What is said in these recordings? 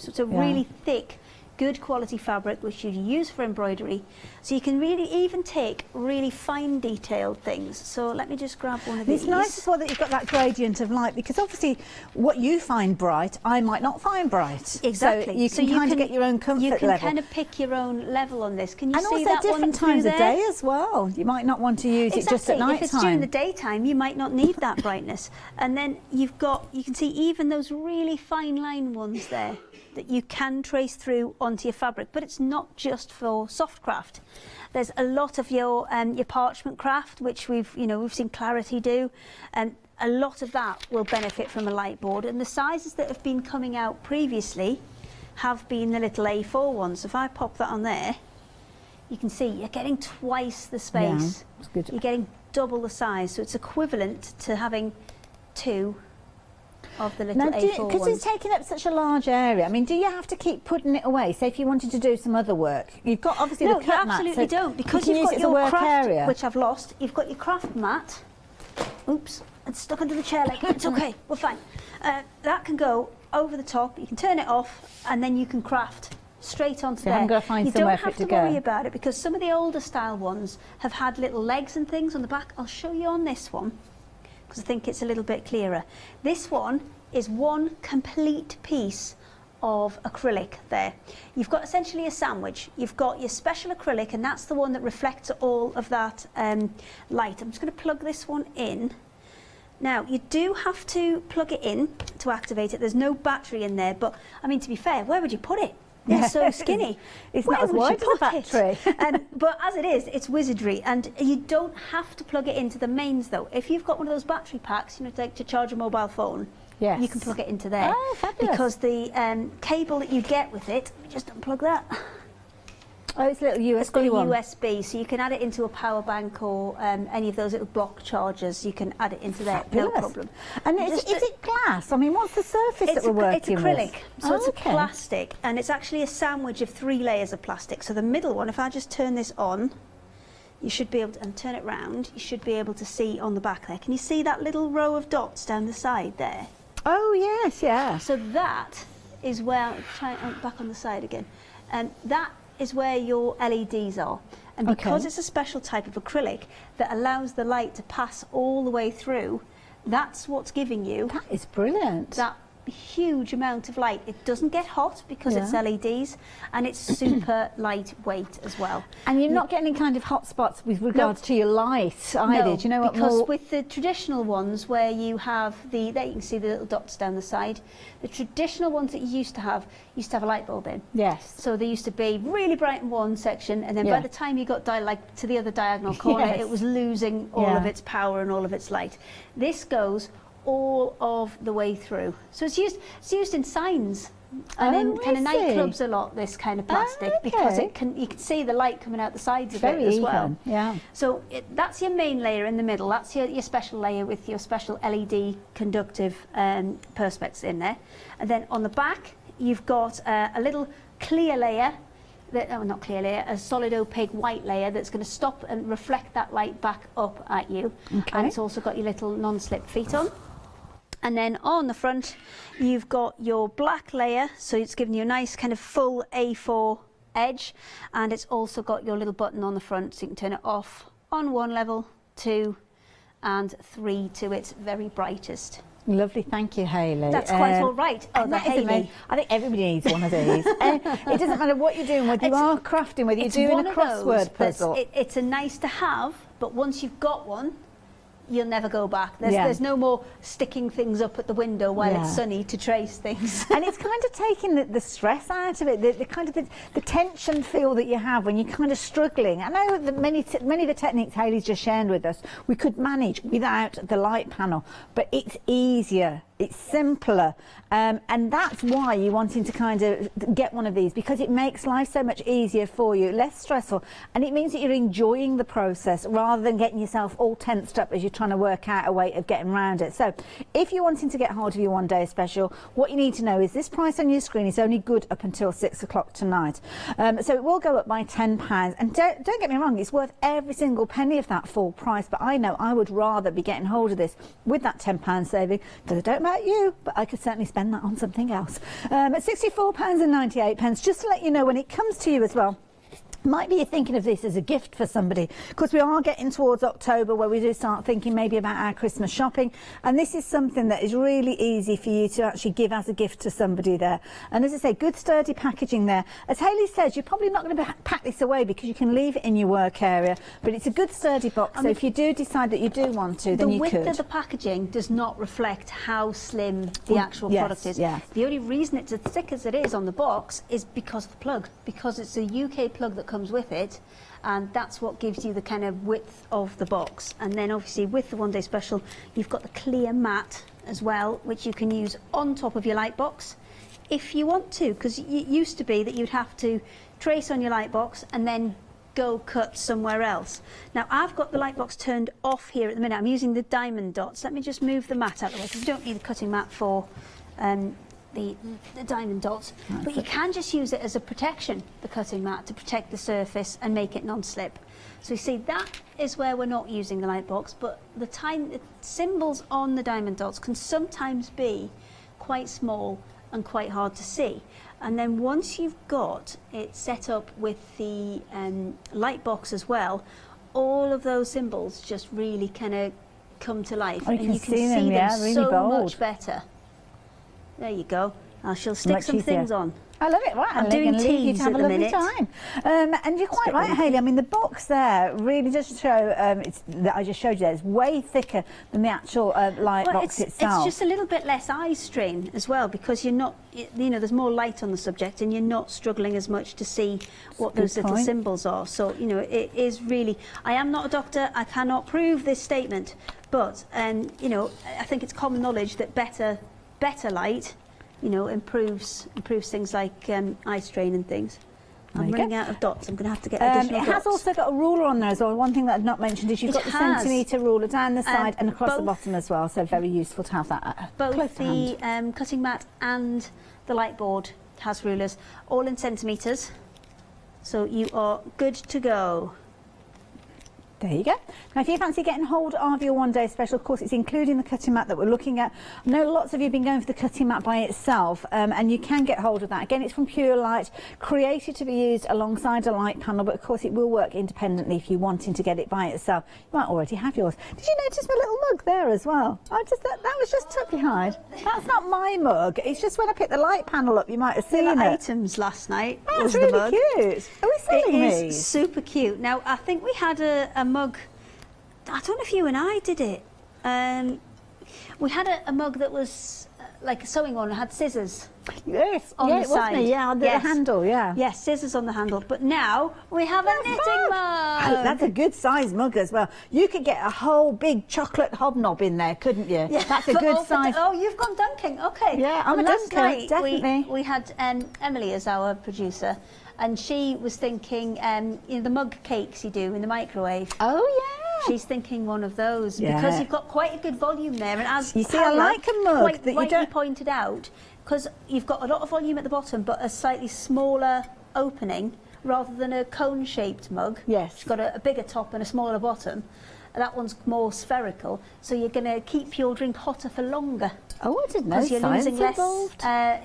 So it's a really thick, good quality fabric which you use for embroidery, so you can really even take really fine detailed things. So let me just grab one of these. It's nice as well that you've got that gradient of light, because obviously what you find bright I might not find bright. Exactly. So you can kind of get your own comfort level. You can kind of pick your own level on this. Can you see that one? And also different times of day as well. You might not want to use it just at night time. If it's during the daytime, you might not need that brightness. And then you can see even those really fine line ones there that you can trace through onto your fabric. But it's not just for soft craft. There's a lot of your parchment craft, which we've seen Clarity do, and a lot of that will benefit from a light board. And the sizes that have been coming out previously have been the little A4 ones. So if I pop that on there, you can see you're getting twice the space. Yeah, that's good. You're getting double the size, so it's equivalent to having 2 of the little A4 ones. Because it's taking up such a large area, I mean, do you have to keep putting it away? Say if you wanted to do some other work, you've got obviously the cut mat. No, you absolutely don't, because you you've got your craft area, which I've lost. You've got your craft mat. Oops, it's stuck under the chair leg. It's okay, we're fine. That can go over the top. You can turn it off, and then you can craft straight onto there. I'm going to find you somewhere don't for it to have to worry about it, because some of the older style ones have had little legs and things on the back. I'll show you on this one, because I think it's a little bit clearer. This one is one complete piece of acrylic there. You've got essentially a sandwich. You've got your special acrylic, and that's the one that reflects all of that light. I'm just going to plug this one in. Now, you do have to plug it in to activate it. There's no battery in there, but I mean, to be fair, where would you put it? It's so skinny. It's not as wide as a battery. But as it is, it's wizardry, and you don't have to plug it into the mains though. If you've got one of those battery packs, to charge a mobile phone, yes, you can plug it into there. Oh, fabulous. Because the cable that you get with it, let me just unplug that. Oh, it's a little USB It's got a one. USB, so you can add it into a power bank or any of those little block chargers. You can add it into there, no problem. And is it glass? I mean, what's the surface that we're working with? It's acrylic, so it's a plastic, and it's actually a sandwich of 3 layers of plastic. So the middle one, if I just turn this on, you should be able to, and turn it round, you should be able to see on the back there. Can you see that little row of dots down the side there? Oh, yes, yeah. So that is where, back on the side again, that is where your LEDs are. And because it's a special type of acrylic that allows the light to pass all the way through, that's what's giving you... That is brilliant. That huge amount of light. It doesn't get hot because it's LEDs, and it's super lightweight as well. And you're not getting any kind of hot spots with regards to your light either. No, do you know what? Because with the traditional ones where you have there you can see the little dots down the side. The traditional ones that you used to have a light bulb in. Yes. So they used to be really bright in one section, and then by the time you got to the other diagonal corner, it was losing all of its power and all of its light. This goes all of the way through. So it's used in signs and in kind of nightclubs a lot, this kind of plastic, because you can see the light coming out the sides of it as well. Yeah. So that's your main layer in the middle. That's your special layer with your special LED conductive perspex in there. And then on the back, you've got a little clear layer, not clear layer, a solid opaque white layer that's going to stop and reflect that light back up at you. And it's also got your little non-slip feet on. And then on the front, you've got your black layer, so it's giving you a nice kind of full A4 edge, and it's also got your little button on the front, so you can turn it off on 1 level, 2 and 3 to its very brightest. Lovely, thank you, Hayley. That's quite all right. Oh, the Hayley. I think everybody needs one of these. It doesn't matter what you're doing, whether you are crafting, whether you're doing a crossword puzzle. It's a nice to have, but once you've got one, you'll never go back. There's no more sticking things up at the window while it's sunny to trace things. And it's kind of taking the stress out of it, the kind of the tension feel that you have when you're kind of struggling. I know that many of the techniques Hayley's just shared with us, we could manage without the light panel, but it's easier. It's simpler, and that's why you're wanting to kind of get one of these, because it makes life so much easier for you, less stressful, and it means that you're enjoying the process rather than getting yourself all tensed up as you're trying to work out a way of getting around it. So if you're wanting to get hold of your one day special, what you need to know is this price on your screen is only good up until 6 o'clock tonight. So it will go up by £10, and don't get me wrong, it's worth every single penny of that full price, but I know I would rather be getting hold of this with that £10 saving, because I don't about you, but I could certainly spend that on something else. At £64.98, just to let you know when it comes to you as well. Might be you're thinking of this as a gift for somebody, because we are getting towards October where we do start thinking maybe about our Christmas shopping, and this is something that is really easy for you to actually give as a gift to somebody there. And as I say, good sturdy packaging there. As Hayley says, you're probably not going to pack this away because you can leave it in your work area, but it's a good sturdy box, so if you do decide that you do want to, then you could. The width of the packaging does not reflect how slim the actual product is. Yes. The only reason it's as thick as it is on the box is because of the plug, because it's a UK plug that comes with it, and that's what gives you the kind of width of the box. And then obviously with the one day special you've got the clear mat as well, which you can use on top of your light box if you want to, because it used to be that you'd have to trace on your light box and then go cut somewhere else. Now I've got the light box turned off here at the minute. I'm using the diamond dots. Let me just move the mat out of the way, because you don't need a cutting mat for the diamond dots, but you can just use it as a protection, the cutting mat, to protect the surface and make it non-slip. So you see, that is where we're not using the light box, but the symbols on the diamond dots can sometimes be quite small and quite hard to see. And then once you've got it set up with the light box as well, all of those symbols just really kind of come to life, and you can see them really so bold. much better. There you go. I shall stick some things on. I love it. Right, I'm doing teas to have at a the lovely minute. time. And you're quite right, Hayley. I mean, the box there really does show. That I just showed you there is way thicker than the actual light box itself. It's just a little bit less eye strain as well, because you're not, you know, there's more light on the subject, and you're not struggling as much to see what those little symbols are. So you know, it is really. I am not a doctor. I cannot prove this statement, but you know, I think it's common knowledge that better light, you know, improves things like eye strain and things. I'm running out of dots. I'm going to have to get additional dots. It has also got a ruler on there as well. One thing that I've not mentioned is you've got the centimetre ruler down the side and across the bottom as well, so very useful to have that both the cutting mat and the light board has rulers, all in centimetres, so you are good to go. There you go. Now, if you fancy getting hold of your one day special, of course, it's including the cutting mat that we're looking at. I know lots of you have been going for the cutting mat by itself, and you can get hold of that. Again, it's from Pure Light, created to be used alongside a light panel, but of course it will work independently if you're wanting to get it by itself. You might already have yours. Did you notice my little mug there as well? That was just tucked behind. That's not my mug. It's just when I picked the light panel up, you might have seen it. Items last night. That's really cute. Are we selling these? It is super cute. Now, I think we had a mug. I don't know if you and I did it. We had a mug that was like a sewing one. It had scissors. Yes, on the side. on the handle, yeah. Yes, scissors on the handle. But now we have a knitting mug. Oh, that's a good size mug as well. You could get a whole big chocolate hobnob in there, couldn't you? Yeah. That's a good size. Oh, you've gone dunking. Okay. Yeah, I'm a dunker, definitely. We had Emily as our producer, and she was thinking, you know, the mug cakes you do in the microwave. Oh, yeah. She's thinking one of those, because you've got quite a good volume there. And as you see, I like a mug quite that you rightly don't pointed out, because you've got a lot of volume at the bottom, but a slightly smaller opening rather than a cone-shaped mug. Yes. It's got a bigger top and a smaller bottom. That one's more spherical, so you're going to keep your drink hotter for longer. Oh, I didn't know. Because you're losing less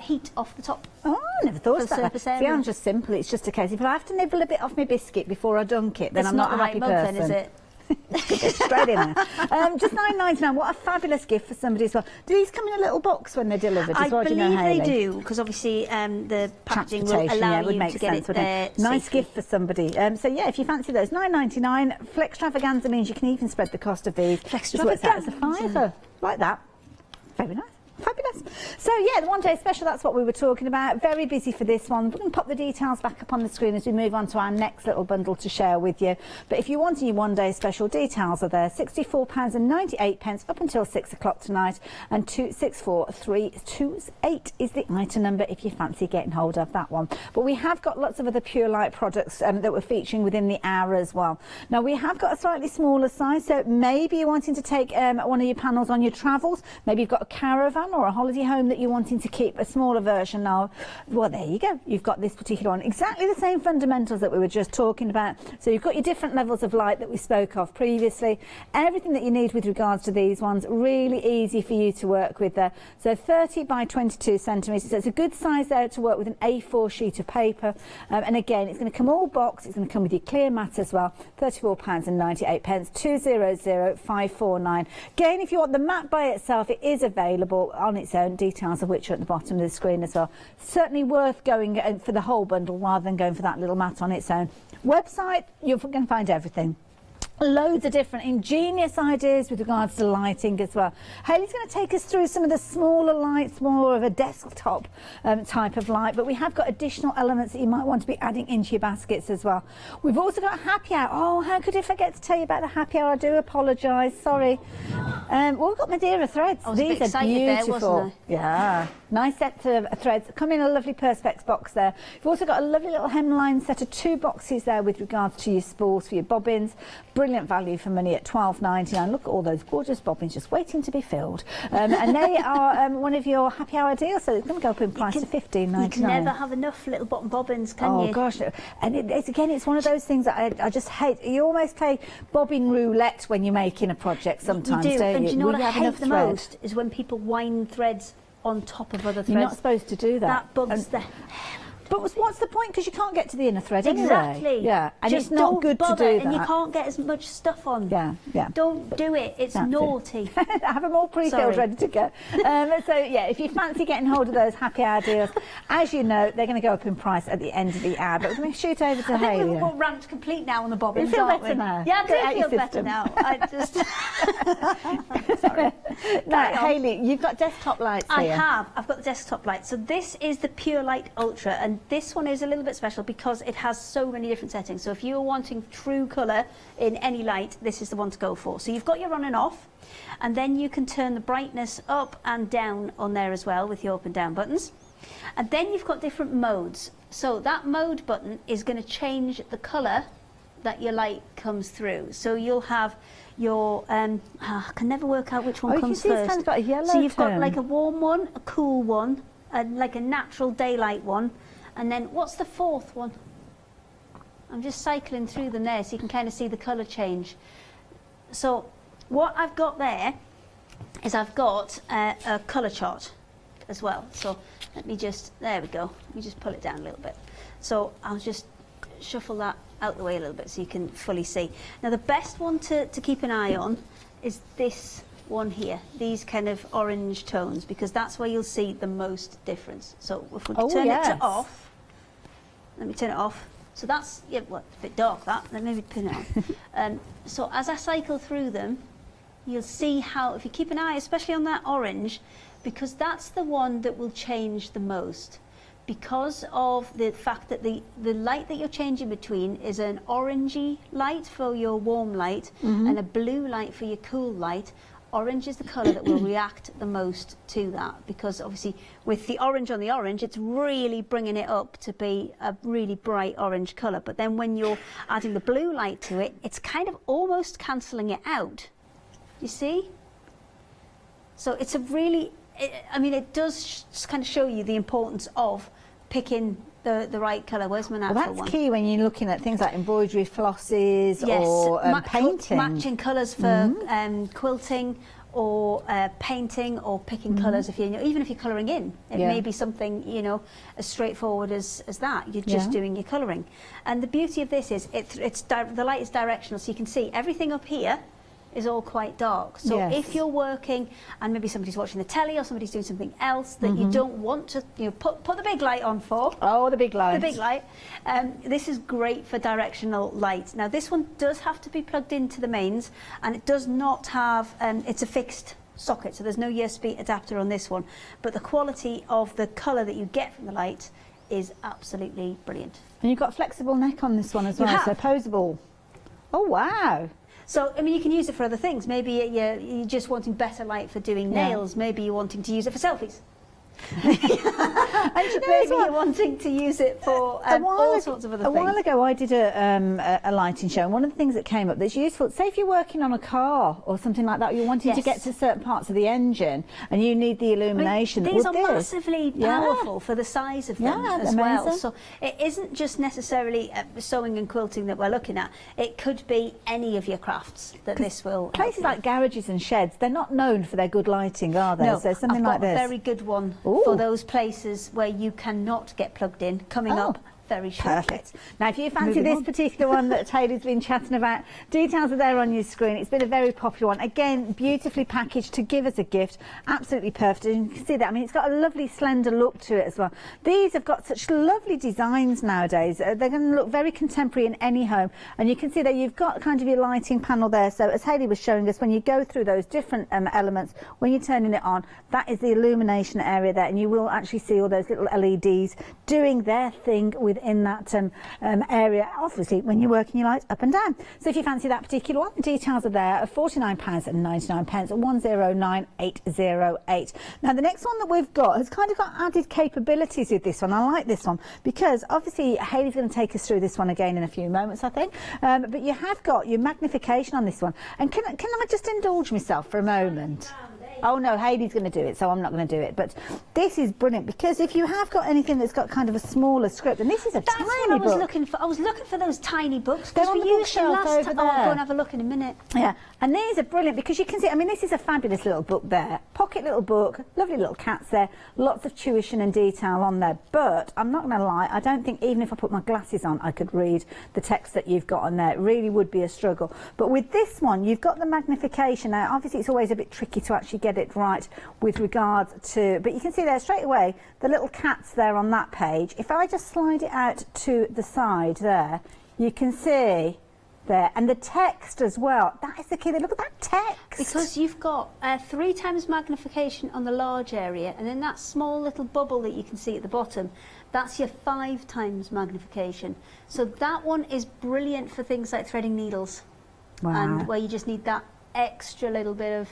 heat off the top. Oh, I never thought of that. See, area. I'm just simple. It's just a case. If I have to nibble a bit off my biscuit before I dunk it, then I'm not a happy person. It's not the right mug then, is it? Straight in there. Just £9.99. What a fabulous gift for somebody as well. Do these come in a little box when they're delivered as well? I believe they do, because obviously the packaging will allow you to get it there. Nice gift for somebody. So yeah, if you fancy those, £9.99. Flextravaganza means you can even spread the cost of these. Just works out as a £5 like that. Very nice. Fabulous. So yeah, the one day special, that's what we were talking about. Very busy for this one. We're going to pop the details back up on the screen as we move on to our next little bundle to share with you. But if you want your one day special, details are there. £64.98 up until 6 o'clock tonight, and 264328 is the item number if you fancy getting hold of that one. But we have got lots of other Pure Light products that we're featuring within the hour as well. Now we have got a slightly smaller size, so maybe you're wanting to take one of your panels on your travels. Maybe you've got a caravan salon or a holiday home that you're wanting to keep a smaller version of, well, there you go. You've got this particular one. Exactly the same fundamentals that we were just talking about. So you've got your different levels of light that we spoke of previously. Everything that you need with regards to these ones, really easy for you to work with there. So 30 by 22 centimetres. So it's a good size there to work with an A4 sheet of paper. And again, it's going to come all boxed. It's going to come with your clear mat as well. £34.98. 200549. Again, if you want the mat by itself, it is available on its own, details of which are at the bottom of the screen as well. Certainly worth going for the whole bundle rather than going for that little mat on its own. Website, you're going to find everything. Loads of different ingenious ideas with regards to lighting as well. Hayley's going to take us through some of the smaller lights, more of a desktop type of light, but we have got additional elements that you might want to be adding into your baskets as well. We've also got happy hour. Oh, how could I forget to tell you about the happy hour? I do apologise, sorry. Well, we've got Madeira threads. These are beautiful. There, wasn't I? Yeah, nice set of threads. Come in a lovely perspex box there. You've also got a lovely little hemline set of 2 boxes there with regards to your spools for your bobbins. Brilliant value for money at £12.99. Look at all those gorgeous bobbins just waiting to be filled. And they are one of your happy hour deals, so it's going to go up in price to £15.99. You can never have enough little bottom bobbins, can you? Oh gosh, and it's one of those things that I just hate. You almost play bobbin roulette when you're making a project sometimes, you do. don't And you? do you know what I hate the most is when people wind threads on top of other threads. You're not supposed to do that. That bugs the But what's the point? Because you can't get to the inner thread anyway. Exactly. Yeah, and just it's not good to do that. And you can't get as much stuff on. Yeah, yeah. Don't do it. It's naughty. Have them all pre-filled, ready to go. So yeah, if you fancy getting hold of those happy hour deals, as you know, they're going to go up in price at the end of the hour. But we're going to shoot over to Hayley. I think we're all ramped complete now on the bobbins, You feel aren't better we? now? Yeah, I do feel better now. I just... Sorry. Now, Hayley, you've got desktop lights here. I have. I've got the desktop light. So this is the Pure Light Ultra, and this one is a little bit special because it has so many different settings. So if you're wanting true colour in any light, this is the one to go for. So you've got your on and off, and then you can turn the brightness up and down on there as well with your up and down buttons. And then you've got different modes. So that mode button is going to change the colour that your light comes through. So you'll have your I can never work out which one comes first. It's got a yellow so you've tone. got like a warm one, a cool one, and like a natural daylight one, and then what's the fourth one? I'm just cycling through them there so you can kind of see the colour change. So what I've got there is I've got a colour chart as well. So let me just, there we go, let me just pull it down a little bit. So I'll just shuffle that out the way a little bit so you can fully see. Now the best one to keep an eye on is this one here, these kind of orange tones, because that's where you'll see the most difference. So if we turn it to off, let me turn it off. So that's, yeah, well, a bit dark that, then maybe pin it on. So as I cycle through them, you'll see how, if you keep an eye, especially on that orange, because that's the one that will change the most. Because of the fact that the light that you're changing between is an orangey light for your warm light and a blue light for your cool light. Orange is the colour that will react the most to that, because obviously with the orange on the orange, it's really bringing it up to be a really bright orange colour. But then when you're adding the blue light to it, it's kind of almost cancelling it out. You see? So it's a really, I mean, it does kind of show you the importance of picking the right colour. Where's my natural one? Well, that's key when you're looking at things like embroidery flosses or painting. Matching colours for quilting or painting or picking colours. If you're, even if you're colouring in, it may be something, you know, as straightforward as that. You're just doing your colouring. And the beauty of this is the light is directional, so you can see everything up here is all quite dark. So if you're working and maybe somebody's watching the telly or somebody's doing something else that you don't want to, you know, put the big light on for. Oh, the big light. The big light. This is great for directional light. Now this one does have to be plugged into the mains, and it does not have, it's a fixed socket, so there's no USB adapter on this one. But the quality of the colour that you get from the light is absolutely brilliant. And you've got a flexible neck on this one as well, so posable. Oh, wow. So, I mean, you can use it for other things. Maybe you're just wanting better light for doing nails. Maybe you're wanting to use it for selfies. And you know, Maybe you're wanting to use it for all sorts of other things. A while ago, I did a lighting show, and one of the things that came up that's useful, say if you're working on a car or something like that, you're wanting to get to certain parts of the engine, and you need the illumination. These are massively powerful for the size of them as well. So it isn't just necessarily sewing and quilting that we're looking at. It could be any of your crafts that this will. Places like garages and sheds, they're not known for their good lighting, are they? No, so something like this. I've got a very good one for those places where you cannot get plugged in, coming up very shortly. Perfect. Now, if you fancy this particular one that Hayley's been chatting about, details are there on your screen. It's been a very popular one. Again, beautifully packaged to give as a gift. Absolutely perfect. And you can see that. I mean, it's got a lovely slender look to it as well. These have got such lovely designs nowadays. They're going to look very contemporary in any home. And you can see that you've got kind of your lighting panel there. So as Hayley was showing us, when you go through those different elements, when you're turning it on, that is the illumination area there. And you will actually see all those little LEDs doing their thing within that area, obviously, when you're working your light up and down. So if you fancy that particular one, the details are there of £49.99 at 109808. Now, the next one that we've got has kind of got added capabilities with this one. I like this one because obviously Hayley's going to take us through this one again in a few moments, I think. But you have got your magnification on this one. And can I just indulge myself for a moment? Oh no, Hayley's going to do it, so I'm not going to do it. But this is brilliant because if you have got anything that's got kind of a smaller script, and this is a tiny book. That's what I was looking for. I was looking for those tiny books They're because on we the used them bookshelf last over time. Oh, I'll there. go and have a look in a minute. Yeah, and these are brilliant because you can see, I mean, this is a fabulous little book there. Pocket little book, lovely little cats there, lots of tuition and detail on there. But I'm not going to lie, I don't think even if I put my glasses on, I could read the text that you've got on there. It really would be a struggle. But with this one, you've got the magnification. Now, obviously, it's always a bit tricky to actually get it right with regards to, but you can see there straight away, the little cats there on that page. If I just slide it out to the side there, you can see there, and the text as well. That is the key. Look at that text. Because you've got 3 times magnification on the large area, and then that small little bubble that you can see at the bottom, that's your 5 times magnification. So that one is brilliant for things like threading needles. Wow. And where you just need that extra little bit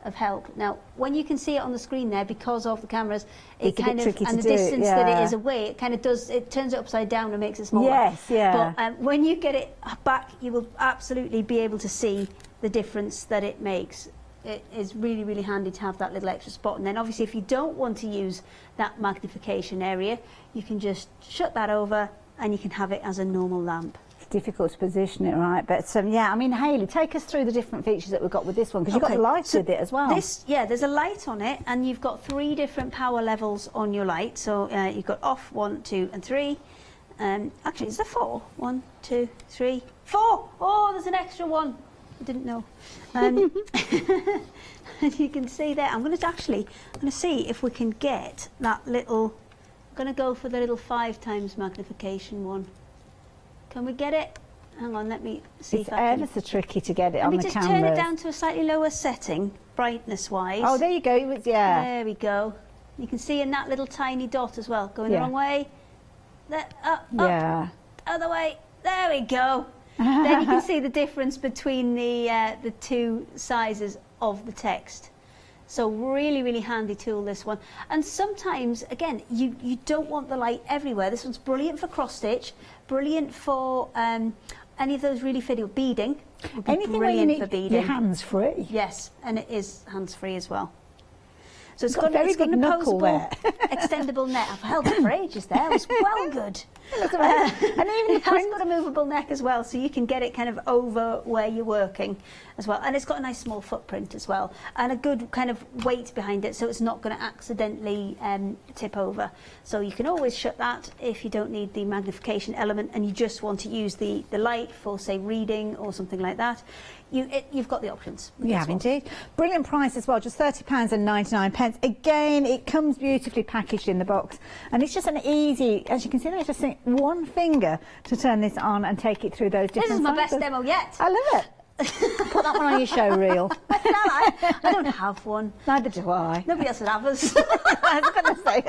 of help. Now, when you can see it on the screen there, because of the cameras, it kind of, and the distance that it is away, it kind of does, it turns it upside down and makes it smaller. Yes, yeah. But when you get it back, you will absolutely be able to see the difference that it makes. It is really, really handy to have that little extra spot. And then obviously if you don't want to use that magnification area, you can just shut that over and you can have it as a normal lamp. Difficult to position it right, but yeah, I mean, Hayley, take us through the different features that we've got with this one, because you've got the lights with it as well. There's a light on it, and you've got 3 different power levels on your light. So you've got off, 1, 2 and 3. Actually, is there 4? 1, 2, 3, 4. Oh, there's an extra one. I didn't know. And you can see there, I'm going to see if we can get that little, I'm going to go for the little 5 times magnification one. Can we get it? Hang on, let me see if I can. It's ever so tricky to get it on the camera. Let me just turn it down to a slightly lower setting, brightness-wise. Oh, there you go. Yeah. There we go. You can see in that little tiny dot as well, going the wrong way. There, up, other way. There we go. Then you can see the difference between the 2 sizes of the text. So really, really handy tool, this one. And sometimes, again, you don't want the light everywhere. This one's brilliant for cross-stitch, brilliant for any of those really fiddly beading. Anything where you need your hands free. Yes, and it is hands-free as well. So it's got a very big knuckle there. Extendable neck. I've held it for ages there. It was well good. And even it has got a movable neck as well, so you can get it kind of over where you're working as well. And it's got a nice small footprint as well, and a good kind of weight behind it, so it's not going to accidentally tip over. So you can always shut that if you don't need the magnification element and you just want to use the light for, say, reading or something like that. You've got the options. You have indeed. Brilliant price as well, just £30.99. Again, it comes beautifully packaged in the box, and it's just an easy, as you can see there, it's just one finger to turn this on and take it through those different This is my sizes. best demo yet. I love it. Put that one on your show reel. I don't have one. Neither do I. Nobody else would have us. I was going to say,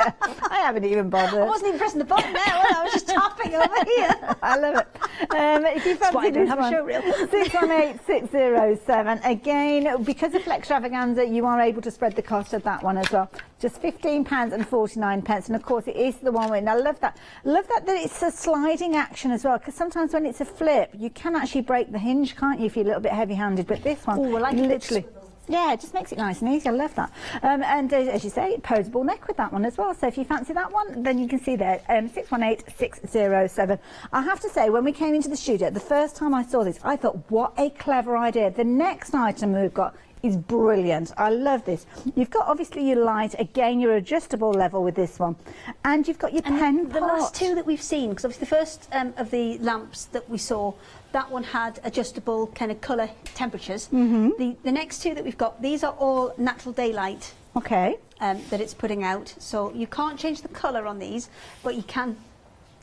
I haven't even bothered. I wasn't even pressing the button there, was I? I was just tapping over here. I love it. If you That's why I fancy don't this have a one, show reel. 618607. Again, because of Flextravaganza, you are able to spread the cost of that one as well. Just £15.49, and of course it is the one where, and I love that. That it's a sliding action as well, because sometimes when it's a flip, you can actually break the hinge, can't you, if you're a little bit heavy-handed? But this one, Oh, I like literally. Yeah, it just makes it nice and easy. I love that. And as you say, posable neck with that one as well. So if you fancy that one, then you can see there, 618607. I have to say, when we came into the studio, the first time I saw this, I thought, what a clever idea. The next item we've got is brilliant. I love this. You've got obviously your light, again your adjustable level with this one, and you've got your pen pot. The last two that we've seen, because obviously the first of the lamps that we saw, that one had adjustable kind of colour temperatures. The next two that we've got, these are all natural daylight. Okay. That it's putting out, so you can't change the colour on these, but you can,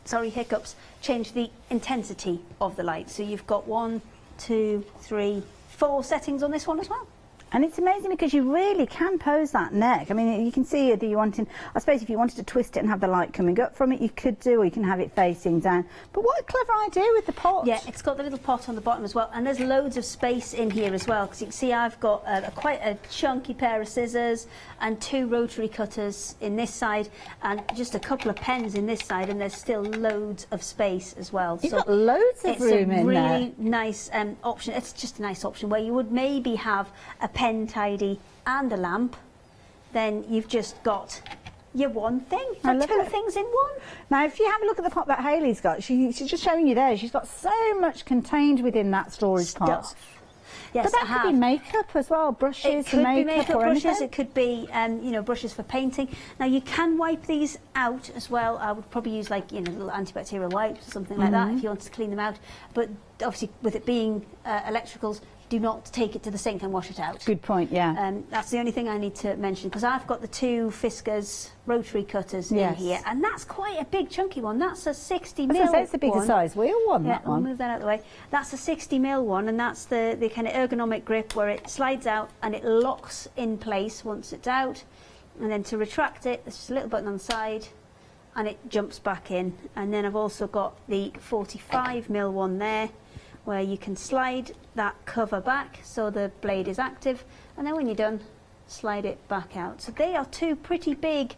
sorry, hiccups, change the intensity of the light. So you've got 1, 2, 3, 4 settings on this one as well. And it's amazing because you really can pose that neck. I mean, you can see that you wanted, I suppose if you wanted to twist it and have the light coming up from it, you could do, or you can have it facing down. But what a clever idea with the pot. Yeah, it's got the little pot on the bottom as well, and there's loads of space in here as well, because you can see I've got quite a chunky pair of scissors and 2 rotary cutters in this side, and just a couple of pens in this side, and there's still loads of space as well. You've got loads of room in there. It's a really nice option. It's just a nice option where you would maybe have a pen tidy and a lamp, then you've just got your one thing. I love 2 it. things in one. Now, if you have a look at the pot that Hayley's got, she's just showing you there. She's got so much contained within that storage pot. Stuff. Yes, But that could be makeup as well, brushes it for could be makeup makeup or brushes, anything. it could be you know, brushes for painting. Now you can wipe these out as well. I would probably use like, you know, little antibacterial wipes or something like that if you want to clean them out. But obviously with it being electricals, do not take it to the sink and wash it out. Good point, yeah. That's the only thing I need to mention, because I've got the 2 Fiskars rotary cutters in here, and that's quite a big chunky one. That's a 60 mil. I was going to say it's the bigger size wheel one, Yeah, that one. I'll move that out of the way. That's a 60 mil one, and that's the kind of ergonomic grip where it slides out and it locks in place once it's out. And then to retract it, there's just a little button on the side, and it jumps back in. And then I've also got the 45 mil one there, where you can slide that cover back so the blade is active, and then when you're done, slide it back out. So they are 2 pretty big,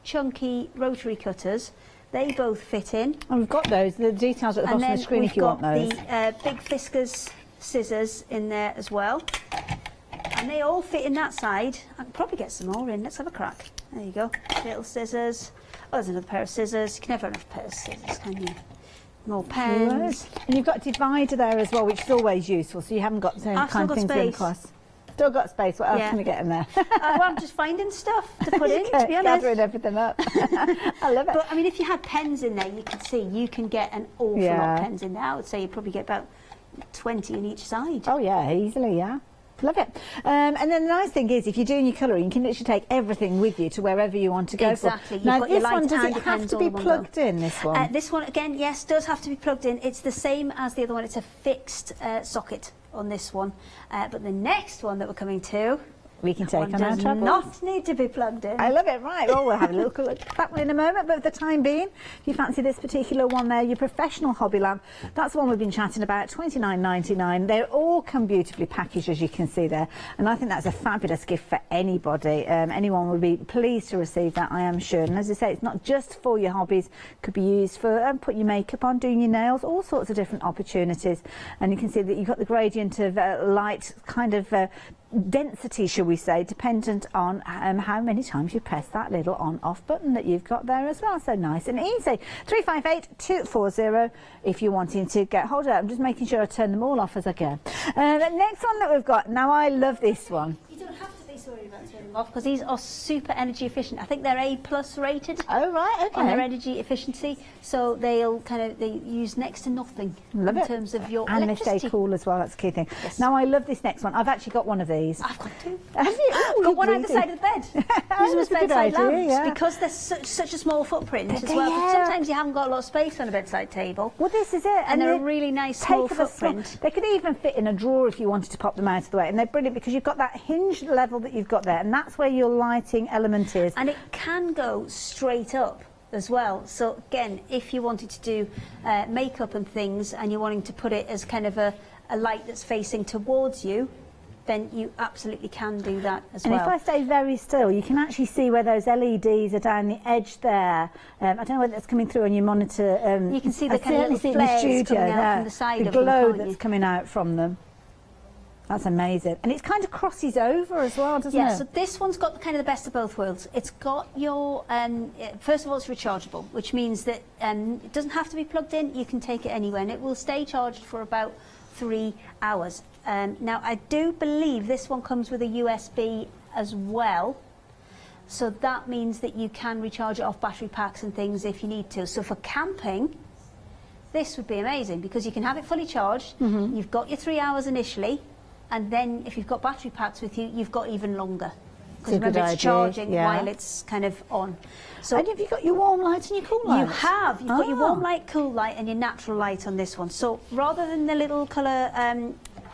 chunky rotary cutters. They both fit in. And we've got those, the details at the bottom of the screen if you want those. And then we've got the big Fiskars scissors in there as well. And they all fit in that side. I can probably get some more in. Let's have a crack. There you go. Little scissors. Oh, there's another pair of scissors. You can never have enough pair of scissors, can you? More pens. And you've got a divider there as well, which is always useful, so you haven't got the same kind of things going across. Still got space. What else can we get in there? Well, I'm just finding stuff to put in, to be honest. Gathering everything up. I love it. But, I mean, if you had pens in there, you can see you can get an awful lot of pens in there. I would say you probably get about 20 in each side. Oh, yeah, easily, yeah. Love it. And then the nice thing is, if you're doing your colouring, you can literally take everything with you to wherever you want to go. Exactly. Now, You've got your this light one, does and it your have pens to all be in one plugged in, this one? This one, again, yes, does have to be plugged in. It's the same as the other one. It's a fixed socket on this one. But the next one that we're coming to, we can take on our does troubles. not need to be plugged in. I love it. Right, well, we'll have a look at that one in a moment, but for the time being, if you fancy this particular one there, your professional hobby lamp, that's the one we've been chatting about, $29.99. They all come beautifully packaged, as you can see there, and I think that's a fabulous gift for anybody. Anyone would be pleased to receive that, I am sure. And as I say, it's not just for your hobbies, could be used for putting your makeup on, doing your nails, all sorts of different opportunities. And you can see that you've got the gradient of light, kind of density, shall we say, dependent on how many times you press that little on-off button that you've got there as well. So nice and easy. 358-240 if you're wanting to get hold of it. I'm just making sure I turn them all off as I go. The next one that we've got, now I love this one. You don't have to be so worried about turning them off, because these are super energy efficient. I think they're A+ rated. Oh, right, okay. On their energy efficiency, so they use next to nothing in terms of your and electricity. they stay cool as well, that's the key thing. Yes. Now I love this next one. I've actually got one of these. I've got 2. Have you? I've got one either side of the bed. Use them as That's a good bedside idea, lamps, yeah. because they're such a small footprint as They well. are. Sometimes you haven't got a lot of space on a bedside table. Well, this is it. And they're a really nice small footprint. They could even fit in a drawer if you wanted to pop them out of the way, and they're brilliant because you've got that hinge level that you've got there, and that's where your lighting element is. And it can go straight up as well. So again, if you wanted to do makeup and things and you're wanting to put it as kind of a light that's facing towards you, then you absolutely can do that as well. And if I stay very still, you can actually see where those LEDs are down the edge there. I don't know whether that's coming through on your monitor. You can see the kind of little in the flares studio coming out there, from the side the of them, glow can't that's you? coming out from them. That's amazing. And it kind of crosses over as well, doesn't it? Yeah, so this one's got kind of the best of both worlds. It's got your, first of all, it's rechargeable, which means that it doesn't have to be plugged in. You can take it anywhere, and it will stay charged for about 3 hours. Now, I do believe this one comes with a USB as well. So that means that you can recharge it off battery packs and things if you need to. So for camping, this would be amazing because you can have it fully charged. You've got your 3 hours initially. And then if you've got battery packs with you, you've got even longer. Because remember, it's charging while it's kind of on. So and have you got your warm light and your cool light? You have. You've got your warm light, cool light, and your natural light on this one. So rather than the little colour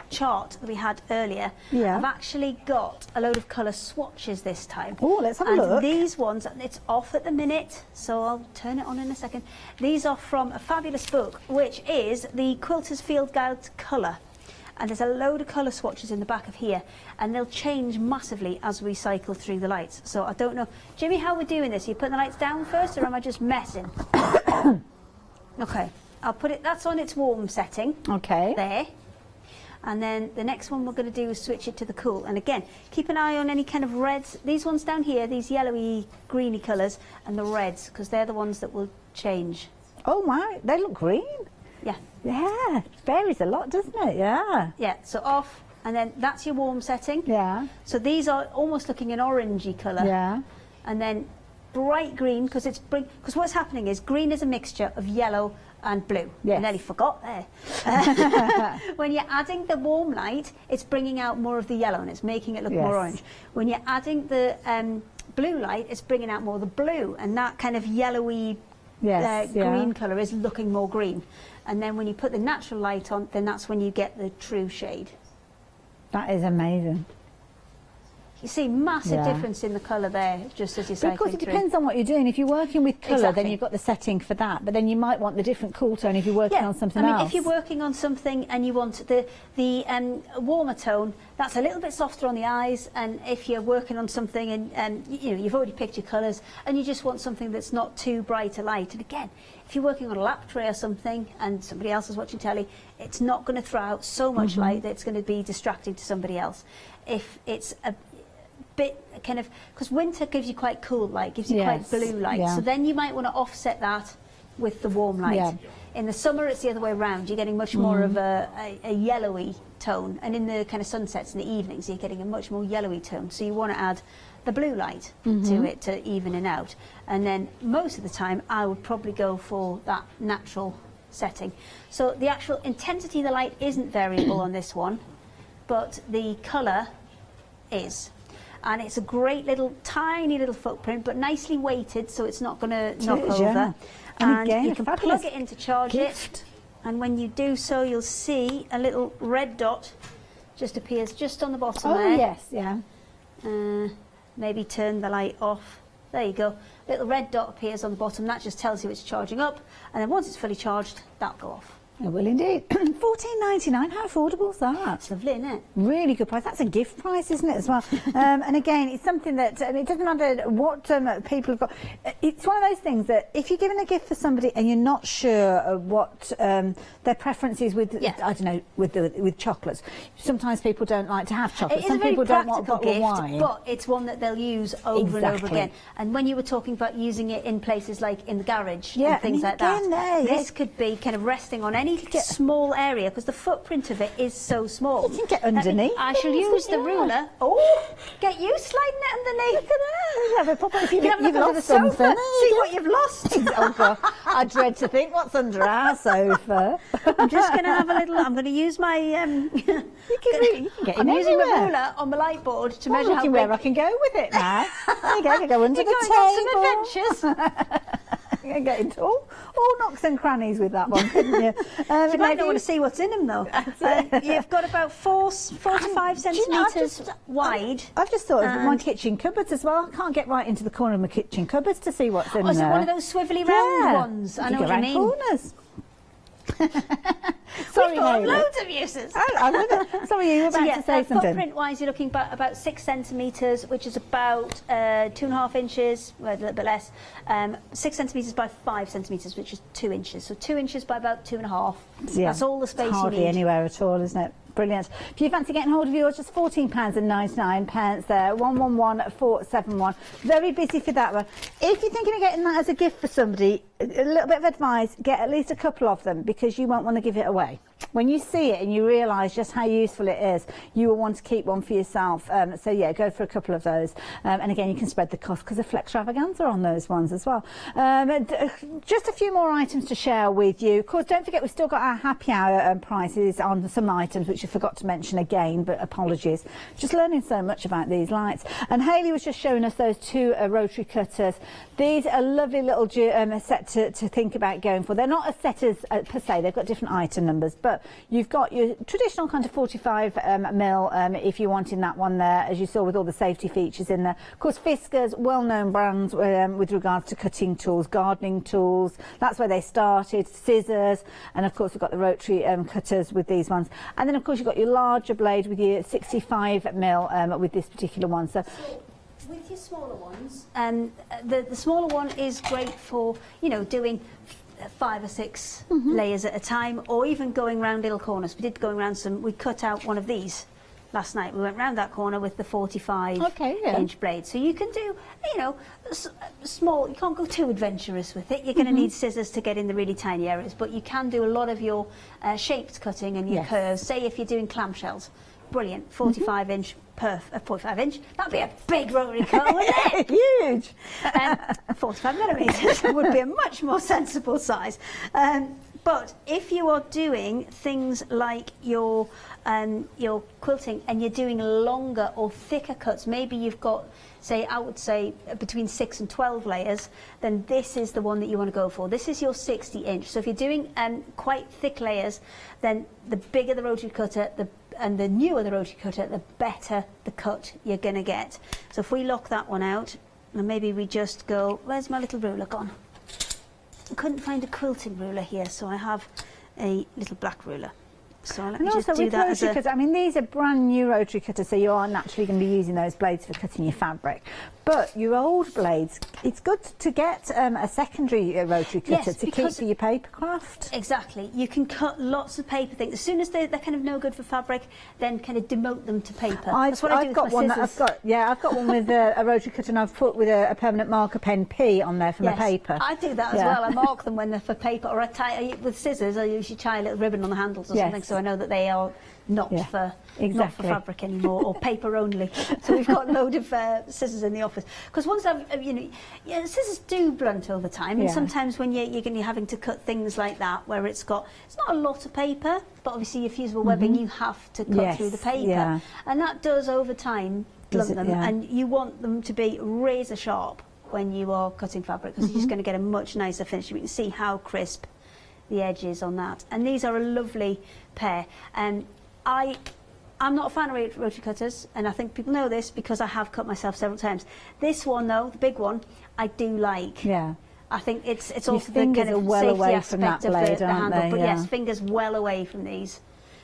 chart that we had earlier, I've actually got a load of colour swatches this time. Oh, let's have a and look. These ones, it's off at the minute, so I'll turn it on in a second. These are from a fabulous book, which is the Quilter's Field Guide to Colour. And there's a load of colour swatches in the back of here, and they'll change massively as we cycle through the lights. So I don't know, Jimmy, how we're doing this? Are you putting the lights down first, or am I just messing? Okay, I'll put it, that's on its warm setting. Okay. There. And then the next one we're going to do is switch it to the cool. And again, keep an eye on any kind of reds. These ones down here, these yellowy, greeny colours, and the reds, because they're the ones that will change. Oh, wow, they look green. Yeah. Yeah, it varies a lot, doesn't it? Yeah. Yeah, so off, and then that's your warm setting. Yeah. So these are almost looking an orangey colour. Yeah. And then bright green, because because what's happening is green is a mixture of yellow and blue. Yes. I nearly forgot there. When you're adding the warm light, it's bringing out more of the yellow and it's making it look more orange. When you're adding the blue light, it's bringing out more of the blue, and that kind of yellowy green colour is looking more green. And then when you put the natural light on, then that's when you get the true shade. That is amazing. You see massive difference in the colour there, just as you're cycling through. Because it depends on what you're doing. If you're working with colour, Exactly. then you've got the setting for that. But then you might want the different cool tone if you're working on something else. If you're working on something and you want the warmer tone, that's a little bit softer on the eyes. And if you're working on something and you've already picked your colours and you just want something that's not too bright a light. And again, if you're working on a lap tray or something and somebody else is watching telly, it's not going to throw out so much light that it's going to be distracting to somebody else. If it's a bit kind of, because winter gives you quite cool light, gives you quite blue light, so then you might want to offset that with the warm light. In the summer it's the other way around, you're getting much more of a yellowy tone, and in the kind of sunsets in the evenings you're getting a much more yellowy tone, so you want to add the blue light to it to even it out. And then most of the time I would probably go for that natural setting. So the actual intensity of the light isn't variable on this one, but the colour is. And it's a great little, tiny little footprint, but nicely weighted, so it's not going to knock over. Yeah. And again, you can plug it in to charge it. And when you do so, you'll see a little red dot just appears just on the bottom there. Oh, yes, yeah. Maybe turn the light off. There you go. Little red dot appears on the bottom. That just tells you it's charging up. And then once it's fully charged, that'll go off. It will indeed. $14.99, how affordable is that? That's lovely, isn't it? Really good price. That's a gift price, isn't it, as well? And again, it's something that, it doesn't matter what people have got. It's one of those things that if you're giving a gift for somebody and you're not sure what their preference is with, I don't know, with chocolates. Sometimes people don't like to have chocolate. Some people don't want a bottle of wine. But it's one that they'll use over and over again. And when you were talking about using it in places like in the garage and things like that, this could be kind of resting on any small area, because the footprint of it is so small. You can get underneath. I shall use the ruler. Oh, get you sliding it underneath. Look at that. Have a proper, if you you've look under the lost sofa. something. See what you've lost. Oh God, I dread to think what's under our sofa. I'm just going to have a little. I'm going to use my. You can get I'm using anywhere. the ruler on my light board to measure how big. Where I can go with it now. There you go. I can go under You're the going table. on some adventures. You can get into all nooks and crannies with that one, couldn't you? You might not want to see what's in them though. You've got about 4 to 5 centimetres wide. I've just thought of my kitchen cupboards as well. I can't get right into the corner of my kitchen cupboards to see what's in there. Is it one of those swivelly round ones? I know what you mean. Corners. Sorry, we've got loads of uses. Sorry, you were about to say something. Footprint-wise, you're looking about 6 centimetres, which is about 2.5 inches, well, a little bit less. 6 centimetres by 5 centimetres, which is 2 inches. So 2 inches by about 2.5. Yeah, that's all the space you need. Hardly anywhere at all, isn't it? Brilliant. If you fancy getting hold of yours, just £14.99 there, 111471. Very busy for that one. If you're thinking of getting that as a gift for somebody, a little bit of advice, get at least a couple of them because you won't want to give it away. When you see it and you realise just how useful it is, you will want to keep one for yourself. So yeah, go for a couple of those. And again, you can spread the cost because of Flextravaganza on those ones as well. Just a few more items to share with you. Of course, don't forget we've still got our happy hour prices on some items which I forgot to mention again, but apologies. Just learning so much about these lights. And Hayley was just showing us those 2 rotary cutters. These are lovely little set to think about going for. They're not a set as per se, they've got different item numbers, but you've got your traditional kind of 45 mil if you're wanting that one there, as you saw with all the safety features in there. Of course, Fiskars, well-known brands with regards to cutting tools, gardening tools. That's where they started. Scissors, and of course we've got the rotary cutters with these ones. And then of course you've got your larger blade with your 65 mil with this particular one. So with your smaller ones, the smaller one is great for, you know, doing 5 or 6 layers at a time, or even going round little corners. We did going round we cut out one of these last night. We went round that corner with the 45 inch blade. So you can do, you know, small, you can't go too adventurous with it. You're going to need scissors to get in the really tiny areas, but you can do a lot of your shaped cutting and your curves. Say if you're doing clamshells, brilliant, 45 inch, 45 inch, that'd be a big rotary cutter, wouldn't it? Huge! 45 millimetres would be a much more sensible size. But if you are doing things like your quilting and you're doing longer or thicker cuts, maybe you've got, say, I would say between 6 and 12 layers, then this is the one that you want to go for. This is your 60 inch. So if you're doing quite thick layers, then the bigger the rotary cutter, and the newer the rotary cutter, the better the cut you're going to get. So if we lock that one out, and maybe we just go, where's my little ruler gone? I couldn't find a quilting ruler here, so I have a little black ruler. So let me just do that as a... I mean, these are brand new rotary cutters, so you are naturally going to be using those blades for cutting your fabric. But your old blades, it's good to get a secondary rotary cutter to keep for your papercraft. Exactly. You can cut lots of paper things. As soon as they're kind of no good for fabric, then kind of demote them to paper. I've got one with a rotary cutter, and I've put with a permanent marker pen P on there for my paper. I do that as well. I mark them when they're for paper, or I tie with scissors. I usually tie a little ribbon on the handles or something, so I know that they are not for fabric anymore, or paper only. So we've got a load of scissors in the office, because once scissors do blunt over time, and sometimes when you're having to cut things like that where it's not a lot of paper, but obviously your fusible webbing, you have to cut through the paper, and that does over time blunt them, and you want them to be razor sharp when you are cutting fabric, because you're just going to get a much nicer finish. You can see how crisp the edges on that, and these are a lovely pair. I'm not a fan of rotary cutters, and I think people know this because I have cut myself several times. This one though, the big one, I do like. Yeah. I think it's also the kind of safety aspect of the handle. But yes, fingers well away from these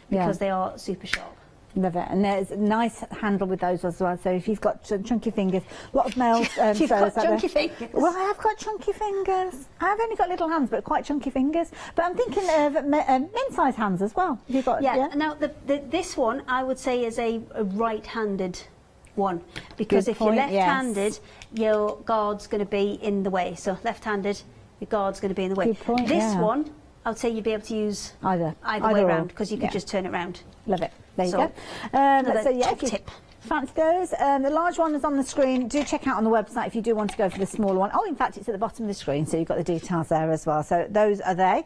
because they are super sharp. Love it. And there's a nice handle with those as well. So if you've got chunky fingers, a lot of males... You've got chunky fingers. Well, I have got chunky fingers. I've only got little hands, but quite chunky fingers. But I'm thinking of min-sized hands as well. You've got, Now, this one, I would say, is a right-handed one. Because if you're left-handed, your guard's going to be in the way. So left-handed, your guard's going to be in the way. Good point, this one, I would say you'd be able to use either way around, because you could just turn it round. Love it. There you go. If you fancy those, the large one is on the screen. Do check out on the website if you do want to go for the smaller one. Oh, in fact, it's at the bottom of the screen, so you've got the details there as well. So those are they.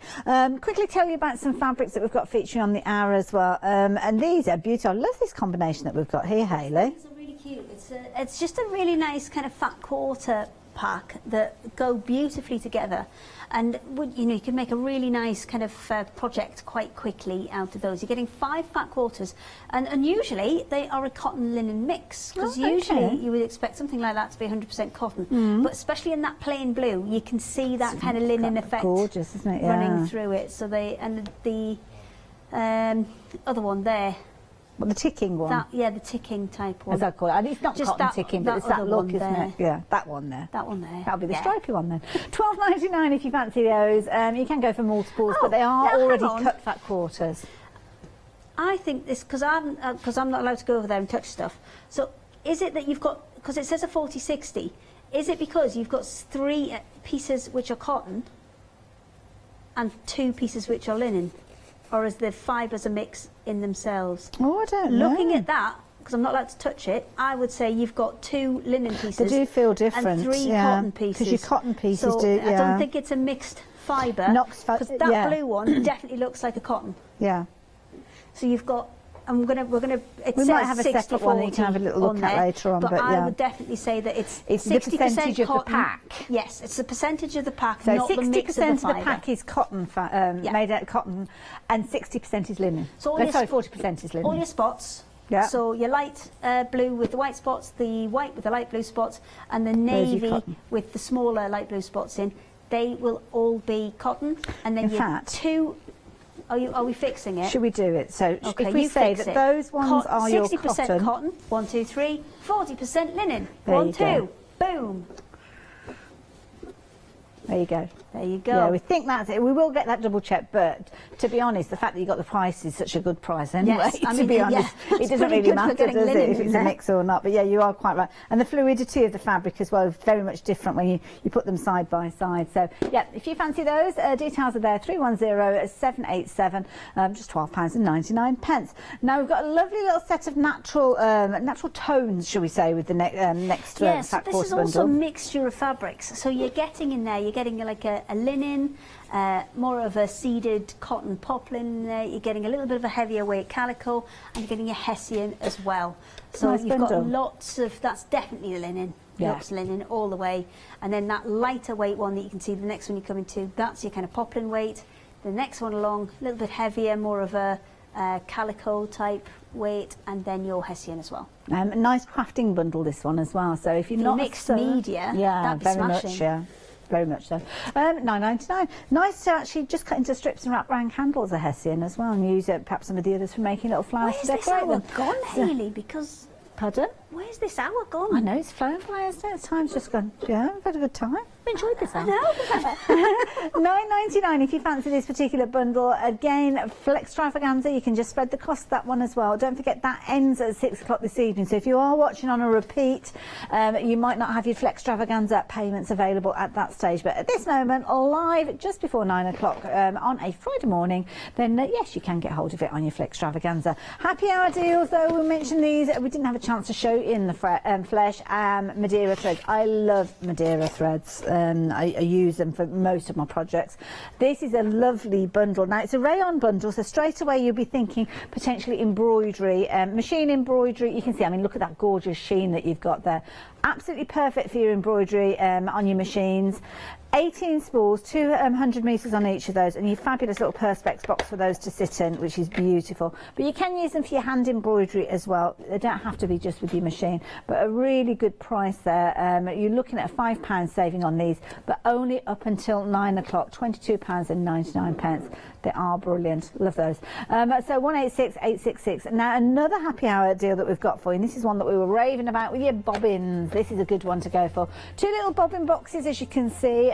Quickly tell you about some fabrics that we've got featuring on the hour as well. And these are beautiful. I love this combination that we've got here, Hayley. These are really cute. It's just a really nice kind of fat quarter pack that go beautifully together, and you can make a really nice kind of project quite quickly out of those. You're getting 5 fat quarters, and usually they are a cotton linen mix, because usually you would expect something like that to be 100% cotton, but especially in that plain blue, you can see that kind of linen effect, gorgeous, isn't it? running through it. So the other one there. Well, the ticking one. The ticking type one. As I call it. And it's not Just cotton ticking, but it's that look, isn't it? Yeah, that one there. That one there. That'll be the stripy one then. £12.99 if you fancy those. You can go for multiples, but they are already cut fat quarters. I think this, because I'm not allowed to go over there and touch stuff. So is it that you've got, because it says a 40-60, is it because you've got 3 pieces which are cotton and 2 pieces which are linen? Or is the fibres a mix in themselves? Oh, I don't know. Looking at that, because I'm not allowed to touch it, I would say you've got 2 linen pieces. They do feel different. And 3 cotton pieces. Because your cotton pieces so do, I don't think it's a mixed fibre. Because that blue one definitely looks like a cotton. Yeah. So you've got, we're gonna. We might have a separate one that you can have a little look at later on. But I would definitely say that it's the percentage of the pack. Yes, it's the percentage of the pack, so not the mix of the fibre. 60% of the pack is cotton, made out of cotton, and 60% is linen. So 40% is linen. All your spots. Yeah. So your light blue with the white spots, the white with the light blue spots, and the navy with the smaller light blue spots in, they will all be cotton. And then two. Are we fixing it? Should we do it? So okay, if we say that those ones are your cotton. 60% cotton, 1, 2, 3, 40% linen, there 1, 2, boom. There you go. There you go. Yeah, we think that's it. We will get that double checked, but to be honest, the fact that you got the price is such a good price anyway. Yes, I mean, to be honest, it doesn't really matter, does it, if it's a mix or not? But yeah, you are quite right. And the fluidity of the fabric as well is very much different when you put them side by side. So yeah, if you fancy those, details are there. 310-787, just £12.99. Now we've got a lovely little set of natural tones, shall we say, with the next yes, fat this quarter is also bundle. a mixture of fabrics. So you're getting in there, you're getting like a linen, more of a seeded cotton poplin in there, you're getting a little bit of a heavier weight calico, and you're getting a hessian as well. So nice you've bundle. got lots of, that's definitely linen, Yeah. lots of linen all the way. And then that lighter weight one that you can see, the next one you come into, that's your kind of poplin weight. The next one along, a little bit heavier, more of a calico type weight, and then your hessian as well. A nice crafting bundle, this one as well. So if you're not mixed media, yeah, that'd be very smashing. much, yeah. Very much so. £9.99. Nice to actually just cut into strips and wrap round candles, a hessian as well, and use it, perhaps some of the others for making little flowers to Where's this decorate hour them. gone, Hayley? Because pardon? where's this hour gone? I know, it's flown by, isn't it? Time's just gone. Yeah, I've had a good time. I've enjoyed this hour. I know. £9.99 if you fancy this particular bundle. Again, Flextravaganza, you can just spread the cost of that one as well. Don't forget that ends at 6 o'clock this evening. So if you are watching on a repeat, you might not have your Flextravaganza payments available at that stage. But at this moment, live just before 9 o'clock on a Friday morning, then yes, you can get hold of it on your Flextravaganza. Happy hour deals, though, we mentioned these. We didn't have a chance to show in the flesh. Madeira threads. I love Madeira threads. I use them for most of my projects. This is a lovely bundle. Now, it's a rayon bundle, so straight away you'll be thinking potentially embroidery, machine embroidery. You can see, I mean, look at that gorgeous sheen that you've got there. Absolutely perfect for your embroidery on your machines. 18 spools, 200 metres on each of those, and your fabulous little perspex box for those to sit in, which is beautiful. But you can use them for your hand embroidery as well. They don't have to be just with your machine, but a really good price there. You're looking at a £5 saving on these, but only up until 9 o'clock, £22.99. They are brilliant. Love those. So 186866. Now, another happy hour deal that we've got for you, and this is one that we were raving about with your bobbins. This is a good one to go for. 2 little bobbin boxes, as you can see.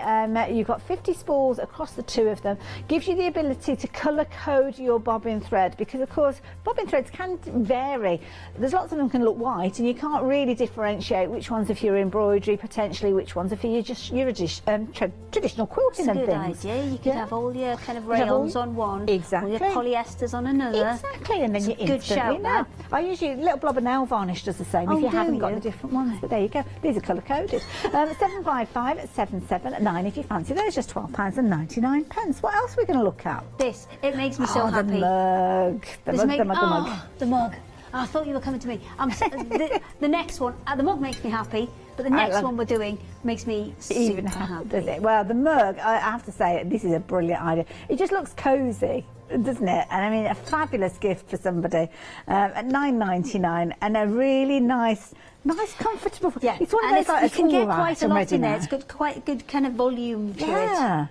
You've got 50 spools across the 2 of them. Gives you the ability to colour code your bobbin thread, because of course bobbin threads can vary. There's lots of them can look white, and you can't really differentiate which ones are for your embroidery, potentially which ones are for your traditional quilting and things. That's a good idea. You could have all your kind of rayons on one, exactly, all your polyesters on another. Exactly, and then you instantly know. I usually, little blob of nail varnish does the same if you haven't got the different ones, but there you go. These are colour coded. 755-779 if you fancy those, just £12.99. What else are we going to look at? This, it makes me so happy. The mug. The mug. The mug. Oh, I thought you were coming to me. The next one, the mug makes me happy, But the next one we're doing makes me even super happy. does it? Well, the mug, I have to say, this is a brilliant idea. It just looks cosy, doesn't it? And I mean, a fabulous gift for somebody at $9.99, and a really nice, comfortable. Yeah, it's one of and those like you can get tall quite a rack lot in there. now. It's got quite a good kind of volume to it. Yeah.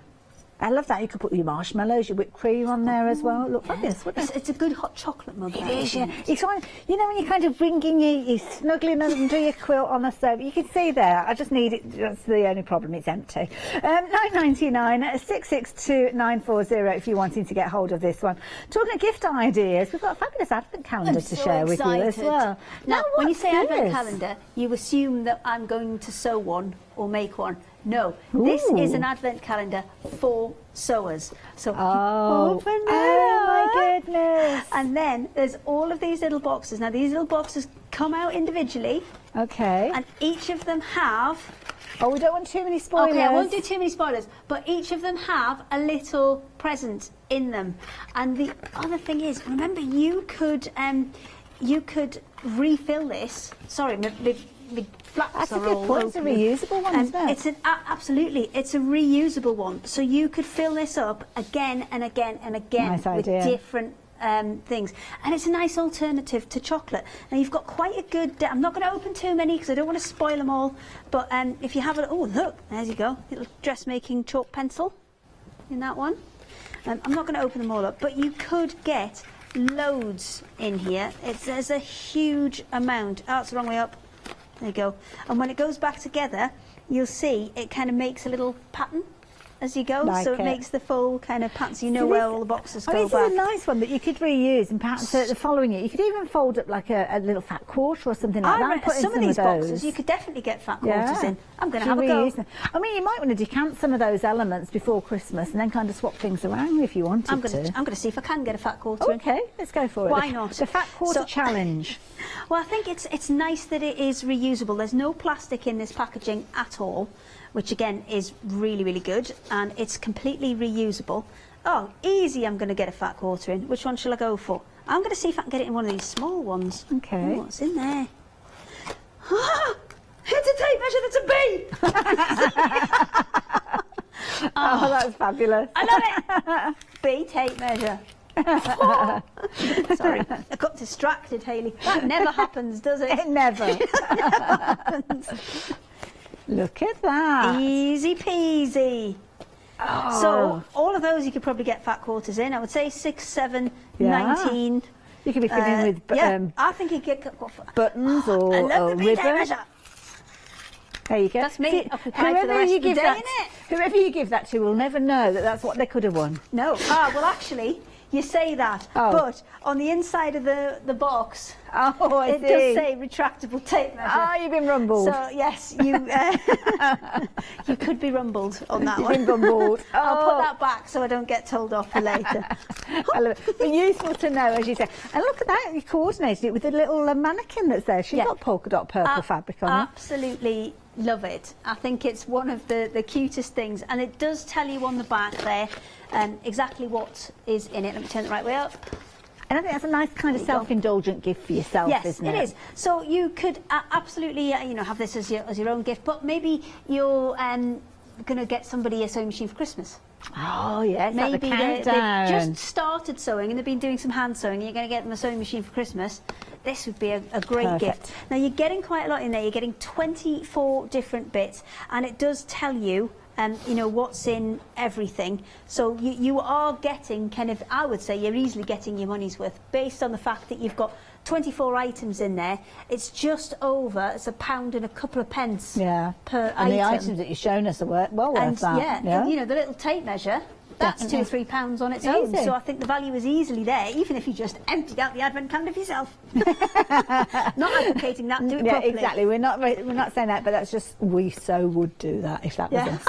I love that. You could put your marshmallows, your whipped cream on there as well. Look fabulous, wouldn't it? It's a good hot chocolate mug. It is, yeah. It's like, you know, when you're kind of bringing you're snuggling under your quilt on the sofa. You can see there. I just need it. That's the only problem. It's empty. $9.99, 662 940 if you're wanting to get hold of this one. Talking of gift ideas, we've got a fabulous advent calendar to share with you as well. Now, when you say what's advent this? calendar, you assume that I'm going to sew one or make one. No, this is an advent calendar for sewers. So Oh my goodness. And then there's all of these little boxes. Now these little boxes come out individually, Okay. and each of them have. Oh, we don't want too many spoilers. Okay, I won't do too many spoilers, but each of them have a little present in them. And the other thing is, remember, you could refill this. Sorry, my flaps That's a are good all point. It's a open. reusable one, isn't it? It's absolutely, it's a reusable one. So you could fill this up again and again and again Nice with idea. different things, and it's a nice alternative to chocolate. Now you've got quite a good. I'm not going to open too many because I don't want to spoil them all. But if you have it, oh look, there you go, little dressmaking chalk pencil in that one. I'm not going to open them all up, but you could get loads in here. There's a huge amount. Oh, it's the wrong way up. There you go. And when it goes back together, you'll see it kind of makes a little pattern as you go. Like so it it. makes the full kind of pattern, so you know So where this- all the boxes I go mean, this back. is a nice one that you could reuse, and perhaps the following year you could even fold up like a little fat quarter or something like that. And put in some of these those. boxes you could definitely get fat quarters in. I'm going to Should have a go. reuse them. I mean, you might want to decant some of those elements before Christmas and then kind of swap things around if you wanted I'm going to. to see if I can get a fat quarter in. Okay, let's go for it. Why not? The fat quarter So- challenge. Well, I think it's nice that it is reusable. There's no plastic in this packaging at all, which again is really, really good, and it's completely reusable. Oh, easy, I'm going to get a fat quarter in. Which one shall I go for? I'm going to see if I can get it in one of these small ones. Okay. Ooh, what's in there? Ah, it's a tape measure that's a B! Oh, that's fabulous. I love it! B tape measure. Sorry, I got distracted, Hayley. That never happens, does it? It never. Look at that. Easy peasy. Oh. So all of those you could probably get fat quarters in. I would say 6, 7, Yeah. 19. You could be filling with I think you could get buttons I or love the B tape ribbon. measure. There you go. That's me. See, Occupied for the rest of the day, whoever you give that to will never know that that's what they could have won. No. Well, actually, you say that, Oh. but on the inside of the box, Oh, I it see. does say retractable tape measure. Oh, you've been rumbled. So yes, you you could be rumbled on that You've one. been rumbled. I'll Oh. put that back so I don't get told off for later. I love it. But useful to know, as you say. And look at that, you coordinated it with the little mannequin that's there. She's Yeah. got polka dot purple fabric on it. Absolutely love it. I think it's one of the cutest things, and it does tell you on the back there exactly what is in it. Let me turn it right way up. And I think that's a nice kind of There you go. self-indulgent gift for yourself, Yes, isn't it is. So you could absolutely, have this as your own gift. But maybe you're going to get somebody a sewing machine for Christmas. Oh, yes, like the Maybe they've countdown. just started sewing and they've been doing some hand sewing, and you're going to get them a sewing machine for Christmas. This would be a great Perfect. gift. Now you're getting quite a lot in there. You're getting 24 different bits, and it does tell you. What's in everything. So you are getting kind of, I would say you're easily getting your money's worth based on the fact that you've got 24 items in there. It's just over, it's £1 and a couple of pence Yeah. per And the item. items that you've shown us are well worth And that. the little tape measure, that's Definitely. £2 or £3 on its own. Easy. So I think the value is easily there, even if you just emptied out the advent calendar for yourself. Not advocating that, do it Yeah, properly. exactly. We're not saying that, but that's just we so would do that if that was Yeah. us.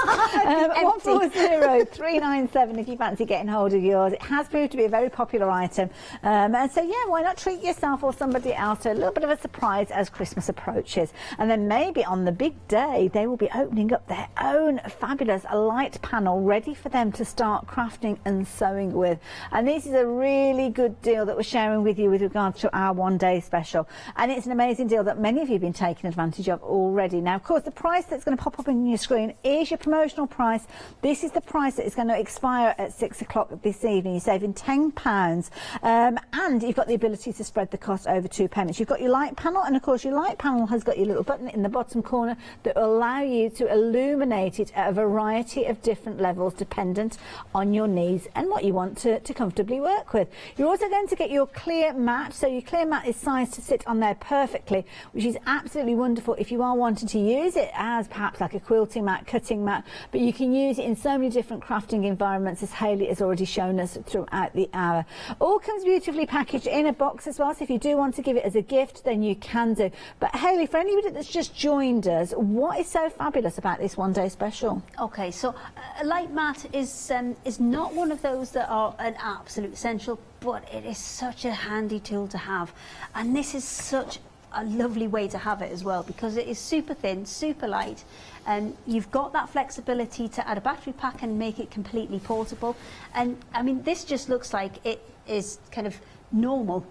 140397 if you fancy getting hold of yours. It has proved to be a very popular item, and so why not treat yourself or somebody else to a little bit of a surprise as Christmas approaches, and then maybe on the big day they will be opening up their own fabulous light panel ready for them to start start crafting and sewing with. And this is a really good deal that we're sharing with you with regards to our one-day special. And it's an amazing deal that many of you have been taking advantage of already. Now, of course, the price that's going to pop up on your screen is your promotional price. This is the price that is going to expire at 6 o'clock this evening. You're saving £10, and you've got the ability to spread the cost over 2 payments. You've got your light panel, and of course your light panel has got your little button in the bottom corner that will allow you to illuminate it at a variety of different levels dependent on your needs and what you want to comfortably work with. You're also going to get your clear mat, so your clear mat is sized to sit on there perfectly, which is absolutely wonderful if you are wanting to use it as perhaps like a quilting mat, cutting mat, but you can use it in so many different crafting environments, as Hayley has already shown us throughout the hour. All comes beautifully packaged in a box as well, so if you do want to give it as a gift, then you can do. But Hayley, for anybody that's just joined us, what is so fabulous about this one-day special? Okay, so a light mat is not one of those that are an absolute essential, but it is such a handy tool to have, and this is such a lovely way to have it as well, because it is super thin, super light, and you've got that flexibility to add a battery pack and make it completely portable. And I mean, this just looks like it is kind of normal,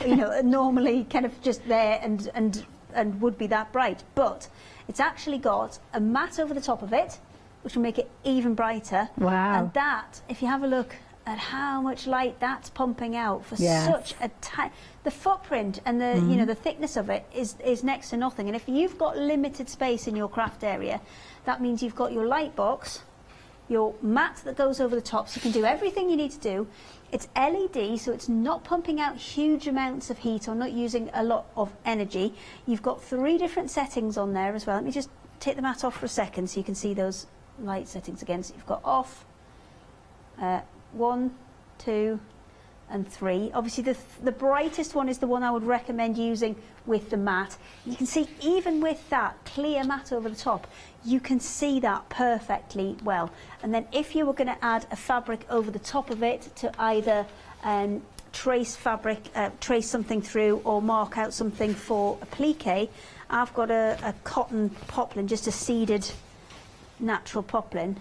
you know, normally kind of just there and would be that bright, but it's actually got a mat over the top of it, which will make it even brighter. Wow. And that, if you have a look at how much light that's pumping out for Yes. such a the footprint and the you know, the thickness of it is next to nothing. And if you've got limited space in your craft area, that means you've got your light box, your mat that goes over the top, so you can do everything you need to do. It's LED, so it's not pumping out huge amounts of heat or not using a lot of energy. You've got 3 different settings on there as well. Let me just take the mat off for a second so you can see those light settings again. So you've got off, 1, 2 and 3. Obviously the brightest one is the one I would recommend using with the mat. You can see even with that clear mat over the top, you can see that perfectly well. And then if you were going to add a fabric over the top of it to either trace something through or mark out something for a plique, I've got a cotton poplin, just a seeded natural poplin.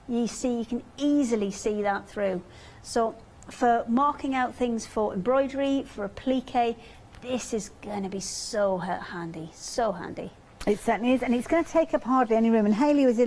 You can easily see that through. So for marking out things for embroidery, for a plique, this is going to be so handy, so handy. It certainly is, and it's going to take up hardly any room. And Hayley was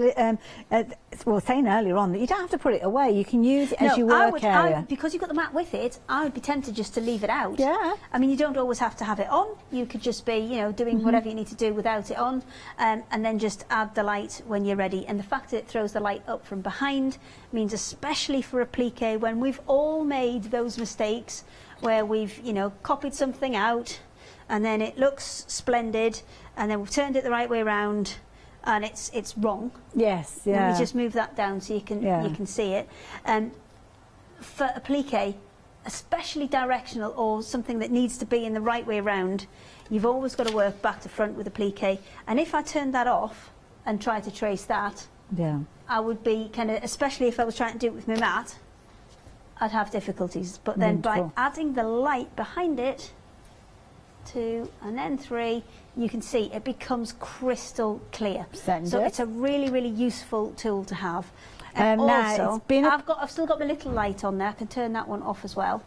saying earlier on that you don't have to put it away. You can use it as your work area. Because you've got the mat with it, I would be tempted just to leave it out. Yeah. I mean, you don't always have to have it on. You could just be, you know, doing whatever you need to do without it on, and then just add the light when you're ready. And the fact that it throws the light up from behind means, especially for a plique, when we've all made those mistakes where we've, you know, copied something out and then it looks splendid, and then we've turned it the right way around and it's wrong. Yes, yeah. Let me just move that down so you can see it. For a plique, especially directional or something that needs to be in the right way around, you've always got to work back to front with a plique. And if I turned that off and tried to trace that, yeah, I would be kind of, especially if I was trying to do it with my mat, I'd have difficulties. But then by adding the light behind it, 2 and then 3, you can see it becomes crystal clear. So it's a really, really useful tool to have. And also, I've still got my little light on there. I can turn that one off as well.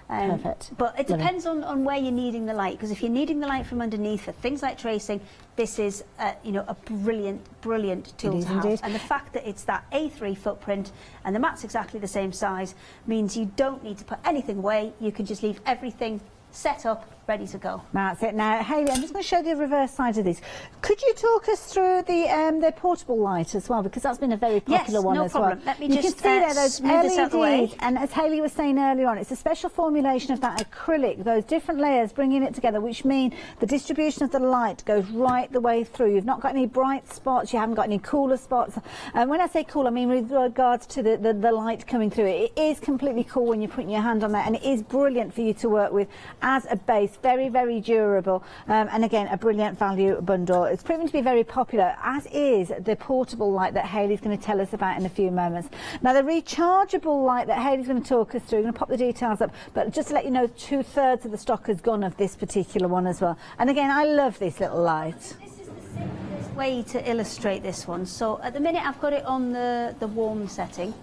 Perfect. But it depends on where you're needing the light, because if you're needing the light from underneath for things like tracing, this is you know, a brilliant tool to have. And the fact that it's that A3 footprint and the mat's exactly the same size means you don't need to put anything away. You can just leave everything set up, ready to go. That's it. Now, Hayley, I'm just going to show the reverse side of this. Could you talk us through the portable light as well, because that's been a very popular one as well. Let me you just can see there those LEDs, and as Hayley was saying earlier on, it's a special formulation of that acrylic, those different layers bringing it together, which mean the distribution of the light goes right the way through. You've not got any bright spots, you haven't got any cooler spots. And when I say cool, I mean with regards to the light coming through. It is completely cool when you're putting your hand on there, and it is brilliant for you to work with as a base. Very, very durable, and again, a brilliant value bundle. It's proven to be very popular, as is the portable light that Hayley's going to tell us about in a few moments. Now, the rechargeable light that Hayley's going to talk us through, I'm going to pop the details up, but just to let you know, 2/3 of the stock has gone of this particular one as well. And again, I love this little light. This is the simplest way to illustrate this one. So at the minute, I've got it on the warm setting.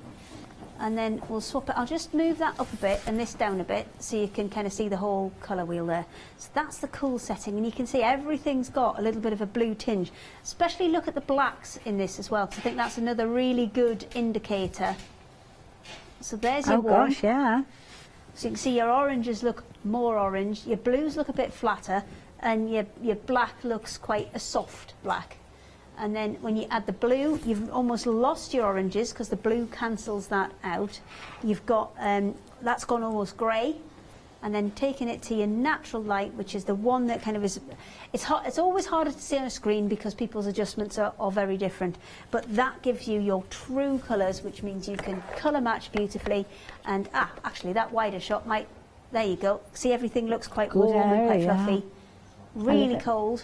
And then we'll swap it. I'll just move that up a bit and this down a bit so you can kind of see the whole colour wheel there. So that's the cool setting, and you can see everything's got a little bit of a blue tinge. Especially look at the blacks in this as well, because I think that's another really good indicator. So there's your one. Oh gosh, yeah. So you can see your oranges look more orange, your blues look a bit flatter, and your black looks quite a soft black. And then when you add the blue, you've almost lost your oranges because the blue cancels that out. You've got, that's gone almost grey. And then taking it to your natural light, which is the one that kind of is, it's always harder to see on a screen because people's adjustments are very different. But that gives you your true colours, which means you can colour match beautifully. And actually that wider shot might, there you go. See, everything looks quite warm and quite fluffy. Really cold.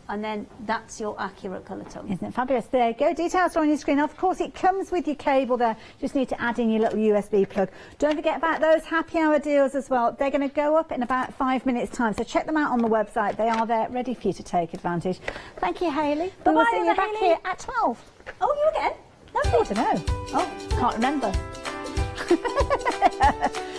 And then that's your accurate colour tone. Isn't it fabulous? There you go. Details are on your screen. Of course, it comes with your cable there. Just need to add in your little USB plug. Don't forget about those happy hour deals as well. They're going to go up in about 5 minutes' time. So check them out on the website. They are there ready for you to take advantage. Thank you, Hayley. We will see you back here at 12. Oh, you again? I don't know. Oh, can't remember.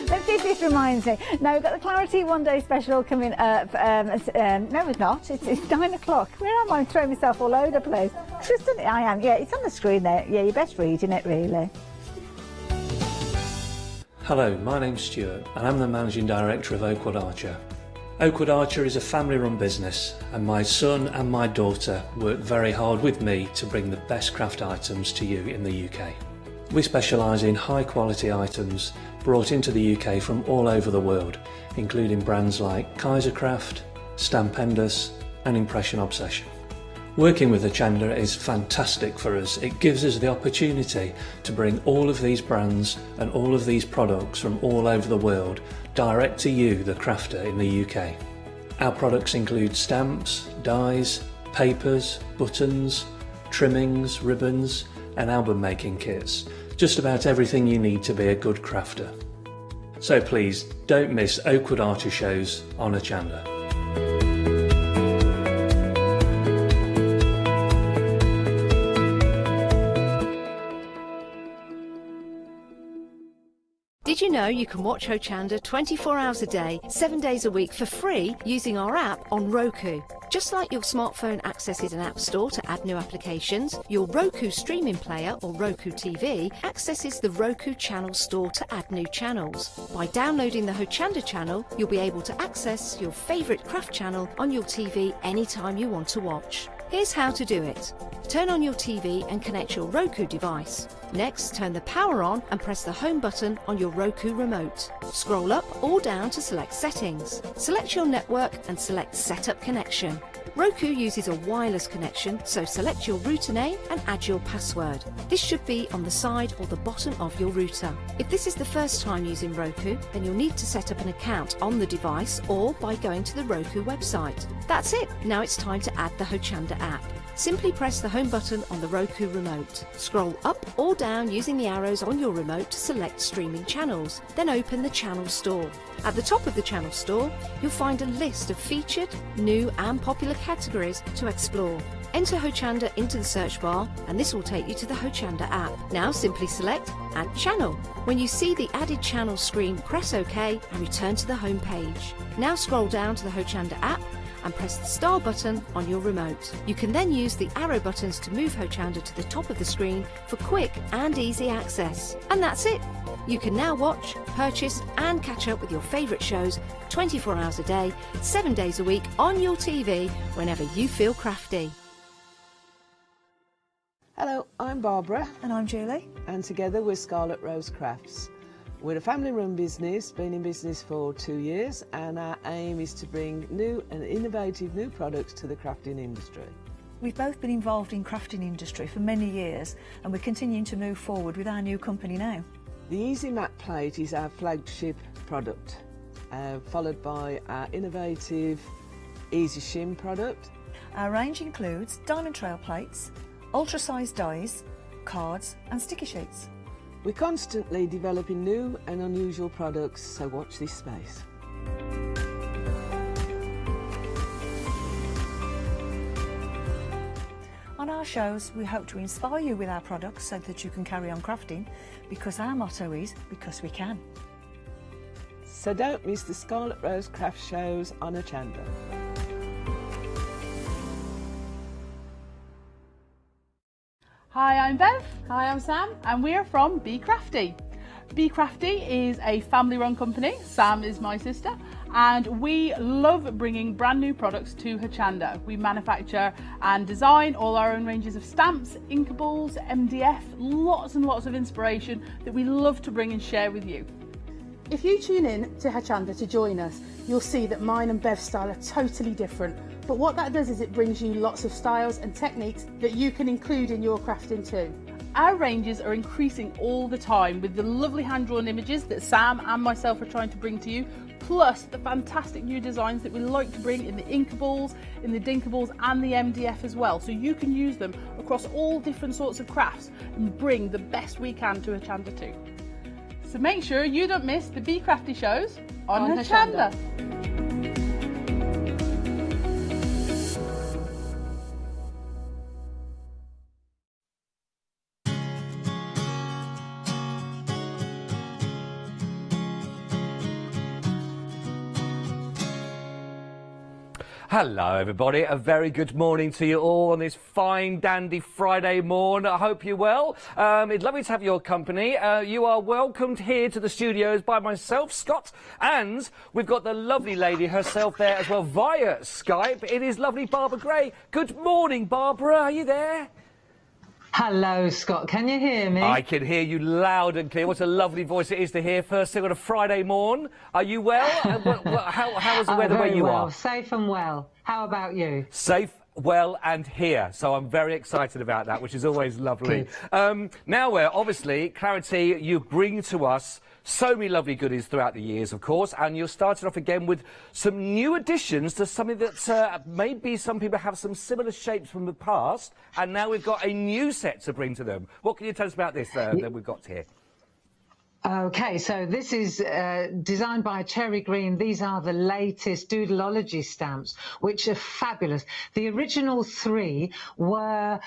Let's see if this reminds me. No, we've got the Clarity One Day Special coming up. No, it's not. It's 9 o'clock. Where am I? I'm throwing myself all over the place. Tristan, I am. Yeah, it's on the screen there. Yeah, you're best reading it, really. Hello, my name's Stuart and I'm the Managing Director of Oakwood Archer. Oakwood Archer is a family-run business, and my son and my daughter work very hard with me to bring the best craft items to you in the UK. We specialise in high-quality items brought into the UK from all over the world, including brands like Kaisercraft, Stampendous and Impression Obsession. Working with Hochanda is fantastic for us. It gives us the opportunity to bring all of these brands and all of these products from all over the world direct to you, the crafter in the UK. Our products include stamps, dies, papers, buttons, trimmings, ribbons and album making kits. Just about everything you need to be a good crafter. So please don't miss Oakwood Archer shows on Hochanda. Did you know you can watch Hochanda 24 hours a day, 7 days a week for free using our app on Roku? Just like your smartphone accesses an app store to add new applications, your Roku streaming player or Roku TV accesses the Roku channel store to add new channels. By downloading the Hochanda channel, you'll be able to access your favourite craft channel on your TV anytime you want to watch. Here's how to do it. Turn on your TV and connect your Roku device. Next, turn the power on and press the home button on your Roku remote. Scroll up or down to select Settings. Select your network and select Setup Connection. Roku uses a wireless connection, so select your router name and add your password. This should be on the side or the bottom of your router. If this is the first time using Roku, then you'll need to set up an account on the device or by going to the Roku website. That's it. Now it's time to add the Hochanda app. Simply press the home button on the Roku remote. Scroll up or down using the arrows on your remote to select streaming channels. Then open the channel store. At the top of the channel store, you'll find a list of featured, new and popular categories to explore. Enter Hochanda into the search bar and this will take you to the Hochanda app. Now simply select Add Channel. When you see the added channel screen, press OK and return to the home page. Now scroll down to the Hochanda app and press the star button on your remote. You can then use the arrow buttons to move Hochanda to the top of the screen for quick and easy access. And that's it! You can now watch, purchase and catch up with your favourite shows 24 hours a day, 7 days a week on your TV whenever you feel crafty. Hello, I'm Barbara And I'm Julie. and together we're Scarlet Rose Crafts. We're a family-run business, been in business for 2 years, and our aim is to bring new and innovative new products to the crafting industry. We've both been involved in crafting industry for many years and we're continuing to move forward with our new company now. The Easy Mat Plate is our flagship product, followed by our innovative Easy Shim product. Our range includes diamond trail plates, ultra-sized dies, cards and sticky sheets. We're constantly developing new and unusual products, so watch this space. On our our shows, we hope to inspire you with our products so that you can carry on crafting, because our motto is, because we can. So don't miss the Scarlet Rose craft shows on Hochanda. Hi, I'm Bev. Hi, I'm Sam, and we're from Be Crafty. Be Crafty is a family-run company. Sam is my sister, and we love bringing brand new products to Hochanda. We manufacture and design all our own ranges of stamps, inkables, MDF, lots and lots of inspiration that we love to bring and share with you. If you tune in to Hochanda to join us, you'll see that mine and Bev's style are totally different. But what that does is it brings you lots of styles and techniques that you can include in your crafting too. Our ranges are increasing all the time with the lovely hand-drawn images that Sam and myself are trying to bring to you, plus the fantastic new designs that we like to bring in the inkables, in the dinkables and the MDF as well. So you can use them across all different sorts of crafts and bring the best we can to Hochanda too. So make sure you don't miss the Be Crafty shows on Hochanda. Hello everybody, a very good morning to you all on this fine dandy Friday morn. I hope you're well. It's lovely to have your company. You are welcomed here to the studios by myself, Scott, and we've got the lovely lady herself there as well via Skype. It is lovely Barbara Gray. Good morning, Barbara, are you there? Hello, Scott. Can you hear me? I can hear you loud and clear. What a lovely voice it is to hear first thing on a Friday morn. Are you well? How is the weather where you are? Safe and well. How about you? Safe, well and here. So I'm very excited about that, which is always lovely. Now obviously, Clarity, you bring to us so many lovely goodies throughout the years, of course, and you're starting off again with some new additions to something that maybe some people have some similar shapes from the past, and now we've got a new set to bring to them. What can you tell us about this that we've got here? Okay, so this is designed by Cherry Green. These are the latest Doodleology stamps, which are fabulous. The original three were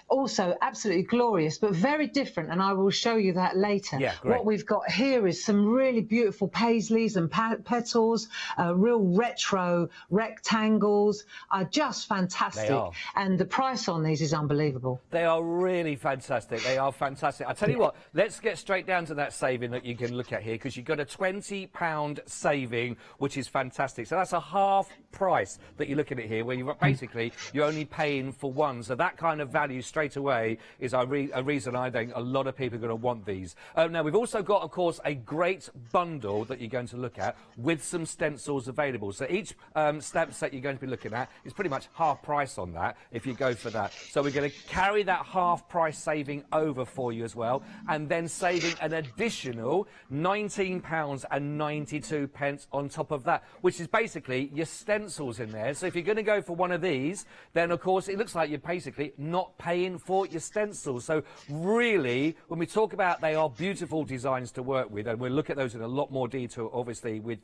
also absolutely glorious, but very different, and I will show you that later. Yeah, great. What we've got here is some really beautiful paisleys and petals, real retro rectangles, are just fantastic. They are. And the price on these is unbelievable. They are really fantastic. They are fantastic. I tell you what, let's get straight down to that saving that you can look at here, because you've got a £20 saving, which is fantastic. So that's a half price that you're looking at here, where you're basically you're only paying for one. So that kind of value straight away is a reason I think a lot of people are going to want these. Now we've also got, of course, a great bundle that you're going to look at with some stencils available. So each stamp set you're going to be looking at is pretty much half price on that if you go for that. So we're going to carry that half price saving over for you as well, and then saving an additional £19.92 on top of that, which is basically your stencils in there. So if you're going to go for one of these, then of course it looks like you're basically not paying for your stencils. So really, when we talk about they are beautiful designs to work with, and we'll look at those in a lot more detail obviously with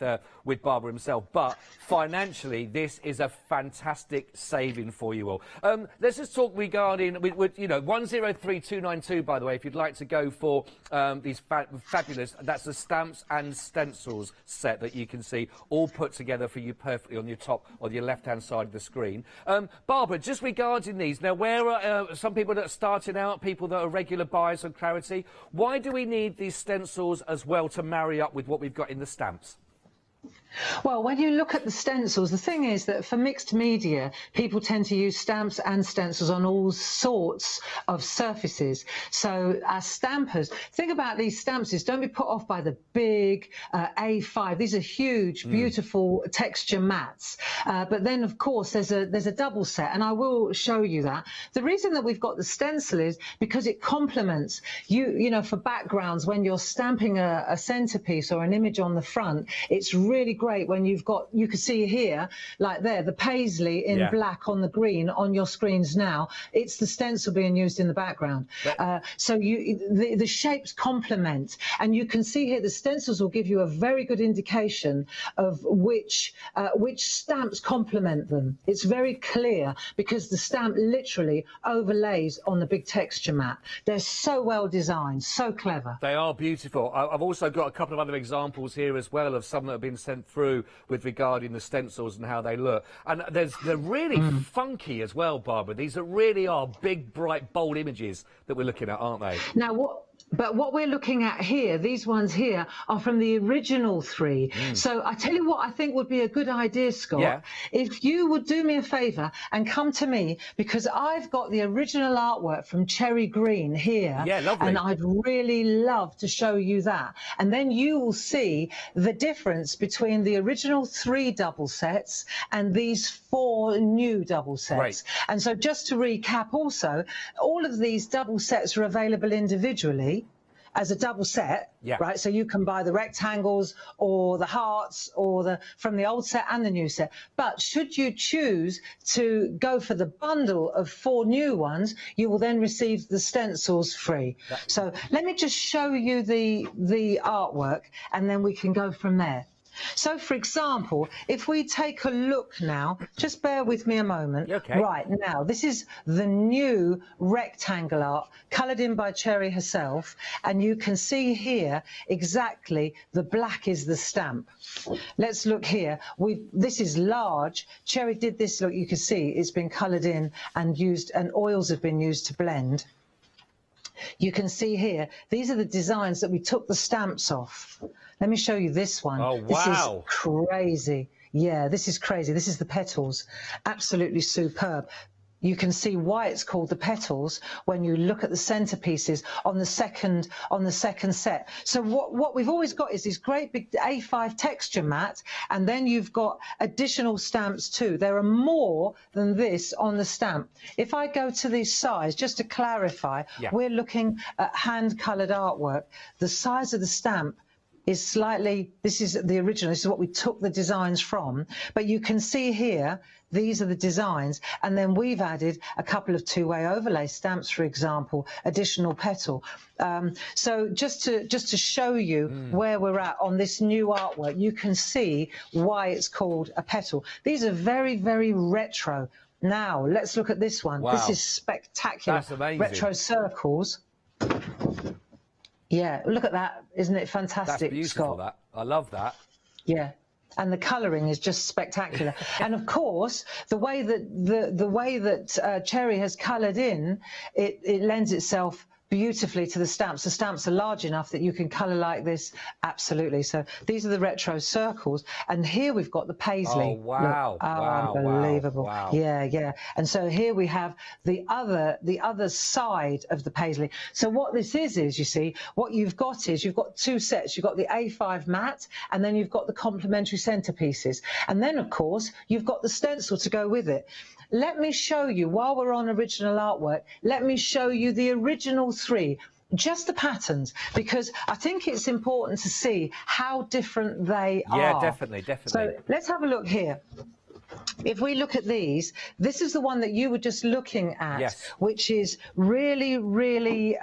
Barbara himself, but financially this is a fantastic saving for you all. Let's just talk regarding you know, 103292, by the way, if you'd like to go for these fabulous, that's the stamps and stencils set that you can see all put together for you perfectly on your top or your left hand side of the screen. Barbara, just regarding these, now where are some people that are starting out, people that are regular buyers of Clarity, why do we need these stencils as well to marry up with what we've got in the stamps? Well, when you look at the stencils, the thing is that for mixed media, people tend to use stamps and stencils on all sorts of surfaces. So as stampers, think about these stamps is don't be put off by the big A5. These are huge, beautiful texture mats. But then, of course, there's a double set, and I will show you that. The reason that we've got the stencil is because it complements you know, for backgrounds, when you're stamping a centerpiece or an image on the front, it's really really great when you can see here, like there, the paisley in black on the green on your screens now. It's the stencil being used in the background. So the shapes complement, and you can see here the stencils will give you a very good indication of which stamps complement them. It's very clear because the stamp literally overlays on the big texture mat. They're so well designed, so clever. They are beautiful. I've also got a couple of other examples here as well of some that have been sent through with regarding the stencils and how they look. And they're really funky as well, Barbara. These really are big, bright, bold images that we're looking at, aren't they? Now, what we're looking at here, these ones here, are from the original 3. So I tell you what I think would be a good idea, Scott, if you would do me a favour and come to me, because I've got the original artwork from Cherry Green here. Yeah, lovely. And I'd really love to show you that. And then you will see the difference between the original 3 double sets and these 4 new double sets. Right. And so just to recap also, all of these double sets are available individually as a double set, right? So you can buy the rectangles or the hearts or from the old set and the new set. But should you choose to go for the bundle of 4 new ones, you will then receive the stencils free. So let me just show you the artwork, and then we can go from there. So, for example, if we take a look now, just bear with me a moment. Okay. Right, now, this is the new rectangle art, coloured in by Cherry herself, and you can see here exactly the black is the stamp. Let's look here. This is large. Cherry did this, look, you can see it's been coloured in and used, and oils have been used to blend. You can see here, these are the designs that we took the stamps off. Let me show you this one. Oh, wow. This is crazy. Yeah, this is crazy. This is the petals. Absolutely superb. You can see why it's called the petals when you look at the centerpieces on the second set. So what we've always got is this great big A5 texture mat, and then you've got additional stamps too. There are more than this on the stamp. If I go to the size, just to clarify, we're looking at hand-colored artwork. The size of the stamp is slightly, this is the original, this is what we took the designs from, but you can see here, these are the designs, and then we've added a couple of 2-way overlay stamps, for example, additional petal. So just to show you where we're at on this new artwork, you can see why it's called a petal. These are very, very retro. Now, let's look at this one. Wow. This is spectacular. That's amazing. Retro circles. Yeah, look at that. Isn't it fantastic, That's beautiful, Scott? that. I love that. Yeah. And the colouring is just spectacular. And of course, the way that Cherry has coloured in, it lends itself beautifully to the stamps. The stamps are large enough that you can colour like this, absolutely. So these are the retro circles, and here we've got the paisley. Oh, wow. Look, Wow, unbelievable. wow. Yeah, yeah. And so here we have the other side of the paisley. So what this is you see, what you've got is you've got 2 sets. You've got the A5 mat, and then you've got the complementary centerpieces. And then, of course, you've got the stencil to go with it. Let me show you, while we're on original artwork, let me show you the original 3, just the patterns, because I think it's important to see how different they are. Yeah, definitely, definitely. So let's have a look here. If we look at these, this is the one that you were just looking at, which is really, really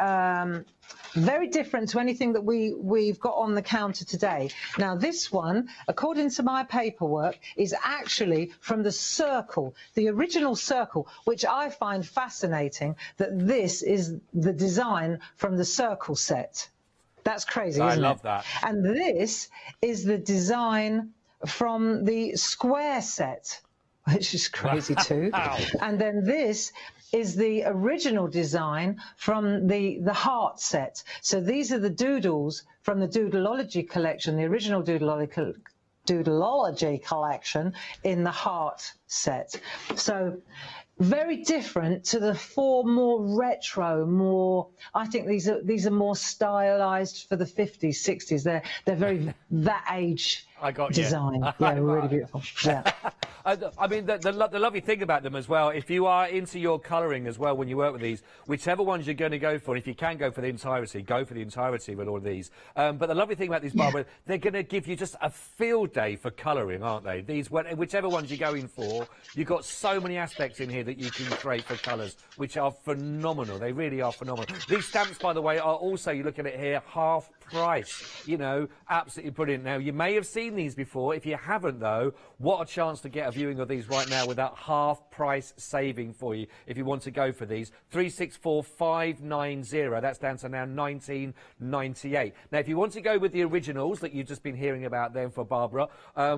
very different to anything that we've got on the counter today. Now, this one, according to my paperwork, is actually from the circle, the original circle, which I find fascinating that this is the design from the circle set. That's crazy, isn't it? I love that. And this is the design from the square set, which is crazy too. And then this is the original design from the heart set. So these are the doodles from the Doodleology collection, the original Doodleology collection in the heart set. So very different to the 4 more retro, more, I think these are more stylized for the 50s, 60s. They're very that age I got design. You. Yeah, really beautiful. Yeah. I mean, the lovely thing about them as well, if you are into your colouring as well when you work with these, whichever ones you're going to go for, and if you can go for the entirety, go for the entirety with all of these. But the lovely thing about these, Barbara, they're going to give you just a field day for colouring, aren't they? These, whichever ones you're going for, you've got so many aspects in here that you can create for colours, which are phenomenal. They really are phenomenal. These stamps, by the way, are also, you're looking at here, half price. You know, absolutely brilliant. Now, you may have seen these before. If you haven't, though, what a chance to get a viewing of these right now with that half price saving for you if you want to go for these. 364590. That's down to now 1998. Now, if you want to go with the originals that you've just been hearing about then for Barbara,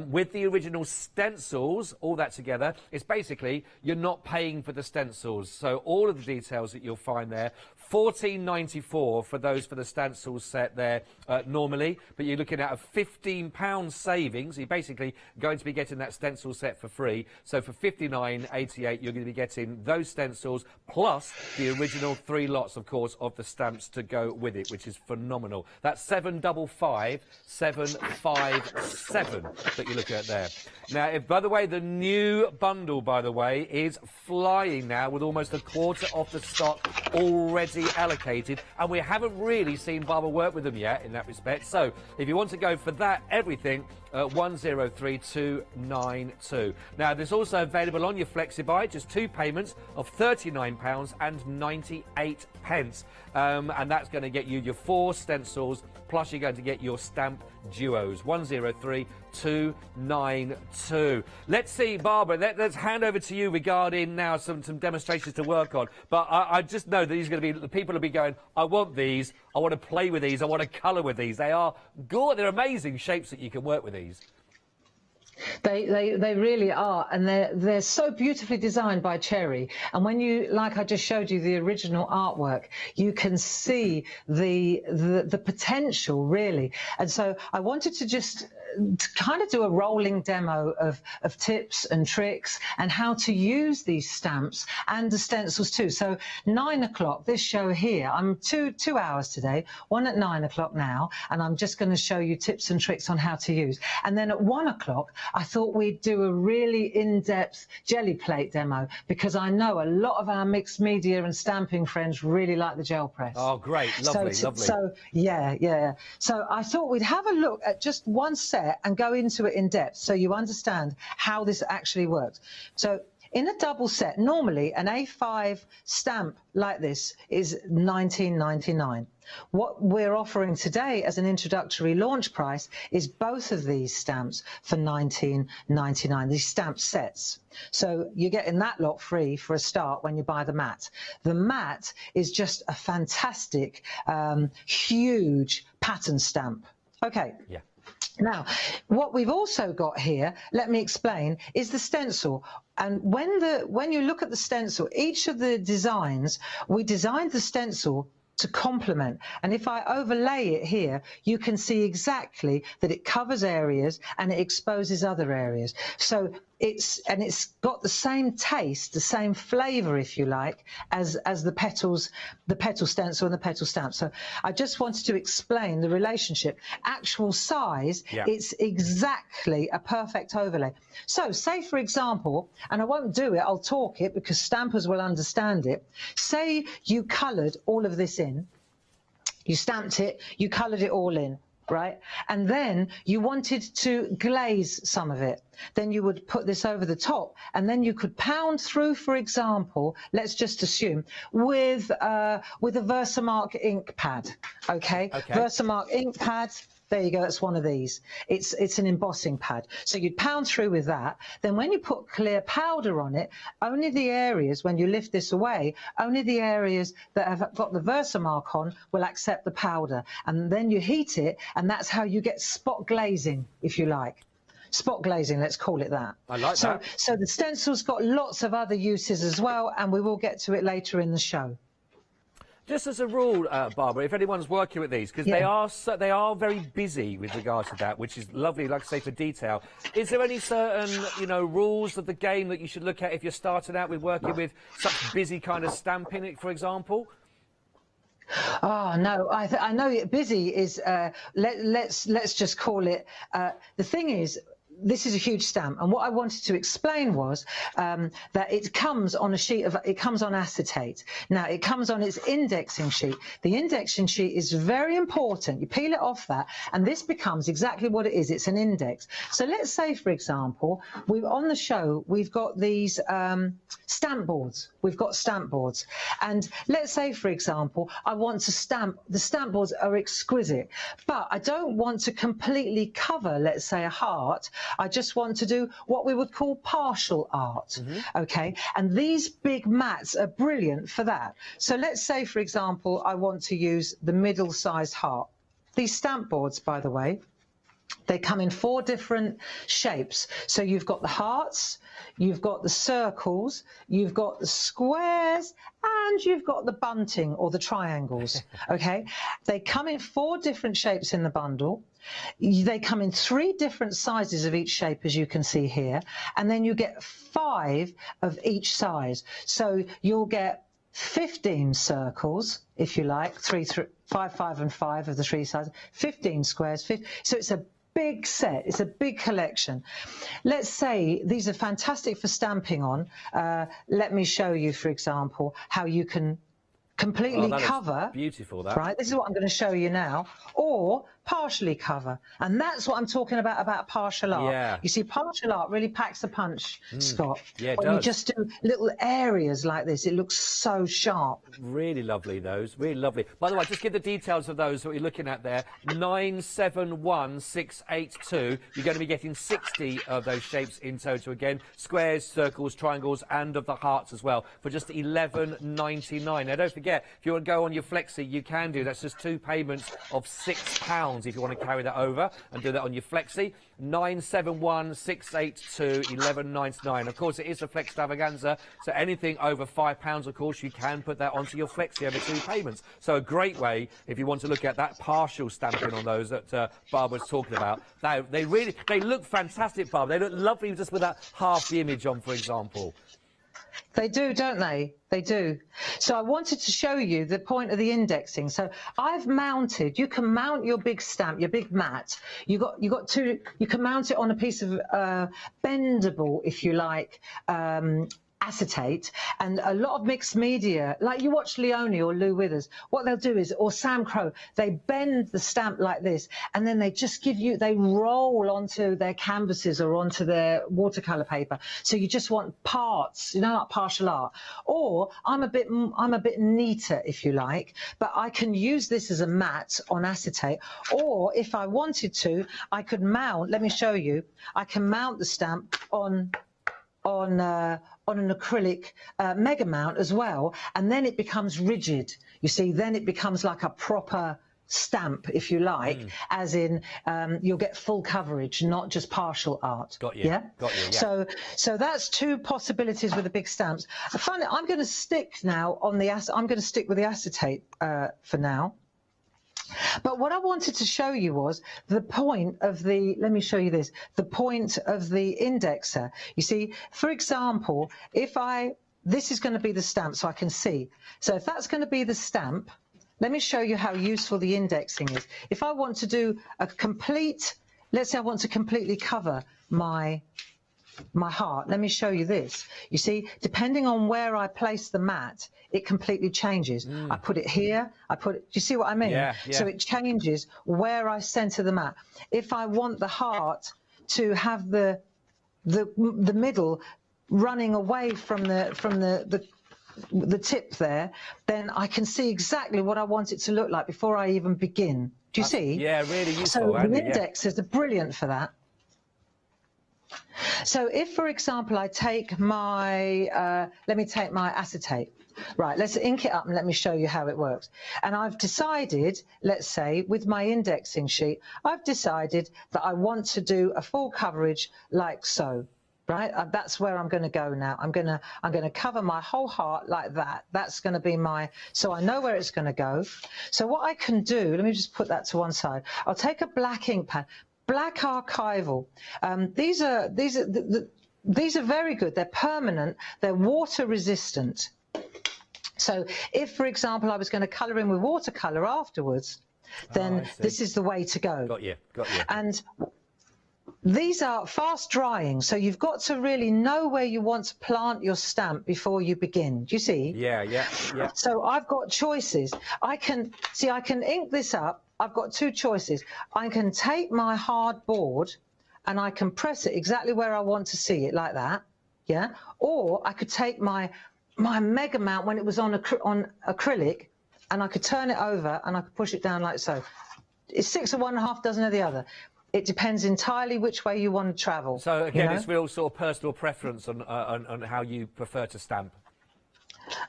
with the original stencils, all that together, it's basically you're not paying for the stencils. So all of the details that you'll find there, £14.94 for those for the stencils set there normally, but you're looking at a £15 savings. You're basically going to be getting that stencil set for free. So for £59.88, you're going to be getting those stencils plus the original 3 lots, of course, of the stamps to go with it, which is phenomenal. That's 755757 that you're looking at there. Now, if, by the way, the new bundle, by the way, is flying now with almost a quarter of the stock already allocated, and we haven't really seen Barbara work with them yet in that respect. So if you want to go for that, everything, 103292. Now, there's also available on your FlexiBuy, just 2 payments of £39.98. And that's going to get you your 4 stencils, plus you're going to get your stamp duos. 103292. Let's see, Barbara, let's hand over to you regarding now some demonstrations to work on. But I just know that these are going to be, the people will be going, I want these, I want to play with these, I want to colour with these. They are good, they're amazing shapes that you can work with these. They really are, and they're so beautifully designed by Cherry. And when you, like I just showed you the original artwork, you can see the potential really. And so I wanted to just kind of do a rolling demo of tips and tricks and how to use these stamps and the stencils too. So 9 o'clock, this show here, I'm two hours today, one at 9 o'clock now, and I'm just going to show you tips and tricks on how to use. And then at 1 o'clock, I thought we'd do a really in-depth jelly plate demo, because I know a lot of our mixed media and stamping friends really like the gel press. Oh, great. Lovely, lovely. So, yeah. So I thought we'd have a look at just one set and go into it in depth so you understand how this actually works. So in a double set, normally an A5 stamp like this is $19.99. What we're offering today as an introductory launch price is both of these stamps for $19.99, these stamp sets. So you're getting that lot free for a start when you buy the mat. The mat is just a fantastic, huge pattern stamp. Okay. Yeah. Now, what we've also got here, let me explain, is the stencil. And when you look at the stencil, each of the designs, we designed the stencil to complement. And if I overlay it here, you can see exactly that it covers areas and it exposes other areas. So it's got the same taste, the same flavour, if you like, as the petal stencil and the petal stamp. So I just wanted to explain the relationship. Actual size, it's exactly a perfect overlay. So say, for example, and I won't do it, I'll talk it because stampers will understand it. Say you coloured all of this in, you stamped it, you coloured it all in, right? And then you wanted to glaze some of it. Then you would put this over the top, and then you could pound through, for example, let's just assume, with a Versamark ink pad, okay? Versamark ink pad. There you go, it's one of these. It's an embossing pad. So you'd pound through with that. Then when you put clear powder on it, only the areas, when you lift this away, only the areas that have got the Versamark on will accept the powder. And then you heat it, and that's how you get spot glazing, if you like. Spot glazing, let's call it that. I like that. So the stencil's got lots of other uses as well, and we will get to it later in the show. Just as a rule, Barbara, if anyone's working with these, because they are very busy with regards to that, which is lovely, like I say, for detail. Is there any certain, rules of the game that you should look at if you're starting out with working with such busy kind of stamping, for example? Oh no, I know busy is. Let's just call it. The thing is, this is a huge stamp, and what I wanted to explain was that it comes on it comes on acetate. Now, it comes on its indexing sheet. The indexing sheet is very important. You peel it off that, and this becomes exactly what it is. It's an index. So let's say, for example, on the show, we've got these stamp boards. We've got stamp boards. And let's say, for example, I want to stamp. The stamp boards are exquisite, but I don't want to completely cover, let's say, a heart. I just want to do what we would call partial art, okay? And these big mats are brilliant for that. So let's say, for example, I want to use the middle-sized heart. These stamp boards, by the way, they come in 4 different shapes. So you've got the hearts, you've got the circles, you've got the squares, and you've got the bunting or the triangles, okay? They come in 4 different shapes in the bundle. They come in 3 different sizes of each shape, as you can see here, and then you get 5 of each size. So you'll get 15 circles, if you like, 5, 5 and 5 of the 3 sizes, 15 squares, so it's a big set, it's a big collection. Let's say these are fantastic for stamping on. Let me show you, for example, how you can completely cover. Beautiful, that. Right, this is what I'm going to show you now, or partially cover, and that's what I'm talking about partial art. Yeah. You see, partial art really packs a punch, Scott. Yeah, it when does. you just do little areas like this, it looks so sharp. Really lovely, those. Really lovely. By the way, just give the details of those that you're looking at there. 971682. You're going to be getting 60 of those shapes in total again. Squares, circles, triangles, and of the hearts as well, for just £11.99. Now, don't forget, if you want to go on your Flexi, you can do. That's just 2 payments of £6 if you want to carry that over and do that on your Flexi. 971682 11.99. Of course, it is a Flex Extravaganza, so anything over £5, of course, you can put that onto your Flexi over 2 payments. So a great way if you want to look at that partial stamping on those that Barbara was talking about. They look fantastic, Barbara. They look lovely just with that half the image on, for example. They do, don't they? They do. So I wanted to show you the point of the indexing. So I've mounted, you can mount your big stamp, your big mat. You can mount it on a piece of bendable, if you like, acetate, and a lot of mixed media, like you watch Leone or Lou Withers, what they'll do is, or Sam Crow, they bend the stamp like this, and then they just they roll onto their canvases or onto their watercolor paper. So you just want parts, you know, like partial art. Or I'm a bit neater, if you like, but I can use this as a mat on acetate, or if I wanted to, I could mount, let me show you, I can mount the stamp on an acrylic mega mount as well, and then it becomes rigid. You see, then it becomes like a proper stamp, if you like, as in you'll get full coverage, not just partial art. Got you. Yeah. Got you. Yeah. So that's 2 possibilities with the big stamps. Finally, I'm going to stick now on the I'm going to stick with the acetate for now. But what I wanted to show you was the point of the, let me show you this, the point of the indexer. You see, for example, this is going to be the stamp so I can see. So if that's going to be the stamp, let me show you how useful the indexing is. If I want to do a complete, let's say I want to completely cover my heart, let me show you this. You see, depending on where I place the mat, it completely changes. I put it here, do you see what I mean? Yeah. So it changes where I center the mat. If I want the heart to have the middle running away from the tip there, then I can see exactly what I want it to look like before I even begin. Do you see? Yeah, really useful. So the Andy, indexers are brilliant for that. So if, for example, I take my, let me take my acetate. Right, let's ink it up and let me show you how it works. And I've decided, let's say, with my indexing sheet, I've decided that I want to do a full coverage like so. Right, that's where I'm going to go now. I'm going to cover my whole heart like that. That's going to be so I know where it's going to go. So what I can do, let me just put that to one side. I'll take a black ink pad. Black archival. These are very good. They're permanent. They're water resistant. So if, for example, I was going to colour in with watercolour afterwards, then this is the way to go. Got you. And These are fast drying, so you've got to really know where you want to plant your stamp before you begin. Do you see? Yeah. So I've got choices. I can ink this up. I've got two choices. I can take my hard board and I can press it exactly where I want to see it, like that. Yeah. Or I could take my mega mount when it was on acrylic, and I could turn it over and I could push it down like so. It's 6 of one, half dozen of the other. It depends entirely which way you want to travel. So again, it's real sort of personal preference on how you prefer to stamp.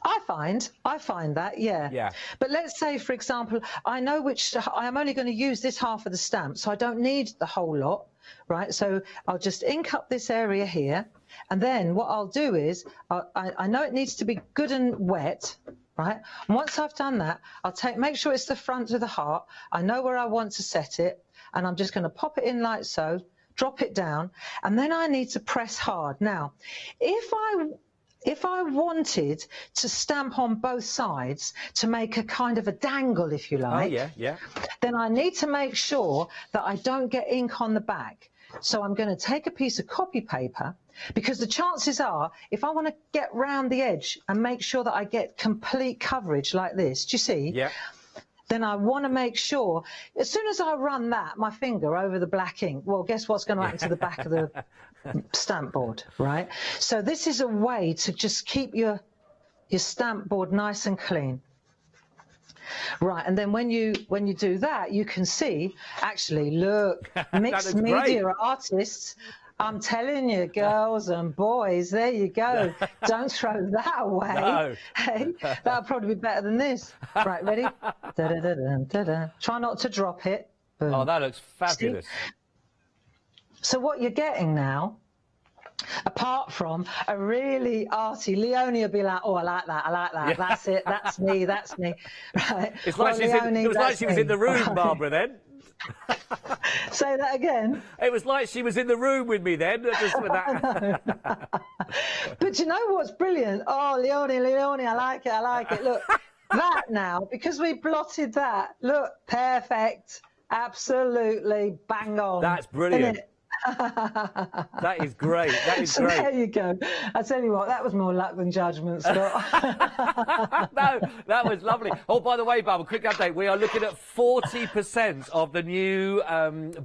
I find that, yeah. Yeah. But let's say, for example, I know I am only going to use this half of the stamp, so I don't need the whole lot, right? So I'll just ink up this area here, and then what I'll do is, I know it needs to be good and wet, right? And once I've done that, I'll make sure it's the front of the heart. I know where I want to set it, and I'm just going to pop it in like so, drop it down, and then I need to press hard. Now, if I wanted to stamp on both sides to make a kind of a dangle, if you like, then I need to make sure that I don't get ink on the back. So I'm going to take a piece of copy paper, because the chances are, if I want to get round the edge and make sure that I get complete coverage like this, do you see? Yeah. Then I want to make sure, as soon as I run my finger over the black ink, well, guess what's going to happen to the back of the stamp board, right? So this is a way to just keep your stamp board nice and clean. Right, and then when you do that, you can see, actually, look, mixed media artists, I'm telling you, girls and boys, there you go. Don't throw that away. No. Hey, that'll probably be better than this. Right, ready? Da-da-da-da-da-da. Try not to drop it. Boom. Oh, that looks fabulous. See? So what you're getting now, apart from a really arty, Leonie will be like, oh, I like that, yeah. That's it, that's me. Right. It's like it was like she was in the room, Barbara, then. Say that again. It was like she was in the room with me then. Just with that. But you know what's brilliant? Oh, Leonie, I like it. Look, that now, because we blotted that, look, perfect. Absolutely bang on. That's brilliant. That is great. That is great. There you go. I tell you what, that was more luck than judgment, Scott. No, that was lovely. Oh, by the way, Barbara, quick update. We are looking at 40% of the new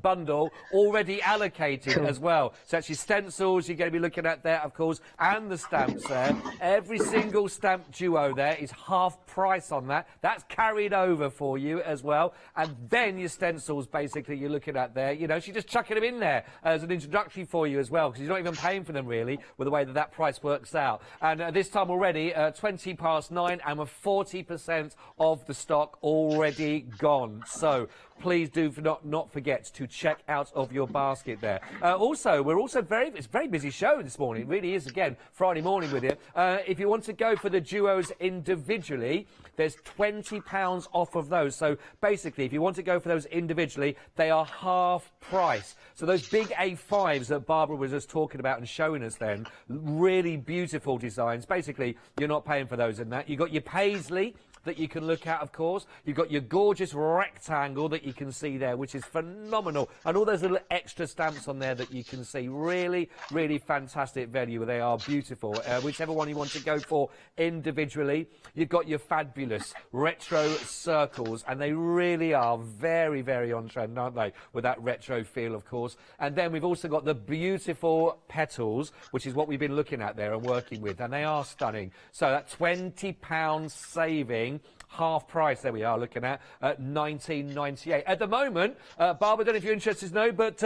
bundle already allocated as well. So actually stencils you're going to be looking at there, of course, and the stamps there. Every single stamp duo there is half price on that. That's carried over for you as well. And then your stencils, basically, you're looking at there. You know, she's just chucking them in there as an introductory for you as well, because you're not even paying for them really with the way that price works out. And this time already 9:20, and we're 40% of the stock already gone. So please do not forget to check out of your basket there. Also, it's a very busy show this morning. It really is, again, Friday morning with you. If you want to go for the duos individually, there's £20 off of those. So basically, if you want to go for those individually, they are half price. So those big A5s that Barbara was just talking about and showing us then, really beautiful designs. Basically, you're not paying for those in that. You've got your paisley that you can look at, of course. You've got your gorgeous rectangle that you can see there, which is phenomenal. And all those little extra stamps on there that you can see. Really, really fantastic value. They are beautiful. Whichever one you want to go for individually. You've got your fabulous retro circles, and they really are very, very on trend, aren't they? With that retro feel, of course. And then we've also got the beautiful petals, which is what we've been looking at there and working with. And they are stunning. So that £20 saving, half price, there we are looking at £19.98 at the moment. Barbara, I don't know if you're interested to know, but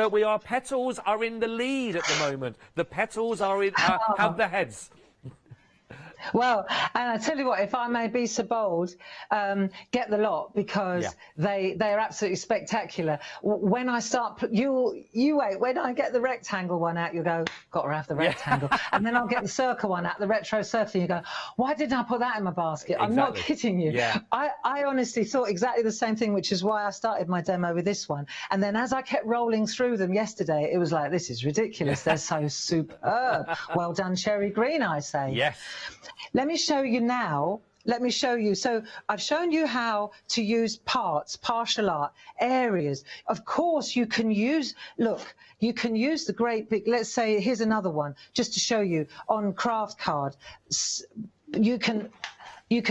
petals are in the lead at the moment. The petals are in have the heads. Well, and I tell you what, if I may be so bold, get the lot, because they are absolutely spectacular. When I start, you wait, when I get the rectangle one out, you go, got to have the rectangle. And then I'll get the circle one out, the retro circle, and you go, why didn't I put that in my basket? Exactly. I'm not kidding you. Yeah. I honestly thought exactly the same thing, which is why I started my demo with this one. And then as I kept rolling through them yesterday, it was like, this is ridiculous. They're so superb. Well done, Cherry Green, I say. Yes. Let me show you now let me show you. So I've shown you how to use parts, partial art, areas. Of course, you can use, look, you can use the great big, let's say, here's another one, just to show you, on craft card. You can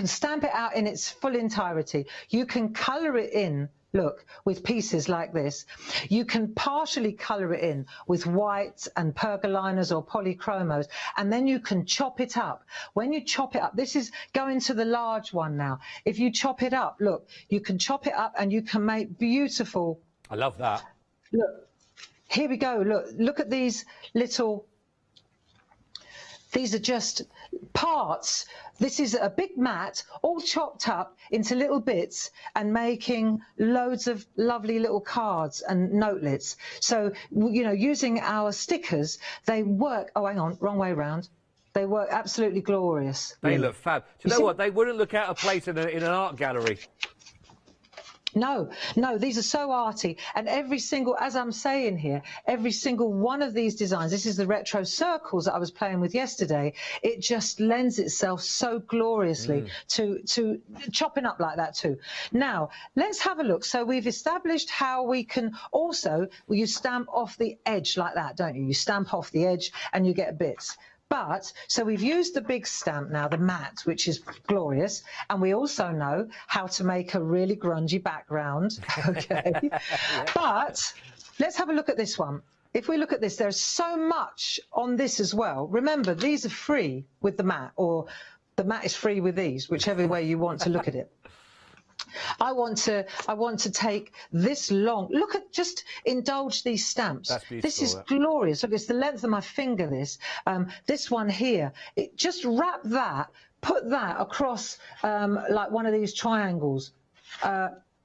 stamp it out in its full entirety. You can colour it in, look, with pieces like this. You can partially colour it in with whites and pergoliners or polychromos, and then you can chop it up. When you chop it up, this is going to the large one now. If you chop it up, look, you can chop it up and you can make beautiful... I love that. Look, here we go. Look at these little... These are just parts. This is a big mat, all chopped up into little bits and making loads of lovely little cards and notelets. So, you know, using our stickers, they work... Oh, hang on, wrong way round. They work absolutely glorious. They look fab. Do you know what? They wouldn't look out of place in an art gallery. No, these are so arty, and every single, as I'm saying here, every single one of these designs, this is the retro circles that I was playing with yesterday, it just lends itself so gloriously to chopping up like that too. Now, let's have a look. So we've established how we can also, well, you stamp off the edge like that, don't you? You stamp off the edge and you get bits. But, so we've used the big stamp now, the mat, which is glorious, and we also know how to make a really grungy background, okay? But let's have a look at this one. If we look at this, there's so much on this as well. Remember, these are free with the mat, or the mat is free with these, whichever way you want to look at it. I want to take this long. Look at, just indulge these stamps. That's beautiful. This is glorious. Look, it's the length of my finger, this one here. Just wrap that, put that across like one of these triangles.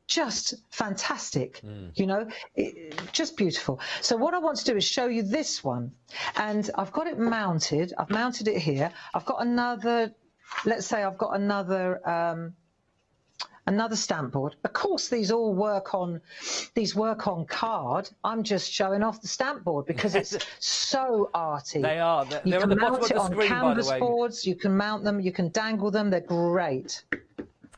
Just fantastic, you know, just beautiful. So what I want to do is show you this one, and I've got it mounted. I've mounted it here. I've got another, let's say I've got another stamp board. Of course, these all work on card. I'm just showing off the stamp board because it's so arty. They are. They're at the bottom of the screen, by the way. You can mount it on canvas boards. You can mount them. You can dangle them. They're great.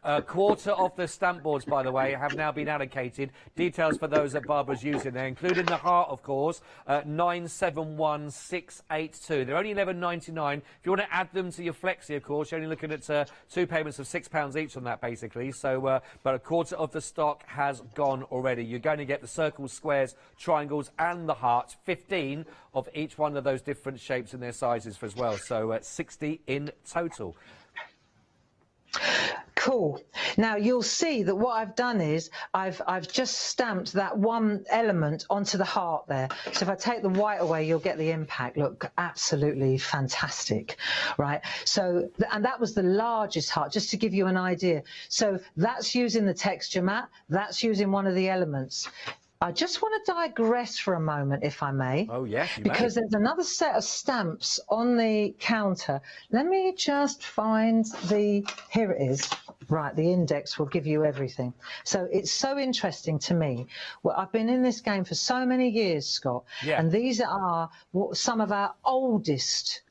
A quarter of the stamp boards, by the way, have now been allocated. Details for those that Barbara's using there, including the heart, of course, 971682. They're only £11.99. If you want to add them to your flexi, of course, you're only looking at 2 payments of £6 each on that, basically. So, but a quarter of the stock has gone already. You're going to get the circles, squares, triangles, and the hearts. 15 of each one of those different shapes and their sizes as well. So, 60 in total. Cool. Now you'll see that what I've done is I've just stamped that one element onto the heart there. So if I take the white away, you'll get the impact. Look, absolutely fantastic, right? So, and that was the largest heart, just to give you an idea. So that's using the texture mat. That's using one of the elements. I just want to digress for a moment, if I may. Oh, yes, you because may. There's another set of stamps on the counter. Let me just find the... Here it is. Right, the index will give you everything. So it's so interesting to me. Well, I've been in this game for so many years, Scott, and these are some of our oldest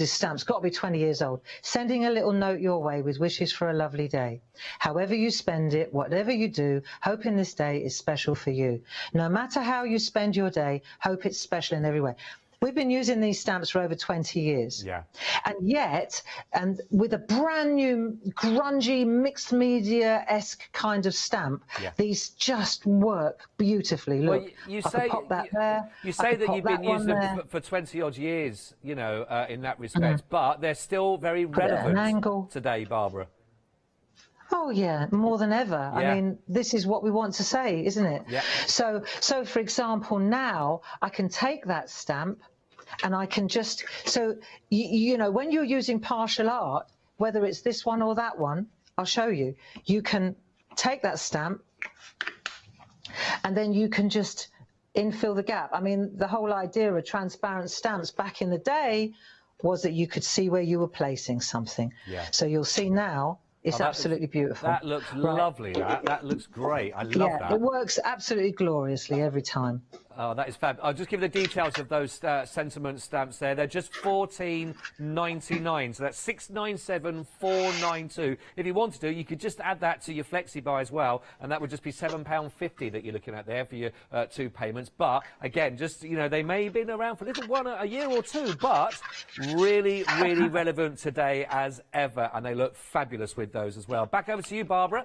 stamps, got to be 20 years old. Sending a little note your way with wishes for a lovely day. However you spend it, whatever you do, hoping this day is special for you. No matter how you spend your day, hope it's special in every way. We've been using these stamps for over 20 years. Yeah. And yet, and with a brand new, grungy, mixed media-esque kind of stamp, these just work beautifully. Look, well, you I say, could pop that there. You say that you've been using them for 20-odd years, you know, in that respect, but they're still very relevant today, Barbara. Oh, yeah, more than ever. I mean, this is what we want to say, isn't it? Yeah. So for example, now I can take that stamp and I can just... So, you know, when you're using partial art, whether it's this one or that one, I'll show you. You can take that stamp and then you can just infill the gap. I mean, the whole idea of transparent stamps back in the day was that you could see where you were placing something. Yeah. So you'll see now... It's absolutely beautiful. That looks lovely. That looks great. I love that. It works absolutely gloriously every time. Oh, that is fab. I'll just give the details of those sentiment stamps there. They're just $14.99, so that's $697,492. If you wanted to, you could just add that to your flexi buy as well, and that would just be £7.50 that you're looking at there for your 2 payments. But again, just, you know, they may have been around for a year or two, but really, really relevant today as ever, and they look fabulous with those as well. Back over to you, Barbara.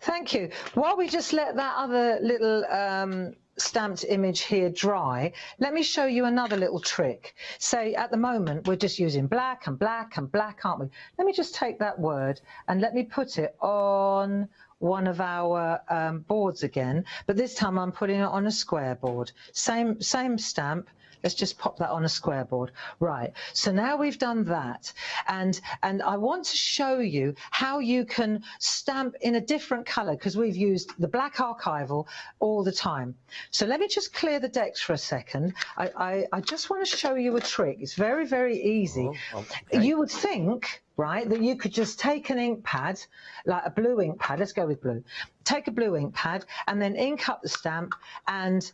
Thank you. While we just let that other little stamped image here dry, let me show you another little trick. Say at the moment we're just using black and black and black, aren't we? Let me just take that word and let me put it on one of our boards again, but this time I'm putting it on a square board. Same stamp. Let's just pop that on a square board. Right, so now we've done that, and I want to show you how you can stamp in a different colour, because we've used the black archival all the time. So let me just clear the decks for a second. I just want to show you a trick. It's very, very easy. Okay. You would think, right, that you could just take an ink pad, like a blue ink pad, let's go with blue. Take a blue ink pad and then ink up the stamp, and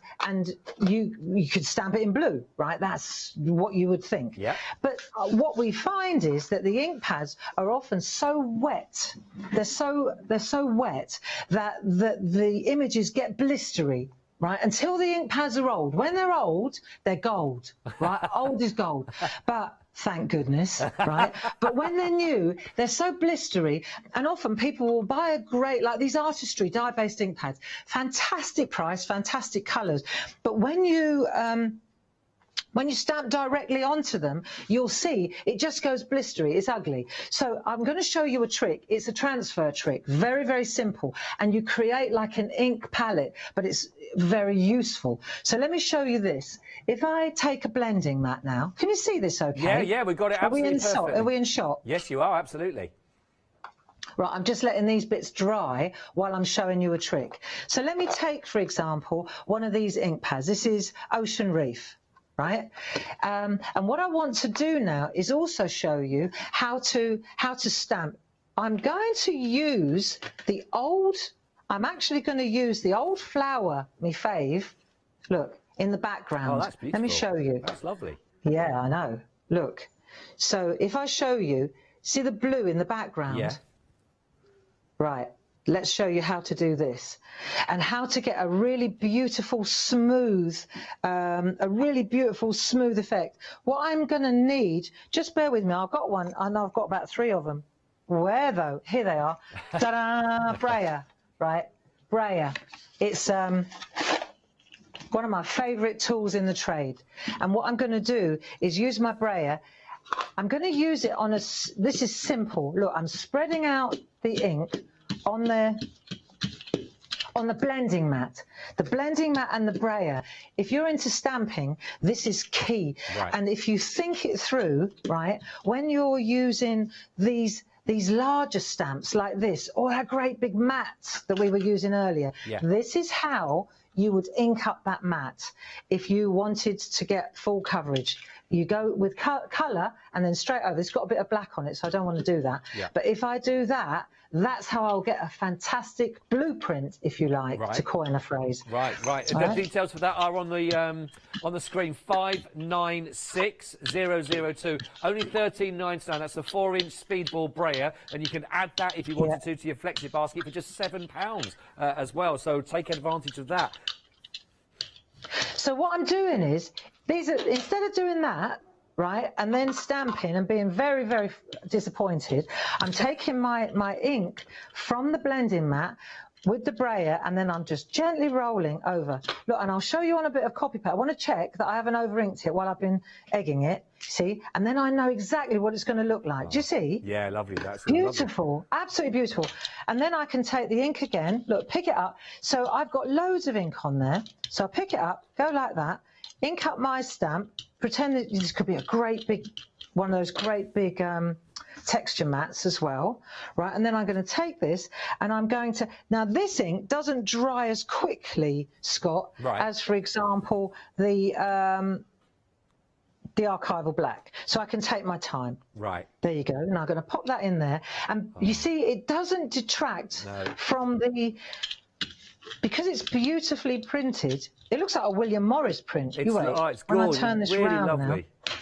you could stamp it in blue, right? That's what you would think. Yeah. But what we find is that the ink pads are often so wet, they're so wet that the images get blistery. Right, until the ink pads are old. When they're old, they're gold, right? Old is gold, but thank goodness, right? But when they're new, they're so blistery, and often people will buy a great, like these artistry dye-based ink pads, fantastic price, fantastic colours, but when you stamp directly onto them, you'll see it just goes blistery. It's ugly. So I'm going to show you a trick. It's a transfer trick. Very, very simple. And you create like an ink palette, but it's very useful. So let me show you this. If I take a blending mat now, can you see this okay? Yeah, we've got it absolutely perfect. Are we in shot? Yes, you are, absolutely. Right, I'm just letting these bits dry while I'm showing you a trick. So let me take, for example, one of these ink pads. This is Ocean Reef. Right, and what I want to do now is also show you how to stamp. I'm going to use the old. I'm actually going to use the old flower, me fave. Look in the background. Oh, that's beautiful. Let me show you. That's lovely. Yeah, I know. Look. So if I show you, see the blue in the background. Yeah. Right. Let's show you how to do this and how to get a really beautiful, smooth effect. What I'm going to need, just bear with me, I've got one, I know I've got about 3 of them. Where though? Here they are. Ta-da! Brayer, right? Brayer. It's one of my favourite tools in the trade. And what I'm going to do is use my brayer. I'm going to use it on this is simple. Look, I'm spreading out the ink on the blending mat. The blending mat and the brayer, if you're into stamping, this is key. Right. And if you think it through, right, when you're using these larger stamps like this, or our great big mats that we were using earlier, this is how you would ink up that mat if you wanted to get full coverage. You go with colour and then straight over. It's got a bit of black on it, so I don't want to do that. Yeah. But if I do that, that's how I'll get a fantastic blueprint, if you like, to coin a phrase. Right. The details for that are on the screen. 596002. Only $13.99. That's a 4-inch speedball brayer, and you can add that if you wanted to your flexi basket for just £7 as well. So take advantage of that. So what I'm doing is, instead of doing that, right, and then stamping and being very, very disappointed, I'm taking my ink from the blending mat with the brayer, and then I'm just gently rolling over. Look, and I'll show you on a bit of copy pad. I want to check that I haven't over-inked it while I've been egging it, see? And then I know exactly what it's going to look like. Do you see? Yeah, lovely. That's beautiful. Lovely. Absolutely beautiful. And then I can take the ink again, look, pick it up. So I've got loads of ink on there. So I pick it up, go like that, ink up my stamp, pretend that this could be a great big, one of those great big texture mats as well, right? And then I'm going to take this and I'm going to, now this ink doesn't dry as quickly, Scott, as for example the archival black, so I can take my time. Right. There you go. And I'm going to pop that in there, and you see it doesn't detract from because it's beautifully printed, it looks like a William Morris print. It's, You wait. oh, it's When I gorgeous. turn this Really round lovely. now.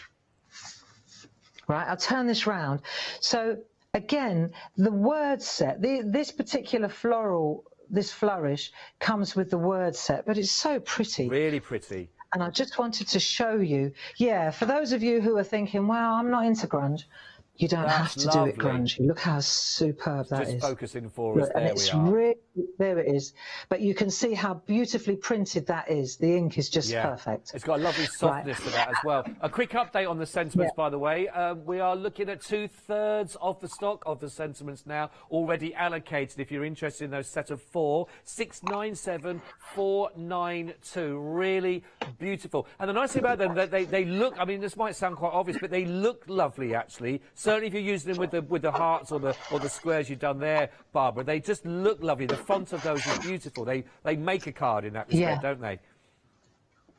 Right, I'll turn this round. So again, the word set, this particular floral, this flourish comes with the word set, but it's so pretty. Really pretty. And I just wanted to show you, yeah, for those of you who are thinking, well, I'm not into grunge, you don't have to do it grungy. Look how superb that is. Just focusing for us, and there it's we are. really, there it is. But you can see how beautifully printed that is. The ink is just perfect. It's got a lovely softness to that as well. A quick update on the sentiments, by the way. We are looking at 2/3 of the stock of the sentiments now already allocated. If you're interested in those set of 4, 697492. Really beautiful. And the nice thing about them, that they look, I mean, this might sound quite obvious, but they look lovely, actually. Certainly if you're using them with the hearts or the squares you've done there, Barbara, they just look lovely. The font of those is beautiful. They make a card in that respect, don't they?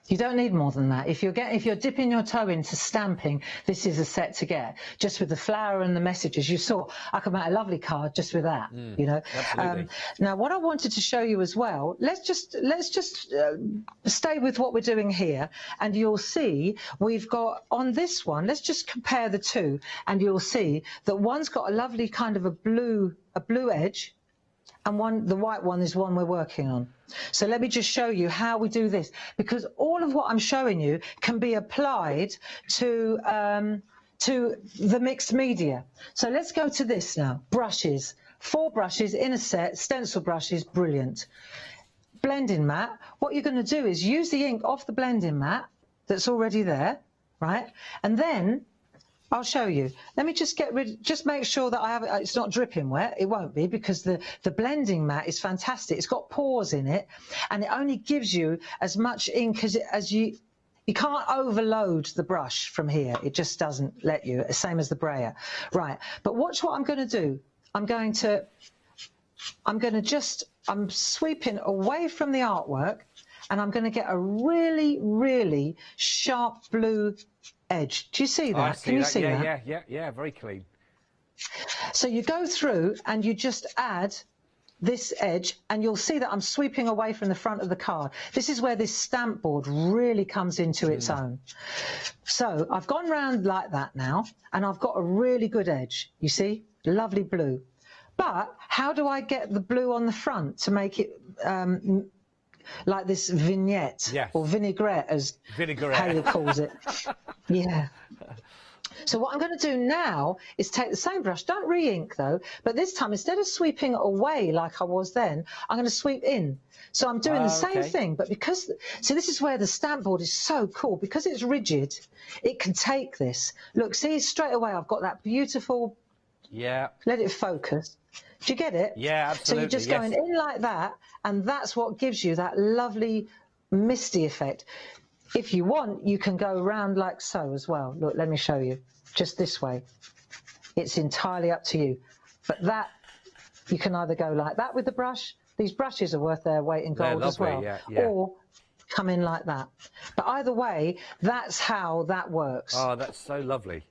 You don't need more than that. If you're dipping your toe into stamping, this is a set to get. Just with the flower and the messages, you saw I could make a lovely card just with that. You know. Absolutely. Now, what I wanted to show you as well. Let's just stay with what we're doing here, and you'll see we've got on this one. Let's just compare the two, and you'll see that one's got a lovely kind of a blue edge. And the white one is one we're working on. So let me just show you how we do this, because all of what I'm showing you can be applied to the mixed media. So let's go to this now. Brushes, 4 brushes in a set, stencil brushes, brilliant. Blending mat, what you're going to do is use the ink off the blending mat that's already there, right? And then I'll show you. Let me just just make sure that it's not dripping wet. It won't be, because the blending mat is fantastic. It's got pores in it, and it only gives you as much ink as you can't overload the brush from here. It just doesn't let you, same as the brayer. Right, but watch what I'm going to do. I'm sweeping away from the artwork, and I'm going to get a really, really sharp blue edge. Do you see that? I see Can you that. see that? Yeah, very clean. So you go through and you just add this edge, and you'll see that I'm sweeping away from the front of the card. This is where this stamp board really comes into its own. So I've gone round like that now, and I've got a really good edge. You see? Lovely blue. But how do I get the blue on the front to make it like this vignette, or vinaigrette, as Haley calls it? Yeah. So what I'm going to do now is take the same brush, don't re-ink though, but this time instead of sweeping away like I was then, I'm going to sweep in. So I'm doing the same thing, but because, so this is where the stamp board is so cool, because it's rigid, it can take this. Look, see, straight away I've got that beautiful, let it focus. Do you get it? Yeah, absolutely. So you're just going in like that, and that's what gives you that lovely misty effect. If you want, you can go round like so as well. Look, let me show you. Just this way. It's entirely up to you. But that, you can either go like that with the brush. These brushes are worth their weight in gold as well. Or come in like that. But either way, that's how that works. Oh, that's so lovely.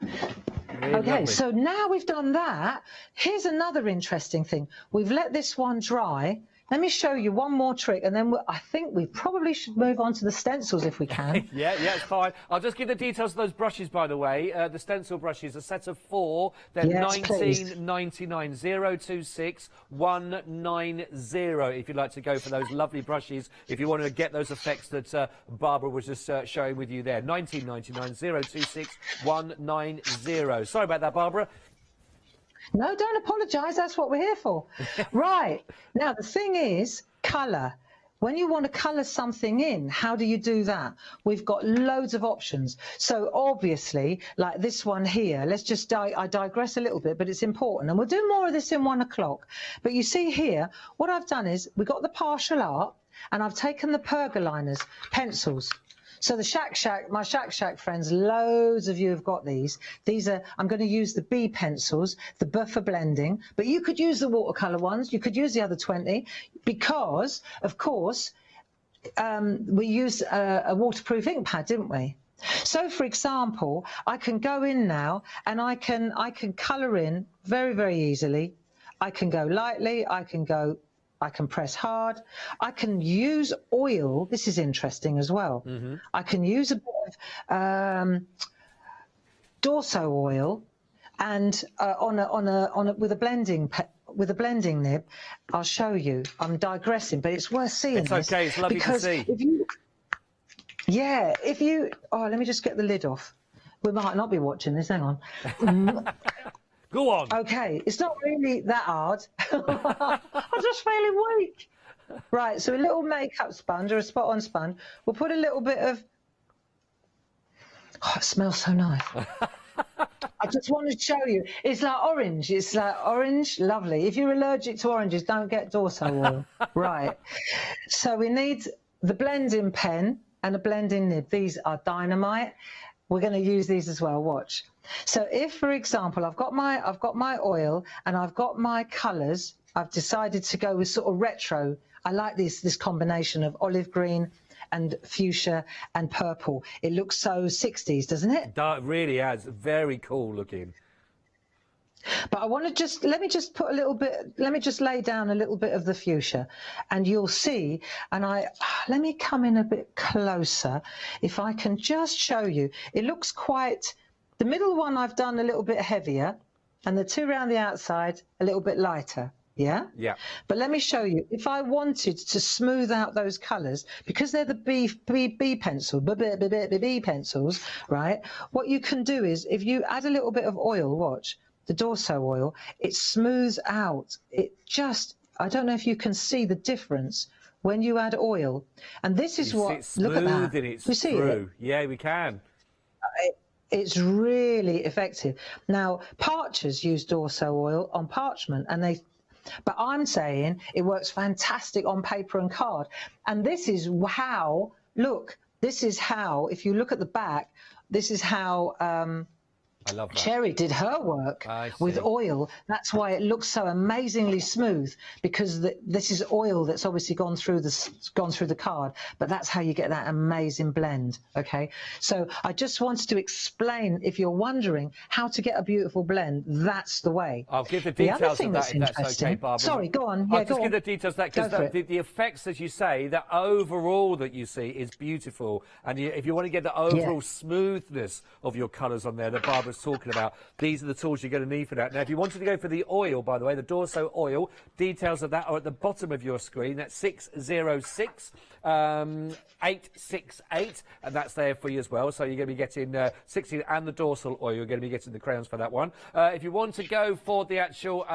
Really okay, lovely. so now we've done that, here's another interesting thing. We've let this one dry. Let me show you one more trick, and then I think we probably should move on to the stencils if we can. yeah, it's fine. I'll just give the details of those brushes, by the way. The stencil brushes, a set of 4. They're $19.99, 026 190. If you'd like to go for those lovely brushes, if you want to get those effects that Barbara was just showing with you there. $19.99, 026 190. Sorry about that, Barbara. No, don't apologise. That's what we're here for. Right. Now, the thing is, colour. When you want to colour something in, how do you do that? We've got loads of options. So obviously, like this one here, let's just, I digress a little bit, but it's important. And we'll do more of this in 1 o'clock. But you see here, what I've done is we've got the partial art, and I've taken the pergoliners, pencils. So the my Shack Shack friends, loads of you have got these. These are, I'm going to use the B pencils, the B for blending, but you could use the watercolour ones, you could use the other 20, because, of course, we used a waterproof ink pad, didn't we? So, for example, I can go in now and I can colour in very, very easily. I can go lightly, I can go I can press hard. I can use oil. This is interesting as well. I can use a bit of Dorso oil, and with a blending nib. I'll show you. I'm digressing, but it's worth seeing. It's okay. It's lovely to see. If you, let me just get the lid off. We might not be watching this. Hang on. Go on. Okay, it's not really that hard. I'm just feeling weak. Right, so a little makeup sponge or a spot-on sponge. We'll put a little bit of. Oh, it smells so nice. I just want to show you. It's like orange. It's like orange. Lovely. If you're allergic to oranges, don't get Dorso oil. Right. So we need the blending pen and a blending nib. These are dynamite. We're going to use these as well. Watch. So if, for example, I've got my oil and I've got my colours, I've decided to go with sort of retro. I like this combination of olive green and fuchsia and purple. It looks so 60s, doesn't it? That really is very cool looking. But I want to let me just lay down a little bit of the fuchsia, and you'll see. And let me come in a bit closer. If I can just show you, it looks quite. The middle one I've done a little bit heavier, and the two around the outside a little bit lighter. Yeah? Yeah. But let me show you. If I wanted to smooth out those colours, because they're the B pencils, right? What you can do is, if you add a little bit of oil, watch, the Dorso oil, it smooths out. I don't know if you can see the difference when you add oil. And this is look at that. We see it? Yeah, we can. It's really effective. Now, parchers use Dorso oil on parchment, but I'm saying it works fantastic on paper and card. And this is how, if you look at the back, this is how I love that. Cherry did her work with oil. That's why it looks so amazingly smooth, because this is oil that's obviously gone through the card. But that's how you get that amazing blend. Okay, so I just wanted to explain, if you're wondering how to get a beautiful blend, that's the way. I'll give the details of that, if that's okay, Barbara. Sorry, go on. Yeah, I'll just give the details of that, because the effects, as you say, the overall that you see is beautiful. And if you want to get the overall smoothness of your colours on there that Barbara's talking about, these are the tools you're going to need for that. Now, if you wanted to go for the oil, by the way, the Dorso oil, details of that are at the bottom of your screen. That's 606 868, and that's there for you as well. So you're going to be getting 16 and the dorsal oil. You're going to be getting the crayons for that one. If you want to go for the actual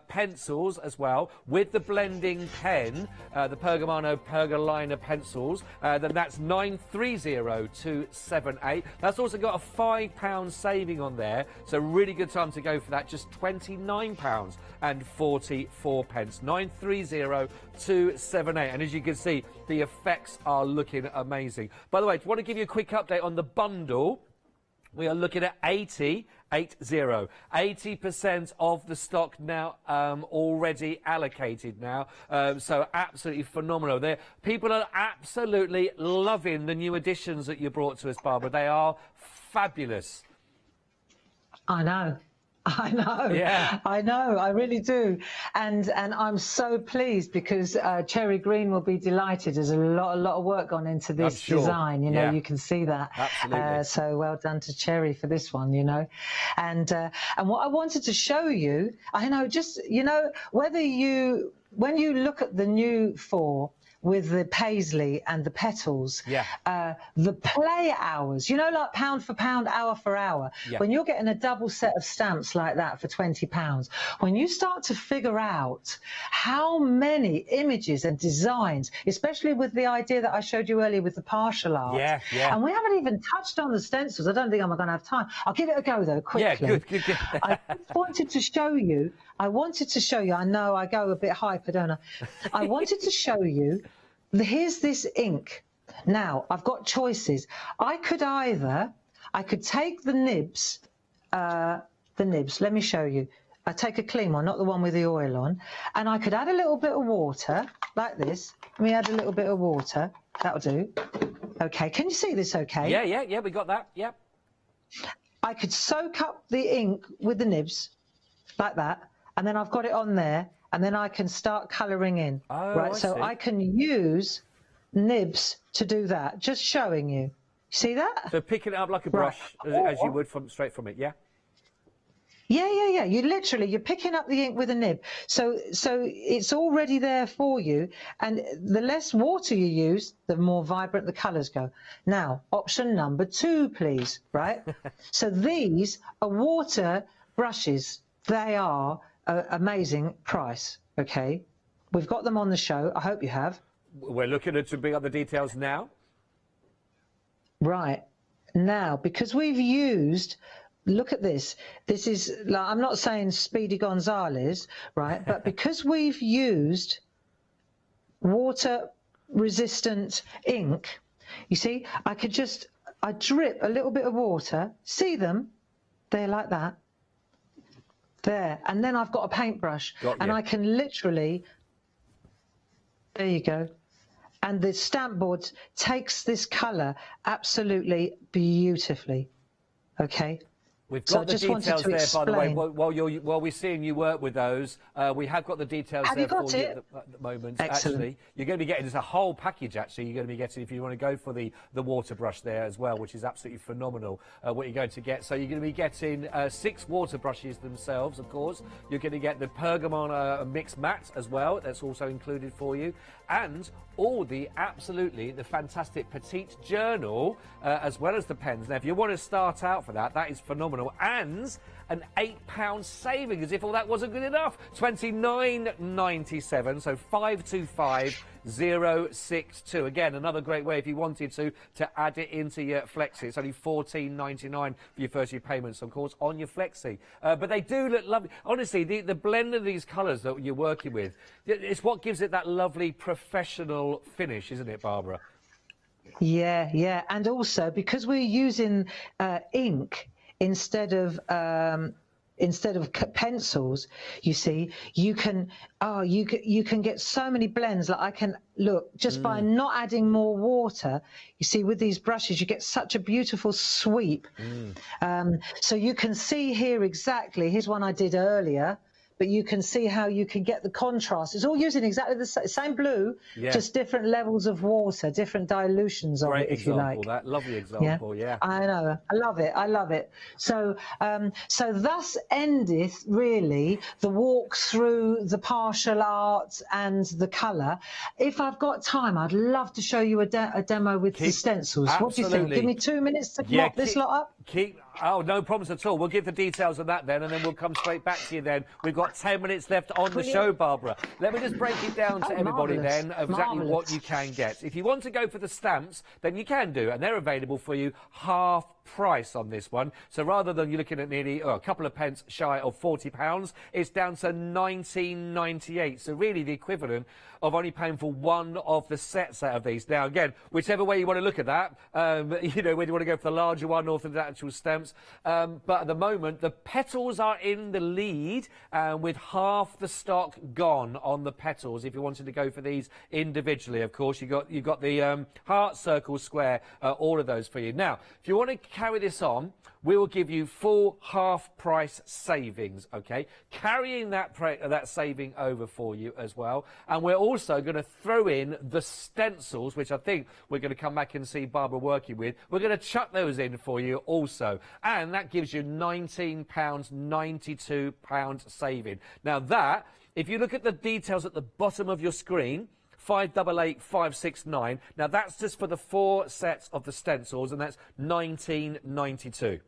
pencils as well, with the blending pen, the Pergamano pencils, then that's 930278. That's also got a £5 saving on there, so really good time to go for that. Just £29 and 44 pence. 930278. And as you can see, the effects are looking amazing. By the way, I want to give you a quick update on the bundle. We are looking at 80% of the stock now already allocated now. So absolutely phenomenal. People are absolutely loving the new additions that you brought to us, Barbara. They are fabulous. I know. Yeah. I know. I really do. And I'm so pleased, because Cherry Green will be delighted. There's a lot of work gone into this design. You know, you can see that. Absolutely. So well done to Cherry for this one, you know. And what I wanted to show you, I know, just, you know, when you look at the new 4, with the paisley and the petals, the play hours, you know, like pound for pound, hour for hour, when you're getting a double set of stamps like that for £20, when you start to figure out how many images and designs, especially with the idea that I showed you earlier with the partial art, and we haven't even touched on the stencils. I don't think I'm going to have time. I'll give it a go though, quickly. Yeah, good. I wanted to show you, I know I go a bit hyper, don't I? I wanted to show you, here's this ink. Now, I've got choices. I could take the nibs, let me show you. I take a clean one, not the one with the oil on, and I could add a little bit of water, like this. Let me add a little bit of water. That'll do. Okay, can you see this okay? Yeah, we got that, yep. I could soak up the ink with the nibs, like that, and then I've got it on there, and then I can start colouring in. Oh, right, I so see. I can use nibs to do that, just showing you. See that? So picking it up like a Right. brush, as you would straight from it, yeah? Yeah. You're picking up the ink with a nib. So it's already there for you. And the less water you use, the more vibrant the colours go. Now, option number 2, please, right? So these are water brushes. They are an amazing price, okay? We've got them on the show. I hope you have. We're looking to bring up the details now. Right. Now, because we've used... Look at this. This is, like, I'm not saying Speedy Gonzales, right? But because we've used water-resistant ink, you see, I drip a little bit of water. See them? They're like that. There. And then I've got a paintbrush. And I can literally, there you go. And the stamp board takes this colour absolutely beautifully. Okay? We've got the details there, by the way. While we're seeing you work with those, we have got the details there for you at the moment. Excellent. Actually, you're going to be getting just a whole package. Actually, you're going to be getting, if you want to go for the water brush there as well, which is absolutely phenomenal. What you're going to get. So you're going to be getting 6 water brushes themselves, of course. You're going to get the Pergamon mix mat as well. That's also included for you, and all the fantastic petite journal as well as the pens. Now, if you want to start out for that, that is phenomenal. And an £8 saving, as if all that wasn't good enough. £29.97, so 525062. Again, another great way if you wanted to add it into your Flexi. It's only £14.99 for your first year payments, of course, on your Flexi. But they do look lovely. Honestly, the blend of these colours that you're working with, it's what gives it that lovely professional finish, isn't it, Barbara? Yeah. And also, because we're using ink instead of pencils, you see, you can get so many blends. Like I can look just by not adding more water. You see, with these brushes, you get such a beautiful sweep. So you can see here exactly. Here's one I did earlier. But you can see how you can get the contrast. It's all using exactly the same blue, just different levels of water, different dilutions of it, if you like. That lovely example, yeah. I know, I love it. So, so thus endeth really the walk through the partial art and the colour. If I've got time, I'd love to show you a demo with the stencils. Absolutely. What do you think? Give me 2 minutes to mop this lot up. Oh, no problems at all. We'll give the details of that then, and then we'll come straight back to you then. We've got 10 minutes left on the show, Barbara. Let me just break it down to everybody then of exactly what you can get. If you want to go for the stamps, then you can do, and they're available for you half price on this one. So rather than you're looking at nearly a couple of pence shy of £40, it's down to £19.98. So really the equivalent of only paying for one of the sets out of these. Now, again, whichever way you want to look at that, you know, whether you want to go for the larger one or for the actual stamps. But at the moment, the petals are in the lead with half the stock gone on the petals. If you wanted to go for these individually, of course, you've got the heart, circle, square, all of those for you. Now, if you want to carry this on, we will give you full half-price savings, okay? Carrying that saving over for you as well. And we're also going to throw in the stencils, which I think we're going to come back and see Barbara working with. We're going to chuck those in for you also. And that gives you £19.92 saving. Now that, if you look at the details at the bottom of your screen, 588569. Now that's just for the 4 sets of the stencils, and that's £19.92.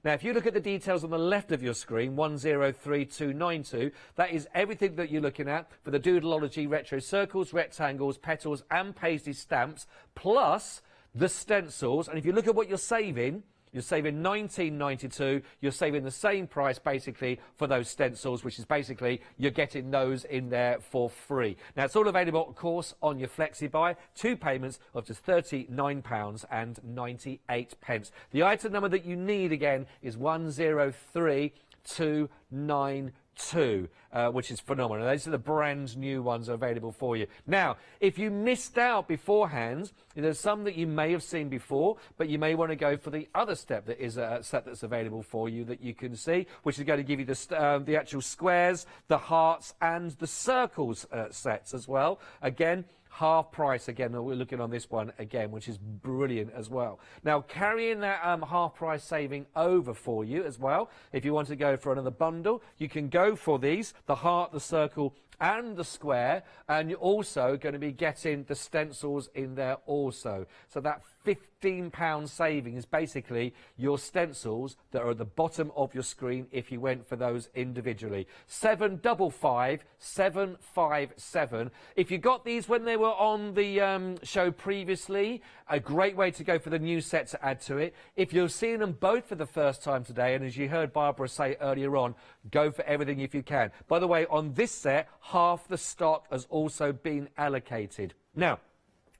Now, if you look at the details on the left of your screen, 103292, that is everything that you're looking at for the Doodleology retro circles, rectangles, petals, and paisley stamps, plus the stencils. And if you look at what you're saving £19.92. You're saving the same price basically for those stencils, which is basically you're getting those in there for free. Now it's all available, of course, on your Flexi Buy. 2 payments of just £39.98. The item number that you need again is 103292. 2, which is phenomenal. Those are the brand new ones available for you. Now, if you missed out beforehand, there's some that you may have seen before, but you may want to go for the other step that is a set that's available for you that you can see, which is going to give you the actual squares, the hearts, and the circles sets as well. Again, half price again. We're looking on this one again, which is brilliant as well. Now, carrying that half price saving over for you as well, if you want to go for another bundle, you can go for these, the heart, the circle, and the square, and you're also going to be getting the stencils in there also. So that £15 saving is basically your stencils that are at the bottom of your screen if you went for those individually. 755 757. If you got these when they were on the show previously, a great way to go for the new set to add to it. If you're seeing them both for the first time today, and as you heard Barbara say earlier on, go for everything if you can. By the way, on this set, half the stock has also been allocated. Now,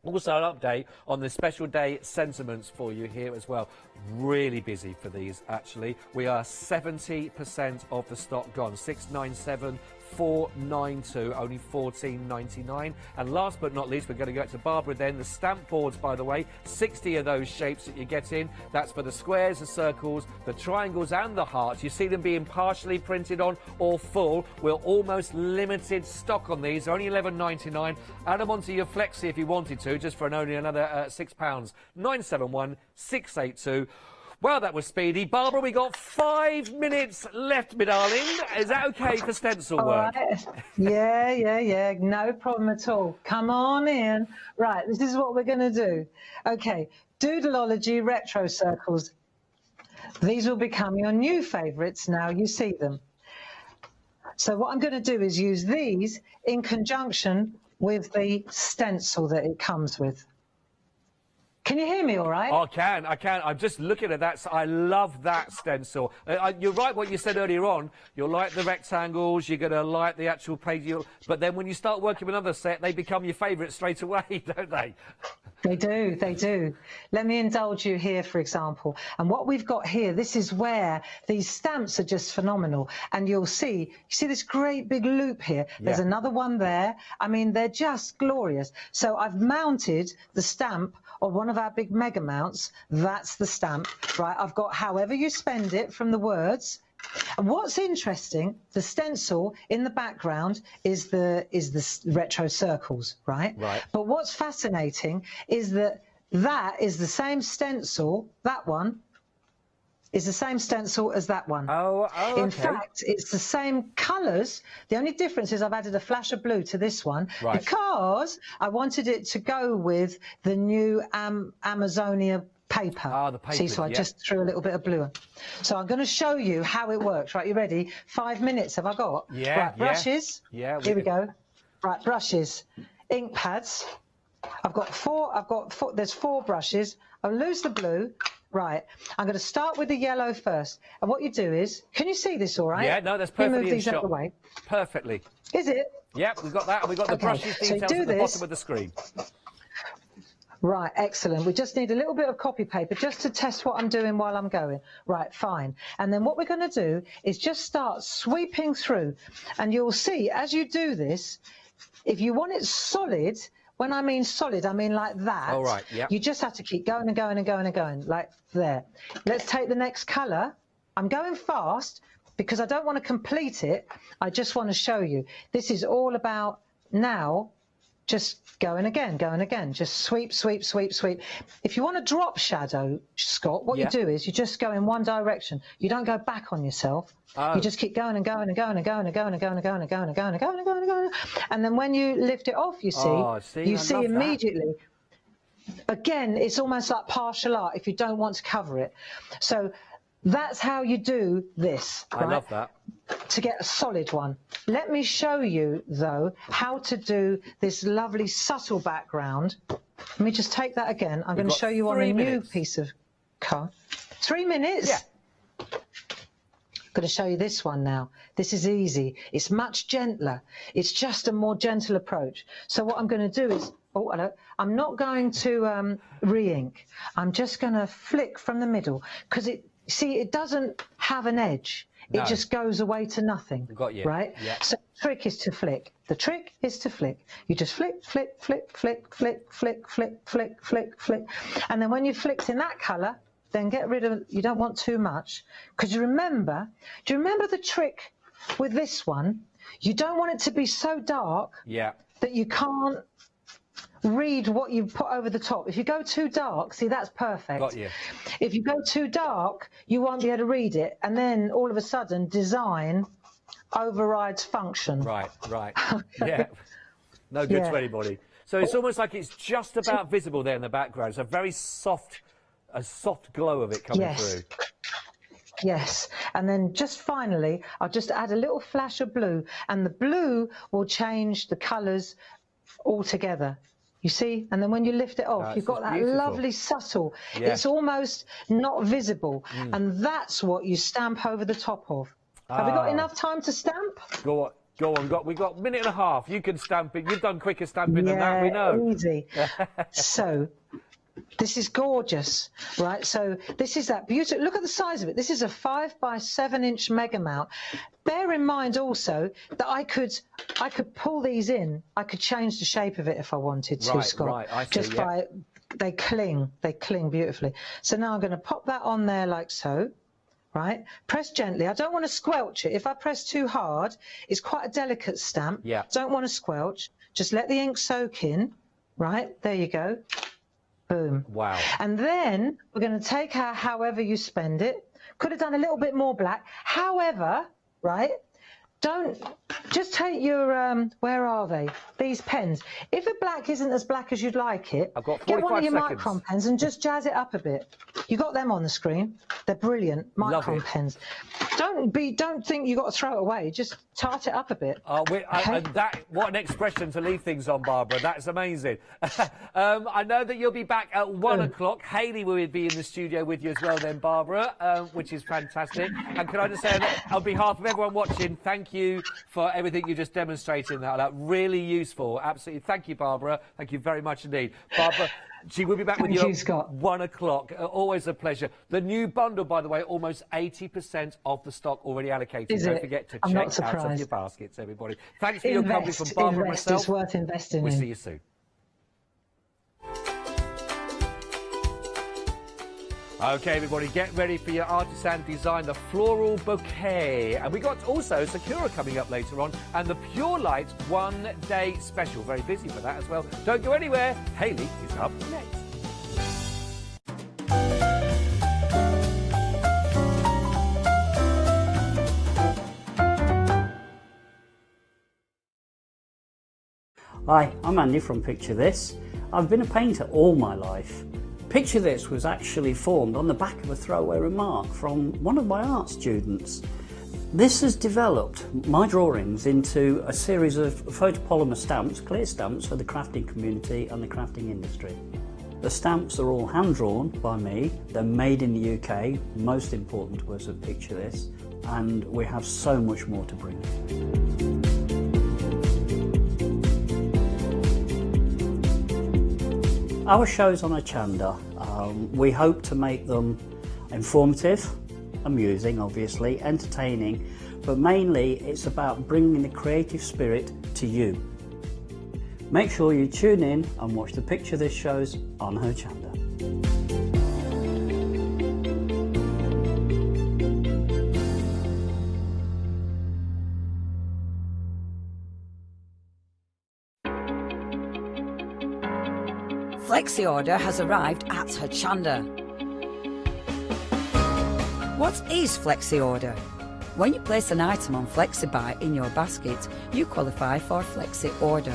also an update on the special day sentiments for you here as well. Really busy for these, actually. We are 70% of the stock gone. 697 492, only $14.99. And last but not least, we're going to go to Barbara then. The stamp boards, by the way, 60 of those shapes that you get in. That's for the squares, the circles, the triangles and the hearts. You see them being partially printed on or full. We're almost limited stock on these. They're only $11.99. Add them onto your flexi if you wanted to, just for only another £6. 971 682. Well, that was speedy. Barbara, we got 5 minutes left, my darling. Is that okay for stencil work? Right. Yeah. No problem at all. Come on in. Right, this is what we're going to do. Okay, Doodleology Retro Circles. These will become your new favourites now you see them. So what I'm going to do is use these in conjunction with the stencil that it comes with. Can you hear me all right? I can. I'm just looking at that. So I love that stencil. You're right what you said earlier on. You'll like the rectangles, you're going to like the actual page. But then when you start working with another set, they become your favourite straight away, don't they? They do. Let me indulge you here, for example. And what we've got here, this is where these stamps are just phenomenal. And you see this great big loop here. There's another one there. I mean, they're just glorious. So I've mounted the stamp on one of our big mega mounts. That's the stamp, right? I've got however you spend it from the words. And what's interesting, the stencil in the background is the retro circles, right? Right. But what's fascinating is that is the same stencil, that one is the same stencil as that one. In fact, it's the same colours. The only difference is I've added a flash of blue to this one because I wanted it to go with the new Amazonia paper. The paper. See, so I just threw a little bit of blue on. So I'm going to show you how it works. Right, you ready? 5 minutes have I got? Yeah. Right, brushes. Yeah. Here we go. Right, brushes. Ink pads. I've got four. There's 4 brushes. I'll lose the blue. Right, I'm going to start with the yellow first. And what you do is, can you see this all right? Yeah, no, that's perfectly move these out of the way. Perfectly. Is it? Yep, we've got that, and we've got the brushes details at the bottom of the screen. Right, excellent. We just need a little bit of copy paper just to test what I'm doing while I'm going. Right, fine. And then what we're going to do is just start sweeping through. And you'll see, as you do this, if you want it solid, when I mean solid, I mean like that. All right, yeah. You just have to keep going and going and going and going, like there. Let's take the next colour. I'm going fast because I don't want to complete it. I just want to show you. This is all about now just going again. Just sweep, sweep, sweep, sweep. If you want to drop shadow, Scott, what you do is you just go in one direction. You don't go back on yourself. You just keep going and going and going and going and going and going and going and going and going and going and going and going. And then when you lift it off, you see immediately. Again, it's almost like partial art if you don't want to cover it. So that's how you do this. I love that. To get a solid one. Let me show you, though, how to do this lovely subtle background. Let me just take that again. I'm going to show you on a new piece of card. 3 minutes? Yeah. I'm going to show you this one now. This is easy. It's much gentler. It's just a more gentle approach. So what I'm going to do is, I'm not going to re-ink. I'm just going to flick from the middle because see, it doesn't have an edge. No. It just goes away to nothing. Got you. Right? Yeah. So the trick is to flick. The trick is to flick. You just flick, flick, flick, flick, flick, flick, flick, flick, flick, flick. And then when you flicked in that colour, then get rid of, you don't want too much. Because do you remember the trick with this one? You don't want it to be so dark that you can't read what you put over the top. If you go too dark, see, that's perfect. Got you. If you go too dark, you won't be able to read it, and then all of a sudden design overrides function. Right. Yeah. No good to anybody. So it's almost like it's just about visible there in the background. It's a very soft glow of it coming through. Yes, and then just finally, I'll just add a little flash of blue, and the blue will change the colours altogether. You see? And then when you lift it off, you've got that beautiful. lovely subtle, it's almost not visible, and that's what you stamp over the top of. Have we got enough time to stamp? Go on. We've got a minute and a half. You can stamp it. You've done quicker stamping than that, we know. Easy. So, this is gorgeous, right? So this is that beautiful, look at the size of it. This is a 5 by 7 inch mega mount. Bear in mind also that I could pull these in. I could change the shape of it if I wanted to, Scott. Right, I see, just by, they cling beautifully. So now I'm going to pop that on there like so, right? Press gently. I don't want to squelch it. If I press too hard, it's quite a delicate stamp. Yeah. Don't want to squelch. Just let the ink soak in, right? There you go. Boom. Wow. And then we're going to take our however you spend it. Could have done a little bit more black. However, right, don't just take your, where are they? These pens. If a black isn't as black as you'd like it, I've got 45 get one of your seconds. Micron pens and just jazz it up a bit. You got them on the screen. They're brilliant, Micron pens. Don't think you got to throw it away. Just tart it up a bit. What an expression to leave things on, Barbara. That's amazing. I know that you'll be back at 1 o'clock. Hayley will be in the studio with you as well then, Barbara, which is fantastic. And can I just say that on behalf of everyone watching, thank you for everything you just demonstrated in that. Really useful. Absolutely. Thank you, Barbara. Thank you very much indeed. Barbara, she will be back with you at 1 o'clock. Always a pleasure. The new bundle, by the way, almost 80% of the stock already allocated. Don't forget to check out of your baskets, everybody. Thanks for your company from Barbara and myself. It's worth investing in. We'll see you soon. Okay, everybody, get ready for your artisan design, the floral bouquet. And we got also Sakura coming up later on, and the Pure Light 1 day special. Very busy for that as well. Don't go anywhere. Hayley is up next. Hi, I'm Andy from Picture This. I've been a painter all my life. Picture This was actually formed on the back of a throwaway remark from one of my art students. This has developed my drawings into a series of photopolymer stamps, clear stamps for the crafting community and the crafting industry. The stamps are all hand-drawn by me, they're made in the UK, most important to us at Picture This, and we have so much more to bring. Our shows on Hochanda, we hope to make them informative, amusing obviously, entertaining, but mainly it's about bringing the creative spirit to you. Make sure you tune in and watch the Picture This shows on Hochanda. Flexi Order has arrived at Hochanda. What is Flexi Order? When you place an item on FlexiBuy in your basket, you qualify for Flexi Order,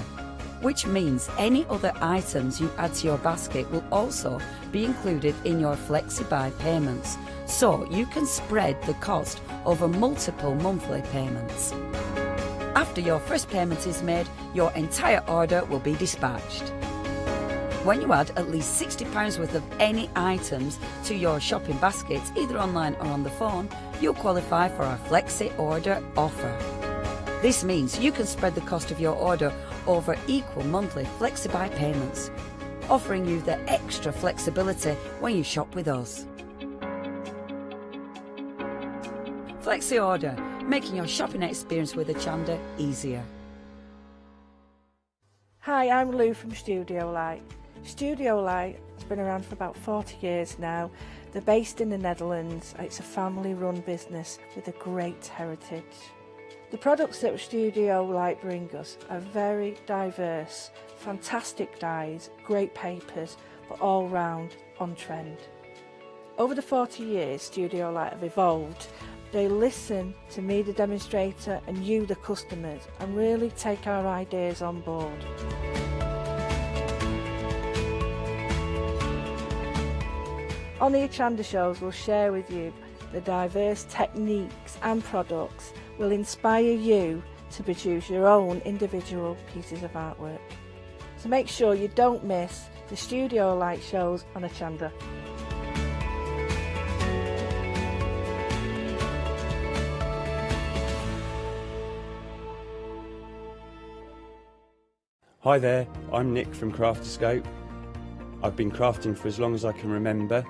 which means any other items you add to your basket will also be included in your FlexiBuy payments, so you can spread the cost over multiple monthly payments. After your first payment is made, your entire order will be dispatched. When you add at least £60 worth of any items to your shopping basket, either online or on the phone, you'll qualify for our Flexi Order offer. This means you can spread the cost of your order over equal monthly FlexiBuy payments, offering you the extra flexibility when you shop with us. Flexi Order, making your shopping experience with Hochanda easier. Hi, I'm Lou from Studio Light. Studio Light has been around for about 40 years now. They're based in the Netherlands. It's a family-run business with a great heritage. The products that Studio Light bring us are very diverse, fantastic dyes, great papers, but all round on trend. Over the 40 years Studio Light have evolved. They listen to me, the demonstrator, and you, the customers, and really take our ideas on board. On the Hochanda shows, we'll share with you the diverse techniques and products will inspire you to produce your own individual pieces of artwork. So make sure you don't miss the Studio Light shows on Hochanda. Hi there, I'm Nick from Crafterscope. I've been crafting for as long as I can remember.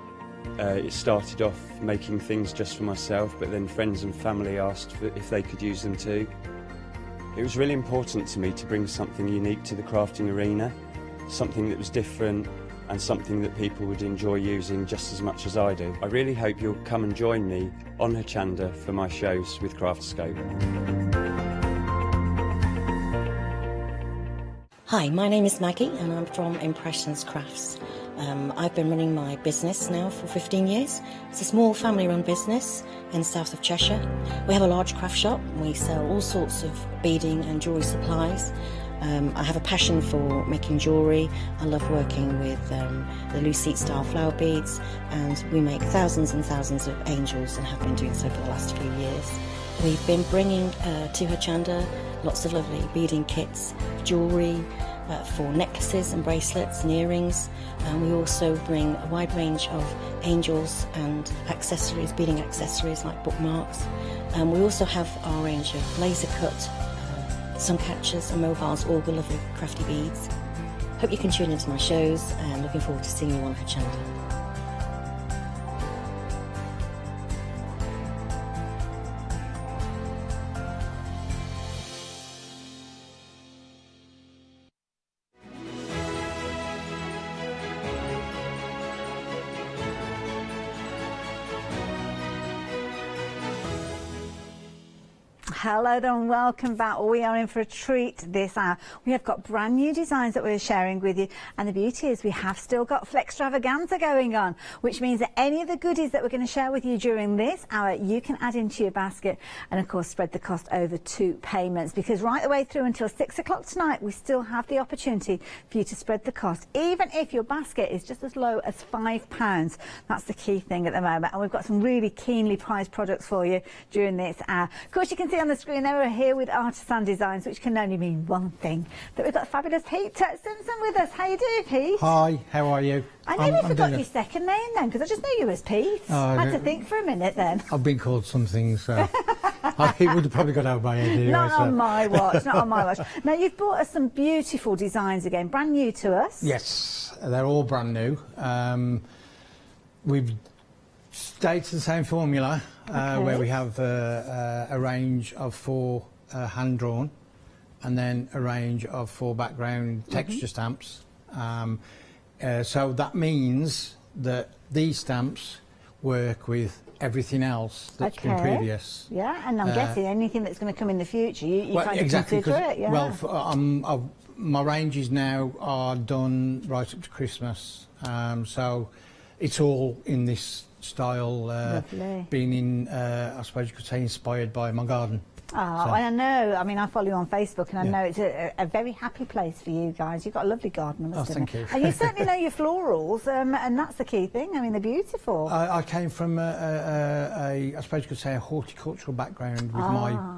It started off making things just for myself, but then friends and family asked if they could use them too. It was really important to me to bring something unique to the crafting arena, something that was different and something that people would enjoy using just as much as I do. I really hope you'll come and join me on Hochanda for my shows with Crafterscope. Hi, my name is Maggie and I'm from Impressions Crafts. I've been running my business now for 15 years. It's a small family-run business in the south of Cheshire. We have a large craft shop. We sell all sorts of beading and jewellery supplies. I have a passion for making jewellery. I love working with the Lucite style flower beads, and we make thousands and thousands of angels and have been doing so for the last few years. We've been bringing to Hochanda lots of lovely beading kits, jewellery, for necklaces and bracelets and earrings, and we also bring a wide range of angels and accessories, beading accessories like bookmarks, and we also have our range of laser cut sun catchers and mobiles, all the lovely crafty beads. Hope you can tune into my shows and looking forward to seeing you on Hochanda. Hello there and welcome back. We are in for a treat this hour. We have got brand new designs that we're sharing with you, and the beauty is we have still got Flextravaganza going on, which means that any of the goodies that we're going to share with you during this hour you can add into your basket and of course spread the cost over 2 payments, because right the way through until 6 o'clock tonight we still have the opportunity for you to spread the cost, even if your basket is just as low as £5. That's the key thing at the moment, and we've got some really keenly prized products for you during this hour. Of course, you can see on the screen there we're here with Artisan Designs, which can only mean one thing, that we've got fabulous Pete Simpson with us. How you doing, Pete? Hi, how are you? I nearly forgot your second name then, because I just knew you as Pete. I had to think for a minute then. I've been called some things, so it would have probably got out my head anyway. Not on my watch, not on my watch. Now, you've brought us some beautiful designs again, brand new to us. Yes, they're all brand new. We've stayed to the same formula, where we have a range of 4 hand-drawn and then a range of 4 background texture stamps. So that means that these stamps work with everything else that's been previous. Yeah, and I'm guessing anything that's going to come in the future, you kind of consider it, yeah. Well, my ranges now are done right up to Christmas, so it's all in this style, being in, I suppose you could say, inspired by my garden. Oh, and I know, I mean, I follow you on Facebook, and I know it's a very happy place for you guys. You've got a lovely garden, I must admit. Thank you. And you certainly know your florals, and that's the key thing. I mean, they're beautiful. I came from I suppose you could say, a horticultural background with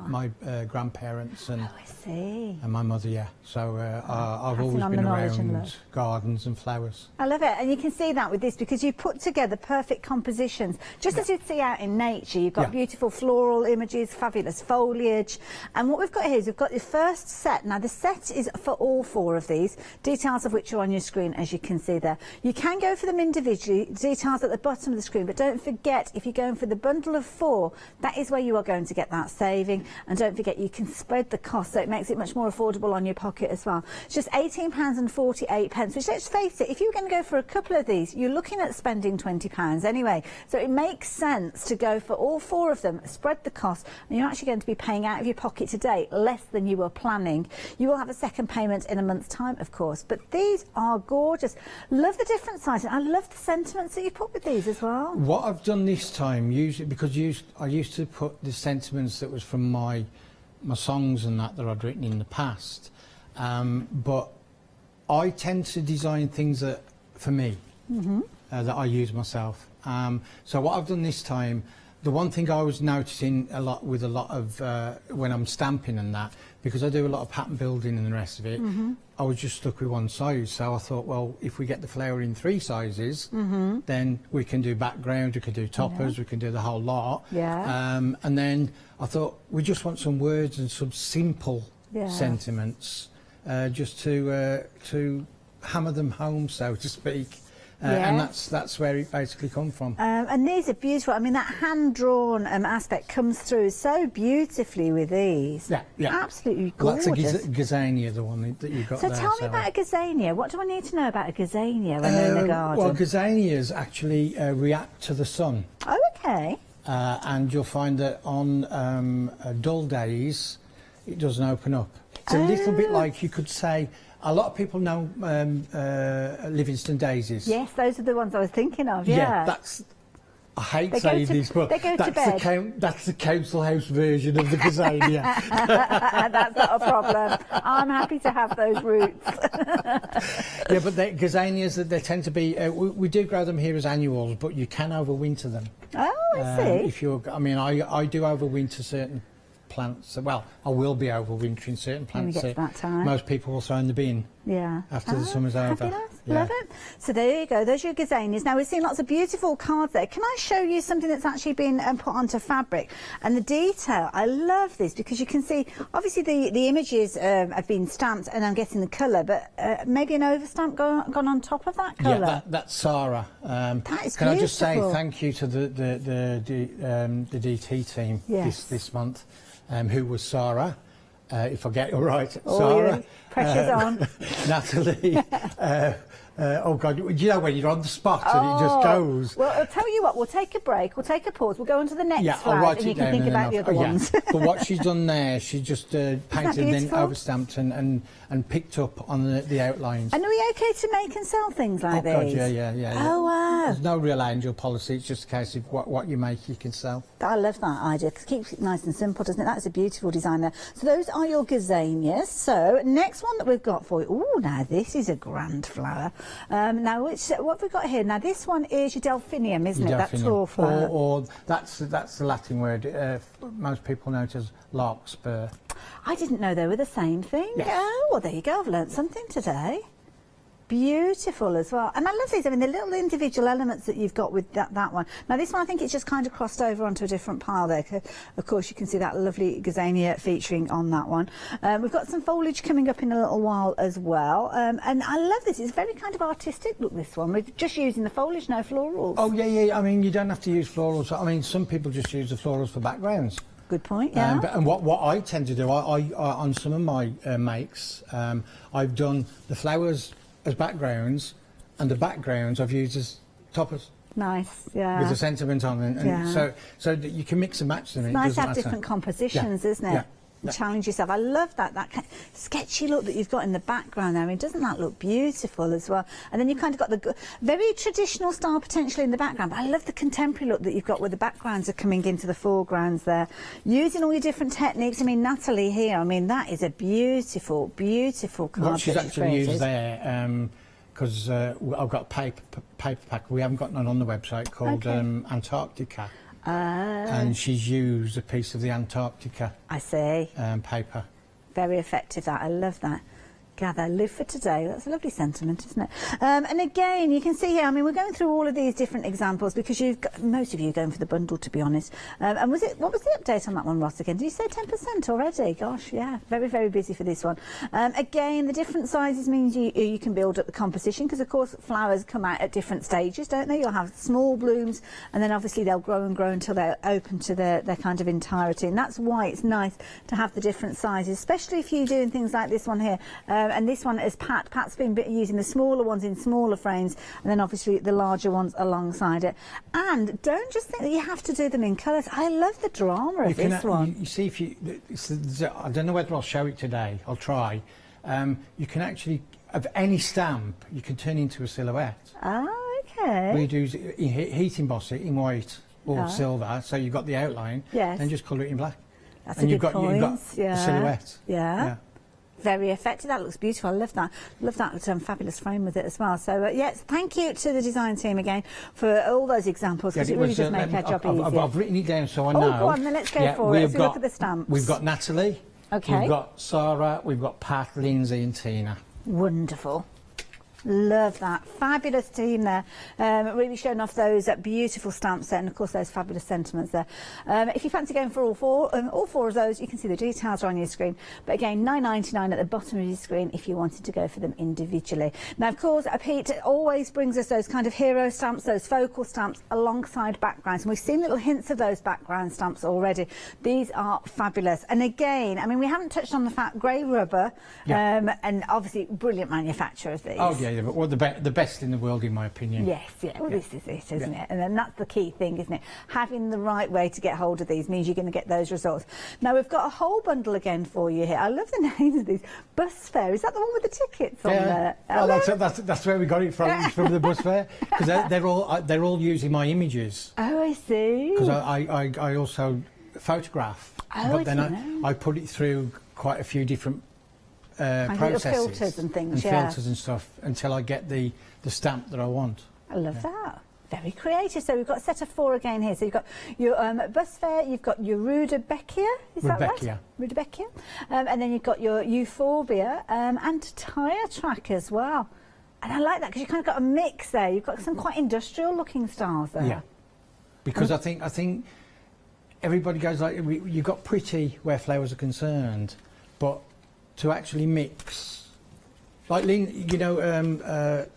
my grandparents and and my mother. Yeah, so I've always been around gardens and flowers. I love it, and you can see that with this, because you put together perfect compositions, just as you'd see out in nature. You've got beautiful floral images, fabulous folding foliage. And what we've got here is we've got the first set. Now the set is for all 4 of these, details of which are on your screen, as you can see there. You can go for them individually, details at the bottom of the screen, but don't forget, if you're going for the bundle of 4, that is where you are going to get that saving. And don't forget, you can spread the cost, so it makes it much more affordable on your pocket as well. It's just £18.48, which, let's face it, if you're going to go for a couple of these, you're looking at spending £20 anyway. So it makes sense to go for all 4 of them, spread the cost, and you're actually going to be paying out of your pocket today less than you were planning. You will have a second payment in a month's time, of course, but these are gorgeous. Love the different sizes. I love the sentiments that you put with these as well. What I've done this time, usually, because I used to put the sentiments that was from my songs and that I'd written in the past, but I tend to design things that, for me, that I use myself. So what I've done this time, the one thing I was noticing a lot with a lot of when I'm stamping and that, because I do a lot of pattern building and the rest of it, I was just stuck with one size. So I thought, well, if we get the flower in 3 sizes, then we can do background, we can do toppers, we can do the whole lot. And then I thought, we just want some words and some simple sentiments, just to hammer them home, so to speak. And that's where it basically come from. And these are beautiful. I mean, that hand-drawn aspect comes through so beautifully with these. Absolutely gorgeous. Well, that's a gazania, the one that you've got so there. So tell me about a gazania. What do I need to know about a gazania when they're in the garden? Well, gazanias actually react to the sun. Oh, okay. And you'll find that on dull days, it doesn't open up. It's a little bit like, you could say, a lot of people know Livingston daisies. Yes, those are the ones I was thinking of, that's... I hate saying this, but that's the council house version of the gazania. That's not a problem. I'm happy to have those roots. Yeah, but the gazanias, they tend to be... we do grow them here as annuals, but you can overwinter them. Oh, I see. I do overwinter certain plants. Well, I will be overwintering certain plants that most people will throw in the bin after the summer's over. Fabulous. Love it. So there you go, those are your gazanias. Now we've seen lots of beautiful cards there. Can I show you something that's actually been put onto fabric? And the detail, I love this, because you can see, obviously the images have been stamped, and I'm getting the colour, but maybe an overstamp gone on top of that colour. Yeah, that's Sarah. That is can beautiful. I just say thank you to the DT team this month, who was Sarah, if I get it right, Sarah. Pressure's on. Natalie. Oh God, you know when you're on the spot and it just goes. Well, I'll tell you what, we'll take a break, we'll take a pause, we'll go on to the next slide, I'll write and it you can down think about the other ones. But what she's done there, she just painted and then overstamped and picked up on the outlines. And are we okay to make and sell things like these? God, yeah. Oh, wow. There's no real angel policy, it's just a case of what you make, you can sell. I love that idea, because it keeps it nice and simple, doesn't it? That's a beautiful design there. So those are your gazanias. So next one that we've got for you, now this is a grand flower. Now, what have we got here? Now this one is your delphinium, isn't it? That tall flower. Or that's the Latin word. Most people know it as larkspur. I didn't know they were the same thing. Yes. Oh, well, there you go. I've learnt something today. Beautiful as well. And I love these. I mean, the little individual elements that you've got with that one. Now, this one, I think it's just kind of crossed over onto a different pile there. Of course, you can see that lovely gazania featuring on that one. We've got some foliage coming up in a little while as well. And I love this. It's very kind of artistic look, this one. We're just using the foliage, no florals. Oh, yeah. I mean, you don't have to use florals. I mean, some people just use the florals for backgrounds. Good point, yeah. And what I tend to do, I on some of my makes, I've done the flowers as backgrounds, and the backgrounds I've used as toppers. Nice, yeah. With the sentiment on, and so that you can mix and match them. It's nice to have different compositions, isn't it? And challenge yourself. I love that kind of sketchy look that you've got in the background there. I mean, doesn't that look beautiful as well? And then you've kind of got the very traditional style potentially in the background, but I love the contemporary look that you've got where the backgrounds are coming into the foregrounds there. Using all your different techniques. I mean, Natalie here, I mean, that is a beautiful, beautiful card. What she's actually used there, because I've got paper pack, we haven't got none on the website, called Antarctica. And she's used a piece of the Antarctica. I see. Paper. Very effective, that. I love that. gather, live for today. That's a lovely sentiment, isn't it? And again, you can see here, I mean, we're going through all of these different examples because you've got, most of you are going for the bundle, to be honest. And what was the update on that one, Ross, again? Did you say 10% already? Gosh, yeah, very, very busy for this one. Again, the different sizes means you can build up the composition because, of course, flowers come out at different stages, don't they? You'll have small blooms and then obviously they'll grow and grow until they're open to their kind of entirety. And that's why it's nice to have the different sizes, especially if you're doing things like this one here. And this one is Pat's been using the smaller ones in smaller frames and then obviously the larger ones alongside it. And don't just think that you have to do them in colours. I love the drama of this one. You see, if you, I don't know whether I'll show it today, I'll try. You can actually, of any stamp, you can turn into a silhouette. Oh, okay. We do heat emboss it in white or silver, so you've got the outline, then just colour it in black. That's and a you've good got the silhouette. Yeah. Very effective. That looks beautiful. I love that. Love that fabulous frame with it as well. So yes, thank you to the design team again for all those examples because it really does make our job easier. I've written it down so I know. Oh, go on, then let's go for it. Let's look at the stamps. We've got Natalie. Okay. We've got Sarah. We've got Pat, Lindsay, and Tina. Wonderful. Love that. Fabulous team there. Really showing off those beautiful stamps there and of course those fabulous sentiments there. If you fancy going for all four of those, you can see the details are on your screen. But again, $9.99 at the bottom of your screen if you wanted to go for them individually. Now, of course, Pete always brings us those kind of hero stamps, those focal stamps alongside backgrounds. And we've seen little hints of those background stamps already. These are fabulous. And again, I mean, we haven't touched on the fact grey rubber and obviously brilliant manufacture of these. Oh, yeah. Well, the best in the world, in my opinion. Yes, well, this is it, isn't it? And then that's the key thing, isn't it? Having the right way to get hold of these means you're going to get those results. Now, we've got a whole bundle again for you here. I love the names of these. Bus fare, is that the one with the tickets on there? Well, that's where we got it from the bus fare, because they're all using my images. Oh, I see. Because I also photograph, but then I put it through quite a few different processes, filters and things, filters and stuff until I get the stamp that I want. I love that. Very creative. So we've got a set of 4 again here. So you've got your bus fare, you've got your Rudbeckia, is that right? Rudbeckia. And then you've got your Euphorbia and Tyre Track as well. And I like that because you've kind of got a mix there. You've got some quite industrial looking styles there. Yeah. Because I think everybody goes like, you've got pretty where flowers are concerned, but to actually mix, like Lynette.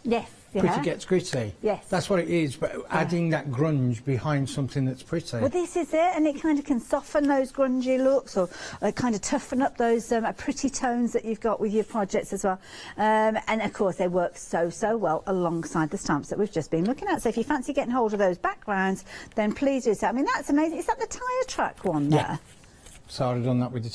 Yes. Pretty gets gritty. Yes. That's what it is, but adding that grunge behind something that's pretty. Well, this is it, and it kind of can soften those grungy looks or kind of toughen up those pretty tones that you've got with your projects as well. And of course, they work so well alongside the stamps that we've just been looking at. So if you fancy getting hold of those backgrounds, then please do so. I mean, that's amazing. Is that the Tyre Track one there? Yeah. So I've done that with the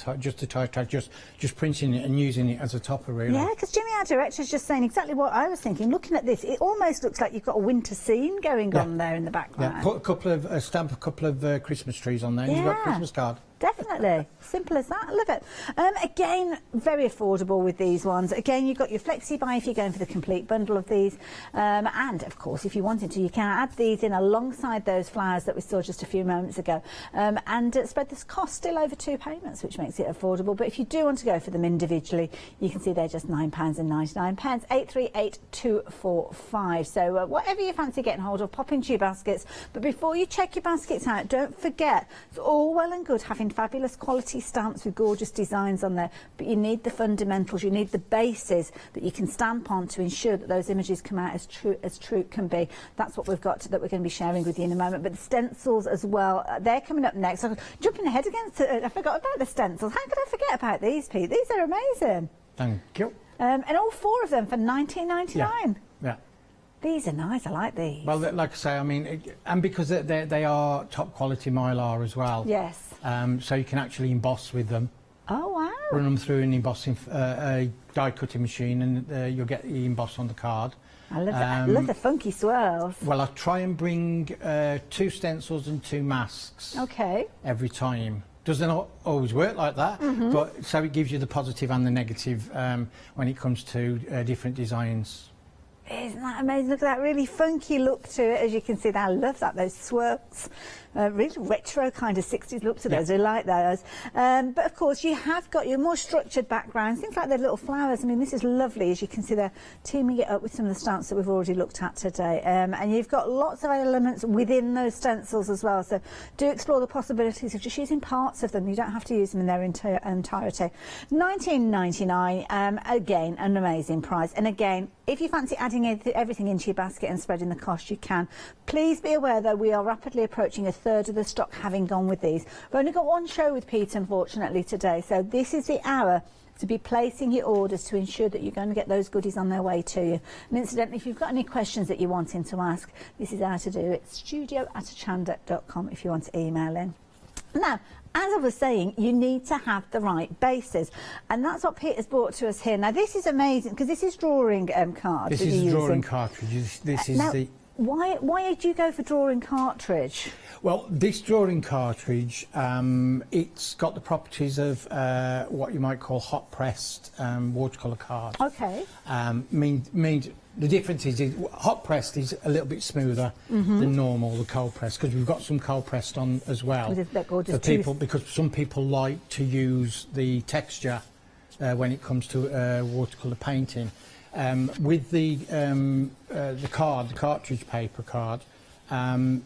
Tyre Track, just printing it and using it as a topper, really. Yeah, because Jimmy, our director, is just saying exactly what I was thinking. Looking at this, it almost looks like you've got a winter scene going on there in the background. Yeah, put stamp a couple of Christmas trees on there, and you've got a Christmas card. Definitely. Simple as that. I love it. Again, very affordable with these ones. Again, you've got your flexi buy if you're going for the complete bundle of these. And, of course, if you wanted to, you can add these in alongside those flowers that we saw just a few moments ago. And spread this cost still over 2 payments, which makes it affordable. But if you do want to go for them individually, you can see they're just £9.99, 838245. So whatever you fancy getting hold of, pop into your baskets. But before you check your baskets out, don't forget, it's all well and good having fabulous quality stamps with gorgeous designs on there, but you need the fundamentals, you need the bases that you can stamp on to ensure that those images come out as true can be. That's what we've got that we're going to be sharing with you in a moment. But the stencils as well, they're coming up next. So jumping ahead again, I forgot about the stencils. How could I forget about these, Pete? These are amazing. Thank you. And all 4 of them for $19.99. Yeah. These are nice. I like these. Well, like I say, I mean, and because they are top quality mylar as well. Yes. So you can actually emboss with them. Oh, wow. Run them through an embossing die cutting machine, and you'll get the emboss on the card. I love that. I love the funky swirls. Well, I try and bring 2 stencils and 2 masks. Okay. Every time. Doesn't always work like that, but so it gives you the positive and the negative when it comes to different designs. Isn't that amazing? Look at that really funky look to it. As you can see, I love that, those swirls. Really retro kind of 60s look to those. I like those. But of course, you have got your more structured backgrounds, things like the little flowers. I mean, this is lovely. As you can see, they're teaming it up with some of the stamps that we've already looked at today. And you've got lots of elements within those stencils as well. So do explore the possibilities of just using parts of them. You don't have to use them in their entirety. $19.99. Again, an amazing price. And again, if you fancy adding everything into your basket and spreading the cost, you can. Please be aware, though, we are rapidly approaching a third of the stock having gone with these. We've only got one show with Pete, unfortunately, today, so this is the hour to be placing your orders to ensure that you're going to get those goodies on their way to you. And incidentally, if you've got any questions that you're wanting to ask, this is how to do it. studio@hochanda.com if you want to email in. Now, as I was saying, you need to have the right bases, and that's what Pete has brought to us here. Now, this is amazing because this is drawing cards. This is a drawing cartridge. This is now, the. Why did you go for drawing cartridge? Well, this drawing cartridge, it's got the properties of what you might call hot pressed watercolour cards. Okay. Means the difference is hot pressed is a little bit smoother than normal, the cold pressed, because we've got some cold pressed on as well for people, because some people like to use the texture when it comes to watercolour painting. With the cartridge paper card,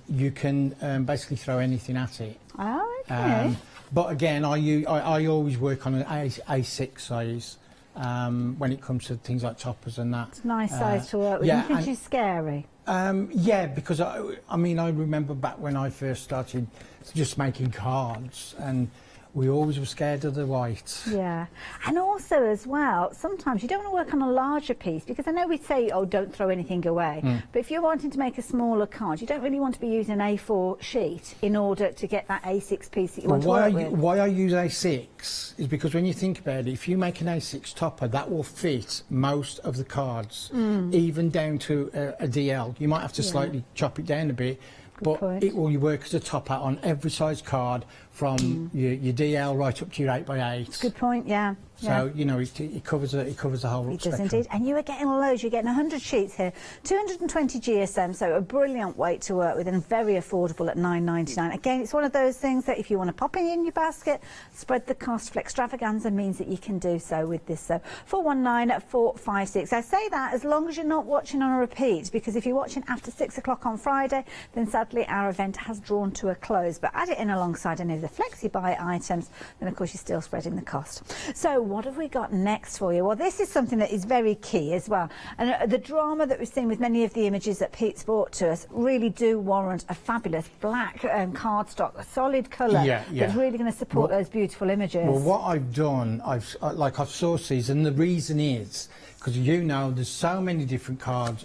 you can basically throw anything at it. Oh, okay. But again, I always work on an A6 size when it comes to things like toppers and that. It's a nice size to work with. Yeah, Nothing too scary. Yeah, because I mean, I remember back when I first started just making cards, and we always were scared of the white. Yeah, and also as well, sometimes you don't want to work on a larger piece, because I know we say, oh, don't throw anything away, but if you're wanting to make a smaller card, you don't really want to be using an A4 sheet in order to get that A6 piece that you want to work with. Why I use A6 is because when you think about it, if you make an A6 topper, that will fit most of the cards, even down to a DL. You might have to slightly chop it down a bit, but it will work as a topper on every size card, from your DL right up to your 8x8. Good point, yeah. So, you know, it covers the whole spectrum. It does indeed. And you are getting loads. You're getting 100 sheets here, 220 GSM, so a brilliant weight to work with and very affordable at $9.99. Again, it's one of those things that if you want to pop it in your basket, spread the cost. For extravaganza means that you can do so with this. So 419456. I say that as long as you're not watching on a repeat, because if you're watching after 6 o'clock on Friday, then sadly our event has drawn to a close. But add it in alongside any of the flexi buy items, then of course you're still spreading the cost. So what have we got next for you? Well, this is something that is very key as well, and the drama that we've seen with many of the images that Pete's brought to us really do warrant a fabulous black cardstock, a solid colour that's really going to support those beautiful images. Well, what I've done, I've sourced these, and the reason is because there's so many different card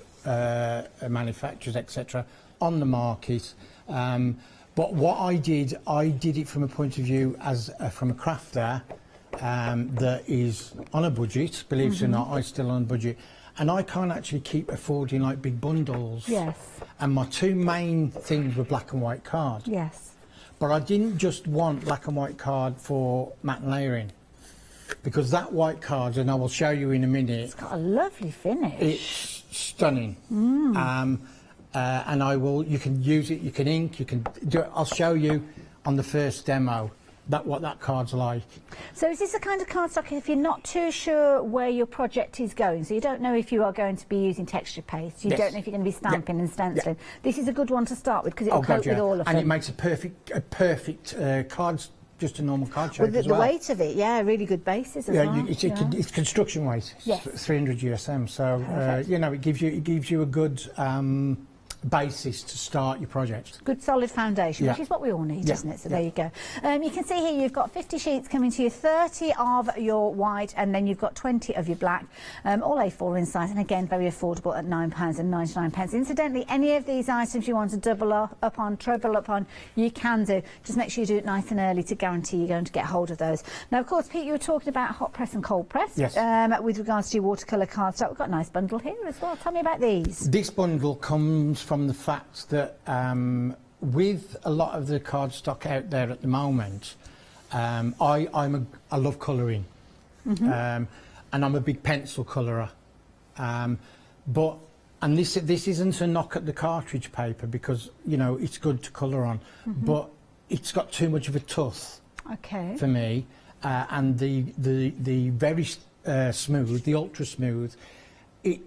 manufacturers, etc., on the market. But what I did it from a point of view as from a crafter that is on a budget. Believe it or not, I'm still on a budget, and I can't actually keep affording like big bundles. Yes. And my two main things were black and white card. Yes. But I didn't just want black and white card for matte layering, because that white card, and I will show you in a minute, it's got a lovely finish. It's stunning. And you can use it, you can ink, you can do it. I'll show you on the first demo what that card's like. So is this the kind of cardstock if you're not too sure where your project is going, so you don't know if you are going to be using texture paste, you don't know if you're going to be stamping and stenciling, this is a good one to start with, because it'll cope with all of them. And it makes a perfect card's just a normal card shape as the well. weight of it, really good basis as well. It's construction weight, 300 GSM, so it gives you a good basis to start your project. Good solid foundation, which is what we all need, isn't it? So there you go. You can see here you've got 50 sheets coming to you, 30 of your white, and then you've got 20 of your black, all A4 in size, and again very affordable at £9.99. Incidentally, any of these items you want to double up on, treble up on, you can do. Just make sure you do it nice and early to guarantee you're going to get hold of those. Now, of course, Pete, you were talking about hot press and cold press. Yes. With regards to your watercolour cardstock, we've got a nice bundle here as well. Tell me about these. This bundle comes from the fact that with a lot of the cardstock out there at the moment, I love colouring, and I'm a big pencil colourer, but And this isn't a knock at the cartridge paper, because you know it's good to colour on, but it's got too much of a tooth for me, and the very smooth, the ultra smooth, it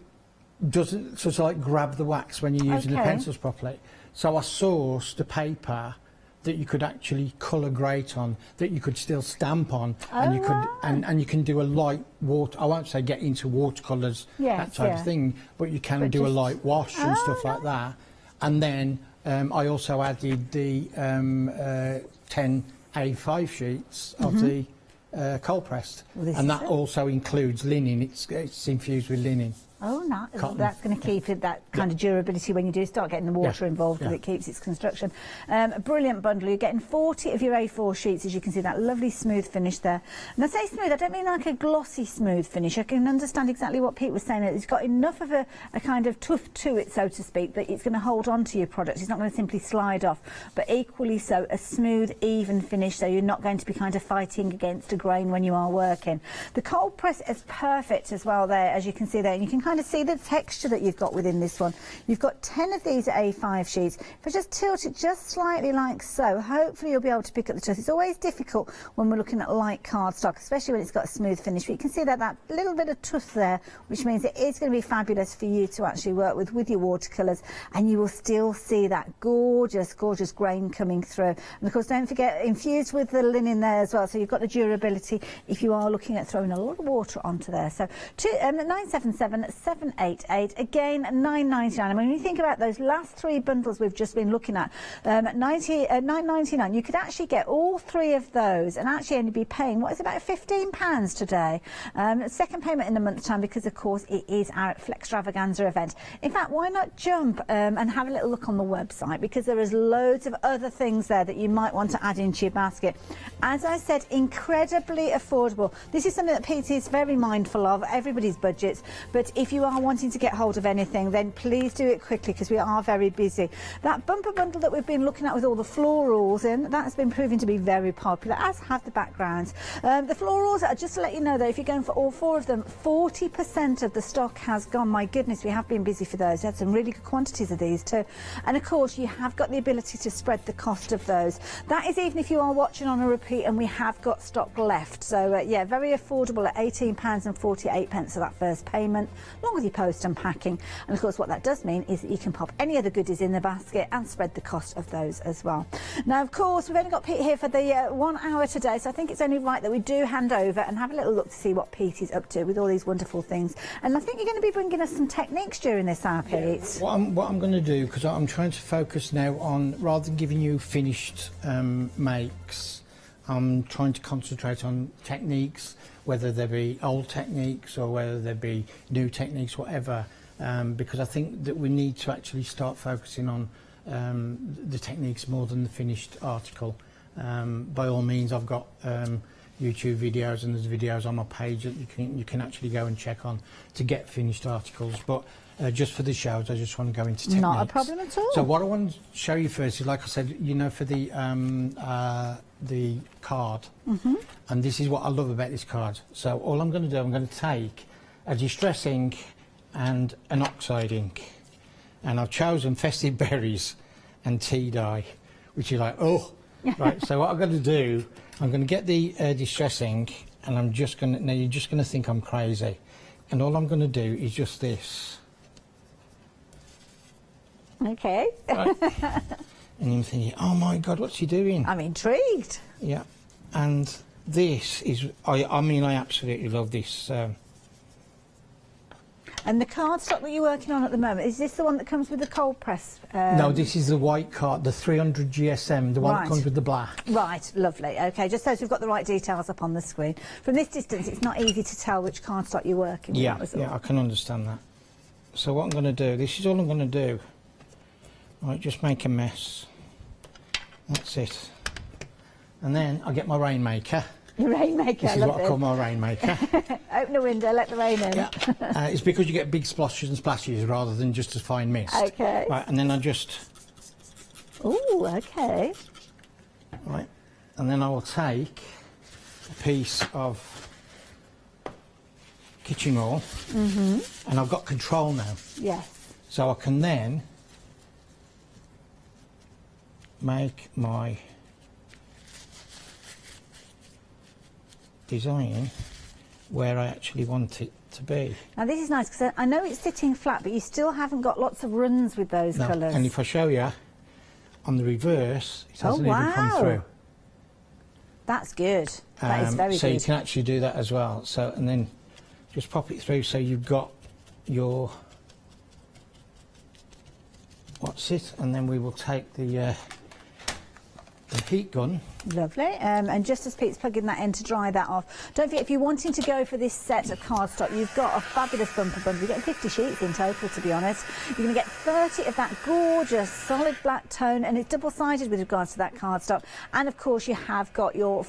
doesn't sort of like grab the wax when you're using the pencils properly. So I sourced a paper that you could actually colour grate on, that you could still stamp on, and you could and you can do a light water. I won't say get into watercolours, that type of thing, but you can do a light wash and stuff like that. And then I also added the 10 A5 sheets of the cold pressed, and that also includes linen. It's infused with linen. Oh, nice. That's going to keep it that kind of durability when you do start getting the water involved, because it keeps its construction. A brilliant bundle. You're getting 40 of your A4 sheets, as you can see, that lovely smooth finish there. And I say smooth, I don't mean like a glossy smooth finish. I can understand exactly what Pete was saying. It's got enough of a kind of tuft to it, so to speak, that it's going to hold on to your product. It's not going to simply slide off, but equally so, a smooth, even finish, so you're not going to be kind of fighting against a grain when you are working. The cold press is perfect as well there, as you can see there, and you can kind of see the texture that you've got within this one. You've got 10 of these A5 sheets. If I just tilt it just slightly like so, hopefully you'll be able to pick up the tooth. It's always difficult when we're looking at light cardstock, especially when it's got a smooth finish, but you can see that little bit of tooth there, which means it is going to be fabulous for you to actually work with your watercolours, and you will still see that gorgeous grain coming through. And of course, don't forget, infused with the linen there as well, so you've got the durability if you are looking at throwing a lot of water onto there. So 977-788, again £9.99. And when you think about those last three bundles we've just been looking at, £9.99, you could actually get all three of those and actually only be paying, what is about £15 today. Second payment in a month's time, because of course it is our Flextravaganza event. In fact, why not jump and have a little look on the website, because there is loads of other things there that you might want to add into your basket. As I said, incredibly affordable. This is something that Pete is very mindful of, everybody's budgets, but if you are wanting to get hold of anything, then please do it quickly, because we are very busy. That bumper bundle that we've been looking at with all the florals in, that has been proving to be very popular, as have the backgrounds. The florals, just to let you know though, if you're going for all four of them, 40% of the stock has gone. My goodness, we have been busy for those. We had some really good quantities of these too. And of course, you have got the ability to spread the cost of those. That is even if you are watching on a repeat, and we have got stock left. So yeah, very affordable at £18.48 for that first payment, along with your post and packing. And of course, what that does mean is that you can pop any other goodies in the basket and spread the cost of those as well. Now, of course, we've only got Pete here for the 1 hour today, so I think it's only right that we do hand over and have a little look to see what Pete is up to with all these wonderful things. And I think you're going to be bringing us some techniques during this hour, Pete. What I'm going to do, because I'm trying to focus now on, rather than giving you finished makes, I'm trying to concentrate on techniques, whether they be old techniques or whether they be new techniques, whatever, because I think that we need to actually start focusing on the techniques more than the finished article. By all means, I've got YouTube videos, and there's videos on my page that you can actually go and check on to get finished articles, but just for the shows, I just want to go into techniques. Not a problem at all. So what I want to show you first is, like I said, you know, for the card, and this is what I love about this card. So all I'm going to do, I'm going to take a distress ink and an oxide ink, and I've chosen Festive Berries and Tea Dye, which is like, oh, right. So what I'm going to do, I'm going to get the distress ink, and I'm just going to, now you're just going to think I'm crazy, and all I'm going to do is just this. Okay. Right. And you're thinking, oh my God, what's he doing? I'm intrigued. Yeah. And this is, I mean, I absolutely love this. And the cardstock that you're working on at the moment, is this the one that comes with the cold press? No, this is the white card, the 300 GSM, the one that comes with the black. Right, lovely. Okay, just so we've got the right details up on the screen. From this distance, it's not easy to tell which cardstock you're working with. Yeah, I can understand that. So what I'm going to do, this is all I'm going to do. Right, just make a mess. That's it. And then I get my rainmaker. Your rainmaker, This is what I call my rainmaker. Open the window, let the rain in. Yeah. It's because you get big splotches and splashes rather than just a fine mist. Okay. Right, and then I just... Ooh, okay. Right, and then I will take a piece of kitchen roll, and I've got control now. Yes. So I can then make my design where I actually want it to be. Now this is nice because I know it's sitting flat, but you still haven't got lots of runs with those colours. And if I show you on the reverse, it hasn't even come through. That's good. That is very so good. you can actually do that as well. So, and then just pop it through so you've got your what's it, and then we will take the heat gun. Lovely. And just as Pete's plugging that in to dry that off, don't forget, if you're wanting to go for this set of cardstock, you've got a fabulous bumper bundle. You're getting 50 sheets in total, to be honest. You're going to get 30 of that gorgeous solid black tone, and it's double-sided with regards to that cardstock. And of course, you have got your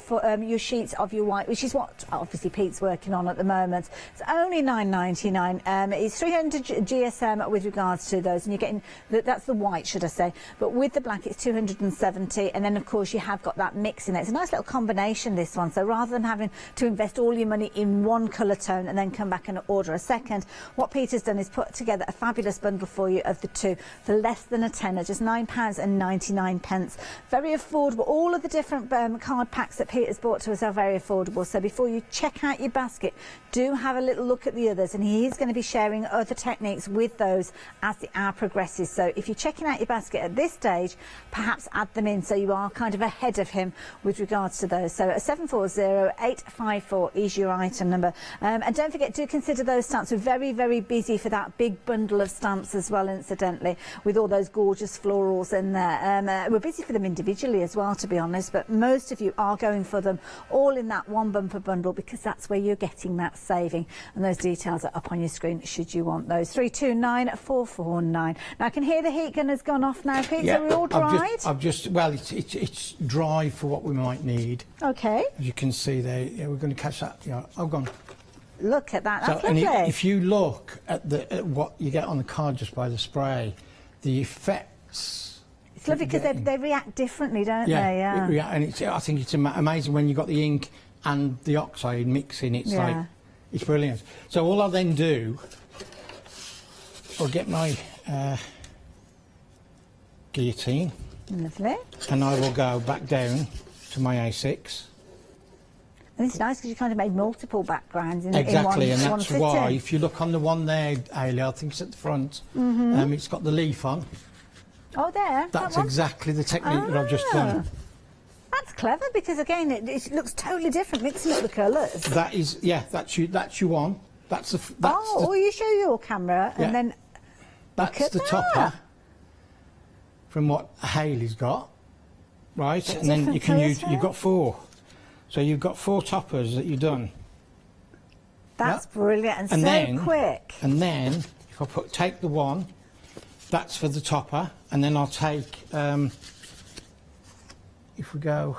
sheets of your white, which is what obviously Pete's working on at the moment. It's only £9.99. It's 300 GSM with regards to those, and you're getting that's the white, should I say? But with the black, it's 270, and then of course you have got that mix in it. It's a nice little combination, this one. So rather than having to invest all your money in one colour tone and then come back and order a second, what Peter's done is put together a fabulous bundle for you of the two for less than a tenner, just £9.99. Very affordable. All of the different card packs that Peter's brought to us are very affordable. So before you check out your basket, do have a little look at the others, and he is going to be sharing other techniques with those as the hour progresses. So if you're checking out your basket at this stage, perhaps add them in so you are kind of ahead of him with regards to those. So 740854 is your item number. And don't forget, do consider those stamps. We're very, very busy for that big bundle of stamps as well, incidentally, with all those gorgeous florals in there. We're busy for them individually as well, to be honest, but most of you are going for them all in that one bumper bundle because that's where you're getting that saving. And those details are up on your screen should you want those. 329449. Now I can hear the heat gun has gone off now, Pete. Yeah, are we all dried? Well, it's dry for what we might need. Okay. As you can see there, yeah, we're going to catch that. Yeah, I've gone. Look at that. That's so, lovely. and if you look at what you get on the card just by the spray, the effects. It's lovely because they react differently, don't they? Yeah. And I think it's amazing when you've got the ink and the oxide mixing. It's like, it's brilliant. So all I'll then do, I'll get my guillotine. Lovely. And I will go back down to my A6. And it's nice because you kind of made multiple backgrounds in exactly, in one, and one that's sitting. why, if you look on the one there, Ailey, I think it's at the front, it's got the leaf on. Oh, there. That's exactly the technique that I've just done. That's clever because, again, it looks totally different, mixing up the colours. That is, that's you one. You show your camera and then that's the topper from what Hayley's got, right? And then you can use, you've got 4. So you've got 4 toppers that you've done. That's brilliant and so quick. And then, if I take the one, that's for the topper, and then I'll take, if we go,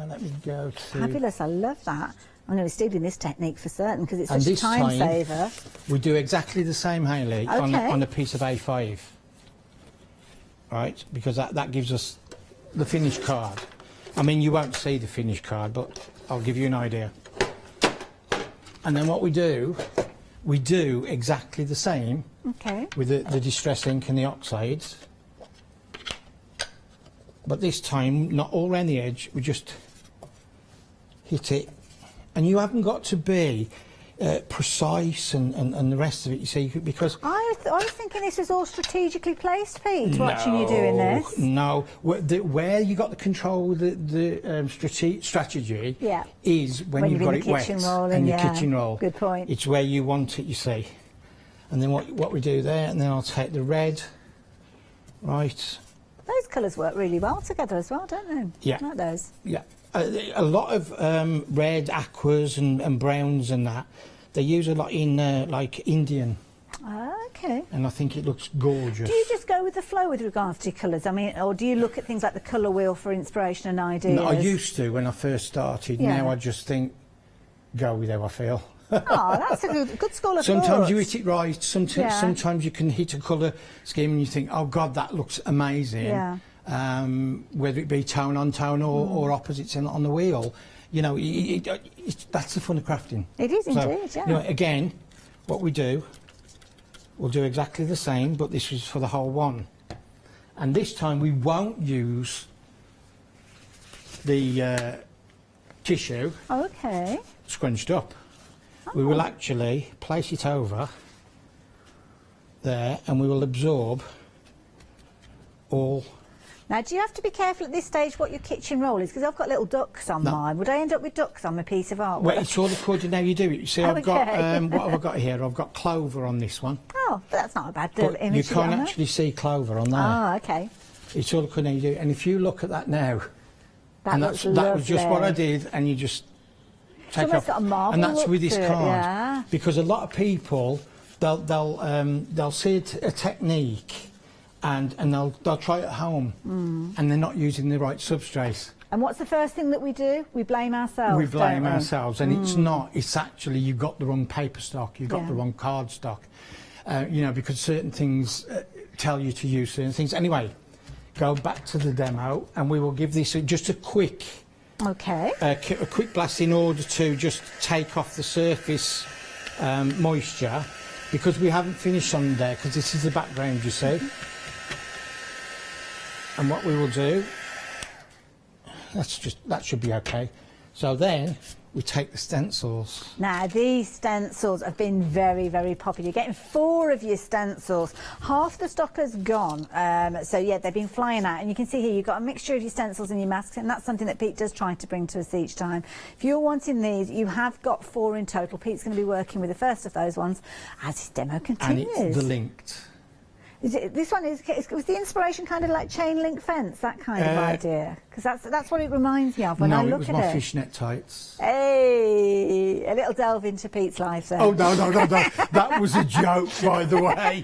let me go to... Fabulous, I love that. I'm going to be stealing this technique for certain because it's such a time saver. We do exactly the same, Hayley, on a piece of A5. Right, because that gives us the finished card. I mean, you won't see the finished card, but I'll give you an idea. And then what we do exactly the same with the distress ink and the oxides. But this time, not all around the edge, we just hit it. And you haven't got to be precise and the rest of it, you see, because... I was thinking this was all strategically placed, Pete, watching you doing this. No, where you got the control, the strategy is when you've got it wet and your kitchen roll. Good point. It's where you want it, you see. And then what we do there, and then I'll take the red, right. Those colours work really well together as well, don't they? Yeah. Like those. Yeah. A lot of red, aquas and browns and that, they use a lot in like Indian. Okay. And I think it looks gorgeous. Do you just go with the flow with regards to colours? I mean, or do you look at things like the colour wheel for inspiration and ideas? No, I used to when I first started. Yeah. Now I just think, go with how I feel. Oh, that's a good school of Sometimes thought. you hit it right. Sometimes you can hit a colour scheme and you think, oh God, that looks amazing. Yeah. Whether it be tone on tone or opposites on the wheel, you know, that's the fun of crafting. It is indeed, yeah. You know, again, what we do, we'll do exactly the same, but this is for the whole one. And this time we won't use the tissue scrunched up. We will actually place it over there, and we will absorb all. Now, do you have to be careful at this stage what your kitchen roll is? Because I've got little ducks on mine. Would I end up with ducks on my piece of artwork? Well, it's all according to how you do it. You see, I've got, what have I got here? I've got clover on this one. Oh, but that's not a bad But image. you can't actually see clover on there. Ah, okay. It's all according to how you do it. And if you look at that now, That was just what I did, and you just take off. Got a marble and that's with this look to card. it, yeah. Because a lot of people, they'll see a technique, and they'll try it at home, and they're not using the right substrate. And what's the first thing that we do? We blame ourselves. We blame ourselves, and it's not. It's actually you've got the wrong paper stock, you've got the wrong card stock. You know, because certain things tell you to use certain things. Anyway, go back to the demo, and we will give this just a quick, a quick blast in order to just take off the surface moisture, because we haven't finished on there, because this is the background, you see. And what we will do, that should be okay. So then we take the stencils. Now, these stencils have been very, very popular. You're getting 4 of your stencils. Half the stock has gone. So, yeah, they've been flying out. And you can see here, you've got a mixture of your stencils and your masks. And that's something that Pete does try to bring to us each time. If you're wanting these, you have got 4 in total. Pete's going to be working with the first of those ones as his demo continues. And it's the linked. This one was the inspiration kind of like chain link fence, that kind of idea? Because that's what it reminds me of when I look at it. No, it was my fishnet tights. Hey, a little delve into Pete's life there. Oh, no. That was a joke, by the way.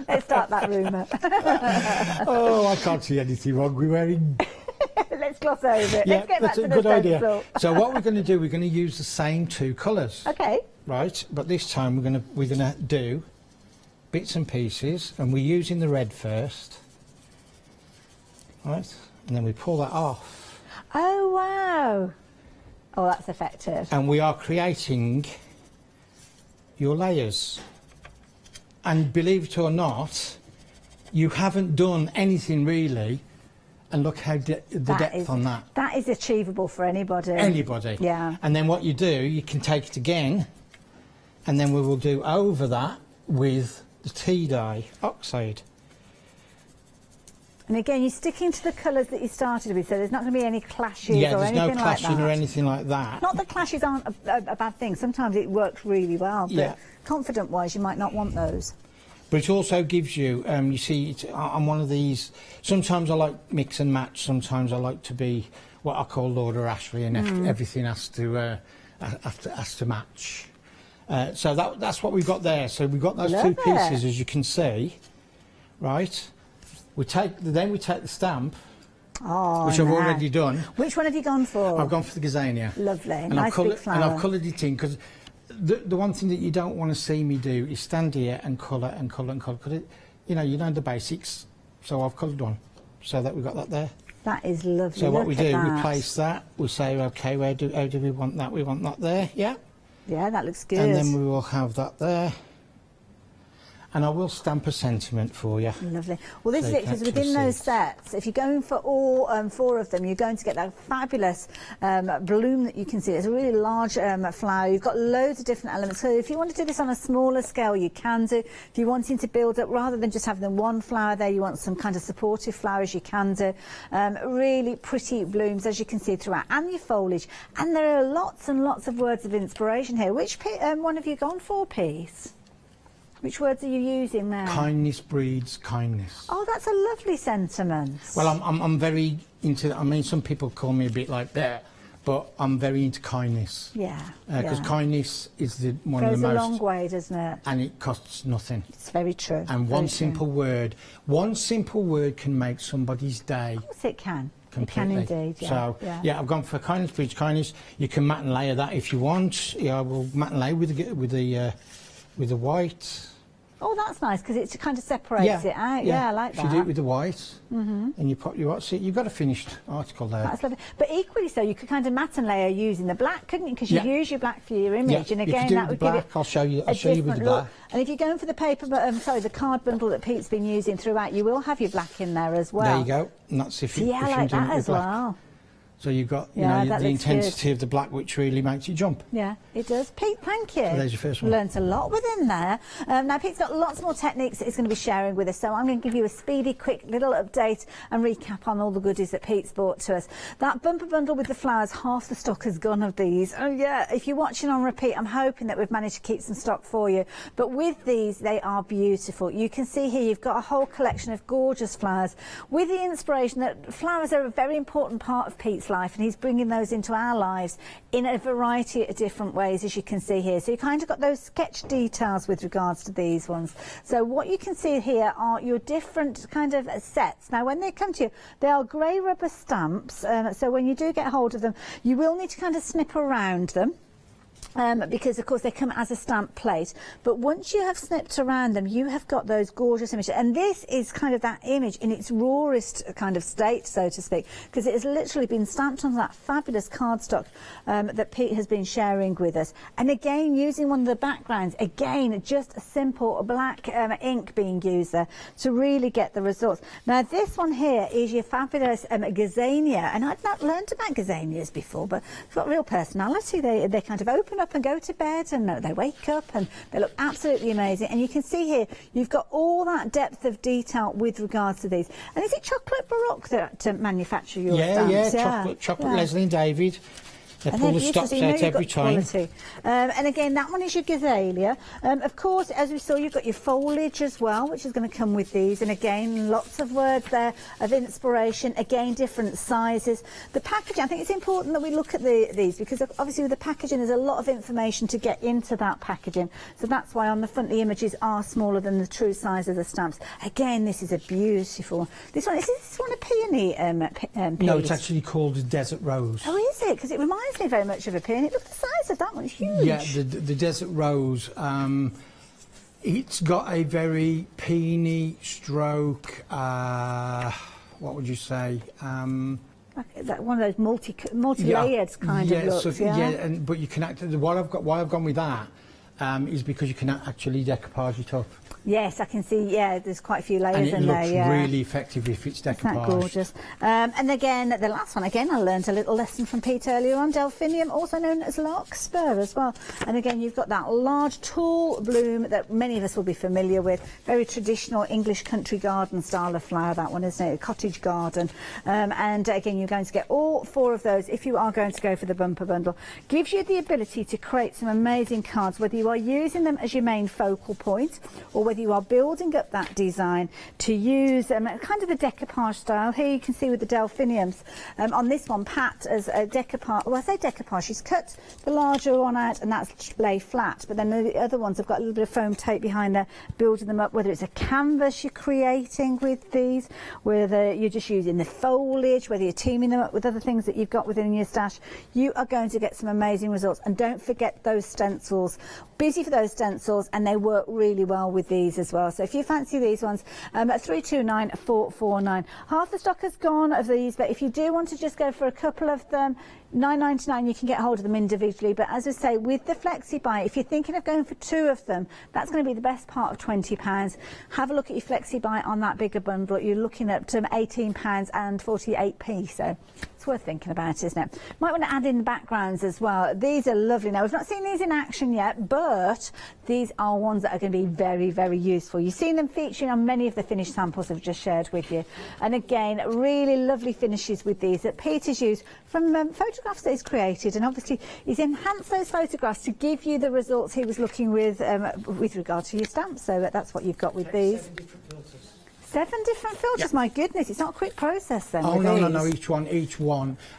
Let's start that rumour. Oh, I can't see anything wrong with wearing... Let's gloss over it. Yeah, Let's get back that's to a the good stencil. idea. So what we're going to do, we're going to use the same 2 colours. Okay. Right, but this time we're going to do bits and pieces, and we're using the red first, right, and then we pull that off. Oh wow, oh that's effective. And we are creating your layers, and believe it or not, you haven't done anything really, and look how the depth on that. That is achievable for anybody. Anybody. Yeah. And then what you do, you can take it again, and then we will do over that with the tea dye oxide. And again, you're sticking to the colours that you started with, so there's not going to be any clashes or anything like that. Yeah, there's no clashing or anything like that. Not that clashes aren't a bad thing. Sometimes it works really well, but confident-wise, you might not want those. But it also gives you, you see, I'm one of these, sometimes I like mix and match, sometimes I like to be what I call Lord of Ashley, and everything has to match. So that's what we've got there. So we've got those 2 pieces, as you can see, right? Then we take the stamp, which I've already done. Which one have you gone for? I've gone for the gazania. Lovely, and nice big flower. And I've coloured it in, because the one thing that you don't want to see me do is stand here and colour and colour and colour. Because you know the basics. So I've coloured one, so that we've got that there. That is lovely. So what we do, we place that. We say, okay, how do we want that? We want that there, yeah. Yeah, that looks good. And then we will have that there. And I will stamp a sentiment for you. Lovely. Well, this is it, because within those sets, if you're going for all 4 of them, you're going to get that fabulous bloom that you can see. It's a really large flower. You've got loads of different elements. So if you want to do this on a smaller scale, you can do. If you're wanting to build up, rather than just having the 1 flower there, you want some kind of supportive flowers, you can do. Really pretty blooms, as you can see throughout, and your foliage. And there are lots and lots of words of inspiration here. Which one have you gone for, Peace? Which words are you using there? Kindness breeds kindness. Oh, that's a lovely sentiment. Well, I'm very into. I mean, some people call me a bit like that, but I'm very into kindness. Yeah. Because kindness is one of the most. Goes a long way, doesn't it? And it costs nothing. It's very true. And one simple word can make somebody's day. Of course, it can. Completely. It can indeed. Yeah. So yeah, I've gone for kindness breeds kindness. You can matte and layer that if you want. Yeah, I will matte and layer with the white, Oh, that's nice because it kind of separates it out. Yeah, I like that. You do it with the white, and you put your white. See, you've got a finished article there. That's lovely. But equally so, you could kind of matte and layer using the black, couldn't you? Because you use your black for your image, and again, that would give it I'll show you. I'll show you with the black. And if you're going for the paper, the card bundle that Pete's been using throughout, you will have your black in there as well. There you go. And that's if you. I like that as well. So you've got the intensity of the black, which really makes you jump. Yeah, it does. Pete, thank you. So there's your first one. Learnt a lot within there. Now, Pete's got lots more techniques that he's going to be sharing with us, so I'm going to give you a speedy, quick little update and recap on all the goodies that Pete's brought to us. That bumper bundle with the flowers, half the stock has gone of these. Oh, yeah, if you're watching on repeat, I'm hoping that we've managed to keep some stock for you. But with these, they are beautiful. You can see here you've got a whole collection of gorgeous flowers with the inspiration that flowers are a very important part of Pete's life, and he's bringing those into our lives in a variety of different ways, as you can see here. So you kind of got those sketch details with regards to these ones. So what you can see here are your different kind of sets. Now when they come to you, they are grey rubber stamps, so when you do get hold of them, you will need to kind of snip around them. Because of course they come as a stamp plate, but once you have snipped around them, you have got those gorgeous images, and this is kind of that image in its rawest kind of state, so to speak, because it has literally been stamped on that fabulous cardstock that Pete has been sharing with us. And again, using one of the backgrounds, again just a simple black ink being used there to really get the results. Now this one here is your fabulous gazania, and I'd not learned about gazanias before, but it's got real personality. They kind of open up and go to bed, and they wake up and they look absolutely amazing. And you can see here you've got all that depth of detail with regards to these. And is it chocolate baroque to manufacture your stamps? Chocolate Leslie and David. They pull the stops out every time. And again, that one is your gazalea. Of course, as we saw, you've got your foliage as well, which is going to come with these. And again, lots of words there of inspiration. Again, different sizes. The packaging, I think it's important that we look at these, because obviously with the packaging, there's a lot of information to get into that packaging. So that's why on the front, the images are smaller than the true size of the stamps. Again, this is a beautiful one. This one, is this one a peony piece? No, it's actually called a desert rose. Oh, is it? Because it reminds me very much of a peony. Look at the size of that one, it's huge. Yeah, the desert rose, it's got a very peony stroke, what would you say? Like one of those multi-layered kind of looks. But you can why I've gone with that is because you can actually decoupage it up. Yes, I can see, there's quite a few layers in there. And it looks really effective if it's decoupaged. Isn't that gorgeous? And again, the last one, again, I learned a little lesson from Pete earlier on, delphinium, also known as larkspur as well. And again, you've got that large, tall bloom that many of us will be familiar with. Very traditional English country garden style of flower, that one, isn't it? A cottage garden. And again, you're going to get all 4 of those if you are going to go for the bumper bundle. Gives you the ability to create some amazing cards, whether you are using them as your main focal point, or whether you are building up that design to use kind of the decoupage style. Here you can see with the delphiniums. On this one, Pat, as a decoupage, well, I say decoupage, she's cut the larger one out and that's lay flat, but then the other ones have got a little bit of foam tape behind there, building them up, whether it's a canvas you're creating with these, whether you're just using the foliage, whether you're teaming them up with other things that you've got within your stash, you are going to get some amazing results. And don't forget those stencils. Busy for those stencils, and they work really well with these as well. So if you fancy these ones, at 329-449. Half the stock has gone of these, but if you do want to just go for a couple of them, £9.99, you can get hold of them individually. But as I say, with the flexi buy, if you're thinking of going for 2 of them, that's going to be the best part of £20. Have a look at your flexi buy on that bigger bundle. You're looking at £18 and 48p. So it's worth thinking about, isn't it? Might want to add in the backgrounds as well. These are lovely. Now, we've not seen these in action yet, but these are ones that are going to be very, very useful. You've seen them featuring on many of the finished samples I've just shared with you. And again, really lovely finishes with these that Peter's used from photographs that he's created, and obviously he's enhanced those photographs to give you the results he was looking with regard to your stamps. So that's what you've got with these. 7 different filters, my goodness, it's not a quick process then. Oh, no, each one,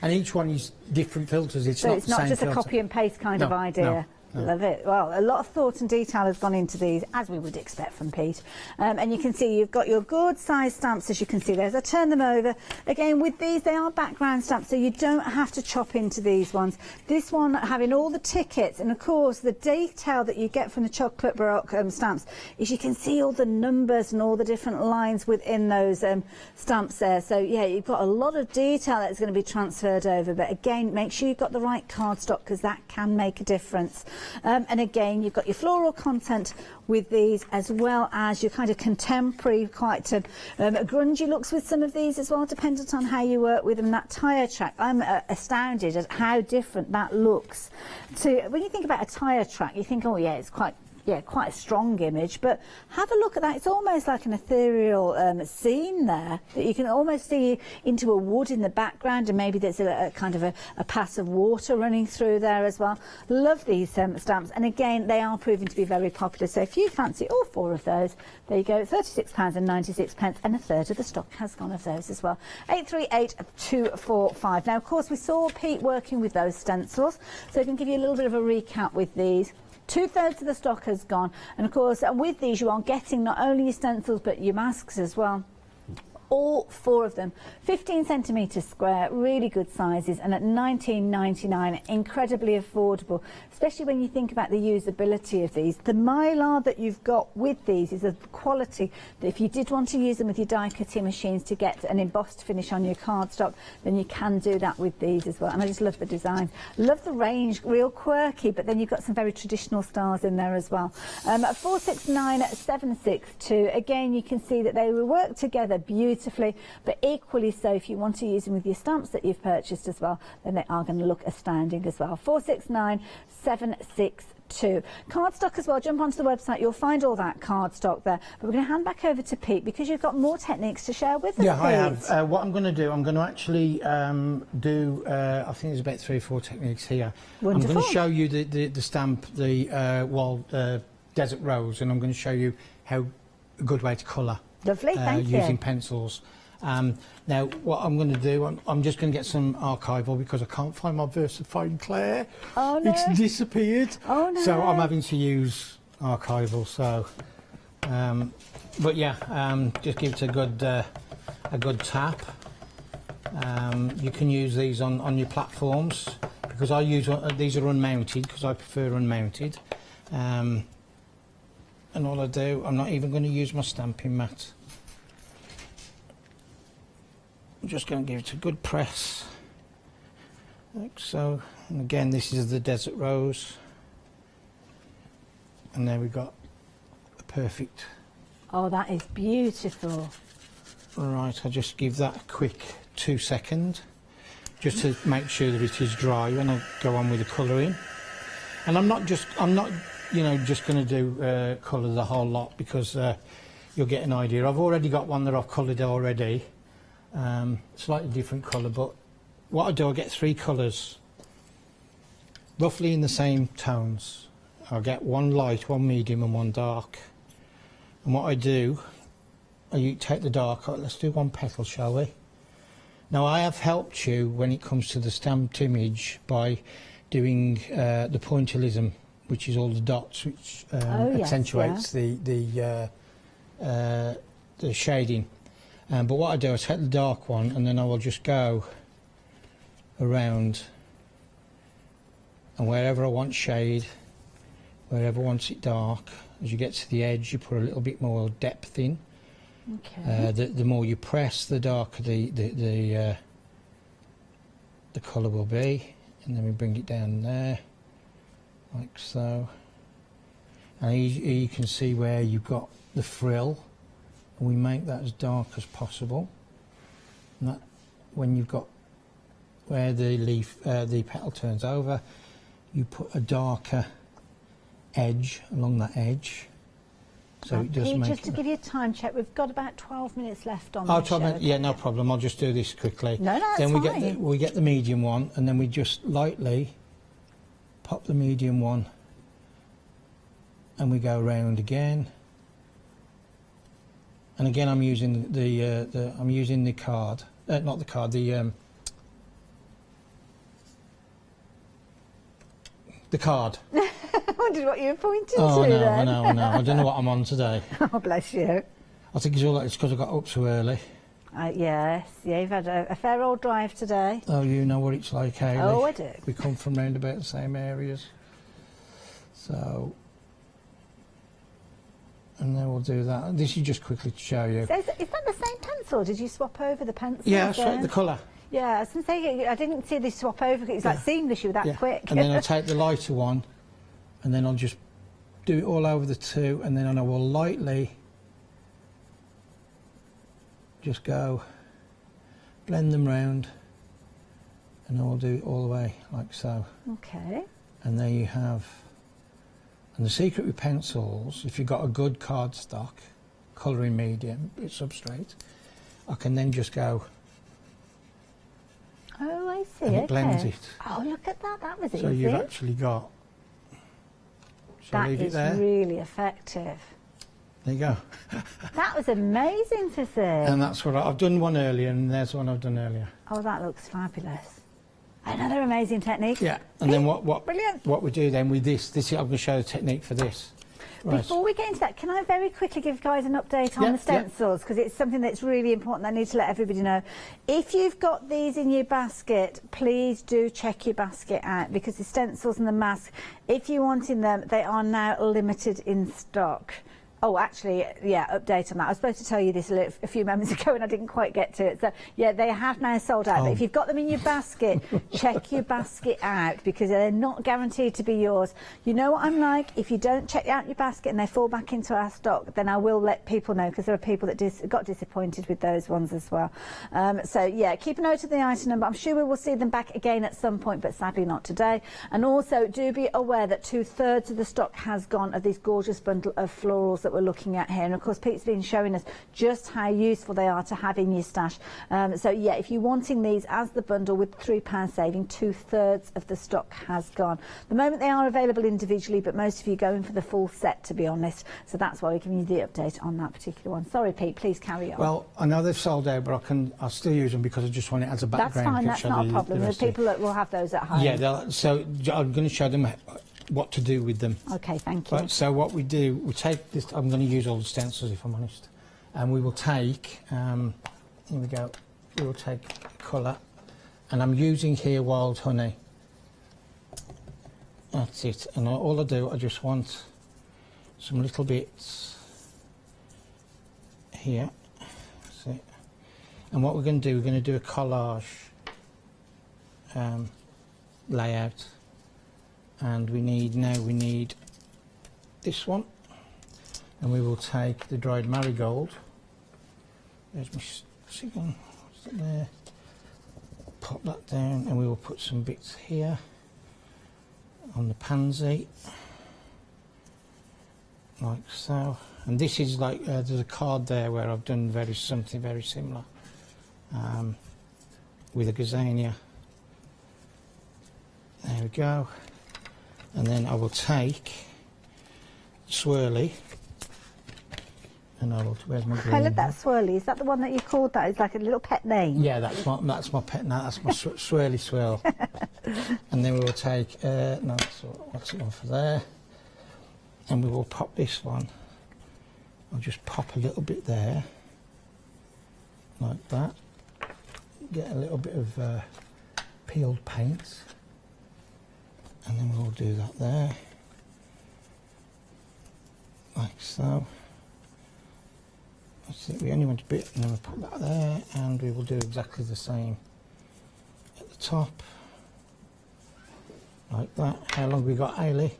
and each one is different filters. It's so not it's the not same just filter. a copy and paste kind of idea. Love it. Well, a lot of thought and detail has gone into these, as we would expect from Pete. And you can see you've got your good size stamps, as you can see there. As I turn them over, again, with these, they are background stamps, so you don't have to chop into these ones. This one having all the tickets, and of course, the detail that you get from the chocolate baroque stamps is you can see all the numbers and all the different lines within those stamps there. So, yeah, you've got a lot of detail that's going to be transferred over. But again, make sure you've got the right cardstock, because that can make a difference. And again, you've got your floral content with these, as well as your kind of contemporary, quite grungy looks with some of these as well, dependent on how you work with them. That tyre track, I'm astounded at how different that looks to, when you think about a tyre track, you think, oh yeah, it's quite a strong image, but have a look at that. It's almost like an ethereal scene there, that you can almost see into a wood in the background, and maybe there's a kind of a pass of water running through there as well. Love these stamps, and again, they are proving to be very popular. So if you fancy all 4 of those, there you go, £36.96, and a third of the stock has gone of those as well. 838245. Now, of course, we saw Pete working with those stencils, so I can give you a little bit of a recap with these. 2/3 of the stock has gone, and of course with these you are getting not only your stencils but your masks as well. All 4 of them, 15 centimetres square, really good sizes, and at £19.99, incredibly affordable, especially when you think about the usability of these. The mylar that you've got with these is of quality that if you did want to use them with your die cutting machines to get an embossed finish on your cardstock, then you can do that with these as well. And I just love the design, love the range, real quirky, but then you've got some very traditional styles in there as well. 469762, again, you can see that they will work together beautifully, but equally so if you want to use them with your stamps that you've purchased as well, then they are going to look astounding as well. 469762. Cardstock as well, jump onto the website, you'll find all that cardstock there. But we're going to hand back over to Pete, because you've got more techniques to share with us. Yeah, Pete. I have. What I'm going to do, I'm going to actually do, I think there's about 3 or 4 techniques here. Wonderful. I'm going to show you the stamp, the Desert Rose, and I'm going to show you how a good way to colour. Lovely, thank you. Using pencils. Now, what I'm going to do, I'm just going to get some archival, because I can't find my VersaFine Claire. Oh no. It's disappeared. Oh no. So I'm having to use archival. So, but yeah, just give it a good tap. You can use these on your platforms, because I use these are unmounted, because I prefer unmounted. And all I do, I'm not even going to use my stamping mat. I'm just going to give it a good press, like so. And again, this is the Desert Rose. And there we've got the perfect. Oh, that is beautiful. Right, I'll just give that a quick 2 seconds, just to make sure that it is dry, and I'll go on with the colouring. And I'm not you know, just going to do colour the whole lot, because you'll get an idea. I've already got one that I've coloured already, slightly different colour, but what I do, I get 3 colours, roughly in the same tones. I'll get 1 light, 1 medium and 1 dark. And what I do, you take the dark, let's do 1 petal, shall we? Now, I have helped you when it comes to the stamped image by doing the pointillism, which is all the dots, which accentuates the shading. But what I do, I take the dark one, and then I will just go around, and wherever I want shade, wherever I want it dark, as you get to the edge, you put a little bit more depth in. Okay. The more you press, the darker the colour will be, and then we bring it down there, like so. And here you can see where you've got the frill, and we make that as dark as possible. And that, when you've got where the leaf, the petal turns over, you put a darker edge along that edge. So it does Pete, make just to give you a time check, we've got about 12 minutes left on Oh, the show. yeah, no problem. I'll just do this quickly. No, then that's we get the medium one, and then we just lightly pop the medium one, and we go round again. And again, I'm using the card, not the card, the card. I wondered what you were pointing Oh, to no, then. I know. I don't know what I'm on today. Oh, bless you. I think it's because I got up so early. Yes, yeah, you've had a fair old drive today. Oh, you know what it's like, Hayley. Oh, I do. We come from round about the same areas. So, and then we'll do that. This is just quickly to show you. So is that the same pencil? Did you swap over the pencil? Yeah, I swapped the colour. Yeah, I was going to say, I didn't see this swap over. It's like seamless, you were that quick. And then I'll take the lighter one, and then I'll just do it all over the two, and then I will lightly just go blend them round, and I will do it all the way like so. Okay. And there you have. And the secret with pencils, if you've got a good cardstock, colouring medium, it's substrate, I can then just go. Oh, I see. And it okay. blends it. Oh, look at that. That was easy. So you've actually got. Shall I That leave it is there? really effective. There you go. That was amazing to see. And that's what I've done one earlier, and there's one I've done earlier. Oh, that looks fabulous. Another amazing technique. Yeah, and then what Brilliant. What we do then with this I'm going to show the technique for this. Right. Before we get into that, can I very quickly give guys an update on the stencils? Because it's something that's really important. I need to let everybody know. If you've got these in your basket, please do check your basket out, because the stencils and the masks, if you're wanting them, they are now limited in stock. Oh, actually, yeah, update on that. I was supposed to tell you this a few moments ago and I didn't quite get to it. So, yeah, they have now sold out. But if you've got them in your basket, check your basket out, because they're not guaranteed to be yours. You know what I'm like? If you don't check out your basket and they fall back into our stock, then I will let people know, because there are people that got disappointed with those ones as well. So, yeah, keep a note of the item number. I'm sure we will see them back again at some point, but sadly not today. And also, do be aware that 2/3 of the stock has gone of these gorgeous bundle of florals that we're looking at here, and of course Pete's been showing us just how useful they are to have in your stash. So yeah, if you're wanting these as the bundle with £3 saving, 2/3 of the stock has gone. The moment they are available individually, but most of you go in for the full set, to be honest. So that's why we're giving you the update on that particular one. Sorry Pete, please carry on. Well, I know they've sold out, but I'll still use them because I just want it as a background. That's fine, that's not a problem. The people that will have those at home. Yeah, so I'm going to show them what to do with them. Okay, thank you. But, so what we do, we take this, I'm going to use all the stencils if I'm honest, and we will take, here we go, we will take colour, and I'm using here wild honey. That's it, and all I do, I just want some little bits here, see, and what we're going to do, we're going to do a collage layout. And we need this one, and we will take the dried marigold. There's my second, what's that there? Pop that down, and we will put some bits here on the pansy, like so. And this is like there's a card there where I've done something very similar with a gazania. There we go. And then I will take swirly, and I will. Where's my green? I love that swirly. Is that the one that you called that? It's like a little pet name. Yeah, that's my pet. No, that's my swirly swirl. And then we will take. No, what's it on for there? And we will pop this one. I'll just pop a little bit there, like that. Get a little bit of peeled paint. And then we'll do that there, like so. That's it, we only want a bit, and then we'll put that there, and we will do exactly the same at the top, like that. How long have we got, Ailey?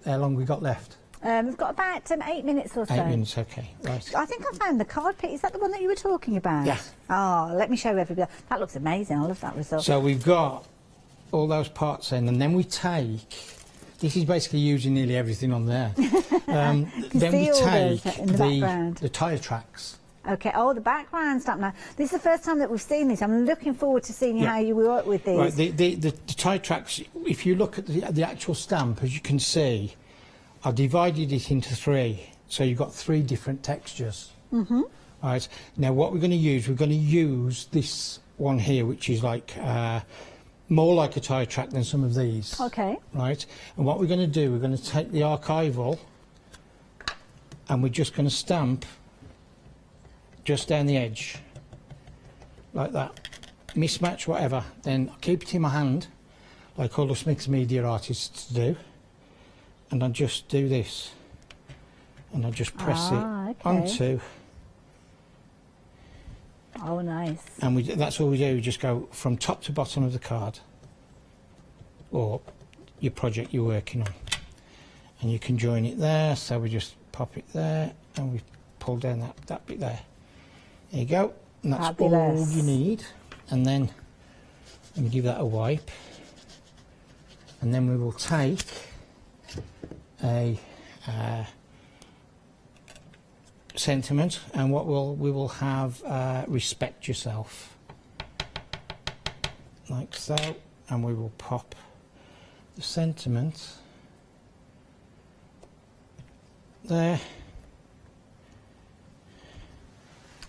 How long have we got left? We've got about 8 minutes or so. 8 minutes, okay, right. I think I found the card, Pete. Is that the one that you were talking about? Yeah. Oh, let me show everybody. That looks amazing. I love that result. So we've got all those parts in, and then we take, this is basically using nearly everything on there. Then we take the tyre tracks. Okay, oh, the background stamp now. This is the first time that we've seen this. I'm looking forward to seeing how you work with these. Right, the tie tracks, if you look at the actual stamp, as you can see, I've divided it into 3, so you've got 3 different textures. Mm-hmm. Right, now what we're going to use this one here, which is like more like a tire track than some of these. Okay. Right, and what we're going to do, we're going to take the archival and we're just going to stamp just down the edge, like that. Mismatch, whatever, then I keep it in my hand, like all us mixed media artists do, and I just do this, and I just press it onto. Oh, nice. And that's all we do, we just go from top to bottom of the card, or your project you're working on. And you can join it there, so we just pop it there, and we pull down that bit there. There you go, and that's all you need. And then, let me give that a wipe. And then we will take a sentiment, and we will have respect yourself, like so, and we will pop the sentiment there,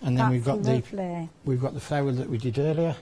and then we've got the flower that we did earlier,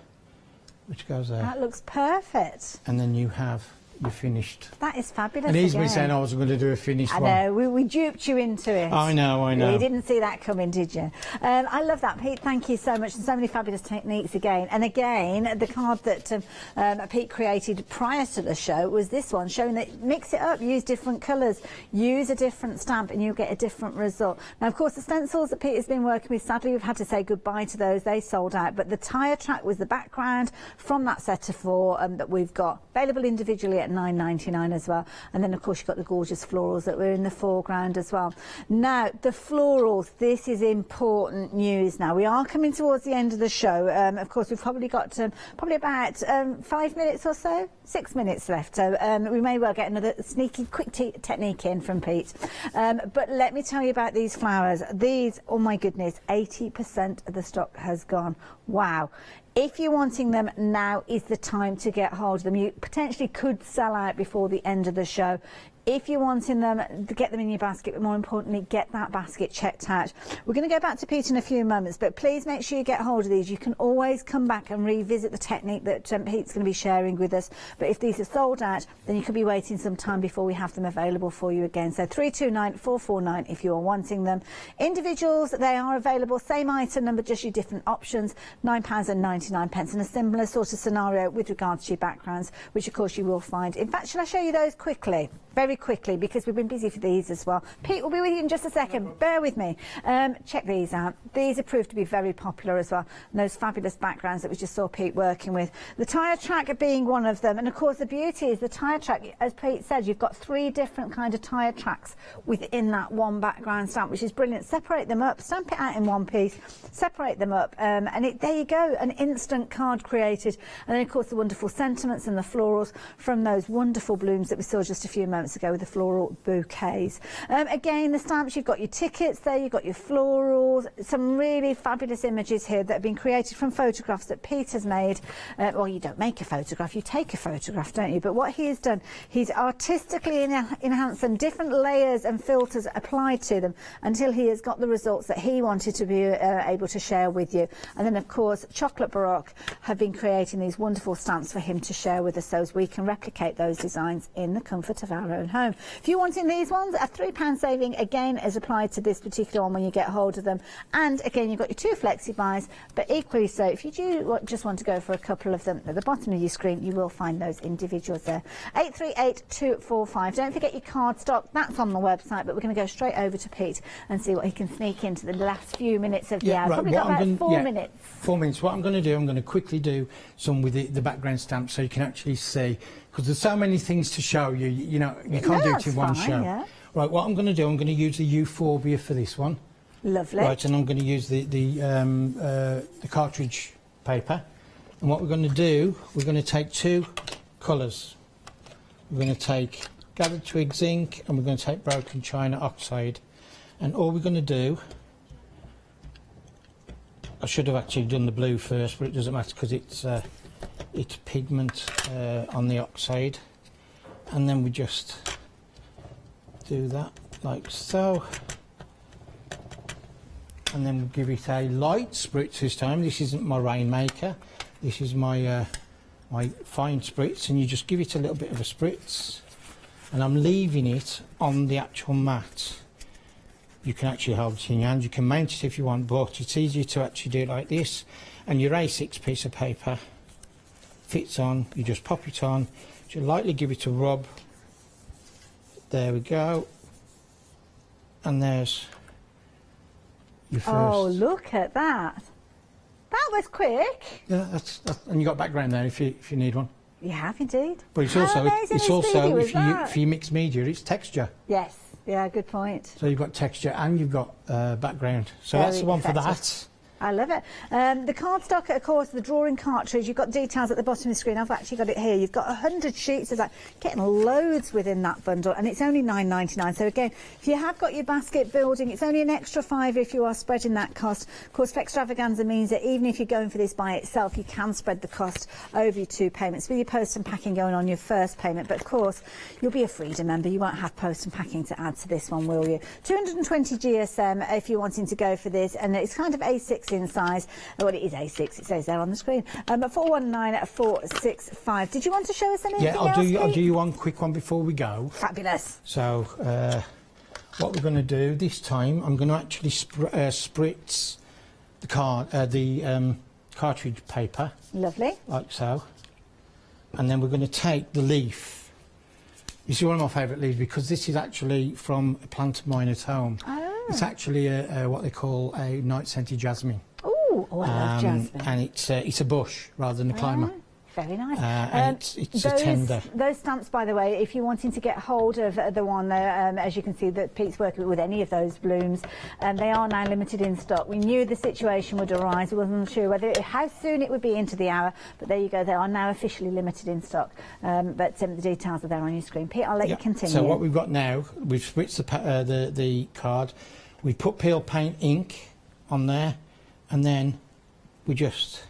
which goes there. That looks perfect. And then you have your finished. That is fabulous. And he's been saying I was going to do a finished one. I know, we duped you into it. I know. You didn't see that coming, did you? I love that, Pete. Thank you so much. And so many fabulous techniques again. And again, the card that Pete created prior to the show was this one, showing that mix it up, use different colours, use a different stamp, and you'll get a different result. Now, of course, the stencils that Pete has been working with, sadly, we've had to say goodbye to those. They sold out. But the tyre track was the background from that set of 4 that we've got available individually at £9.99 as well. And then, of course, you've got the gorgeous florals that were in the foreground as well. Now, the florals, this is important news now. We are coming towards the end of the show. Of course, we've probably got probably about 5 minutes or so, 6 minutes left. So we may well get another sneaky, quick technique in from Pete. But let me tell you about these flowers. These, oh my goodness, 80% of the stock has gone. Wow. If you're wanting them, now is the time to get hold of them. You potentially could sell out before the end of the show. If you're wanting them, to get them in your basket, but more importantly, get that basket checked out. We're going to go back to Pete in a few moments, but please make sure you get hold of these. You can always come back and revisit the technique that Pete's going to be sharing with us. But if these are sold out, then you could be waiting some time before we have them available for you again. So 329449 if you are wanting them. Individuals, they are available, same item number, just your different options, £9.99, and a similar sort of scenario with regards to your backgrounds, which of course you will find. In fact, shall I show you those quickly? Very quickly, because we've been busy for these as well. Pete will be with you in just a second. Bear with me. Check these out. These have proved to be very popular as well. And those fabulous backgrounds that we just saw Pete working with. The tyre track being one of them. And of course, the beauty is the tyre track, as Pete said, you've got 3 different kind of tyre tracks within that one background stamp, which is brilliant. Separate them up, stamp it out in one piece, separate them up, and there you go, an instant card created. And then, of course, the wonderful sentiments and the florals from those wonderful blooms that we saw just a few moments ago with the floral bouquets. Again, the stamps, you've got your tickets there, you've got your florals, some really fabulous images here that have been created from photographs that Pete has made. Well, you don't make a photograph, you take a photograph, don't you? But what he has done, he's artistically enhanced them, different layers and filters applied to them until he has got the results that he wanted to be able to share with you. And then, of course, Chocolate Baroque have been creating these wonderful stamps for him to share with us so as we can replicate those designs in the comfort of our own home. If you're wanting these ones, a £3 saving again is applied to this particular one when you get hold of them. And again, you've got your 2 flexi buys, but equally so, if you do just want to go for a couple of them, at the bottom of your screen, you will find those individuals there. 838245. Don't forget your card stock, that's on the website, but we're going to go straight over to Pete and see what he can sneak into the last few minutes of the hour. Right, Probably got about 4 minutes. 4 minutes. What I'm going to do, I'm going to quickly do some with the background stamp so you can actually see, because there's so many things to show you, you know, you can't do it in one show. Yeah. Right, what I'm going to do, I'm going to use the Euphorbia for this one. Lovely. Right, and I'm going to use the cartridge paper. And what we're going to do, we're going to take 2 colours. We're going to take Gathered Twigs ink, and we're going to take Broken China oxide. And all we're going to do, I should have actually done the blue first, but it doesn't matter because it's pigment on the oxide. And then we just do that like so. And then we'll give it a light spritz this time. This isn't my Rainmaker. This is my my fine spritz, and you just give it a little bit of a spritz, and I'm leaving it on the actual mat. You can actually hold it in your hand, you can mount it if you want, but it's easier to actually do it like this. And your A6 piece of paper fits on, you just pop it on, just lightly give it a rub. There we go. And there's your first. Oh, look at that. That was quick. Yeah, that's and you got background there if you need one. You have indeed. But it's How also amazing is if you mix media, it's texture. Yes. Yeah, good point. So you've got texture and you've got background. So Very that's the one effective. for that. I love it. The cardstock, of course, the drawing cartridge, you've got details at the bottom of the screen. I've actually got it here. You've got 100 sheets. There's like getting loads within that bundle, and it's only $9.99. So again, if you have got your basket building, it's only an extra $5 if you are spreading that cost. Of course, Flextravaganza means that even if you're going for this by itself, you can spread the cost over your 2 payments with your post and packing going on your first payment. But of course, you'll be a Freedom member. You won't have post and packing to add to this one, will you? 220 GSM if you're wanting to go for this, and it's kind of A6 in size. Well, it is A6, it says there on the screen. 419-465. Did you want to show us anything else? Yeah, I'll do you one quick one before we go. Fabulous. So what we're going to do this time, I'm going to actually spritz the cartridge paper. Lovely. Like so. And then we're going to take the leaf. You see, one of my favourite leaves, because this is actually from a plant of mine at home. Oh. It's actually what they call a night-scented jasmine. Oh, I love jasmine. And it's a bush rather than a climber. Very nice. And it's a tender. Those stamps, by the way, if you're wanting to get hold of the one there, as you can see that Pete's working with any of those blooms, they are now limited in stock. We knew the situation would arise. We wasn't sure how soon it would be into the hour, but there you go. They are now officially limited in stock. But the details are there on your screen. Pete, I'll let you continue. So what we've got now, we've spritzed the card. We put peel paint ink on there, and then we just...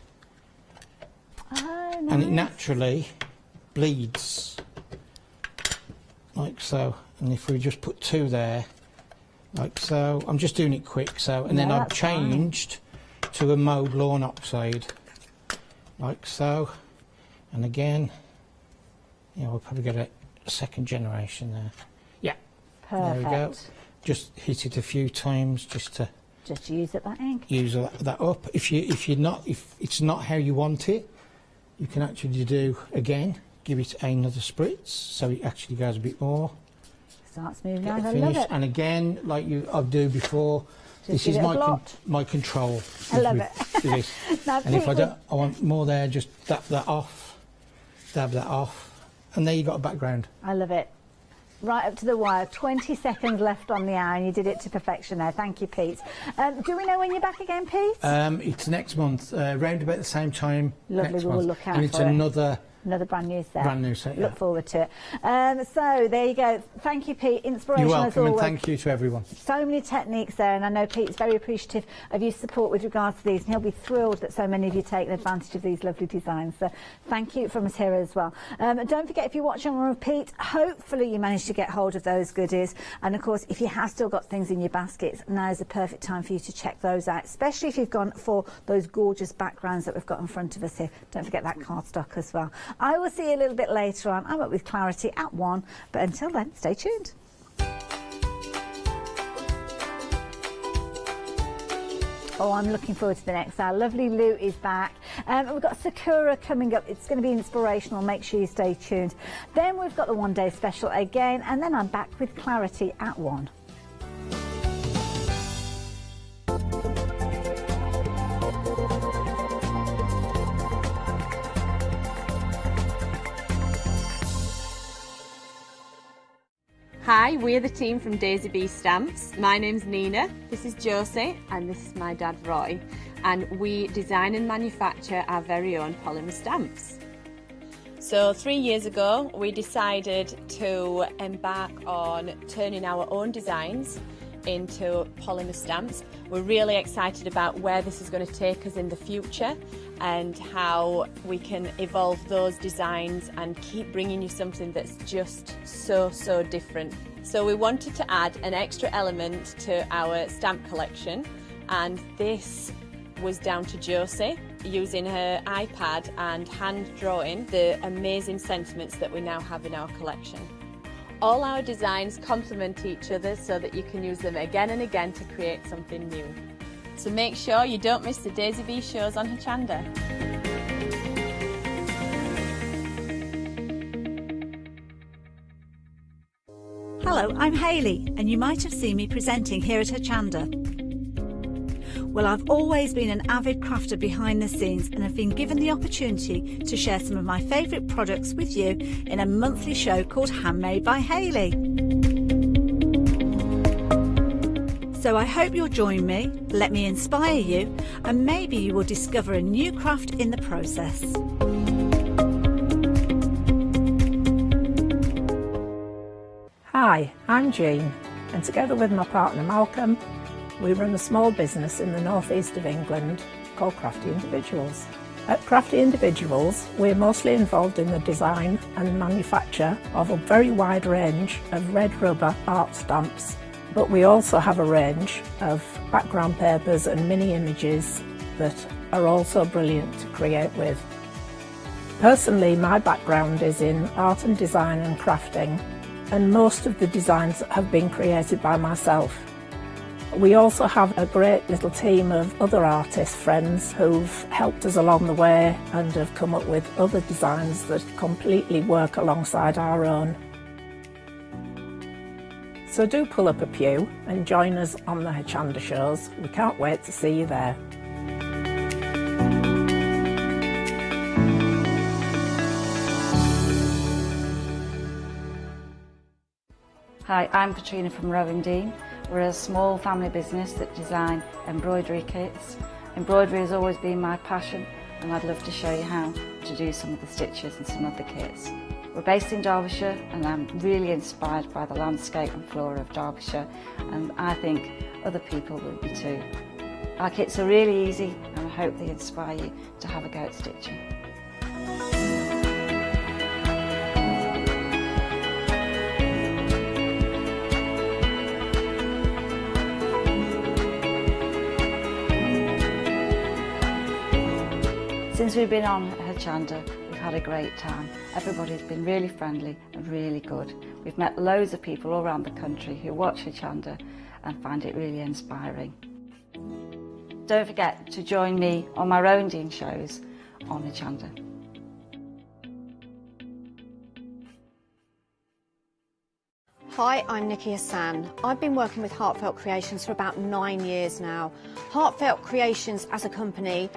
Nice. And it naturally bleeds like so. And if we just put 2 there, like so, I'm just doing it quick. So, and then I've changed to a mauve lawn oxide, like so. And again, we'll probably get a second generation there. Yeah, perfect. There we go. Just hit it a few times just to use up that ink. Use that up. If it's not how you want it, you can actually do again. Give it another spritz so it actually goes a bit more. Starts moving Get out. it I finished. love it. And again, like I've do before, Just this is give my control. I love it. This. Now, And if I want more there, just dab that off, and there you got a background. I love it. Right up to the wire. 20 seconds left on the hour, and you did it to perfection there. Thank you, Pete. Do we know when you're back again, Pete? It's next month, round about the same time. Lovely, next we'll month. look out and it's for it. another brand new set. Brand new set, yeah. Look forward to it. So there you go. Thank you, Pete. Inspirational You're welcome, as always. and thank you to everyone. So many techniques there, and I know Pete's very appreciative of your support with regards to these, and he'll be thrilled that so many of you take advantage of these lovely designs. So thank you from us here as well. Don't forget, if you're watching on Pete, hopefully you managed to get hold of those goodies. And of course, if you have still got things in your baskets, now is the perfect time for you to check those out, especially if you've gone for those gorgeous backgrounds that we've got in front of us here. Don't forget that cardstock as well. I will see you a little bit later on. I'm up with Clarity at 1, but until then, stay tuned. Oh, I'm looking forward to the next hour. Lovely Lou is back. We've got Sakura coming up. It's going to be inspirational. Make sure you stay tuned. Then we've got the one-day special again, and then I'm back with Clarity at 1. Hi, we're the team from Daisy Bee Stamps. My name's Nina, this is Josie, and this is my dad Roy. And we design and manufacture our very own polymer stamps. So 3 years ago, we decided to embark on turning our own designs into polymer stamps. We're really excited about where this is going to take us in the future and how we can evolve those designs and keep bringing you something that's just so different. So we wanted to add an extra element to our stamp collection, and this was down to Josie using her iPad and hand drawing the amazing sentiments that we now have in our collection. All our designs complement each other so that you can use them again and again to create something new. So make sure you don't miss the Daisy Bee shows on Hochanda. Hello, I'm Hayley, and you might have seen me presenting here at Hochanda. Well, I've always been an avid crafter behind the scenes and have been given the opportunity to share some of my favourite products with you in a monthly show called Handmade by Hayley. So I hope you'll join me, let me inspire you, and maybe you will discover a new craft in the process. Hi, I'm Jean, and together with my partner Malcolm, we run a small business in the northeast of England called Crafty Individuals. At Crafty Individuals, we're mostly involved in the design and manufacture of a very wide range of red rubber art stamps, but we also have a range of background papers and mini images that are also brilliant to create with. Personally, my background is in art and design and crafting, and most of the designs have been created by myself. We also have a great little team of other artist friends who've helped us along the way and have come up with other designs that completely work alongside our own. So do pull up a pew and join us on the Hochanda shows. We can't wait to see you there. Hi, I'm Katrina from Rowing. We're a small family business that design embroidery kits. Embroidery has always been my passion, and I'd love to show you how to do some of the stitches and some of the kits. We're based in Derbyshire, and I'm really inspired by the landscape and flora of Derbyshire, and I think other people will be too. Our kits are really easy, and I hope they inspire you to have a go at stitching. Since we've been on Hochanda, we've had a great time. Everybody's been really friendly and really good. We've met loads of people all around the country who watch Hochanda and find it really inspiring. Don't forget to join me on my rounding shows on Hochanda. Hi, I'm Nikki Hassan. I've been working with Heartfelt Creations for about 9 years now. Heartfelt Creations as a company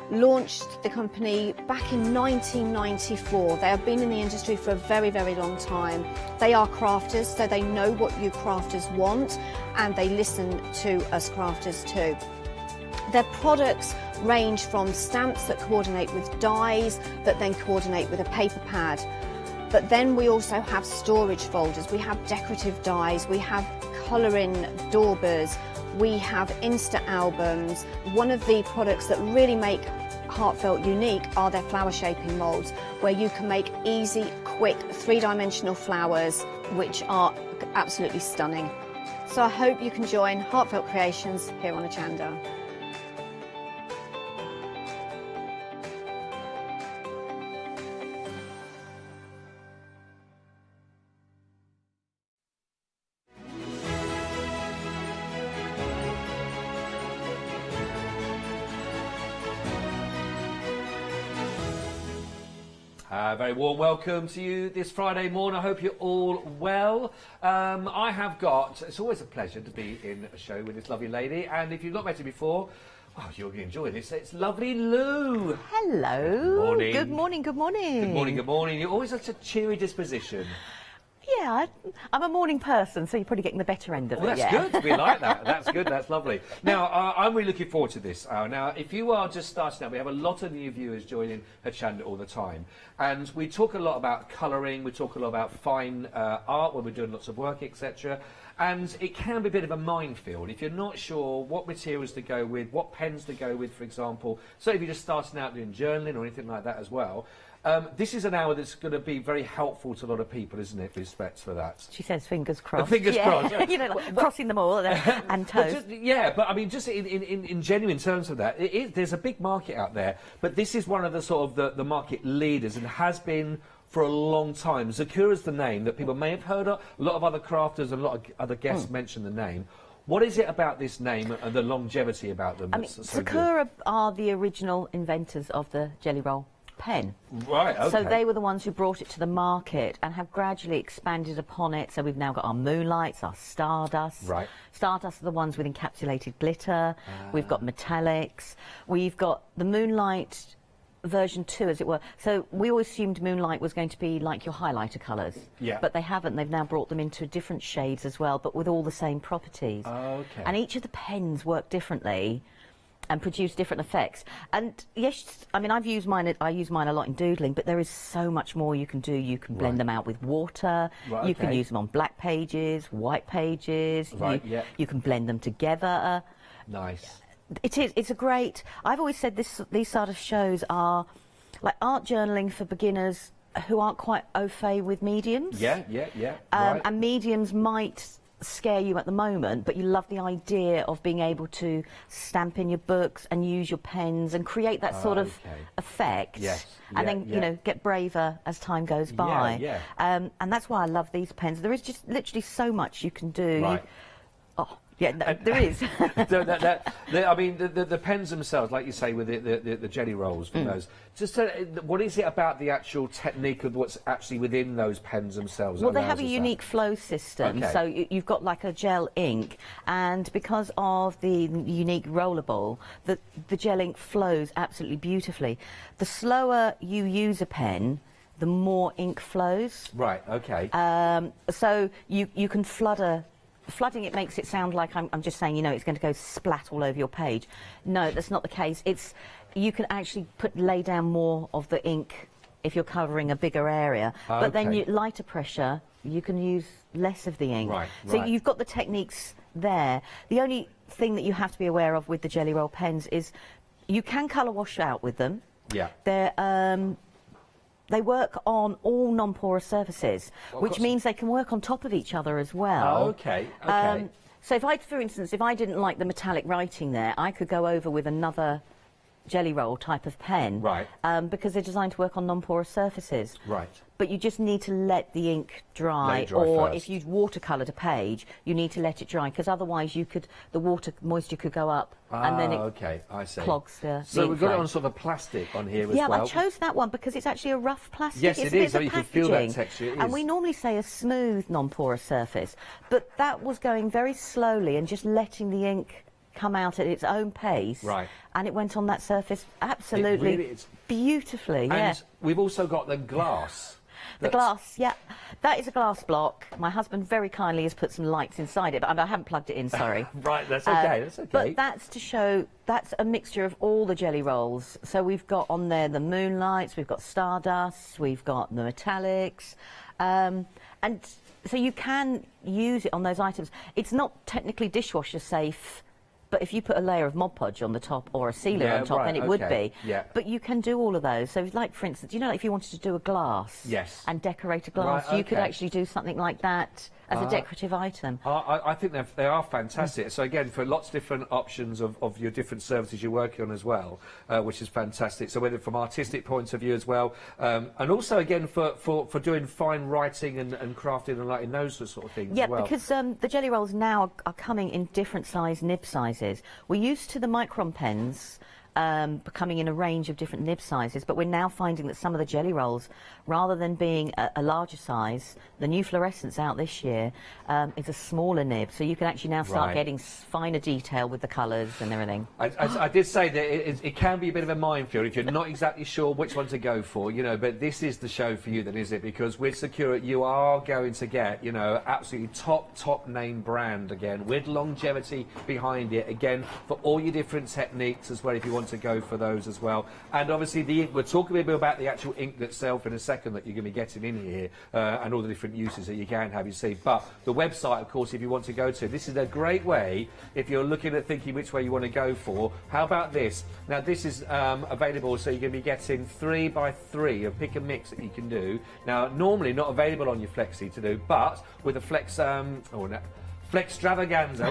launched the company back in 1994. They have been in the industry for a very, very long time. They are crafters, so they know what you crafters want, and they listen to us crafters too. Their products range from stamps that coordinate with dies that then coordinate with a paper pad. But then we also have storage folders. We have decorative dies, we have colouring daubers, we have Insta albums. One of the products that really make Heartfelt unique are their flower shaping moulds, where you can make easy, quick, three-dimensional flowers, which are absolutely stunning. So I hope you can join Heartfelt Creations here on Hochanda. Very warm welcome to you this Friday morning. I hope you're all well. I have got, it's always a pleasure to be in a show with this lovely lady, and if you've not met her before, oh, you're going to enjoy this. It's lovely Lou. Hello. Good morning. Good morning, good morning. Good morning, good morning. You're always such a cheery disposition. Yeah, I'm a morning person, so you're probably getting the better end of it. Well, that's good. We like that. That's good. That's lovely. Now, I'm really looking forward to this. Now, if you are just starting out, we have a lot of new viewers joining Hochanda all the time. And we talk a lot about colouring. We talk a lot about fine art when we're doing lots of work, etc. And it can be a bit of a minefield if you're not sure what materials to go with, what pens to go with, for example. So if you're just starting out doing journaling or anything like that as well, This is an hour that's going to be very helpful to a lot of people, isn't it? Respects for that. She says fingers crossed. Fingers crossed. You know, like crossing them all and toes. But I mean, just in genuine terms of that, there's a big market out there, but this is one of the sort of the market leaders and has been for a long time. Zakura's the name that people may have heard of. A lot of other crafters and a lot of other guests mention the name. What is it about this name and the longevity about them? I mean, Zakura are the original inventors of the jelly roll pen. Right, okay. So they were the ones who brought it to the market and have gradually expanded upon it. So we've now got our moonlights, our stardust. Right. Stardust are the ones with encapsulated glitter. We've got metallics. We've got the moonlight version 2, as it were. So we always assumed moonlight was going to be like your highlighter colours. Yeah. But they haven't. They've now brought them into different shades as well, but with all the same properties. Okay. And each of the pens work differently and produce different effects. And yes, I mean, I use mine a lot in doodling, but there is so much more you can do. You can blend them out with water. Right, you can okay. use them on black pages, white pages. Right, yeah. You can blend them together. Nice. It's a great... I've always said these sort of shows are like art journaling for beginners who aren't quite au fait with mediums. Yeah. Right. And mediums might scare you at the moment, but you love the idea of being able to stamp in your books and use your pens and create that sort of effect. Yes. And then, you know, get braver as time goes by. Yeah. And that's why I love these pens. There is just literally so much you can do. Right. Yeah, no, there is. I mean, the pens themselves, like you say, with the jelly rolls from those. Just what is it about the actual technique of what's actually within those pens themselves? Well, they have a unique flow system. Okay. So you've got like a gel ink, and because of the unique roller ball, the gel ink flows absolutely beautifully. The slower you use a pen, the more ink flows. Right. Okay. So you can flooding it makes it sound like I'm just saying, you know, it's going to go splat all over your page. No, that's not the case. You can actually lay down more of the ink if you're covering a bigger area. Okay. But then lighter pressure, you can use less of the ink. Right, So right. you've got the techniques there. The only thing that you have to be aware of with the jelly roll pens is you can colour wash out with them. Yeah. They work on all non-porous surfaces, which means they can work on top of each other as well. Oh, okay. So for instance, if I didn't like the metallic writing there, I could go over with another jelly roll type of pen. Right. Because they're designed to work on non-porous surfaces. Right. But you just need to let the ink dry, or first. if you watercoloured a page, you need to let it dry, because otherwise the water moisture could go up and then it I see. clogs the So ink we've got it flow. on sort of a plastic on here as Yeah, well. I chose that one because it's actually a rough plastic. Yes, It's it a is. bit of You can feel that packaging. texture, it And is. we normally say a smooth, non-porous surface, but that was going very slowly and just letting the ink come out at its own pace. Right. And it went on that surface absolutely really is. beautifully. And Yeah. we've also got the glass. The glass, yeah, that is a glass block. My husband very kindly has put some lights inside it, but I haven't plugged it in, sorry. Right, that's okay, that's okay. But that's to show, that's a mixture of all the jelly rolls. So we've got on there the moonlights, we've got stardust, we've got the metallics, and so you can use it on those items. It's not technically dishwasher safe, but if you put a layer of Mod Podge on the top or a sealer on top, then it would be. Yeah. But you can do all of those. So, like, for instance, you know, like if you wanted to do a glass and decorate a glass, Right, you could okay. actually do something like that as a decorative item. I think they are fantastic. So again, for lots of different options of your different services you're working on as well, which is fantastic. So whether from artistic point of view as well, and also again for doing fine writing and crafting and like in those sort of things Yeah, as well. because the jelly rolls now are coming in different size nib sizes. We're used to the micron pens coming in a range of different nib sizes, but we're now finding that some of the jelly rolls, rather than being a larger size, the new fluorescence out this year is a smaller nib, so you can actually now start Right. getting finer detail with the colours and everything. I did say that it can be a bit of a minefield if you're not exactly sure which one to go for, you know, but this is the show for you then, is it? Because with Secure, you are going to get, you know, absolutely top name brand again, with longevity behind it, again, for all your different techniques as well, if you want want to go for those as well. And obviously the ink, we'll talk a bit about the actual ink itself in a second that you're going to be getting in here, and all the different uses that you can have, you see. But the website, of course, if you want to go to, this is a great way if you're looking at thinking which way you want to go for. How about this? Now this is available, so you're going to be getting 3x3 of pick and mix that you can do. Now normally not available on your Flexi to do, but with a Flex, Flextravaganza,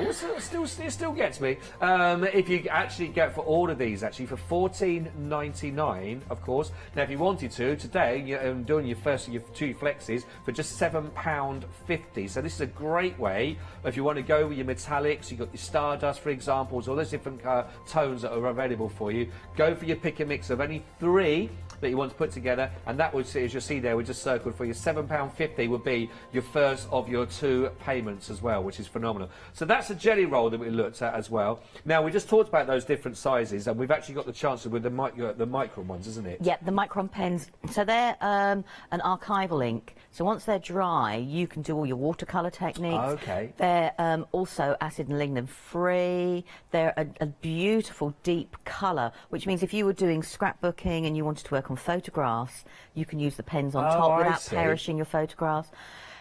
it still gets me. If you actually get for all of these, actually for $14.99, of course. Now, if you wanted to today, you're doing your first of your 2 flexes for just £7.50. So this is a great way if you want to go with your metallics. You've got your Stardust, for example, all those different tones that are available for you. Go for your pick and mix of any 3 that you want to put together, and that would see, as you'll see there, we just circled for you, £7.50 would be your first of your 2 payments as well, which is phenomenal. So that's a jelly roll that we looked at as well. Now we just talked about those different sizes, and we've actually got the chance with the micron ones, isn't it? Yeah, the micron pens. So they're an archival ink. So once they're dry, you can do all your watercolour techniques. Oh, okay. They're also acid and lignin free. They're a beautiful deep colour, which means if you were doing scrapbooking and you wanted to work on photographs, you can use the pens on top without perishing your photographs.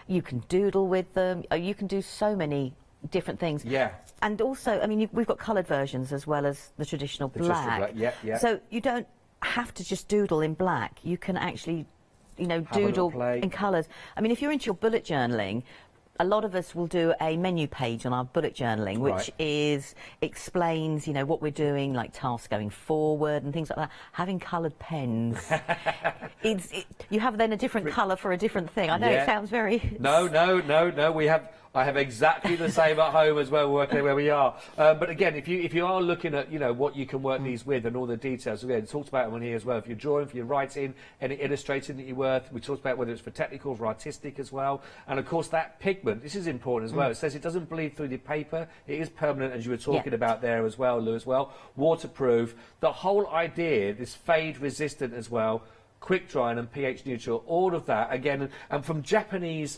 You can doodle with them. You can do so many different things. Yeah. And also, I mean, we've got coloured versions as well as the traditional black. Yeah, yeah. So you don't have to just doodle in black. You can actually, you know, doodle in colours. I mean, if you're into your bullet journaling, a lot of us will do a menu page on our bullet journaling, which explains, you know, what we're doing, like tasks going forward and things like that. Having coloured pens, you have then a different colour for a different thing. I know it sounds very... No. I have exactly the same at home as well, working where we are. But again, if you are looking at, you know, what you can work these with and all the details, again, talked about them here as well. If you're drawing, if you're writing, any illustrating that you work, we talked about whether it's for technical, for artistic as well. And of course, that pigment, this is important as well. It says it doesn't bleed through the paper. It is permanent, as you were talking about there as well, Lou, as well. Waterproof. The whole idea, this fade resistant as well, quick drying and pH neutral, all of that, again, and from Japanese...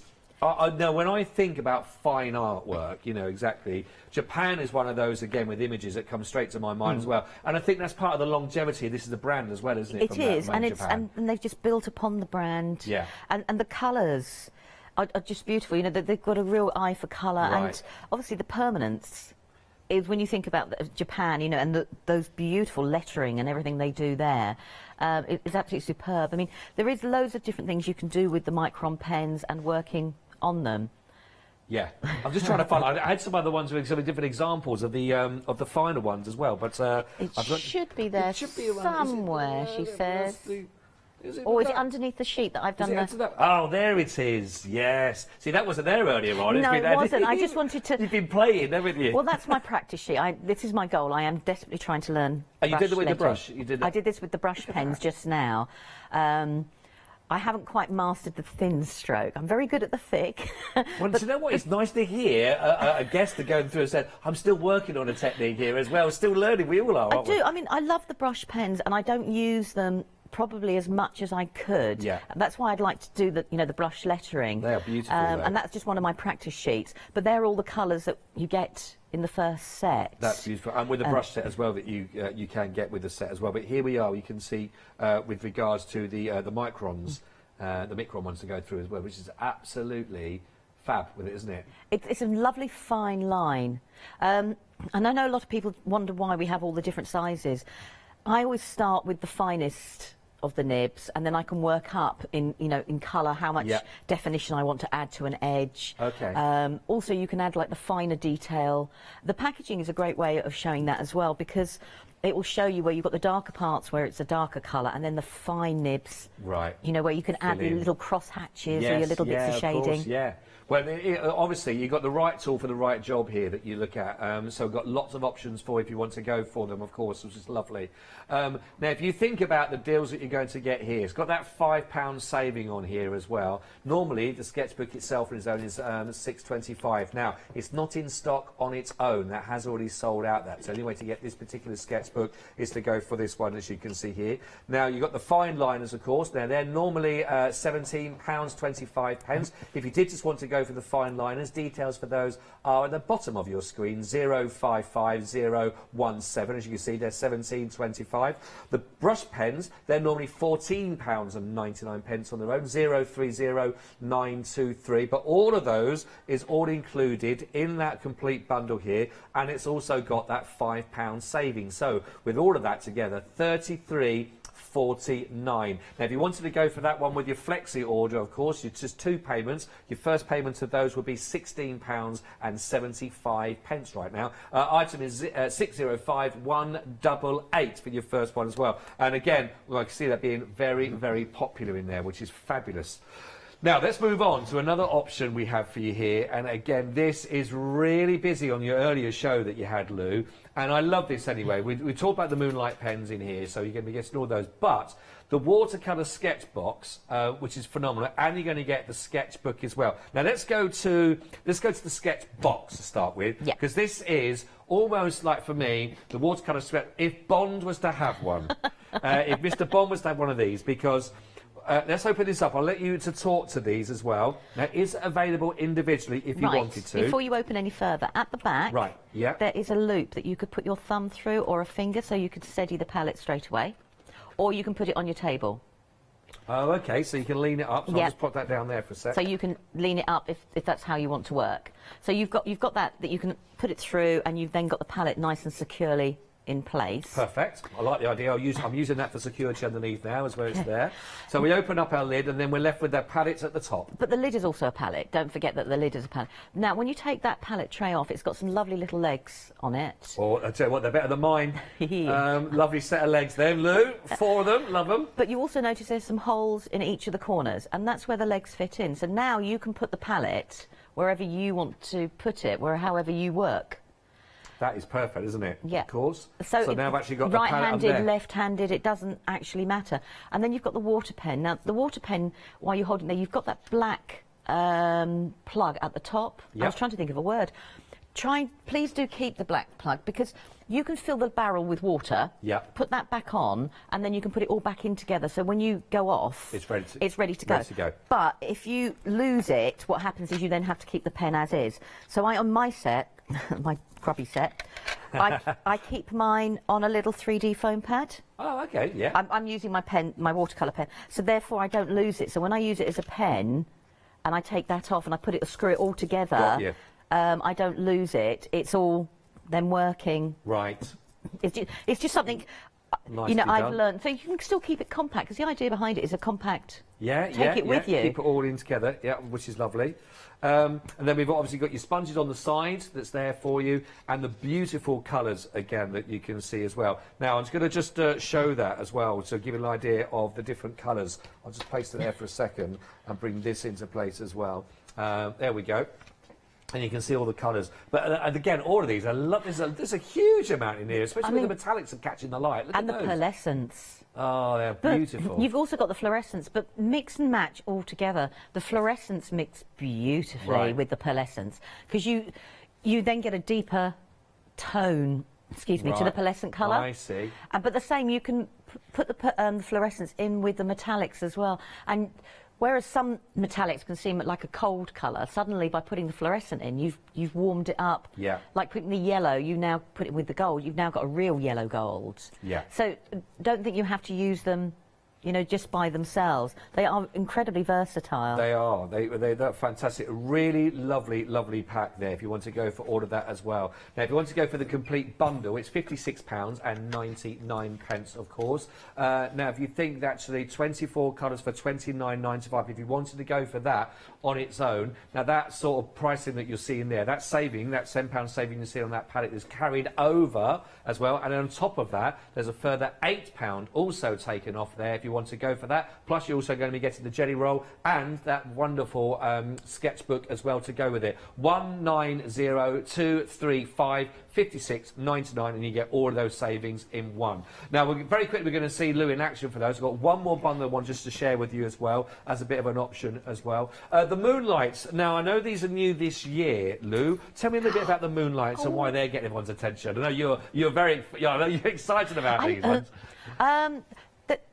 no, when I think about fine artwork, you know, exactly, Japan is one of those, again, with images that come straight to my mind as well. And I think that's part of the longevity. This is the brand as well, isn't it? It is, and they've just built upon the brand. Yeah. And the colours are just beautiful. You know, they've got a real eye for colour. Right. And obviously the permanence is when you think about Japan, you know, and those beautiful lettering and everything they do there. It's absolutely superb. I mean, there is loads of different things you can do with the micron pens and working on them. Yeah, I'm just trying to find. I had some other ones with some different examples of the finer ones as well, but should be there somewhere. She says. Or is it underneath the sheet that I've done there? Oh, there it is. Yes. See, that wasn't there earlier on. No, it wasn't. I just wanted to... You've been playing, haven't you? Well, that's my practice sheet. This is my goal. I am desperately trying to learn. Oh, you did it with the brush? You did that? I did this with the brush pens just now. I haven't quite mastered the thin stroke. I'm very good at the thick. Well, do you know what? It's nice to hear a guest going through and said, I'm still working on a technique here as well, still learning. We all are, aren't we? I mean, I love the brush pens, and I don't use them probably as much as I could. Yeah. That's why I'd like to do the brush lettering. They are beautiful. And that's just one of my practice sheets. But they're all the colours that you get in the first set. That's beautiful, and with the brush set as well that you can get with the set as well. But here we are. You can see with regards to the microns, the micron ones to go through as well, which is absolutely fab with it, isn't it? It's a lovely fine line, and I know a lot of people wonder why we have all the different sizes. I always start with the finest of the nibs, and then I can work up in colour how much definition I want to add to an edge. Okay. Also, you can add like the finer detail. The packaging is a great way of showing that as well, because it will show you where you've got the darker parts where it's a darker colour, and then the fine nibs. Right. You know, where you can add your little cross hatches or your little bits of shading. Course, yeah. Well, obviously, you've got the right tool for the right job here that you look at. So we've got lots of options for if you want to go for them, of course, which is lovely. Now, if you think about the deals that you're going to get here, it's got that £5 saving on here as well. Normally, the sketchbook itself on its own is £6.25. Now, it's not in stock on its own. That has already sold out. That's the only way to get this particular sketchbook. sketchbook is to go for this one, as you can see here. Now, you've got the fine liners, of course. Now, they're normally £17.25. If you did just want to go for the fine liners, details for those are at the bottom of your screen, 055017. As you can see, they're £17.25. The brush pens, they're normally £14.99 on their own, 030923. But all of those is all included in that complete bundle here, and it's also got that £5 saving. So with all of that together, £33.49. Now, if you wanted to go for that one with your flexi order, of course, it's just 2 payments. Your first payment of those would be £16.75 right now. Item is 605188 for your first one as well. And again, I can see that being very, very popular in there, which is fabulous. Now, let's move on to another option we have for you here. And again, this is really busy on your earlier show that you had, Lou. And I love this anyway. We talked about the Moonlight pens in here, so you're going to be getting all those. But the watercolour sketch box, which is phenomenal, and you're going to get the sketchbook as well. Now, let's go to the sketch box to start with, because this is almost like, for me, the watercolour sketch. If Bond was to have one, if Mr. Bond was to have one of these, because... let's open this up. I'll let you to talk to these as well. Now, it is available individually if you wanted to. Before you open any further, at the back, there is a loop that you could put your thumb through or a finger, so you could steady the palette straight away, or you can put it on your table. Oh, okay, so you can lean it up. So I'll just pop that down there for a sec. So you can lean it up if that's how you want to work. So you've got that you can put it through, and you've then got the palette nice and securely in place. Perfect. I like the idea. I'm using that for security underneath now as well as there. So we open up our lid, and then we're left with that palette at the top. But the lid is also a palette. Don't forget that the lid is a palette. Now, when you take that palette tray off, it's got some lovely little legs on it. Or I tell you what, they're better than mine. Lovely set of legs there, Lou. 4 of them. Love them. But you also notice there's some holes in each of the corners, and that's where the legs fit in. So now you can put the palette wherever you want to put it, however you work. That is perfect, isn't it? Yeah. Of course. So now I've actually got the palette up there. Right-handed, left-handed, it doesn't actually matter. And then you've got the water pen. Now, the water pen, while you're holding it there, you've got that black plug at the top. I was trying to think of a word. Please do keep the black plug, because you can fill the barrel with water, put that back on, and then you can put it all back in together. So when you go off, it's ready to go. But if you lose it, what happens is you then have to keep the pen as is. So on my set, my grubby set, I keep mine on a little 3D foam pad. Oh, okay, yeah. I'm using my watercolour pen, so therefore I don't lose it. So when I use it as a pen, and I take that off and I screw it all together, I don't lose it. It's all then working. Right. It's just something, I've learned. So you can still keep it compact, because the idea behind it is a compact. Take it with you. Keep it all in together, which is lovely. And then we've obviously got your sponges on the side that's there for you, and the beautiful colours, again, that you can see as well. Now, I'm going to just show that as well, to give you an idea of the different colours. I'll just place it there for a second and bring this into place as well. There we go. And you can see all the colours. But and again, all of these, I love. There's a huge amount in here, especially with the metallics of catching the light. Look and at the pearlescence. Oh, they're beautiful. You've also got the fluorescence, but mix and match all together. The fluorescence mixed beautifully with the pearlescence, because you then get a deeper tone, to the pearlescent colour. I see. But the same, you can put the fluorescence in with the metallics as well. And whereas some metallics can seem like a cold colour, suddenly by putting the fluorescent in, you've warmed it up. Yeah. Like putting the yellow, you now put it with the gold. You've now got a real yellow gold. Yeah. So don't think you have to use them, just by themselves. They are incredibly versatile. They are. They're fantastic. A really lovely, lovely pack there if you want to go for all of that as well. Now, if you want to go for the complete bundle, it's £56.99, of course. Now, if you think that actually 24 colours for £29.95, if you wanted to go for that on its own, now that sort of pricing that you're seeing there, that saving, that £10 saving you see on that palette is carried over as well. And on top of that, there's a further £8 also taken off there if you you want to go for that. Plus, you're also going to be getting the jelly roll and that wonderful sketchbook as well to go with it. 19023556.99, and you get all of those savings in one. Now, very quickly, we're going to see Lou in action for those. I've got one more bundle of one just to share with you as well, as a bit of an option as well. The Moonlights. Now, I know these are new this year, Lou. Tell me a little bit about the Moonlights and why they're getting everyone's attention. I know you're very, I know you're excited about these ones.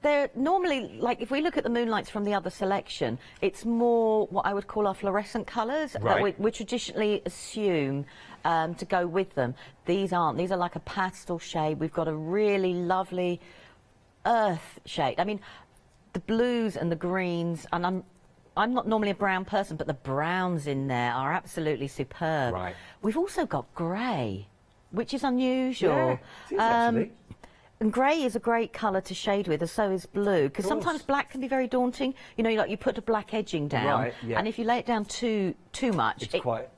They're normally, like, if we look at the Moonlights from the other selection, it's more what I would call our fluorescent colours that we traditionally assume to go with them. These aren't. These are like a pastel shade. We've got a really lovely earth shade. I mean, the blues and the greens, and I'm not normally a brown person, but the browns in there are absolutely superb. Right. We've also got grey, which is unusual. Yeah, it is actually. And grey is a great colour to shade with, and so is blue, because sometimes black can be very daunting. You know, like you put a black edging down, and if you lay it down too much, it's quite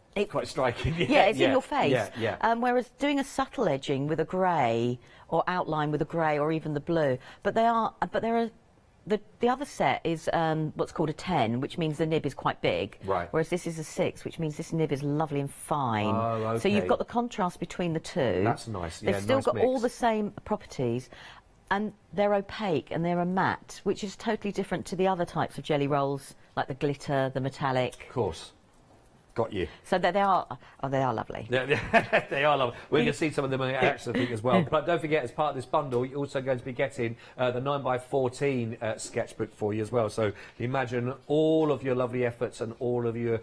striking. Yeah, it's in your face. Yeah. Whereas doing a subtle edging with a grey, or outline with a grey, or even the blue, the other set is what's called a 10, which means the nib is quite big. Right. Whereas this is a 6, which means this nib is lovely and fine. Oh, okay. So you've got the contrast between the two. That's nice. Yeah, They've still nice got mix. all the same properties, and they're opaque and they're a matte, which is totally different to the other types of jelly rolls, like the glitter, the metallic. Of course. Got you. So they are lovely. Yeah, they are lovely. We're going to see some of them in action, I think, as well. But don't forget, as part of this bundle, you're also going to be getting the 9x14 sketchbook for you as well. So imagine all of your lovely efforts and all of your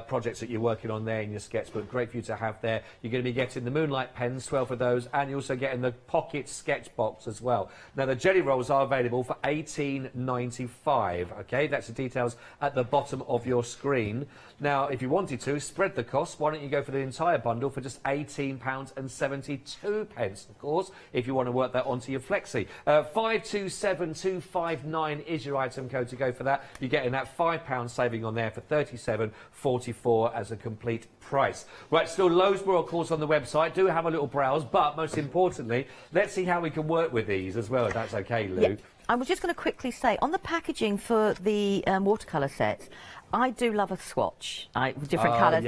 projects that you're working on there in your sketchbook. Great for you to have there. You're going to be getting the Moonlight pens, 12 of those, and you're also getting the pocket sketch box as well. Now, the jelly rolls are available for $18.95. Okay, that's the details at the bottom of your screen. Now, if you wanted to spread the cost, why don't you go for the entire bundle for just £18.72, of course, if you want to work that onto your flexi. 527259 is your item code to go for that. You're getting that £5 saving on there for £37.44 as a complete price. Right, still loads more, of course, on the website. Do have a little browse, but most importantly, let's see how we can work with these as well, if that's okay, Lou. Yeah. I was just going to quickly say, on the packaging for the watercolour sets, I do love a swatch with different colours.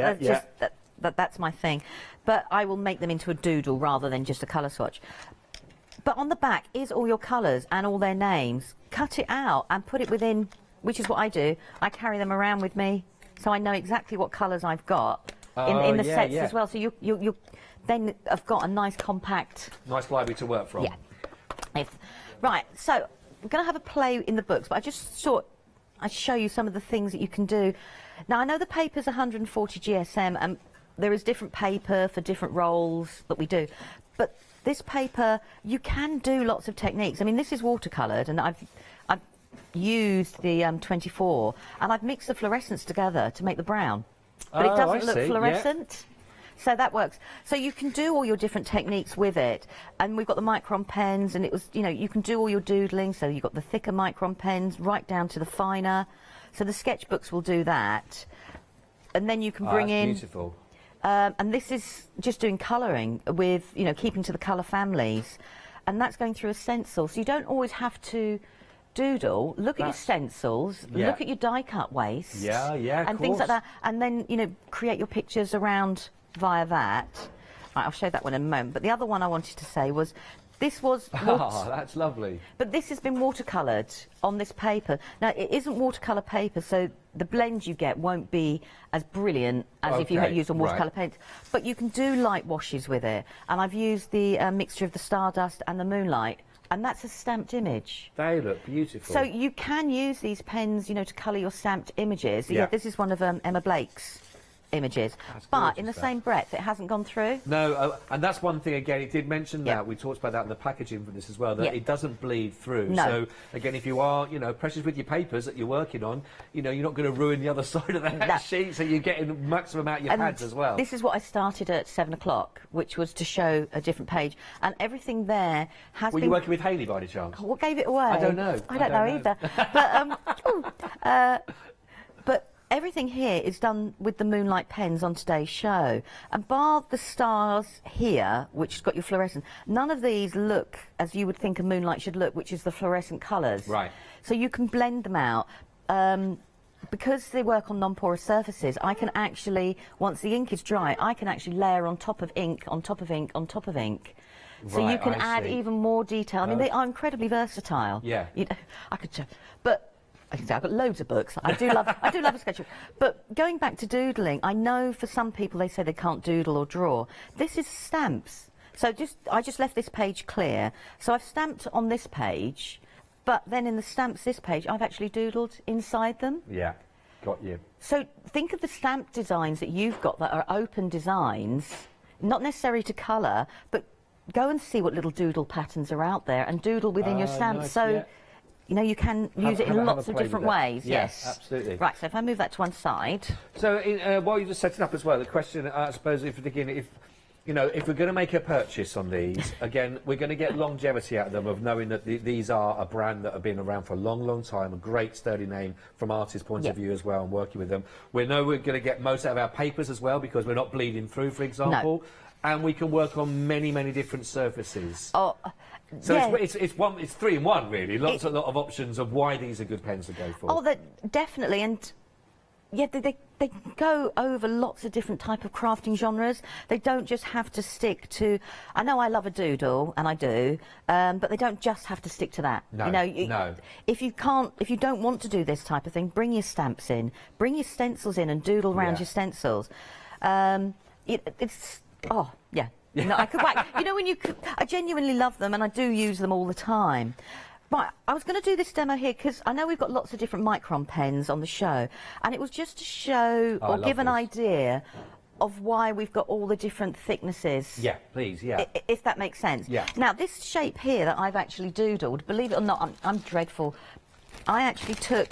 That's my thing. But I will make them into a doodle rather than just a colour swatch. But on the back is all your colours and all their names. Cut it out and put it within, which is what I do. I carry them around with me, so I know exactly what colours I've got in the sets as well. So you then have got a nice compact... Nice library to work from. Yeah. Right, so we're going to have a play in the books, but I just thought I'd show you some of the things that you can do. Now, I know the paper's 140 GSM, and there is different paper for different rolls that we do. But this paper, you can do lots of techniques. I mean, this is watercoloured, and I've used the 24, and I've mixed the fluorescents together to make the brown. But it doesn't look fluorescent. Yeah. So that works. So you can do all your different techniques with it. And we've got the micron pens, and it was, you know, you can do all your doodling. So you've got the thicker micron pens right down to the finer. So the sketchbooks will do that. And then you can bring in... beautiful. And this is just doing colouring with, you know, keeping to the colour families. And that's going through a stencil. So you don't always have to doodle. Look at your stencils. Look at your die-cut wastes. And things like that. And then, you know, create your pictures around via that. Right, I'll show that one in a moment. But the other one I wanted to say was, this was... that's lovely. But this has been watercoloured on this paper. Now, it isn't watercolour paper, so the blend you get won't be as brilliant as if you had used on watercolour paint. But you can do light washes with it. And I've used the mixture of the Stardust and the Moonlight. And that's a stamped image. They look beautiful. So you can use these pens, you know, to colour your stamped images. Yeah, this is one of Emma Blake's images, but in the same breadth, it hasn't gone through. No, and that's one thing, again, it did mention that, we talked about that in the packaging for this as well, that it doesn't bleed through. No. So, again, if you are, you know, precious with your papers that you're working on, you know, you're not going to ruin the other side of that sheet, so you're getting maximum out of your pads as well. This is what I started at 7 o'clock, which was to show a different page, and everything there has been... Were you working with Hayley by any chance? What gave it away? I don't know. I don't know either. But, but everything here is done with the Moonlight pens on today's show. And bar the stars here, which has got your fluorescent, none of these look as you would think a Moonlight should look, which is the fluorescent colours. Right. So you can blend them out. Because they work on non-porous surfaces, I can actually, once the ink is dry, I can actually layer on top of ink, on top of ink, on top of ink. So Right, you can I add see. even more detail. I mean, they are incredibly versatile. Yeah. You know, I could, but I can say I've got loads of books. I do love a sketchbook. But going back to doodling, I know for some people they say they can't doodle or draw. This is stamps. So I just left this page clear. So I've stamped on this page, but then in the stamps this page, I've actually doodled inside them. Yeah, got you. So think of the stamp designs that you've got that are open designs, not necessary to colour, but go and see what little doodle patterns are out there and doodle within your stamps. Nice, so, yeah. you know, you can use it in lots of different ways. Yes, absolutely. Right, so if I move that to one side. So while you're just setting up as well, the question, I suppose, if you know, if we're going to make a purchase on these, again, we're going to get longevity out of them, of knowing that these are a brand that have been around for a long, long time, a great sturdy name from artists' point of view as well, and working with them. We know we're going to get most out of our papers as well, because we're not bleeding through, for example. No. And we can work on many, many different surfaces. Oh, so yeah. it's 3 in 1, really. A lot of options of why these are good pens to go for. Oh, definitely, and yeah, they go over lots of different type of crafting genres. They don't just have to stick to. I know I love a doodle, and I do, but they don't just have to stick to that. No, you know, no. If you don't want to do this type of thing, bring your stamps in, bring your stencils in, and doodle around your stencils. Oh, yeah. No, I could whack. You know, I genuinely love them, and I do use them all the time. Right, I was going to do this demo here because I know we've got lots of different micron pens on the show, and it was just to show or give an idea of why we've got all the different thicknesses. Yeah, please, yeah. If that makes sense. Yeah. Now, this shape here that I've actually doodled, believe it or not, I'm dreadful. I actually took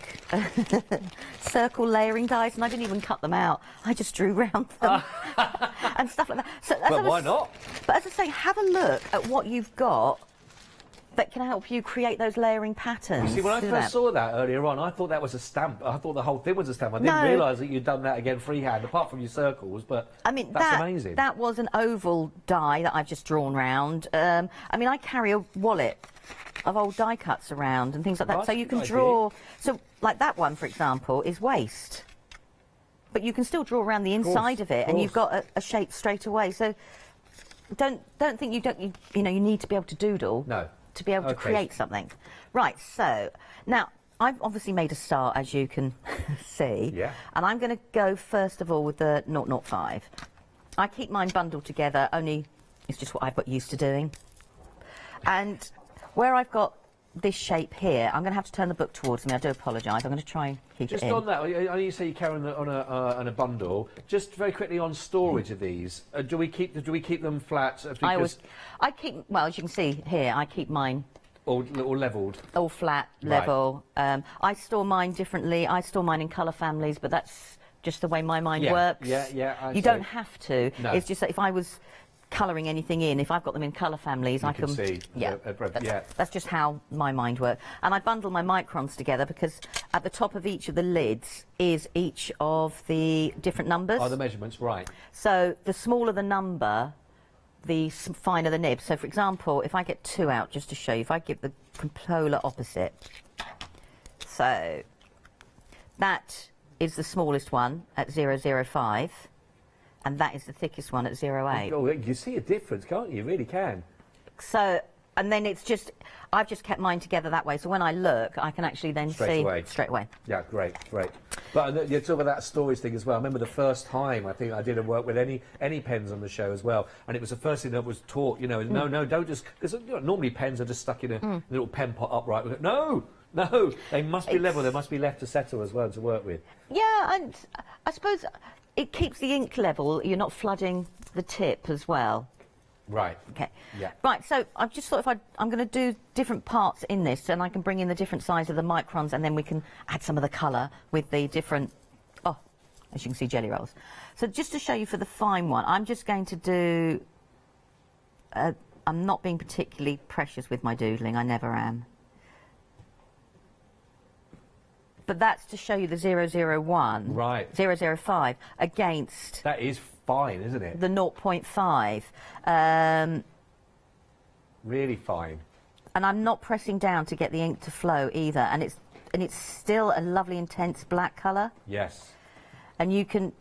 circle layering dies, and I didn't even cut them out. I just drew round them and stuff like that. So, Well, why not? But as I say, have a look at what you've got that can help you create those layering patterns. You see, when I first saw that earlier on, I thought that was a stamp. I thought the whole thing was a stamp. I didn't realise that you'd done that again freehand, apart from your circles, but I mean, that's amazing. That was an oval die that I've just drawn round. I mean, I carry a wallet of old die cuts around and things like that, so you can draw. So, like that one, for example, is waste. But you can still draw around the inside of it, and you've got a shape straight away. So, don't think you need to be able to doodle. No. To be able to create something. Right, so now I've obviously made a start, as you can see. Yeah. And I'm going to go first of all with the 005. I keep mine bundled together, only it's just what I've got used to doing. And where I've got this shape here, I'm going to have to turn the book towards me. I do apologise. I'm going to try and keep it in. Just on that, I know you say you carry on a bundle. Just very quickly on storage of these, do we keep them flat? I keep, well, as you can see here, I keep mine all levelled. All flat, level. Right. I store mine differently. I store mine in colour families, but that's just the way my mind works. Yeah. You don't have to. No. It's just that if I was colouring anything in, if I've got them in colour families, I can see. Yeah, that's just how my mind works. And I bundle my microns together because at the top of each of the lids is each of the different numbers. Oh, the measurements, right. So the smaller the number, the finer the nib. So, for example, if I get 2 out, just to show you, if I give the polar opposite, so that is the smallest one at 005. And that is the thickest one at 08. Oh, you see a difference, can't you? You really can. So, and then it's just, I've just kept mine together that way. So when I look, I can actually then see straight away. Yeah, great. But you're talking about that storage thing as well. I remember the first time I think I did a work with any pens on the show as well, and it was the first thing that was taught. You know, no, don't just because normally pens are just stuck in a little pen pot upright. No, they must be level. They must be left to settle as well to work with. Yeah, and I suppose it keeps the ink level. You're not flooding the tip as well. Right. Okay. Yeah. Right, so I just thought I'm going to do different parts in this, and I can bring in the different size of the microns, and then we can add some of the colour with the different, as you can see, jelly rolls. So just to show you for the fine one, I'm just going to do, I'm not being particularly precious with my doodling, I never am. but that's to show you the 001, right, 005 against. That is fine, isn't it? The 0.5. Really fine. And I'm not pressing down to get the ink to flow either, and it's still a lovely intense black colour. Yes. And you can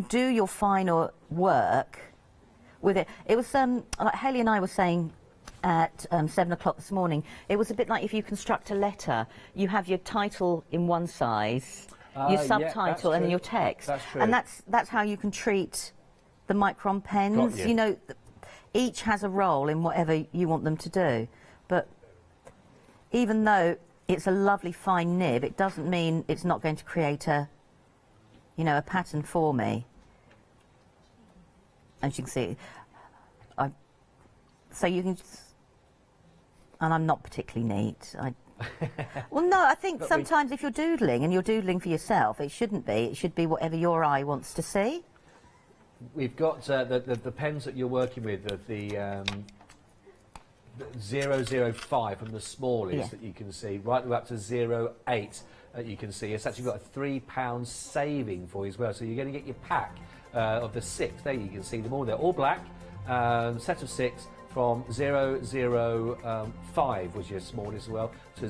do your finer work with it. It was like Hayley and I were saying at 7 o'clock this morning, it was a bit like if you construct a letter, you have your title in one size, your subtitle, and then your text. That's true. And that's how you can treat the micron pens. You know, each has a role in whatever you want them to do. But even though it's a lovely fine nib, it doesn't mean it's not going to create a pattern for me. As you can see, so you can, and I'm not particularly neat. Well, no, I think sometimes if you're doodling and you're doodling for yourself, it shouldn't be. It should be whatever your eye wants to see. We've got the pens that you're working with, the 005 from the smallest that you can see, right the way up to 08 that you can see. It's actually got a £3 saving for you as well. So you're going to get your pack of the 6. There you can see them all. They're all black, set of 6 from 005 was your smallest as well to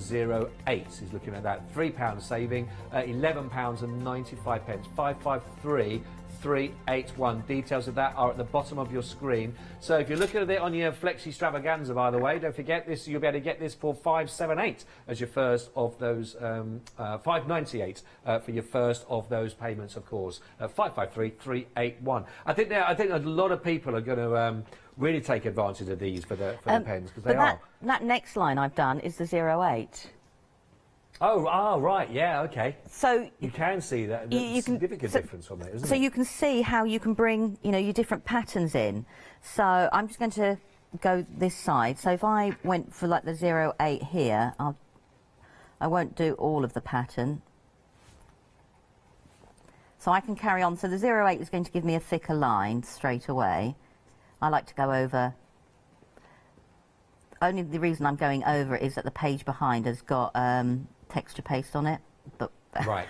08 is looking at that. £3 saving, £11.95. 553 381. Details of that are at the bottom of your screen. So if you're looking at it on your Flexi Stravaganza, by the way, don't forget this. You'll be able to get this for £578 as your first of those. £598 for your first of those payments, of course. 553 381. I think a lot of people are going to really take advantage of these for the pens because they are. That next line I've done is the 08. Oh, right, yeah, okay. So you can see that significant difference from it, isn't it? So you can see how you can bring, your different patterns in. So I'm just going to go this side. So if I went for like the 08 here, I won't do all of the pattern. So I can carry on. So the 08 is going to give me a thicker line straight away. I like to go over. Only the reason I'm going over is that the page behind has got texture paste on it, but right.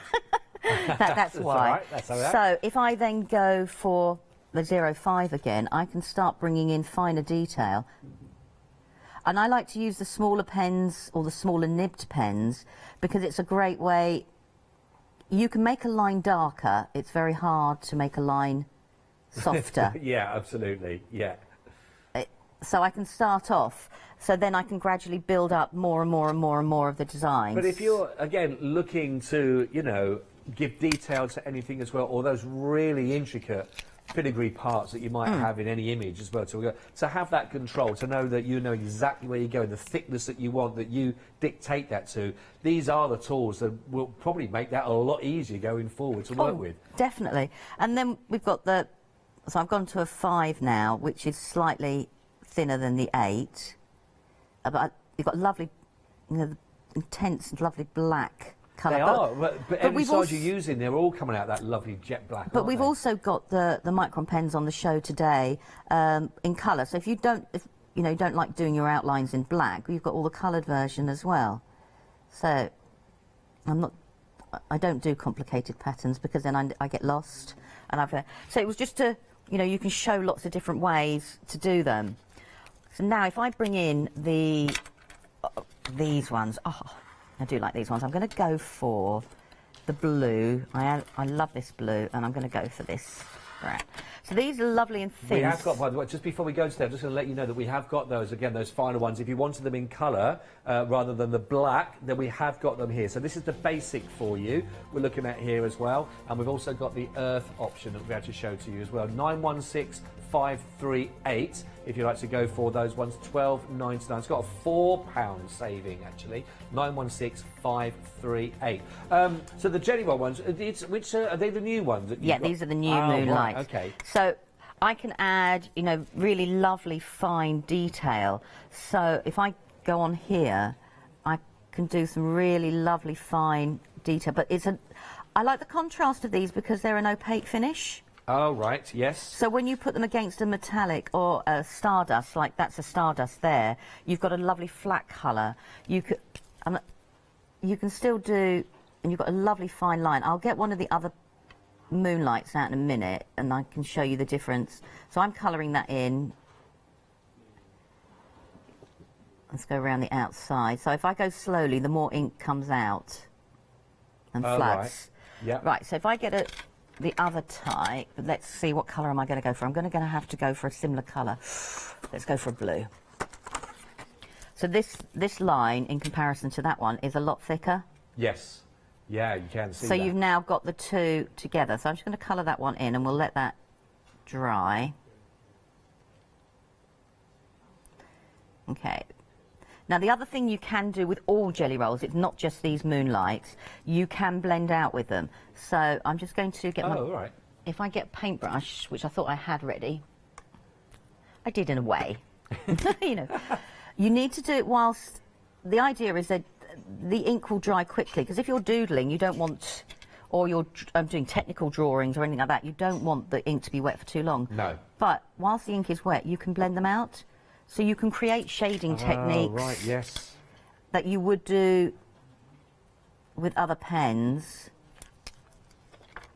that's why. Right. That's all right. So if I then go for the 05 again, I can start bringing in finer detail. And I like to use the smaller pens or the smaller nibbed pens because it's a great way. You can make a line darker. It's very hard to make a line softer. Yeah, absolutely. Yeah. So I can start off, so then I can gradually build up more and more and more and more of the designs. But if you're, again, looking to, give detail to anything as well, or those really intricate filigree parts that you might have in any image as well, to have that control, to know that you know exactly where you're going, the thickness that you want, that you dictate that to, these are the tools that will probably make that a lot easier going forward to work with. Definitely. And then we've got so I've gone to a 5 now, which is slightly thinner than the 8, but you've got lovely, intense and lovely black colour. They are, but every size you're using, they're all coming out that lovely jet black. But we've also got the micron pens on the show today in colour. So if you don't like doing your outlines in black, you've got all the coloured version as well. So I don't do complicated patterns because then I get lost. And so it was just to, you can show lots of different ways to do them. So now if I bring in these ones, I do like these ones. I'm going to go for the blue. I love this blue, and I'm going to go for this. Right. So these are lovely and thin. We have got, by the way, just before we go to them, just going to let you know that we have got those, again, those finer ones. If you wanted them in colour rather than the black, then we have got them here. So this is the basic for you. We're looking at here as well. And we've also got the earth option that we're able to show to you as well. 916538. If you'd like to go for those ones, £12.99. It's got a £4 saving, actually. 916538. So the Jelly Roll ones, which are they the new ones? That yeah, these are the new Moonlight. Right, okay. So I can add, really lovely fine detail. So if I go on here, I can do some really lovely fine detail. But I like the contrast of these because they're an opaque finish. Oh, right, yes. So when you put them against a metallic or a stardust, like that's a stardust there, you've got a lovely flat colour. You you can still do, and you've got a lovely fine line. I'll get one of the other moonlights out in a minute and I can show you the difference. So I'm colouring that in. Let's go around the outside. So if I go slowly, the more ink comes out and floods. Right. Yeah. Right, so if I get the other type, let's see what colour am I going to go for. I'm going to have to go for a similar colour. Let's go for a blue. So this line, in comparison to that one, is a lot thicker. Yes. Yeah, you can see So that. you've now got the two together. So I'm just going to colour that one in and we'll let that dry. Okay. Now, the other thing you can do with all jelly rolls, it's not just these moonlights, you can blend out with them. So I'm just going to get all right. If I get paintbrush, which I thought I had ready, I did in a way. You know, you need to do it whilst, the idea is that the ink will dry quickly, because if you're doodling, you don't want, or you're doing technical drawings or anything like that, you don't want the ink to be wet for too long. No. But whilst the ink is wet, you can blend them out. So you can create shading techniques right, yes. that you would do with other pens.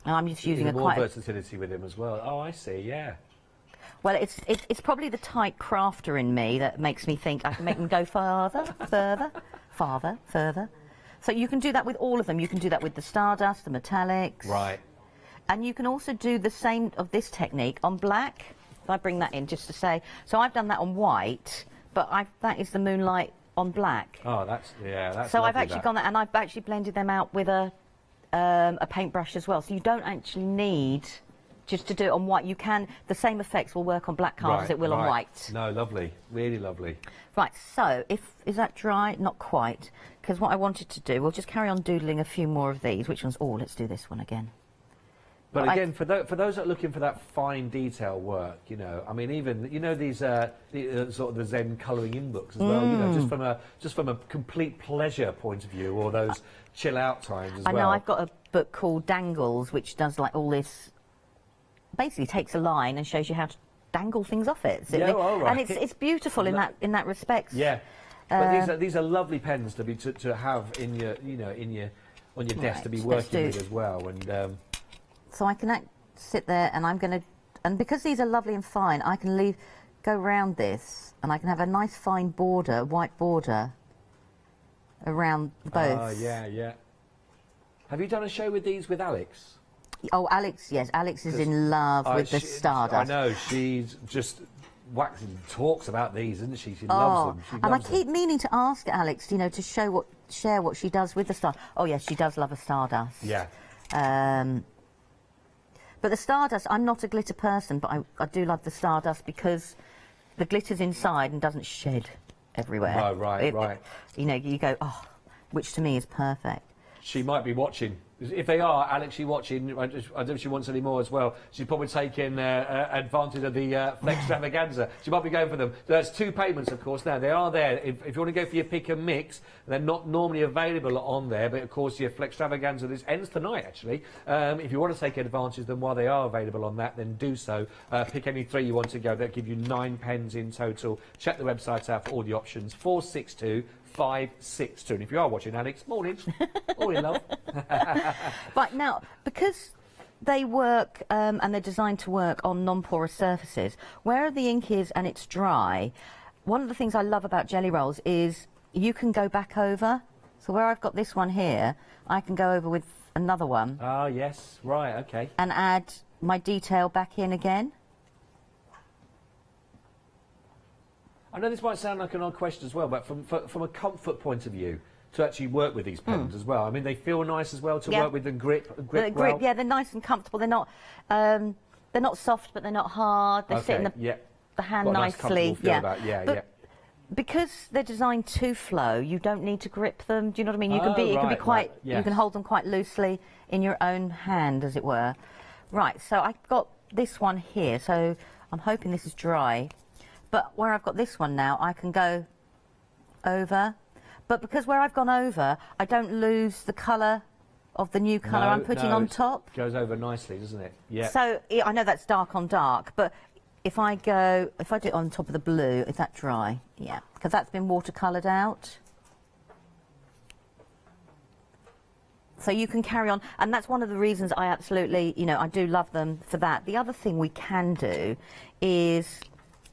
And I'm just using more versatility with him as well. Oh, I see, yeah. Well, it's probably the tight crafter in me that makes me think I can make them go farther, further. So you can do that with all of them. You can do that with the Stardust, the metallics. Right. And you can also do the same of this technique on black. If I bring that in just to say, so I've done that on white, but that is the moonlight on black. Oh, that's so I've lovely, actually gone that, and I've actually blended them out with a paintbrush as well. So you don't actually need just to do it on white. You can, the same effects will work on black card as it will on white. No, lovely, really lovely. Right, so is that dry? Not quite, because what I wanted to do, we'll just carry on doodling a few more of these. Which ones? Oh, let's do this one again. But again, for those that are looking for that fine detail work, you know, I mean, even these sort of the Zen colouring in books as well, you know, just from a complete pleasure point of view, or those chill out times as well. I know I've got a book called Dangles, which does like all this. Basically, takes a line and shows you how to dangle things off it. So and it's beautiful in that respect. Yeah, but these are lovely pens to have in your on your desk to be working with as well. And so I can sit there, and I'm going to, and because these are lovely and fine, I can go around this, and I can have a nice fine border, white border, around both. Oh, yeah. Have you done a show with these with Alex? Oh, Alex, yes. Alex is in love with the Stardust. I know, she's just talks about these, isn't she? She loves them. And I keep meaning to ask Alex, you know, to share what she does with the Stardust. Oh, yes, she does love a Stardust. Yeah. But the Stardust, I'm not a glitter person, but I do love the Stardust because the glitter's inside and doesn't shed everywhere. Oh, right. You know, you go, oh, which to me is perfect. She might be watching. If they are, Alex, she watching, I don't know if she wants any more as well. She's probably taking advantage of the Flex Extravaganza. She might be going for them. There's 2 payments, of course, now. They are there. If you want to go for your pick and mix, they're not normally available on there, but of course your Flex Extravaganza, this ends tonight, actually. If you want to take advantage of them while they are available on that, then do so. Pick any 3 you want to go. They'll give you 9 pens in total. Check the website out for all the options. 462 562. And if you are watching, Alex, morning. Morning, love. Right, now, because they work and they're designed to work on non-porous surfaces, where the ink is and it's dry, one of the things I love about jelly rolls is you can go back over. So where I've got this one here, I can go over with another one. Ah, yes, right, okay. And add my detail back in again. I know this might sound like an odd question as well, but from a comfort point of view, to actually work with these pens as well. I mean, they feel nice as well to work with and grip well. Yeah, they're nice and comfortable. They're not soft, but they're not hard. They sit in the hand got a nicely. Nice feel about, because they're designed to flow, you don't need to grip them. Do you know what I mean? You can you can hold them quite loosely in your own hand, as it were. Right. So I've got this one here. So I'm hoping this is dry. But where I've got this one now, I can go over. But because where I've gone over, I don't lose the colour of the new colour I'm putting on top. Goes over nicely, doesn't it? Yeah. So I know that's dark on dark, but if I do it on top of the blue, is that dry? Yeah, because that's been watercoloured out. So you can carry on, and that's one of the reasons I absolutely, you know, I do love them for that. The other thing we can do is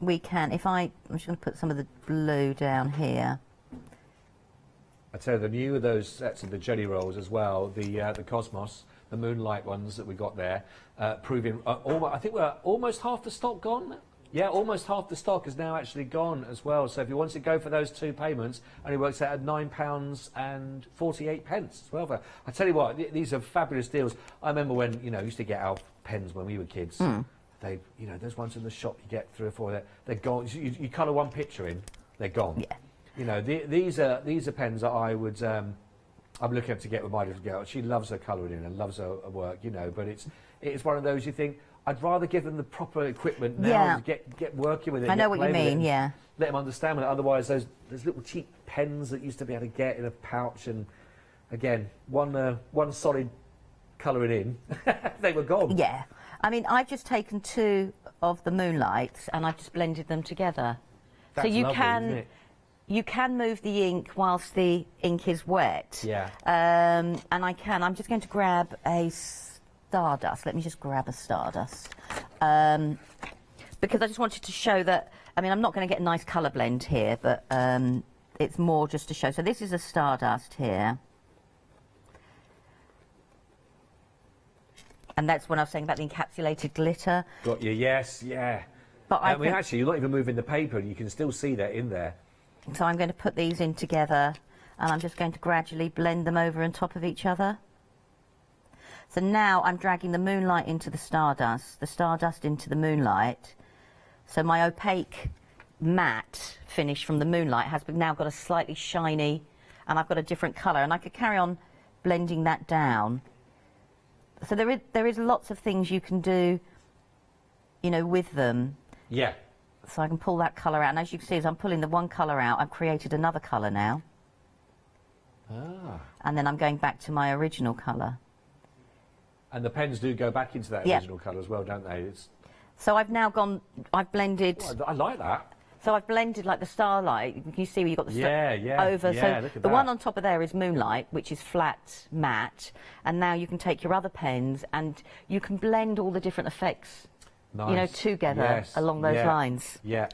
I'm just going to put some of the blue down here. I tell you, the new of those sets of the jelly rolls as well, the Cosmos, the Moonlight ones that we got there, proving, I think we're almost half the stock gone. Yeah, almost half the stock is now actually gone as well. So if you want to go for those 2 payments, only works out at £9.48 as well. I tell you what, these are fabulous deals. I remember when, you know, we used to get our pens when we were kids. They, you know, those ones in the shop you get 3 or 4, they're gone. You colour one picture in, they're gone. Yeah. You know, these are pens that I would. I'm looking up to get with my little girl. She loves her colouring in and loves her work, you know. But it's one of those you think I'd rather give them the proper equipment now to get working with it. I know what you mean. Yeah. Let them understand it. Otherwise, those little cheap pens that used to be able to get in a pouch, and again, one solid colouring in, they were gone. Yeah. I mean, I've just taken 2 of the Moonlights and I've just blended them together. That's so you lovely, can. Isn't it? You can move the ink whilst the ink is wet. Yeah. And I'm just going to grab a Stardust. Let me just grab a Stardust. Because I just wanted to show that, I mean, I'm not going to get a nice colour blend here, but it's more just to show. So this is a Stardust here. And that's when I was saying about the encapsulated glitter. Got you, yes, yeah. But I mean, actually, you're not even moving the paper, and you can still see that in there. So I'm going to put these in together, and I'm just going to gradually blend them over on top of each other. So now I'm dragging the Moonlight into the Stardust into the Moonlight. So my opaque matte finish from the Moonlight has now got a slightly shiny, and I've got a different colour, and I could carry on blending that down. So there is lots of things you can do, you know, with them. Yeah. So I can pull that colour out, and as you can see, as I'm pulling the one colour out, I've created another colour now. Ah. And then I'm going back to my original colour. And the pens do go back into that original colour as well, don't they? So I've now I've blended... Oh, I like that. So I've blended like the Starlight. You can see where you've got the look over. So at the that. one on top of there is Moonlight, which is flat matte. And now you can take your other pens and you can blend all the different effects, Nice. you know, together along those lines. Yeah.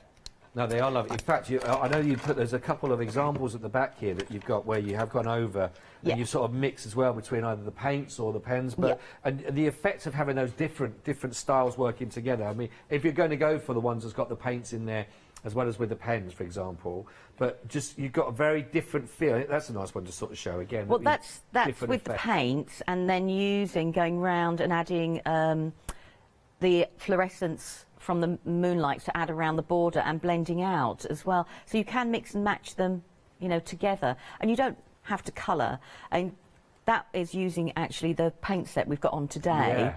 No, they are lovely. In fact, I know there's a couple of examples at the back here that you've got where you have gone over and you sort of mix as well between either the paints or the pens. But and the effect of having those different styles working together. I mean, if you're going to go for the ones that's got the paints in there, as well as with the pens, for example, but just you've got a very different feel. I think that's a nice one to sort of show again. Well, that's with the paints, and then going round and adding the fluorescence from the Moonlights to add around the border and blending out as well. So you can mix and match them, you know, together, and you don't have to colour. And that is using actually the paint set we've got on today.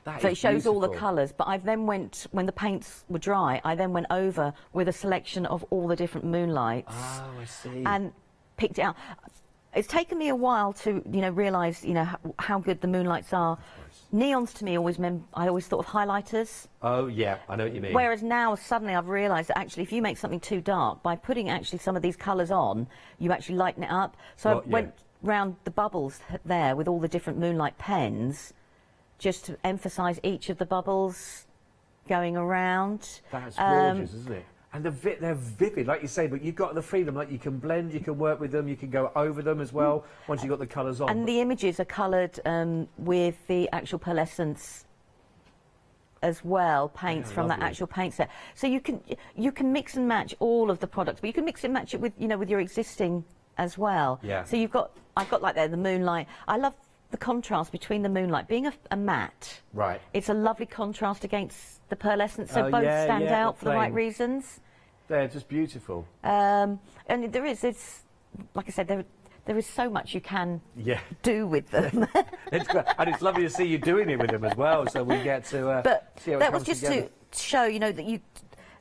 Yeah. So it shows all the colours, but I then went, when the paints were dry, I then went over with a selection of all the different Moonlights. Oh, I see. And picked it out. It's taken me a while to, you know, realise, you know, how good the Moonlights are. Neons to me I always thought of highlighters. Oh yeah, I know what you mean. Whereas now suddenly I've realised that actually if you make something too dark, by putting actually some of these colours on, you actually lighten it up. So I went round the bubbles there with all the different Moonlight pens, just to emphasise each of the bubbles going around. That's gorgeous, isn't it? And they're vivid, like you say, but you've got the freedom, like you can blend, you can work with them, you can go over them as well, once you've got the colours on. And the images are coloured with the actual pearlescence as well, paints from that actual paint set. So you can mix and match all of the products, but you can mix and match it with, you know, with your existing as well. Yeah. So I've got like there the Moonlight. I love the contrast between the Moonlight being a matte. Right. It's a lovely contrast against the pearlescence, so both stand out for the right reasons. They're just beautiful. And it's like I said, there is so much you can do with them. It's great. And it's lovely to see you doing it with them as well, so we get to see how it that comes was just together. to show, you know, that you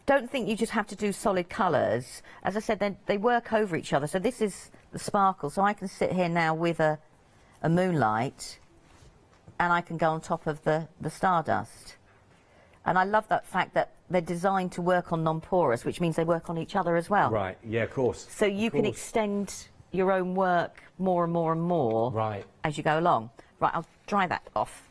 don't think you just have to do solid colours. As I said, they work over each other. So this is the sparkle. So I can sit here now with a Moonlight, and I can go on top of the Stardust. And I love that fact that they're designed to work on non-porous, which means they work on each other as well. Right, yeah, of course. So you can extend your own work more and more and more as you go along. Right, I'll dry that off.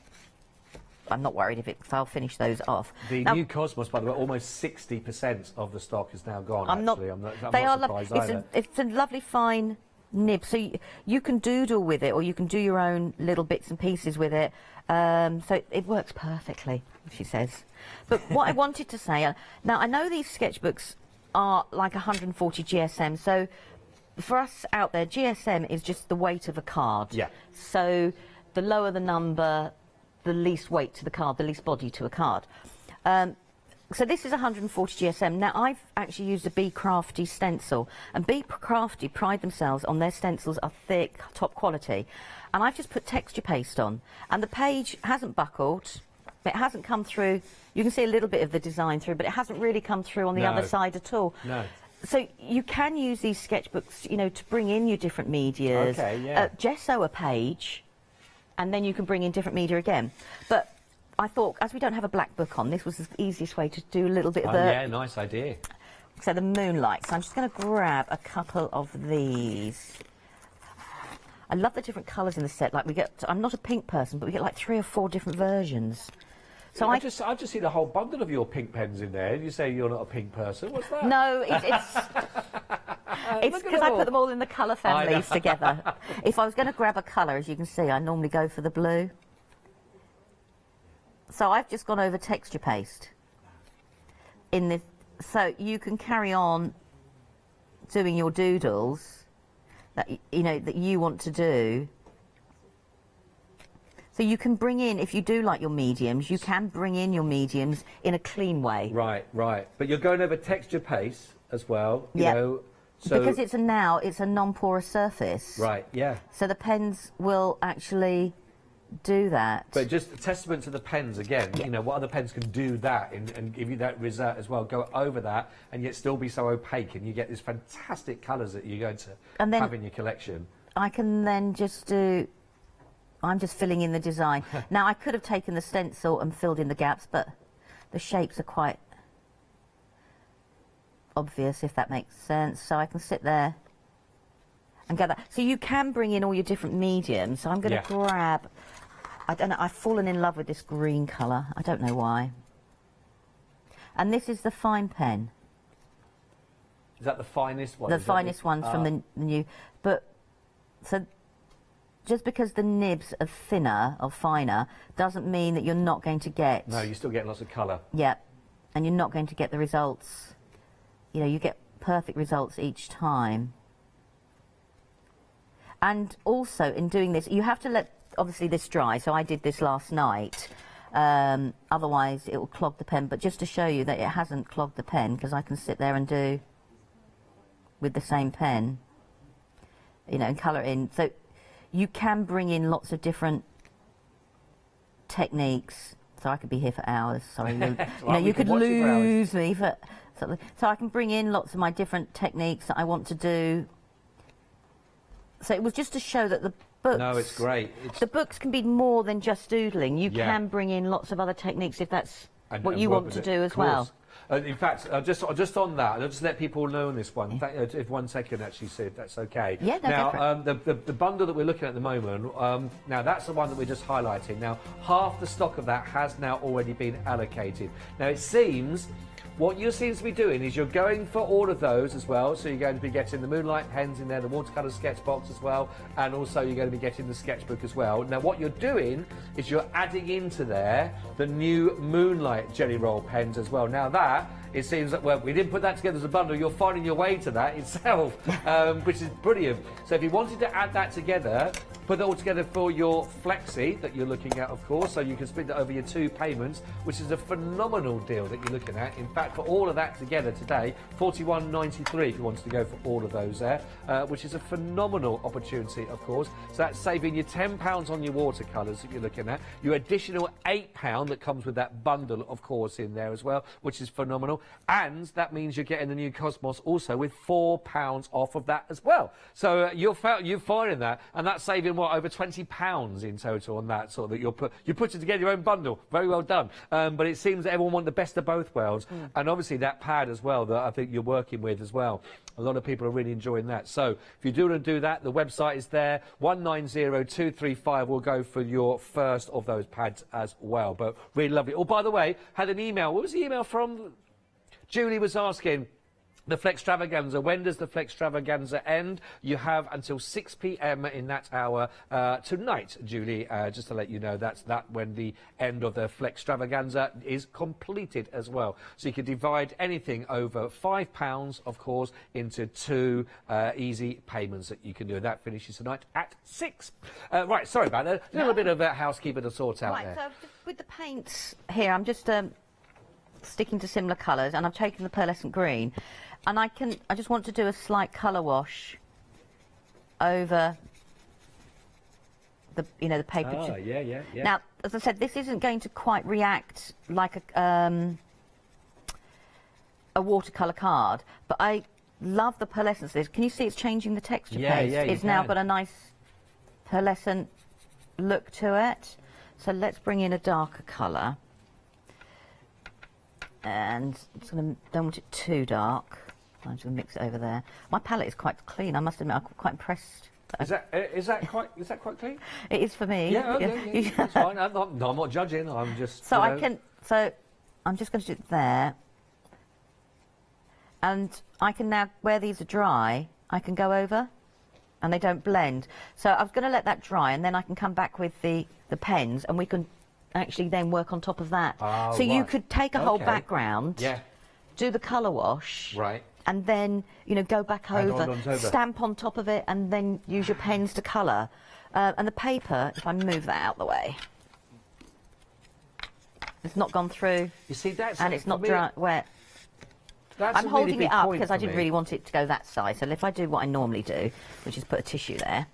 I'm not worried if I'll finish those off. The new Cosmos, by the way, almost 60% of the stock is now gone. I'm not surprised either. It's a lovely fine nib, so you can doodle with it, or you can do your own little bits and pieces with it. So it works perfectly, she says. But what I wanted to say, now I know these sketchbooks are like 140 GSM, so for us out there, GSM is just the weight of a card. Yeah. So the lower the number, the least weight to the card, the least body to a card. So this is 140 GSM. Now, I've actually used a Be Crafty stencil, and Be Crafty pride themselves on their stencils are thick, top quality. And I've just put texture paste on, and the page hasn't buckled, it hasn't come through. You can see a little bit of the design through, but it hasn't really come through on the other side at all. No. So you can use these sketchbooks, you know, to bring in your different medias. Okay, yeah. Gesso a page, and then you can bring in different media again. But I thought, as we don't have a black book on, this was the easiest way to do a little bit of the... Yeah, nice idea. So the moonlight. So I'm just going to grab a couple of these. I love the different colours in the set. Like we get, I'm not a pink person, but we get like 3 or 4 different versions. So I've just seen a whole bundle of your pink pens in there. You say you're not a pink person. What's that? No, it's because I put them all in the colour families together. If I was going to grab a colour, as you can see, I normally go for the blue. So I've just gone over texture paste in this, so you can carry on doing your doodles that you want to do. So you can bring in, if you do like your mediums, you can bring in your mediums in a clean way. Right. But you're going over texture paste as well. You know, so because it's a non-porous surface. Right. Yeah. So the pens will actually do that. But just a testament to the pens again. You know, what other pens can do that and give you that result as well. Go over that and yet still be so opaque, and you get these fantastic colours that you're going to have in your collection. I can then just do. I'm just filling in the design. Now, I could have taken the stencil and filled in the gaps, but the shapes are quite obvious, if that makes sense. So I can sit there and get that. So you can bring in all your different mediums. So I'm going to grab, I don't know, I've fallen in love with this green colour. I don't know why. And this is the fine pen. Is that the finest one? The finest one from the new. But, so just because the nibs are thinner or finer doesn't mean that you're not going to get... No, you're still getting lots of colour. Yeah, and you're not going to get the results. You know, you get perfect results each time. And also, in doing this, you have to let, obviously, this dry. So I did this last night. Otherwise, it will clog the pen. But just to show you that it hasn't clogged the pen, because I can sit there and do with the same pen, you know, and colour in. So you can bring in lots of different techniques. So I could be here for hours. Sorry, you could lose me for something. So I can bring in lots of my different techniques that I want to do. So it was just to show that the books... No, it's great. The books can be more than just doodling. You can bring in lots of other techniques if that's what you want to do as well. In fact, just on that, I'll just let people know on this one. If 1 second, actually, see if that's okay. Yeah, no, now, the bundle that we're looking at the moment, now that's the one that we're just highlighting. Now, half the stock of that has now already been allocated. Now, it seems what you seem to be doing is you're going for all of those as well. So you're going to be getting the Moonlight pens in there, the watercolour sketch box as well, and also you're going to be getting the sketchbook as well. Now, what you're doing is you're adding into there the new Moonlight Jelly Roll pens as well. Now that, it seems that, well, we didn't put that together as a bundle. You're finding your way to that itself, which is brilliant. So if you wanted to add that together, put it all together for your flexi that you're looking at, of course, so you can split it over your 2 payments, which is a phenomenal deal that you're looking at. In fact, for all of that together today, $41.93 if you wanted to go for all of those there, which is a phenomenal opportunity, of course. So that's saving you £10 on your watercolours that you're looking at. Your additional £8 that comes with that bundle, of course, in there as well, which is phenomenal. and that means you're getting the new Cosmos also with £4 off of that as well. So you're finding that, and that's saving what, over £20 in total on that sort of that you're putting together your own bundle. Very well done. But it seems that everyone wants the best of both worlds, and obviously that pad as well that I think you're working with as well. A lot of people are really enjoying that. So if you do want to do that, the website is there. 190235 will go for your first of those pads as well. But really lovely. Oh, by the way, had an email. What was the email from? Julie was asking, the Flextravaganza, when does the Flextravaganza end? You have until 6 p.m. in that hour tonight, Julie, just to let you know that's when the end of the Flextravaganza is completed as well. So you can divide anything over £5, of course, into 2 easy payments that you can do. And that finishes tonight at 6. Right, sorry about that. A little bit of housekeeping to sort out there. Right, so just with the paints here, I'm just sticking to similar colours, and I've taken the pearlescent green, and I just want to do a slight colour wash over the the paper. Ah, yeah. Now, as I said, this isn't going to quite react like a watercolour card, but I love the pearlescence. Can you see it's changing the texture paste? Yeah, it's now got a nice pearlescent look to it. So let's bring in a darker colour. And don't want it too dark. I'm just going to mix it over there. My palette is quite clean. I must admit, I'm quite impressed. Is that quite clean? It is for me. Yeah, that's fine. I'm not judging. I'm just. So I'm just going to do it there, and I can now, where these are dry, I can go over, and they don't blend. So I was going to let that dry, and then I can come back with the pens, and we can actually then work on top of that. So you could take a whole background, do the colour wash, right, and then go back over, stamp on top of it, and then use your pens to colour. And the paper, if I move that out the way, it's not gone through. You see, and it's not dry, wet. I'm holding it up because I didn't really want it to go that size. So if I do what I normally do, which is put a tissue there,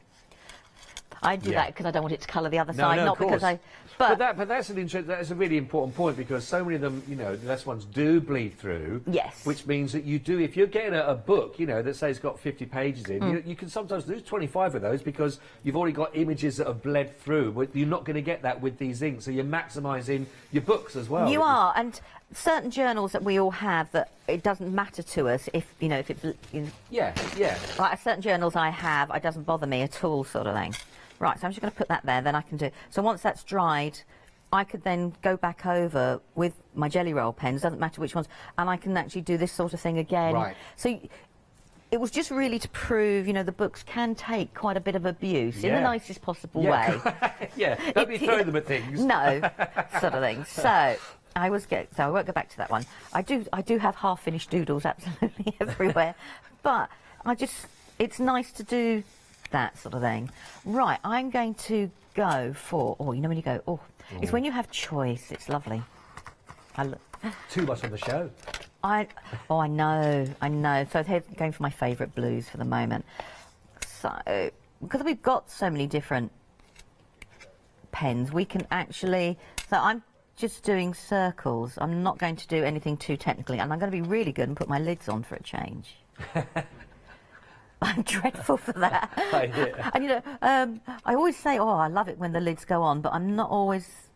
I do that because I don't want it to colour the other side, not because I. But that's a really important point, because so many of them, the less ones do bleed through. Yes. Which means that you do, if you're getting a book, that says it's got 50 pages in, you can sometimes lose 25 of those because you've already got images that have bled through. But you're not going to get that with these inks, so you're maximising your books as well. You are, and certain journals that we all have, that it doesn't matter to us if if it's like certain journals I have, it doesn't bother me at all, sort of thing. Right, so I'm just going to put that there, then I can do. So once that's dried, I could then go back over with my jelly roll pens, doesn't matter which ones, and I can actually do this sort of thing again. Right. So it was just really to prove, the books can take quite a bit of abuse in the nicest possible way. Don't be throwing them at things. No, sort of thing. So I won't go back to that one. I do have half-finished doodles absolutely everywhere, but it's nice to do that sort of thing. Right, I'm going to go for, when you go, it's when you have choice, it's lovely. Too much on the show. I know. So I'm going for my favourite blues for the moment. So, because we've got so many different pens, we can actually, so I'm just doing circles. I'm not going to do anything too technically, and I'm going to be really good and put my lids on for a change. I'm dreadful for that. And I always say, I love it when the lids go on, but I'm not always,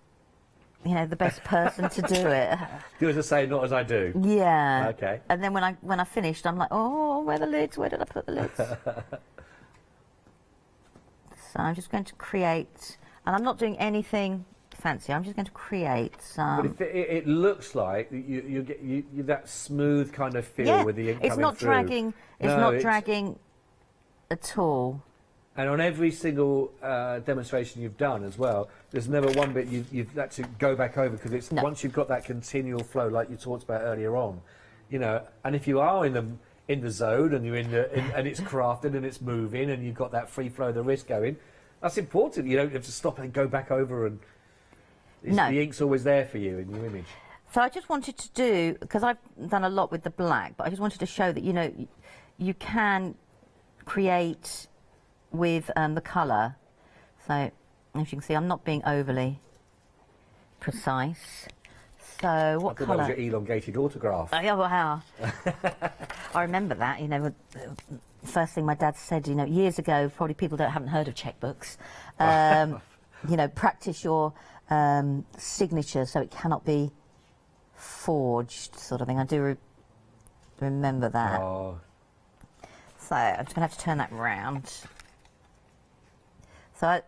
the best person to do it. Do as I say, not as I do. Yeah. Okay. And then when I finished, I'm like, where are the lids? Where did I put the lids? So I'm just going to create, and I'm not doing anything fancy. I'm just going to create some. But it looks like you get that smooth kind of feel with the ink coming through. It's not dragging. It's not dragging at all. And on every single demonstration you've done as well, there's never one bit you've had to go back over, because it's once you've got that continual flow, like you talked about earlier on, And if you are in the zone and you're and it's crafted and it's moving and you've got that free flow of the wrist going, that's important. You don't have to stop and go back over, and the ink's always there for you in your image. So I just wanted to do, because I've done a lot with the black, but I just wanted to show that you can create with the colour. So as you can see, I'm not being overly precise. So what I thought colour? that was your elongated autograph. Oh, yeah, wow. I remember that, you know, first thing my dad said, you know, years ago, probably people haven't heard of checkbooks. You know, practice your signature so it cannot be forged, sort of thing. I do remember that. Oh. So I'm just going to have to turn that round. So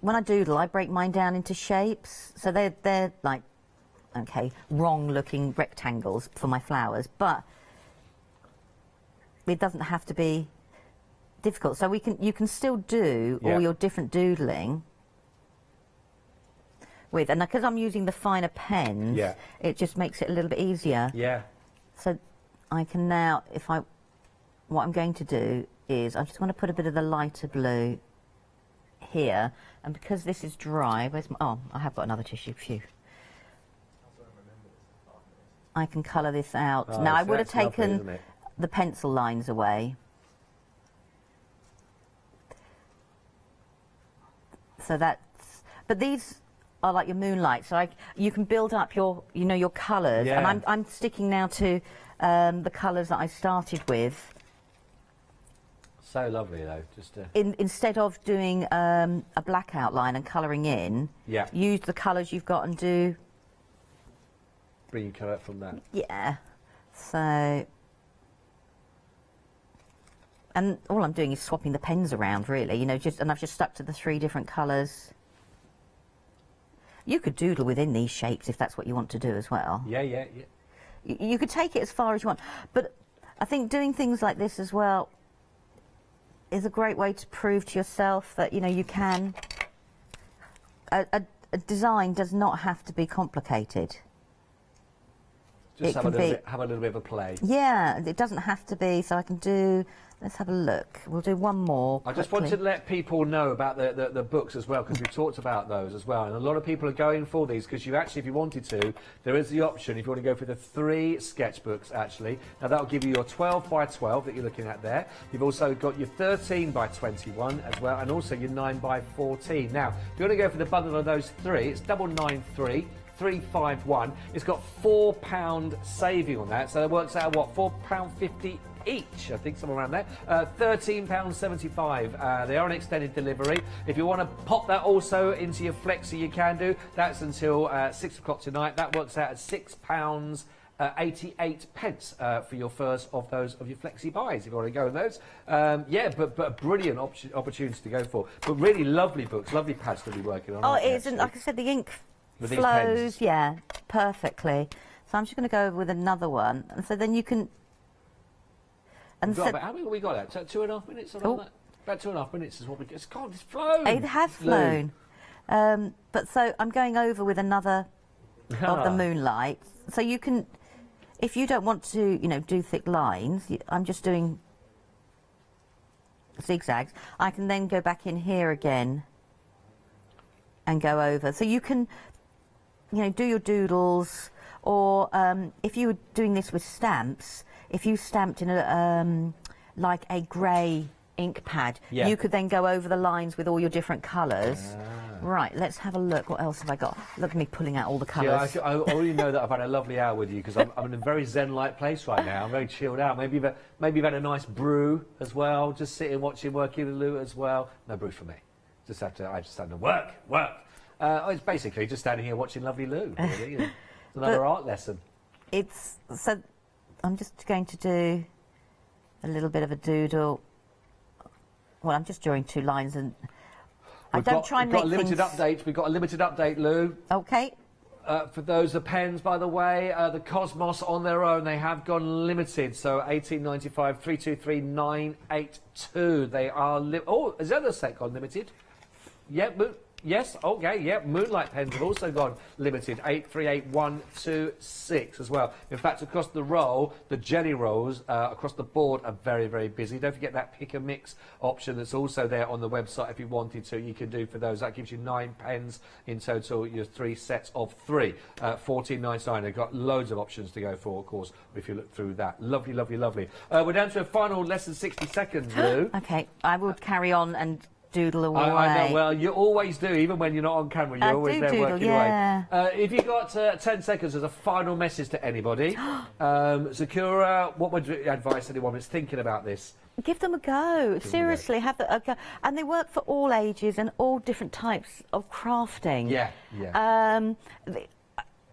when I doodle, I break mine down into shapes. So they're like, okay, wrong-looking rectangles for my flowers, but it doesn't have to be difficult. So you can still do all your different doodling with, and because I'm using the finer pens, it just makes it a little bit easier. Yeah. So I can now, what I'm going to do is I'm just going to put a bit of the lighter blue here, and because this is dry, I have got another tissue, phew. I can colour this out. Now, I would have taken the pencil lines away. So but these are like your moonlight, so you can build up your colours, and I'm sticking now to the colours that I started with. So lovely, though. Just instead of doing a black outline and colouring in, use the colours you've got and do. Bring your colour from that. Yeah. So, and all I'm doing is swapping the pens around, really. You know, and I've just stuck to the 3 different colours. You could doodle within these shapes if that's what you want to do as well. Yeah. You could take it as far as you want, but I think doing things like this as well is a great way to prove to yourself that, you know, you can. A design does not have to be complicated. Just have a little bit of a play. Yeah, it doesn't have to be. So I can do. Let's have a look. We'll do one more. I just wanted to let people know about the books as well, because we talked about those as well, and a lot of people are going for these because you actually, if you wanted to, there is the option if you want to go for the 3 sketchbooks. Actually, now that'll give you your 12 by 12 that you're looking at there. You've also got your 13 by 21 as well, and also your 9 by 14. Now, if you want to go for the bundle of those 3, it's 993. 351. It's got £4 saving on that, so that works out what, £4.50 each, I think, somewhere around there. £13.75. They are an extended delivery. If you want to pop that also into your flexi, you can do. That's until 6 o'clock tonight. That works out at £6. 88 pence for your first of those of your flexi buys if you want to go with those. But a brilliant opportunity to go for. But really lovely books, lovely pads to be working on. Oh, it is, and like I said, the ink flows, perfectly. So I'm just going to go with another one, and so then you can. And how many have we got at? 2.5 minutes around that? About 2.5 minutes is what we get. God, it's flown. It has flown. But so I'm going over with another of the moonlight. So you can, if you don't want to, do thick lines, I'm just doing zigzags. I can then go back in here again and go over. So you can, do your doodles, or if you were doing this with stamps, if you stamped in like a grey ink pad, you could then go over the lines with all your different colours. Right, let's have a look. What else have I got? Look at me pulling out all the colours. I already know that I've had a lovely hour with you, because I'm in a very zen-like place right now. I'm very chilled out. Maybe you've had a nice brew as well, just sitting watching, working with Lou as well. No brew for me. I just have to work. It's basically just standing here watching lovely Lou, really. It's another art lesson. So I'm just going to do a little bit of a doodle. Well, I'm just drawing 2 lines, and We've got a limited update. We've got a limited update, Lou. Okay. For those, the pens, by the way, the Cosmos on their own, they have gone limited. So 1895 323 982. They are. Oh, is the other set gone limited? Yep. Yes, okay, yep. Moonlight pens have also gone limited, 838126 as well. In fact, across the roll, the jelly rolls across the board are very, very busy. Don't forget that pick and mix option that's also there on the website. If you wanted to, you can do for those. That gives you 9 pens in total, your 3 sets of 3. $14.99. They've got loads of options to go for, of course, if you look through that. Lovely, lovely, lovely. We're down to a final less than 60 seconds, Lou. Okay, I will carry on and doodle away. I know, well, you always do, even when you're not on camera, you're always there doodle, working yeah. away. If you've got 10 seconds as a final message to anybody, Sakura, what would you advise anyone that's thinking about this? Give them a go. Seriously, have a go. And they work for all ages and all different types of crafting. Yeah, yeah.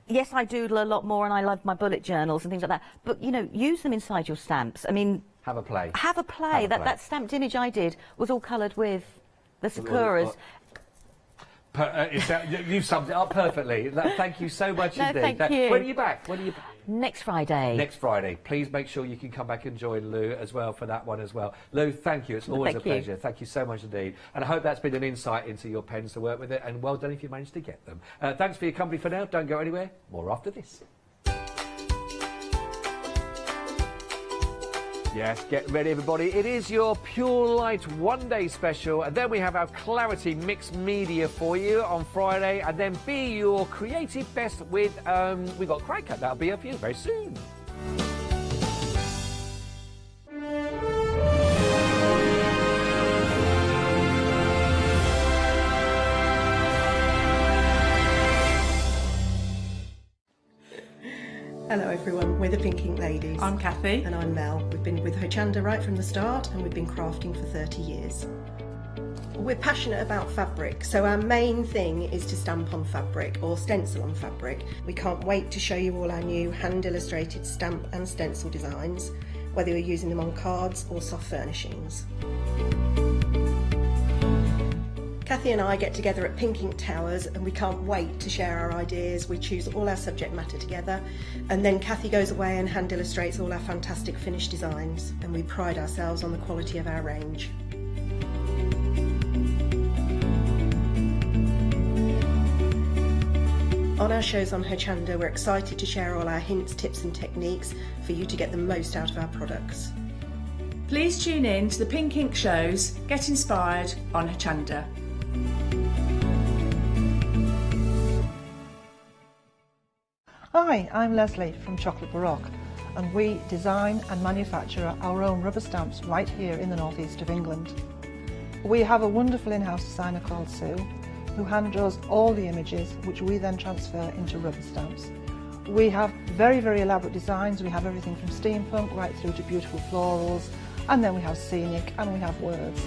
Yes, I doodle a lot more, and I love my bullet journals and things like that. But, you know, use them inside your stamps. I mean... Have a play. Have a play. That stamped image I did was all coloured with the Sakuras. You summed it up perfectly. Thank you so much indeed. Thank you. When are you back? Next Friday. Next Friday. Please make sure you can come back and join Lou as well for that one as well. Lou, thank you. It's always a pleasure. Thank you so much indeed. And I hope that's been an insight into your pens to work with it, and well done if you managed to get them. Thanks for your company for now. Don't go anywhere. More after this. Yes, get ready everybody. It is your Pure Light one-day special, and then we have our Clarity mixed media for you on Friday, and then be your creative best with, we got Cracker. That'll be up for you very soon. Hello everyone, we're the Pink Ink Ladies. I'm Kathy. And I'm Mel. We've been with Hochanda right from the start, and we've been crafting for 30 years. We're passionate about fabric, so our main thing is to stamp on fabric or stencil on fabric. We can't wait to show you all our new hand illustrated stamp and stencil designs, whether you're using them on cards or soft furnishings. Kathy and I get together at Pink Ink Towers, and we can't wait to share our ideas. We choose all our subject matter together, and then Kathy goes away and hand illustrates all our fantastic finished designs, and we pride ourselves on the quality of our range. On our shows on Hochanda, we're excited to share all our hints, tips and techniques for you to get the most out of our products. Please tune in to the Pink Ink shows, Get Inspired on Hochanda. Hi, I'm Leslie from Chocolate Baroque, and we design and manufacture our own rubber stamps right here in the northeast of England. We have a wonderful in-house designer called Sue, who hand draws all the images, which we then transfer into rubber stamps. We have very, very elaborate designs. We have everything from steampunk right through to beautiful florals, and then we have scenic and we have words.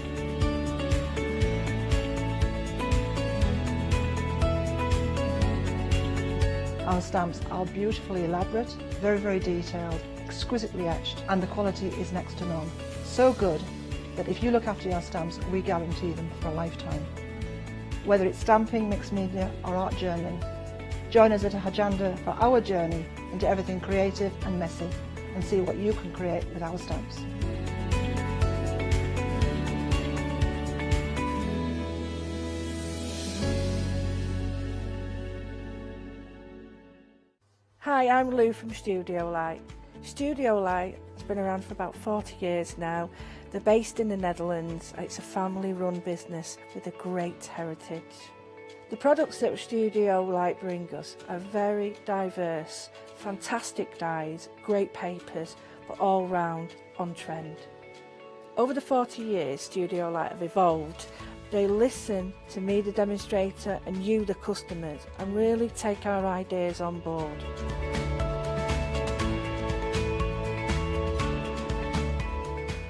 Our stamps are beautifully elaborate, very, very detailed, exquisitely etched, and the quality is next to none. So good that if you look after your stamps, we guarantee them for a lifetime. Whether it's stamping, mixed media or art journaling, join us at Hochanda for our journey into everything creative and messy, and see what you can create with our stamps. Hi, I'm Lou from Studio Light. Studio Light has been around for about 40 years now. They're based in the Netherlands. It's a family-run business with a great heritage. The products that Studio Light bring us are very diverse, fantastic dyes, great papers, but all round on trend. Over the 40 years Studio Light have evolved. They listen to me, the demonstrator, and you, the customers, and really take our ideas on board.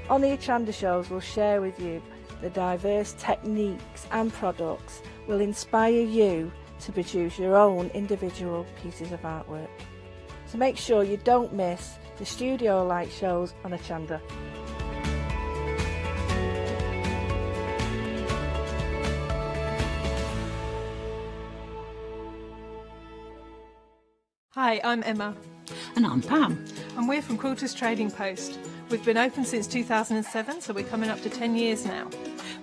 On the Hochanda shows, we'll share with you the diverse techniques and products will inspire you to produce your own individual pieces of artwork. So make sure you don't miss the Studio Light shows on Hochanda. Hi, I'm Emma. And I'm Pam. And we're from Quilters Trading Post. We've been open since 2007, so we're coming up to 10 years now.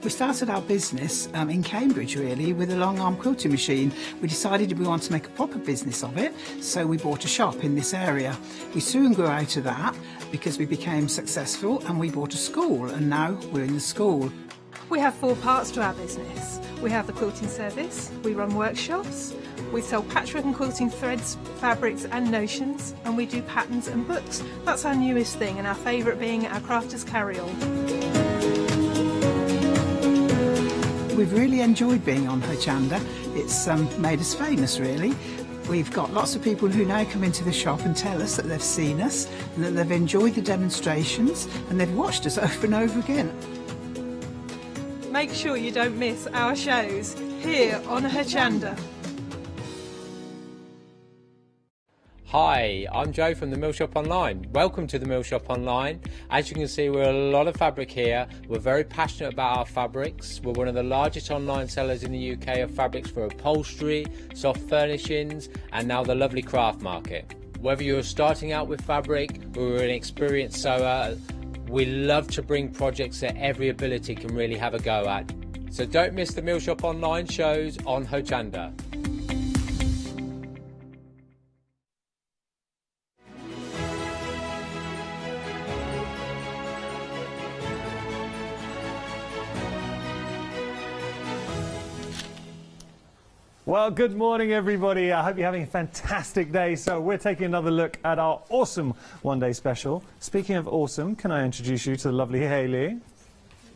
We started our business in Cambridge, really, with a long-arm quilting machine. We decided we wanted to make a proper business of it, so we bought a shop in this area. We soon grew out of that because we became successful, and we bought a school, and now we're in the school. We have 4 parts to our business. We have the quilting service, we run workshops, we sell patchwork and quilting threads, fabrics and notions, and we do patterns and books. That's our newest thing, and our favourite being our Crafters Carry-All. we've really enjoyed being on Hochanda. It's made us famous, really. We've got lots of people who now come into the shop and tell us that they've seen us and that they've enjoyed the demonstrations and they've watched us over and over again. Make sure you don't miss our shows here on Hochanda. Hi, I'm Joe from the Mill Shop Online. Welcome to the Mill Shop Online. As you can see, we're a lot of fabric here. We're very passionate about our fabrics. We're one of the largest online sellers in the UK of fabrics for upholstery, soft furnishings, and now the lovely craft market. Whether you're starting out with fabric or you're an experienced sewer, we love to bring projects that every ability can really have a go at. So don't miss the Mill Shop Online shows on Hochanda. Well, good morning, everybody. I hope you're having a fantastic day. So we're taking another look at our awesome one-day special. Speaking of awesome, can I introduce you to the lovely Hayley?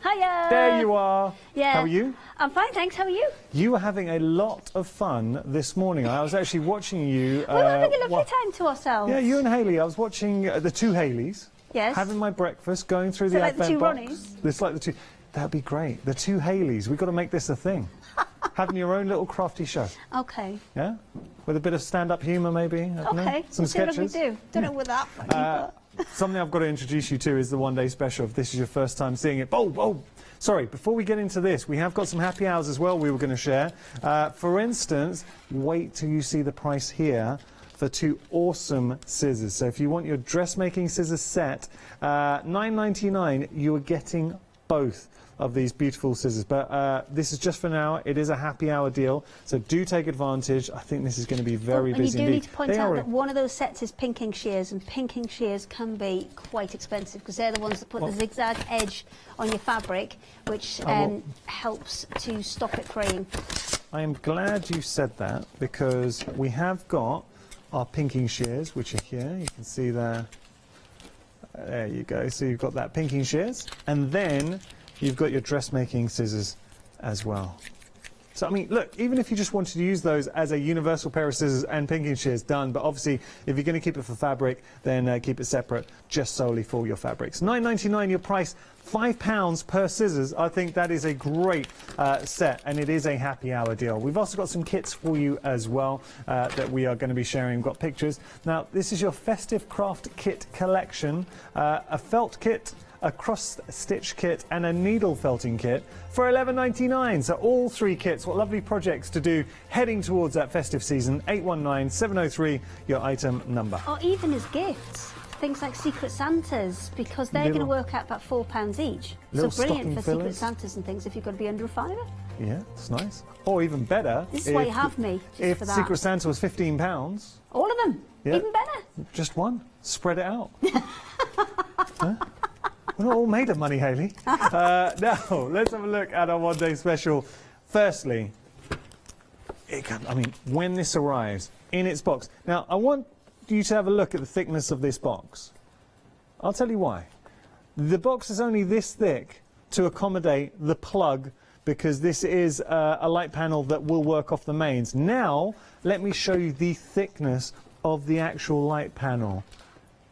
Hiya! There you are. Yeah. How are you? I'm fine, thanks. How are you? You were having a lot of fun this morning. I was actually watching you. We were having a lovely time to ourselves. Yeah, you and Hayley. I was watching the two Hayleys. Yes. Having my breakfast, going through So the like the advent two box. Ronnies? It's like the two. That'd be great. The two Hayleys. We've got to make this a thing. Having your own little crafty show. Okay. Yeah? With a bit of stand-up humour, maybe. I don't know. Okay. Some We'll see what we sketches. do. Don't know what that funny, but... Something I've got to introduce you to is the one-day special. If this is your first time seeing it. Oh, sorry. Before we get into this, we have got some happy hours as well we were going to share. For instance, wait till you see the price here for two awesome scissors. So if you want your dressmaking scissors set, $9.99, you are getting both of these beautiful scissors, but this is just for now. It is a happy hour deal, so do take advantage. I think this is going to be very busy and you do indeed. need to point out that one of those sets is pinking shears, and pinking shears can be quite expensive because they're the ones that put the zigzag edge on your fabric, which helps to stop it fraying. I am glad you said that because we have got our pinking shears, which are here. You can see there. There you go. So you've got that pinking shears, and then you've got your dressmaking scissors as well. So, I mean, look, even if you just wanted to use those as a universal pair of scissors and pinking shears, done. But obviously, if you're going to keep it for fabric, then keep it separate, just solely for your fabrics. $9.99 your price, £5 per scissors. I think that is a great set, and it is a happy hour deal. We've also got some kits for you as well that we are going to be sharing. We've got pictures. Now, this is your festive craft kit collection, a felt kit, a cross-stitch kit and a needle felting kit for $11.99. So all three kits, what lovely projects to do heading towards that festive season. 819-703, your item number. Or even as gifts, things like Secret Santas, because they're going to work out about £4 each. So brilliant for Secret Santas and things if you've got to be under a £5. Yeah, it's nice. Or even better, This is why you have me, just if for that. Secret Santa was £15. All of them, Yeah. even better. Just one. Spread it out. Huh? We're not all made of money, Hayley. Now, let's have a look at our one-day special. Firstly, when this arrives in its box. Now, I want you to have a look at the thickness of this box. I'll tell you why. The box is only this thick to accommodate the plug because this is a light panel that will work off the mains. Now, let me show you the thickness of the actual light panel.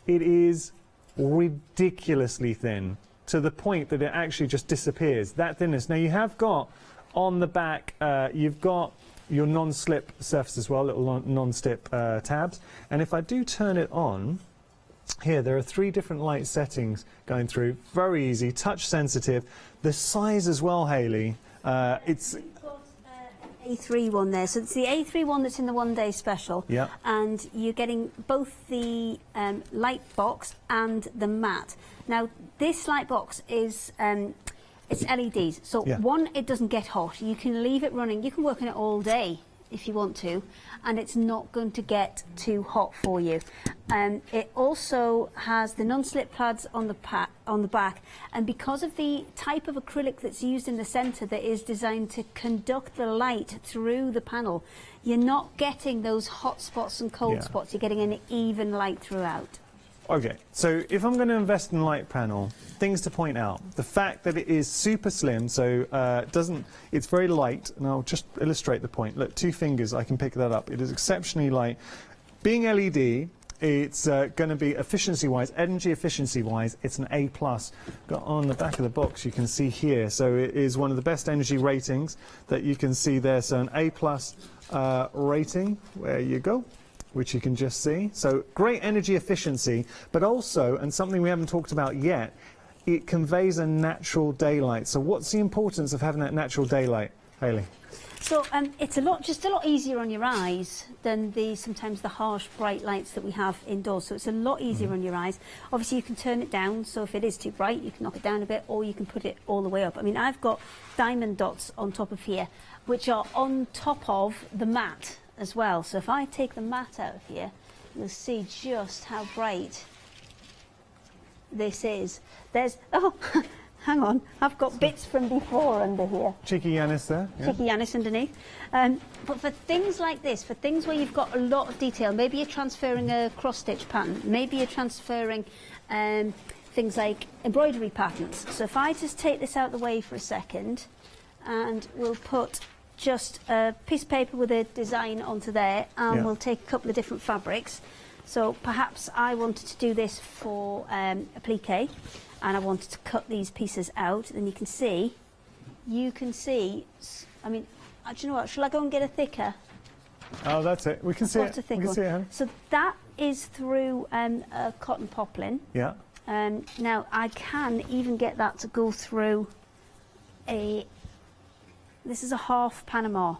It is ridiculously thin to the point that it actually just disappears. That thinness. Now you have got on the back, you've got your non-slip surface as well, little non-slip tabs. And if I do turn it on, here there are three different light settings going through. Very easy, touch sensitive. The size as well, Hayley. It's A3 one there, so it's the A3 one that's in the one-day special, yeah. And you're getting both the light box and the matte. Now this light box is it's LEDs, so one, it doesn't get hot. You can leave it running. You can work on it all day if you want to, and it's not going to get too hot for you. It also has the non-slip pads on the back, and because of the type of acrylic that's used in the centre that is designed to conduct the light through the panel, you're not getting those hot spots and cold spots. You're getting an even light throughout. Okay, so if I'm going to invest in a light panel, things to point out. The fact that it is super slim, so it's very light, and I'll just illustrate the point. Look, 2 fingers, I can pick that up. It is exceptionally light. Being LED, it's going to be efficiency-wise, energy efficiency-wise, it's an A+. Got on the back of the box, you can see here. So it is one of the best energy ratings that you can see there. So an A+ rating, where you go, which you can just see. So great energy efficiency, but also, and something we haven't talked about yet, it conveys a natural daylight. So what's the importance of having that natural daylight, Hayley? So it's just a lot easier on your eyes than sometimes the harsh bright lights that we have indoors. So it's a lot easier on your eyes. Obviously you can turn it down, so if it is too bright you can knock it down a bit, or you can put it all the way up. I mean, I've got diamond dots on top of here, which are on top of the mat as well. So if I take the mat out of here, you'll see just how bright this is. Hang on, I've got bits from before under here. Cheeky Yanis there. Yeah. Cheeky Yanis underneath. But for things like this, for things where you've got a lot of detail, maybe you're transferring a cross-stitch pattern, maybe you're transferring things like embroidery patterns. So if I just take this out of the way for a second, and we'll put just a piece of paper with a design onto there, and we'll take a couple of different fabrics. So perhaps I wanted to do this for a plique, and I wanted to cut these pieces out, and you can see, I mean, do you know what, shall I go and get a thicker? Oh, that's it, we can see it. We can see it. So that is through a cotton poplin. Yeah. Now I can even get that to go through this is a half Panama.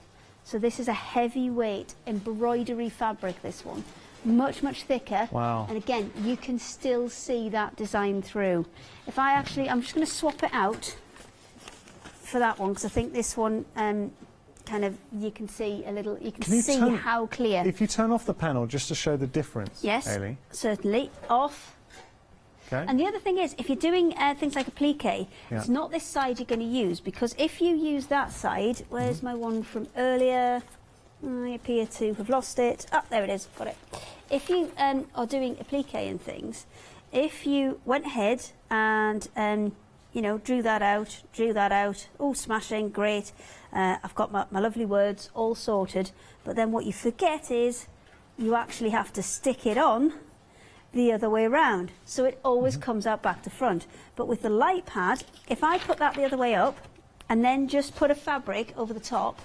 So this is a heavyweight embroidery fabric, this one. Much thicker. Wow. And again, you can still see that design through. If I'm just going to swap it out for that one, because I think this one kind of, you can see a little, you can see how clear. If you turn off the panel just to show the difference, yes, Hayley. Certainly. Off. Okay. And the other thing is, if you're doing things like a plique, it's not this side you're going to use, because if you use that side, where's my one from earlier? I appear to have lost it. Oh, there it is, got it. If you are doing a plique and things, if you went ahead and, you know, drew that out, oh, smashing, great. I've got my lovely words all sorted, but then what you forget is you actually have to stick it on the other way around. So it always comes out back to front. But with the light pad, if I put that the other way up and then just put a fabric over the top,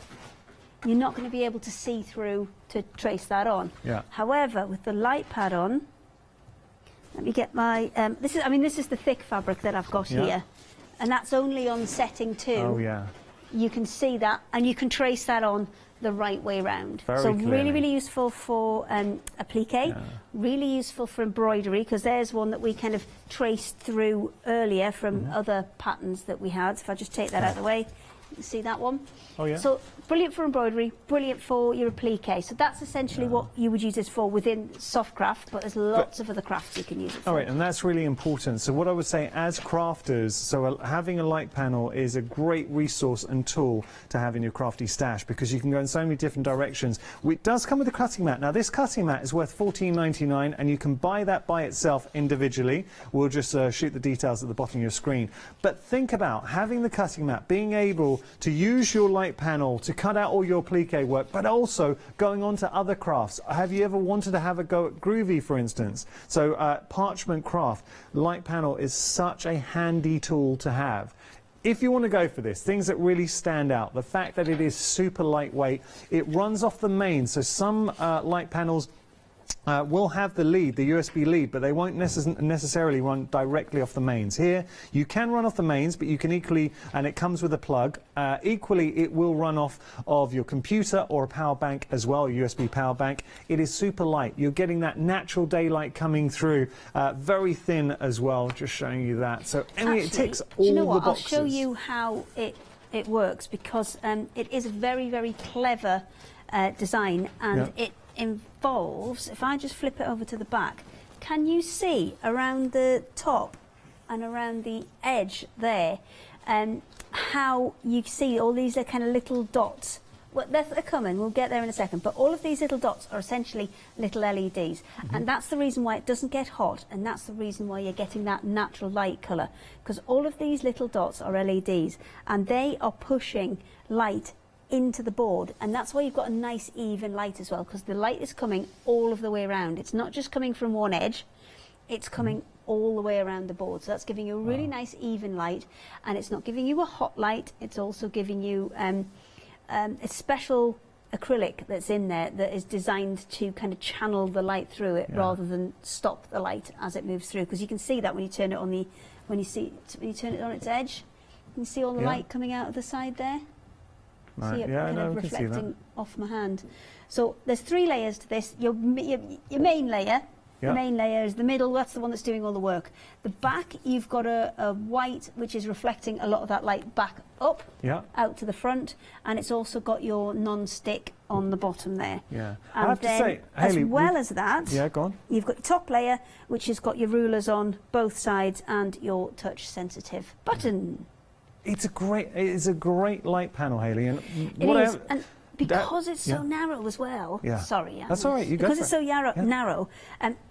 you're not going to be able to see through to trace that on. Yeah. However, with the light pad on, let me get my, this is the thick fabric that I've got here, and that's only on setting 2. Oh yeah. You can see that, and you can trace that on the right way round. So really useful for a plique, really useful for embroidery, because there's one that we kind of traced through earlier from other patterns that we had. So if I just take that out of the way, you can see that one. Oh yeah. So brilliant for embroidery, brilliant for your applique. So that's essentially what you would use this for within soft craft, but there's lots of other crafts you can use it for. All right, and that's really important. So what I would say as crafters, so having a light panel is a great resource and tool to have in your crafty stash, because you can go in so many different directions. It does come with a cutting mat. Now this cutting mat is worth $14.99, and you can buy that by itself individually. We'll just shoot the details at the bottom of your screen. But think about having the cutting mat, being able to use your light panel to cut out all your plique work, but also going on to other crafts. Have you ever wanted to have a go at groovy, for instance? So parchment craft, light panel is such a handy tool to have. If you want to go for this, things that really stand out, the fact that it is super lightweight, it runs off the main, so some light panels will have the lead, the USB lead, but they won't necessarily run directly off the mains. Here, you can run off the mains, but you can equally, and it comes with a plug, equally it will run off of your computer or a power bank as well, a USB power bank. It is super light. You're getting that natural daylight coming through, very thin as well, just showing you that. So, Emily, it ticks all the boxes. I'll show you how it works, because it is a very clever design, and it involves, if I just flip it over to the back, can you see around the top and around the edge there how you see all these kind of little dots Well, they're coming. We'll get there in a second. But all of these little dots are essentially little LEDs. And that's the reason why it doesn't get hot. And that's the reason why you're getting that natural light colour. Because all of these little dots are LEDs. And they are pushing light into the board. And that's why you've got a nice even light as well. Because the light is coming all of the way around. It's not just coming from one edge. It's coming all the way around the board. So that's giving you a really nice even light. And it's not giving you a hot light. It's also giving you a special acrylic that's in there that is designed to kind of channel the light through it rather than stop the light as it moves through. Because you can see that when you turn it on when you turn it on its edge, you can see all the light coming out of the side there. Right. See it Yeah, kind of we can see reflecting that. off my hand. So there's 3 layers to this. Your main layer. Yeah. The main layer is the middle, that's the one that's doing all the work. The back, you've got a white, which is reflecting a lot of that light back up, out to the front, and it's also got your non-stick on the bottom there. Yeah. And I have then, to say, Hayley, as well as that, go on. you've got your top layer, which has got your rulers on both sides and your touch-sensitive button. It's a great light panel, Hayley, and It is, and because it's so narrow as well. Yeah. Sorry, That's all right. You go because for it's it. so narrow.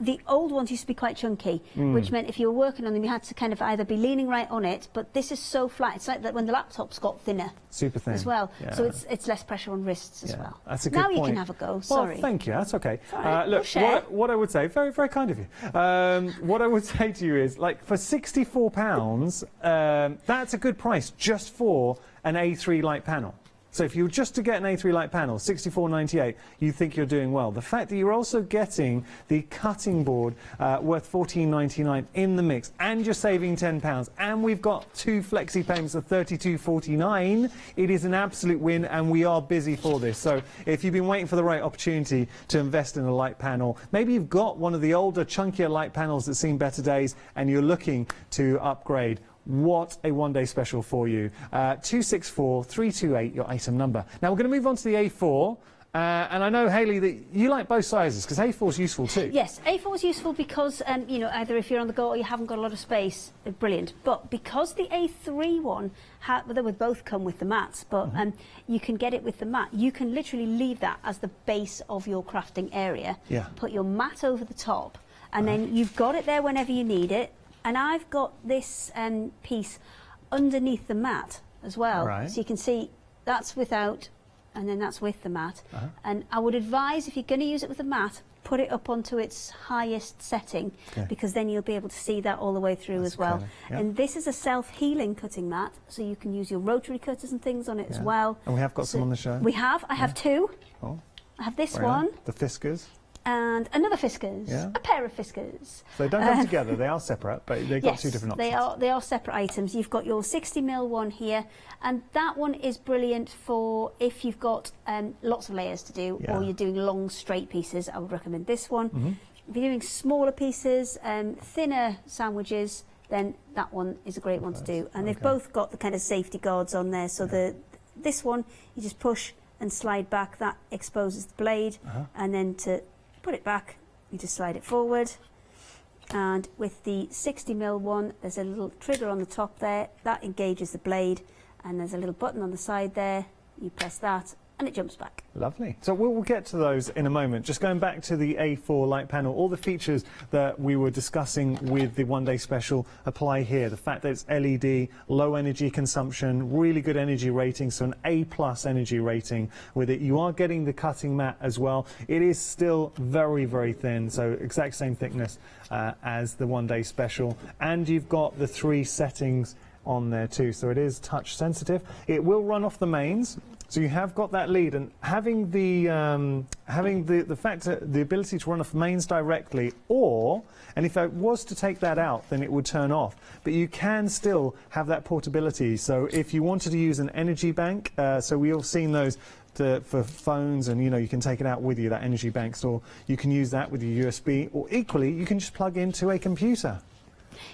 The old ones used to be quite chunky, which meant if you were working on them, you had to kind of either be leaning right on it. But this is so flat. It's like that when the laptops got thinner. Super thin as well. Yeah. So it's less pressure on wrists as well. That's a good now point. you can have a go. Sorry. Well, thank you. That's okay. Right. Look, We'll share. what I would say, very, very kind of you. What I would say to you is, like, for £64, that's a good price just for an A3 light panel. So if you were just to get an A3 light panel, $64.98, you think you're doing well. The fact that you're also getting the cutting board worth $14.99 in the mix, and you're saving £10, and we've got 2 flexi payments of $32.49, it is an absolute win, and we are busy for this. So if you've been waiting for the right opportunity to invest in a light panel, maybe you've got one of the older, chunkier light panels that's seen better days, and you're looking to upgrade. What a one-day special for you. 264328, your item number. Now, we're going to move on to the A4. And I know, Hayley, that you like both sizes, because A4 is useful too. Yes, A4 is useful because, either if you're on the go or you haven't got a lot of space, brilliant. But because the A3 one, they would both come with the mats, but you can get it with the mat. You can literally leave that as the base of your crafting area. Yeah. Put your mat over the top, and then you've got it there whenever you need it. And I've got this piece underneath the mat as well. Right. So you can see that's without, and then that's with the mat. And I would advise, if you're going to use it with the mat, put it up onto its highest setting, because then you'll be able to see that all the way through as well. And this is a self-healing cutting mat, so you can use your rotary cutters and things on it as well. And we have got some on the show. We have. I have 2. Oh. I have this Very one. nice. The Fiskars. And another Fiskars, a pair of Fiskars. So they don't come together, they are separate, but they've got 2 different options. They are separate items. You've got your 60mm one here, and that one is brilliant for if you've got lots of layers to do, or you're doing long straight pieces. I would recommend this one. If you're doing smaller pieces, thinner sandwiches, then that one is a great one to do. And they've both got the kind of safety guards on there. So this one, you just push and slide back, that exposes the blade, and then to put it back, you just slide it forward. And with the 60mm one, there's a little trigger on the top there, that engages the blade, and there's a little button on the side there. You press that, and it jumps back. Lovely. So we'll get to those in a moment. Just going back to the A4 light panel, all the features that we were discussing with the one-day special apply here. The fact that it's LED, low energy consumption, really good energy rating, so an A+ energy rating with it. You are getting the cutting mat as well. It is still very, very thin, so exact same thickness as the one-day special. And you've got the 3 settings on there too, so it is touch sensitive. It will run off the mains. So you have got that lead, and having the ability to run off mains directly, and if I was to take that out, then it would turn off. But you can still have that portability. So if you wanted to use an energy bank, so we all seen those for phones, and you can take it out with you, that energy bank, so you can use that with your USB, or equally you can just plug into a computer.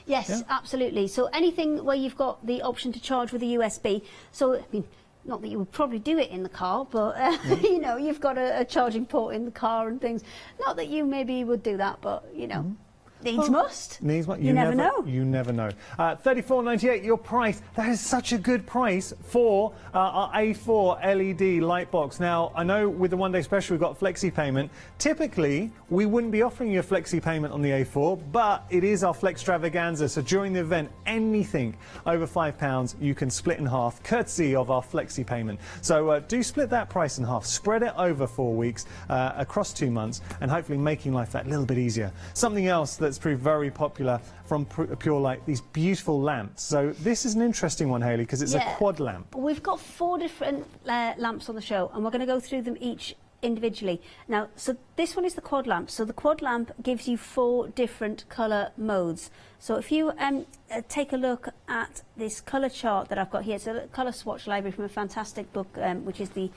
Yes, absolutely. So anything where you've got the option to charge with a USB. So I mean, not that you would probably do it in the car, but you've got a charging port in the car and things. Not that you maybe would do that, but Needs must. Needs must. You never know. You never know. $34.98, your price. That is such a good price for our A4 LED light box. Now, I know with the one-day special we've got flexi payment. Typically, we wouldn't be offering you a flexi payment on the A4, but it is our Flextravaganza. So during the event, anything over £5 you can split in half, courtesy of our flexi payment. So do split that price in half. Spread it over 4 weeks, across 2 months, and hopefully making life that little bit easier. Something else that's proved very popular from Pure Light, these beautiful lamps. So this is an interesting one, Hayley, because it's a quad lamp. We've got 4 different lamps on the show, and we're going to go through them each individually. Now, so this one is the quad lamp. So the quad lamp gives you 4 different colour modes. So if you take a look at this colour chart that I've got here, it's a colour swatch library from a fantastic book, which is the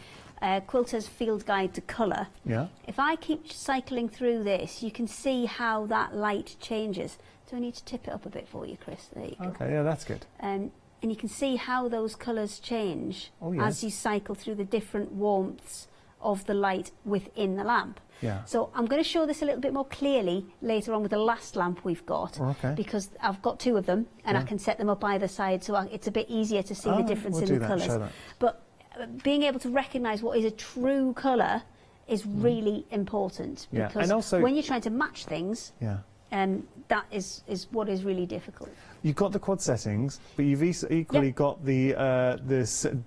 Quilter's Field Guide to Colour. Yeah. If I keep cycling through this, you can see how that light changes. Do I need to tip it up a bit for you, Chris? There you go. Okay, yeah, that's good. And you can see how those colours change as you cycle through the different warmths of the light within the lamp. Yeah. So I'm going to show this a little bit more clearly later on with the last lamp we've got, because I've got 2 of them and I can set them up either side, so it's a bit easier to see the difference in the colours. But being able to recognise what is a true colour is really important, because and also, when you're trying to match things, that is what is really difficult. You've got the quad settings, but you've equally got the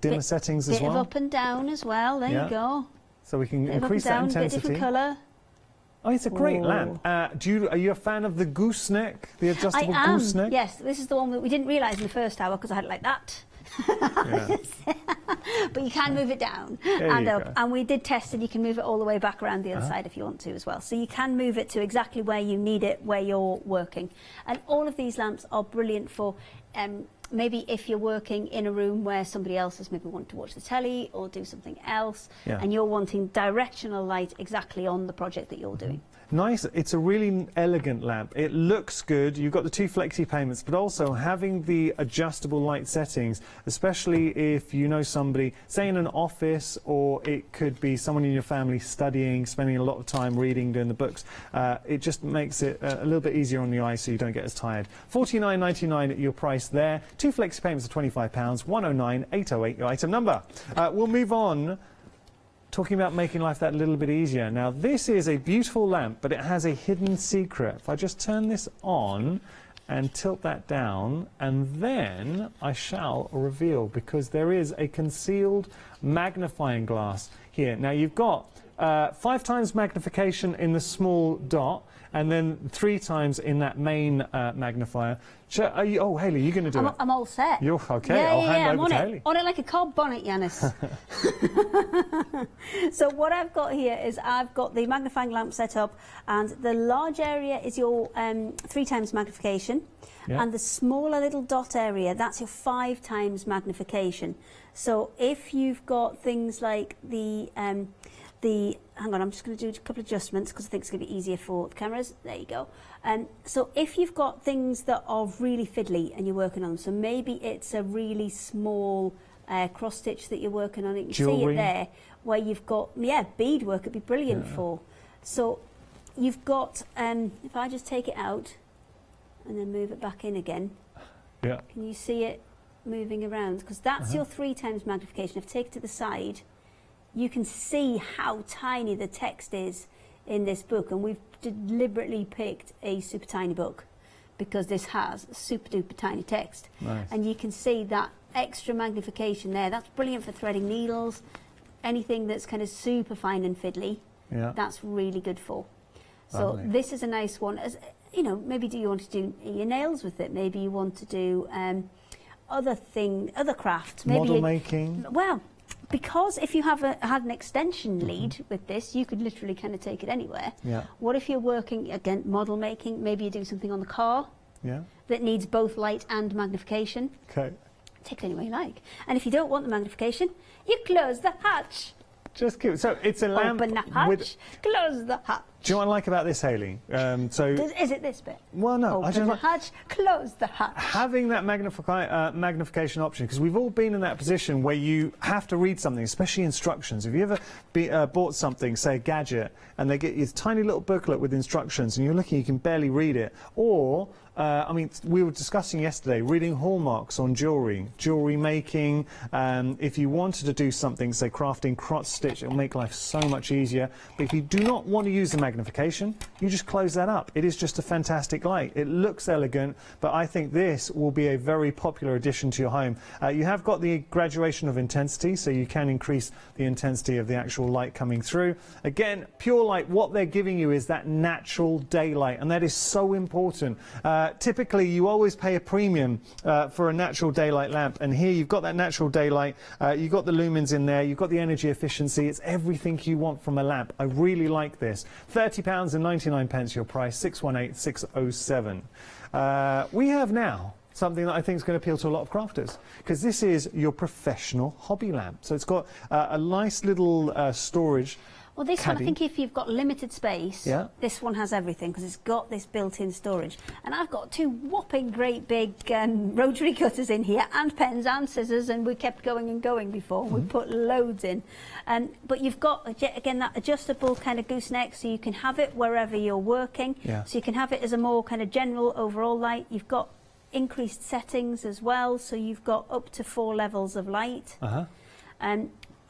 dimmer settings as well. Bit of up and down as well. There you go. So we can bit increase of up and that down, intensity. Bit different colour. Oh, it's a great lamp. Are you a fan of the gooseneck, the adjustable I am. gooseneck? Yes, this is the one that we didn't realise in the first hour because I had it like that. But you can move it down and up, and we did test it. You can move it all the way back around the other side if you want to as well, so you can move it to exactly where you need it, where you're working. And all of these lamps are brilliant for maybe if you're working in a room where somebody else is maybe wanting to watch the telly or do something else, and you're wanting directional light exactly on the project that you're doing. Nice. It's a really elegant lamp. It looks good. You've got the 2 flexi payments, but also having the adjustable light settings, especially if you know somebody, say in an office, or it could be someone in your family studying, spending a lot of time reading, doing the books. It just makes it a little bit easier on the eye, so you don't get as tired. $49.99 at your price there. 2 flexi payments of £25. 109-808 your item number. We'll move on. Talking about making life that little bit easier. Now, this is a beautiful lamp, but it has a hidden secret. If I just turn this on and tilt that down, and then I shall reveal, because there is a concealed magnifying glass here. Now, you've got 5 times magnification in the small dot, and then 3 times in that main magnifier. Oh, Hayley, you're going to do it? I'm all set. You're okay. I'll hand over to Hayley. On it like a cob bonnet, Yanis. So what I've got here is I've got the magnifying lamp set up, and the large area is your 3 times magnification, and the smaller little dot area, that's your 5 times magnification. So if you've got things like hang on, I'm just going to do a couple of adjustments because I think it's going to be easier for the cameras. There you go. So if you've got things that are really fiddly and you're working on them, so maybe it's a really small cross stitch that you're working on, you can see it there, where you've got, beadwork would be brilliant for. So you've got, if I just take it out and then move it back in again, can you see it moving around? Because that's your 3 times magnification. If I take it to the side, you can see how tiny the text is in this book, and we've deliberately picked a super tiny book because this has super duper tiny text. And you can see that extra magnification there. That's brilliant for threading needles, anything that's kind of super fine and fiddly. That's really good for. So this is a nice one. As you know, maybe do you want to do your nails with it? Maybe you want to do other crafts. Maybe model making. Well, because if you have had an extension lead with this, you could literally kind of take it anywhere. What if you're working, again, model making, maybe you do something on the car that needs both light and magnification. Take it any way you like. And if you don't want the magnification, you close the hatch. Just cute. So it's a lamp. Open the hatch, close the hatch. Do you know what I like about this, Hayley? Is it this bit? Well, no. Open the hatch, close the hatch. Having that magnification option, because we've all been in that position where you have to read something, especially instructions. Have you ever bought something, say a gadget, and they get you this tiny little booklet with instructions, and you're looking, you can barely read it? Or, I mean, we were discussing yesterday, reading hallmarks on jewellery making. If you wanted to do something, say crafting, cross stitch, it'll make life so much easier. But if you do not want to use the magnification, you just close that up. It is just a fantastic light. It looks elegant, but I think this will be a very popular addition to your home. You have got the graduation of intensity, so you can increase the intensity of the actual light coming through. Again, Pure Light, what they're giving you is that natural daylight, and that is so important. Typically, you always pay a premium for a natural daylight lamp, and here you've got that natural daylight, you've got the lumens in there, you've got the energy efficiency, it's everything you want from a lamp. I really like this. £30.99 your price, 618607. We have now something that I think is going to appeal to a lot of crafters, because this is your professional hobby lamp. So it's got a nice little storage. Well, this caddy. one, I think if you've got limited space, this one has everything, because it's got this built-in storage. And I've got two whopping great big rotary cutters in here, and pens and scissors, and we kept going and going before. We put loads in. But you've got, again, that adjustable kind of gooseneck, so you can have it wherever you're working. So you can have it as a more kind of general overall light. You've got increased settings as well, so you've got up to 4 levels of light.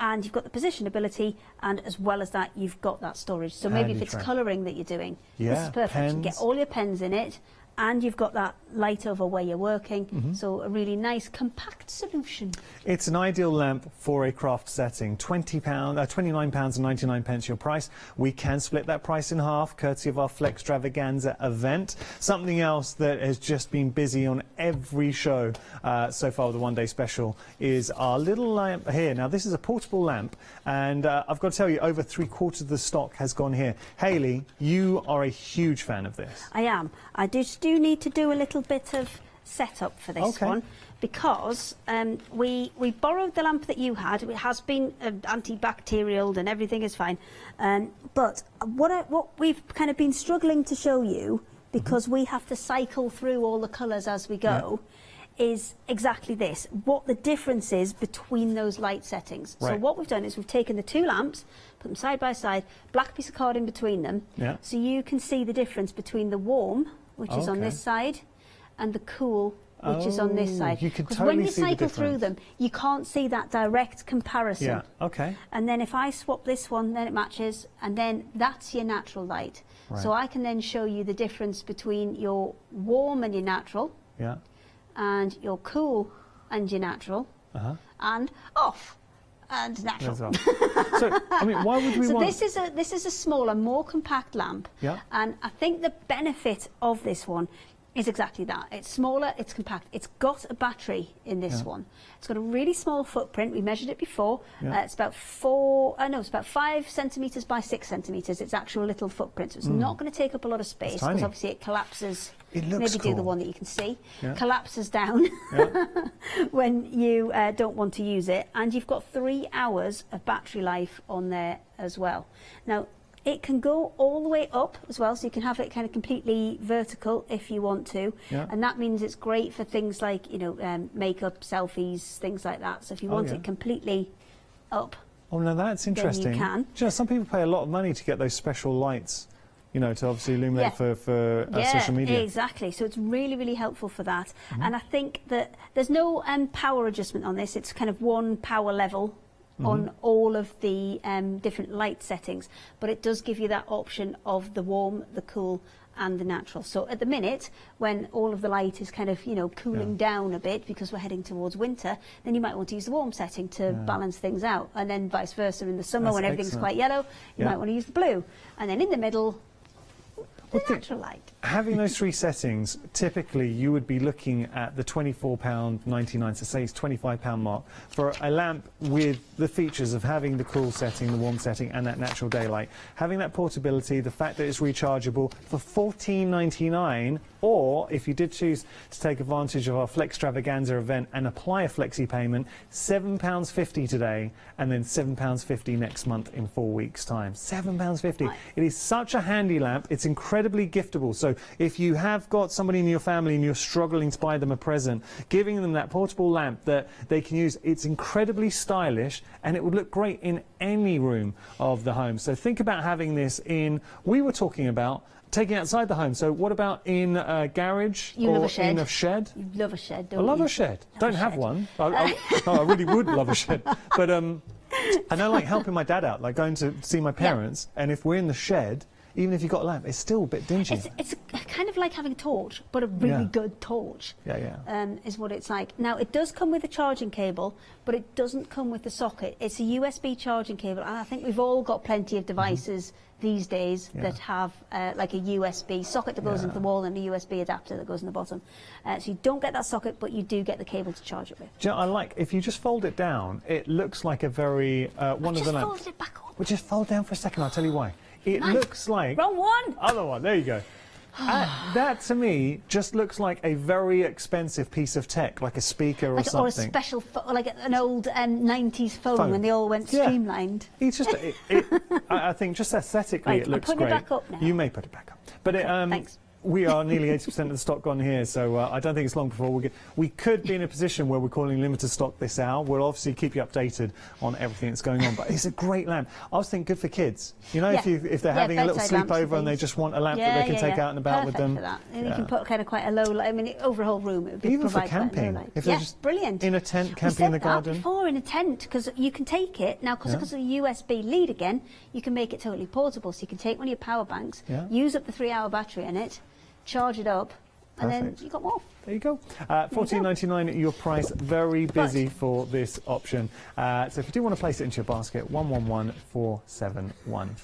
And you've got the positionability, and as well as that, you've got that storage. So maybe if it's colouring that you're doing, this is perfect. You can get all your pens in it, and you've got that light over where you're working. So a really nice, compact solution. It's an ideal lamp for a craft setting. £29.99 your price. We can split that price in half, courtesy of our Flextravaganza event. Something else that has just been busy on every show so far with the one-day special is our little lamp here. Now, this is a portable lamp, and I've got to tell you, over 3/4 of the stock has gone here. Hayley, you are a huge fan of this. I am. I just do need to do a little bit of setup for this one, because we borrowed the lamp that you had. It has been antibacterial and everything is fine. But what we've kind of been struggling to show you, because we have to cycle through all the colours as we go, is exactly this, what the difference is between those light settings. So what we've done is we've taken the two lamps, put them side by side, black piece of card in between them, so you can see the difference between the warm, which is on this side, and the cool, which is on this side. You can Because totally when you see the cycle through difference. them, you can't see that direct comparison. Yeah, okay. And then if I swap this one, then it matches, and then that's your natural light. So I can then show you the difference between your warm and your natural, and your cool and your natural, and off and natural. So, I mean, why would we want... This is a smaller, more compact lamp, and I think the benefit of this one is exactly that. It's smaller, it's compact. It's got a battery in this one. It's got a really small footprint. We measured it before. It's about 5 centimetres by 6 centimetres. It's actual little footprint. So it's not going to take up a lot of space, because obviously it collapses. It looks Maybe cool. do the one that you can see. Collapses down when you don't want to use it. And you've got 3 hours of battery life on there as well. Now, it can go all the way up as well, so you can have it kind of completely vertical if you want to. And that means it's great for things like, you know, makeup, selfies, things like that. So if you want it completely up, Oh, no, that's interesting. then you can. Do you know, some people pay a lot of money to get those special lights, you know, to obviously illuminate for social media. Exactly. So it's really, really helpful for that. And I think that there's no power adjustment on this. It's kind of one power level on all of the different light settings, but it does give you that option of the warm, the cool, and the natural. So at the minute, when all of the light is kind of, you know, cooling down a bit because we're heading towards winter, then you might want to use the warm setting to balance things out, and then vice versa in the summer when everything's quite yellow, you might want to use the blue, and then in the middle, the natural light. having those three settings, typically you would be looking at the £24.99, so say it's £25 mark, for a lamp with the features of having the cool setting, the warm setting, and that natural daylight. Having that portability, the fact that it's rechargeable for £14.99, or if you did choose to take advantage of our Flextravaganza event and apply a flexi payment, £7.50 today, and then £7.50 next month in 4 weeks' time. £7.50. It is such a handy lamp. It's incredibly giftable. So if you have got somebody in your family and you're struggling to buy them a present, giving them that portable lamp that they can use, it's incredibly stylish and it would look great in any room of the home. So think about having this in, we were talking about taking it outside the home. So what about in a garage Love a shed. in a shed? You love a shed, don't I love you? a shed. Don't have one. I really would love a shed. But I know, like, helping my dad out, like going to see my parents, and if we're in the shed, even if you've got a lamp, it's still a bit dingy. It's kind of like having a torch, but a really good torch. Is what it's like. Now, it does come with a charging cable, but it doesn't come with the socket. It's a USB charging cable, and I think we've all got plenty of devices these days that have like a USB socket that goes into the wall and a USB adapter that goes in the bottom. So you don't get that socket, but you do get the cable to charge it with. Do you know, I like, if you just fold it down, it looks like a very, one of the lamps. Folded it back up. Well, just fold down for a second, I'll tell you why. It looks like... Wrong one! Other one, there you go. That, to me, just looks like a very expensive piece of tech, like a speaker or something. Or a special, like an old 90s phone when they all went streamlined. It's just, I think just aesthetically it looks great. I'll put it back up now. You may put it back up. But thanks. We are nearly 80% of the stock gone here, so I don't think it's long before we could be in a position where we're calling limited stock this hour. We'll obviously keep you updated on everything that's going on, but it's a great lamp. I was thinking good for kids. You know, if they're having a little sleepover and they just want a lamp that they can take out and about with them. For that. And you can put kind of quite a low light. I mean, over a whole room, it would be even for camping. If they're just brilliant. In a tent, camping in the garden. Before in a tent, because you can take it now because of the USB lead again. You can make it totally portable, so you can take one of your power banks, use up the 3-hour battery in it, charge it up, and then you got more. There you go. $14.99 your price. Very busy for this option. So if you do want to place it into your basket, 111471.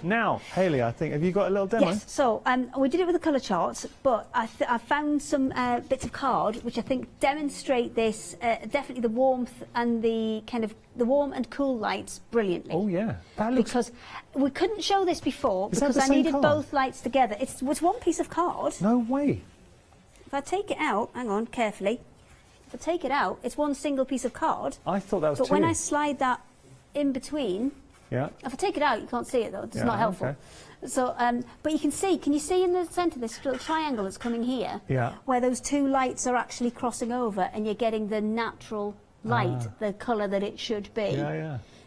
Now, Hayley, I think, have you got a little demo? Yes. So we did it with the colour charts, but I found some bits of card which I think demonstrate this definitely the warmth and the kind of the warm and cool lights brilliantly. Oh yeah, that looks... because we couldn't show this before Is that because the I same needed card? both lights together. It's one piece of card. No way. If I take it out, hang on, carefully. If I take it out, it's one single piece of card. I thought that was But two. when I slide that in between, if I take it out, you can't see it though. It's not helpful. Okay. So, but you can see. Can you see in the centre this little triangle that's coming here? Where those two lights are actually crossing over, and you're getting the natural light, the colour that it should be.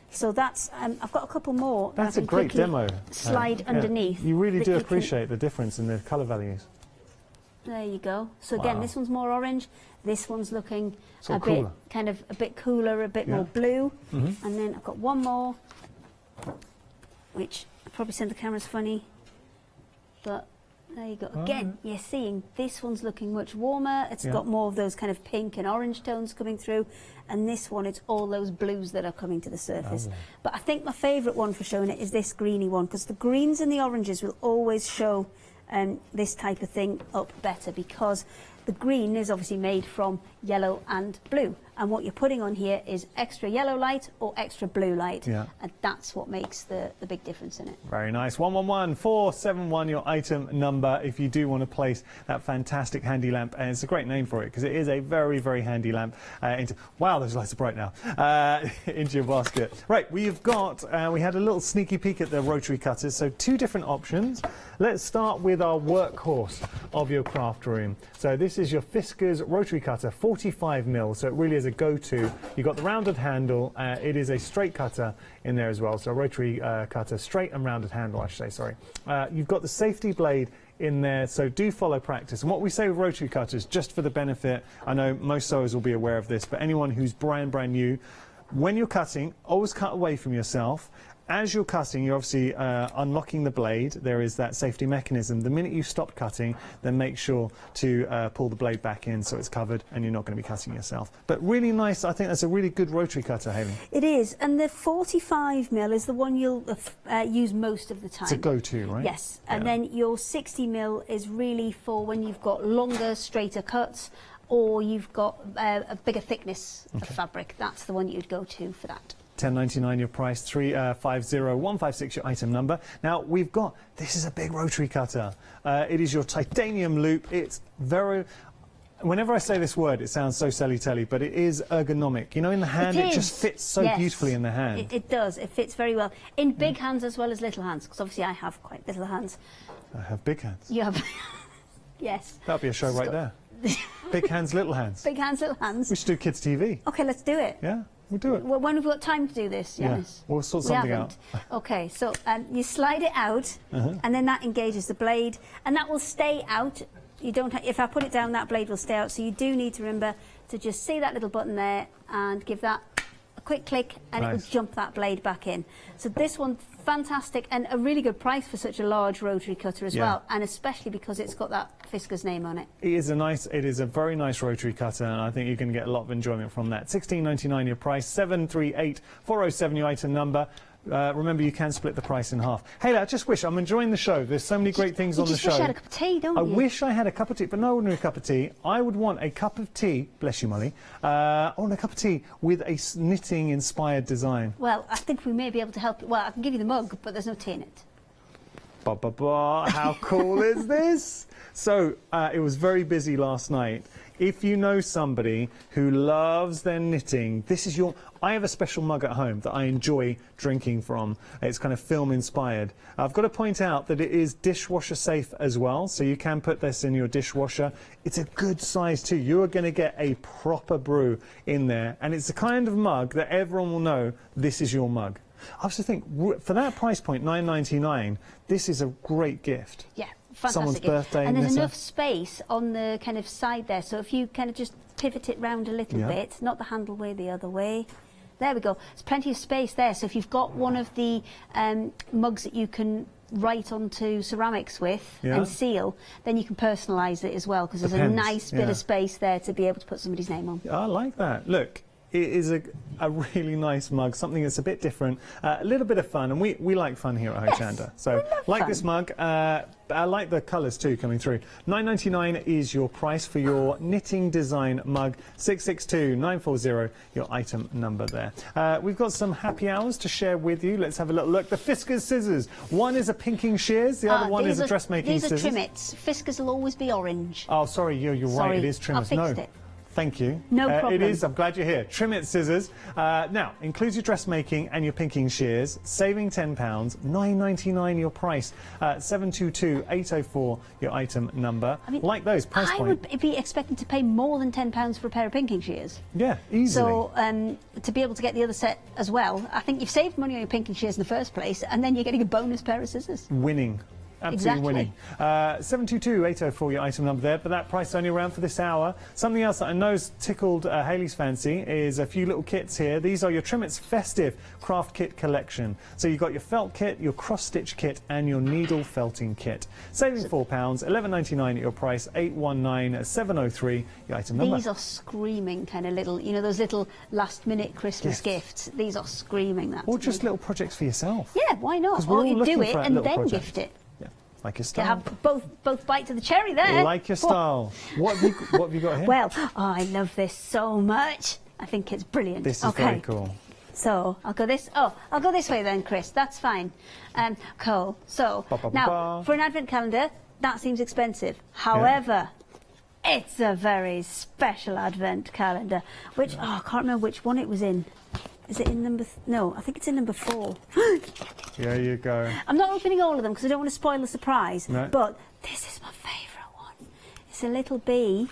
So that's. I've got a couple more. That's that I a can great quickly demo. Slide underneath. You really do that appreciate the difference in the colour values. There you go. So again, this one's more orange. This one's looking a bit kind of a bit cooler, a bit more blue. And then I've got one more, which I probably sent the camera's funny, but there you go. Again, you're seeing this one's looking much warmer. It's got more of those kind of pink and orange tones coming through, and this one, it's all those blues that are coming to the surface. But I think my favourite one for showing it is this greeny one, because the greens and the oranges will always show this type of thing up better, because the green is obviously made from yellow and blue, and what you're putting on here is extra yellow light or extra blue light, and that's what makes the big difference in it. Very nice. 111471 your item number if you do want to place that fantastic handy lamp, and it's a great name for it because it is a very, very handy lamp. Wow, those lights are bright now. Into your basket. Right, we've got, we had a little sneaky peek at the rotary cutters, so two different options. Let's start with our workhorse of your craft room. So this is your Fiskars rotary cutter, 45mm, so it really is a go-to. You've got the rounded handle. It is a straight cutter in there as well, so a rotary cutter, straight and rounded handle, I should say, sorry. You've got the safety blade in there, so do follow practice. And what we say with rotary cutters, just for the benefit, I know most sewers will be aware of this, but anyone who's brand new, when you're cutting, always cut away from yourself. As you're cutting, you're obviously unlocking the blade. There is that safety mechanism. The minute you stop cutting, then make sure to pull the blade back in so it's covered and you're not going to be cutting yourself. But really nice. I think that's a really good rotary cutter, Hayley. It is, and the 45mm is the one you'll use most of the time. It's a go-to, right? Yes, and then your 60mm is really for when you've got longer, straighter cuts, or you've got a bigger thickness of fabric. That's the one you'd go to for that. £10.99 your price, 350156 your item number. Now we've got, this is a big rotary cutter. It is your titanium loop. It's very, whenever I say this word, it sounds so silly-telly, but it is ergonomic. You know, in the hand, it just fits so beautifully in the hand. It does. It fits very well in big hands as well as little hands, because obviously I have quite little hands. I have big hands. You have, yes. That'll be a show right there. Big hands, little hands. Big hands, little hands. We should do kids' TV. Okay, let's do it. Yeah. We'll do it. Well, when we've got time to do this, Yanis? We'll sort something out. Okay, so you slide it out, and then that engages the blade, and that will stay out. You don't. If I put it down, that blade will stay out. So you do need to remember to just see that little button there and give that a quick click, and it will jump that blade back in. So this one, fantastic, and a really good price for such a large rotary cutter as well, and especially because it's got that Fiskars name on it. It is a very nice rotary cutter, and I think you can get a lot of enjoyment from that. £16.99 your price, 738407 your item number. Remember, you can split the price in half. Hey, I just wish, I'm enjoying the show. There's so many great things on the show. You just wish you had a cup of tea, don't you? I wish I had a cup of tea, but no ordinary cup of tea. I would want a cup of tea, bless you, Molly, I want a cup of tea with a knitting-inspired design. Well, I think we may be able to help you. Well, I can give you the mug, but there's no tea in it. How cool is this? So, it was very busy last night. If you know somebody who loves their knitting, this is your... I have a special mug at home that I enjoy drinking from. It's kind of film inspired. I've got to point out that it is dishwasher safe as well, so you can put this in your dishwasher. It's a good size too. You are going to get a proper brew in there, and it's the kind of mug that everyone will know this is your mug. I also think for that price point, $9.99, this is a great gift. Yeah. Fantastic. Someone's birthday. And there's enough space on the kind of side there, so if you kind of just pivot it round a little bit, not the handle way, the other way. There we go. There's plenty of space there, so if you've got one of the mugs that you can write onto ceramics with and seal, then you can personalise it as well, because there's a nice bit of space there to be able to put somebody's name on. I like that. Look. It is a really nice mug, something that's a bit different, a little bit of fun, and we like fun here at Hochanda. So, like this mug, I like the colours too coming through. $9.99 is your price for your knitting design mug, 662940, your item number there. We've got some happy hours to share with you. Let's have a little look. The Fiskars scissors. One is a pinking shears, the other one is a dressmaking scissors. These are Trimmets. Fiskars will always be orange. Oh, sorry, you're right, it is Trimmets. I fixed it. Thank you. No problem. It is. I'm glad you're here. Trimmet scissors. Now, includes your dressmaking and your pinking shears. Saving £10. $9.99 your price. 722804 your item number. I mean, like those price point. I would be expecting to pay more than £10 for a pair of pinking shears. Yeah, easily. So to be able to get the other set as well, I think you've saved money on your pinking shears in the first place, and then you're getting a bonus pair of scissors. Winning. Absolutely winning. 722804 your item number there, but that price is only around for this hour. Something else that I know's tickled Hayley's fancy is a few little kits here. These are your Trimmet's festive craft kit collection. So you've got your felt kit, your cross-stitch kit, and your needle felting kit. Saving £4, $11.99 at your price, 819703 your item number. These are screaming kind of little, you know, those little last-minute Christmas gifts. These are screaming that. Or just little projects for yourself. Yeah, why not? Or you do it and then gift it. Like your style. You have both bites of the cherry there. Like your style. What have you got here? Well, I love this so much. I think it's brilliant. This is very cool. So I'll go this. Oh, I'll go this way then, Chris. That's fine. Cool. So now for an advent calendar, that seems expensive. However, it's a very special advent calendar. Which I can't remember which one it was in. Is it in number... No, I think it's in number 4. There you go. I'm not opening all of them because I don't want to spoil the surprise. No. But this is my favourite one. It's a little bee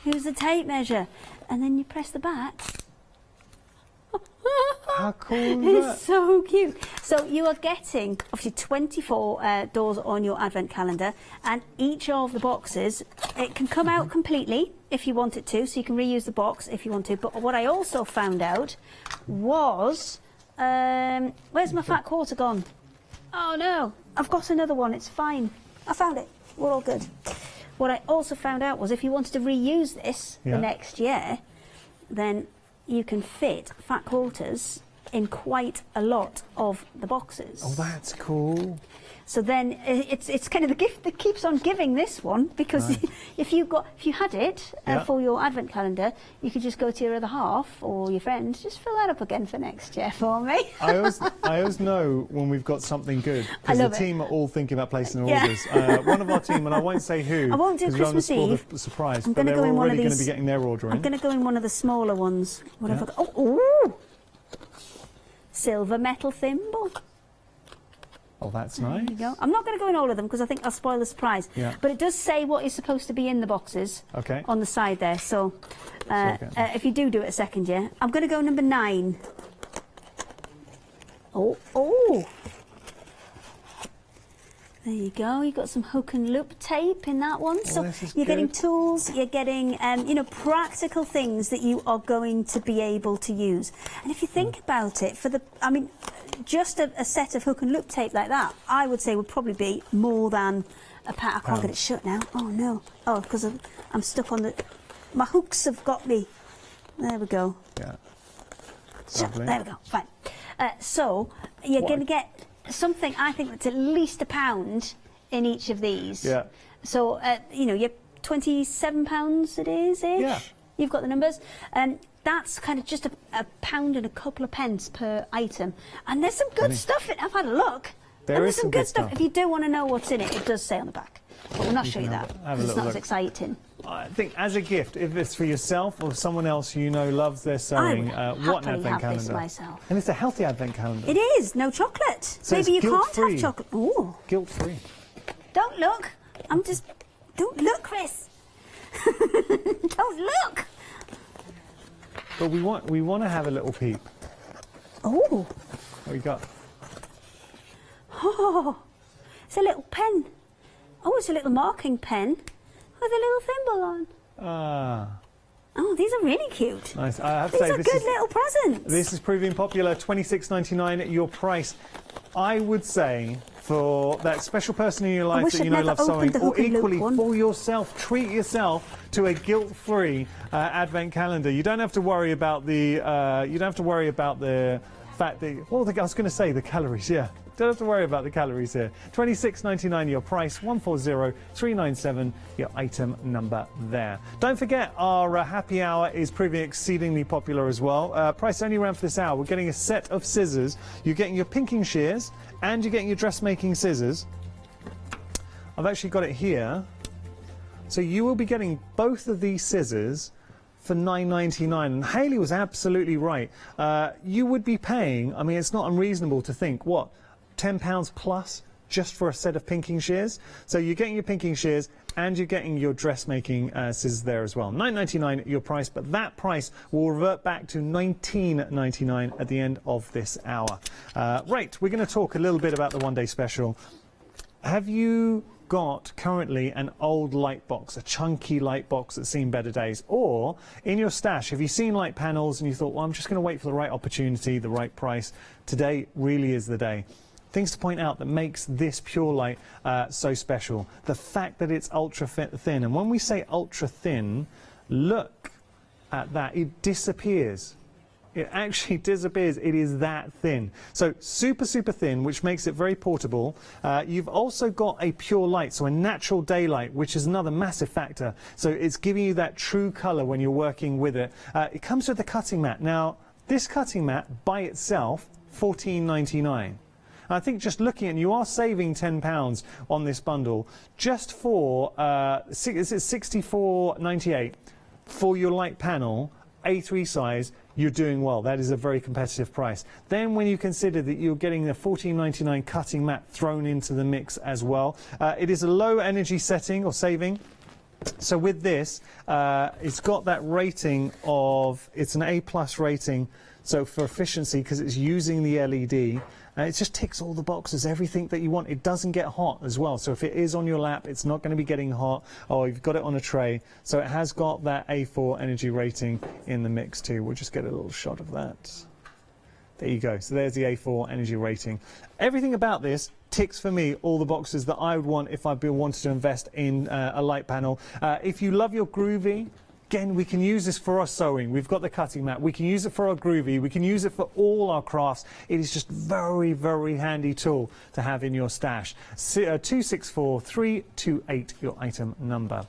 who's a tape measure. And then you press the back. How cool is that? It's so cute. So you are getting obviously 24 doors on your advent calendar, and each of the boxes, it can come out completely if you want it to, so you can reuse the box if you want to. But what I also found out was, where's my fat quarter gone? Oh no, I've got another one, it's fine. I found it, we're all good. What I also found out was if you wanted to reuse this the next year, then you can fit fat quarters in quite a lot of the boxes. Oh, that's cool. So then it's kind of the gift that keeps on giving, this one, because if you had it for your advent calendar, you could just go to your other half or your friend, just fill that up again for next year for me. I always know when we've got something good, because the team are all thinking about placing orders. One of our team, and I won't say who, I won't do Christmas Eve. The surprise, I'm but they're already going to be these, getting their order in. I'm going to go in one of the smaller ones. What have I got? Oh, silver metal thimble. Oh, that's nice. There you go. I'm not going to go in all of them because I think I'll spoil the surprise. Yeah. But it does say what is supposed to be in the boxes on the side there. So if you do it a second, I'm going to go number 9. Oh. There you go. You've got some hook and loop tape in that one. So you're getting tools, you're getting, practical things that you are going to be able to use. And if you think about it, just a set of hook and loop tape like that, I would say would probably be more than a pack. I can't get it shut now. Oh no. Oh, because I'm stuck on my hooks have got me. There we go. Yeah. Shut. There we go. Fine. So you're going to get something, I think, that's at least £1 in each of these. Yeah. So, you're £27 it is-ish. Yeah. You've got the numbers. That's kind of just a £1 and a couple of pence per item. And there's some good stuff in it. I've had a look. There's some good stuff. If you do want to know what's in it, it does say on the back. But we'll not show you that, because it's not as exciting. I think as a gift, if it's for yourself or someone else you know loves their sewing, what an advent calendar. This myself. And it's a healthy advent calendar. It is, no chocolate. So maybe you can't have chocolate. Ooh. Guilt-free. Don't look. Don't look, Chris. Don't look. But we want to have a little peep. Oh. What we got? Oh, it's a little pen. Oh, it's a little marking pen with a little thimble on. Ah. Oh, these are really cute. Nice. I have to these say, are good little presents. This is proving popular. $26.99 your price. I would say for that special person in your life that you know loves sewing, or equally for yourself, treat yourself to a guilt-free advent calendar. You don't have to worry about the fact that, I was going to say the calories. Yeah. Don't have to worry about the calories here. $26.99 your price, 140397 your item number there. Don't forget our happy hour is proving exceedingly popular as well. Price only ran for this hour. We're getting a set of scissors. You're getting your pinking shears and you're getting your dressmaking scissors. I've actually got it here. So you will be getting both of these scissors for $9.99, and Hayley was absolutely right. You would be paying, it's not unreasonable to think, what, £10 plus just for a set of pinking shears? So you're getting your pinking shears and you're getting your dressmaking scissors there as well. $9.99 your price, but that price will revert back to $19.99 at the end of this hour. Right, we're going to talk a little bit about the one-day special. Have you got currently an old light box, a chunky light box that's seen better days? Or in your stash, have you seen light panels and you thought, well, I'm just going to wait for the right opportunity, the right price? Today really is the day. Things to point out that makes this Pure Light so special. The fact that it's ultra thin. And when we say ultra thin, look at that. It disappears. It actually disappears. It is that thin. So super, super thin, which makes it very portable. You've also got a pure light, so a natural daylight, which is another massive factor. So it's giving you that true color when you're working with it. It comes with a cutting mat. Now, this cutting mat by itself, $14.99. I think just looking at it, you are saving £10 on this bundle just for $64.98 for your light panel, A3 size. You're doing well. That is a very competitive price. Then when you consider that you're getting the $14.99 cutting mat thrown into the mix as well, it is a low energy setting or saving. So with this, it's got that rating of, it's an A+ rating, so for efficiency, because it's using the LED, it just ticks all the boxes, everything that you want. It doesn't get hot as well, so if it is on your lap, it's not going to be getting hot, or you've got it on a tray. So it has got that A4 energy rating in the mix too. We'll just get a little shot of that. There you go. So there's the A4 energy rating. Everything about this ticks for me all the boxes that I would want if I wanted to invest in a light panel. If you love your groovy, again, we can use this for our sewing. We've got the cutting mat. We can use it for our groovy. We can use it for all our crafts. It is just very, very handy tool to have in your stash. 264328, your item number.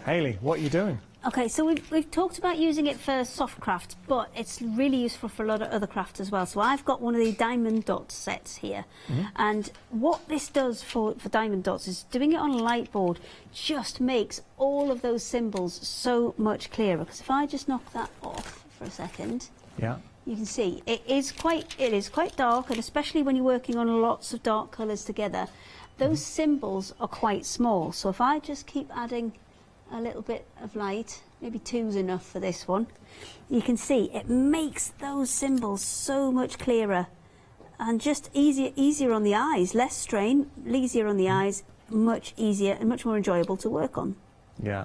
Hayley, what are you doing? Okay, so we've talked about using it for soft crafts, but it's really useful for a lot of other crafts as well. So I've got one of the diamond dot sets here. And what this does for diamond dots is doing it on a light board just makes all of those symbols so much clearer. Because if I just knock that off for a second, yeah, you can see it is quite dark, and especially when you're working on lots of dark colours together, those symbols are quite small. So if I just keep adding a little bit of light, maybe 2's enough for this one, you can see it makes those symbols so much clearer and just easier on the eyes, less strain, easier on the eyes, much easier and much more enjoyable to work on. Yeah.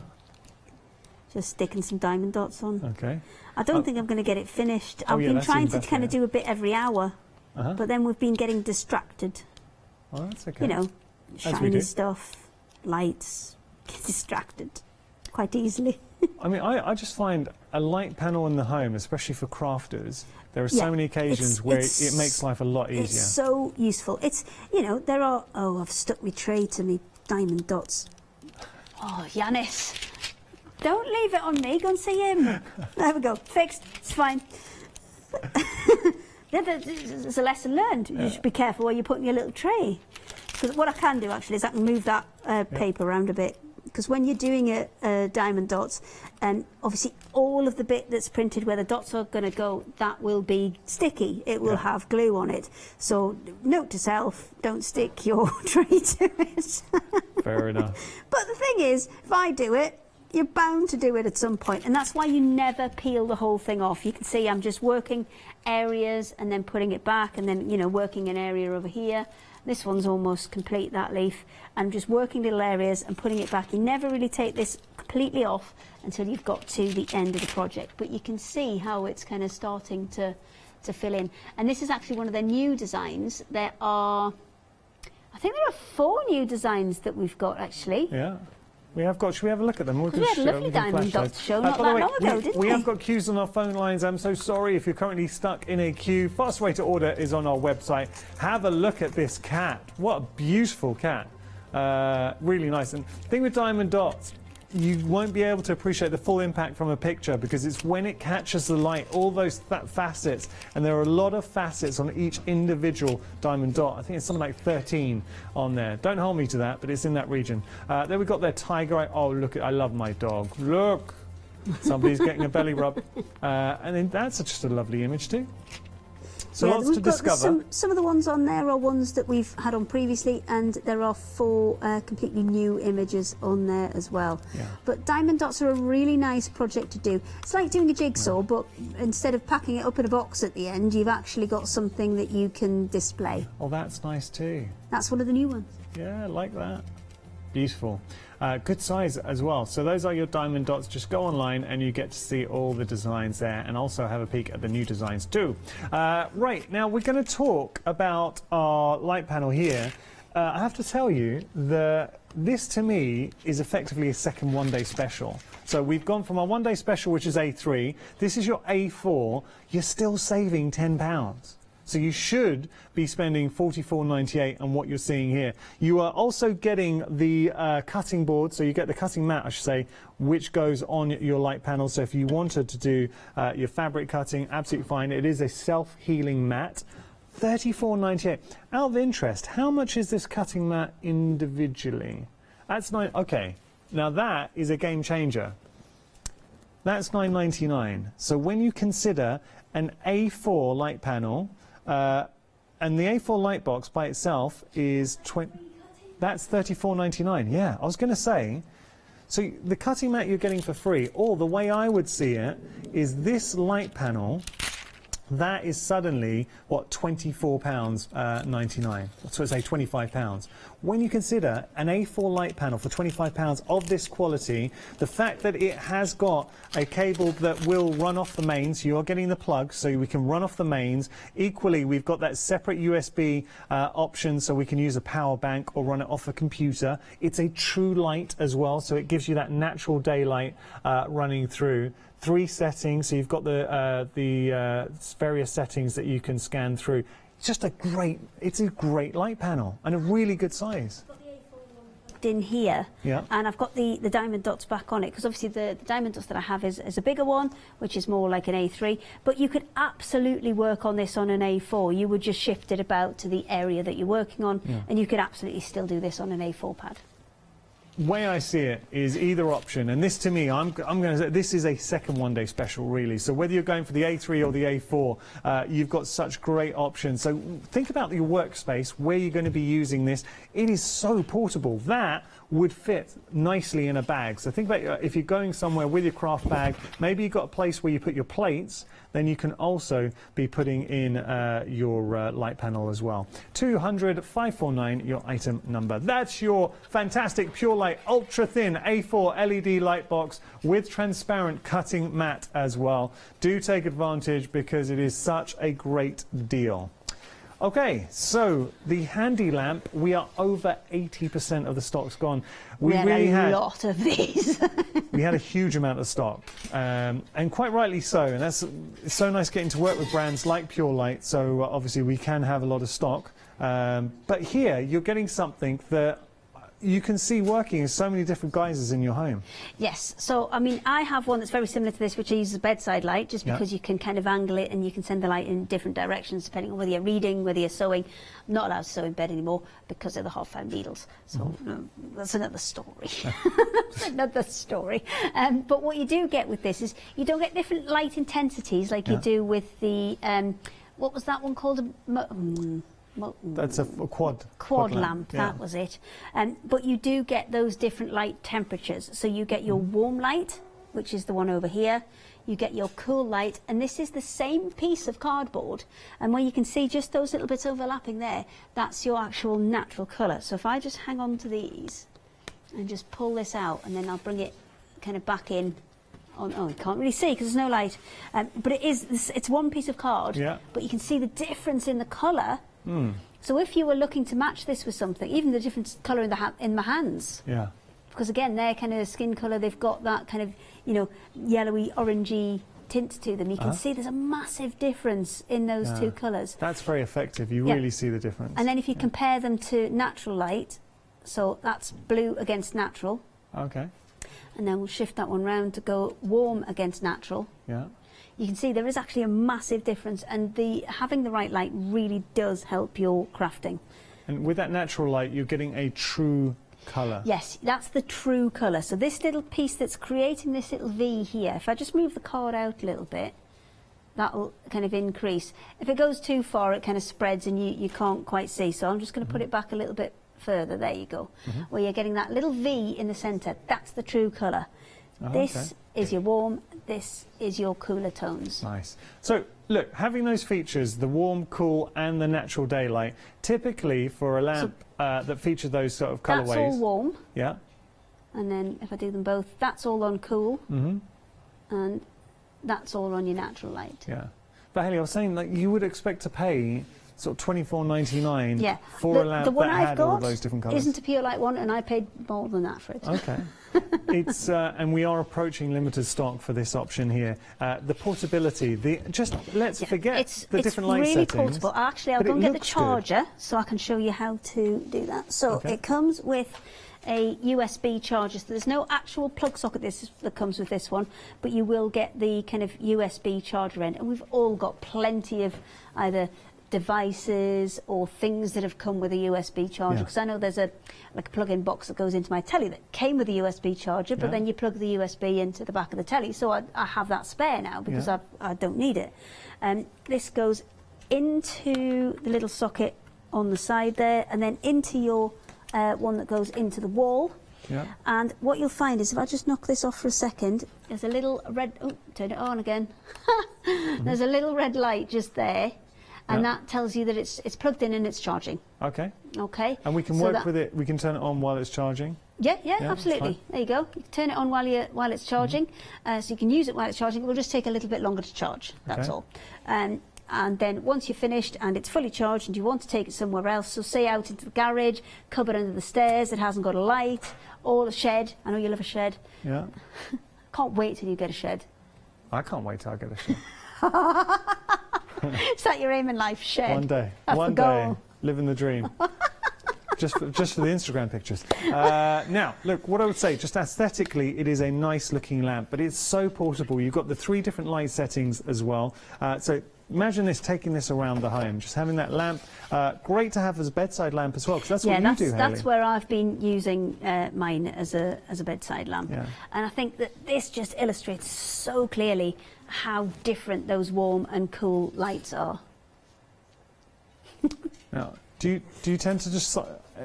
Just sticking some diamond dots on. Okay. I don't think I'm going to get it finished. Oh, I've yeah, been that's trying even to kind of better, do a bit every hour, but then we've been getting distracted. Oh, that's okay. You know, As we shiny do. stuff, lights, get distracted quite easily. I mean, I just find a light panel in the home, especially for crafters, there are so many occasions where it makes life a lot easier. It's so useful. It's, you know, there are, oh, I've stuck my tray to me diamond dots. Oh, Yanis, don't leave it on me, go and see him. There we go, fixed, it's fine. There's a lesson learned. You should be careful where you're putting your little tray. Because what I can do actually is I can move that paper around a bit. Because when you're doing diamond dots, obviously all of the bit that's printed where the dots are going to go, that will be sticky. It will have glue on it. So note to self, don't stick your tray to it. Fair enough. But the thing is, if I do it, you're bound to do it at some point, and that's why you never peel the whole thing off. You can see I'm just working areas and then putting it back, and then, you know, working an area over here. This one's almost complete, that leaf. I'm just working little areas and putting it back. You never really take this completely off until you've got to the end of the project. But you can see how it's kind of starting to fill in. And this is actually one of their new designs. There are, I think there are 4 new designs that we've got actually. Yeah. We have got, should we have a look at them? We had a lovely diamond dots show not that long ago, didn't we? We have got queues on our phone lines. I'm so sorry if you're currently stuck in a queue. Fast way to order is on our website. Have a look at this cat. What a beautiful cat. Really nice. And the thing with diamond dots, you won't be able to appreciate the full impact from a picture because it's when it catches the light, all those facets, and there are a lot of facets on each individual diamond dot. I think it's something like 13 on there. Don't hold me to that, but it's in that region. Then we've got their tiger eye. Oh, look, I love my dog. Look, somebody's getting a belly rub. And then that's just a lovely image too. So yeah, lots to discover. Some of the ones on there are ones that we've had on previously, and there are 4 completely new images on there as well. Yeah. But diamond dots are a really nice project to do. It's like doing a jigsaw, but instead of packing it up in a box at the end, you've actually got something that you can display. Oh, that's nice too. That's one of the new ones. Yeah, I like that. Beautiful. Good size as well. So those are your diamond dots. Just go online and you get to see all the designs there, and also have a peek at the new designs too. Right, now we're going to talk about our light panel here. I have to tell you that this to me is effectively a second one-day special. So we've gone from our one-day special, which is A3. This is your A4. You're still saving £10. So you should be spending $44.98 on what you're seeing here. You are also getting the cutting board, so you get the cutting mat, I should say, which goes on your light panel. So if you wanted to do your fabric cutting, absolutely fine. It is a self-healing mat. $34.98. Out of interest, how much is this cutting mat individually? That's okay. Now that is a game changer. That's $9.99. So when you consider an A4 light panel, and the A4 light box by itself is that's $34.99. Yeah, I was going to say, So the cutting mat you're getting for free, or the way I would see it is this light panel. That is suddenly, what, £24.99, so say £25. When you consider an A4 light panel for £25 of this quality, the fact that it has got a cable that will run off the mains, you are getting the plug, so we can run off the mains. Equally, we've got that separate USB option, so we can use a power bank or run it off a computer. It's a true light as well, so it gives you that natural daylight running through. 3 settings, so you've got the various settings that you can scan through. It's just it's a great light panel and a really good size. In here, yeah, and I've got the diamond dots back on it, because obviously the diamond dots that I have is a bigger one, which is more like an A3, but you could absolutely work on this on an A4. You would just shift it about to the area that you're working on, and you could absolutely still do this on an A4 pad. Way I see it is either option, and this to me, I'm going to say this is a second one-day special, really. So whether you're going for the A3 or the A4, you've got such great options. So think about your workspace, where you're going to be using this. It is so portable. That would fit nicely in a bag. So think about if you're going somewhere with your craft bag, maybe you've got a place where you put your plates, then you can also be putting in your light panel as well. 200 549, your item number. That's your fantastic Pure Light ultra thin A4 LED light box with transparent cutting mat as well. Do take advantage because it is such a great deal. Okay, so the handy lamp, we are over 80% of the stock's gone. We really had a lot of these. We had a huge amount of stock, and quite rightly so. And that's so nice getting to work with brands like Pure Light. So obviously we can have a lot of stock. But here you're getting something that you can see working in so many different guises in your home. Yes, so I mean I have one that's very similar to this, which I use as a bedside light, just because you can kind of angle it and you can send the light in different directions depending on whether you're reading, whether you're sewing. I'm not allowed to sew in bed anymore because of the hot found needles, so that's another story. That's another story. But what you do get with this is you don't get different light intensities like you do with the what was that one called? That's a quad lamp, that was it. But you do get those different light temperatures. So you get your warm light, which is the one over here. You get your cool light, and this is the same piece of cardboard. And where you can see just those little bits overlapping there, that's your actual natural colour. So if I just hang on to these and just pull this out, and then I'll bring it kind of back in. Oh, you can't really see because there's no light. But it's one piece of card, but you can see the difference in the colour. So if you were looking to match this with something, even the different colour in my hands, because again they're kind of skin colour, they've got that kind of yellowy orangey tint to them. You can see there's a massive difference in those two colours. That's very effective. You really see the difference. And then if you compare them to natural light, so that's blue against natural. Okay. And then we'll shift that one round to go warm against natural. Yeah. You can see there is actually a massive difference, and having the right light really does help your crafting. And with that natural light, you're getting a true colour. Yes, that's the true colour. So this little piece that's creating this little V here, if I just move the card out a little bit, that'll kind of increase. If it goes too far, it kind of spreads and you can't quite see. So I'm just going to put it back a little bit further. There you go. Where you're getting that little V in the centre. That's the true colour. This is your warm, this is your cooler tones. Nice. So look, having those features, the warm, cool and the natural daylight, typically for a lamp that features those sort of colourways. That's all warm. Yeah. And then if I do them both, that's all on cool. And that's all on your natural light. Yeah. But Haley, I was saying, like, you would expect to pay sort of £24.99 for a lamp that had all those different colours. Isn't a Pure Light one, and I paid more than that for it. Okay. It's and we are approaching limited stock for this option here. The portability, let's forget the different light settings. It's really portable. Actually, I'll go and get the charger so I can show you how to do that. So it comes with a USB charger. So there's no actual plug socket that comes with this one, but you will get the kind of USB charger end. And we've all got plenty of either devices or things that have come with a USB charger, because I know there's a plug-in box that goes into my telly that came with a USB charger, but then you plug the USB into the back of the telly, so I have that spare now because I don't need it. This goes into the little socket on the side there, and then into your one that goes into the wall. Yeah. And what you'll find is, if I just knock this off for a second, there's a little red, oh, turn it on again. There's a little red light just there, and that tells you that it's plugged in and it's charging. Okay. Okay. And we can work with it, we can turn it on while it's charging? Yeah, absolutely. There you go. You can turn it on while it's charging, so you can use it while it's charging. It will just take a little bit longer to charge, that's all. And then once you're finished and it's fully charged and you want to take it somewhere else, so say out into the garage, cupboard under the stairs that hasn't got a light, or a shed. I know you love a shed. Yeah. Can't wait till you get a shed. I can't wait till I get a shed. Is that your aim in life, shed? One day. That's One the day. goal. Living the dream. just for the Instagram pictures. Now, look, what I would say, just aesthetically, it is a nice looking lamp, but it's so portable. You've got the 3 different light settings as well. So imagine taking this around the home, just having that lamp. Great to have as a bedside lamp as well, because that's what you do, Hayley. That's where I've been using mine as a bedside lamp. Yeah. And I think that this just illustrates so clearly how different those warm and cool lights are. Now, do you tend to just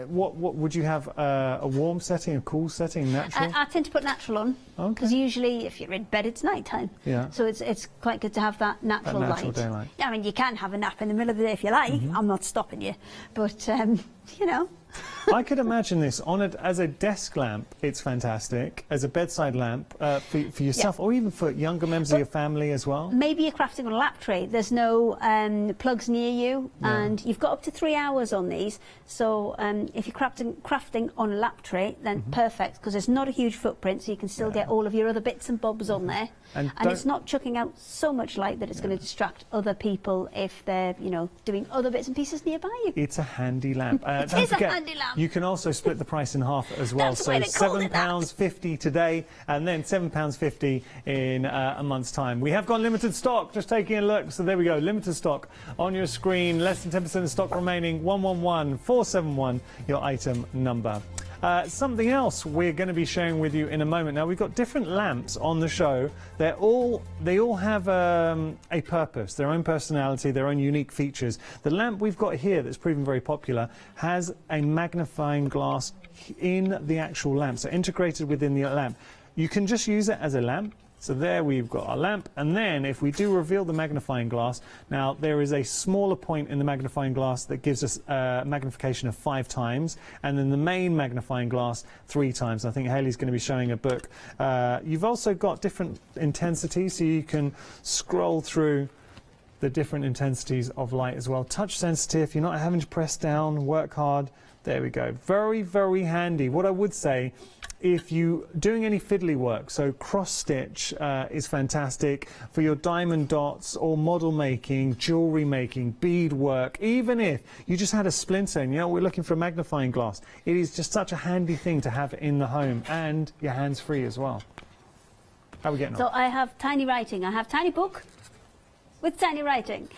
what would you have, a warm setting, a cool setting, natural? I tend to put natural on, because usually if you're in bed it's night time. Yeah. So it's quite good to have that natural light. Daylight. Yeah, I mean, you can have a nap in the middle of the day if you like. I'm not stopping you, but you know. I could imagine this as a desk lamp. It's fantastic as a bedside lamp for yourself, or even for younger members of your family as well. Maybe you're crafting on a lap tray. There's no plugs near you, and you've got up to 3 hours on these. So if you're crafting on a lap tray, then perfect, because it's not a huge footprint, so you can still get all of your other bits and bobs on there. And it's not chucking out so much light that it's going to distract other people if they're, doing other bits and pieces nearby you. It's a handy lamp. It is a handy lamp. You can also split the price in half as well. That's so why they called it that. £7.50 today, and then £7.50 in a month's time. We have got limited stock. Just taking a look. So there we go. Limited stock on your screen. Less than 10% of stock remaining. 111471. Your item number. Something else we're going to be sharing with you in a moment. Now, we've got different lamps on the show. They all have a purpose, their own personality, their own unique features. The lamp we've got here that's proven very popular has a magnifying glass in the actual lamp, so integrated within the lamp. You can just use it as a lamp. So there we've got our lamp, and then if we do reveal the magnifying glass, now there is a smaller point in the magnifying glass that gives us magnification of 5 times, and then the main magnifying glass 3 times. I think Hayley's going to be showing a book. You've also got different intensities, so you can scroll through the different intensities of light as well. Touch sensitive, you're not having to press down, work hard. There we go. Very, very handy. What I would say, if you're doing any fiddly work, so cross stitch is fantastic for your diamond dots or model making, jewellery making, bead work. Even if you just had a splinter and we're looking for a magnifying glass, it is just such a handy thing to have in the home, and your hands free as well. How are we getting on? So I have tiny writing. I have tiny book with tiny writing.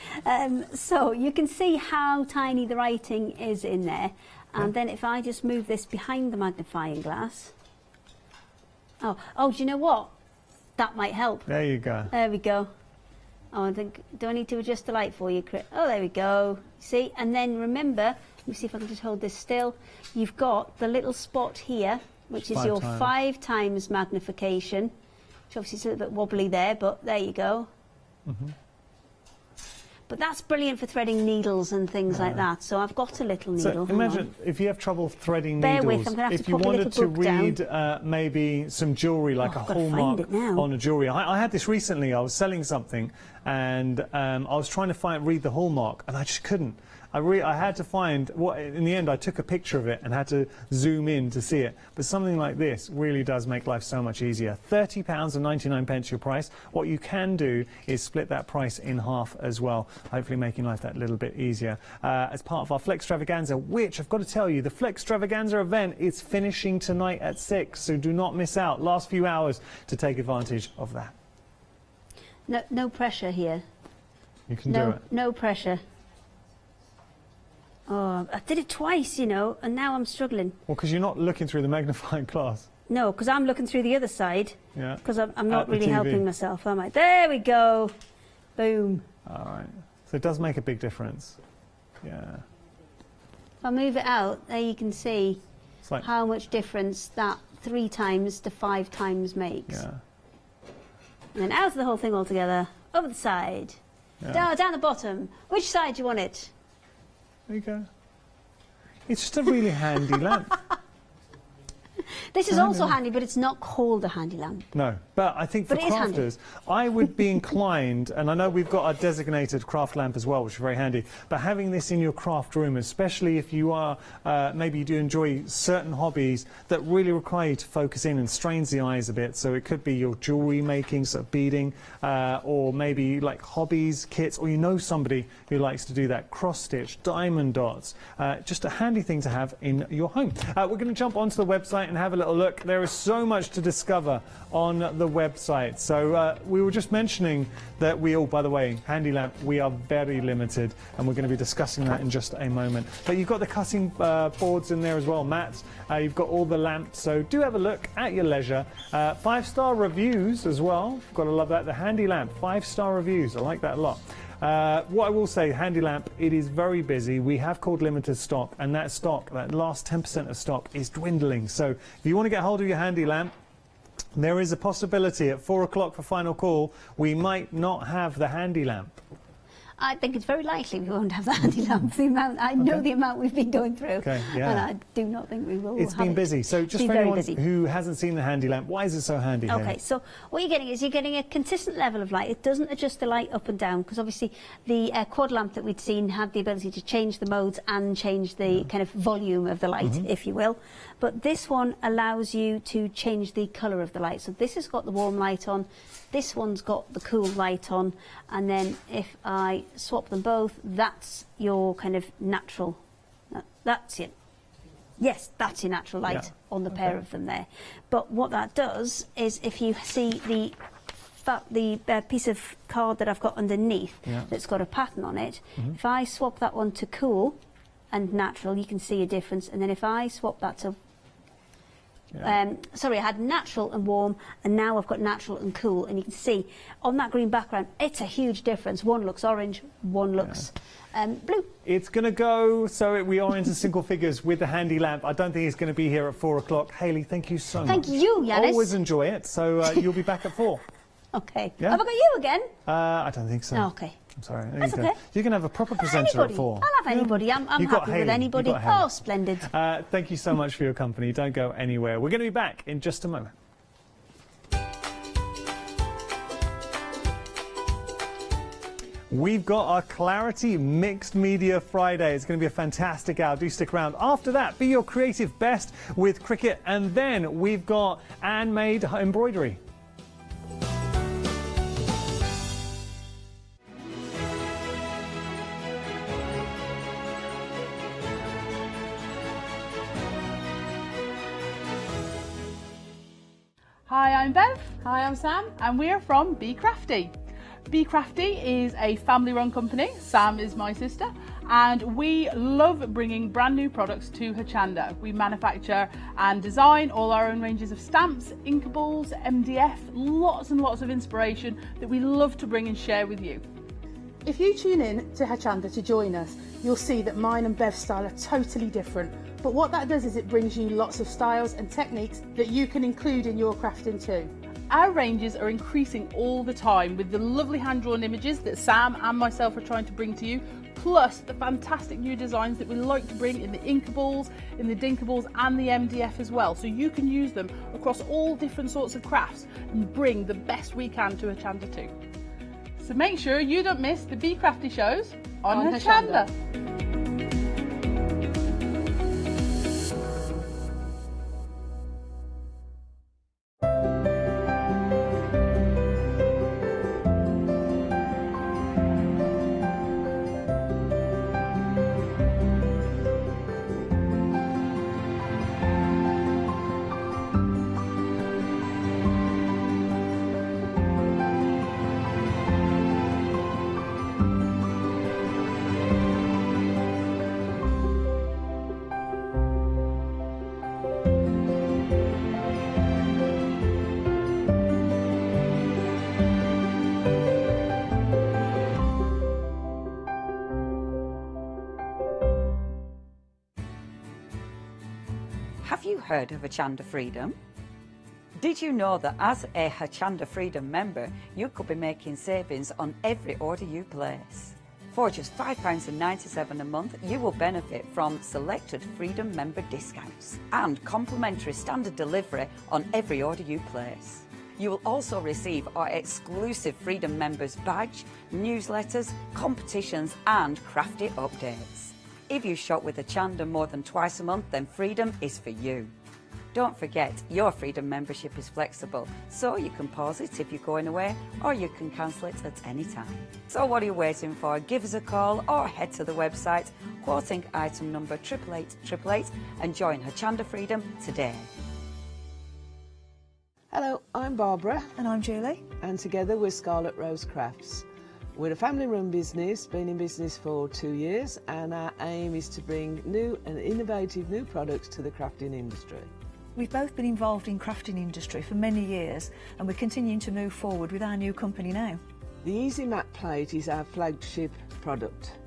So you can see how tiny the writing is in there. And then if I just move this behind the magnifying glass. Oh, do you know what? That might help. There you go. There we go. Oh, do I need to adjust the light for you, Chris? Oh, there we go. See? And then remember, let me see if I can just hold this still. You've got the little spot here, which is your 5 times magnification. Which obviously is a little bit wobbly there, but there you go. But that's brilliant for threading needles and things like that. So I've got a little needle. So imagine if you have trouble threading Bear needles. with, I'm gonna have if to you pop a wanted to little book read maybe some jewellery, like a hallmark on a jewellery. I had this recently. I was selling something, and I was trying to read the hallmark, and I just couldn't. I had to find in the end I took a picture of it and had to zoom in to see it. But something like this really does make life so much easier. £30.99 your price. What you can do is split that price in half as well, hopefully making life that little bit easier. As part of our Flextravaganza, which I've got to tell you, the Flextravaganza event is finishing tonight at 6, so do not miss out. Last few hours to take advantage of that. No pressure here. You can do it. No pressure. Oh, I did it twice, and now I'm struggling. Well, because you're not looking through the magnifying glass. No, because I'm looking through the other side. Yeah. Because I'm not really helping myself, am I? There we go. Boom. All right. So it does make a big difference. Yeah. If I move it out, there you can see how much difference that 3 times to 5 times makes. Yeah. And then out of the whole thing altogether, over the side, down the bottom. Which side do you want it? There you go. It's just a really handy lamp. This is also handy, but it's not called a handy lamp. No, but I think for But it is handy. crafters, I would be inclined, and I know we've got a designated craft lamp as well, which is very handy, but having this in your craft room, especially if you are, maybe you do enjoy certain hobbies that really require you to focus in and strains the eyes a bit, so it could be your jewellery making, sort of beading, or maybe like hobbies, kits, or you know somebody who likes to do that cross-stitch, diamond dots, just a handy thing to have in your home. We're going to jump onto the website and have a little look. There is so much to discover on the website. So we were just mentioning that by the way, handy lamp, we are very limited, and we're going to be discussing that in just a moment. But you've got the cutting boards in there as well, mats. You've got all the lamps, so do have a look at your leisure. 5-star reviews as well. Got to love that. The handy lamp, 5-star reviews. I like that a lot. What I will say, handy lamp, it is very busy. We have called limited stock, and that stock, that last 10% of stock, is dwindling. So if you want to get hold of your handy lamp, there is a possibility at 4 o'clock for final call, we might not have the handy lamp. I think it's very likely we won't have the handy lamp. I know the amount we've been going through, and I do not think we will. It's been busy. So just for anyone who hasn't seen the handy lamp, why is it so handy here? Okay, so what you're getting is you're getting a consistent level of light. It doesn't adjust the light up and down, because obviously the quad lamp that we'd seen had the ability to change the modes and change the kind of volume of the light, if you will. But this one allows you to change the colour of the light. So this has got the warm light on, this one's got the cool light on, and then if I swap them both, that's your kind of natural, that's it. Yes, that's your natural light on the pair of them there. But what that does is, if you see the piece of card that I've got underneath that's got a pattern on it, if I swap that one to cool and natural, you can see a difference. And then if I swap that to sorry, I had natural and warm, and now I've got natural and cool, and you can see on that green background it's a huge difference. One looks orange, one looks blue. It's going to go, so we are into single figures with the handy lamp. I don't think it's going to be here at 4 o'clock. Hayley, thank you so much. Thank you, Yanis. Always enjoy it, so you'll be back at 4. Okay. Yeah? Have I got you again? I don't think so. Oh, okay. I'm sorry. That's okay. You can have a proper presenter at 4. I'll have anybody. I'm happy with anybody. Oh, splendid. Thank you so much for your company. Don't go anywhere. We're going to be back in just a moment. We've got our Clarity Mixed Media Friday. It's going to be a fantastic hour. Do stick around. After that, be your creative best with cricket. And then we've got handmade embroidery. Hi, I'm Bev. Hi, I'm Sam, and we're from Be Crafty. Be Crafty is a family-run company. Sam is my sister, and we love bringing brand new products to Hochanda. We manufacture and design all our own ranges of stamps, inkables, MDF, lots and lots of inspiration that we love to bring and share with you. If you tune in to Hochanda to join us, you'll see that mine and Bev's style are totally different. But what that does is it brings you lots of styles and techniques that you can include in your crafting too. Our ranges are increasing all the time with the lovely hand-drawn images that Sam and myself are trying to bring to you, plus the fantastic new designs that we like to bring in the inkables, in the dinkables and the MDF as well. So you can use them across all different sorts of crafts and bring the best we can to Hochanda too. So make sure you don't miss the Be Crafty shows on Hochanda. Have you heard of Hochanda Freedom? Did you know that as a Hochanda Freedom member, you could be making savings on every order you place? For just £5.97 a month, you will benefit from selected Freedom member discounts and complimentary standard delivery on every order you place. You will also receive our exclusive Freedom members badge, newsletters, competitions and crafty updates. If you shop with Hochanda more than twice a month, then Freedom is for you. Don't forget, your Freedom membership is flexible, so you can pause it if you're going away, or you can cancel it at any time. So what are you waiting for? Give us a call or head to the website, quoting item number 88888 and join Hochanda Freedom today. Hello, I'm Barbara. And I'm Julie. And together we're Scarlet Rose Crafts. We're a family-run business, been in business for 2 years, and our aim is to bring new and innovative new products to the crafting industry. We've both been involved in crafting industry for many years, and we're continuing to move forward with our new company now. The Easy Mat Plate is our flagship product,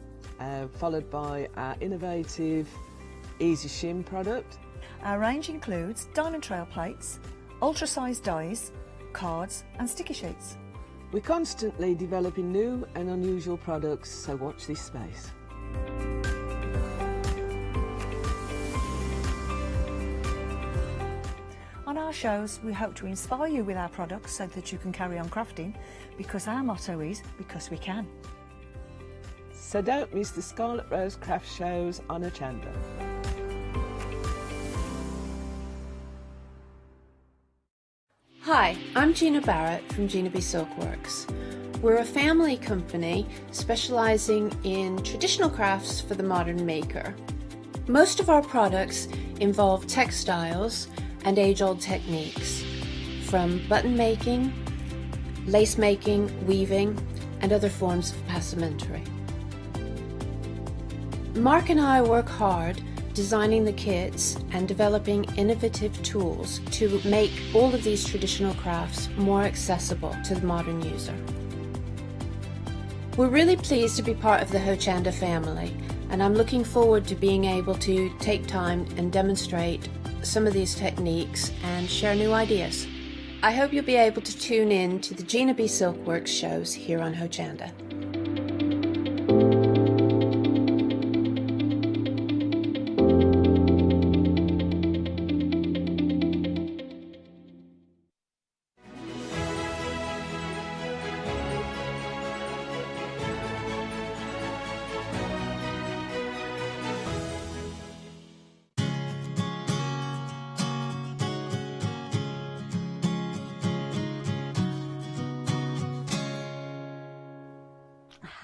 followed by our innovative Easy Shim product. Our range includes diamond trail plates, ultra-sized dies, cards and sticky sheets. We're constantly developing new and unusual products, so watch this space. On our shows, we hope to inspire you with our products so that you can carry on crafting, because our motto is, because we can. So don't miss the Scarlet Rose Craft shows on Hochanda. Hi, I'm Gina Barrett from Gina B Silkworks. We're a family company specialising in traditional crafts for the modern maker. Most of our products involve textiles and age-old techniques, from button making, lace making, weaving, and other forms of passementerie. Mark and I work hard designing the kits and developing innovative tools to make all of these traditional crafts more accessible to the modern user. We're really pleased to be part of the Hochanda family, and I'm looking forward to being able to take time and demonstrate some of these techniques and share new ideas. I hope you'll be able to tune in to the Gina B Silkworks shows here on Hochanda.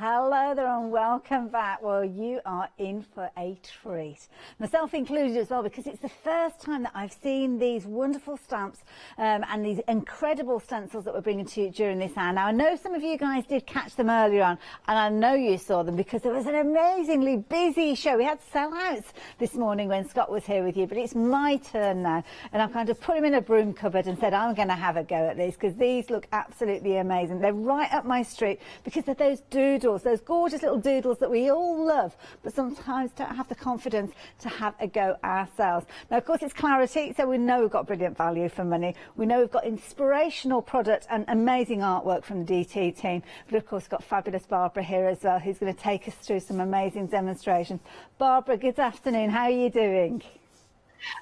Hello there and welcome back. Well, you are in for a treat, myself included as well, because it's the first time that I've seen these wonderful stamps and these incredible stencils that we're bringing to you during this hour. Now, I know some of you guys did catch them earlier on, and I know you saw them because it was an amazingly busy show. We had sellouts this morning when Scott was here with you, but it's my turn now, and I've kind of put him in a broom cupboard and said I'm going to have a go at these because these look absolutely amazing. They're right up my street because they're those doodles, those gorgeous little doodles that we all love, but sometimes don't have the confidence to have a go ourselves. Now, of course, it's Clarity, so we know we've got brilliant value for money. We know we've got inspirational product and amazing artwork from the DT team, but of course, we've got fabulous Barbara here as well, who's going to take us through some amazing demonstrations. Barbara, good afternoon. How are you doing?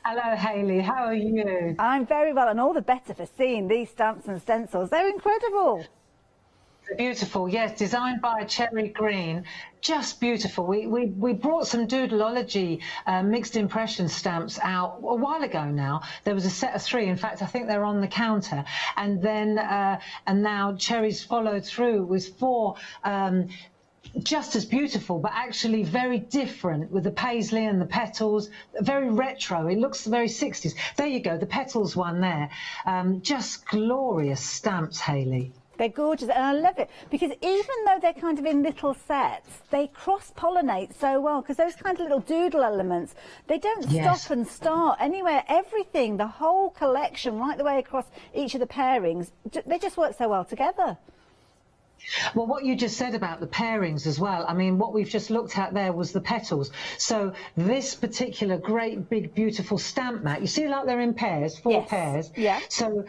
Hello, Hayley. How are you? I'm very well, and all the better for seeing these stamps and stencils. They're incredible. Beautiful, yes, designed by Cherry Green, just beautiful. We brought some Doodleology mixed impression stamps out a while ago now. There was a set of 3, in fact I think they're on the counter, and then and now Cherry's followed through with 4 just as beautiful, but actually very different, with the paisley and the petals, very retro. It looks very 60s. There you go, the petals one there. Just glorious stamps, Hayley. They're gorgeous, and I love it because even though they're kind of in little sets, they cross-pollinate so well, because those kind of little doodle elements, they don't stop and start anywhere. Everything, the whole collection, right the way across each of the pairings, they just work so well together. Well, what you just said about the pairings as well, I mean, what we've just looked at there was the petals. So this particular great, big, beautiful stamp mat, you see like they're in pairs, 4 pairs? Yeah. So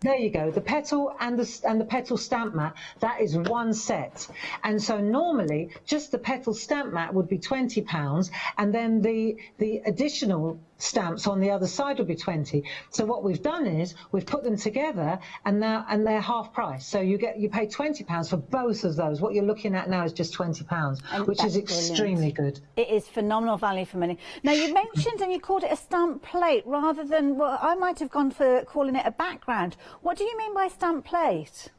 there you go, the petal and the petal stamp mat, that is one set. And so normally, just the petal stamp mat would be £20, and then the additional stamps on the other side will be 20. So what we've done is we've put them together, and they're half price. So you pay £20 for both of those. What you're looking at now is just £20, which is extremely good. It is phenomenal value for money. Now, you mentioned and you called it a stamp plate rather than, well, I might have gone for calling it a background. What do you mean by stamp plate?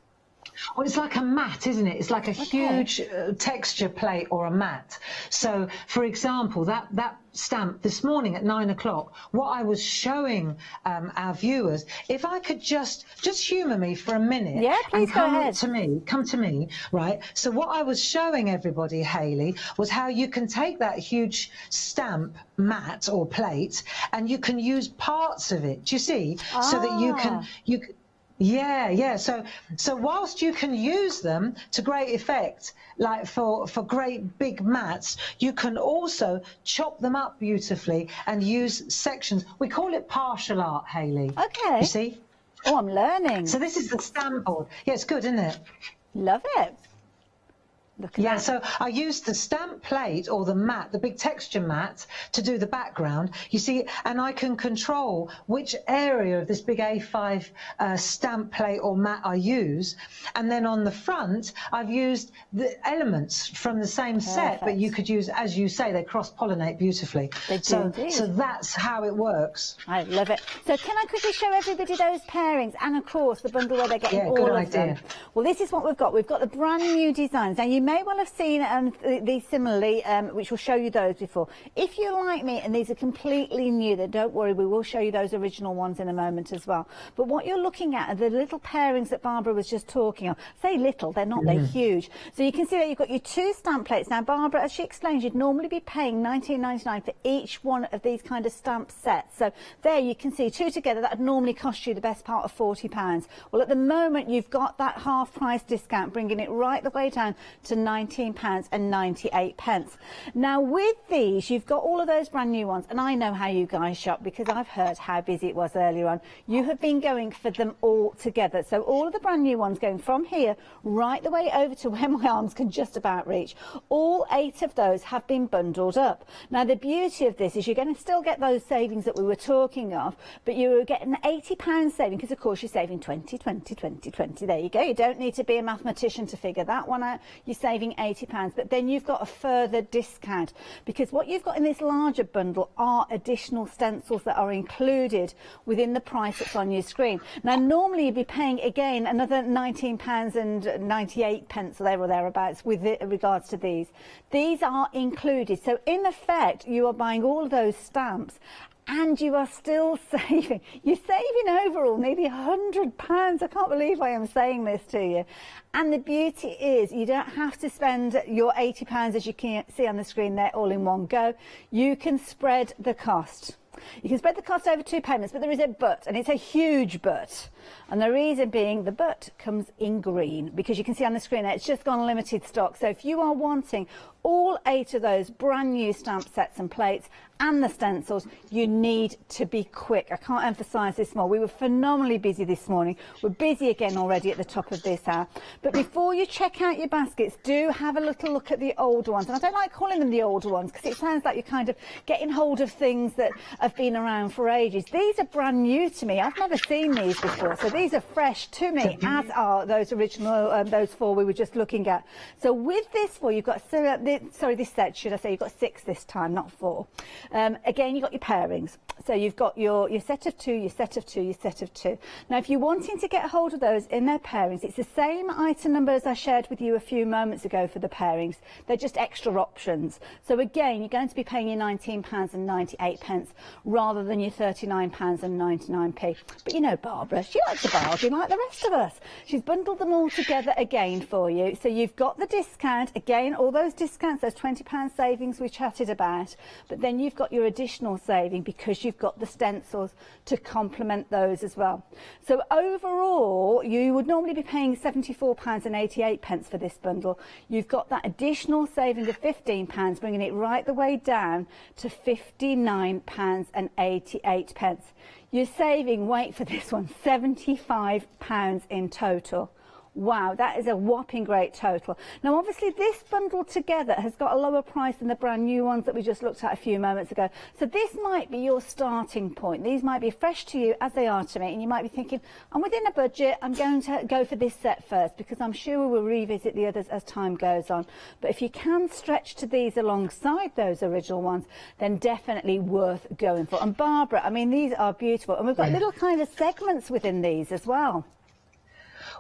Well, it's like a mat, isn't it? It's like a huge texture plate or a mat. So, for example, that stamp this morning at 9 o'clock, what I was showing our viewers, if I could just humour me for a minute. Yeah, please go ahead. Come to me, right? So what I was showing everybody, Hayley, was how you can take that huge stamp mat or plate and you can use parts of it, do you see? So that you can... Yeah. So whilst you can use them to great effect, like for great big mats, you can also chop them up beautifully and use sections. We call it partial art, Hayley. Okay. You see? Oh, I'm learning. So this is the stamp board. Yeah, it's good, isn't it? Love it. Yeah, so I used the stamp plate or the mat, the big texture mat, to do the background. You see, and I can control which area of this big A5 stamp plate or mat I use. And then on the front, I've used the elements from the same set, but you could use, as you say, they cross-pollinate beautifully. They do indeed. So that's how it works. I love it. So can I quickly show everybody those pairings and, of course, the bundle where they're getting all of them? Well, this is what we've got. We've got the brand new designs. Now, you may well have seen these similarly, which will show you those before. If you're like me and these are completely new, then don't worry, we will show you those original ones in a moment as well. But what you're looking at are the little pairings that Barbara was just talking of. Say little, they're not, they're huge. So you can see that you've got your 2 stamp plates. Now, Barbara, as she explained, you'd normally be paying £19.99 for each one of these kind of stamp sets. So there you can see 2 together, that would normally cost you the best part of £40. Well, at the moment, you've got that half price discount, bringing it right the way down to £19.98. Now, with these, you've got all of those brand new ones, and I know how you guys shop because I've heard how busy it was earlier on. You have been going for them all together. So all of the brand new ones going from here right the way over to where my arms can just about reach. All 8 of those have been bundled up. Now, the beauty of this is you're going to still get those savings that we were talking of, but you're getting an £80 saving because, of course, you're saving 20, 20, 20, 20. There you go. You don't need to be a mathematician to figure that one out. You're saving £80, but then you've got a further discount because what you've got in this larger bundle are additional stencils that are included within the price that's on your screen. Now, normally you'd be paying, again, another £19.98 there or thereabouts with regards to these. These are included. So, in effect, you are buying all of those stamps and you are still saving. You're saving overall nearly £100. I can't believe I am saying this to you. And the beauty is you don't have to spend your £80, as you can see on the screen there, all in one go. You can spread the cost. You can spread the cost over 2 payments, but there is a but, and it's a huge but. And the reason being the but comes in green, because you can see on the screen there, it's just gone limited stock. So if you are wanting all 8 of those brand new stamp sets and plates and the stencils, you need to be quick. I can't emphasise this more. We were phenomenally busy this morning. We're busy again already at the top of this hour. But before you check out your baskets, do have a little look at the older ones. And I don't like calling them the older ones because it sounds like you're kind of getting hold of things that have been around for ages. These are brand new to me. I've never seen these before. So these are fresh to me, as are those original, those 4 we were just looking at. So with this 4, you've got, this set, should I say, you've got 6 this time, not 4. Again, you've got your pairings. So you've got your set of 2, your set of 2, your set of 2. Now, if you're wanting to get hold of those in their pairings, it's the same item number as I shared with you a few moments ago for the pairings. They're just extra options. So again, you're going to be paying your £19.98 rather than your £39.99. But you know, Barbara, she likes a bargain like the rest of us. She's bundled them all together again for you. So you've got the discount, again, all those discounts, those £20 savings we chatted about, but then you've got your additional saving because you've got the stencils to complement those as well. So overall, you would normally be paying £74.88 for this bundle. You've got that additional saving of £15, bringing it right the way down to £59.88. You're saving, wait for this one, £75 in total. Wow, that is a whopping great total. Now, obviously, this bundle together has got a lower price than the brand new ones that we just looked at a few moments ago. So this might be your starting point. These might be fresh to you as they are to me, and you might be thinking, I'm within a budget, I'm going to go for this set first, because I'm sure we will revisit the others as time goes on. But if you can stretch to these alongside those original ones, then definitely worth going for. And Barbara, I mean, these are beautiful. And we've got little kind of segments within these as well.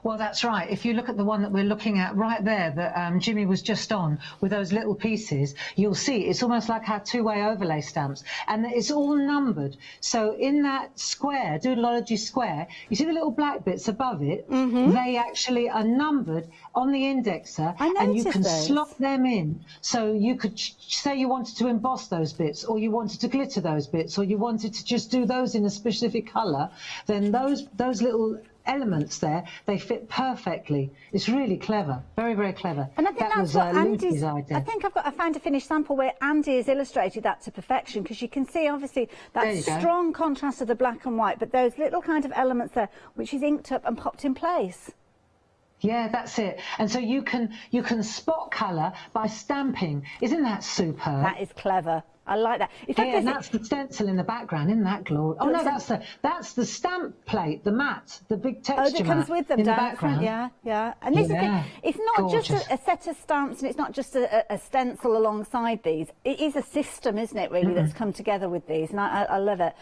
Well, that's right. If you look at the one that we're looking at right there that Jimmy was just on with those little pieces, you'll see it's almost like our two-way overlay stamps, and it's all numbered. So in that square, Doodleology square, you see the little black bits above it? They actually are numbered on the indexer, and you can slot them in. So you could say you wanted to emboss those bits, or you wanted to glitter those bits, or you wanted to just do those in a specific colour, then those little elements there, they fit perfectly. It's really clever, very, very clever. And I think that's what Andy's idea. I think I found a finished sample where Andy has illustrated that to perfection, because you can see obviously that strong contrast of the black and white, but those little kind of elements there, which is inked up and popped in place. Yeah, that's it. And so you can spot colour by stamping. Isn't that superb? That is clever. I like that. Yeah, and that's the stencil in the background. Isn't that glorious? Oh no, that's the stamp plate, the mat, the big texture that comes mat with them in the down background. Yeah, yeah. And this is the thing, it's not just a set of stamps, and it's not just a stencil alongside these. It is a system, isn't it, really, that's come together with these, and I love it.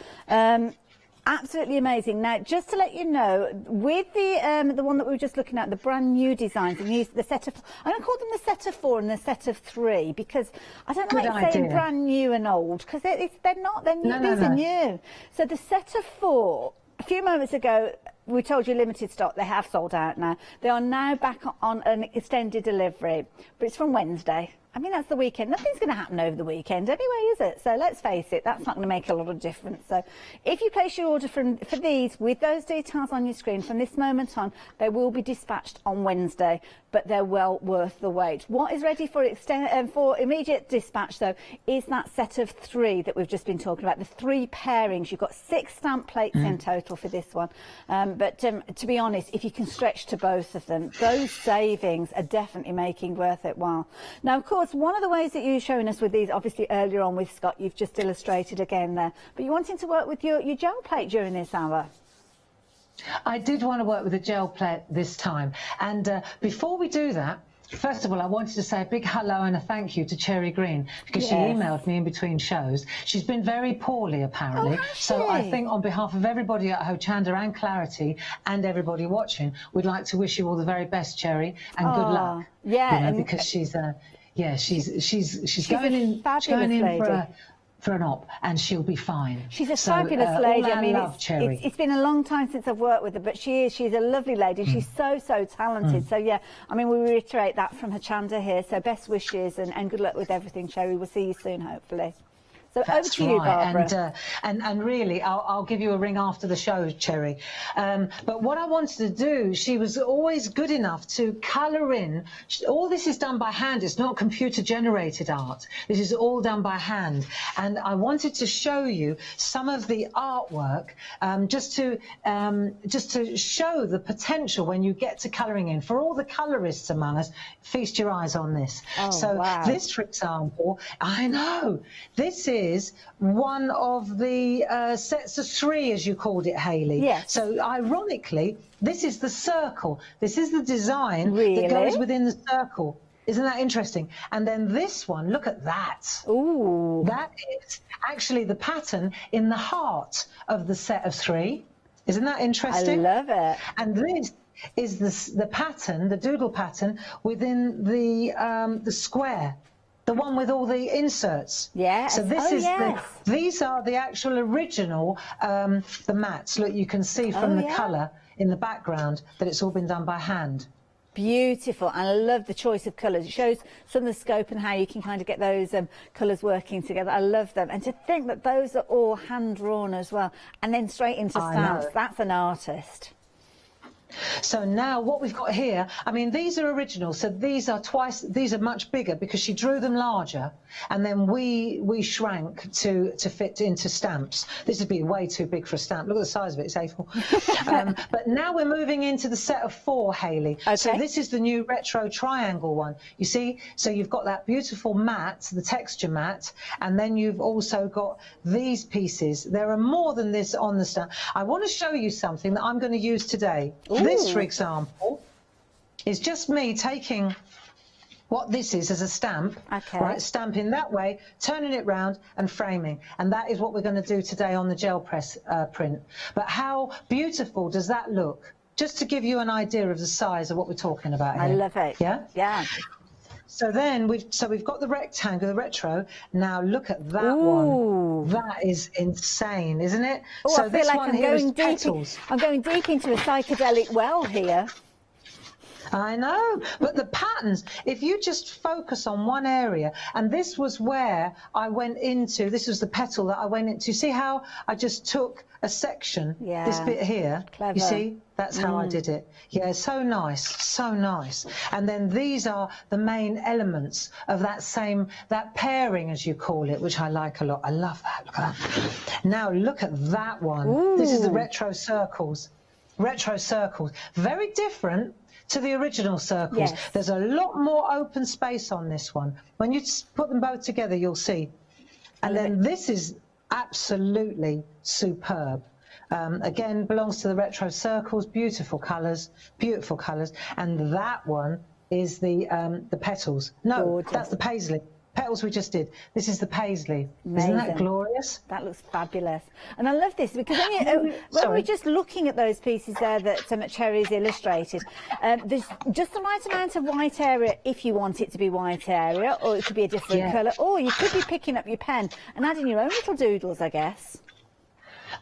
Absolutely amazing. Now, just to let you know, with the one that we were just looking at, the brand new designs, and use the set of, I'm going to call them the set of 4 and the set of 3, because I don't like saying brand new and old, because they're not. They're new. These are new. So the set of 4. A few moments ago, we told you limited stock. They have sold out now. They are now back on an extended delivery, but it's from Wednesday. I mean, that's the weekend. Nothing's going to happen over the weekend anyway, is it? So let's face it, that's not going to make a lot of difference. So if you place your order for these with those details on your screen from this moment on, they will be dispatched on Wednesday, but they're well worth the wait. What is ready for immediate dispatch, though, is that set of 3 that we've just been talking about, the 3 pairings. You've got 6 stamp plates in total for this one. But to be honest, if you can stretch to both of them, those savings are definitely making worth it while. Now, of course, one of the ways that you're showing us with these, obviously earlier on with Scott, you've just illustrated again there, but you're wanting to work with your gel plate during this hour. I did want to work with a gel plate this time, and before we do that, first of all, I wanted to say a big hello and a thank you to Cherry Green, because she emailed me in between shows. She's been very poorly, apparently. So I think on behalf of everybody at Hochanda and Clarity and everybody watching, we'd like to wish you all the very best, Cherry, and good luck. Yeah, because she's going in for an op, and she'll be fine. She's a fabulous lady. I mean, Cherry. It's been a long time since I've worked with her, but she's a lovely lady. She's so talented. So yeah, I mean, we reiterate that from Hochanda here. So best wishes and good luck with everything, Cherry. We'll see you soon, hopefully. So over to you, Barbara. And really, I'll give you a ring after the show, Cherry. But what I wanted to do, she was always good enough to colour in. All this is done by hand. It's not computer-generated art. This is all done by hand. And I wanted to show you some of the artwork, just to show the potential when you get to colouring in. For all the colourists among us, feast your eyes on this. This, for example, I know, this is one of the sets of 3, as you called it, Hayley. Yes. So ironically, this is the circle. This is the design that goes within the circle. Isn't that interesting? And then this one, look at that. Ooh. That is actually the pattern in the heart of the set of 3. Isn't that interesting? I love it. And this is the pattern, the doodle pattern, within the square. The one with all the inserts. Yeah. So this these are the actual original, the mats. Look, you can see from the colour. in the background that it's all been done by hand. Beautiful, and I love the choice of colours. It shows some of the scope and how you can kind of get those colours working together. I love them, and to think that those are all hand drawn as well, and then straight into stamps. That's an artist. So now what we've got here, I mean, these are original, so these are much bigger because she drew them larger, and then we shrank to fit into stamps. This would be way too big for a stamp. Look at the size of it, it's A4. But now we're moving into the set of 4, Hayley. Okay. So this is the new retro triangle one. You see, so you've got that beautiful mat, the texture mat, and then you've also got these pieces. There are more than this on the stamp. I want to show you something that I'm going to use today. Ooh. This, for example, is just me taking what this is as a stamp, right, stamping that way, turning it round and framing. And that is what we're going to do today on the gel press print. But how beautiful does that look? Just to give you an idea of the size of what we're talking about here. I love it. Yeah? Yeah. So then we've got the rectangle, the retro. Now look at that one. That is insane, isn't it? Oh, so I feel like I'm going deep into a psychedelic well here. I know, but the patterns, if you just focus on one area, and this was where I went into, this was the petal that I went into. See how I just took a section, this bit here, Clever. You see? That's how I did it. Yeah, so nice, so nice. And then these are the main elements of that pairing, as you call it, which I like a lot. I love that. Look at that. Now look at that one. Ooh. This is the retro circles. Retro circles. Very different to the original circles. Yes. There's a lot more open space on this one. When you put them both together, you'll see. And then this is absolutely superb. Again, belongs to the retro circles. Beautiful colours, and that one is the petals. No, gorgeous. That's the paisley. Petals we just did. This is the paisley. Amazing. Isn't that glorious? That looks fabulous. And I love this because when we're just looking at those pieces there that Cherry's illustrated, there's just the right amount of white area if you want it to be white area, or it could be a different colour, or you could be picking up your pen and adding your own little doodles, I guess.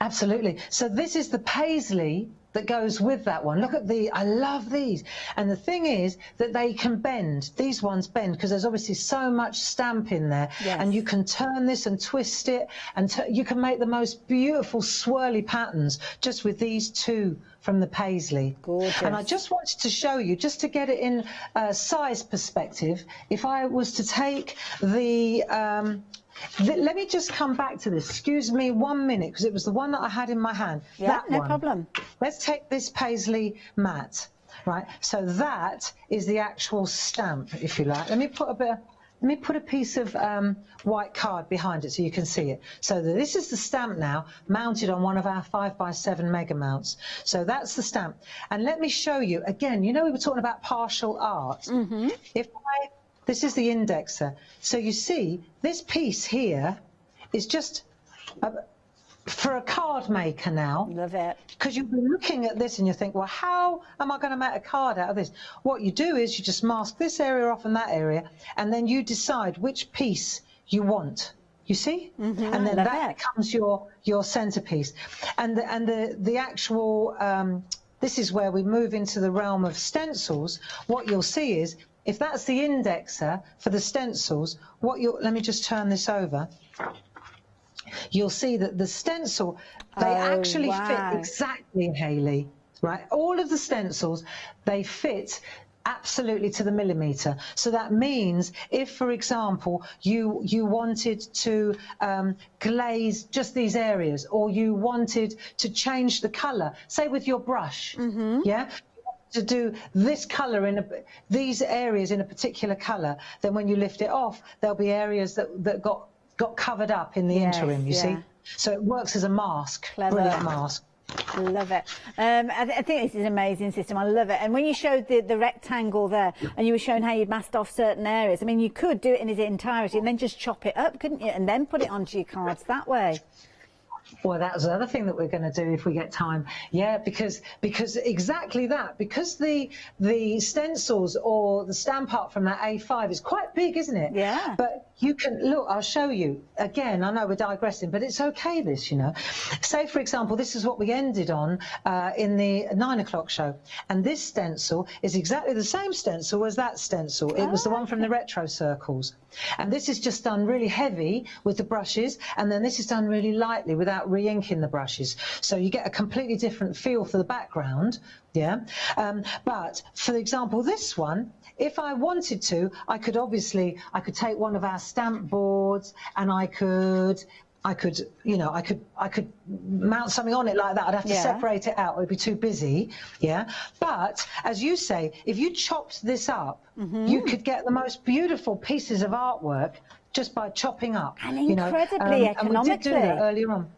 Absolutely. So this is the paisley that goes with that one. Look at I love these. And the thing is that they can bend. These ones bend because there's obviously so much stamp in there. Yes. And you can turn this and twist it, and you can make the most beautiful swirly patterns just with these two from the paisley. Gorgeous. And I just wanted to show you, just to get it in size perspective, if I was to take let me just come back to this. Excuse me 1 minute, because it was the one that I had in my hand. Yeah, that no one. problem. Let's take this paisley mat, right? So that is the actual stamp, if you like. Let me put a piece of white card behind it so you can see it. So this is the stamp now, mounted on one of our 5x7 mega mounts. So that's the stamp. And let me show you again. You know, we were talking about partial art. Mm-hmm. This is the indexer. So you see, this piece here is just for a card maker now. Love it. Because you'll be looking at this and you think, well, how am I going to make a card out of this? What you do is you just mask this area off and that area, and then you decide which piece you want. You see? Mm-hmm. And then that becomes your centerpiece. And the actual, this is where we move into the realm of stencils. What you'll see is, if that's the indexer for the stencils, let me just turn this over. You'll see that the stencil, they actually fit exactly, Hayley, right? All of the stencils, they fit absolutely to the millimetre. So that means if, for example, you wanted to glaze just these areas, or you wanted to change the colour, say with your brush, yeah? To do this colour in these areas in a particular colour, then when you lift it off, there'll be areas that got covered up in the interim, you see? So it works as a mask. Clever. Brilliant mask. Love it. I think this is an amazing system. I love it. And when you showed the rectangle there, and you were showing how you masked off certain areas, I mean, you could do it in its entirety and then just chop it up, couldn't you? And then put it onto your cards that way. Well, that's the other thing that we're going to do if we get time. Yeah, because exactly that. Because the stencils or the stamp art from that A5 is quite big, isn't it? Yeah. But you can look. I'll show you again. I know we're digressing, but it's okay. This, you know. Say for example, this is what we ended on in the 9 o'clock show, and this stencil is exactly the same stencil as that stencil. It was the one from the retro circles, and this is just done really heavy with the brushes, and then this is done really lightly without re-inking the brushes, so you get a completely different feel for the background. Yeah, but for example, this one, if I wanted to, I could take one of our stamp boards and I could mount something on it like that. I'd have to separate it out. It would be too busy. Yeah, but as you say, if you chopped this up, you could get the most beautiful pieces of artwork just by chopping up. And incredibly economically. And we did do that earlier on.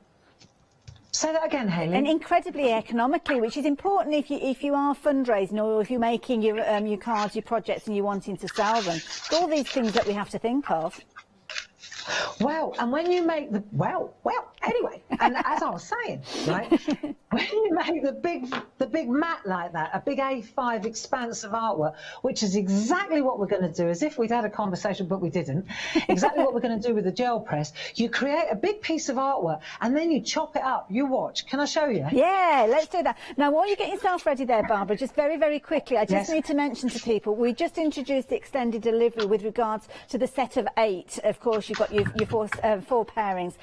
Say that again, Hayley. And incredibly economically, which is important if you are fundraising or if you're making your cards, your projects, and you're wanting to sell them. All these things that we have to think of. Well, and when you make anyway, and as I was saying, right, when you make the big mat like that, a big A5 expanse of artwork, which is exactly what we're going to do, as if we'd had a conversation, but we didn't, exactly what we're going to do with the gel press, you create a big piece of artwork, and then you chop it up. You watch. Can I show you? Yeah, let's do that. Now, while you get yourself ready there, Barbara, just very, very quickly, I just need to mention to people, we just introduced the extended delivery with regards to the set of 8. Of course, you've got your 4 pairings.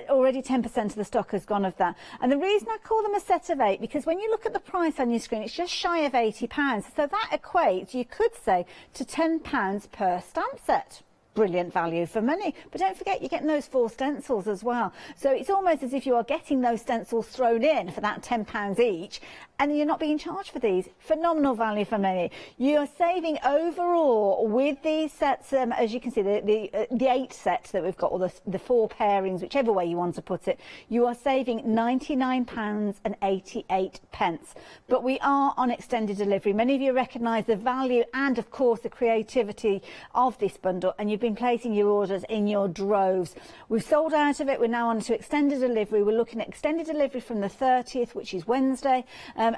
Already 10% of the stock has gone of that. And the reason I call them a set of 8, because when you look at the price on your screen, it's just shy of £80. So that equates, you could say, to £10 per stamp set. Brilliant value for money. But don't forget, you're getting those 4 stencils as well. So it's almost as if you are getting those stencils thrown in for that £10 each, and you're not being charged for these. Phenomenal value for money. You're saving overall with these sets, as you can see, the 8 sets that we've got, or the 4 pairings, whichever way you want to put it, you are saving £99.88. But we are on extended delivery. Many of you recognise the value and, of course, the creativity of this bundle, and you've been placing your orders in your droves. We've sold out of it. We're now on to extended delivery. We're looking at extended delivery from the 30th, which is Wednesday.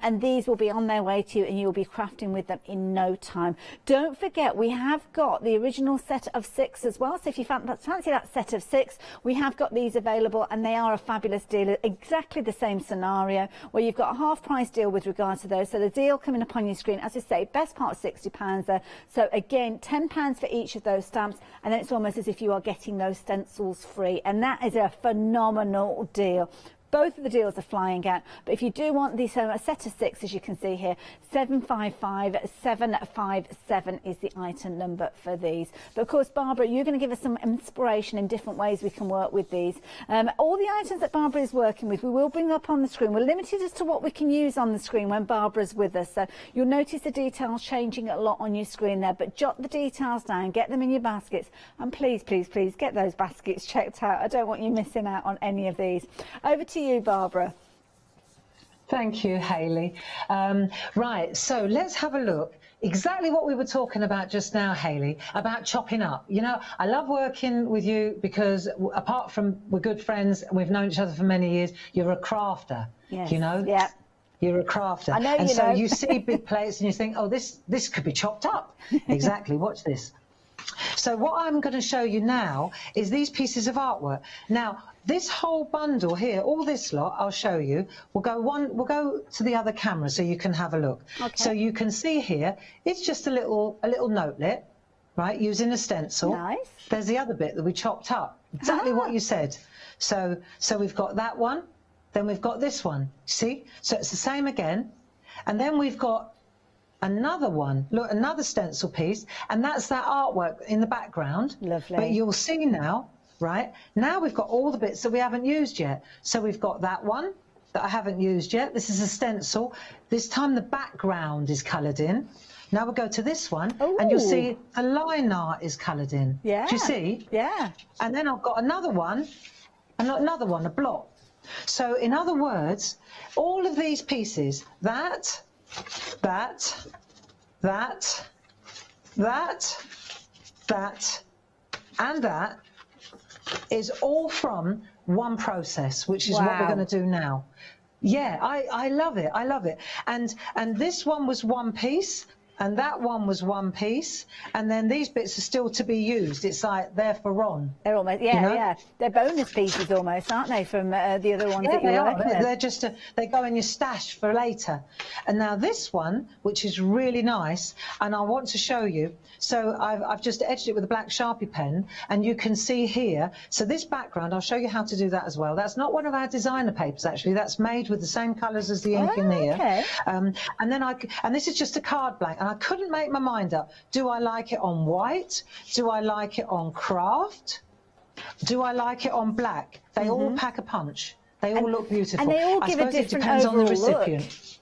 And these will be on their way to you, and you'll be crafting with them in no time. Don't forget, we have got the original set of 6 as well. So if you fancy that set of 6, we have got these available, and they are a fabulous deal. Exactly the same scenario where you've got a half price deal with regard to those. So the deal coming up on your screen, as I say, best part of £60 there. So again, £10 for each of those stamps, and then it's almost as if you are getting those stencils free. And that is a phenomenal deal. Both of the deals are flying out, but if you do want this a set of 6, as you can see here, 755757 is the item number for these. But of course, Barbara, you're going to give us some inspiration in different ways we can work with these. All the items that Barbara is working with, we will bring up on the screen. We're limited as to what we can use on the screen when Barbara's with us, so you'll notice the details changing a lot on your screen there, but jot the details down, get them in your baskets, and please, please, please get those baskets checked out. I don't want you missing out on any of these. Over to you, Barbara. Thank you, Hayley. Right, so let's have a look. Exactly what we were talking about just now, Hayley, about chopping up. You know, I love working with you because apart from we're good friends, we've known each other for many years, you're a crafter, you know? Yeah. You're a crafter. I know, and you so know. you see big plates and you think, oh, this could be chopped up. Exactly, watch this. So what I'm going to show you now is these pieces of artwork. Now, this whole bundle here, all this lot, I'll show you. We'll go to the other camera so you can have a look. Okay. So you can see here, it's just a little notelet, right, using a stencil. Nice. There's the other bit that we chopped up. Exactly what you said. So we've got that one, then we've got this one. See? So it's the same again. And then we've got another one, look, another stencil piece, and that's that artwork in the background. Lovely. But you'll see now, right, now we've got all the bits that we haven't used yet. So we've got that one that I haven't used yet. This is a stencil. This time the background is coloured in. Now we'll go to this one, and you'll see the line art is coloured in. Yeah. Do you see? Yeah. And then I've got another one, a block. So in other words, all of these pieces, that, and that, is all from one process, which is what we're going to do now. Yeah, I love it. I love it. And this one was one piece. And that one was one piece, and then these bits are still to be used. It's like they're for Ron. They're almost, yeah. They're bonus pieces almost, aren't they, from the other ones that you are. work with? They're just, they go in your stash for later. And now this one, which is really nice, and I want to show you. So I've just edged it with a black Sharpie pen, and you can see here. So this background, I'll show you how to do that as well. That's not one of our designer papers, actually. That's made with the same colours as the ink in here. Okay. And this is just a card blank. And I couldn't make my mind up. Do I like it on white? Do I like it on craft? Do I like it on black? They all pack a punch. They all look beautiful. And they all give a different it depends on the overall look. recipient.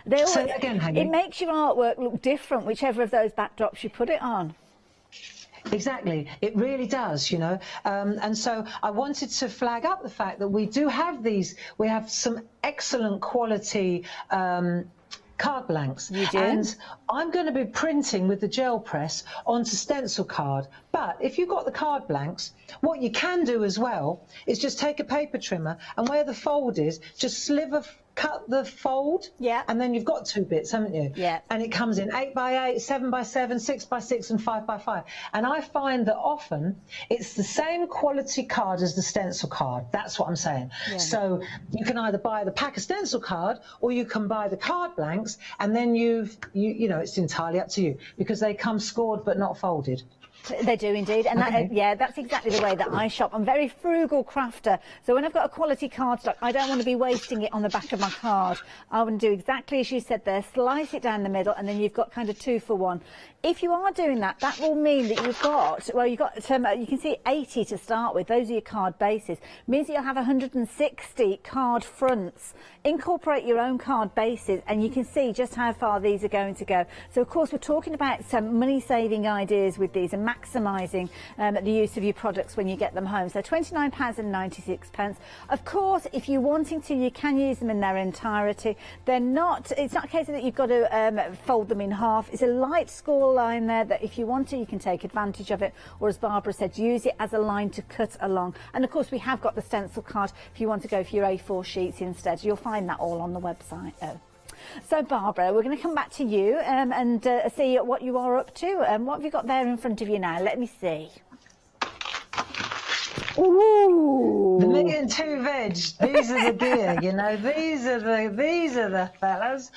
They all, Say that again, Hayley. It makes your artwork look different, whichever of those backdrops you put it on. Exactly, it really does, you know. And so I wanted to flag up the fact that we do have these. We have some excellent quality card blanks. You do? And I'm going to be printing with the gel press onto stencil card. But if you've got the card blanks, what you can do as well is just take a paper trimmer, and where the fold is, just cut the fold, and then you've got 2 bits, haven't you? Yeah. And it comes in 8x8, 7x7, 6x6, and 5x5. And I find that often it's the same quality card as the stencil card. That's what I'm saying. Yeah. So you can either buy the pack of stencil card, or you can buy the card blanks, and then you know, it's entirely up to you, because they come scored but not folded. They do indeed, and that's exactly the way that I shop. I'm a very frugal crafter, so when I've got a quality cardstock, I don't want to be wasting it on the back of my card. I want to do exactly as you said there, slice it down the middle, and then you've got kind of 2 for 1. If you are doing that, that will mean that you've got, well, you can see 80 to start with. Those are your card bases. Means that you'll have 160 card fronts. Incorporate your own card bases, and you can see just how far these are going to go. So, of course, we're talking about some money-saving ideas with these and maximising the use of your products when you get them home. So, £29.96. Of course, if you're wanting to, you can use them in their entirety. They're not. It's not a case that you've got to fold them in half. It's a light score line there that if you want to, you can take advantage of it, or as Barbara said, use it as a line to cut along. And of course we have got the stencil card if you want to go for your A4 sheets instead. You'll find that all on the website. So Barbara, we're going to come back to you and see what you are up to. What have you got there in front of you now? Let me see. Ooh. The meat and 2 veg. These are the gear, you know. These are the fellas.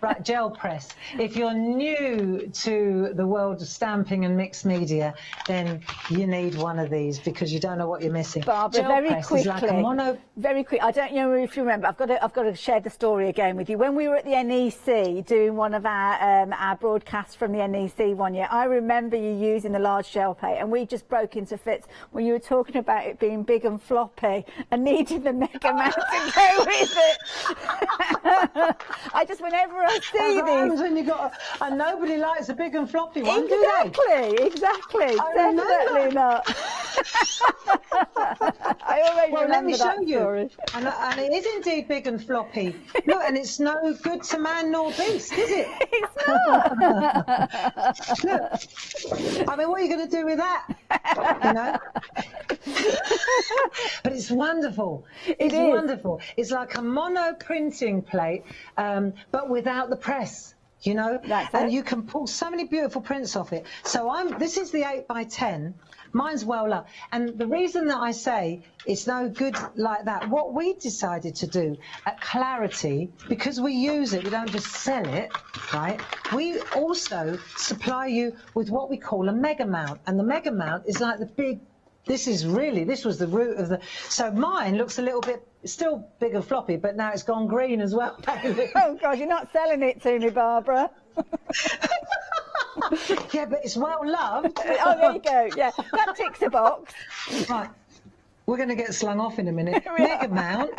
Right, gel press. If you're new to the world of stamping and mixed media, then you need one of these because you don't know what you're missing. Barbara, gel very press quickly. is like a mono. Very quick. I don't know if you remember. I've got to share the story again with you. When we were at the NEC doing one of our broadcasts from the NEC one year, I remember you using the large gel plate, and we just broke into fits when you were talking about it being big and floppy and needing the Mega Man to go with it. I just, whenever I see these, when you got and nobody likes a big and floppy one, exactly, definitely not. I already well, remember let me show that you. story. And it is indeed big and floppy. Look, and it's no good to man nor beast, is it? It's not. Look, I mean, what are you going to do with that? You know. But it's wonderful. It's wonderful. It's like a mono printing plate, but without the press. You know, and you can pull so many beautiful prints off it. So this is the 8x10. Mine's well up. And the reason that I say it's no good like that, what we decided to do at Clarity, because we use it, we don't just sell it, right? We also supply you with what we call a mega mount. And the mega mount is like the big, this was the root of the, so mine looks a little bit, still big and floppy, but now it's gone green as well. Oh God, you're not selling it to me, Barbara. Yeah, but it's well loved. Oh, there you go. Yeah, that ticks a box. Right, we're going to get slung off in a minute. Mega mount.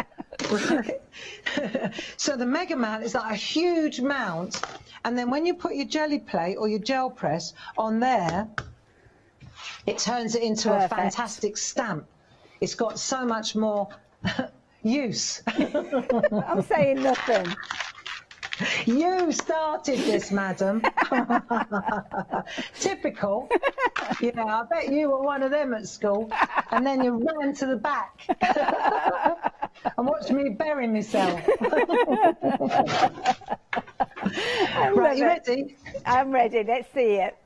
So the mega mount is like a huge mount, and then when you put your jelly plate or your gel press on there, it turns it into a fantastic stamp. It's got so much more use. I'm saying nothing. You started this, madam. Typical. Yeah, I bet you were one of them at school, and then you ran to the back and watched me bury myself. Right, you ready? I'm ready. Let's see it.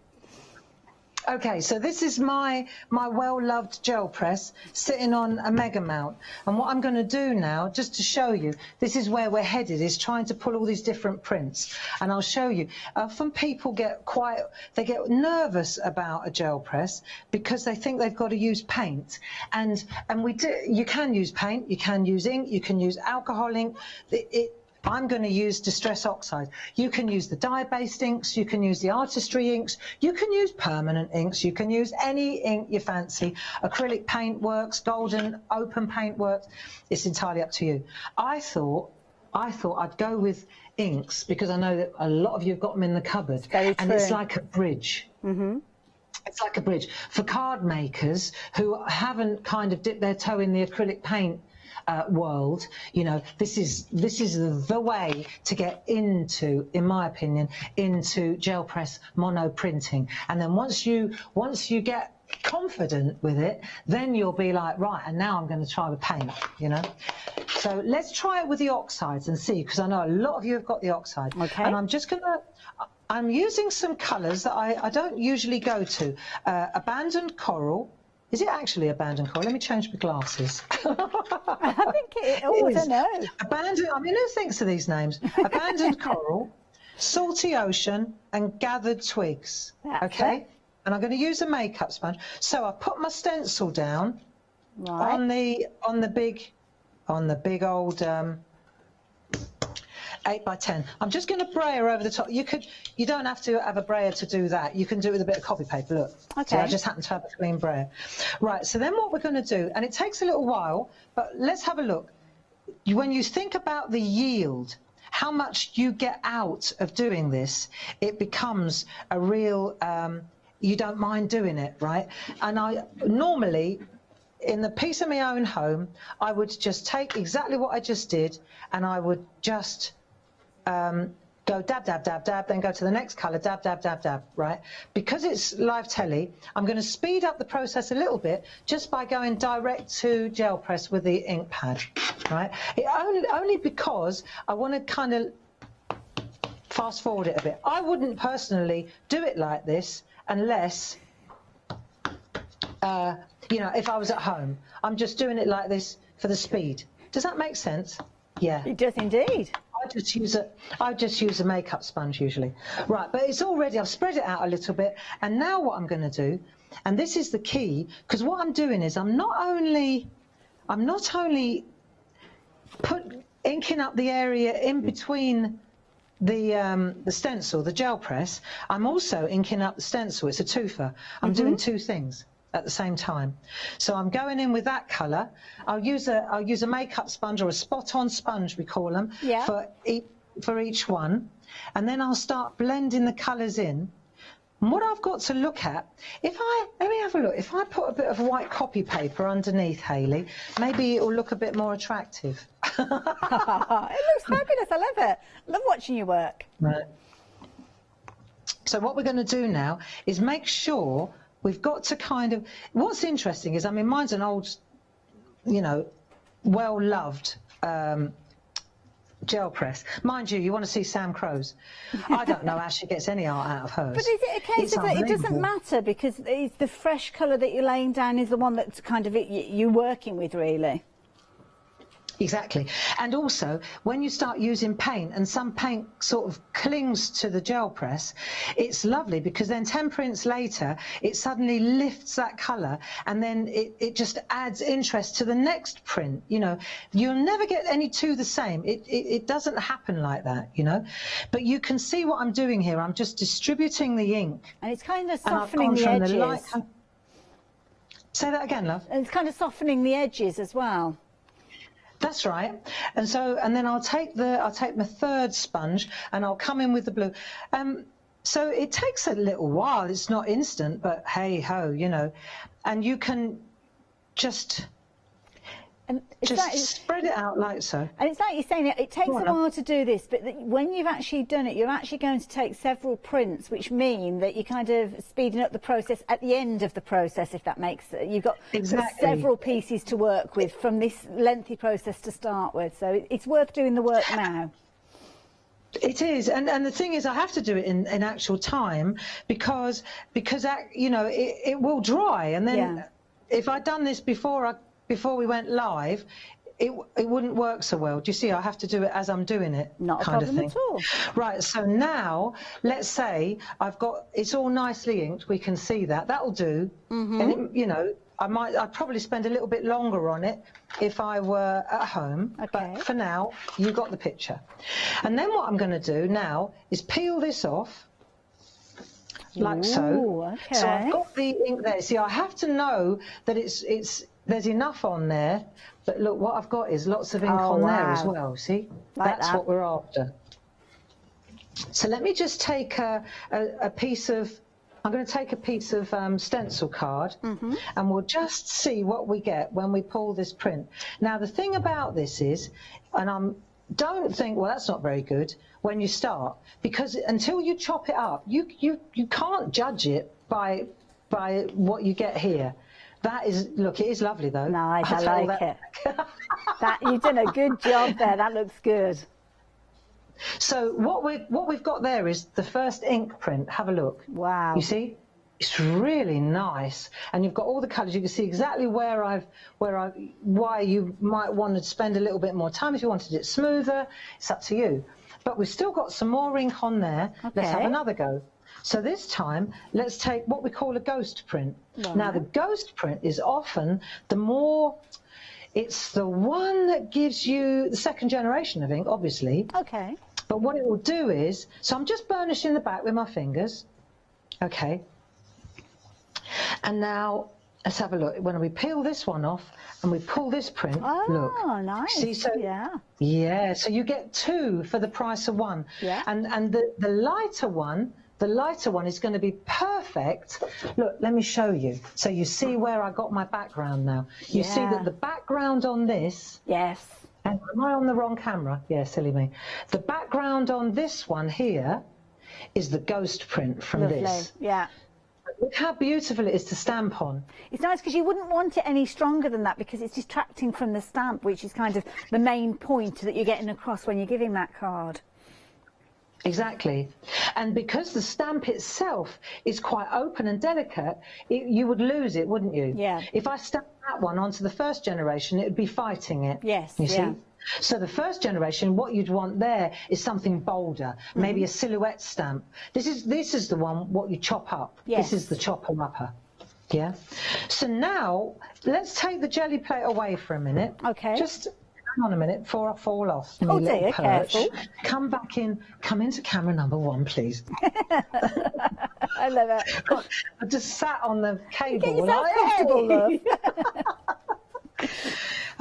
Okay, so this is my well-loved gel press sitting on a mega mount, and what I'm going to do now, just to show you, this is where we're headed, is trying to pull all these different prints, and I'll show you. Often people get nervous about a gel press because they think they've got to use paint, and you can use paint, you can use ink, you can use alcohol ink. I'm going to use Distress Oxide. You can use the dye-based inks, you can use the artistry inks, you can use permanent inks, you can use any ink you fancy. Acrylic paint works, golden open paint works. It's entirely up to you. I thought I'd go with inks because I know that a lot of you have got them in the cupboard. And it's like a bridge. Mm-hmm. It's like a bridge. For card makers who haven't kind of dipped their toe in the acrylic paint world, you know, this is the way to get into, in my opinion, into gel press mono printing. And then once you get confident with it, then you'll be like, right, and now I'm going to try the paint, you know. So let's try it with the oxides and see, because I know a lot of you have got the oxide. Okay. And I'm using some colours that I don't usually go to. Abandoned coral. Is it actually abandoned coral? Let me change my glasses. I think it is. I don't know. Abandoned, I mean, who thinks of these names? Abandoned coral, salty ocean, and gathered twigs. Okay? And I'm going to use a makeup sponge. So I put my stencil down on the big old 8x10. I'm just going to brayer over the top. You don't have to have a brayer to do that. You can do it with a bit of copy paper. Look. Okay. So I just happen to have a clean brayer. Right. So then what we're going to do, and it takes a little while, but let's have a look. When you think about the yield, how much you get out of doing this, it becomes a real. You don't mind doing it, right? And I normally, in the peace of my own home, I would just take exactly what I just did, and I would just go dab, dab, dab, dab, then go to the next colour, dab, dab, dab, dab, right? Because it's live telly, I'm going to speed up the process a little bit just by going direct to gel press with the ink pad, right? Only because I want to kind of fast forward it a bit. I wouldn't personally do it like this unless, you know, if I was at home. I'm just doing it like this for the speed. Does that make sense? Yeah. It does indeed. I just use a makeup sponge usually. Right, but it's already, I've spread it out a little bit, and now what I'm going to do, and this is the key, because what I'm doing is I'm not only inking up the area in between the stencil, the gel press, I'm also inking up the stencil. It's a twofer. I'm doing two things at the same time. So I'm going in with that colour. I'll use a makeup sponge, or a spot-on sponge we call them, for each one, and then I'll start blending the colours in. And what I've got to look at, let me have a look. If I put a bit of white copy paper underneath, Hayley, maybe it'll look a bit more attractive. It looks fabulous. I love it. I love watching you work. Right. So what we're going to do now is make sure we've got to kind of, what's interesting is, I mean, mine's an old, you know, well-loved gel press. Mind you, you want to see Sam Crow's. I don't know how she gets any art out of hers. But is it a case of that it doesn't matter because it's the fresh colour that you're laying down is the one that's kind of you're working with, really? Exactly. And also, when you start using paint, and some paint sort of clings to the gel press, it's lovely because then 10 prints later, it suddenly lifts that colour, and then it just adds interest to the next print. You know, you'll never get any two the same. It doesn't happen like that, you know. But you can see what I'm doing here. I'm just distributing the ink. And it's kind of softening the edges. Say that again, love. And it's kind of softening the edges as well. That's right. And then I'll take my third sponge and I'll come in with the blue. So it takes a little while. It's not instant, but hey ho, you know. And you can just, And just spread it out like so. And it's like you're saying, it takes a while to do this, but when you've actually done it, you're actually going to take several prints, which mean that you're kind of speeding up the process at the end of the process, if that makes sense. You've got several pieces to work with from this lengthy process to start with, so it's worth doing the work now. It is, and the thing is, I have to do it in actual time because you know it will dry, and then if I'd done this before we went live, it wouldn't work so well. Do you see? I have to do it as I'm doing it. Not a problem at all. Right. So now, let's say it's all nicely inked. We can see that. That'll do. And you know, I'd probably spend a little bit longer on it if I were at home. But for now, you got the picture. And then what I'm going to do now is peel this off. Like so. So I've got the ink there. See, I have to know that there's enough on there, but look, what I've got is lots of ink on there as well. See, that's what we're after. So let me just take a piece of. I'm going to take a piece of stencil card, and we'll just see what we get when we pull this print. Now, the thing about this is, and don't think, well, that's not very good when you start, because until you chop it up, you can't judge it by what you get here. That is, look, it is lovely though. Nice, I like it. You've done a good job there. That looks good. So what we've got there is the first ink print. Have a look. Wow. You see? It's really nice, and you've got all the colours. You can see exactly why you might want to spend a little bit more time. If you wanted it smoother, it's up to you. But we've still got some more ink on there. Let's have another go. So this time, let's take what we call a ghost print. Now, the ghost print is often it's the one that gives you the second generation of ink, obviously. Okay. But what it will do is, so I'm just burnishing the back with my fingers. Okay. And now, let's have a look. When we peel this one off and we pull this print, look. Oh, nice. See, so, yeah, so you get two for the price of one. Yeah. And the lighter one, is going to be perfect. Look, let me show you. So you see where I got my background now. You see that the background on this... Yes. And am I on the wrong camera? Yeah, silly me. The background on this one here is the ghost print from this. Yeah. Look how beautiful it is to stamp on. It's nice because you wouldn't want it any stronger than that, because it's distracting from the stamp, which is kind of the main point that you're getting across when you're giving that card. Exactly. And because the stamp itself is quite open and delicate, you would lose it, wouldn't you? Yeah. If I stamped that one onto the first generation, it would be fighting it. Yes. You see? So the first generation, what you'd want there is something bolder, maybe a silhouette stamp. This is the one what you chop up. Yes. This is the chopper upper. Yeah. So now let's take the jelly plate away for a minute. Okay. Just hang on a minute before I fall off. Oh dear, careful. Come back in. Come into camera number 1, please. I love it. I just sat on the cable. Get yourself comfortable, love.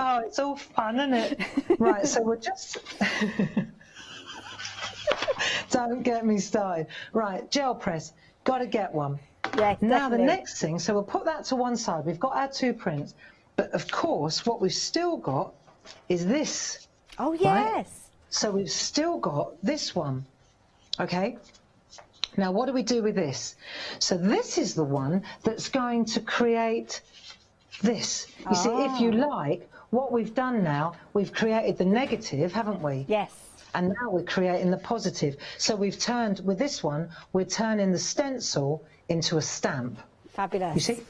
Oh, it's all fun, isn't it? Right, so we're just... Don't get me started. Right, gel press. Got to get one. Yeah, now definitely. the next thing, so we'll put that to one side. We've got our 2 prints. But, of course, what we've still got is this. Oh, yes. Right? So we've still got this one. Okay? Now, what do we do with this? So this is the one that's going to create this. You see, if you like, what we've done now, we've created the negative, haven't we? Yes. And now we're creating the positive. So we've turned, with this one, we're turning the stencil into a stamp. Fabulous. You see?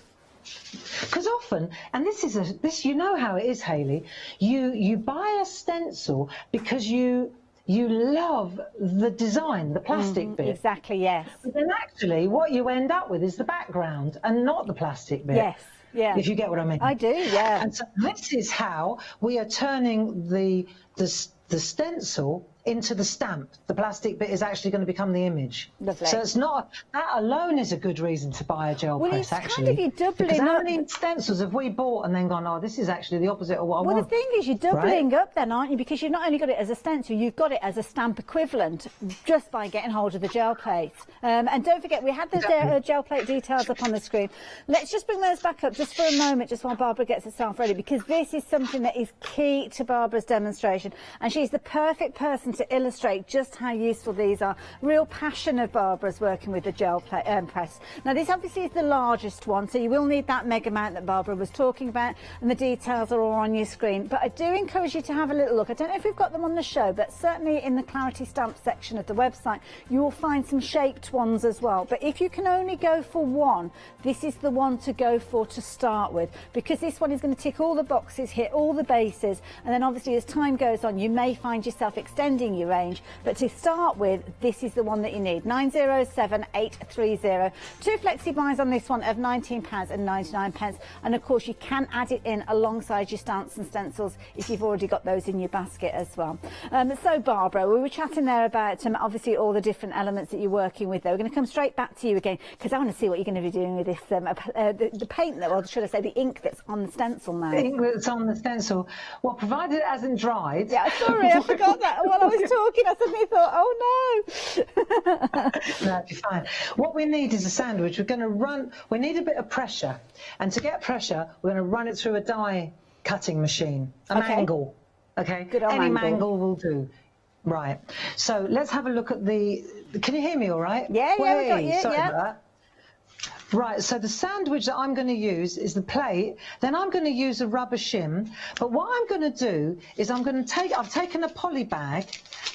Because often, and this you know how it is, Hayley, you buy a stencil because you love the design, the plastic bit. Exactly, yes. But then actually what you end up with is the background and not the plastic bit. Yes. Yeah. If you get what I mean. I do, yeah. And so this is how we are turning the stencil into the stamp. The plastic bit is actually going to become the image. Lovely. So it's not, that alone is a good reason to buy a gel Well, press, it's actually. kind of you doubling because how up. many stencils have we bought and then gone, oh, this is actually the opposite of what I Well, want? the thing is, you're doubling right? up then, aren't you? Because you've not only got it as a stencil, you've got it as a stamp equivalent just by getting hold of the gel plate. And don't forget, we had the gel plate details up on the screen. Let's just bring those back up just for a moment, just while Barbara gets herself ready, because this is something that is key to Barbara's demonstration, and she's the perfect person to illustrate just how useful these are. Real passion of Barbara's working with the gel press. Now, this obviously is the largest one, so you will need that mega mount that Barbara was talking about, and the details are all on your screen. But I do encourage you to have a little look. I don't know if we've got them on the show, but certainly in the Clarity Stamp section of the website, you will find some shaped ones as well. But if you can only go for one, this is the one to go for to start with, because this one is going to tick all the boxes, hit all the bases, and then obviously as time goes on, you may find yourself extending your range. But to start with, this is the one that you need. 907830. 2 flexi buys on this one of £19.99, and of course you can add it in alongside your stamps and stencils if you've already got those in your basket as well. So Barbara, we were chatting there about obviously all the different elements that you're working with there. We're going to come straight back to you again, because I want to see what you're going to be doing with this the paint, or should I say the ink that's on the stencil now. The ink that's on the stencil. Well, provided it hasn't dried. Yeah, sorry, I forgot that. While I was talking, I suddenly thought, oh no. No, it'll be fine. What we need is a sandwich. We're going to we need a bit of pressure. And to get pressure, we're going to run it through a die cutting machine, a mangle. Okay, good old any mangle will do. Right. So let's have a look at the. Can you hear me all right? Yeah, we got you. Sorry Yeah. about that. Right, so the sandwich that I'm going to use is the plate, then I'm going to use a rubber shim, but what I'm going to do is I've taken a poly bag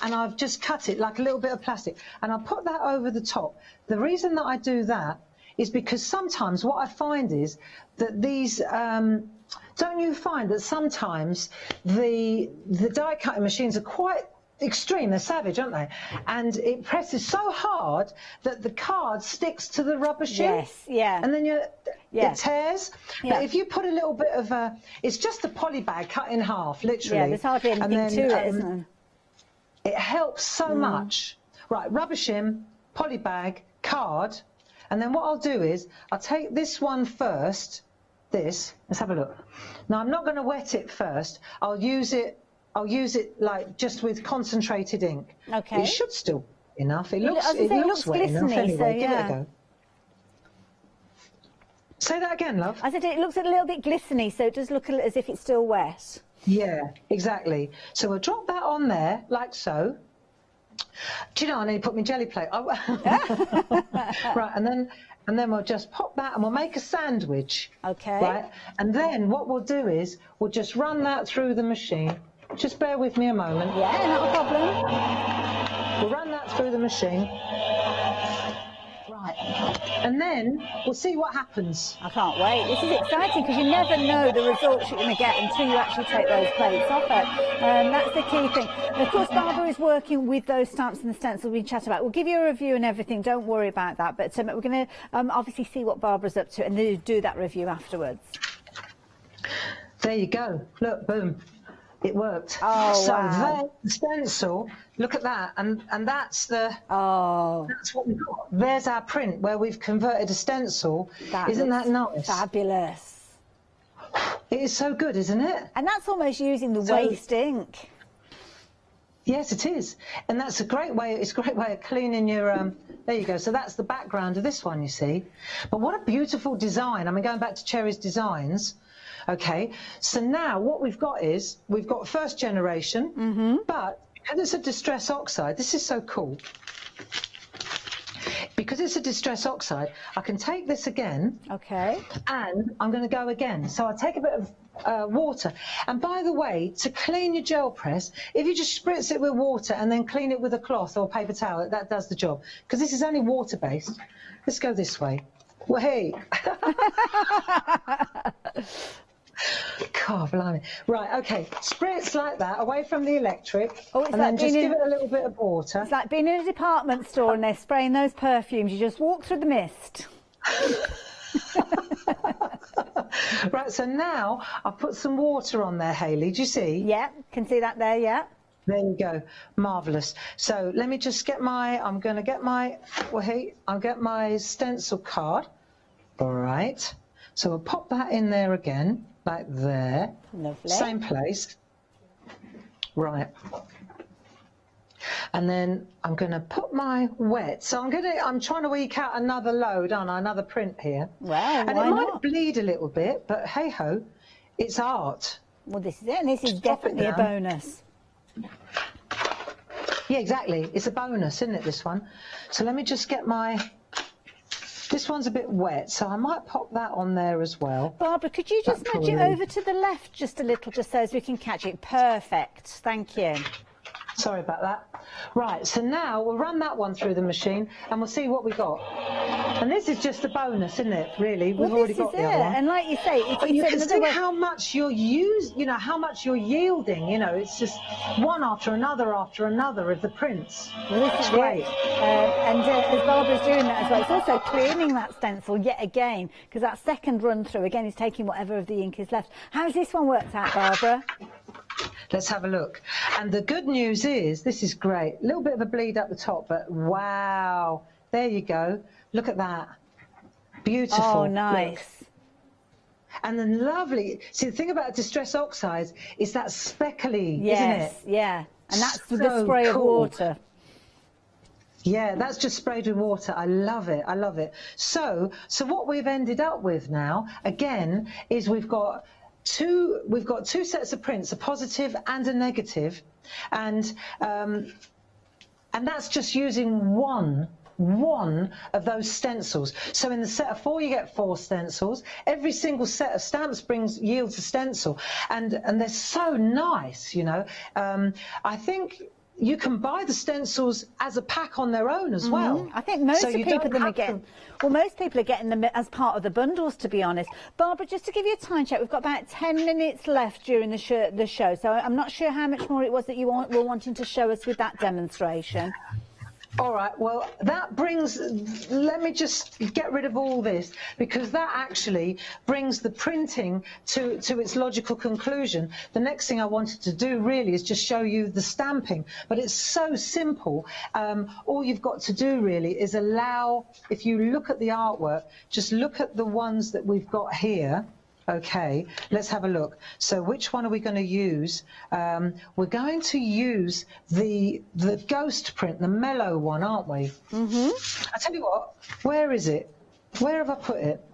and I've just cut it like a little bit of plastic, and I'll put that over the top. The reason that I do that is because sometimes what I find is that these, don't you find that sometimes the die cutting machines are quite extreme, they're savage, aren't they? And it presses so hard that the card sticks to the rubber shim. Yes, yeah. And then it tears. Yeah. But if you put a little bit of it's just a poly bag cut in half, literally. Yeah, there's hardly anything to it, isn't there? It helps so much. Right, rubber shim, poly bag, card, and then what I'll do is I'll take this one first. Let's have a look. Now I'm not going to wet it first. I'll use it like just with concentrated ink. Okay. It should still be enough. It looks wet glistening, enough anyway. so, Give it a go. Say that again, love. I said it looks a little bit glistening, so it does look as if it's still wet. Yeah, exactly. So we'll drop that on there like so. Do you know, I need to put my jelly plate. Right, and then we'll just pop that and we'll make a sandwich. Okay. Right, and then what we'll do is we'll just run that through the machine. Just bear with me a moment. Yeah, not a problem. We'll run that through the machine. Right, and then we'll see what happens. I can't wait. This is exciting because you never know the results you're going to get until you actually take those plates off it. That's the key thing. And of course, Barbara is working with those stamps and the stencil we chat about. We'll give you a review and everything. Don't worry about that. But we're going to obviously see what Barbara's up to and then do that review afterwards. There you go. Look, boom. It worked. Oh, so wow. there's the stencil. Look at that, and that's that's what we've got. There's our print where we've converted a stencil. Isn't that nice? Fabulous. It is so good, isn't it? And that's almost using the waste ink. Yes, it is, and that's a great way. It's a great way of cleaning your. There you go. So that's the background of this one, you see. But what a beautiful design! I mean, going back to Cherry's designs. Okay, so now what we've got is, we've got first generation, but because it's a distress oxide, this is so cool. Because it's a distress oxide, I can take this again. Okay. And I'm going to go again. So I'll take a bit of water. And by the way, to clean your gel press, if you just spritz it with water and then clean it with a cloth or paper towel, that does the job. Because this is only water-based. Let's go this way. Well, hey. God, blimey. Right, okay, spritz like that, away from the electric, and then just give it a little bit of water. It's like being in a department store and they're spraying those perfumes. You just walk through the mist. Right, so now I've put some water on there, Hayley. Do you see? Yeah, can see that there, yeah. There you go, marvellous. So let me just get my, I'll get my stencil card. All right, so we'll pop that in there again, like there. Lovely. Same place. Right. And then I'm going to put my wet. So I'm trying to eke out another load, aren't I? Another print here. Wow, and why it might not? bleed a little bit, but hey ho, it's art. Well, this is it, and this is definitely a bonus. Yeah, exactly. It's a bonus, isn't it, this one? So let me just get my... This one's a bit wet, so I might pop that on there as well. Barbara, could you just nudge it over to the left just a little, just so as we can catch it? Perfect. Thank you. Sorry about that. Right, so now we'll run that one through the machine and we'll see what we got. And this is just a bonus, isn't it, really? We've already got the other one. And like you say, but you can see how much you're how much you're yielding, it's just one after another of the prints. Well, this is great. And as Barbara's doing that as well, it's also cleaning that stencil yet again, because that second run through, again, is taking whatever of the ink is left. How's this one worked out, Barbara? Let's have a look. And the good news is, this is great. A little bit of a bleed up the top, but wow. There you go. Look at that. Beautiful. Oh, nice. Look. And then lovely. See, the thing about Distress Oxides is that speckly, isn't it? Yeah. And that's with the spray of water. Yeah, that's just sprayed with water. I love it. I love it. So what we've ended up with now, again, is we've got two sets of prints, a positive and a negative, and that's just using one of those stencils. So in the set of 4 you get 4 stencils. Every single set of stamps yields a stencil, and they're so nice, I think you can buy the stencils as a pack on their own as well. I think most most people are getting them as part of the bundles, to be honest. Barbara, just to give you a time check, we've got about 10 minutes left during the show, so I'm not sure how much more it was that you were wanting to show us with that demonstration. All right, well, let me just get rid of all this, because that actually brings the printing to its logical conclusion. The next thing I wanted to do really is just show you the stamping, but it's so simple. All you've got to do really is if you look at the artwork, just look at the ones that we've got here. Okay, let's have a look. So which one are we going to use? We're going to use the ghost print, the mellow one, aren't we? I tell you what, where is it? Where have I put it?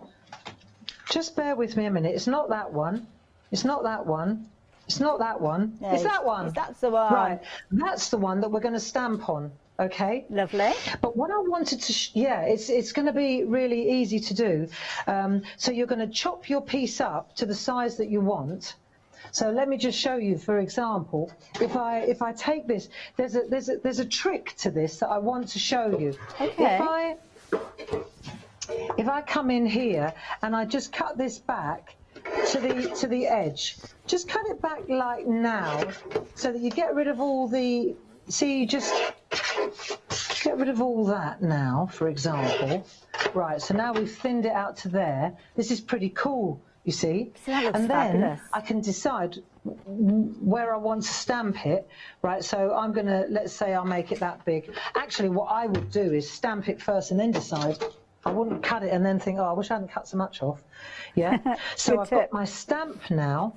Just bear with me a minute. It's not that one. It's not that one. It's not that one. No, it's that one. That's the one. Right, that's the one that we're going to stamp on. Okay, lovely. But what I wanted to, it's going to be really easy to do. So you're going to chop your piece up to the size that you want. So let me just show you, for example, if I take this, there's a trick to this that I want to show you. Okay. If I come in here and I just cut this back to the edge, just cut it back like now, so that you get rid of all the. See, you just get rid of all that now, for example. Right, so now we've thinned it out to there. This is pretty cool, you see. So that looks and fabulous. then I can decide where I want to stamp it. Right, so I'm going to, let's say I'll make it that big. Actually, what I would do is stamp it first and then decide. I wouldn't cut it and then think, oh, I wish I hadn't cut so much off. Yeah, so I've got my stamp now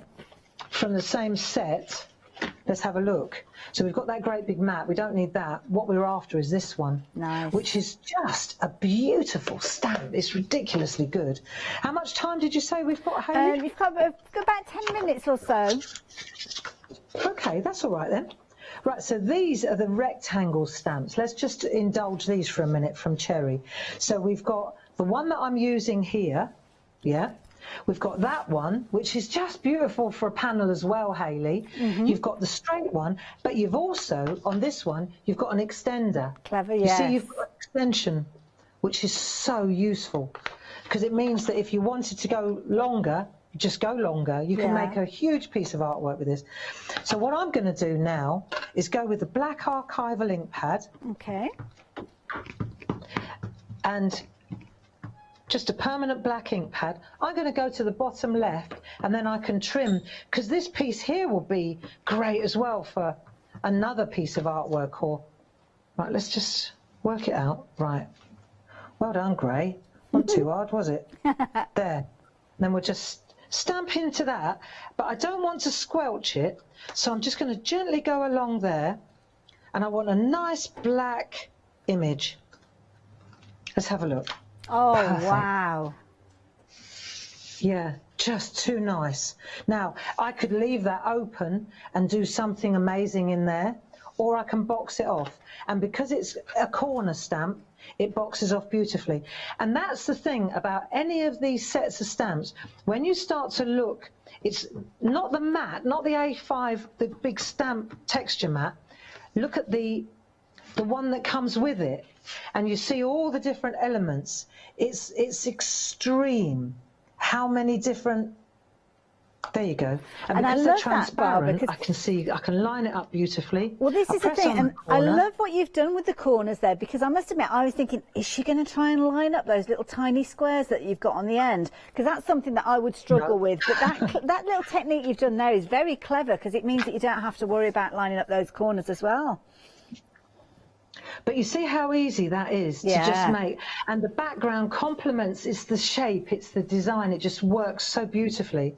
from the same set. Let's have a look. So we've got that great big mat. We don't need that. What we're after is this one, which is just a beautiful stamp. It's ridiculously good. How much time did you say we've got, Hayley? We've got about 10 minutes or so. Okay, that's all right then. Right, so these are the rectangle stamps. Let's just indulge these for a minute from Cherry. So we've got the one that I'm using here, yeah. We've got that one, which is just beautiful for a panel as well, Hayley. You've got the straight one, but you've also, on this one, you've got an extender. Clever, yes. You see, you've got extension, which is so useful, because it means that if you wanted to go longer, just go longer. You can make a huge piece of artwork with this. So what I'm going to do now is go with the black archival ink pad. Okay. And just a permanent black ink pad. I'm going to go to the bottom left, and then I can trim, because this piece here will be great as well for another piece of artwork, or right, let's just work it out. Right, well done, Gray. Not too hard, was it? There. Then we'll just stamp into that, but I don't want to squelch it, so I'm just going to gently go along there, and I want a nice black image. Let's have a look. Oh, Perfect. wow. Yeah, just too nice. Now, I could leave that open and do something amazing in there, or I can box it off. And because it's a corner stamp, it boxes off beautifully. And that's the thing about any of these sets of stamps. When you start to look, it's not the matte, not the A5, the big stamp texture matte. Look at the one that comes with it, and you see all the different elements. It's extreme. How many different... There you go. And I because love they're that, Barbara, transparent, I can line it up beautifully. Well, this is the press thing, on and the I corner. love what you've done with the corners there, because I must admit, I was thinking, is she going to try and line up those little tiny squares that you've got on the end? Because that's something that I would struggle with. But that little technique you've done there is very clever, because it means that you don't have to worry about lining up those corners as well. But you see how easy that is to Yeah. just make. And the background complements, it's the shape, it's the design, it just works so beautifully.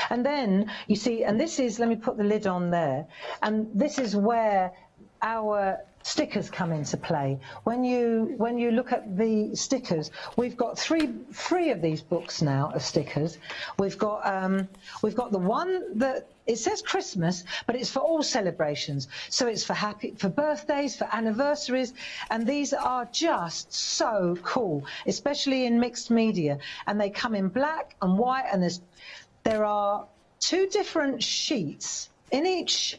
And then you see, and this is, let me put the lid on there, and this is where our stickers come into play. When you look at the stickers, we've got three of these books now of stickers. We've got the one that it says Christmas, but it's for all celebrations. So it's for birthdays, for anniversaries, and these are just so cool, especially in mixed media. And they come in black and white, and there are 2 different sheets in each.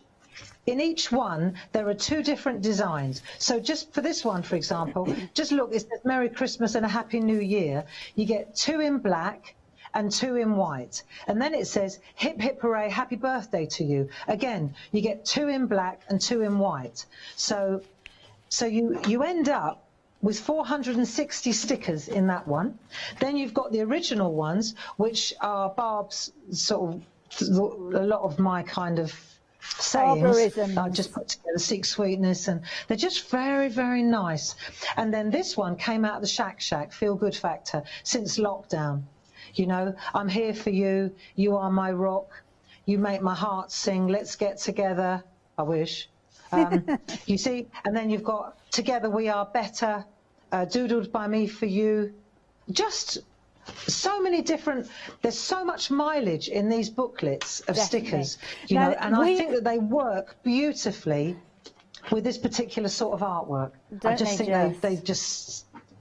In each one, there are 2 different designs. So just for this one, for example, just look, it says Merry Christmas and a Happy New Year. You get 2 in black and 2 in white. And then it says, hip, hip, hooray, happy birthday to you. Again, you get 2 in black and 2 in white. So you end up with 460 stickers in that one. Then you've got the original ones, which are Barb's sort of, a lot of my kind of sayings. I just put together, seek sweetness, and they're just very, very nice. And then this one came out of the Shack Feel Good Factor since lockdown. You know, I'm here for you, you are my rock, you make my heart sing, let's get together, I wish. You see, and then you've got Together We Are Better, Doodled by Me for You, just so many different, there's so much mileage in these booklets of stickers, you know, and I think that they work beautifully with this particular sort of artwork. I just think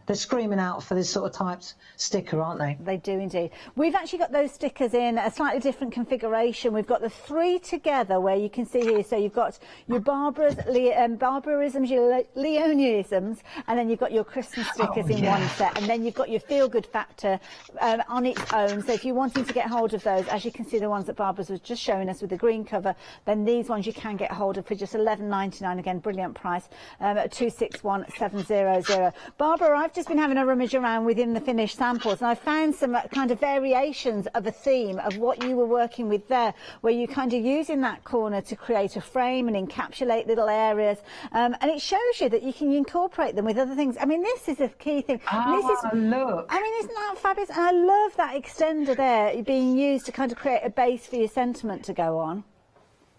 they're screaming out for this sort of type sticker, aren't they? They do indeed. We've actually got those stickers in a slightly different configuration. We've got the 3 together where you can see here. So you've got your Barbarisms, your Leonisms, and then you've got your Christmas stickers in one set. And then you've got your Feel Good Factor on its own. So if you're wanting to get hold of those, as you can see the ones that Barbara's was just showing us with the green cover, then these ones you can get hold of for just $11.99. Again, brilliant price at 261700. Barbara, I've just been having a rummage around within the finished samples, and I found some kind of variations of a theme of what you were working with there, where you kind of using that corner to create a frame and encapsulate little areas, and it shows you that you can incorporate them with other things. I mean, this is a key thing. Look. I mean, isn't that fabulous? And I love that extender there being used to kind of create a base for your sentiment to go on.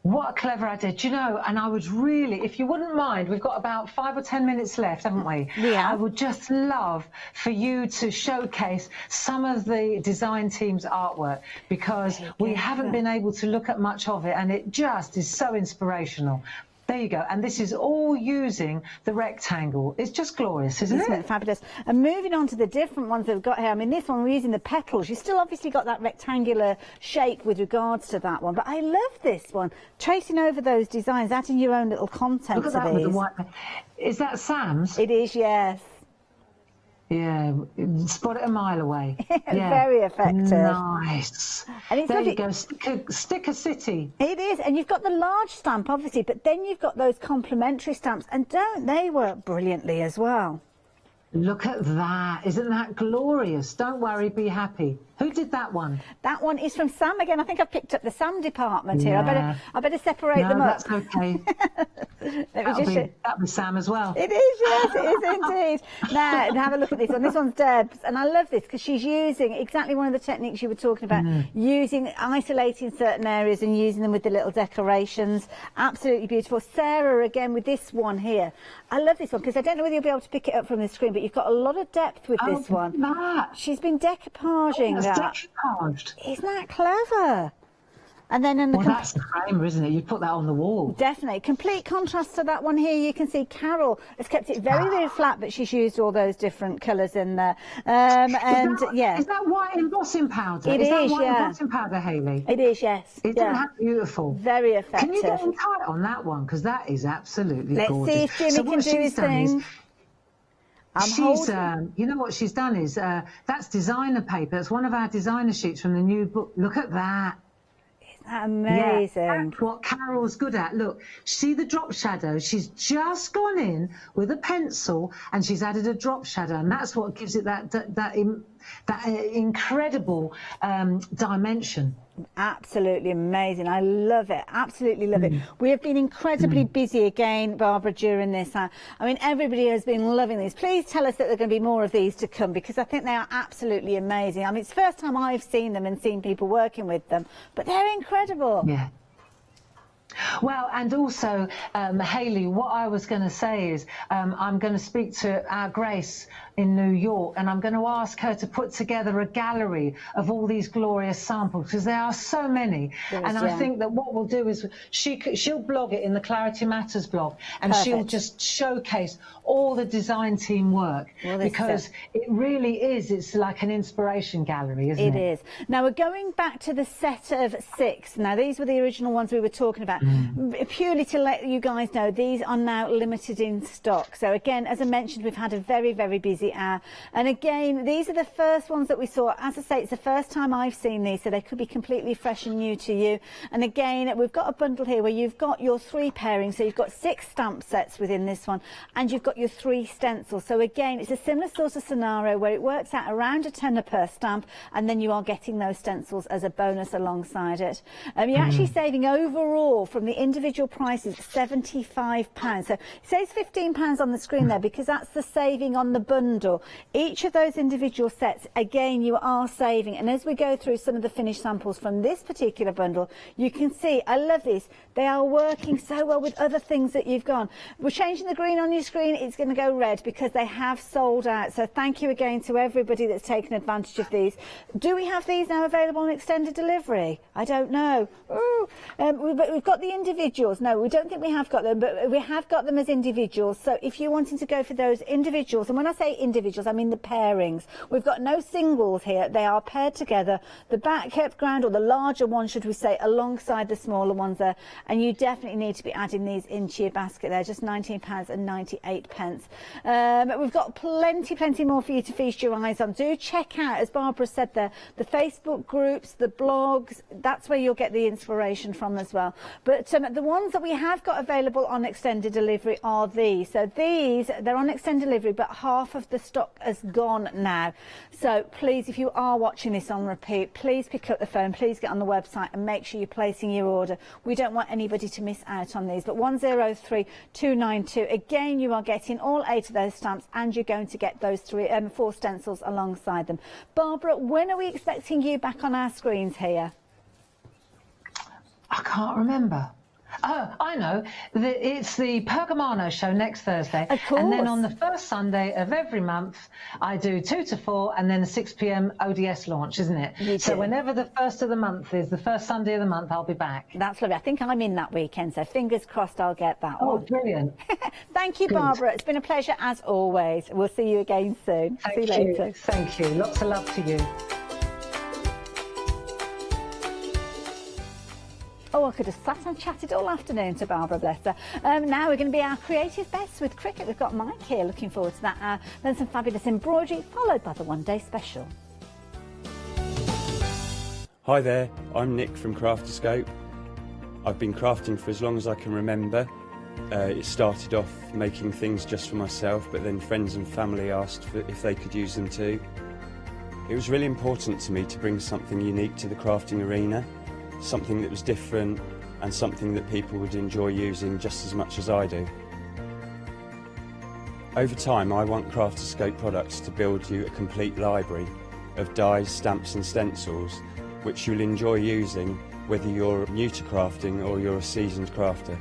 What a clever idea. Do you know, and I would really, if you wouldn't mind, we've got about 5 or 10 minutes left, haven't we? Yeah. I would just love for you to showcase some of the design team's artwork, because we haven't been able to look at much of it, and it just is so inspirational. There you go. And this is all using the rectangle. It's just glorious, isn't it? Fabulous. And moving on to the different ones that we've got here. I mean, this one we're using the petals. You've still obviously got that rectangular shape with regards to that one. But I love this one. Tracing over those designs, adding your own little content Look at to that these. with the white. Is that Sam's? It is, yes. Yeah, spot it a mile away. Yeah. Very effective. Nice. And it's there you go, Sticker City. It is, and you've got the large stamp, obviously, but then you've got those complementary stamps, and don't they work brilliantly as well? Look at that. Isn't that glorious? Don't worry, be happy. Who did that one? That one is from Sam again. I think I've picked up the Sam department here. Yeah. I better separate them up. That's okay. That'll be Sam as well. It is, yes, it is indeed. Now, have a look at this one. This one's Deb's, and I love this because she's using exactly one of the techniques you were talking about, isolating certain areas and using them with the little decorations. Absolutely beautiful. Sarah, again, with this one here. I love this one because I don't know whether you'll be able to pick it up from the screen, but you've got a lot of depth with this one. She's been decoupaging that. Decoupaged. Isn't that clever? And then in the that's the framer, isn't it? You put that on the wall. Definitely. Complete contrast to that one here. You can see Carol has kept it very, very flat, but she's used all those different colours in there. Is that white embossing powder? It is that is, white yeah. embossing powder, Hayley? It is, yes. Isn't that beautiful? Very effective. Can you get in tight on that one? Because that is absolutely gorgeous. Let's see if Jimmy can do his thing. You know what she's done is, that's designer paper. It's one of our designer sheets from the new book. Look at that. Amazing. Yeah, that's what Carol's good at. Look, see the drop shadow? She's just gone in with a pencil and she's added a drop shadow, and that's what gives it that incredible dimension. Absolutely amazing. I love it. Absolutely love it. We have been incredibly busy again, Barbara, during this. I mean, everybody has been loving these. Please tell us that there are going to be more of these to come, because I think they are absolutely amazing. I mean, it's the first time I've seen them and seen people working with them, but they're incredible. Yeah. Well, and also, Hayley, what I was going to say is I'm going to speak to our Grace in New York, and I'm going to ask her to put together a gallery of all these glorious samples, because there are so many. I think that what we'll do is she'll blog it in the Clarity Matters blog, and she'll just showcase all the design team work, because it really is. It's like an inspiration gallery, isn't it? It is. Now, we're going back to the set of 6. Now, these were the original ones we were talking about. Purely to let you guys know, these are now limited in stock. So again, as I mentioned, we've had a very, very busy hour. And again, these are the first ones that we saw. As I say, it's the first time I've seen these, so they could be completely fresh and new to you. And again, we've got a bundle here where you've got your 3 pairings. So you've got 6 stamp sets within this one, and you've got your 3 stencils. So again, it's a similar sort of scenario where it works out around a tenner per stamp, and then you are getting those stencils as a bonus alongside it. You're actually saving overall from the individual prices £75. So it says £15 on the screen there, because that's the saving on the bundle. Each of those individual sets, again, you are saving. And as we go through some of the finished samples from this particular bundle, you can see, I love this, they are working so well with other things that you've gone. We're changing the green on your screen, it's going to go red because they have sold out. So thank you again to everybody that's taken advantage of these. Do we have these now available on extended delivery? I don't know. We've got the individuals. No, we don't think we have got them, but we have got them as individuals. So if you're wanting to go for those individuals, and when I say individuals, I mean the pairings. We've got no singles here. They are paired together. The background, or the larger one, should we say, alongside the smaller ones there. And you definitely need to be adding these into your basket there. Just £19.98. We've got plenty more for you to feast your eyes on. Do check out, as Barbara said there, the Facebook groups, the blogs. That's where you'll get the inspiration from as well. But the ones that we have got available on extended delivery are these. So these, they're on extended delivery, but half of the stock has gone now. So please, if you are watching this on repeat, please pick up the phone, please get on the website and make sure you're placing your order. We don't want anybody to miss out on these. But 103292, again, you are getting all 8 of those stamps, and you're going to get those 4 stencils alongside them. Barbara, when are we expecting you back on our screens here? I can't remember. Oh, I know. It's the Pergamano show next Thursday. Of course. And then on the first Sunday of every month, I do 2 to 4 and then a 6 p.m. ODS launch, isn't it? So whenever the first of the month is, the first Sunday of the month, I'll be back. That's lovely. I think I'm in that weekend, so fingers crossed I'll get that one. Oh, brilliant. Thank you, Barbara. It's been a pleasure as always. We'll see you again soon. See you later. Thank you. Lots of love to you. Oh, I could have sat and chatted all afternoon to Barbara, bless her. Now we're going to be our creative bets with cricket. We've got Mike here, looking forward to that. Then some fabulous embroidery, followed by the one-day special. Hi there, I'm Nick from Craft Escape. I've been crafting for as long as I can remember, It started off making things just for myself, but then friends and family asked if they could use them too. It was really important to me to bring something unique to the crafting arena, something that was different and something that people would enjoy using just as much as I do. Over time, I want Crafterscope products to build you a complete library of dies, stamps and stencils which you'll enjoy using whether you're new to crafting or you're a seasoned crafter.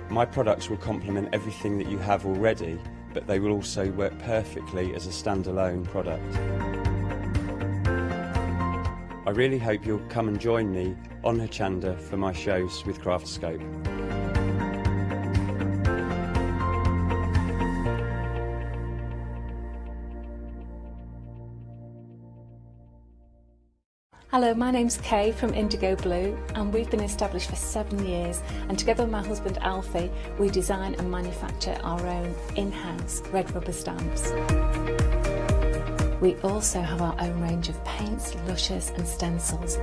My products will complement everything that you have already, but they will also work perfectly as a standalone product. I really hope you'll come and join me on Hochanda for my shows with Crafterscope. Hello, my name's Kay from Indigo Blue, and we've been established for 7 years, and together with my husband Alfie we design and manufacture our own in-house red rubber stamps. We also have our own range of paints, lushes and stencils.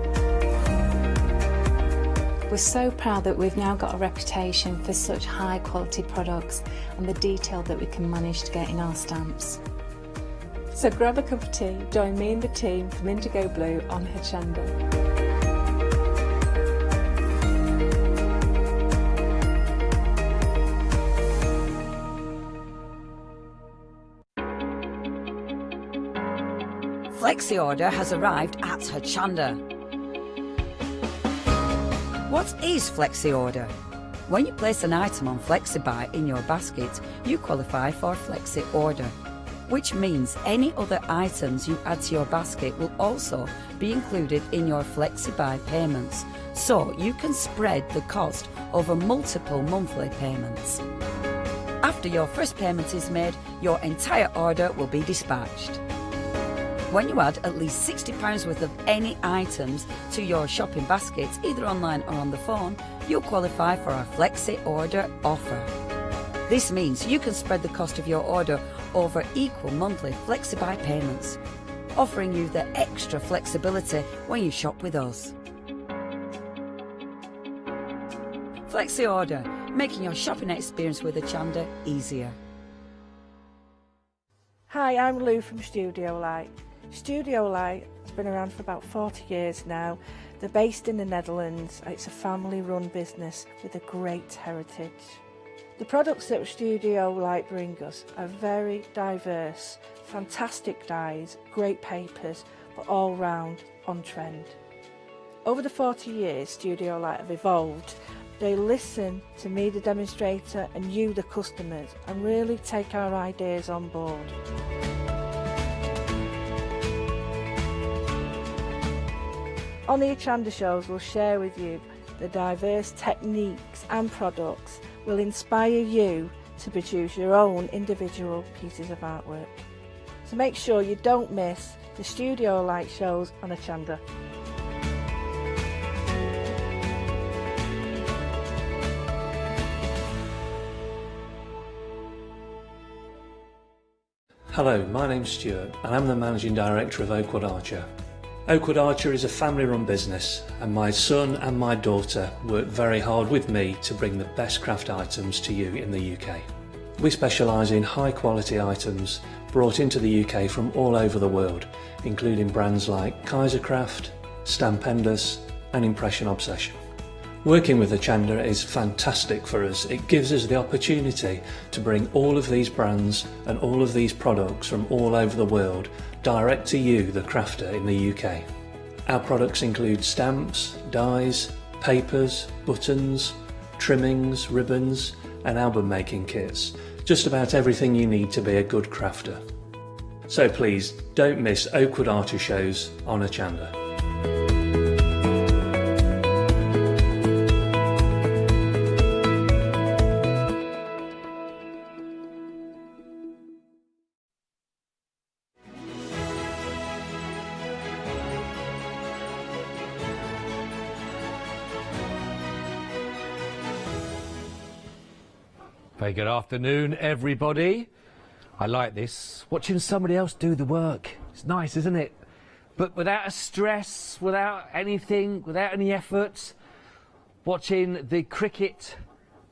We're so proud that we've now got a reputation for such high quality products and the detail that we can manage to get in our stamps. So grab a cup of tea, join me and the team from Indigo Blue on Hochanda. Flexi order has arrived at Hochanda. What is Flexi order? When you place an item on FlexiBuy in your basket, you qualify for Flexi order, which means any other items you add to your basket will also be included in your FlexiBuy payments, so you can spread the cost over multiple monthly payments. After your first payment is made, your entire order will be dispatched. When you add at least £60 worth of any items to your shopping basket, either online or on the phone, you'll qualify for our Flexi order offer. This means you can spread the cost of your order over equal monthly FlexiBuy payments, offering you the extra flexibility when you shop with us. Flexi order, making your shopping experience with Hochanda easier. Hi, I'm Lou from Studio Light. Studio Light has been around for about 40 years now. They're based in the Netherlands. It's a family-run business with a great heritage. The products that Studio Light bring us are very diverse, fantastic dyes, great papers, but all round on trend. Over the 40 years Studio Light have evolved. They listen to me, the demonstrator, and you, the customers, and really take our ideas on board. On the Hochanda shows, we'll share with you the diverse techniques and products will inspire you to produce your own individual pieces of artwork. So make sure you don't miss the Studio Light shows on Hochanda. Hello, my name's Stuart and I'm the Managing Director of Oakwood Archer. Oakwood Archer is a family-run business, and my son and my daughter work very hard with me to bring the best craft items to you in the UK. We specialise in high-quality items brought into the UK from all over the world, including brands like Kaisercraft, Stampendous and Impression Obsession. Working with Hochanda is fantastic for us. It gives us the opportunity to bring all of these brands and all of these products from all over the world direct to you, the crafter in the UK. Our products include stamps, dies, papers, buttons, trimmings, ribbons and album making kits. Just about everything you need to be a good crafter. So please don't miss Oakwood Archer shows on Hochanda. Very good afternoon, everybody. I like this. Watching somebody else do the work. It's nice, isn't it? But without a stress, without anything, without any effort. Watching the cricket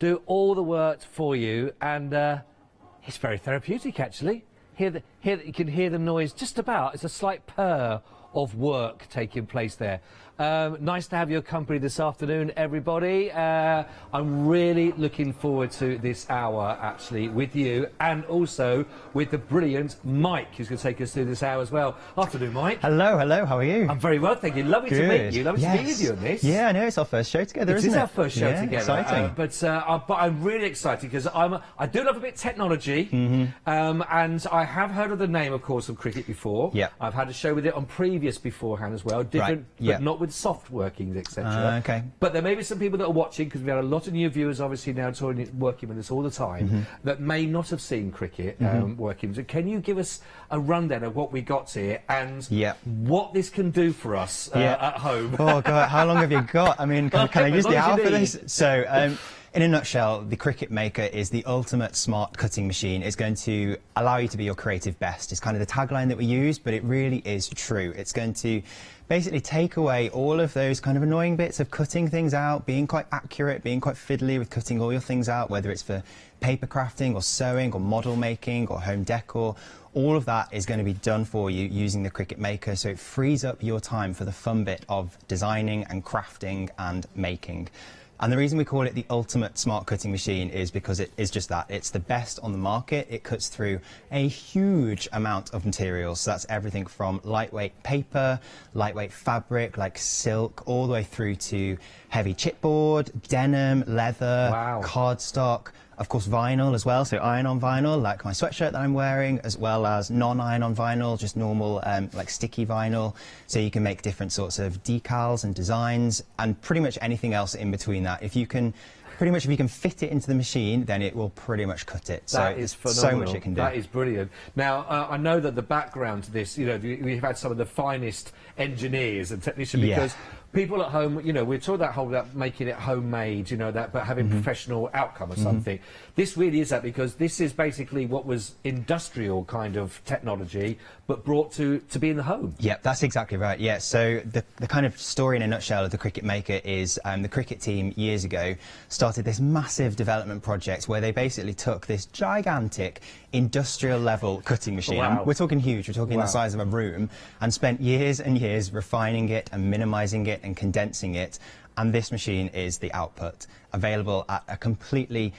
do all the work for you, and it's very therapeutic actually. You can hear the noise just about. It's a slight purr of work taking place there. Nice to have your company this afternoon, everybody. I'm really looking forward to this hour, actually, with you, and also with the brilliant Mike, who's going to take us through this hour as well. Afternoon, Mike. Hello, hello, how are you? I'm very well, thank you. Lovely to meet you. Lovely to be with you on this. Yeah, I know, it's our first show together, isn't it? It is our first show together. Exciting. But I'm really excited because I do love a bit of technology, and I have heard of the name, of course, of cricket before. Yeah. I've had a show with it on previous beforehand as well, different, but not with soft workings, etc. Okay. But there may be some people that are watching, because we've had a lot of new viewers, obviously, now working with us all the time, that may not have seen cricket workings. So can you give us a rundown of what we got here and what this can do for us at home? Oh, God, how long have you got? I mean, can I use the hour for this? So, in a nutshell, the Cricut Maker is the ultimate smart cutting machine. It's going to allow you to be your creative best. It's kind of the tagline that we use, but it really is true. It's going to basically take away all of those kind of annoying bits of cutting things out, being quite accurate, being quite fiddly with cutting all your things out, whether it's for paper crafting or sewing or model making or home decor. All of that is going to be done for you using the Cricut Maker, so it frees up your time for the fun bit of designing and crafting and making. And the reason we call it the ultimate smart cutting machine is because it is just that. It's the best on the market. It cuts through a huge amount of materials. So that's everything from lightweight paper, lightweight fabric like silk, all the way through to heavy chipboard, denim, leather, cardstock, of course vinyl as well, so iron-on vinyl like my sweatshirt that I'm wearing, as well as non-iron-on vinyl, just normal like sticky vinyl, so you can make different sorts of decals and designs and pretty much anything else in between that. If you can fit it into the machine, then it will pretty much cut it. That is phenomenal. So much it can do. That is brilliant. Now, I know that the background to this, we've had some of the finest engineers and technicians, because people at home, we're talking that whole about making it homemade, but having professional outcome or something. This really is that, because this is basically what was industrial kind of technology, but brought to be in the home. Yeah, that's exactly right. Yeah, so the kind of story in a nutshell of the Cricut Maker is the Cricut team years ago started this massive development project where they basically took this gigantic industrial level cutting machine. Wow. We're talking huge, we're talking the size of a room, and spent years and years refining it and minimizing it and condensing it, and this machine is the output, available at a completely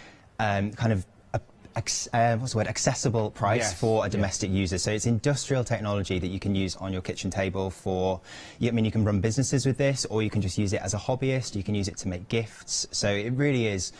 accessible price for a domestic user. So it's industrial technology that you can use on your kitchen table for, you can run businesses with this, or you can just use it as a hobbyist, you can use it to make gifts. So it really is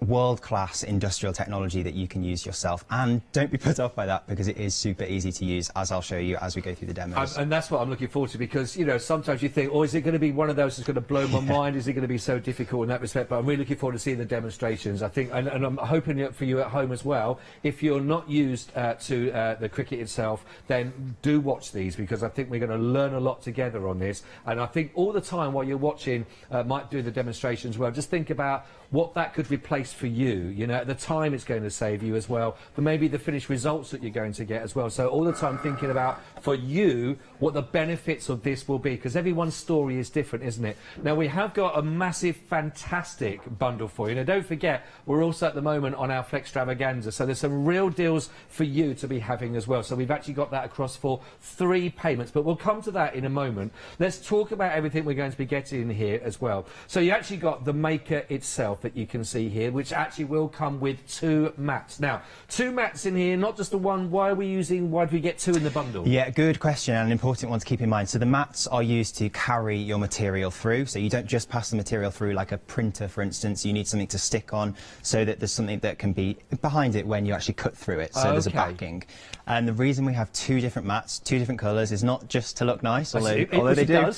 world-class industrial technology that you can use yourself, and don't be put off by that, because it is super easy to use, as I'll show you as we go through the demos. And that's what I'm looking forward to, because sometimes you think, oh, is it going to be one of those that's going to blow my mind? Is it going to be so difficult in that respect? But I'm really looking forward to seeing the demonstrations. I think, and I'm hoping for you at home as well, if you're not used to the Cricut itself, then do watch these, because I think we're going to learn a lot together on this. And I think all the time while you're watching Mike do the demonstrations, well, just think about what that could replace for you, at the time it's going to save you as well, but maybe the finished results that you're going to get as well. So all the time thinking about, for you, what the benefits of this will be, because everyone's story is different, isn't it? Now, we have got a massive, fantastic bundle for you. Now, don't forget, we're also at the moment on our Flextravaganza, so there's some real deals for you to be having as well. So we've actually got that across for 3 payments, but we'll come to that in a moment. Let's talk about everything we're going to be getting in here as well. So you actually got the Maker itself that you can see here, which actually will come with 2 mats. Now, 2 mats in here, not just the one. Why do we get 2 in the bundle? Yeah, good question, and an important one to keep in mind. So the mats are used to carry your material through, so you don't just pass the material through like a printer, for instance. You need something to stick on, so that there's something that can be behind it when you actually cut through it, so there's a backing. And the reason we have 2 different mats, 2 different colours, is not just to look nice, although they do.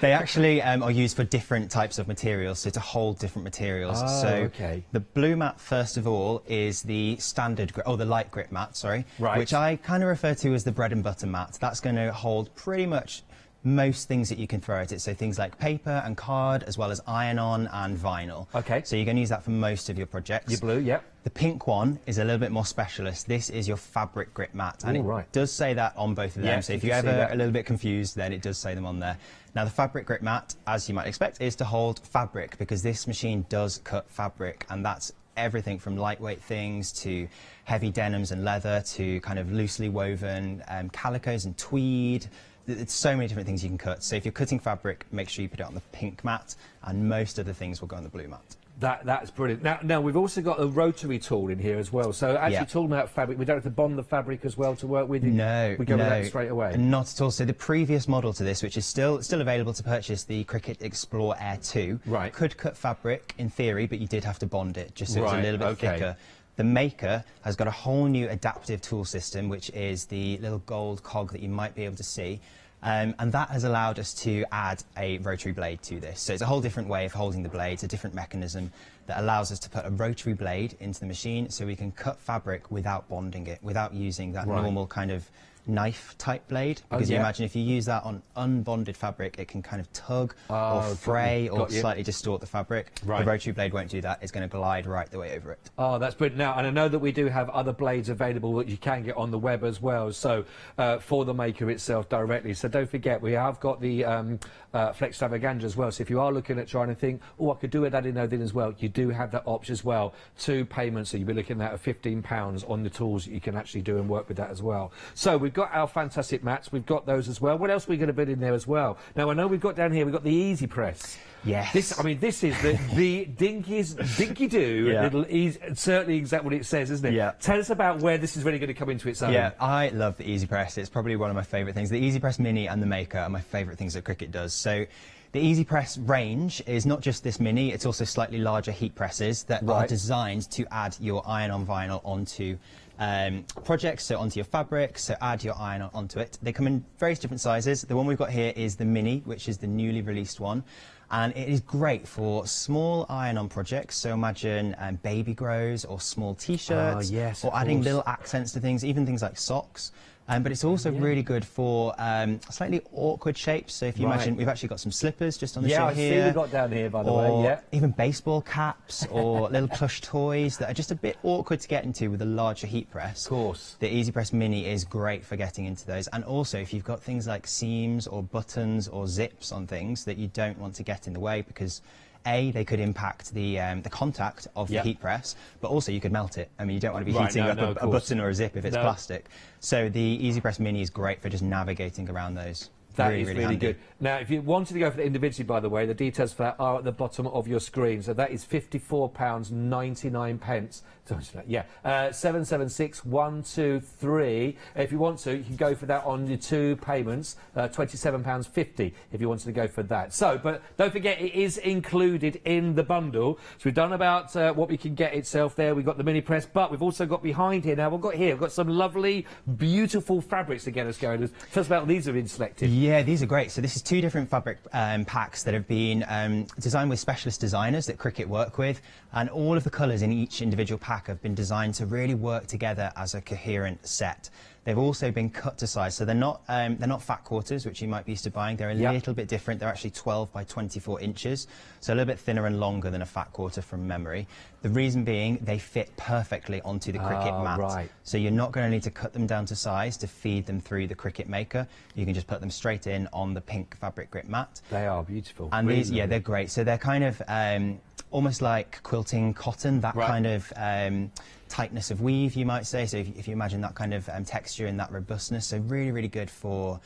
They actually are used for different types of materials, so to hold different materials. The blue mat, first of all, is the standard, the light grip mat, sorry, which I kind of refer to as the bread and butter mat. That's going to hold pretty much most things that you can throw at it. So things like paper and card, as well as iron-on and vinyl. Okay. So you're going to use that for most of your projects. Your blue, yep. The pink one is a little bit more specialist. This is your fabric grip mat, and it does say that on both of them. Yes, so if you you're can see ever that. a little bit confused, then it does say them on there. Now, the fabric grip mat, as you might expect, is to hold fabric, because this machine does cut fabric, and that's everything from lightweight things to heavy denims and leather to kind of loosely woven calicos and tweed. It's so many different things you can cut. So if you're cutting fabric, make sure you put it on the pink mat, and most of the things will go on the blue mat. That's brilliant. Now we've also got a rotary tool in here as well. So actually talking about fabric, we don't have to bond the fabric as well to work with. No, we go with that straight away. Not at all. So the previous model to this, which is still available to purchase, the Cricut Explore Air 2, could cut fabric in theory, but you did have to bond it just so it was a little bit thicker. The Maker has got a whole new adaptive tool system, which is the little gold cog that you might be able to see. And that has allowed us to add a rotary blade to this. So it's a whole different way of holding the blade. It's a different mechanism that allows us to put a rotary blade into the machine, so we can cut fabric without bonding it, without using that normal kind of knife type blade, because you imagine if you use that on unbonded fabric, it can kind of tug or fray or slightly distort the fabric. The rotary blade won't do that. It's going to glide right the way over it. Oh, that's brilliant. Now, and I know that we do have other blades available that you can get on the web as well, so for the Maker itself directly. So don't forget, we have got the Flex Extravaganza as well. So if you are looking at trying to think, oh, I could do it that in Odin as well, you do have that option as well. 2 payments, so you'll be looking at £15 on the tools that you can actually do and work with that as well. So we've got our fantastic mats, we've got those as well. What else are we going to put in there as well? Now, I know we've got down here, we've got the Easy Press. Yes. This is the dinky-doo little easy, certainly exactly what it says, isn't it? Yeah. Tell us about where this is really going to come into its own. Yeah, I love the Easy Press. It's probably one of my favourite things. The Easy Press Mini and the Maker are my favourite things that Cricut does. So the Easy Press range is not just this Mini, it's also slightly larger heat presses that are designed to add your iron-on vinyl onto projects, so onto your fabric, so add your iron onto it. They come in various different sizes. The one we've got here is the Mini, which is the newly released one. And it is great for small iron-on projects, so imagine baby grows or small T-shirts, or adding little accents to things, even things like socks. But it's also really good for slightly awkward shapes. So if you imagine, we've actually got some slippers just on the show here. Yeah, I see we've got down here, by the way. Yeah. Even baseball caps or little plush toys that are just a bit awkward to get into with a larger heat press. Of course. The Easy Press Mini is great for getting into those. And also, if you've got things like seams or buttons or zips on things that you don't want to get in the way, because A, they could impact the contact of the heat press, but also you could melt it. I mean, you don't want to be heating up a button or a zip if it's plastic. So the Easy Press Mini is great for just navigating around those. That is really good. Now, if you wanted to go for that individually, by the way, the details for that are at the bottom of your screen. So that is £54.99. Yeah, 776123. If you want to, you can go for that on your 2 payments, £27.50 if you wanted to go for that. So, but don't forget, it is included in the bundle. So we've done about what we can get itself there. We've got the mini press, but we've also got behind here. Now, we've got some lovely, beautiful fabrics to get us going. Tell us about these have been selected. Yeah, these are great. So this is 2 different fabric packs that have been designed with specialist designers that Cricut work with, and all of the colours in each individual pack have been designed to really work together as a coherent set. They've also been cut to size, so they're not fat quarters, which you might be used to buying. They're a little bit different. They're actually 12 by 24 inches, so a little bit thinner and longer than a fat quarter from memory. The reason being, they fit perfectly onto the Cricut mat. So you're not going to need to cut them down to size to feed them through the Cricut Maker. You can just put them straight in on the pink fabric grip mat. They are beautiful. And really these, they're great. So they're kind of almost like quilting cotton, that kind of tightness of weave, you might say. So if you imagine that kind of texture and that robustness, so really, really good for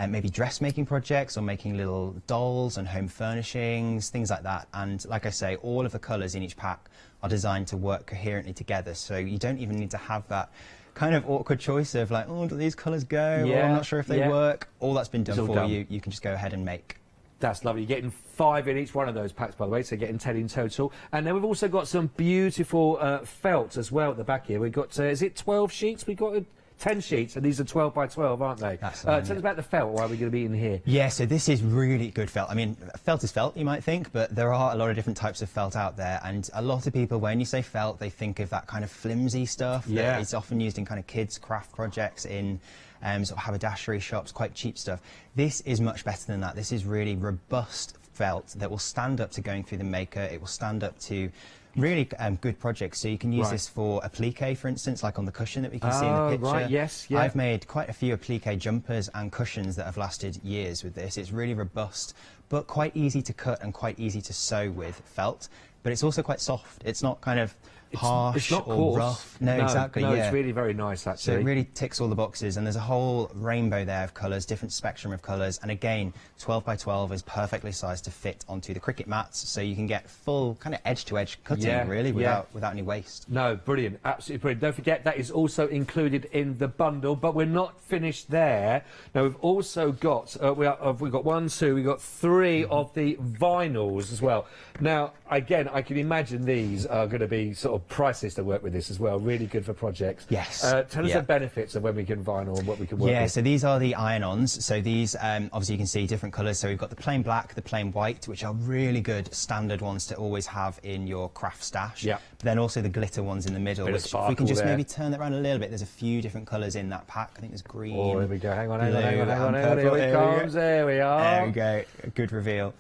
maybe dressmaking projects or making little dolls and home furnishings, things like that. And like I say, all of the colours in each pack are designed to work coherently together, so you don't even need to have that kind of awkward choice of like, oh, do these colours go? Or I'm not sure if they work. All that's been done for you. You can just go ahead and make. That's lovely. You're getting 5 in each one of those packs, by the way, so you're getting 10 in total. And then we've also got some beautiful felt as well at the back here. We've got, is it 12 sheets? We've got 10 sheets, and these are 12 by 12, aren't they? That's tell us about the felt. Why are we going to be in here? Yeah, so this is really good felt. I mean, felt is felt, you might think, but there are a lot of different types of felt out there. And a lot of people, when you say felt, they think of that kind of flimsy stuff that is often used in kind of kids' craft projects in sort of haberdashery shops, quite cheap stuff. This is much better than that. This is really robust felt that will stand up to going through the maker. It will stand up to really good projects. So you can use this for applique, for instance, like on the cushion that we can see in the picture. Right, yes, yeah. I've made quite a few applique jumpers and cushions that have lasted years with this. It's really robust, but quite easy to cut and quite easy to sew with felt. But it's also quite soft. It's not kind of harsh it's not or coarse. rough. No, exactly. No, yeah. it's really very nice, actually. So it really ticks all the boxes, and there's a whole rainbow there of colours, different spectrum of colours, and again, 12 by 12 is perfectly sized to fit onto the Cricut mats, so you can get full kind of edge-to-edge cutting, really, without any waste. No, brilliant, absolutely brilliant. Don't forget that is also included in the bundle, but we're not finished there. Now we've also got we've got 1, 2, we've got 3 of the vinyls as well. Now again, I can imagine these are going to be sort of priceless to work with this as well. Really good for projects. Yes. Tell us the benefits of when we can vinyl and what we can work with. Yeah, so these are the iron-ons. So these, obviously you can see different colours. So we've got the plain black, the plain white, which are really good standard ones to always have in your craft stash. Yeah. But then also the glitter ones in the middle, Bit of which if sparkle we can just there. maybe turn that around a little bit. There's a few different colours in that pack. I think there's green. Oh, here we go. Hang on, blue, hang on. and Here purple. it comes. There we are. There we go. A good reveal.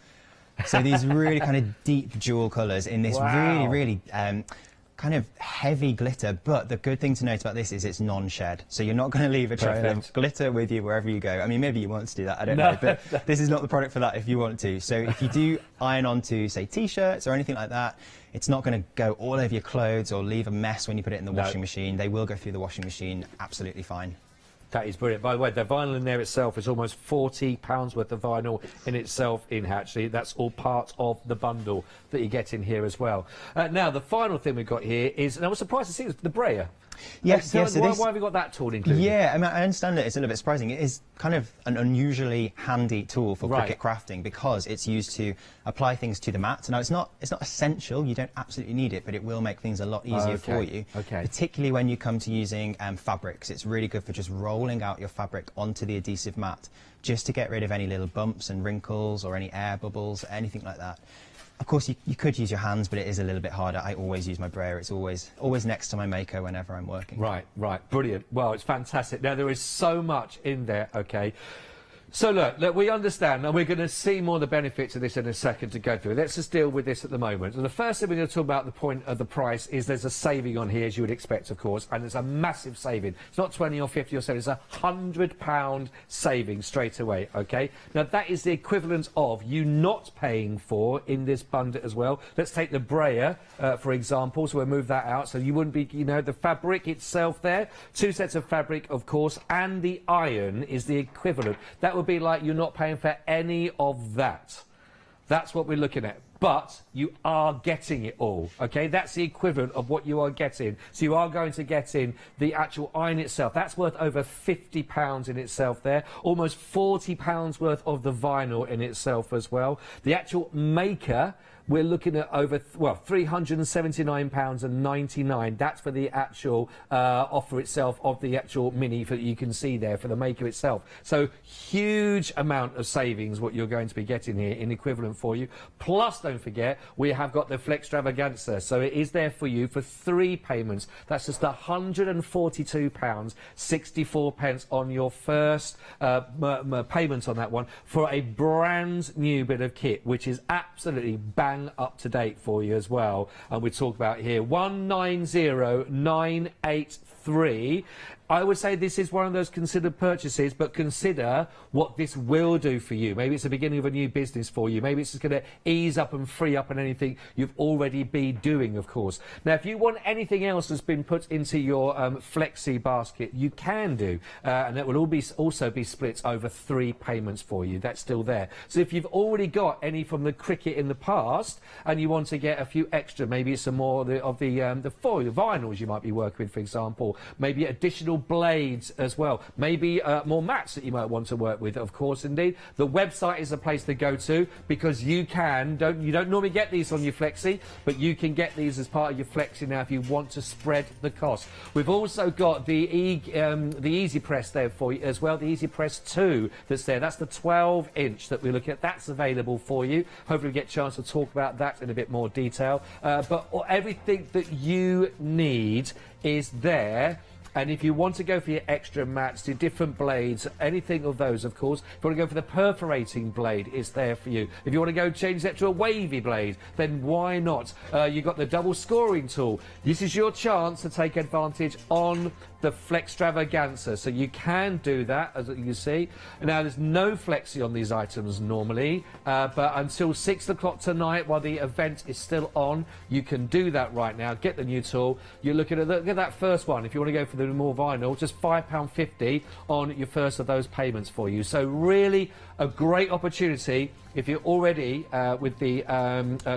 So these really kind of deep jewel colours in this really kind of heavy glitter, but the good thing to note about this is it's non-shed, so you're not going to leave a trail of glitter with you wherever you go. I mean, maybe you want to do that, I don't know, but this is not the product for that if you want to. So if you do iron onto, say, t-shirts or anything like that, it's not going to go all over your clothes or leave a mess when you put it in the washing machine. They will go through the washing machine absolutely fine. That is brilliant. By the way, the vinyl in there itself is almost £40 worth of vinyl in itself. Actually, that's all part of the bundle that you get in here as well. Now, the final thing we've got here is, and I was surprised to see, is the brayer. Yes, so yes. So why have we got that tool included? Yeah, I mean, I understand that it's a little bit surprising. It is kind of an unusually handy tool for Cricut crafting because it's used to apply things to the mat. Now, it's not essential. You don't absolutely need it, but it will make things a lot easier for you. Okay. Particularly when you come to using fabrics. It's really good for just rolling out your fabric onto the adhesive mat just to get rid of any little bumps and wrinkles or any air bubbles, anything like that. Of course, you could use your hands, but it is a little bit harder. I always use my brayer. It's always next to my maker whenever I'm working. Right, brilliant. Well, it's fantastic. Now, there is so much in there, okay? So, look, we understand, and we're going to see more of the benefits of this in a second to go through. Let's just deal with this at the moment. And the first thing we're going to talk about, the point of the price, is there's a saving on here, as you would expect, of course, and there's a massive saving. It's not 20 or 50 or 70, it's £100 saving straight away, okay? Now, that is the equivalent of you not paying for in this bundle as well. Let's take the brayer, for example, so we'll move that out, so you wouldn't be, you know, the fabric itself there, 2 sets of fabric, of course, and the iron is the equivalent. That would be like you're not paying for any of that. That's what we're looking at. But you are getting it all, okay? That's the equivalent of what you are getting. So you are going to get in the actual iron itself. That's worth over £50 in itself there. Almost £40 worth of the vinyl in itself as well. The actual maker, we're looking at over, £379.99. That's for the actual offer itself of the actual mini that you can see there for the maker itself. So huge amount of savings what you're going to be getting here in equivalent for you. Plus, don't forget, we have got the Flextravaganza. So it is there for you for 3 payments. That's just £142.64 on your first payment on that one for a brand new bit of kit, which is absolutely bang up to date for you as well. And we talk about here 190983. I would say this is one of those considered purchases, but consider what this will do for you. Maybe it's the beginning of a new business for you. Maybe it's just going to ease up and free up on anything you've already been doing, of course. Now, if you want anything else that's been put into your flexi basket, you can do. And that will also be split over 3 payments for you. That's still there. So if you've already got any from the Cricut in the past and you want to get a few extra, maybe it's some more of the foil, the vinyls you might be working with, for example, maybe additional blades as well, maybe more mats that you might want to work with, of course, indeed. The website is a place to go to because you don't normally get these on your flexi, but you can get these as part of your flexi now if you want to spread the cost. We've also got the Easy Press there for you as well, the Easy Press 2 that's there. That's the 12-inch that we're looking at. That's available for you. Hopefully we get a chance to talk about that in a bit more detail. But everything that you need is there And if you want to go for your extra mats, your different blades, anything of those, of course. If you want to go for the perforating blade, it's there for you. If you want to go change that to a wavy blade, then why not? You've got the double scoring tool. This is your chance to take advantage on the Flextravaganza. So you can do that, as you see. Now, there's no flexi on these items normally, but until 6 o'clock tonight, while the event is still on, you can do that right now. Get the new tool. You're looking at look at that first one. If you want to go for the more vinyl, just £5.50 on your first of those payments for you. So really a great opportunity. If you're already with the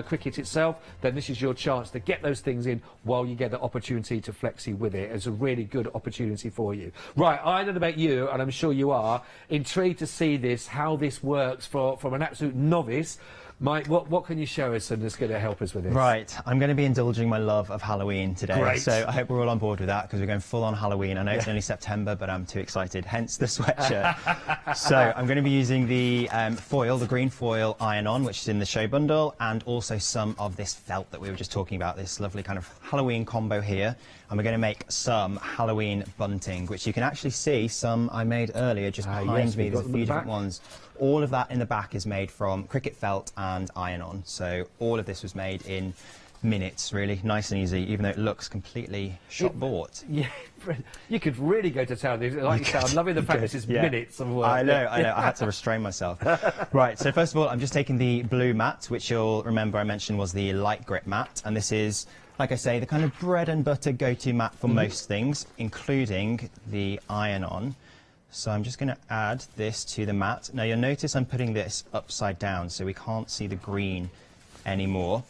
cricket itself, then this is your chance to get those things in while you get the opportunity to flexi with it. It's a really good opportunity for you. Right, I don't know about you, and I'm sure you are, intrigued to see this, how this works from an absolute novice. Mike, what can you show us and that's going to help us with this? Right, I'm going to be indulging my love of Halloween today. Great. So I hope we're all on board with that because we're going full on Halloween. I know it's only September, but I'm too excited, hence the sweatshirt. So I'm going to be using the foil, the green foil iron-on, which is in the show bundle, and also some of this felt that we were just talking about, this lovely kind of Halloween combo here. And we're going to make some Halloween bunting, which you can actually see some I made earlier just behind me. There's a few different ones. All of that in the back is made from cricket felt and iron-on. So all of this was made in minutes, really nice and easy, even though it looks completely shop-bought. Yeah, you could really go to town. Like you said, I'm loving the fact this is minutes of work. I know, I had to restrain myself. Right, so first of all, I'm just taking the blue mat, which you'll remember I mentioned was the light grip mat, and this is, like I say, the kind of bread and butter go-to mat for most things, including the iron-on. So I'm just going to add this to the mat. Now you'll notice I'm putting this upside down so we can't see the green anymore.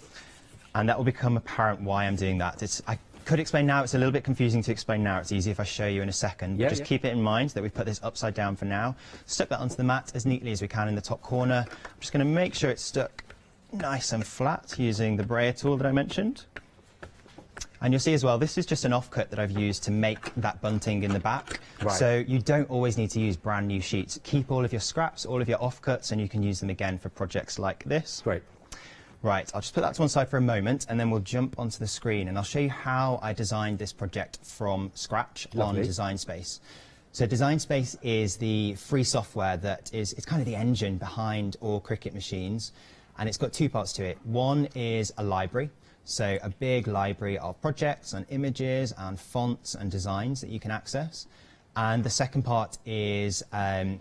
And that will become apparent why I'm doing that. I could explain now, it's a little bit confusing to explain now. It's easy if I show you in a second. But just keep it in mind that we've put this upside down for now. Stuck that onto the mat as neatly as we can in the top corner. I'm just going to make sure it's stuck nice and flat using the brayer tool that I mentioned. And you'll see as well, this is just an offcut that I've used to make that bunting in the back. Right. So you don't always need to use brand new sheets. Keep all of your scraps, all of your offcuts, and you can use them again for projects like this. Great. Right, I'll just put that to one side for a moment, and then we'll jump onto the screen, and I'll show you how I designed this project from scratch on Design Space. So Design Space is the free software that it's kind of the engine behind all cricket machines, and it's got two parts to it. One is a library. So a big library of projects and images and fonts and designs that you can access. And the second part is kind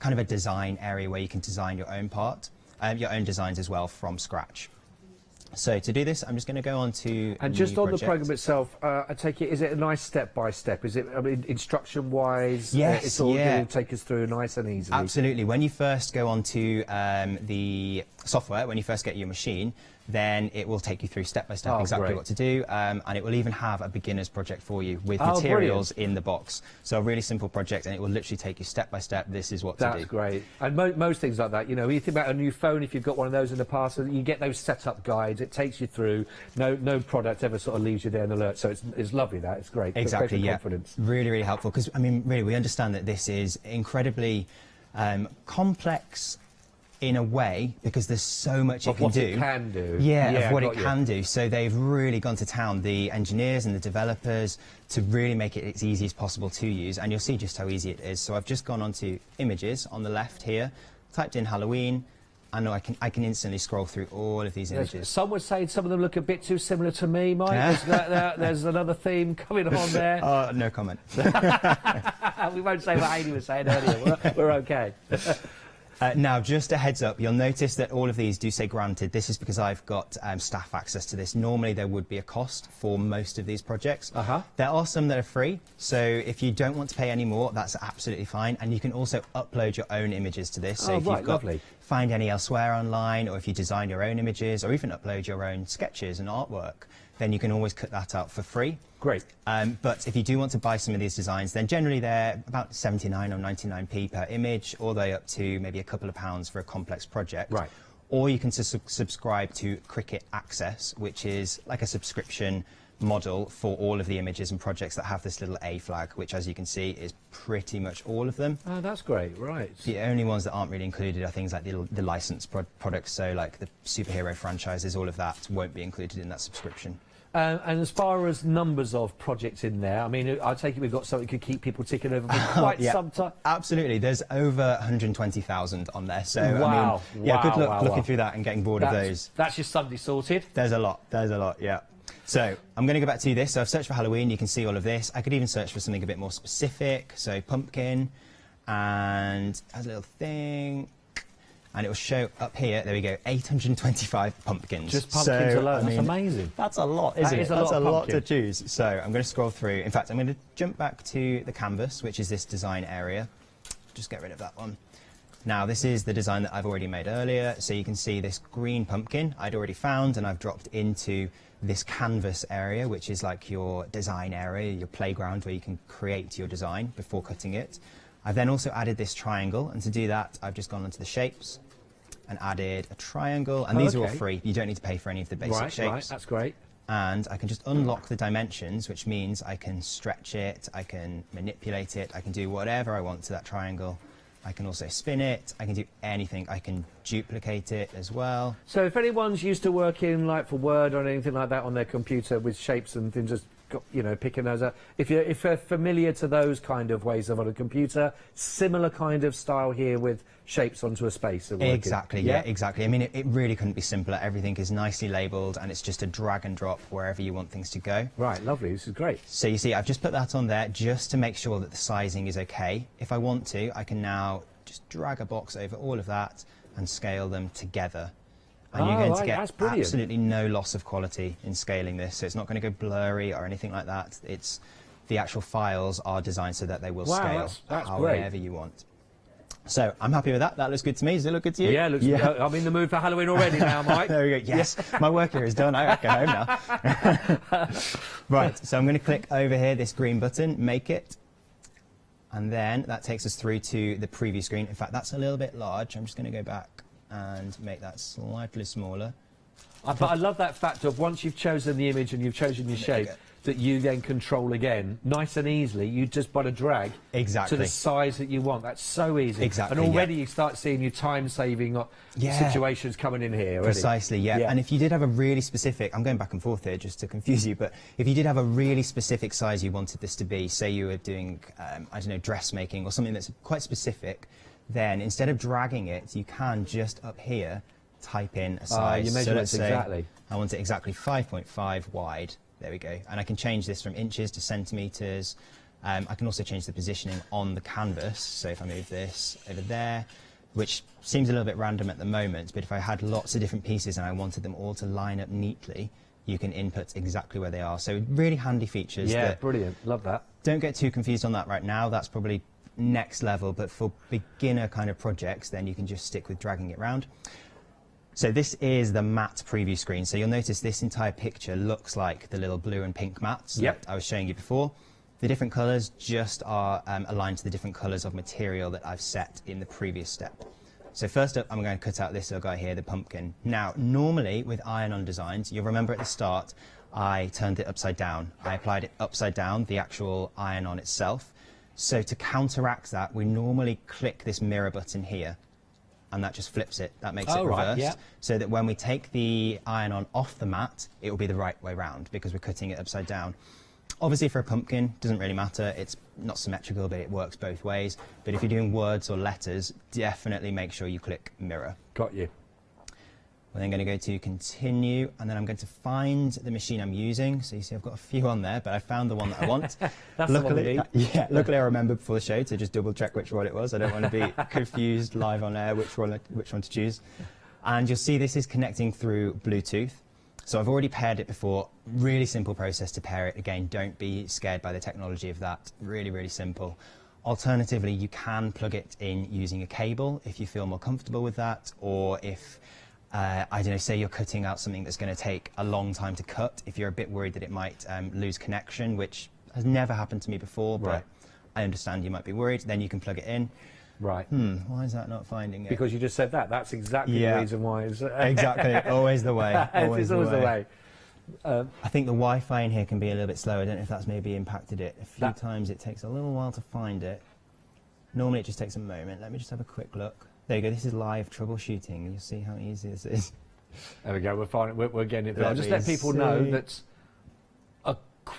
of a design area where you can design your own your own designs as well from scratch. So to do this, I'm just going to go on to And just on the program itself, I take it, is it a nice step-by-step? Is it, I mean, instruction-wise? Yes, it's all going to take us through nice and easily? Absolutely. When you first go onto the software, when you first get your machine, then it will take you through step-by-step exactly what to do, and it will even have a beginner's project for you with materials in the box. So a really simple project, and it will literally take you step-by-step. This is what to do. That's great. And most things like that, you know, you think about a new phone, if you've got one of those in the past, you get those setup guides, it takes you through. No product ever sort of leaves you there in alert, so it's lovely that, it's great. Exactly, it's great yeah. Confidence. Really, really helpful, because, I mean, really, we understand that this is incredibly complex in a way, because there's so much it can do. Of what it can do. Yeah, of what it can do. So they've really gone to town, the engineers and the developers, to really make it as easy as possible to use, and you'll see just how easy it is. So I've just gone onto images on the left here, typed in Halloween, and I can instantly scroll through all of these images. Some would say some of them look a bit too similar to me, Mike. There's another theme coming on there. No comment. We won't say what Amy was saying earlier. We're okay. Now, just a heads up, you'll notice that all of these do say granted. This is because I've got staff access to this. Normally, there would be a cost for most of these projects. There are some that are free, so if you don't want to pay any more, that's absolutely fine. And you can also upload your own images to this. So if you've got Find Any Elsewhere online, or if you design your own images, or even upload your own sketches and artwork, then you can always cut that out for free. Great. But if you do want to buy some of these designs, then generally they're about 79 or 99p per image, all the way up to maybe a couple of pounds for a complex project. Right. Or you can subscribe to Cricut Access, which is like a subscription model for all of the images and projects that have this little A flag, which, as you can see, is pretty much all of them. Oh, that's great, right. The only ones that aren't really included are things like the licensed products, so like the superhero franchises, all of that won't be included in that subscription. And as far as numbers of projects in there, I mean, I take it we've got something that could keep people ticking over for quite some time. Absolutely. There's over 120,000 on there. So, wow. I mean, yeah, good luck looking through that and getting bored of those. That's your Sunday sorted. There's a lot, yeah. So I'm going to go back to this. So I've searched for Halloween. You can see all of this. I could even search for something a bit more specific. So pumpkin, and as a little thing. And it will show up here, there we go, 825 pumpkins. Just pumpkins alone, I mean, that's amazing. That's a lot, isn't it? That's a lot to choose. So I'm going to scroll through. In fact, I'm going to jump back to the canvas, which is this design area. Just get rid of that one. Now, this is the design that I've already made earlier. So you can see this green pumpkin I'd already found, and I've dropped into this canvas area, which is like your design area, your playground where you can create your design before cutting it. I've then also added this triangle, and to do that, I've just gone onto the shapes and added a triangle, and these are all free. You don't need to pay for any of the basic shapes. Right, that's great. And I can just unlock the dimensions, which means I can stretch it, I can manipulate it, I can do whatever I want to that triangle. I can also spin it, I can do anything. I can duplicate it as well. So if anyone's used to working like for Word or anything like that on their computer with shapes and things, just picking those up. If you're familiar to those kind of ways of on a computer, similar kind of style here with shapes onto a space. Exactly, yeah, exactly. I mean, it really couldn't be simpler. Everything is nicely labelled, and it's just a drag and drop wherever you want things to go. Right, lovely. This is great. So you see, I've just put that on there just to make sure that the sizing is okay. If I want to, I can now just drag a box over all of that and scale them together. And you're going to get absolutely no loss of quality in scaling this. So it's not going to go blurry or anything like that. It's the actual files are designed so that they will scale however you want. So I'm happy with that. That looks good to me. Does it look good to you? Yeah, I'm in the mood for Halloween already now, Mike. There we go. Yes, my work here is done. I can go home now. Right, so I'm going to click over here, this green button, make it. And then that takes us through to the preview screen. In fact, that's a little bit large. I'm just going to go back and make that slightly smaller. But I love that fact of once you've chosen the image and you've chosen your shape, that you then control again, nice and easily. You just by a drag to the size that you want. That's so easy. Exactly. And already you start seeing your time-saving situations coming in here. Already. Precisely, yeah. And if you did have a really specific, I'm going back and forth here just to confuse you, but if you did have a really specific size you wanted this to be, say you were doing, I don't know, dressmaking or something that's quite specific, then instead of dragging it, you can just up here type in a size. You measure it exactly. I want it exactly 5.5 wide. There we go. And I can change this from inches to centimetres. I can also change the positioning on the canvas. So if I move this over there, which seems a little bit random at the moment, but if I had lots of different pieces and I wanted them all to line up neatly, you can input exactly where they are. So really handy features. Yeah, brilliant. Love that. Don't get too confused on that right now. That's probably next level, but for beginner kind of projects, then you can just stick with dragging it around. So this is the matte preview screen. So you'll notice this entire picture looks like the little blue and pink mats that I was showing you before. The different colours just are aligned to the different colours of material that I've set in the previous step. So first up, I'm going to cut out this little guy here, the pumpkin. Now, normally with iron-on designs, you'll remember at the start, I turned it upside down. I applied it upside down, the actual iron-on itself. So to counteract that, we normally click this mirror button here, and that just flips it. That makes it reversed, so that when we take the iron-on off the mat, it will be the right way round because we're cutting it upside down. Obviously for a pumpkin, doesn't really matter. It's not symmetrical, but it works both ways. But if you're doing words or letters, definitely make sure you click mirror. Got you. We're then going to go to continue, and then I'm going to find the machine I'm using. So you see I've got a few on there, but I found the one that I want. That's luckily, the one we need. Luckily I remembered before the show to just double check which one it was. I don't want to be confused live on air which one to choose. And you'll see this is connecting through Bluetooth. So I've already paired it before. Really simple process to pair it. Again, don't be scared by the technology of that. Really, really simple. Alternatively, you can plug it in using a cable if you feel more comfortable with that, or if I don't know, say you're cutting out something that's going to take a long time to cut, if you're a bit worried that it might lose connection, which has never happened to me before, but I understand you might be worried, then you can plug it in. Right. Why is that not finding it? Because you just said that. That's exactly the reason why. It's exactly. Always the way. Always the way. I think the Wi-Fi in here can be a little bit slow. I don't know if that's maybe impacted it. A few times it takes a little while to find it. Normally it just takes a moment. Let me just have a quick look. There you go. This is live troubleshooting. You'll see how easy this is. There we go. We're getting it there. I'll just let people know that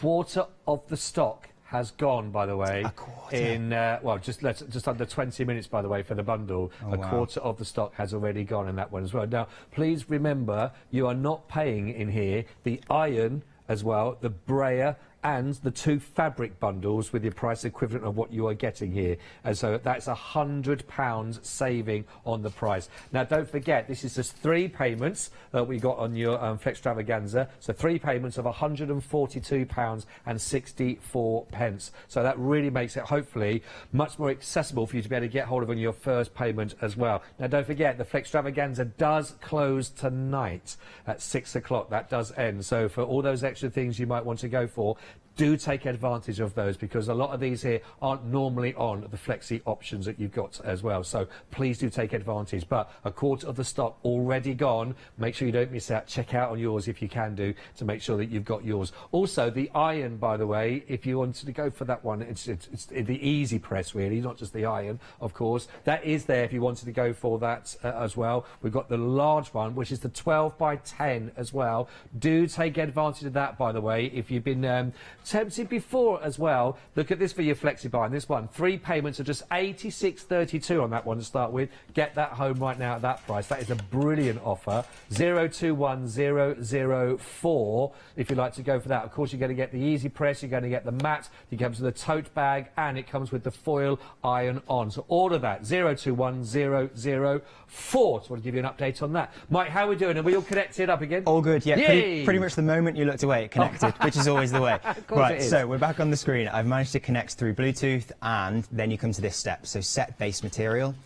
quarter of the stock has gone, by the way, in well, just under 20 minutes, by the way, for the bundle. Oh, a wow. quarter of the stock has already gone in that one as well. Now, please remember, you are not paying in here the iron as well, the brayer, and the 2 fabric bundles with your price equivalent of what you are getting here. And so that's £100 saving on the price. Now, don't forget, this is just 3 payments that we got on your Flextravaganza. So 3 payments of £142.64. So that really makes it, hopefully, much more accessible for you to be able to get hold of on your first payment as well. Now, don't forget, the Flextravaganza does close tonight at 6 o'clock. That does end. So for all those extra things you might want to go for, do take advantage of those, because a lot of these here aren't normally on the flexi options that you've got as well. So please do take advantage. But a quarter of the stock already gone. Make sure you don't miss out. Check out on yours if you can do, to make sure that you've got yours. Also, the iron, by the way, if you wanted to go for that one, it's the easy press, really, not just the iron, of course. That is there if you wanted to go for that as well. We've got the large one, which is the 12 by 10 as well. Do take advantage of that, by the way, if you've been tempted before as well. Look at this for your flexi buy. And this one, 3 payments of just £86.32 on that one to start with. Get that home right now at that price. That is a brilliant offer. 021004 if you'd like to go for that. Of course, you're going to get the easy press, you're going to get the mat, it comes with a tote bag, and it comes with the foil iron on. So order that, 021004. Just want to give you an update on that. Mike, how are we doing? Are we all connected up again? All good, yeah. Pretty much the moment you looked away, it connected, which is always the way. Right, so we're back on the screen. I've managed to connect through Bluetooth, and then you come to this step. So set base material.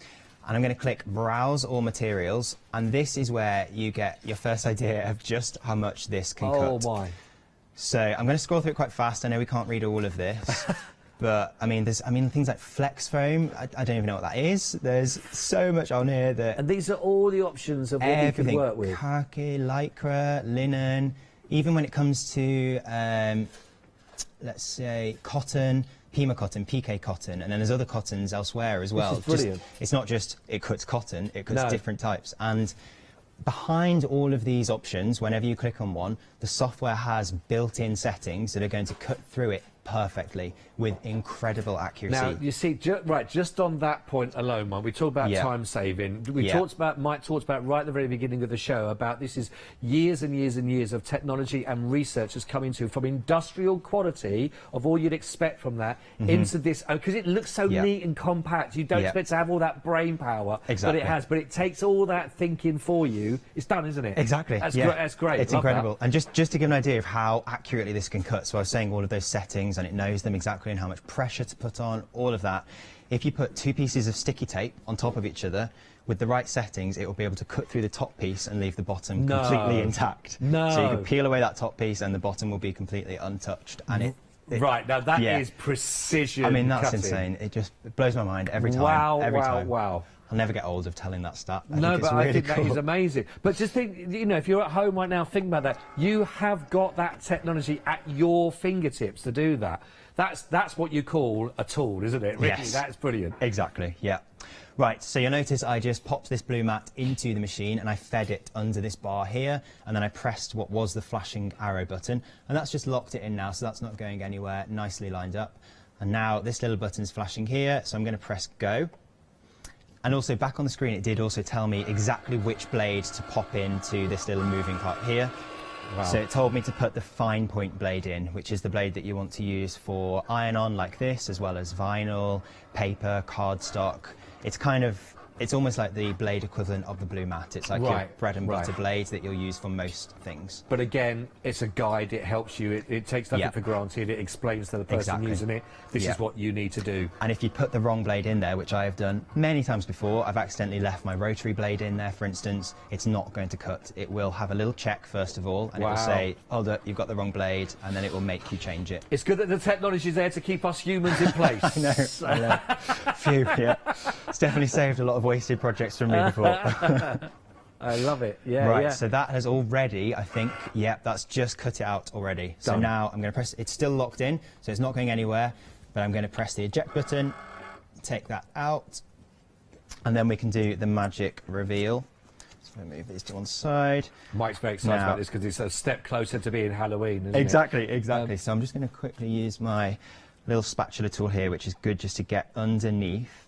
And I'm going to click Browse All Materials, and this is where you get your first idea of just how much this can cut. Oh, my. So I'm going to scroll through it quite fast. I know we can't read all of this. But, I mean, things like flex foam, I don't even know what that is. There's so much on here that... And these are all the options of what you can work with. Khaki, lycra, linen, even when it comes to, let's say, cotton, Pima cotton, PK cotton, and then there's other cottons elsewhere as well. This is brilliant. It's not just it cuts cotton, it cuts different types. And behind all of these options, whenever you click on one, the software has built-in settings that are going to cut through it perfectly with incredible accuracy. Now, you see, just on that point alone, Mike, we talked about time saving. Mike talked about right at the very beginning of the show about this is years and years and years of technology and research has come into from industrial quality of all you'd expect from that into this, because it looks so neat and compact. You don't expect to have all that brain power, but it has. But it takes all that thinking for you. It's done, isn't it? Exactly. That's great. It's incredible. And just to give an idea of how accurately this can cut, so I was saying all of those settings, and it knows them exactly and how much pressure to put on, all of that. If you put 2 pieces of sticky tape on top of each other, with the right settings, it will be able to cut through the top piece and leave the bottom completely intact. So you can peel away that top piece and the bottom will be completely untouched. And right, now that is precision. I mean, that's cutting. insane. It blows my mind every time. Every time. Wow. I'll never get old of telling that stat. I think that is amazing. But just think, you know, if you're at home right now, think about that. You have got that technology at your fingertips to do that. That's what you call a tool, isn't it? Really? Yes. That's brilliant. Exactly, yeah. Right, so you'll notice I just popped this blue mat into the machine and I fed it under this bar here, and then I pressed what was the flashing arrow button, and that's just locked it in now, so that's not going anywhere, nicely lined up. And now this little button's flashing here, so I'm going to press go. And also back on the screen, it did also tell me exactly which blade to pop into this little moving part here. Wow. So it told me to put the fine point blade in, which is the blade that you want to use for iron-on like this, as well as vinyl, paper, cardstock. It's almost like the blade equivalent of the blue mat. It's like your bread and butter blade that you'll use for most things. But again, it's a guide, it helps you, it takes nothing for granted, it explains to the person using it, this is what you need to do. And if you put the wrong blade in there, which I have done many times before, I've accidentally left my rotary blade in there, for instance, it's not going to cut. It will have a little check first of all, and it will say, hold up, you've got the wrong blade, and then it will make you change it. It's good that the technology is there to keep us humans in place. I know. Phew, yeah. It's definitely saved a lot of wasted projects from me before. I love it. Yeah. Right, so that has already, I think, that's just cut it out already. Done. So now I'm going to press, it's still locked in, so it's not going anywhere, but I'm going to press the eject button, take that out, and then we can do the magic reveal. Let's I'm going to move these to one side. Mike's very excited Now- about this because it's a step closer to being Halloween, isn't Exactly, it? exactly. So I'm just going to quickly use my little spatula tool here, which is good just to get underneath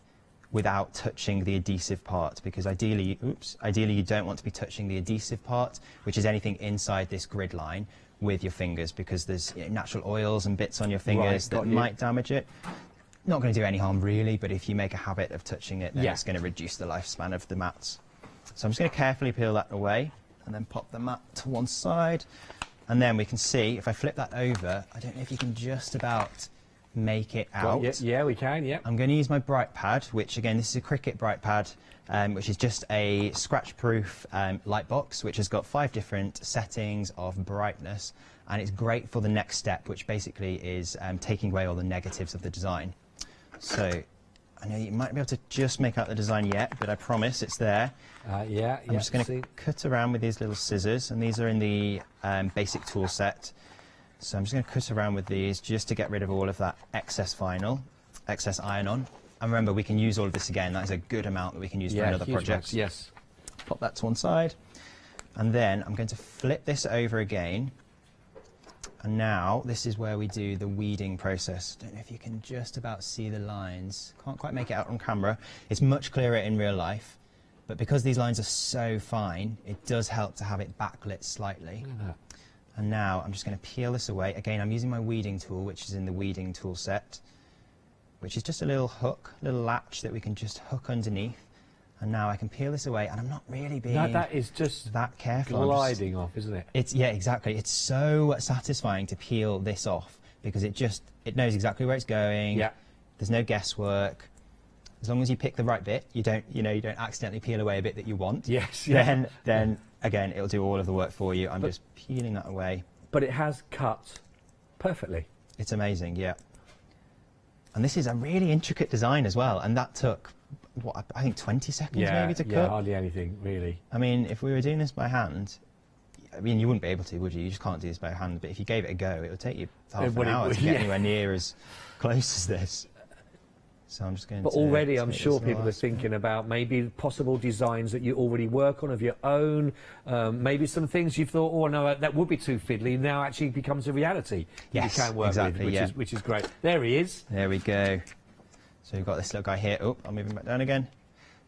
without touching the adhesive part, because ideally you don't want to be touching the adhesive part, which is anything inside this grid line, with your fingers, because there's natural oils and bits on your fingers that might damage it. Not going to do any harm really, but if you make a habit of touching it, then it's going to reduce the lifespan of the mats. So I'm just going to carefully peel that away and then pop the mat to one side. And then we can see, if I flip that over, I don't know if you can just about make it out. Yeah, we can, yeah. I'm going to use my bright pad, which again, this is a Cricut bright pad, which is just a scratch-proof light box, which has got 5 different settings of brightness, and it's great for the next step, which basically is taking away all the negatives of the design. So I know you might be able to just make out the design yet, but I promise it's there. I'm just going to cut around with these little scissors, and these are in the basic tool set. So I'm just going to cut around with these just to get rid of all of that excess vinyl, excess iron-on. And remember, we can use all of this again. That is a good amount that we can use for another project. Yes. Pop that to one side. And then I'm going to flip this over again. And now this is where we do the weeding process. Don't know if you can just about see the lines. Can't quite make it out on camera. It's much clearer in real life. But because these lines are so fine, it does help to have it backlit slightly. Look at that. And now I'm just going to peel this away. Again, I'm using my weeding tool, which is in the weeding tool set, which is just a little hook, little latch that we can just hook underneath. And now I can peel this away, and I'm not really being that is just that careful. gliding off, isn't it? It's, yeah, exactly. It's so satisfying to peel this off, because it knows exactly where it's going. Yeah. There's no guesswork. As long as you pick the right bit, you don't accidentally peel away a bit that you want. Yes. Then again, it'll do all of the work for you. I'm just peeling that away. But it has cut perfectly. It's amazing, yeah. And this is a really intricate design as well, and that took, what, I think 20 seconds maybe to cut? Yeah, hardly anything, really. I mean, if we were doing this by hand, I mean, you wouldn't be able to, would you? You just can't do this by hand, but if you gave it a go, it would take you half an hour to get anywhere near as close as this. So I'm just going But to already I'm take sure this people are last thinking about maybe possible designs that you already work on of your own, maybe some things you've thought, oh no, that would be too fiddly, now actually becomes a reality. Yes, you can work exactly, with, which is great. There he is. There we go. So we've got this little guy here. Oh, I'll move him back down again.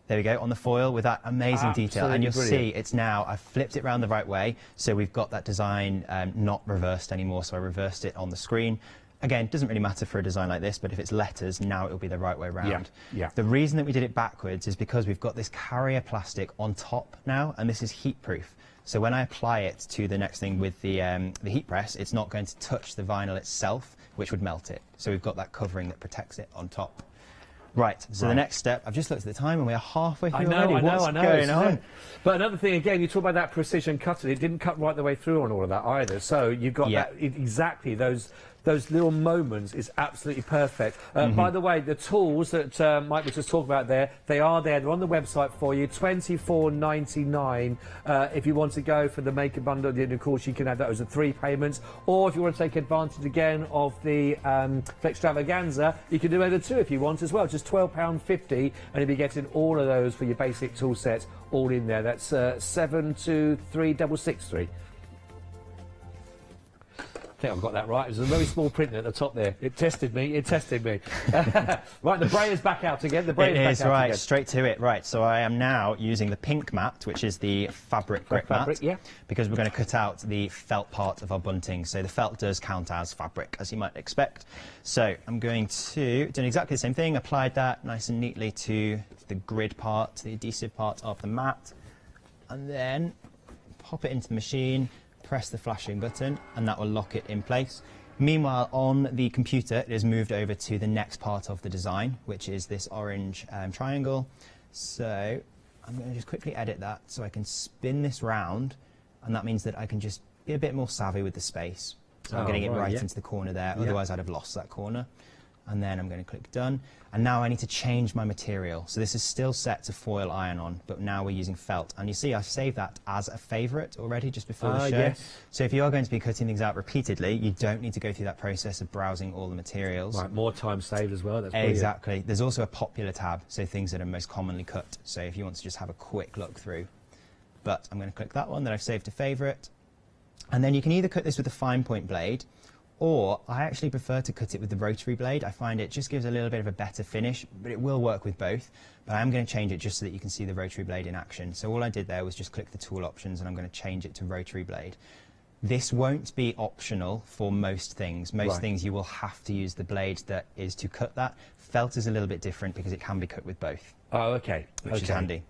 There we go, on the foil with that amazing detail. And you'll see it's now, I've flipped it around the right way, so we've got that design not reversed anymore, so I reversed it on the screen. Again, it doesn't really matter for a design like this, but if it's letters, now it'll be the right way around. Yeah. The reason that we did it backwards is because we've got this carrier plastic on top now, and this is heat proof. So when I apply it to the next thing with the heat press, it's not going to touch the vinyl itself, which would melt it. So we've got that covering that protects it on top. Right, so the next step, I've just looked at the time and we are halfway through already. What's going on? But another thing, again, you talk about that precision cutting, it didn't cut right the way through on all of that either. So you've got that, exactly, those little moments is absolutely perfect. By the way, the tools that Mike was just talking about there, they are there. They're on the website for you, $24.99. If you want to go for the maker bundle, then of course you can have those at 3 payments. Or if you want to take advantage again of the Flextravaganza, you can do it at 2 if you want as well. Just £12.50, and you'll be getting all of those for your basic tool sets all in there. That's 723663. I think I've got that right. It was a very small print at the top there. It tested me. Right, the Brayer's back out again. The Brayer's back out again. Straight to it. Right, so I am now using the pink mat, which is the fabric grip mat, because we're going to cut out the felt part of our bunting. So the felt does count as fabric, as you might expect. So I'm going to do exactly the same thing. Applied that nice and neatly to the grid part, the adhesive part of the mat, and then pop it into the machine. Press the flashing button and that will lock it in place. Meanwhile, on the computer, it has moved over to the next part of the design, which is this orange triangle. So I'm going to just quickly edit that so I can spin this round, and that means that I can just be a bit more savvy with the space. So I'm getting it right into the corner there, otherwise I'd have lost that corner. And then I'm going to click done. And now I need to change my material. So this is still set to foil iron-on, but now we're using felt. And you see I've saved that as a favourite already just before the show. So if you are going to be cutting things out repeatedly, you don't need to go through that process of browsing all the materials. Right, more time saved as well. That's brilliant. Exactly. There's also a popular tab, so things that are most commonly cut. So if you want to just have a quick look through. but I'm going to click that one that I've saved to favourite. And then you can either cut this with a fine point blade, or I actually prefer to cut it with the rotary blade. I find it just gives a little bit of a better finish, but it will work with both. But I am going to change it just so that you can see the rotary blade in action. So all I did there was just click the tool options, and I'm going to change it to rotary blade. This won't be optional for most things. Most things you will have to use the blade that is to cut that. Felt is a little bit different because it can be cut with both. Oh, okay. Which is handy.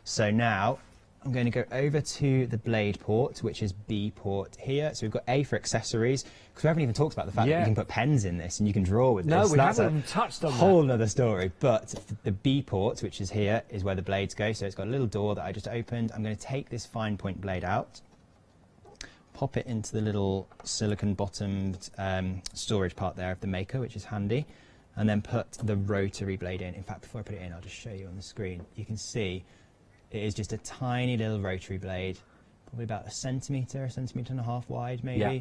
So now I'm going to go over to the blade port, which is B port here. So we've got A for accessories, because we haven't even talked about the fact that you can put pens in this and you can draw with this. No, we That's haven't even touched on that. Whole other story. But the B port, which is here, is where the blades go. So it's got a little door that I just opened. I'm going to take this fine point blade out, pop it into the little silicon bottomed storage part there of the maker, which is handy, and then put the rotary blade in. In fact, before I put it in, I'll just show you on the screen. You can see it is just a tiny little rotary blade, probably about a centimetre and a half wide maybe. Yeah.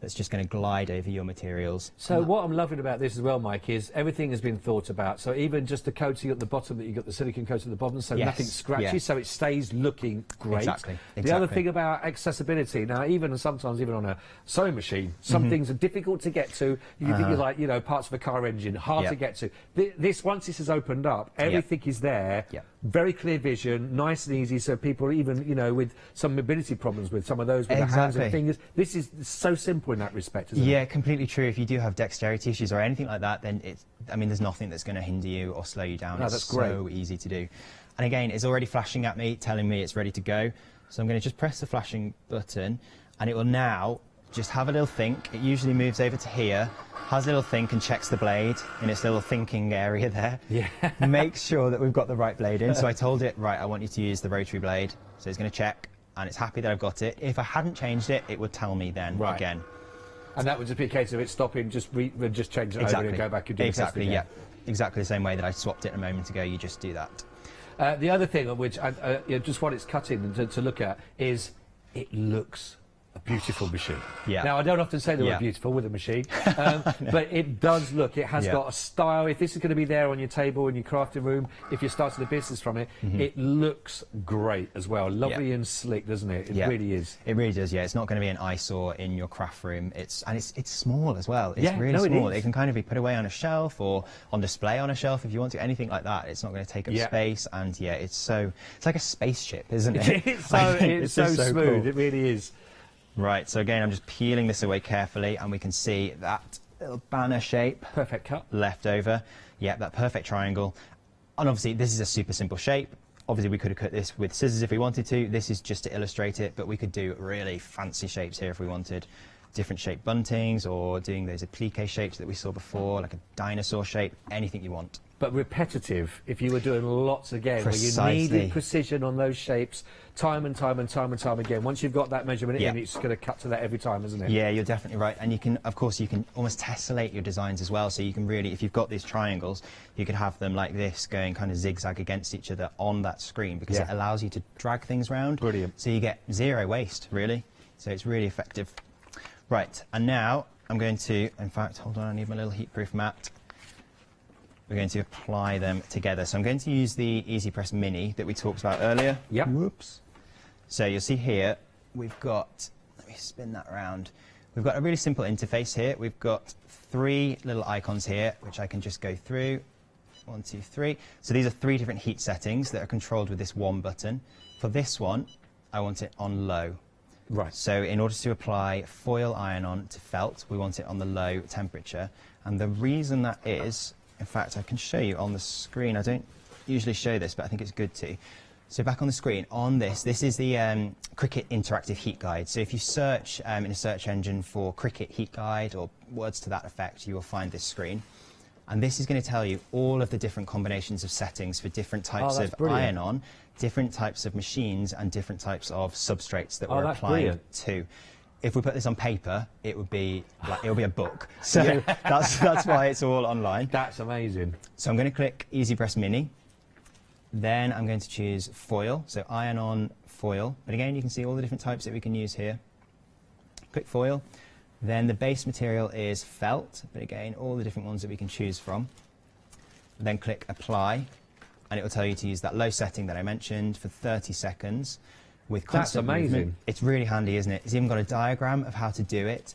That's just going to glide over your materials. So what I'm loving about this as well, Mike, is everything has been thought about. So even just the coating at the bottom, that you got the silicone coat at the bottom, so nothing scratchy, so it stays looking great. Exactly. The other thing about accessibility, now sometimes even on a sewing machine, some things are difficult to get to. You think like, you know, parts of a car engine, hard to get to. This, once this is opened up, everything is there. Very clear vision, nice and easy, so people even, you know, with some mobility problems with some of those with the hands and fingers, this is so simple in that respect, isn't it? Yeah, completely true. If you do have dexterity issues or anything like that, then I mean, there's nothing that's going to hinder you or slow you down. No, it's that's great. So easy to do. And again, it's already flashing at me, telling me it's ready to go. So I'm going to just press the flashing button, and it will now just have a little think. It usually moves over to here, has a little think and checks the blade in its little thinking area there. Yeah. Makes sure that we've got the right blade in. So I told it, right, I want you to use the rotary blade. So it's going to check, and it's happy that I've got it. If I hadn't changed it, it would tell me then again. And that would just be a case of it stopping, just change it over and go back and do it again. Exactly the same way that I swapped it a moment ago, you just do that. The other thing, which just what it's cutting to look at, is it looks a beautiful machine. Yeah. Now, I don't often say the word beautiful with a machine, but it does look, it has got a style. If this is going to be there on your table in your crafting room, if you're starting a business from it, it looks great as well. Lovely and slick, doesn't it? It really is. It really does, yeah. It's not going to be an eyesore in your craft room. It's small as well. It's really small. It can kind of be put away on a shelf or on display on a shelf if you want to, anything like that. It's not going to take up space, and it's like a spaceship, isn't it? It's so smooth, cool. It really is. Right, so again, I'm just peeling this away carefully, and we can see that little banner shape. Perfect cut. Left over. Yeah, that perfect triangle. And obviously, this is a super simple shape. Obviously, we could have cut this with scissors if we wanted to. This is just to illustrate it, but we could do really fancy shapes here if we wanted. Different shaped buntings, or doing those applique shapes that we saw before, like a dinosaur shape, anything you want. But repetitive, if you were doing lots again, where you needed precision on those shapes, time and time again. Once you've got that measurement in, it's going to cut to that every time, isn't it? Yeah, you're definitely right. And you can, of course, you can almost tessellate your designs as well. So you can really, if you've got these triangles, you could have them like this, going kind of zigzag against each other on that screen, because it allows you to drag things around. Brilliant. So you get zero waste, really. So it's really effective. Right, and now I'm going to, in fact, hold on, I need my little heatproof mat. We're going to apply them together. So I'm going to use the Easy Press Mini that we talked about earlier. Yep. Whoops. So you'll see here, we've got, let me spin that around. We've got a really simple interface here. We've got 3 little icons here, which I can just go through. 1, 2, 3. So these are 3 different heat settings that are controlled with this one button. For this one, I want it on low. Right. So in order to apply foil iron-on to felt, we want it on the low temperature. And the reason that is, in fact, I can show you on the screen. I don't usually show this, but I think it's good to. So back on the screen, on this is the Cricut Interactive Heat Guide. So if you search in a search engine for Cricut Heat Guide or words to that effect, you will find this screen. And this is going to tell you all of the different combinations of settings for different types of iron-on, different types of machines, and different types of substrates that we're applying to. If we put this on paper, it would be a book. So that's why it's all online. That's amazing. So I'm going to click Easy Press Mini. Then I'm going to choose foil, so iron-on foil. But again, you can see all the different types that we can use here. Click foil. Then the base material is felt, but again, all the different ones that we can choose from. Then click apply, and it will tell you to use that low setting that I mentioned for 30 seconds. with constant amazing. movement. It's really handy, isn't it? It's even got a diagram of how to do it,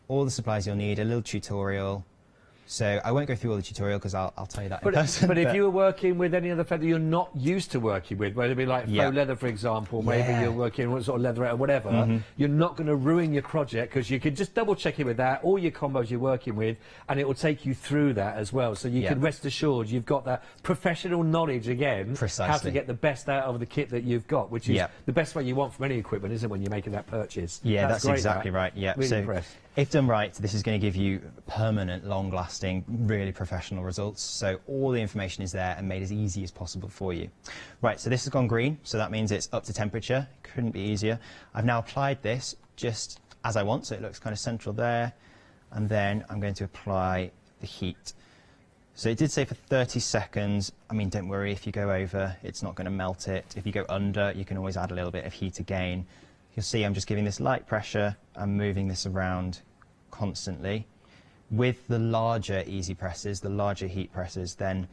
all the supplies you'll need, a little tutorial. So I won't go through all the tutorial because I'll tell you that in person. But if you were working with any other feather you're not used to working with, whether it be like faux leather, for example, maybe you're working with sort of leather or whatever, you're not going to ruin your project because you can just double check it with that, all your combos you're working with, and it will take you through that as well. So you can rest assured you've got that professional knowledge again, how to get the best out of the kit that you've got, which is the best way you want from any equipment, isn't it, when you're making that purchase? Yeah, that's great, exactly right. Yeah. Really so impressed. if done right, this is going to give you permanent, long-lasting, really professional results. So all the information is there and made as easy as possible for you. Right, so this has gone green, so that means it's up to temperature. Couldn't be easier. I've now applied this just as I want, so it looks kind of central there. And then I'm going to apply the heat. So it did say for 30 seconds. I mean, don't worry, if you go over, it's not going to melt it. If you go under, you can always add a little bit of heat again. You'll see I'm just giving this light pressure and moving this around constantly. With the larger easy presses, the larger heat presses, then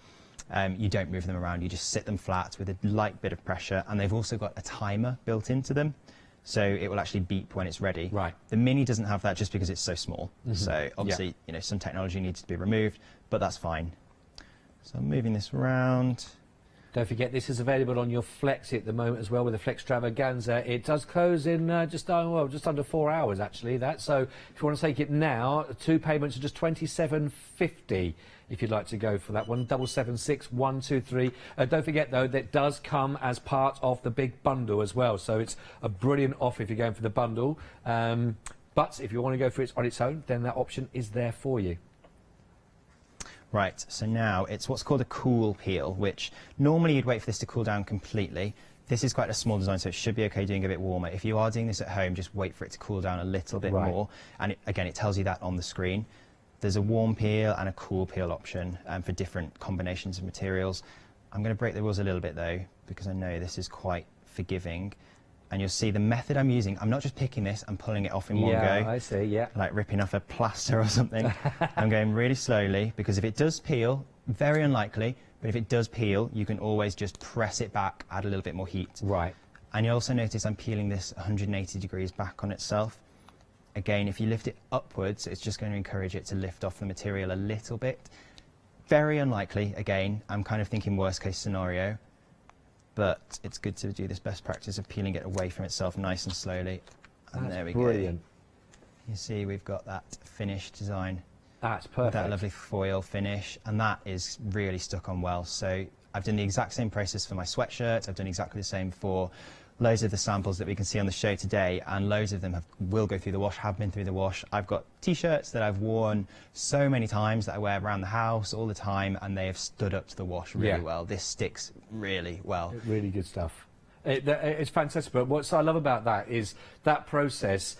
you don't move them around. You just sit them flat with a light bit of pressure, and they've also got a timer built into them, so it will actually beep when it's ready. Right. The Mini doesn't have that just because it's so small. So obviously, you know, some technology needs to be removed, but that's fine. So I'm moving this around. Don't forget, this is available on your Flexi at the moment as well with the Flextravaganza. It does close in just under 4 hours, actually. So if you want to take it now, 2 payments are just $27.50 if you'd like to go for that one. 776 123. Don't forget, though, that does come as part of the big bundle as well. So it's a brilliant offer if you're going for the bundle. But if you want to go for it on its own, then that option is there for you. Right, so now it's what's called a cool peel, which normally you'd wait for this to cool down completely. This is quite a small design, so it should be okay doing a bit warmer. If you are doing this at home, just wait for it to cool down a little bit more. And again, it tells you that on the screen. There's a warm peel and a cool peel option for different combinations of materials. I'm going to break the rules a little bit, though, because I know this is quite forgiving. And you'll see the method I'm using, I'm not just picking this and pulling it off in one go. Yeah, I see, like ripping off a plaster or something. I'm going really slowly, because if it does peel, very unlikely, but if it does peel, you can always just press it back, add a little bit more heat. Right. And you'll also notice I'm peeling this 180 degrees back on itself. Again, if you lift it upwards, it's just going to encourage it to lift off the material a little bit. Very unlikely, again, I'm kind of thinking worst case scenario. But it's good to do this best practice of peeling it away from itself nice and slowly. And That's there we brilliant. go. You see we've got that finished design. That's perfect. That lovely foil finish, and that is really stuck on well. So I've done the exact same process for my sweatshirt. I've done exactly the same for loads of the samples that we can see on the show today, and loads of them will go through the wash, have been through the wash. I've got T-shirts that I've worn so many times that I wear around the house all the time, and they have stood up to the wash really well. This sticks really well. Really good stuff. It's fantastic, but what I love about that is that process.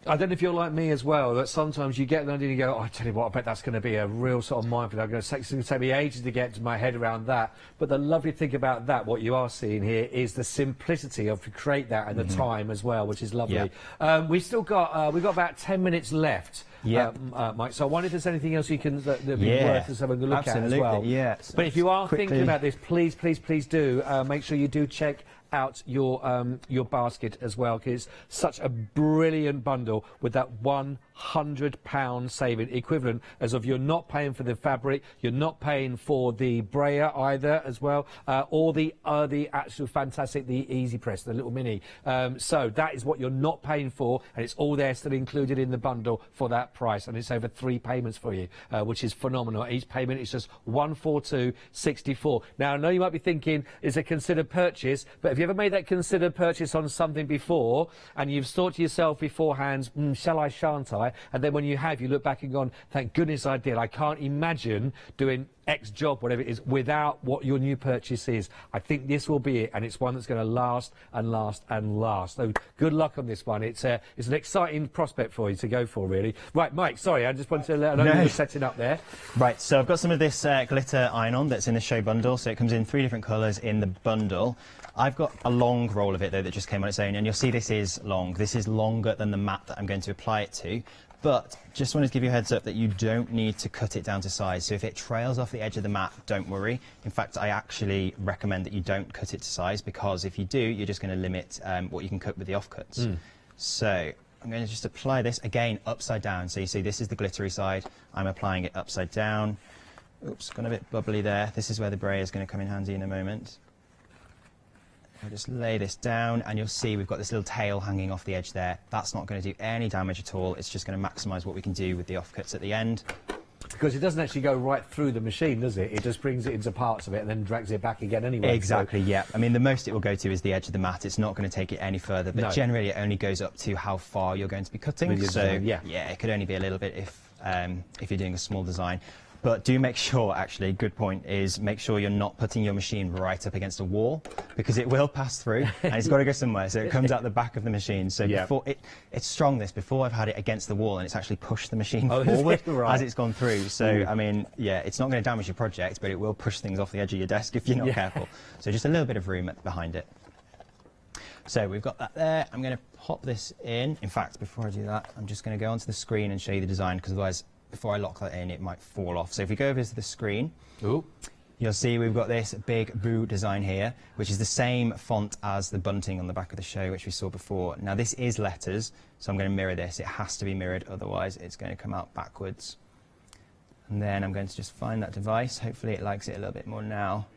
I don't know if you're like me as well, that sometimes you get an idea and you go, oh, I tell you what, I bet that's going to be a real sort of minefield. It's going to take me ages to get my head around that. But the lovely thing about that, what you are seeing here, is the simplicity of to create that and the time as well, which is lovely. We've got about 10 minutes left. Mike, so I wonder if there's anything else you can that'd be worth us having a look at as well. So but if you are thinking about this, please do make sure you do check out your basket as well, because it's such a brilliant bundle with that £100 saving equivalent, as of you're not paying for the fabric, you're not paying for the brayer either as well, or the actual fantastic, the easy press, the little mini. So that is what you're not paying for, and it's all there still included in the bundle for that price, and it's over 3 payments for you, which is phenomenal. Each payment is just $142.64. Now I know you might be thinking, is a considered purchase, but if you ever made that considered purchase on something before and you've thought to yourself beforehand, shall I, shan't I? And then when you have, you look back and gone, thank goodness I did. I can't imagine doing X job, whatever it is, without what your new purchase is. I think this will be it, and it's one that's going to last and last and last. So good luck on this one. It's an exciting prospect for you to go for, really. Right, Mike, sorry, I just wanted to let you know you were setting up there. Right, so I've got some of this glitter iron-on that's in the show bundle, so it comes in 3 different colours in the bundle. I've got a long roll of it, though, that just came on its own, and you'll see this is long. This is longer than the mat that I'm going to apply it to, But just wanted to give you a heads up that you don't need to cut it down to size. So if it trails off the edge of the mat, don't worry. In fact, I actually recommend that you don't cut it to size, because if you do, you're just going to limit what you can cut with the offcuts. So I'm going to just apply this, again, upside down. So you see this is the glittery side. I'm applying it upside down. Oops, gone a bit bubbly there. This is where the brayer is going to come in handy in a moment. I'll just lay this down, and you'll see we've got this little tail hanging off the edge there. That's not going to do any damage at all. It's just going to maximise what we can do with the offcuts at the end. Because it doesn't actually go right through the machine, does it? It just brings it into parts of it and then drags it back again anyway. Exactly, yeah. I mean, the most it will go to is the edge of the mat. It's not going to take it any further, but generally it only goes up to how far you're going to be cutting. So, yeah, it could only be a little bit if you're doing a small design. But do make sure, actually, good point, is make sure you're not putting your machine right up against a wall, because it will pass through and it's got to go somewhere. So it comes out the back of the machine. So before it's strong this, before I've had it against the wall and it's actually pushed the machine forward as it's gone through. So, I mean, yeah, it's not going to damage your project, but it will push things off the edge of your desk if you're not careful. So just a little bit of room behind it. So we've got that there. I'm going to pop this in. In fact, before I do that, I'm just going to go onto the screen and show you the design, because otherwise, before I lock that in, it might fall off. So if we go over to the screen, you'll see we've got this big boo design here, which is the same font as the bunting on the back of the show, which we saw before. Now, this is letters, so I'm going to mirror this. It has to be mirrored, otherwise it's going to come out backwards. And then I'm going to just find that device. Hopefully it likes it a little bit more now.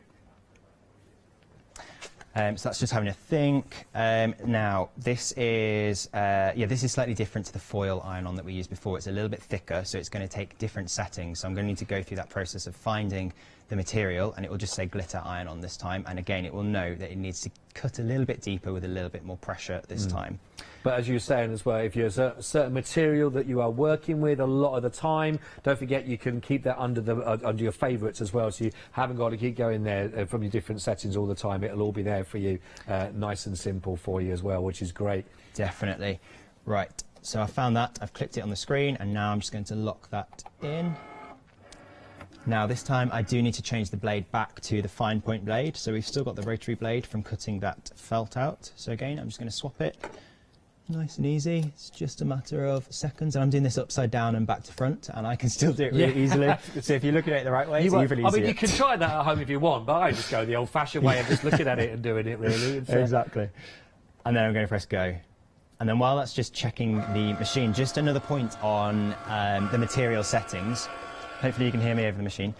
So that's just having a think. Now, this is slightly different to the foil iron-on that we used before. It's a little bit thicker, so it's going to take different settings. So I'm going to need to go through that process of finding the material, and it will just say glitter iron-on this time. And again, it will know that it needs to cut a little bit deeper with a little bit more pressure this time. But as you were saying as well, if there's a certain material that you are working with a lot of the time, don't forget you can keep that under your favourites as well, so you haven't got to keep going there from your different settings all the time. It'll all be there for you, nice and simple for you as well, which is great. Definitely. Right, so I found that, I've clicked it on the screen, and now I'm just going to lock that in. Now this time I do need to change the blade back to the fine point blade, so we've still got the rotary blade from cutting that felt out. So again, I'm just going to swap it. Nice and easy. It's just a matter of seconds, and I'm doing this upside down and back to front, and I can still do it really easily. So if you look at it the right way, it's really easy. I mean, you can try that at home if you want, but I just go the old-fashioned way of just looking at it and doing it, really. Exactly. And then I'm going to press go. And then while that's just checking the machine, just another point on the material settings. Hopefully you can hear me over the machine.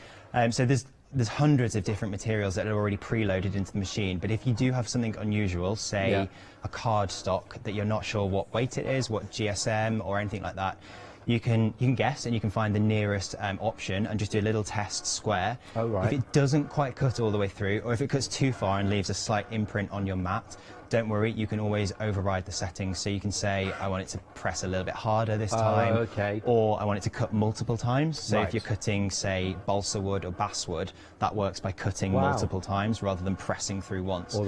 So there's hundreds of different materials that are already preloaded into the machine, but if you do have something unusual, say a card stock that you're not sure what weight it is, what GSM or anything like that, you can guess, and you can find the nearest option and just do a little test square. If it doesn't quite cut all the way through, or if it cuts too far and leaves a slight imprint on your mat, don't worry, you can always override the settings. So you can say, I want it to press a little bit harder this time, or I want it to cut multiple times. So if you're cutting, say, balsa wood or basswood, that works by cutting multiple times rather than pressing through once.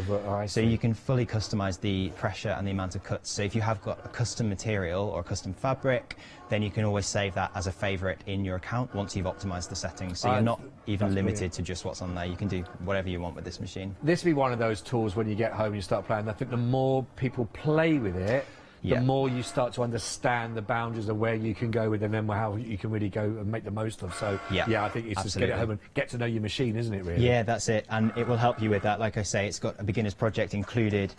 So you can fully customize the pressure and the amount of cuts. So if you have got a custom material or a custom fabric, then you can always save that as a favorite in your account once you've optimized the settings. So you're not even limited to just what's on there. You can do whatever you want with this machine. This will be one of those tools when you get home and you start playing. I think the more people play with it, the more you start to understand the boundaries of where you can go with them and how you can really go and make the most of. So, I think it's just get it home and get to know your machine, isn't it, really? Yeah, that's it. And it will help you with that. Like I say, it's got a beginner's project included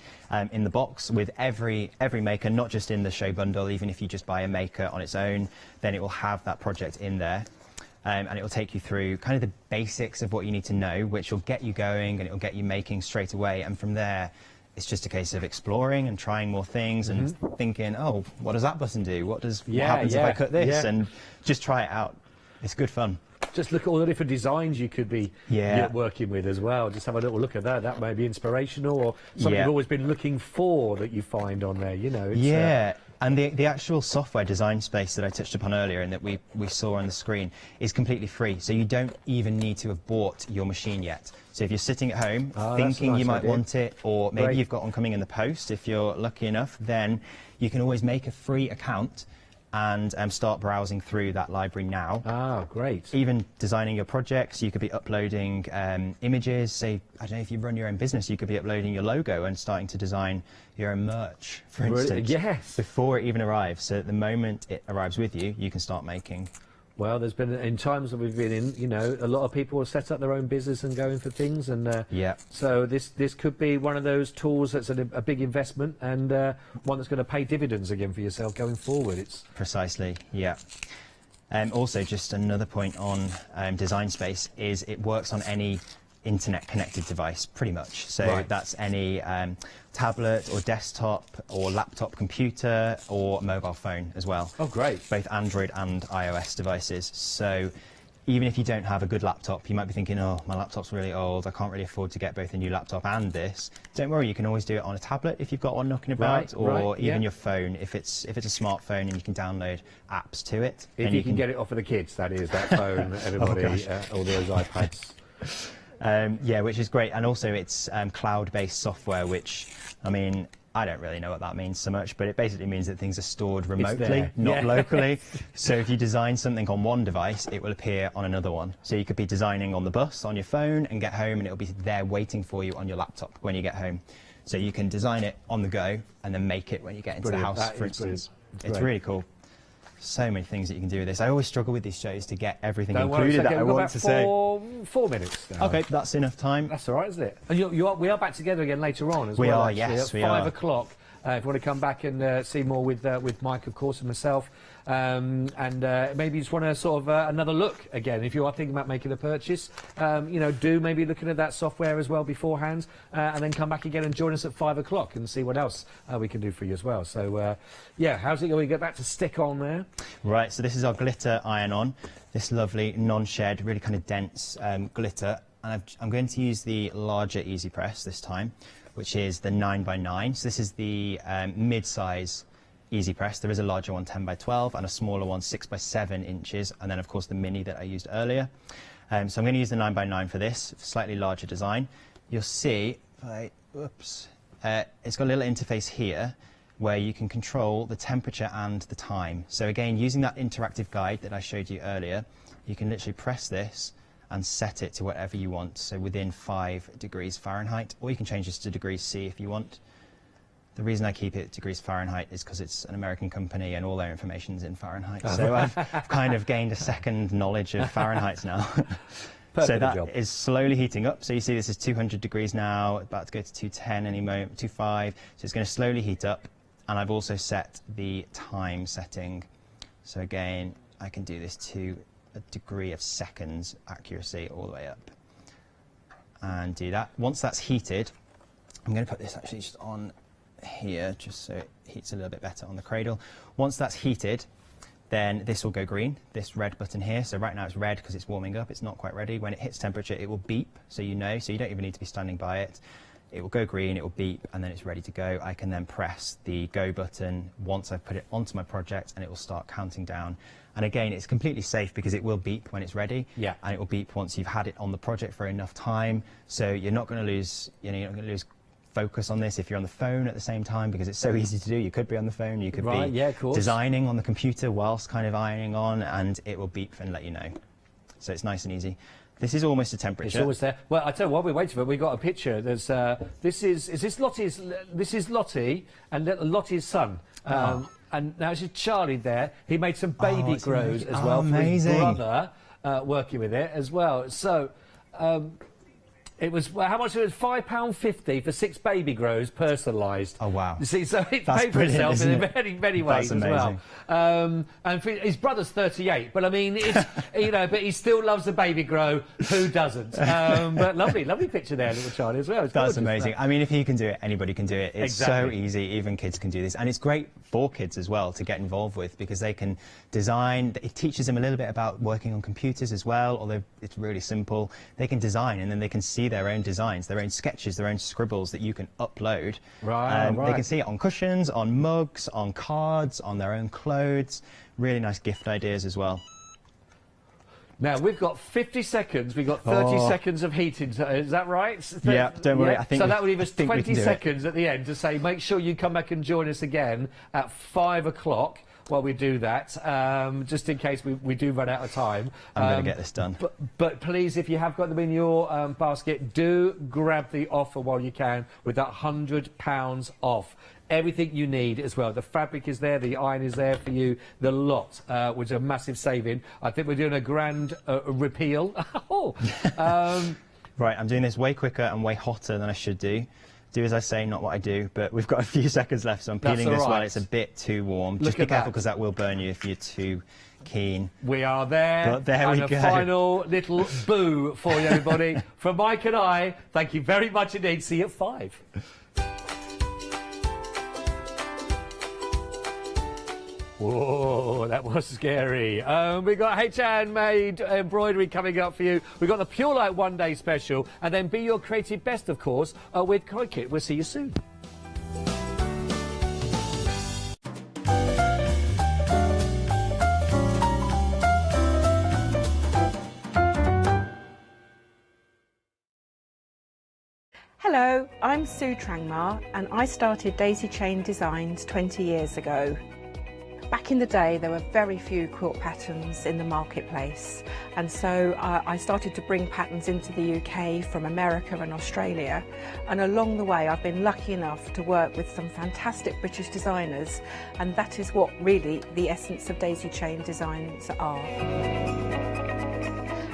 in the box with every maker, not just in the show bundle. Even if you just buy a maker on its own, then it will have that project in there. And it will take you through kind of the basics of what you need to know, which will get you going and it will get you making straight away. And from there, it's just a case of exploring and trying more things and thinking, oh, what does that button do? What happens if I cut this? And just try it out. It's good fun. Just look at all the different designs you could be working with as well. Just have a little look at that. That may be inspirational or something you've always been looking for that you find on there, you know. It's, and the actual software design space that I touched upon earlier and that we saw on the screen is completely free. So you don't even need to have bought your machine yet. So if you're sitting at home thinking you might want it, or maybe you've got one coming in the post, if you're lucky enough, then you can always make a free account and start browsing through that library now. Ah, great. Even designing your projects, you could be uploading images. Say, I don't know, if you run your own business, you could be uploading your logo and starting to design your own merch, for instance. Yes. Before it even arrives. So at the moment it arrives with you, you can start making. Well, there's been, in times that we've been in, you know, a lot of people have set up their own business and going for things, and so this could be one of those tools that's a big investment, and one that's going to pay dividends again for yourself going forward. It's precisely, yeah. Also, just another point on Design Space is it works on any internet connected device, pretty much. So that's any tablet or desktop or laptop computer or mobile phone as well. Oh, great. Both Android and iOS devices. So even if you don't have a good laptop, you might be thinking, oh, my laptop's really old, I can't really afford to get both a new laptop and this. Don't worry, you can always do it on a tablet if you've got one knocking about, or even your phone if it's a smartphone and you can download apps to it. If you can get it off of the kids, that is, that phone, everybody, all those iPads. Yeah, which is great, and also it's cloud-based software, which, I mean, I don't really know what that means so much, but it basically means that things are stored remotely, not locally. So if you design something on one device, it will appear on another one. So you could be designing on the bus on your phone and get home, and it'll be there waiting for you on your laptop when you get home. So you can design it on the go and then make it when you get into the house, for instance. It's really cool. So many things that you can do with this. I always struggle with these shows to get everything included that I want to say. 4 minutes now. Okay, that's enough time. That's all right, isn't it? And we are back together again later on as well. We are, actually, yes, at we 5 are. o'clock. If you want to come back and see more with Mike, of course, and myself, and maybe you just want to sort of another look again. If you are thinking about making a purchase, you know, do maybe looking at that software as well beforehand, and then come back again and join us at 5 o'clock and see what else we can do for you as well. So, yeah, how's it going? We get back to stick on there. Right, so this is our glitter iron-on. This lovely non-shed, really kind of dense glitter. And I'm going to use the larger Easy Press this time, which is the 9x9. So this is the mid-size Easy Press. There is a larger one, 10x12, and a smaller one, 6x7 inches, and then of course the mini that I used earlier. So I'm going to use the 9x9 for this, slightly larger design. You'll see, it's got a little interface here where you can control the temperature and the time. So again, using that interactive guide that I showed you earlier, you can literally press this and set it to whatever you want, so within 5 degrees Fahrenheit, or you can change this to degrees C if you want. The reason I keep it degrees Fahrenheit is because it's an American company and all their information's in Fahrenheit. So I've kind of gained a second knowledge of Fahrenheit now. So that is slowly heating up. So you see this is 200 degrees now, about to go to 210 any moment, 25. So it's going to slowly heat up. And I've also set the time setting. So again, I can do this to a degree of seconds accuracy all the way up. And do that. Once that's heated, I'm going to put this actually just on here, just so it heats a little bit better on the cradle. Once that's heated, then this will go green, this red button here. So right now it's red because it's warming up, it's not quite ready. When it hits temperature, it will beep, so you know, so you don't even need to be standing by it. It will go green, it will beep, and then it's ready to go. I can then press the go button once I've put it onto my project, and it will start counting down. And again, it's completely safe because it will beep when it's ready, and it will beep once you've had it on the project for enough time. So you're not going to lose, you're not going to lose focus on this if you're on the phone at the same time, because it's so easy to do. You could be on the phone, you could be designing on the computer whilst kind of ironing on, and it will beep and let you know. So it's nice and easy. This is almost a temperature. It's always there. Well, I tell you what, we're waiting for it. We've got a picture. There's this is Lottie's. This is Lottie and Lottie's son. And now this is Charlie there. He made some baby grows as well for his brother, working with it as well. So. It was, well, how much it was? £5.50 for 6 baby grows, personalised. Oh, wow. You see, so it paid for itself in many ways as well. And for, his brother's 38, but I mean, it's, you know, but he still loves the baby grow. Who doesn't? But lovely picture there, little Charlie, as well. It's That's amazing. I mean, if he can do it, anybody can do it. It's so easy, even kids can do this. And it's great for kids as well to get involved with, because they can design. It teaches them a little bit about working on computers as well, although it's really simple. They can design, and then they can see their own designs, their own sketches, their own scribbles that you can upload. They can see it on cushions, on mugs, on cards, on their own clothes. Really nice gift ideas as well. Now, we've got 50 seconds. We've got 30 seconds of heating. Is that right? Yeah, don't worry. Yeah. I think so that would leave us think we 20 can do seconds at the end to say, make sure you come back and join us again at 5 o'clock while we do that, just in case we do run out of time. I'm going to get this done. But please, if you have got them in your basket, do grab the offer while you can with that £100 off. Everything you need as well. The fabric is there, the iron is there for you, the lot, which is a massive saving. I think we're doing a grand repeal. Right, I'm doing this way quicker and way hotter than I should do. Do as I say, not what I do, but we've got a few seconds left, so I'm peeling this while it's a bit too warm. Just be careful because that will burn you if you're too keen. We are there. But there we and go. A final little boo for you, everybody. From Mike and I, thank you very much indeed. See you at 5. Whoa, that was scary. We got handmade embroidery coming up for you. We've got the Pure Light One Day Special, and then Be Your Creative Best, of course, with Cricket. We'll see you soon. Hello, I'm Sue Trangmar and I started Daisy Chain Designs 20 years ago. Back in the day there were very few quilt patterns in the marketplace, and so I started to bring patterns into the UK from America and Australia, and along the way I've been lucky enough to work with some fantastic British designers, and that is what really the essence of Daisy Chain Designs are.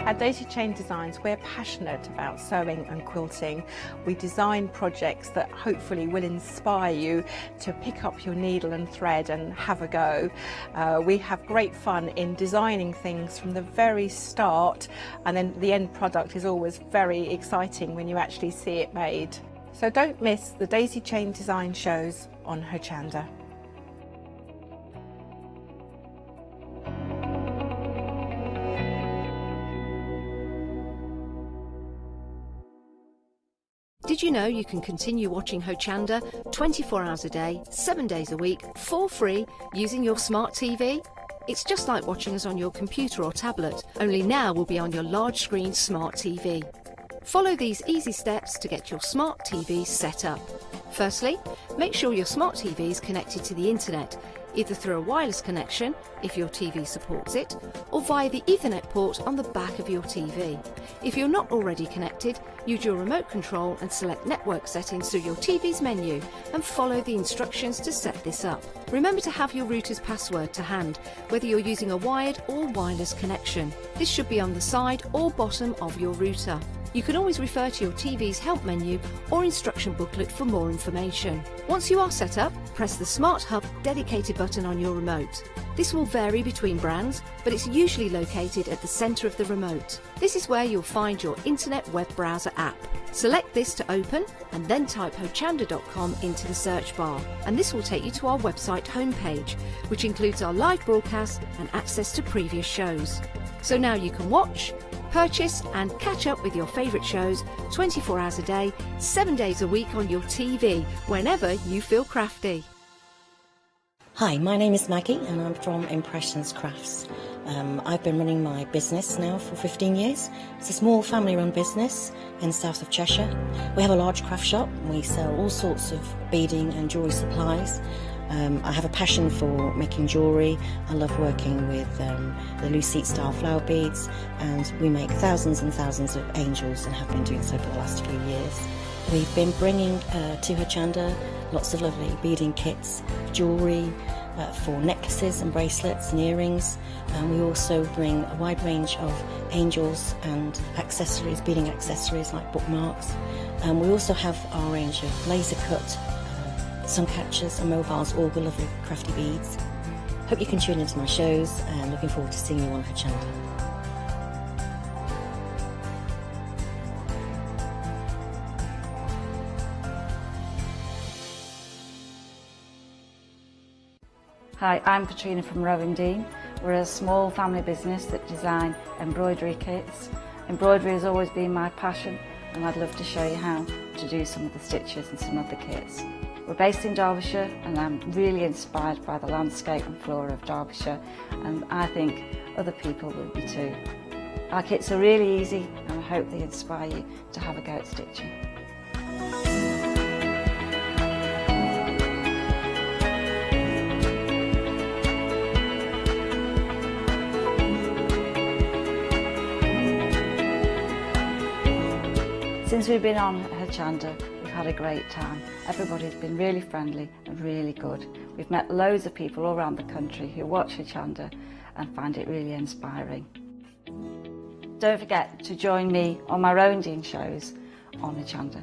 At Daisy Chain Designs, we're passionate about sewing and quilting. We design projects that hopefully will inspire you to pick up your needle and thread and have a go. We have great fun in designing things from the very start, and then the end product is always very exciting when you actually see it made. So don't miss the Daisy Chain Design shows on Hochanda. Did you know you can continue watching Hochanda 24 hours a day, 7 days a week, for free, using your smart TV? It's just like watching us on your computer or tablet, only now we'll be on your large screen smart TV. Follow these easy steps to get your smart TV set up. Firstly, make sure your smart TV is connected to the internet, either through a wireless connection, if your TV supports it, or via the Ethernet port on the back of your TV. If you're not already connected, use your remote control and select network settings through your TV's menu and follow the instructions to set this up. Remember to have your router's password to hand, whether you're using a wired or wireless connection. This should be on the side or bottom of your router. You can always refer to your TV's help menu or instruction booklet for more information. Once you are set up, press the Smart Hub dedicated button on your remote. This will vary between brands, but it's usually located at the centre of the remote. This is where you'll find your internet web browser app. Select this to open and then type hochanda.com into the search bar, and this will take you to our website homepage, which includes our live broadcast and access to previous shows. So now you can watch, purchase and catch up with your favourite shows 24 hours a day, 7 days a week on your TV, whenever you feel crafty. Hi, my name is Maggie and I'm from Impressions Crafts. I've been running my business now for 15 years. It's a small family-run business in the south of Cheshire. We have a large craft shop. We sell all sorts of beading and jewellery supplies. I have a passion for making jewellery. I love working with the loose seat style flower beads, and we make thousands and thousands of angels and have been doing so for the last few years. We've been bringing to Hochanda lots of lovely beading kits, jewellery for necklaces and bracelets and earrings, and we also bring a wide range of angels and accessories, beading accessories like bookmarks, and we also have our range of laser cut sun catchers and mobiles, all the lovely crafty beads. Hope you can tune into my shows and looking forward to seeing you on Hochanda. Hi, I'm Katrina from Rowan Dean. We're a small family business that design embroidery kits. Embroidery has always been my passion, and I'd love to show you how to do some of the stitches and some of the kits. We're based in Derbyshire, and I'm really inspired by the landscape and flora of Derbyshire, and I think other people will be too. Our kits are really easy and I hope they inspire you to have a go at stitching. Since we've been on Hochanda, we've had a great time. Everybody's been really friendly and really good. We've met loads of people all around the country who watch Hochanda and find it really inspiring. Don't forget to join me on my rounding shows on Hochanda.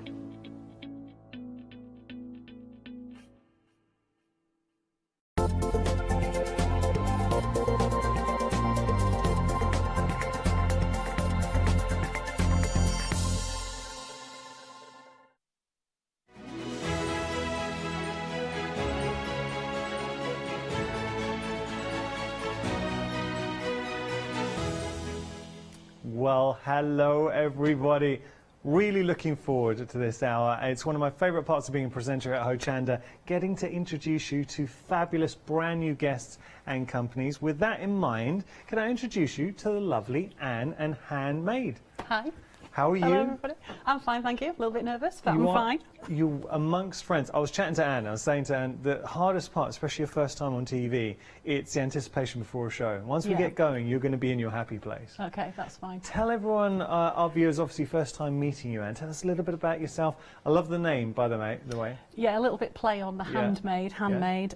Well, hello everybody. Really looking forward to this hour. It's one of my favourite parts of being a presenter at Hochanda, getting to introduce you to fabulous brand new guests and companies. With that in mind, can I introduce you to the lovely Anne and Handmade? Hi. How are you? Hello everybody. I'm fine, thank you. A little bit nervous, but I'm fine. You amongst friends. I was chatting to Anne. I was saying to Anne, the hardest part, especially your first time on TV, it's the anticipation before a show. Once we get going, you're going to be in your happy place. Okay, that's fine. Tell everyone, our viewers, obviously first time meeting you, Anne. Tell us a little bit about yourself. I love the name, by the way. Yeah, a little bit play on the handmade.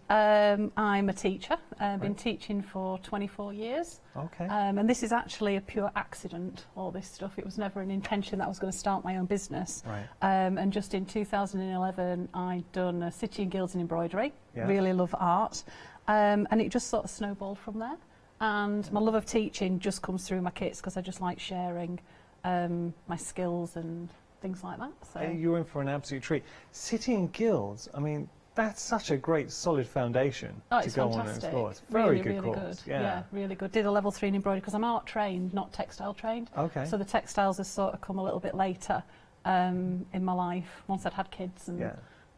I'm a teacher. I've been teaching for 24 years. Okay. And this is actually a pure accident, all this stuff. It was never an intention that I was going to start my own business. Right. And just in 2011, I'd done a City and Guilds in embroidery. Really love art. And it just sort of snowballed from there. And my love of teaching just comes through my kits because I just like sharing my skills and things like that. So you're in for an absolute treat. City and Guilds, I mean, that's such a great solid foundation to go on and explore. It's very good course. Good. Yeah, really good. Did a level 3 in embroidery because I'm art trained, not textile trained. Okay. So the textiles have sort of come a little bit later in my life, once I'd had kids and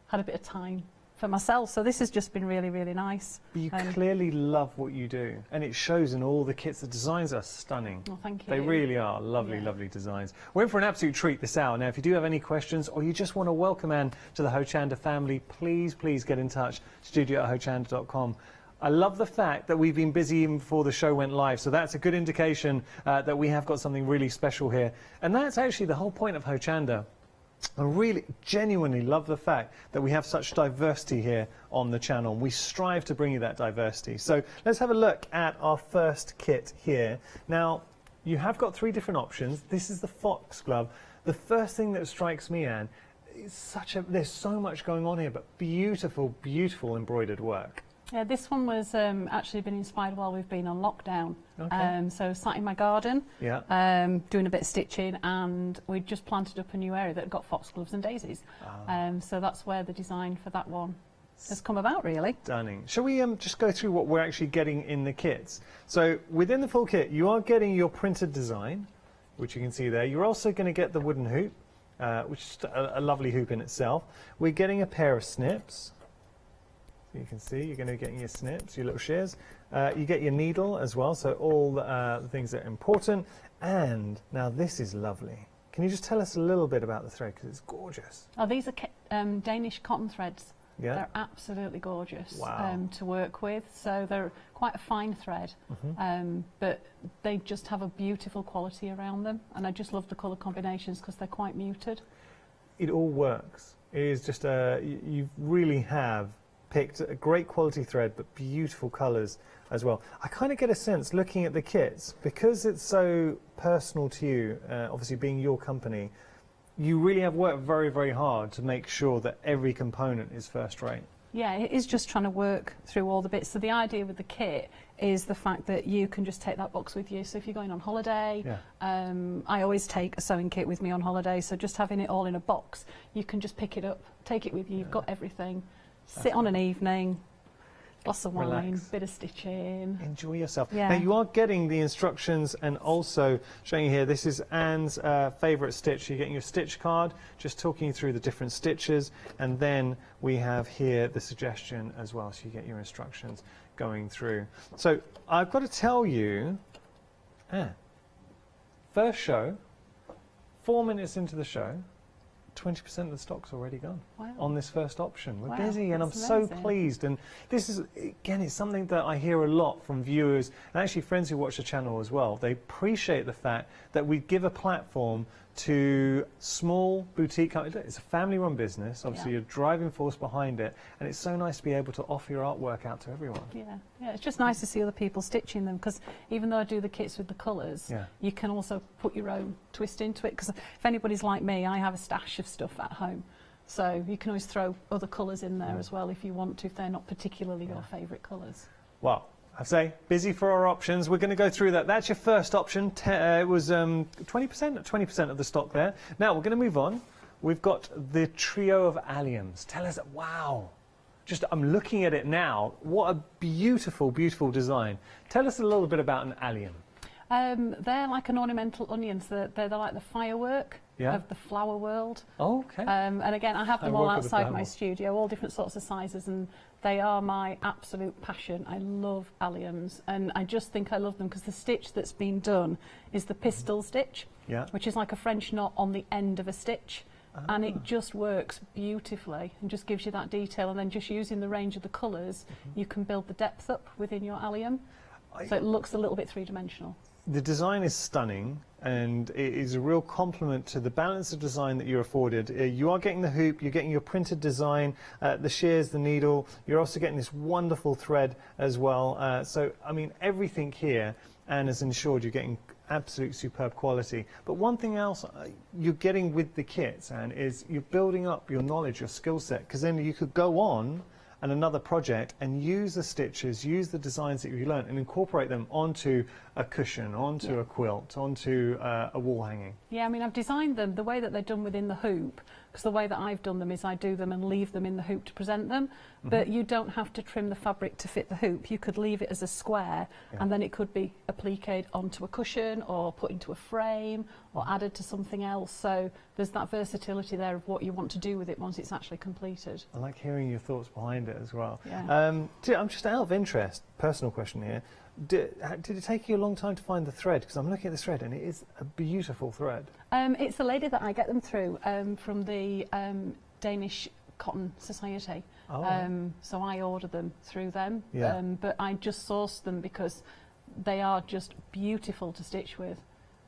had a bit of time for myself. So this has just been really, really nice. But you clearly love what you do, and it shows in all the kits. The designs are stunning. Oh, thank you. They really are lovely, lovely designs. We're in for an absolute treat this hour. Now, if you do have any questions or you just want to welcome Anne to the Hochanda family, please get in touch, studio@hochanda.com. I love the fact that we've been busy even before the show went live, so that's a good indication that we have got something really special here. And that's actually the whole point of Hochanda. I really genuinely love the fact that we have such diversity here on the channel. We strive to bring you that diversity. So let's have a look at our first kit here. Now, you have got 3 different options. This is the foxglove. The first thing that strikes me, Anne, is there's so much going on here, but beautiful, beautiful embroidered work. Yeah, this one was actually been inspired while we've been on lockdown. Okay. So sat in my garden, doing a bit of stitching, and we just planted up a new area that had got foxgloves and daisies. So that's where the design for that one has come about, really. Stunning. Shall we just go through what we're actually getting in the kits? So within the full kit, you are getting your printed design, which you can see there. You're also going to get the wooden hoop, which is a lovely hoop in itself. We're getting a pair of snips. You can see you're going to be getting your snips, your little shears. You get your needle as well, so all the things that are important. And now this is lovely. Can you just tell us a little bit about the thread, because it's gorgeous? Oh, these are Danish cotton threads. Yeah. They're absolutely gorgeous Wow. to work with. So they're quite a fine thread, but they just have a beautiful quality around them. And I just love the colour combinations because they're quite muted. It all works. It is just you really have picked a great quality thread, but beautiful colours as well. I kind of get a sense, looking at the kits, because it's so personal to you, obviously being your company, you really have worked very, very hard to make sure that every component is first rate. Yeah, it is just trying to work through all the bits. So the idea with the kit is the fact that you can just take that box with you. So if you're going on holiday, I always take a sewing kit with me on holiday, so just having it all in a box, you can just pick it up, take it with you, you've got everything. Sit on an evening, glass of wine, Relax. bit of stitching. Enjoy yourself. Yeah. Now you are getting the instructions, and also showing you here, this is Anne's favourite stitch. You're getting your stitch card, just talking you through the different stitches, and then we have here the suggestion as well, so you get your instructions going through. So I've got to tell you, first show, 4 minutes into the show, 20% of the stock's already gone on this first option. We're busy, and I'm so pleased. And this is, again, it's something that I hear a lot from viewers and actually friends who watch the channel as well. They appreciate the fact that we give a platform to small boutique companies. It's a family-run business. Obviously, you're driving force behind it, and it's so nice to be able to offer your artwork out to everyone. Yeah, it's just nice to see other people stitching them, because even though I do the kits with the colours, you can also put your own twist into it. Because if anybody's like me, I have a stash of stuff at home, so you can always throw other colours in there as well if you want to, if they're not particularly your favourite colours. Well, I say, busy for our options. We're going to go through that. That's your first option. It was 20% of the stock there. Now, we're going to move on. We've got the trio of alliums. Tell us, wow. Just, I'm looking at it now. What a beautiful, beautiful design. Tell us a little bit about an allium. They're like an ornamental onion, so they're like the firework of the flower world. Oh, okay. And again, I have them all outside my studio, all different sorts of sizes, and they are my absolute passion. I love alliums, and I just think I love them because the stitch that's been done is the pistol stitch, which is like a French knot on the end of a stitch. And it just works beautifully and just gives you that detail, and then just using the range of the colours, you can build the depth up within your allium, so it looks a little bit three-dimensional. The design is stunning, and it is a real compliment to the balance of design that you're afforded. You are getting the hoop, you're getting your printed design, the shears, the needle, you're also getting this wonderful thread as well. So, I mean, everything here, and has ensured you're getting absolute superb quality. But one thing else you're getting with the kits, Anne, is you're building up your knowledge, your skill set, because then you could go on and another project and use the stitches, use the designs that you learned and incorporate them onto a cushion, onto a quilt, onto a wall hanging. Yeah, I mean, I've designed them the way that they're done within the hoop, because the way that I've done them is I do them and leave them in the hoop to present them, but you don't have to trim the fabric to fit the hoop. You could leave it as a square, and then it could be appliqued onto a cushion or put into a frame or added to something else. So there's that versatility there of what you want to do with it once it's actually completed. I like hearing your thoughts behind it as well. Yeah. I'm just out of interest, personal question here. Did it take you a long time to find the thread? Because I'm looking at this thread and it is a beautiful thread. It's a lady that I get them through from the Danish Cotton Society. So I order them through them, but I just source them because they are just beautiful to stitch with.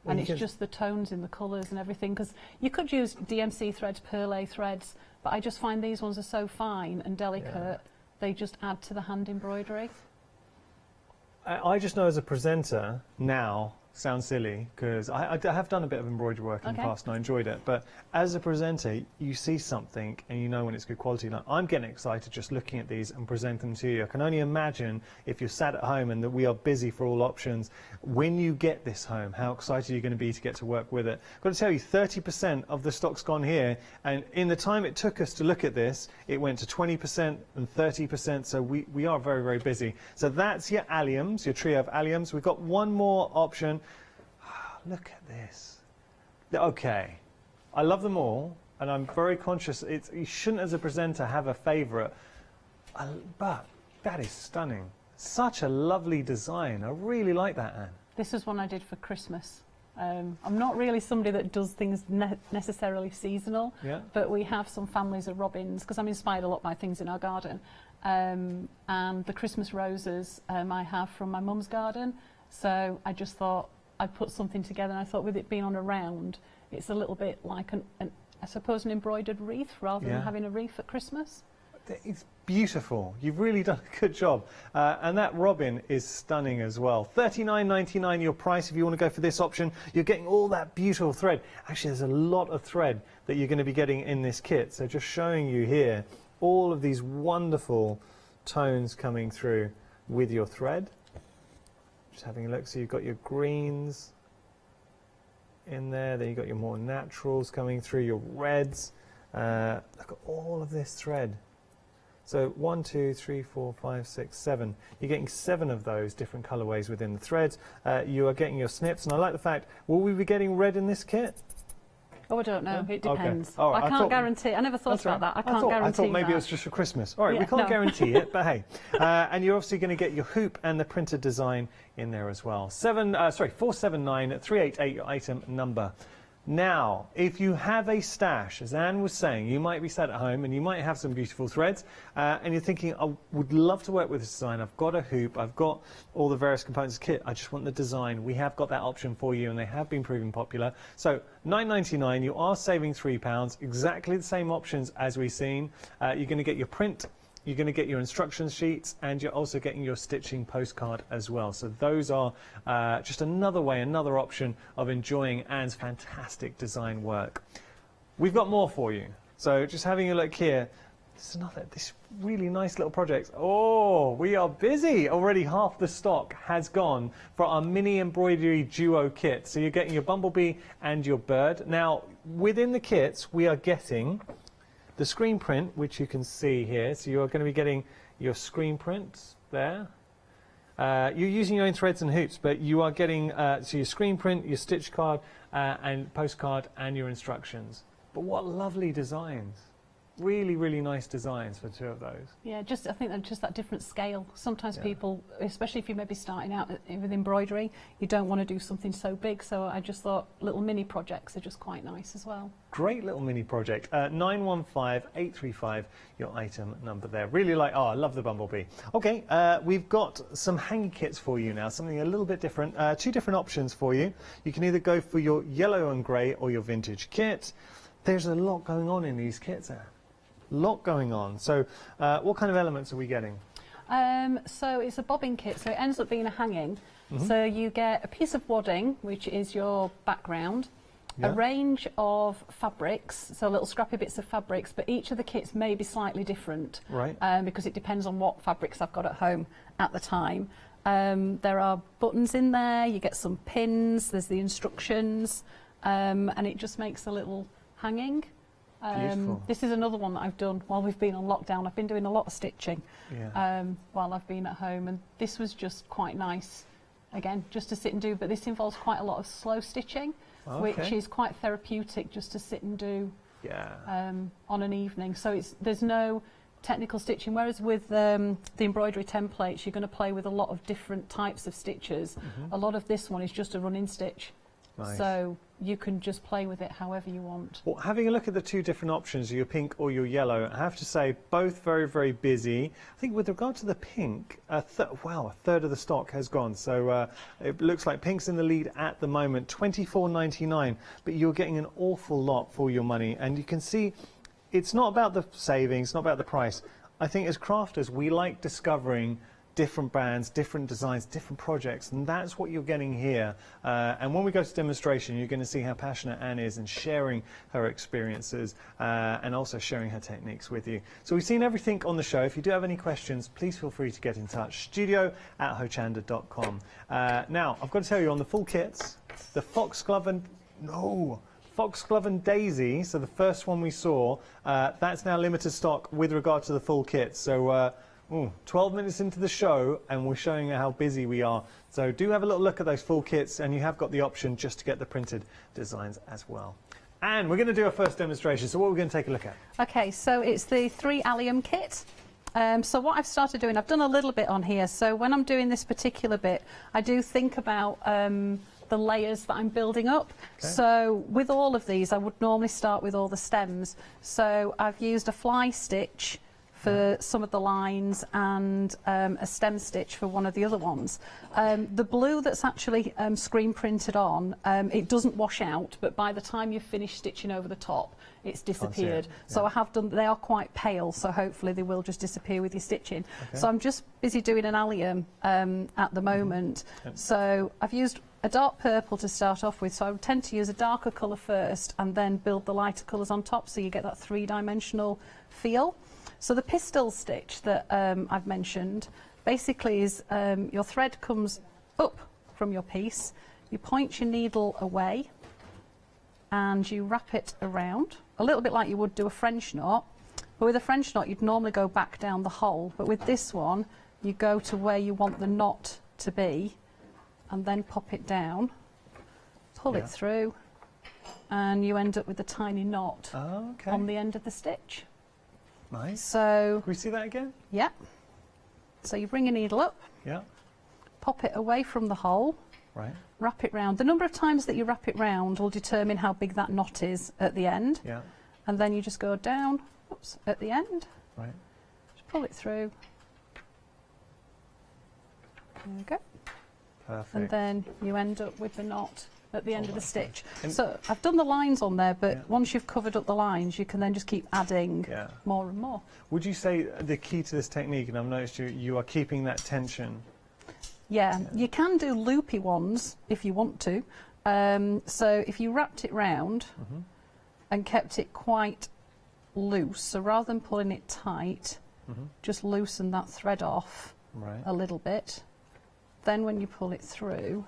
Well, and it's just the tones in the colours and everything, because you could use DMC threads, perlé threads, but I just find these ones are so fine and delicate, they just add to the hand embroidery. I just know as a presenter now, sounds silly, because I have done a bit of embroidery work in the past and I enjoyed it, but as a presenter you see something and you know when it's good quality. Like, I'm getting excited just looking at these and present them to you. I can only imagine if you're sat at home and that we are busy for all options, when you get this home, how excited you're going to be to get to work with it. I've got to tell you, 30% of the stock's gone here, and in the time it took us to look at this, it went to 20% and 30%, so we are very, very busy. So that's your alliums, your trio of alliums. We've got one more option. Look at this. Okay, I love them all, and I'm very conscious. You shouldn't, as a presenter, have a favourite, but that is stunning. Such a lovely design. I really like that, Anne. This is one I did for Christmas. I'm not really somebody that does things necessarily seasonal, but we have some families of robins, because I'm inspired a lot by things in our garden. And the Christmas roses I have from my mum's garden, so I just thought I'd put something together, and I thought with it being on a round, it's a little bit like, I suppose, an embroidered wreath rather than having a wreath at Christmas. It's beautiful. You've really done a good job. And that robin is stunning as well. $39.99 your price if you want to go for this option. You're getting all that beautiful thread. Actually, there's a lot of thread that you're going to be getting in this kit. So just showing you here all of these wonderful tones coming through with your thread. Just having a look. So you've got your greens in there. Then you've got your more naturals coming through, your reds. Look at all of this thread. So 1, 2, 3, 4, 5, 6, 7. You're getting 7 of those different colourways within the threads. You are getting your snips, and I like the fact, will we be getting red in this kit? Oh, I don't know. It depends. Okay. All right. I can't guarantee. I never thought about that. I can't guarantee I thought maybe that. it was just for Christmas. All right, Yeah, we can't no. guarantee it, but hey. And you're obviously going to get your hoop and the printed design in there as well. 479-388, your item number. Now, if you have a stash, as Anne was saying, you might be sat at home and you might have some beautiful threads and you're thinking, I would love to work with this design. I've got a hoop, I've got all the various components of the kit, I just want the design. We have got that option for you and they have been proving popular. So £9.99, you are saving £3, exactly the same options as we've seen. You're going to get your print, you're going to get your instruction sheets, and you're also getting your stitching postcard as well. So those are just another way, another option of enjoying Anne's fantastic design work. We've got more for you. So just having a look here, this really nice little project. Oh, we are busy. Already half the stock has gone for our mini embroidery duo kit. So you're getting your bumblebee and your bird. Now, within the kits, we are getting the screen print, which you can see here. So you're going to be getting your screen print there. You're using your own threads and hoops, but you are getting so your screen print, your stitch card and postcard and your instructions. But what lovely designs. Really, really nice designs for two of those. Yeah, I think that just that different scale. Sometimes people, especially if you may be starting out with embroidery, you don't want to do something so big. So I just thought little mini projects are just quite nice as well. Great little mini project. 915835, your item number there. Really like, I love the bumblebee. Okay, we've got some hanging kits for you now, something a little bit different. Two different options for you. You can either go for your yellow and grey or your vintage kit. There's a lot going on in these kits there. Lot going on. So what kind of elements are we getting? So it's a bobbin kit, so it ends up being a hanging. So you get a piece of wadding, which is your background, a range of fabrics, so little scrappy bits of fabrics, but each of the kits may be slightly different, right? Because it depends on what fabrics I've got at home at the time. There are buttons in there, you get some pins, there's the instructions, and it just makes a little hanging. This is another one that I've done while we've been on lockdown. I've been doing a lot of stitching while I've been at home, and this was just quite nice, again, just to sit and do, but this involves quite a lot of slow stitching, which is quite therapeutic just to sit and do on an evening. So there's no technical stitching, whereas with the embroidery templates, you're going to play with a lot of different types of stitches. A lot of this one is just a running stitch. Nice. So you can just play with it however you want. Well, having a look at the two different options, your pink or your yellow, I have to say both very, very busy. I think with regard to the pink, wow, a third of the stock has gone. So it looks like pink's in the lead at the moment, £24.99, but you're getting an awful lot for your money. And you can see it's not about the savings, not about the price. I think as crafters, we like discovering different brands, different designs, different projects, and that's what you're getting here. And when we go to demonstration, you're going to see how passionate Anne is in sharing her experiences and also sharing her techniques with you. So we've seen everything on the show. If you do have any questions, please feel free to get in touch. studio@hochanda.com. Now, I've got to tell you, on the full kits, the Foxglove and Daisy, so the first one we saw, that's now limited stock with regard to the full kit. So 12 minutes into the show and we're showing you how busy we are. So do have a little look at those full kits, and you have got the option just to get the printed designs as well. And we're going to do our first demonstration. So what are we going to take a look at? Okay, so it's the 3 allium kit. So what I've started doing, I've done a little bit on here. So when I'm doing this particular bit, I do think about the layers that I'm building up. Okay. So with all of these, I would normally start with all the stems. So I've used a fly stitch for some of the lines and a stem stitch for one of the other ones. The blue that's actually screen printed on, it doesn't wash out, but by the time you've finished stitching over the top, it's disappeared. So I have done, they are quite pale, so hopefully they will just disappear with your stitching. So I'm just busy doing an allium at the moment. So I've used a dark purple to start off with, so I would tend to use a darker colour first and then build the lighter colours on top, so you get that 3-dimensional feel. So the pistol stitch that I've mentioned basically is your thread comes up from your piece, you point your needle away and you wrap it around, a little bit like you would do a French knot, but with a French knot you'd normally go back down the hole, but with this one you go to where you want the knot to be and then pop it down, pull it through and you end up with a tiny knot okay. on the end of the stitch. Nice. So, can we see that again? Yeah. So you bring your needle up, yeah, pop it away from the hole, right, wrap it round. The number of times that you wrap it round will determine how big that knot is at the end. Yeah. And then you just go down, oops, at the end. Right. Just pull it through. There we go. Perfect. And then you end up with the knot at the end of the stitch. So I've done the lines on there, but once you've covered up the lines, you can then just keep adding more and more. Would you say the key to this technique, and I've noticed you are keeping that tension? Yeah, you can do loopy ones if you want to. So if you wrapped it round and kept it quite loose, so rather than pulling it tight, just loosen that thread off a little bit. Then when you pull it through,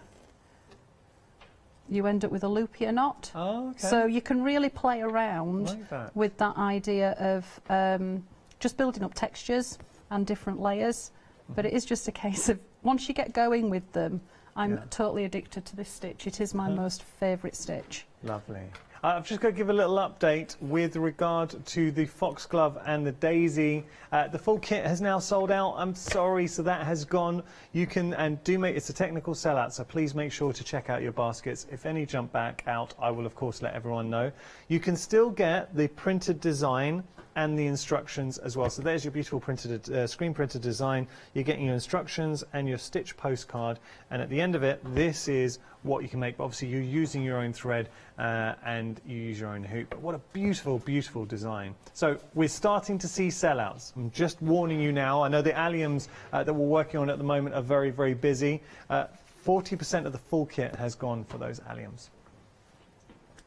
you end up with a loopier knot. Oh, okay. So you can really play around with that idea of just building up textures and different layers. But it is just a case of, once you get going with them, I'm totally addicted to this stitch. It is my most favourite stitch. Lovely. I've just got to give a little update with regard to the foxglove and the daisy. The full kit has now sold out. I'm sorry, so that has gone. You can, and do make, it's a technical sellout, so please make sure to check out your baskets. If any jump back out, I will of course let everyone know. You can still get the printed design and the instructions as well. So there's your beautiful printed, screen printed design. You're getting your instructions and your stitch postcard, and at the end of it, this is what you can make. But obviously you're using your own thread and you use your own hoop. But what a beautiful, beautiful design. So we're starting to see sellouts. I'm just warning you now. I know the alliums that we're working on at the moment are very, very busy. 40% of the full kit has gone for those alliums.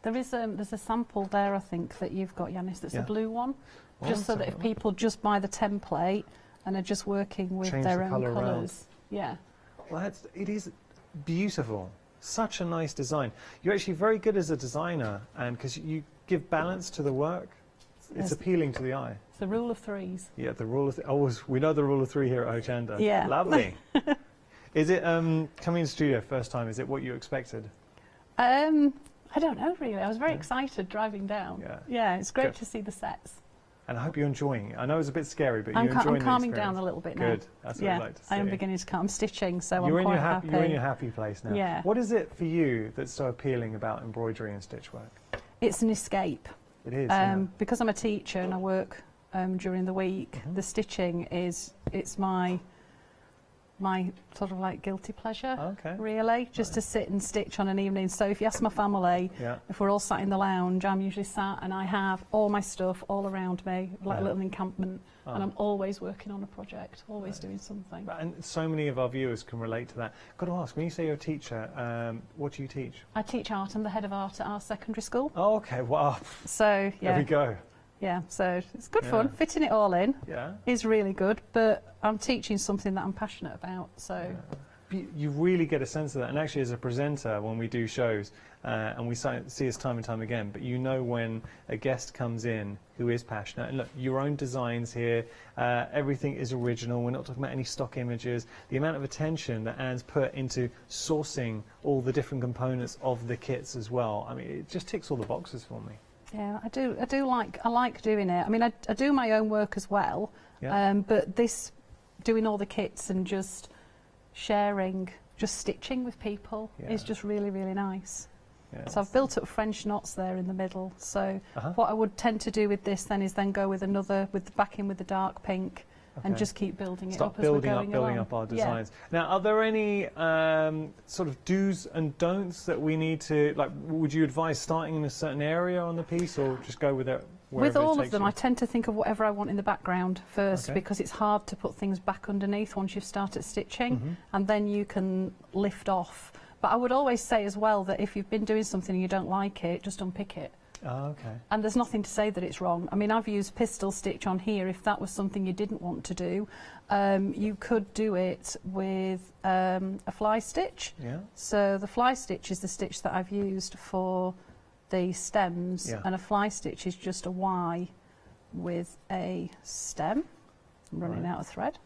There is there's a sample there, I think, that you've got, Yanis, that's a blue one. Just so that if people just buy the template and are just working with their own colours. Yeah. Well, it is beautiful. Such a nice design. You're actually very good as a designer, and because you give balance to the work, it's appealing to the eye. It's the rule of threes. Yeah, the rule of always. We know the rule of three here at Hochanda. Yeah. Lovely. Is it coming in studio first time? Is it what you expected? I don't know really. I was very excited driving down. Yeah, it's great to see the sets. And I hope you're enjoying it. I know it's a bit scary, but you're enjoying I'm the calming experience. down a little bit now. Good. That's what I'd like to see. I am beginning to calm. I'm stitching, so you're I'm quite happy. You're in your happy place now. Yeah. What is it for you that's so appealing about embroidery and stitch work? It's an escape. It is. Because I'm a teacher and I work during the week, the stitching it's my sort of like guilty pleasure, really, just to sit and stitch on an evening. So if you ask my family, if we're all sat in the lounge, I'm usually sat and I have all my stuff all around me, like a little encampment, and I'm always working on a project, always doing something. And so many of our viewers can relate to that. Got to ask, when you say you're a teacher, what do you teach? I teach art. I'm the head of art at our secondary school. Oh, okay, wow. So, yeah. There we go. Yeah, so it's good fun. Fitting it all in is really good, but I'm teaching something that I'm passionate about, so... You really get a sense of that, and actually as a presenter, when we do shows, and we see this time and time again, but you know when a guest comes in who is passionate, and look, your own designs here, everything is original, we're not talking about any stock images, the amount of attention that Anne's put into sourcing all the different components of the kits as well, I mean, it just ticks all the boxes for me. Yeah, I like doing it. I mean, I do my own work as well, but doing all the kits and just sharing, just stitching with people is just really, really nice. So I've built up French knots there in the middle. So what I would tend to do with this then is then go with another, with the backing with the dark pink, and just keep building it up as we're going along. Building up our designs. Now, are there any sort of do's and don'ts that we need to, like, would you advise starting in a certain area on the piece, or just go with it? With all of them, I tend to think of whatever I want in the background first, because it's hard to put things back underneath once you've started stitching, and then you can lift off. But I would always say as well that if you've been doing something and you don't like it, just unpick it. Oh, okay. And there's nothing to say that it's wrong. I mean, I've used pistol stitch on here. If that was something you didn't want to do, you could do it with a fly stitch. Yeah. So the fly stitch is the stitch that I've used for the stems, and a fly stitch is just a Y with a stem. I'm running out of thread.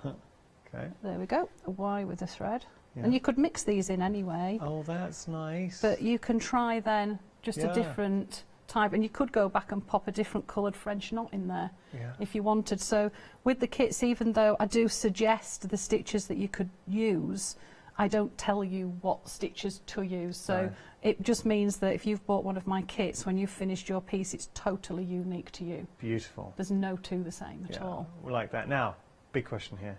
Okay. There we go, a Y with a thread. And you could mix these in anyway. Oh, that's nice. But you can try then just a different type, and you could go back and pop a different coloured French knot in there if you wanted. So with the kits, even though I do suggest the stitches that you could use, I don't tell you what stitches to use. So it just means that if you've bought one of my kits, when you've finished your piece, it's totally unique to you. Beautiful. There's no two the same at all. We like that. Now, big question here.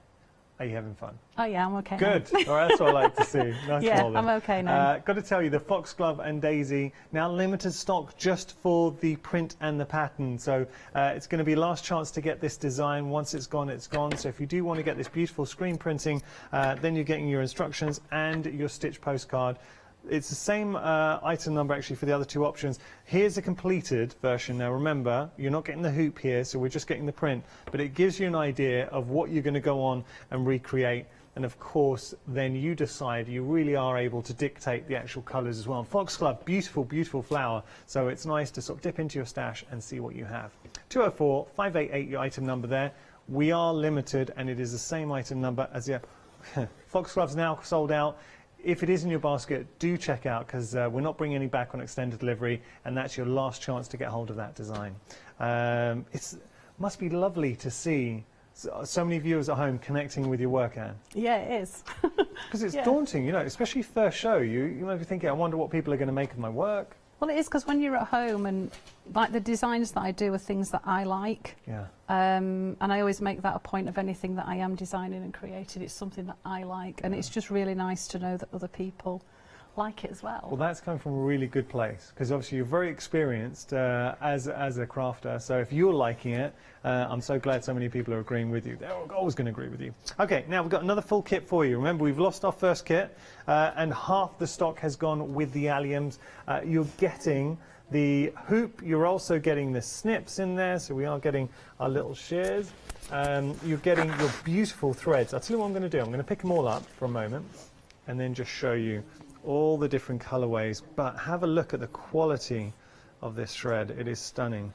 Are you having fun? Oh yeah, I'm okay. Good. Now. All right, that's what I like to see. Nice. Yeah, well then. I'm okay now. Got to tell you, the Foxglove and Daisy, now limited stock just for the print and the pattern. So it's going to be last chance to get this design. Once it's gone, it's gone. So if you do want to get this beautiful screen printing, then you're getting your instructions and your stitch postcard. It's the same item number actually for the other two options. Here's a completed version. Now remember, you're not getting the hoop here, so we're just getting the print, but it gives you an idea of what you're going to go on and recreate. And of course, then you decide. You really are able to dictate the actual colours as well. And Foxglove, beautiful, beautiful flower. So it's nice to sort of dip into your stash and see what you have. 204 588, your item number there. We are limited, and it is the same item number as the Foxglove's now sold out. If it is in your basket, do check out, because we're not bringing any back on extended delivery, and that's your last chance to get hold of that design. It must be lovely to see so many viewers at home connecting with your work, Anne. Yeah, it is. Because it's daunting, you know, especially first show. You might be thinking, I wonder what people are going to make of my work. Well, it is, because when you're at home, and like the designs that I do are things that I like. Yeah. And I always make that a point of anything that I am designing and creating. It's something that I like, and it's just really nice to know that other people like it as well. Well, that's coming from a really good place, because obviously you're very experienced as a crafter. So if you're liking it, I'm so glad so many people are agreeing with you. They're always going to agree with you. Okay, now we've got another full kit for you. Remember, we've lost our first kit, and half the stock has gone with the alliums. You're getting the hoop. You're also getting the snips in there, so we are getting our little shears. You're getting your beautiful threads. I'll tell you what I'm going to do. I'm going to pick them all up for a moment and then just show you all the different colorways, but have a look at the quality of this thread. It is stunning.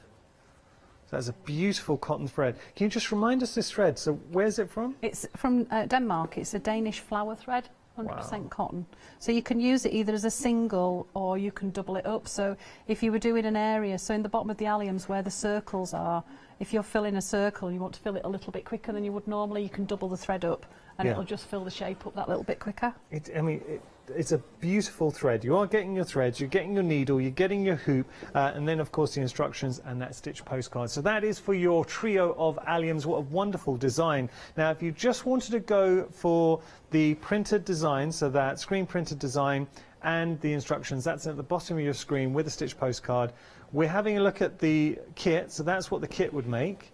So that's a beautiful cotton thread. Can you just remind us this thread? So where's it from? It's from Denmark. It's a Danish flower thread, 100% cotton. So you can use it either as a single or you can double it up. So if you were doing an area, so in the bottom of the alliums where the circles are, if you're filling a circle, you want to fill it a little bit quicker than you would normally, you can double the thread up, and it'll just fill the shape up that little bit quicker. It's a beautiful thread. You are getting your threads, you're getting your needle, you're getting your hoop, and then of course the instructions and that stitch postcard. So that is for your trio of alliums. What a wonderful design. Now if you just wanted to go for the printed design, so that screen printed design and the instructions, that's at the bottom of your screen with a stitch postcard. We're having a look at the kit, so that's what the kit would make.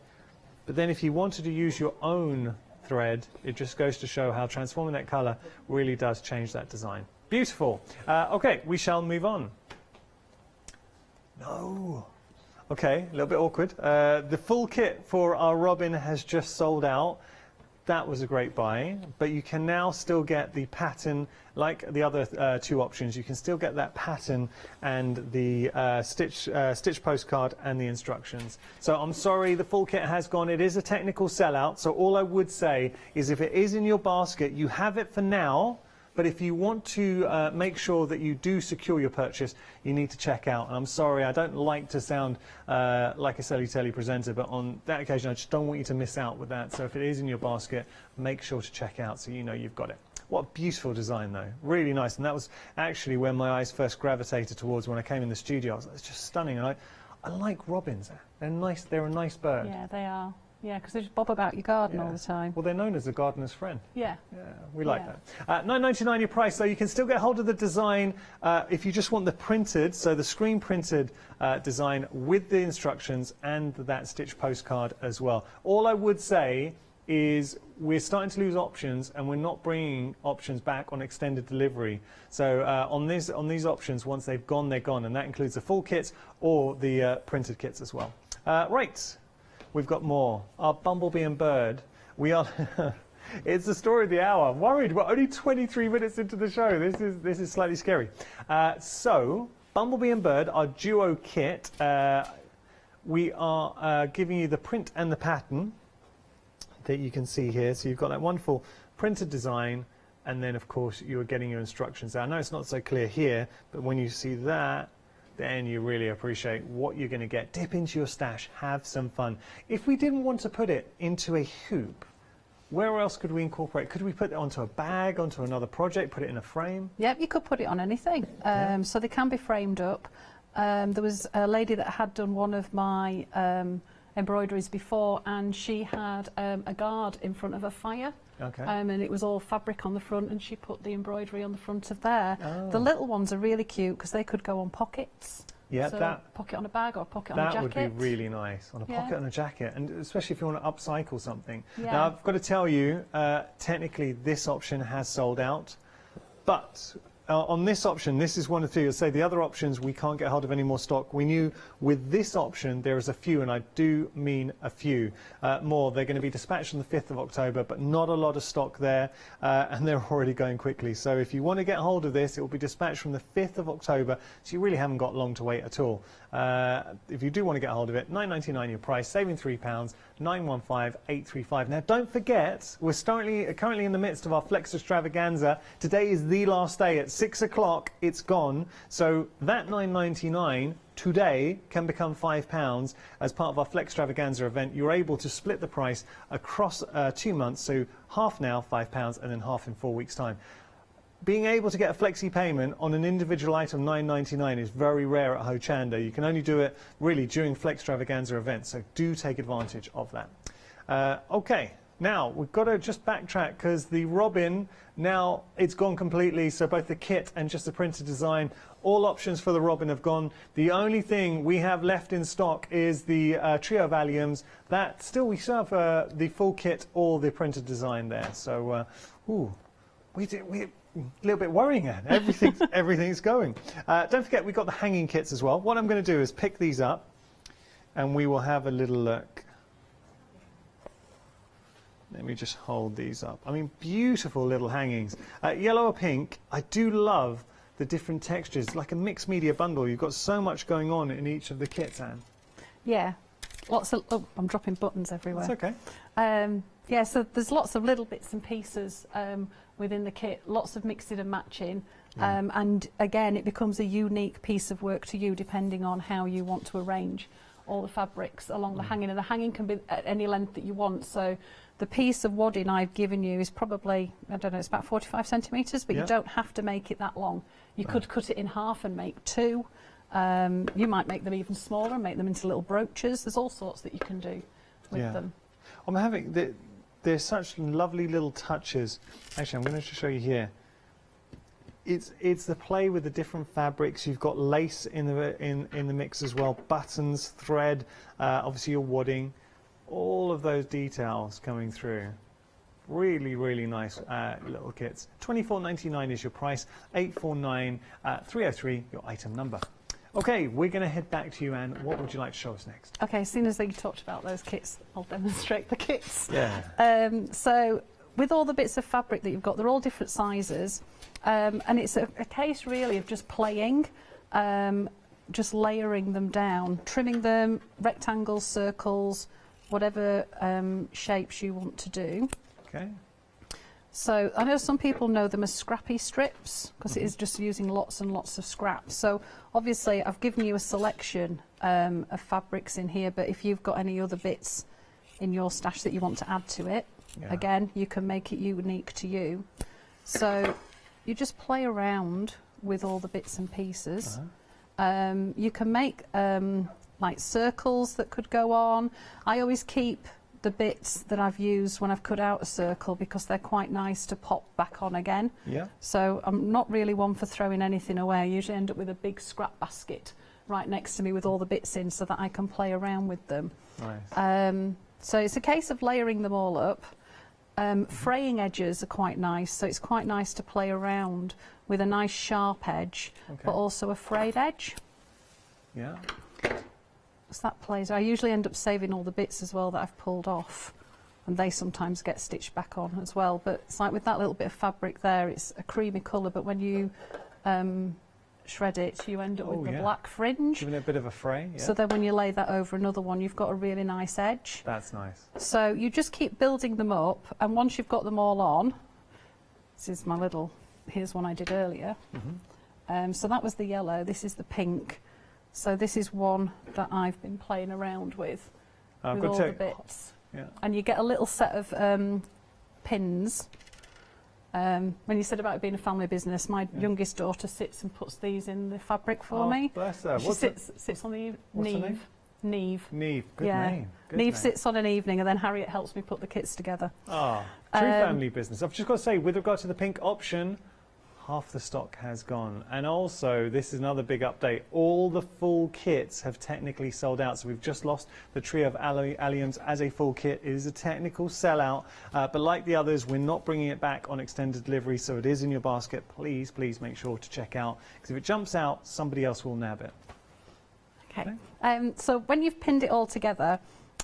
But then if you wanted to use your own thread, it just goes to show how transforming that colour really does change that design. Beautiful. Okay, we shall move on. No. Okay, a little bit awkward. The full kit for our Robin has just sold out. That was a great buy, but you can now still get the pattern, like the other two options. You can still get that pattern and the stitch postcard and the instructions. So I'm sorry, the full kit has gone. It is a technical sellout, so all I would say is if it is in your basket, you have it for now. But if you want to make sure that you do secure your purchase, you need to check out. And I'm sorry, I don't like to sound like a silly presenter, but on that occasion, I just don't want you to miss out with that. So if it is in your basket, make sure to check out so you know you've got it. What a beautiful design, though. Really nice. And that was actually where my eyes first gravitated towards when I came in the studio. I was like, it's just stunning. And I like robins. They're nice. They're a nice bird. Yeah, they are. Yeah, because they just bob about your garden all the time. Well, they're known as the gardener's friend. Yeah. Yeah, we like that. $9.99 your price, though. You can still get hold of the design if you just want the printed, so the screen printed design with the instructions and that stitch postcard as well. All I would say is we're starting to lose options, and we're not bringing options back on extended delivery. So on these options, once they've gone, they're gone, and that includes the full kits or the printed kits as well. Right. We've got more. Our Bumblebee and Bird. We are. It's the story of the hour. I'm worried. We're only 23 minutes into the show. This is slightly scary. So, Bumblebee and Bird, our duo kit. We are giving you the print and the pattern that you can see here. So you've got that wonderful printed design, and then of course you are getting your instructions. I know it's not so clear here, but when you see that, then you really appreciate what you're going to get. Dip into your stash, have some fun. If we didn't want to put it into a hoop, where else could we incorporate? Could we put it onto a bag, onto another project, put it in a frame? Yep, you could put it on anything. So they can be framed up. There was a lady that had done one of my embroideries before, and she had a guard in front of a fire. Okay. And it was all fabric on the front, and she put the embroidery on the front of there. Oh. The little ones are really cute because they could go on pockets. Yeah, so pocket on a bag or pocket on a jacket. That would be really nice, on a pocket on a jacket, and especially if you want to upcycle something. Yeah. Now, I've got to tell you, technically this option has sold out, but on this option, this is one of the, say the other options, we can't get hold of any more stock. We knew with this option there is a few, and I do mean a few more. They're going to be dispatched on the 5th of October, but not a lot of stock there, and they're already going quickly. So if you want to get hold of this, it will be dispatched from the 5th of October, so you really haven't got long to wait at all. If you do want to get hold of it, £9.99 your price, saving £3, 915-835. Now don't forget, we're currently in the midst of our Flex Extravaganza. Today is the last day. At 6 o'clock, it's gone. So that £9.99 today can become £5 as part of our Flex Extravaganza event. You're able to split the price across 2 months, so half now, £5, and then half in 4 weeks' time. Being able to get a flexi payment on an individual item, £9.99, is very rare at Hochanda. You can only do it really during Flex Extravaganza events, so do take advantage of that. Okay, now we've got to just backtrack because the robin, now it's gone completely, so both the kit and just the printed design, all options for the robin have gone. The only thing we have left in stock is the trio valiums. That still, we still have the full kit or the printed design there. So, we a little bit worrying then. Everything's going. Don't forget, we've got the hanging kits as well. What I'm going to do is pick these up and we will have a little look. Let me just hold these up. I mean, beautiful little hangings. Yellow or pink. I do love the different textures, like a mixed media bundle. You've got so much going on in each of the kits, Anne. Yeah, lots of, oh, I'm dropping buttons everywhere. That's okay. Yeah, so there's lots of little bits and pieces within the kit, lots of mixing and matching, and again it becomes a unique piece of work to you depending on how you want to arrange all the fabrics along the hanging, and the hanging can be at any length that you want. So the piece of wadding I've given you is probably, I don't know, it's about 45 centimetres, but you don't have to make it that long. You could cut it in half and make two. You might make them even smaller and make them into little brooches. There's all sorts that you can do with them. I'm having there's such lovely little touches. Actually, I'm going to show you here. It's the play with the different fabrics. You've got lace in the mix as well, buttons, thread, obviously your wadding, all of those details coming through. Really, really nice little kits. £24.99 is your price. 849-303 your item number. Okay, we're going to head back to you, Anne. What would you like to show us next? Okay, as soon as you talked about those kits, I'll demonstrate the kits. Yeah. So with all the bits of fabric that you've got, they're all different sizes, and it's a case really of just playing, just layering them down, trimming them, rectangles, circles, whatever shapes you want to do. Okay. So I know some people know them as scrappy strips because it is just using lots and lots of scraps. So obviously I've given you a selection of fabrics in here, but if you've got any other bits in your stash that you want to add to it, again, you can make it unique to you. So you just play around with all the bits and pieces. You can make like circles that could go on. I always keep the bits that I've used when I've cut out a circle because they're quite nice to pop back on again. Yeah. So I'm not really one for throwing anything away. I usually end up with a big scrap basket right next to me with all the bits in so that I can play around with them. Nice. So it's a case of layering them all up. Fraying edges are quite nice, so it's quite nice to play around with a nice sharp edge, but also a frayed edge. Yeah. So that plays. I usually end up saving all the bits as well that I've pulled off, and they sometimes get stitched back on as well. But it's like with that little bit of fabric there, it's a creamy colour, but when you shred it, you end up with the black fringe. Giving it a bit of a fray, yeah. So then when you lay that over another one, you've got a really nice edge. That's nice. So you just keep building them up, and once you've got them all on, this is my little, here's one I did earlier. So that was the yellow, this is the pink. So this is one that I've been playing around with all the bits. Yeah. And you get a little set of pins. When you said about it being a family business, my youngest daughter sits and puts these in the fabric for me. Bless her. She sits on the Neve. Neve. Good yeah. name. Good Neve name. sits on an evening, and then Harriet helps me put the kits together. Ah, true family business. I've just got to say, with regard to the pink option, half the stock has gone. And also, this is another big update. All the full kits have technically sold out. So we've just lost the Tree of Alliums as a full kit. It is a technical sellout. But like the others, we're not bringing it back on extended delivery. So it is in your basket. Please, please make sure to check out. Because if it jumps out, somebody else will nab it. Okay. So when you've pinned it all together,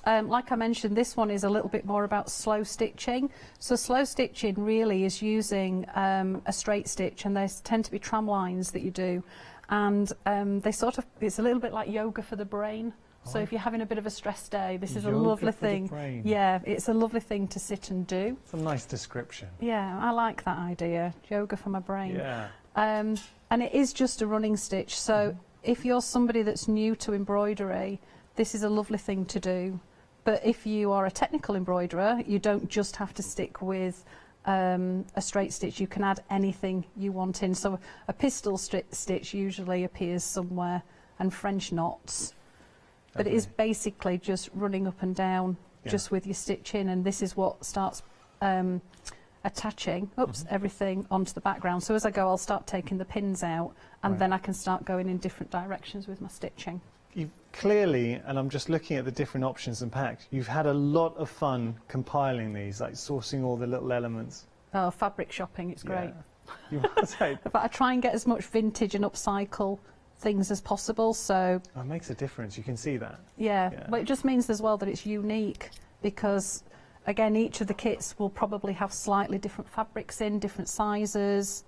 like I mentioned, this one is a little bit more about slow stitching. So slow stitching really is using a straight stitch, and there tend to be tram lines that you do, and it's a little bit like yoga for the brain. So if you're having a bit of a stressed day, this is a lovely thing. Yeah, it's a lovely thing to sit and do. It's a nice description. Yeah, I like that idea. Yoga for my brain. Yeah. And it is just a running stitch. So if you're somebody that's new to embroidery, this is a lovely thing to do. But if you are a technical embroiderer, you don't just have to stick with a straight stitch. You can add anything you want in. So a pistol stitch usually appears somewhere, and French knots. But it is basically just running up and down just with your stitch in, and this is what starts attaching everything onto the background. So as I go, I'll start taking the pins out, and then I can start going in different directions with my stitching. You've clearly, and I'm just looking at the different options and packs, you've had a lot of fun compiling these, like sourcing all the little elements. Oh, fabric shopping, it's great. You must say. But I try and get as much vintage and upcycle things as possible, so... Oh, it makes a difference, you can see that. Yeah, but it just means as well that it's unique, because again, each of the kits will probably have slightly different fabrics in, different sizes.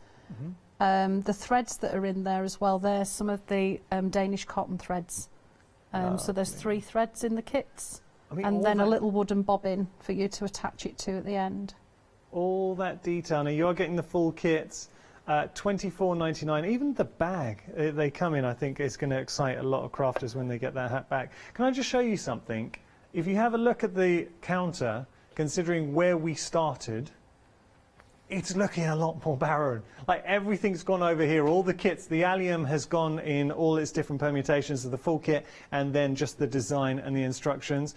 The threads that are in there as well, they're some of the Danish cotton threads. So there's 3 threads in the kits, and then a little wooden bobbin for you to attach it to at the end. All that detail. Now, you're getting the full kits, $24.99. Even the bag they come in, I think, is going to excite a lot of crafters when they get that hat back. Can I just show you something? If you have a look at the counter, considering where we started, it's looking a lot more barren. Like, everything's gone over here, all the kits. The allium has gone in all its different permutations of the full kit, and then just the design and the instructions.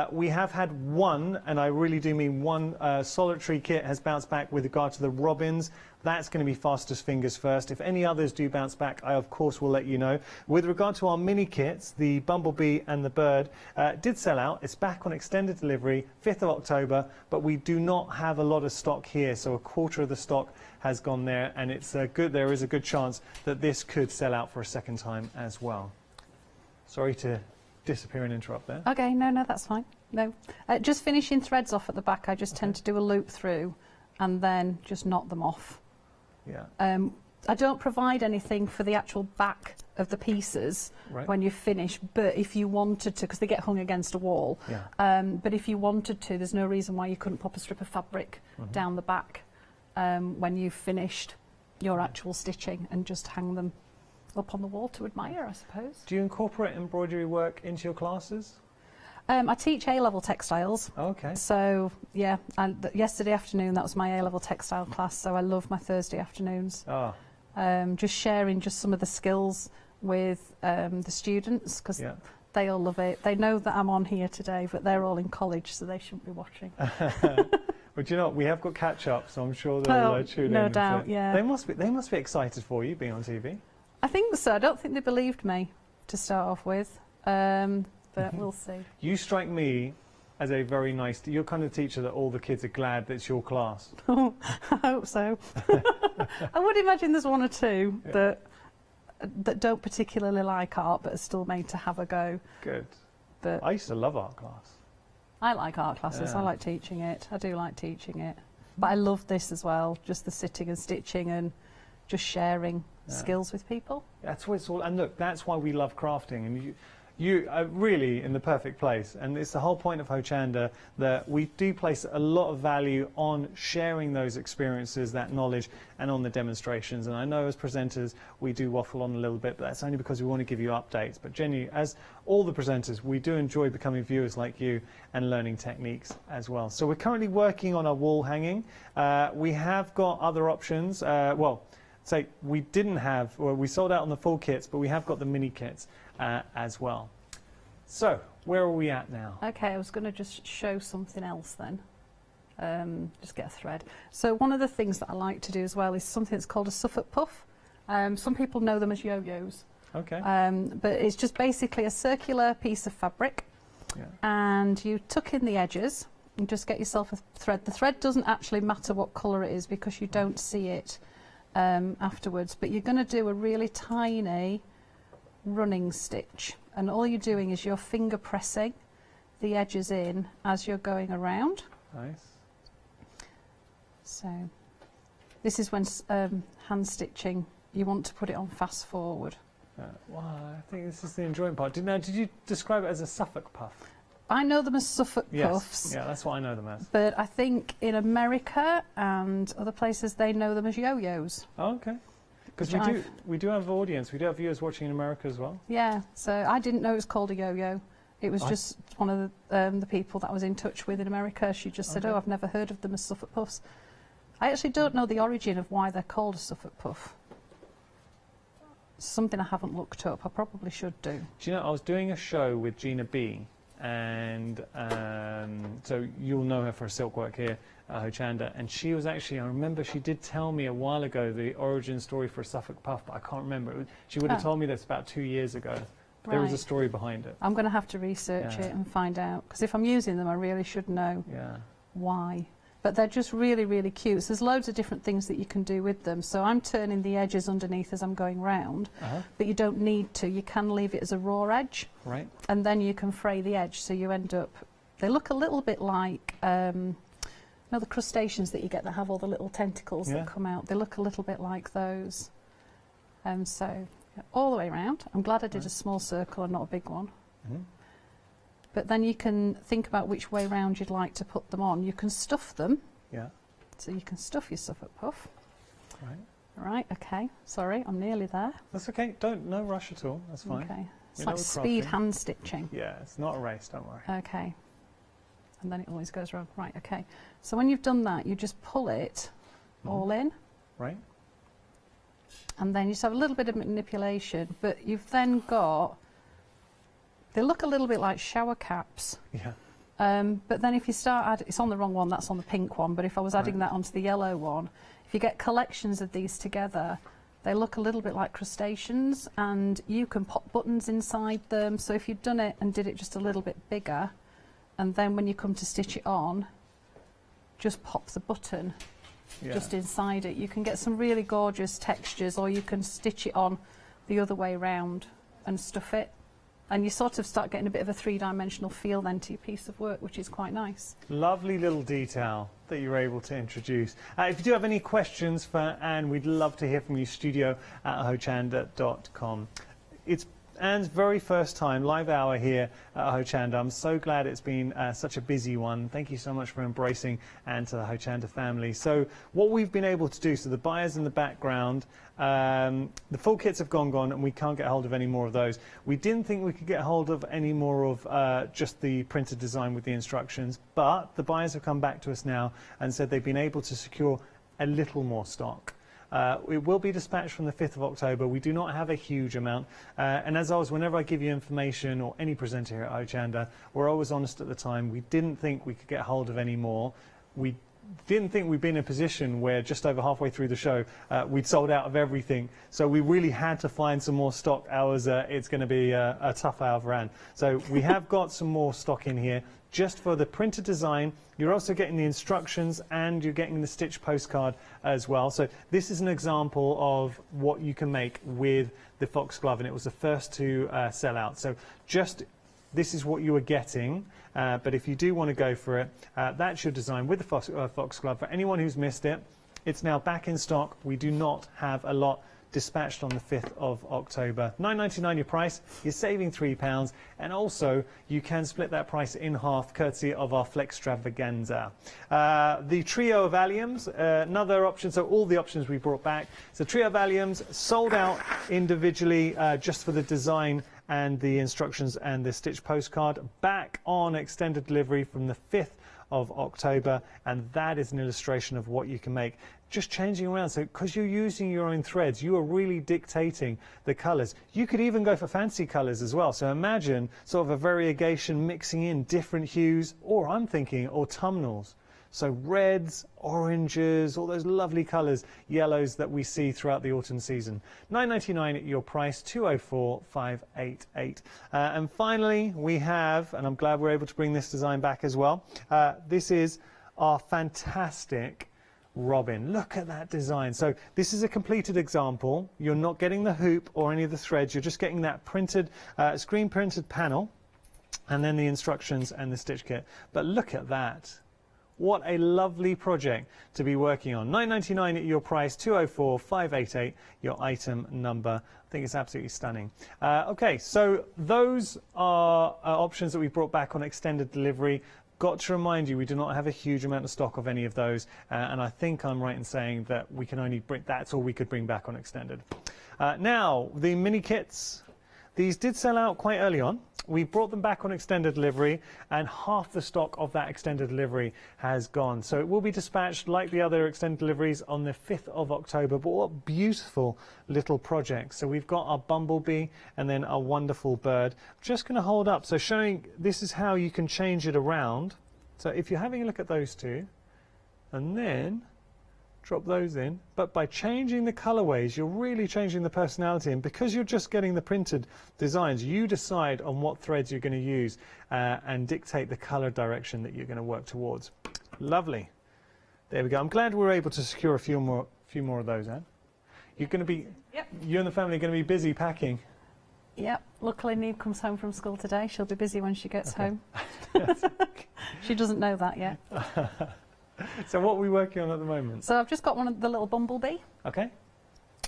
We have had one, and I really do mean one, solitary kit has bounced back with regard to the robins. That's going to be fastest fingers first. If any others do bounce back, I of course will let you know. With regard to our mini kits, the Bumblebee and the Bird did sell out. It's back on extended delivery, 5th of October, but we do not have a lot of stock here, so a quarter of the stock has gone there, and it's there is a good chance that this could sell out for a second time as well. Sorry to disappear and interrupt there. Okay, no, that's fine. No, just finishing threads off at the back, I just tend to do a loop through and then just knot them off. Yeah. I don't provide anything for the actual back of the pieces when you finish, but if you wanted to, because they get hung against a wall, but if you wanted to, there's no reason why you couldn't pop a strip of fabric down the back when you've finished your actual stitching and just hang them up on the wall to admire, I suppose. Do you incorporate embroidery work into your classes? I teach A-level textiles. Okay. So, yeah, yesterday afternoon, that was my A-level textile class, so I love my Thursday afternoons. Just sharing just some of the skills with the students, because they all love it. They know that I'm on here today, but they're all in college, so they shouldn't be watching. But you know what, we have got catch-up, so I'm sure they'll tune in. No doubt, yeah. They must be excited for you being on TV. I think so. I don't think they believed me to start off with. But we'll see. You strike me as a very nice... You're kind of teacher that all the kids are glad that it's your class. I hope so. I would imagine there's one or two that don't particularly like art but are still made to have a go. Good. But I used to love art class. I like art classes. I like teaching it. I do like teaching it. But I love this as well, just the sitting and stitching and just sharing skills with people. That's what it's all... And look, that's why we love crafting. And You are really in the perfect place, and it's the whole point of Hochanda that we do place a lot of value on sharing those experiences, that knowledge, and on the demonstrations. And I know as presenters we do waffle on a little bit, but that's only because we want to give you updates. But genuinely, as all the presenters, we do enjoy becoming viewers like you and learning techniques as well. So we're currently working on our wall hanging. We have got other options. Say we didn't have, or we sold out on the full kits, but we have got the mini kits as well. So where are we at now? Okay, I was going to just show something else then. Just get a thread. So one of the things that I like to do as well is something that's called a Suffolk puff. Some people know them as yo-yos. Okay. But it's just basically a circular piece of fabric, and you tuck in the edges and just get yourself a thread. The thread doesn't actually matter what colour it is because you don't see it afterwards, but you're going to do a really tiny running stitch, and all you're doing is you're finger pressing the edges in as you're going around. Nice. So this is when hand stitching, you want to put it on fast forward. Wow, I think this is the enjoying part. Did you describe it as a Suffolk puff? I know them as Suffolk puffs. Yeah, that's what I know them as. But I think in America and other places they know them as yo-yos. Oh, okay. Because we do have audience. We do have viewers watching in America as well. Yeah, so I didn't know it was called a yo-yo. It was just one of the people that I was in touch with in America. She just said, "Oh, I've never heard of them as Suffolk puffs." I actually don't know the origin of why they're called a Suffolk puff. Something I haven't looked up. I probably should do. Do you know, I was doing a show with Gina B, and so you'll know her for her silk work here at Hochanda, and she was actually, I remember she did tell me a while ago the origin story for Suffolk puff, but I can't remember. She would have told me this about 2 years ago. There was a story behind it. I'm going to have to research it and find out, because if I'm using them I really should know why. But they're just really, really cute. So there's loads of different things that you can do with them. So I'm turning the edges underneath as I'm going round, but you don't need to. You can leave it as a raw edge. Right. And then you can fray the edge, so you end up... They look a little bit like, you know, the crustaceans that you get that have all the little tentacles that come out. They look a little bit like those. So all the way around. I'm glad I did a small circle and not a big one. But then you can think about which way round you'd like to put them on. You can stuff them. Yeah. So you can stuff your Suffolk puff. Right. Right, okay. Sorry, I'm nearly there. That's okay. No rush at all. That's fine. Okay. It's like speed hand stitching. Yeah, it's not a race, don't worry. Okay. And then it always goes around. Right, okay. So when you've done that, you just pull it all in. Right. And then you just have a little bit of manipulation, but you've then got... They look a little bit like shower caps. Yeah. But then if you start adding... It's on the wrong one, that's on the pink one, but if I was adding that onto the yellow one, if you get collections of these together, they look a little bit like crustaceans, and you can pop buttons inside them. So if you'd done it and did it just a little bit bigger, and then when you come to stitch it on, just pop the button just inside it. You can get some really gorgeous textures, or you can stitch it on the other way round and stuff it. And you sort of start getting a bit of a three-dimensional feel then to your piece of work, which is quite nice. Lovely little detail that you're able to introduce. If you do have any questions for Anne, we'd love to hear from you, studio@hochanda.com. It's Anne's very first time live hour here at Hochanda. I'm so glad it's been such a busy one. Thank you so much for embracing Anne to the Hochanda family. So what we've been able to do, so the buyers in the background, the full kits have gone, and we can't get hold of any more of those. We didn't think we could get hold of any more of just the printed design with the instructions, but the buyers have come back to us now and said they've been able to secure a little more stock. It will be dispatched from the 5th of October. We do not have a huge amount. And as always, whenever I give you information, or any presenter here at Hochanda, we're always honest at the time. We didn't think we could get hold of any more. We didn't think we'd be in a position where just over halfway through the show, we'd sold out of everything. So we really had to find some more stock. It's going to be a tough hour for Anne. So we have got some more stock in here. Just for the printed design. You're also getting the instructions, and you're getting the stitch postcard as well. So this is an example of what you can make with the foxglove, and it was the first to sell out. So just this is what you are getting, but if you do want to go for it, that's your design with the foxglove. For anyone who's missed it, it's now back in stock. We do not have a lot dispatched on the 5th of October. £9.99 your price, you're saving £3, and also you can split that price in half courtesy of our Flextravaganza. The trio of alliums, another option, so all the options we brought back. So trio of alliums sold out individually just for the design and the instructions and the stitch postcard, back on extended delivery from the 5th of October, and that is an illustration of what you can make. Just changing around, so because you're using your own threads, you are really dictating the colours. You could even go for fancy colours as well, so imagine sort of a variegation mixing in different hues, or I'm thinking autumnals. So reds, oranges, all those lovely colours, yellows that we see throughout the autumn season. £9.99 at your price, 204,588. And finally, we have, and I'm glad we're able to bring this design back as well, this is our fantastic robin. Look at that design. So this is a completed example. You're not getting the hoop or any of the threads, you're just getting that printed, screen printed panel, and then the instructions and the stitch kit. But look at that. What a lovely project to be working on. £9.99 at your price, 204,588, your item number. I think it's absolutely stunning. Okay, so those are options that we brought back on extended delivery. Got to remind you, we do not have a huge amount of stock of any of those, and I think I'm right in saying that we can only bring, that's all we could bring back on extended. Now, the mini kits. These did sell out quite early on. We brought them back on extended delivery, and half the stock of that extended delivery has gone. So it will be dispatched like the other extended deliveries on the 5th of October. But what beautiful little projects. So we've got our bumblebee and then our wonderful bird. I'm just going to hold up. So showing this is how you can change it around. So if you're having a look at those two, and then drop those in, but by changing the colorways you're really changing the personality, and because you're just getting the printed designs, you decide on what threads you're going to use and dictate the color direction that you're going to work towards. Lovely. There we go. I'm glad we're able to secure a few more of those, Anne. You're going to be, you and the family are going to be busy packing. Yep. Luckily Neve comes home from school today. She'll be busy when she gets home. She doesn't know that yet. So what are we working on at the moment? So I've just got one of the little bumblebee. Okay.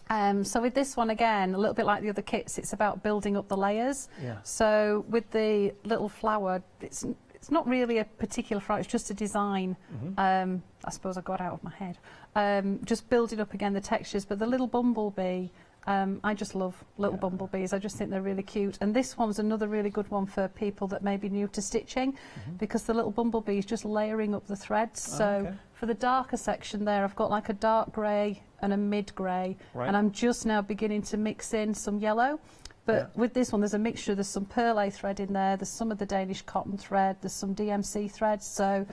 So with this one, again, a little bit like the other kits, it's about building up the layers. Yeah. So with the little flower, it's not really a particular flower, it's just a design. I suppose I got out of my head. Just building up again the textures, but the little bumblebee, I just love little bumblebees. I just think they're really cute. And this one's another really good one for people that may be new to stitching, because the little bumblebee is just layering up the threads. So for the darker section there, I've got like a dark grey and a mid grey, and I'm just now beginning to mix in some yellow. But with this one, there's a mixture. There's some perlé thread in there. There's some of the Danish cotton thread. There's some DMC threads. So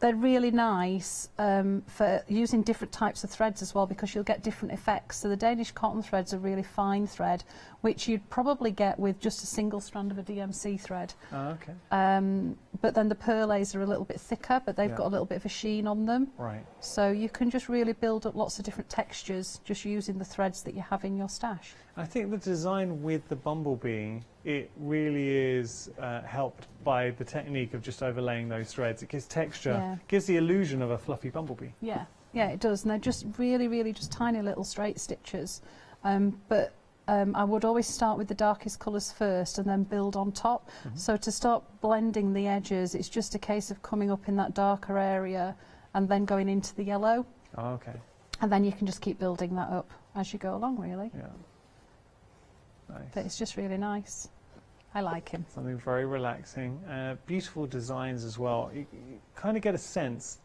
they're really nice for using different types of threads as well, because you'll get different effects. So the Danish cotton thread's a really fine thread, which you'd probably get with just a single strand of a DMC thread. But then the perlés are a little bit thicker, but they've got a little bit of a sheen on them. Right. So you can just really build up lots of different textures just using the threads that you have in your stash. I think the design with the bumblebee, it really is helped by the technique of just overlaying those threads. It gives texture, gives the illusion of a fluffy bumblebee. Yeah, it does. And they're just really just tiny little straight stitches. I would always start with the darkest colours first and then build on top. So to start blending the edges, it's just a case of coming up in that darker area and then going into the yellow. Oh, okay. And then you can just keep building that up as you go along, really. Yeah. Nice. But it's just really nice. I like him. Something very relaxing. Beautiful designs as well. You kind of get a sense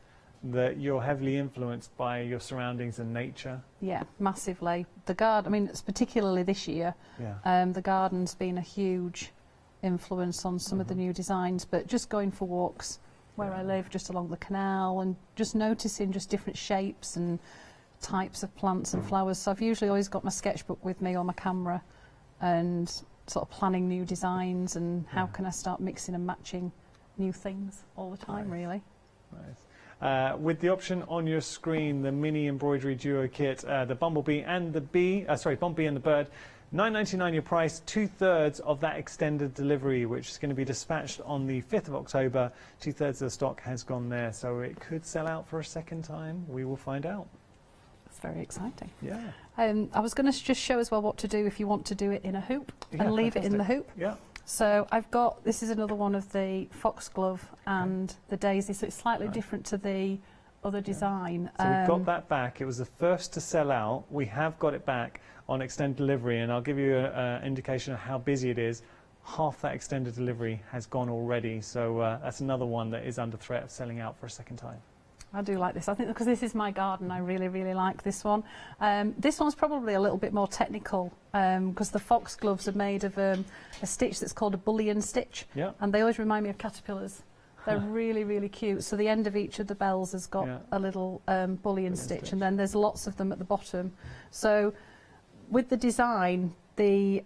that you're heavily influenced by your surroundings and nature. Yeah, massively. The garden, I mean, it's particularly this year, the garden's been a huge influence on some of the new designs, but just going for walks where I live, just along the canal, and just noticing just different shapes and types of plants and flowers. So I've usually always got my sketchbook with me or my camera, and sort of planning new designs and how can I start mixing and matching new things all the time, really. Nice. With the option on your screen, the mini embroidery duo kit, the bumblebee and the bumblebee and the bird, £9.99 your price, 2/3 of that extended delivery, which is going to be dispatched on the 5th of October. 2/3 of the stock has gone there, so it could sell out for a second time. We will find out. It's very exciting. Yeah. I was going to just show as well what to do if you want to do it in a hoop and leave it in the hoop. Yeah. So I've got, this is another one of the foxglove and the daisy, so it's slightly different to the other design. So we've got that back. It was the first to sell out. We have got it back on extended delivery, and I'll give you an indication of how busy it is. Half that extended delivery has gone already, so that's another one that is under threat of selling out for a second time. I do like this. I think because this is my garden, I really, really like this one. This one's probably a little bit more technical because the foxgloves are made of a stitch that's called a bullion stitch. Yeah. And they always remind me of caterpillars. They're really, really cute. So the end of each of the bells has got a little bullion stitch, and then there's lots of them at the bottom. So with the design, the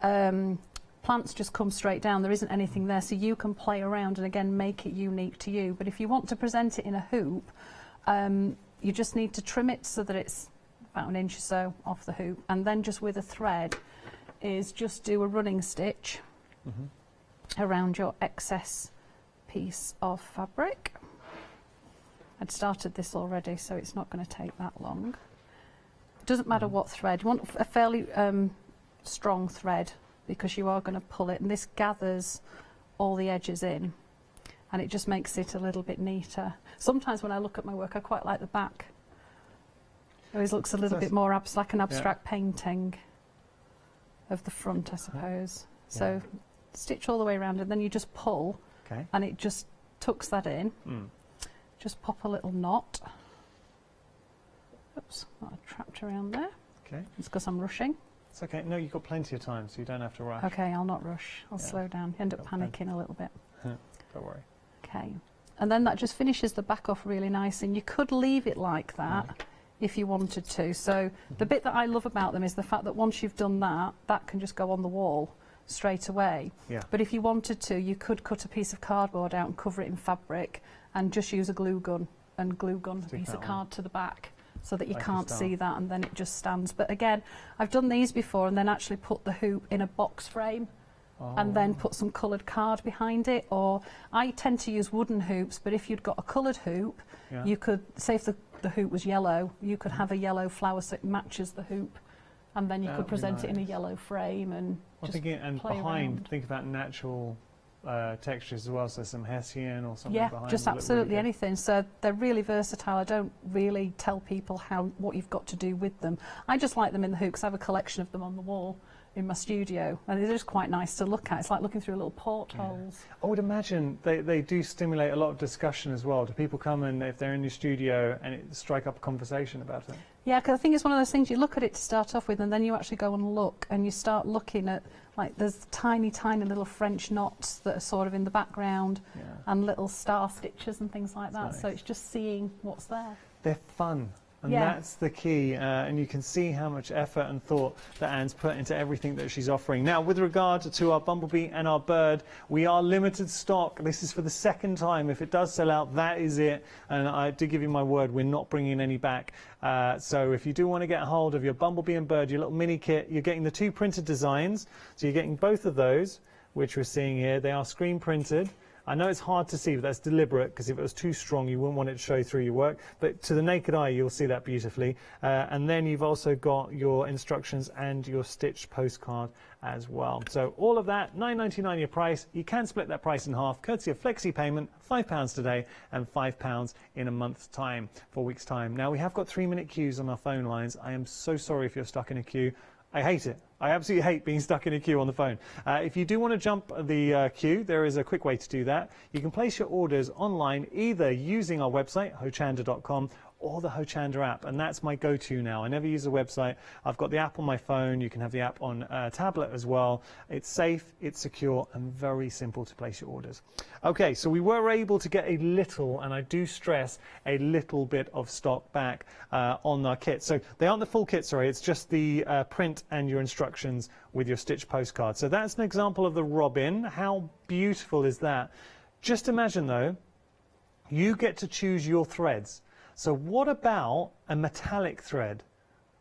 plants just come straight down. There isn't anything there, so you can play around and again make it unique to you. But if you want to present it in a hoop, you just need to trim it so that it's about an inch or so off the hoop, and then just with a thread is just do a running stitch around your excess piece of fabric. I'd started this already, so it's not going to take that long. It doesn't matter what thread. You want a fairly strong thread because you are going to pull it, and this gathers all the edges in, and it just makes it a little bit neater. Sometimes when I look at my work, I quite like the back. It always looks a little bit more like an abstract painting of the front, I suppose. So stitch all the way around, and then you just pull, and it just tucks that in. Just pop a little knot. Oops, got trapped around there. Okay. It's because I'm rushing. It's okay. No, you've got plenty of time, so you don't have to rush. Okay, I'll not rush. I'll slow down. End up panicking a little bit. Don't worry. Okay. And then that just finishes the back off really nice, and you could leave it like that if you wanted to. So the bit that I love about them is the fact that once you've done that, that can just go on the wall straight away. But if you wanted to, you could cut a piece of cardboard out and cover it in fabric and just use a glue gun and glue gun a piece of card to the back so that you can't see that, and then it just stands. But again, I've done these before and then actually put the hoop in a box frame and then put some coloured card behind it. Or I tend to use wooden hoops, but if you'd got a coloured hoop, you could, say if the hoop was yellow, you could have a yellow flower so it matches the hoop, and then you could present it in a yellow frame and just play around. Think about natural textures as well, so some hessian or something behind. Yeah, just absolutely anything. So they're really versatile. I don't really tell people what you've got to do with them. I just like them in the hoop because I have a collection of them on the wall in my studio, and they're just quite nice to look at. It's like looking through little portholes. I would imagine they do stimulate a lot of discussion as well. Do people come and, if they're in your studio, and strike up a conversation about it? Yeah, because I think it's one of those things, you look at it to start off with, and then you actually go and look, and you start looking at, like, there's tiny, tiny little French knots that are sort of in the background, and little star stitches and things like that. Nice. So it's just seeing what's there. They're fun. And that's the key, and you can see how much effort and thought that Anne's put into everything that she's offering. Now, with regard to our bumblebee and our bird, we are limited stock. This is for the second time. If it does sell out, that is it. And I do give you my word, we're not bringing any back. So if you do want to get a hold of your bumblebee and bird, your little mini kit, you're getting the 2 printed designs. So you're getting both of those, which we're seeing here. They are screen printed. I know it's hard to see, but that's deliberate, because if it was too strong, you wouldn't want it to show through your work. But to the naked eye, you'll see that beautifully. And then you've also got your instructions and your stitched postcard as well. So all of that, £9.99 your price. You can split that price in half, courtesy of flexi payment, £5 today and £5 in a month's time, 4 weeks' time. Now, we have got 3-minute queues on our phone lines. I am so sorry if you're stuck in a queue. I hate it. I absolutely hate being stuck in a queue on the phone. If you do want to jump the queue, there is a quick way to do that. You can place your orders online either using our website, hochanda.com, or the Hochanda app, and that's my go-to now. I never use the website. I've got the app on my phone. You can have the app on tablet as well. It's safe, it's secure, and very simple to place your orders. Okay, so we were able to get a little, and I do stress, a little bit of stock back on our kit. So they aren't the full kit, sorry, it's just the print and your instructions with your stitched postcard. So that's an example of the robin. How beautiful is that? Just imagine, though, you get to choose your threads. So what about a metallic thread?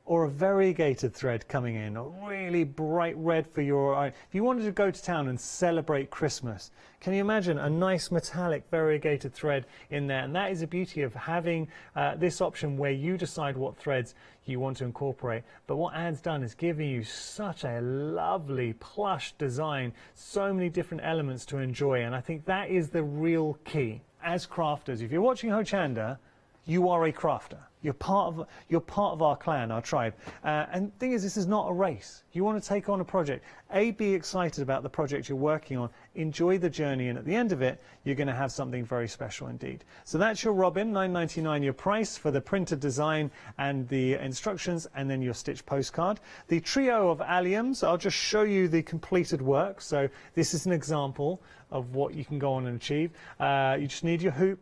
or a variegated thread coming in, a really bright red for your... If you wanted to go to town and celebrate Christmas, can you imagine a nice metallic variegated thread in there? And that is the beauty of having this option where you decide what threads you want to incorporate. But what Anne's done is giving you such a lovely plush design, so many different elements to enjoy, and I think that is the real key. As crafters, if you're watching Hochanda, you are a crafter. You're part of our clan, our tribe. And the thing is, this is not a race. You want to take on a project. Be excited about the project you're working on. Enjoy the journey, and at the end of it, you're going to have something very special indeed. So that's your robin, $9.99 your price for the printed design and the instructions, and then your stitch postcard. The trio of alliums, I'll just show you the completed work. So this is an example of what you can go on and achieve. You just need your hoop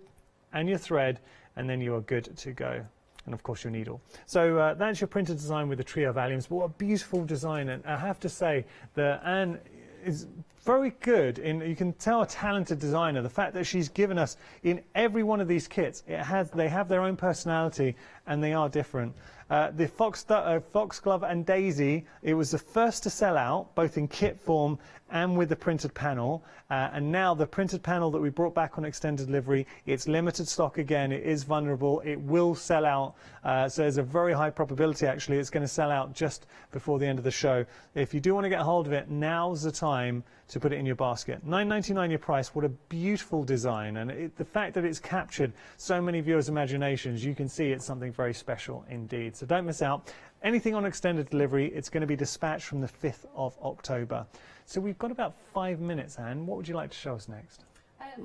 and your thread, and then you are good to go. And of course your needle. So that's your printed design with the trio of alliums. But what a beautiful design, and I have to say that Anne is very good in, you can tell, a talented designer. The fact that she's given us in every one of these kits, they have their own personality and they are different. The Foxglove and Daisy, it was the first to sell out, both in kit form and with the printed panel. And now the printed panel that we brought back on extended delivery, it's limited stock again, it is vulnerable, it will sell out. So there's a very high probability actually it's going to sell out just before the end of the show. If you do want to get hold of it, now's the time to put it in your basket. $9.99 your price. What a beautiful design, and the fact that it's captured so many viewers' imaginations, you can see it's something very special indeed. So don't miss out. Anything on extended delivery, it's going to be dispatched from the 5th of October. So we've got about 5 minutes, Anne. What would you like to show us next?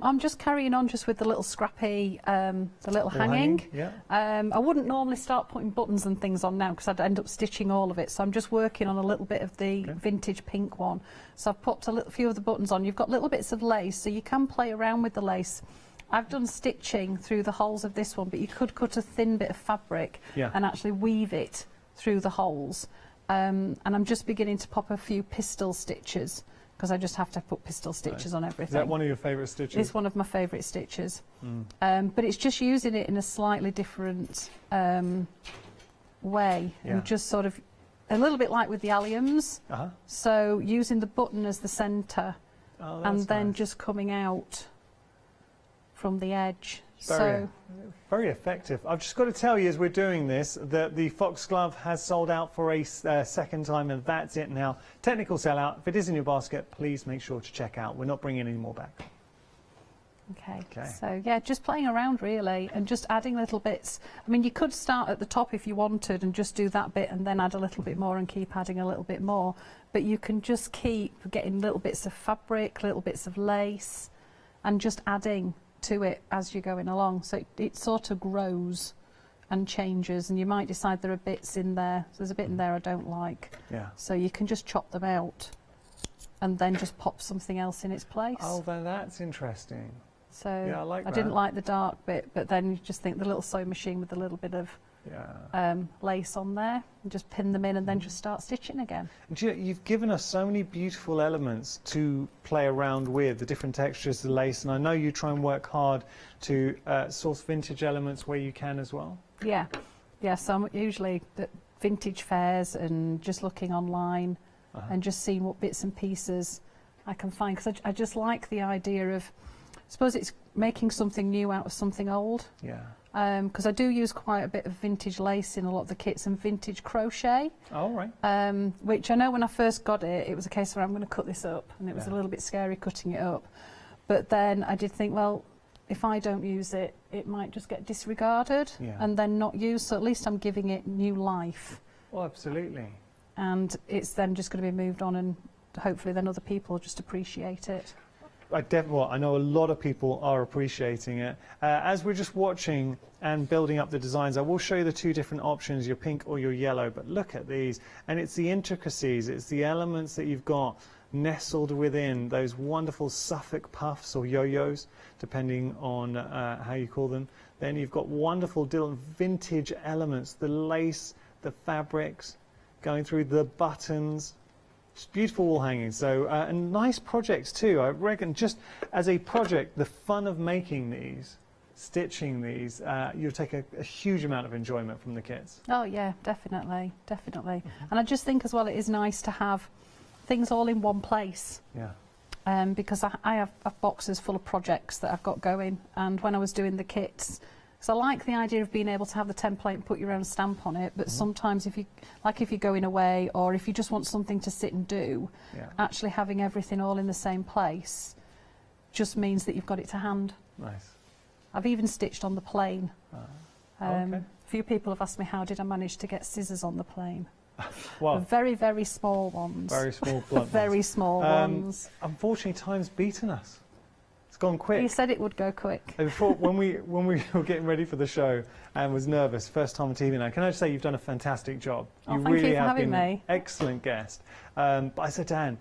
I'm just carrying on just with the little scrappy, the little hanging. Yeah. I wouldn't normally start putting buttons and things on now because I'd end up stitching all of it. So I'm just working on a little bit of the vintage pink one. So I've popped a few of the buttons on. You've got little bits of lace, so you can play around with the lace. I've done stitching through the holes of this one, but you could cut a thin bit of fabric and actually weave it through the holes. And I'm just beginning to pop a few pistol stitches, because I just have to put pistol stitches on everything. Is that one of your favourite stitches? It's one of my favourite stitches. But it's just using it in a slightly different way, and just sort of a little bit like with the alliums. So using the button as the centre, and then just coming out from the edge. Very effective. I've just got to tell you as we're doing this that the Foxglove has sold out for a second time, and that's it now. Technical sellout. If it is in your basket, please make sure to check out. We're not bringing any more back. Okay. So yeah, just playing around really, and just adding little bits. I mean, you could start at the top if you wanted and just do that bit and then add a little bit more and keep adding a little bit more. But you can just keep getting little bits of fabric, little bits of lace, and just adding to it as you're going along, so it sort of grows and changes, and you might decide there are bits in there. So there's a bit in there I don't like, so you can just chop them out and then just pop something else in its place. Oh, then that's interesting. So I like that. I didn't like the dark bit, but then you just think the little sewing machine with a little bit of lace on there, and just pin them in and then just start stitching again. And you've given us so many beautiful elements to play around with, the different textures, the lace, and I know you try and work hard to source vintage elements where you can as well. Yeah, so I'm usually at vintage fairs and just looking online and just seeing what bits and pieces I can find, because I just like the idea of, I suppose it's making something new out of something old. Because I do use quite a bit of vintage lace in a lot of the kits, and vintage crochet. Oh, right. Which I know when I first got it, it was a case where I'm going to cut this up, and it was a little bit scary cutting it up. But then I did think, well, if I don't use it, it might just get disregarded and then not used. So at least I'm giving it new life. Oh, absolutely. And it's then just going to be moved on, and hopefully then other people just appreciate it. I know a lot of people are appreciating it. As we're just watching and building up the designs, I will show you the two different options, your pink or your yellow, but look at these. And it's the intricacies, it's the elements that you've got nestled within those wonderful Suffolk puffs or yo-yos, depending on how you call them. Then you've got wonderful vintage elements, the lace, the fabrics, going through the buttons. It's beautiful wall hanging, so and nice projects too. I reckon just as a project, the fun of making these stitching these, you'll take a huge amount of enjoyment from the kits. Oh yeah, definitely, definitely. And I just think as well it is nice to have things all in one place. Yeah. Because I have boxes full of projects that I've got going, and when I was doing the kits, so I like the idea of being able to have the template and put your own stamp on it, but sometimes if you're going away, or if you just want something to sit and do, actually having everything all in the same place just means that you've got it to hand. Nice. I've even stitched on the plane. Okay. A few people have asked me how did I manage to get scissors on the plane. Well, very, very small ones. Very small, blunt Very ones. small ones. Unfortunately, time's beaten us. It's gone quick. You said it would go quick. Before, when we were getting ready for the show and was nervous, first time on TV now, can I just say you've done a fantastic job. Oh, you thank really you for have having been me. an excellent guest. But I said to Anne,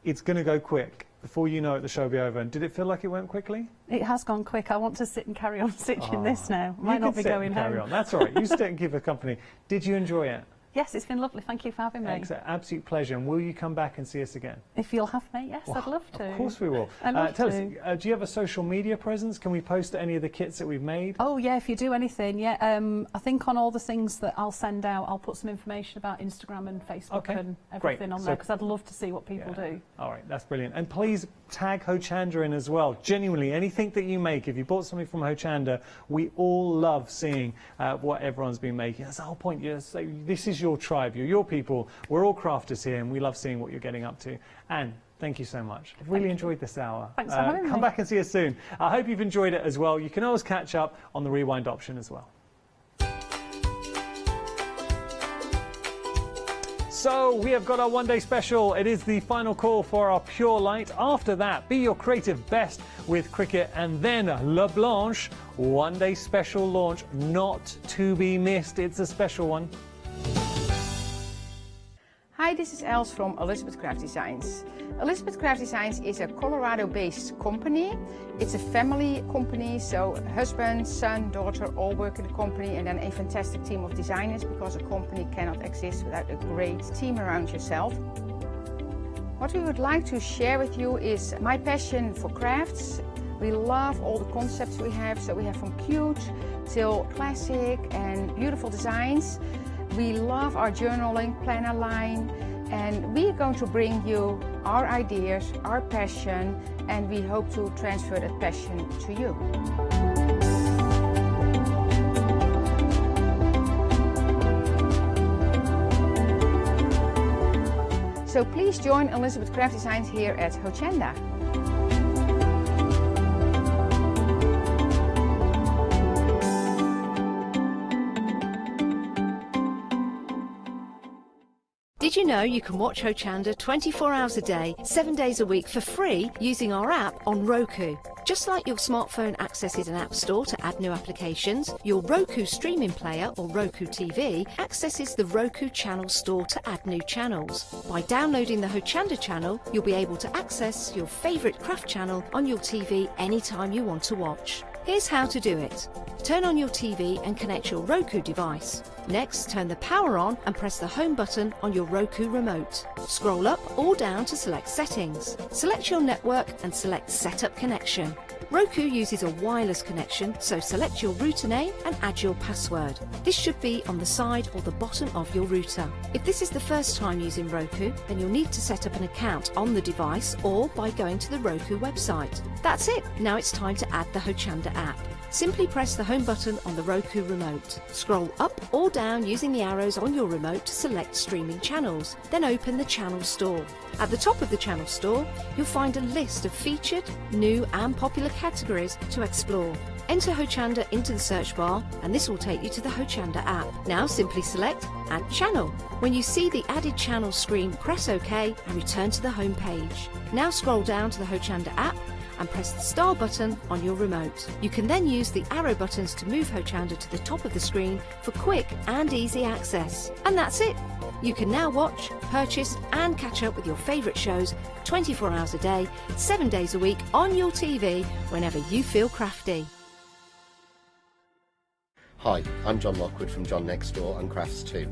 it's going to go quick. Before you know it, the show will be over. And did it feel like it went quickly? It has gone quick. I want to sit and carry on stitching this now. Might not be going home. Carry on. That's all right. You sit and keep her company. Did you enjoy it? Yes, it's been lovely. Thank you for having me. Excellent. Absolute pleasure. And will you come back and see us again? If you'll have me, yes, I'd love to. Of course we will. I'd love Tell to. us, do you have a social media presence? Can we post any of the kits that we've made? Oh yeah, if you do anything, yeah. I think on all the things that I'll send out, I'll put some information about Instagram and Facebook and everything on there, because I'd love to see what people do. All right, that's brilliant. And please tag Hochanda in as well. Genuinely, anything that you make, if you bought something from Hochanda, we all love seeing what everyone's been making. That's the whole point. So this is your tribe, you're your people. We're all crafters here, and we love seeing what you're getting up to. Anne, thank you so much. I've really enjoyed this hour. Thanks for having me. Come back and see us soon. I hope you've enjoyed it as well. You can always catch up on the rewind option as well. So we have got our one-day special. It is the final call for our Pure Light. After that, be your creative best with Cricut, and then La Blanche, one-day special launch, not to be missed. It's a special one. Hi, this is Els from Elizabeth Craft Designs. Elizabeth Craft Designs is a Colorado-based company. It's a family company, so husband, son, daughter all work in the company, and then a fantastic team of designers, because a company cannot exist without a great team around yourself. What we would like to share with you is my passion for crafts. We love all the concepts we have, so we have from cute till classic and beautiful designs. We love our journaling planner line, and we are going to bring you our ideas, our passion, and we hope to transfer that passion to you. So please join Elizabeth Craft Designs here at Hochanda. Did you know you can watch Hochanda 24 hours a day, 7 days a week for free using our app on Roku? Just like your smartphone accesses an app store to add new applications, your Roku streaming player or Roku TV accesses the Roku channel store to add new channels. By downloading the Hochanda channel, you'll be able to access your favourite craft channel on your TV anytime you want to watch. Here's how to do it. Turn on your TV and connect your Roku device. Next, turn the power on and press the home button on your Roku remote. Scroll up or down to select Settings. Select your network and select Setup Connection. Roku uses a wireless connection, so select your router name and add your password. This should be on the side or the bottom of your router. If this is the first time using Roku, then you'll need to set up an account on the device or by going to the Roku website. That's it. Now it's time to add the Hochanda app. Simply press the home button on the Roku remote. Scroll up or down using the arrows on your remote to select streaming channels. Then open the channel store. At the top of the channel store, you'll find a list of featured, new and popular categories to explore. Enter Hochanda into the search bar and this will take you to the Hochanda app. Now simply select Add Channel. When you see the added channel screen, press OK and return to the home page. Now scroll down to the Hochanda app and press the star button on your remote. You can then use the arrow buttons to move Hochanda to the top of the screen for quick and easy access. And that's it! You can now watch, purchase and catch up with your favourite shows 24 hours a day, 7 days a week on your TV whenever you feel crafty. Hi, I'm John Lockwood from John Next Door and Crafts 2.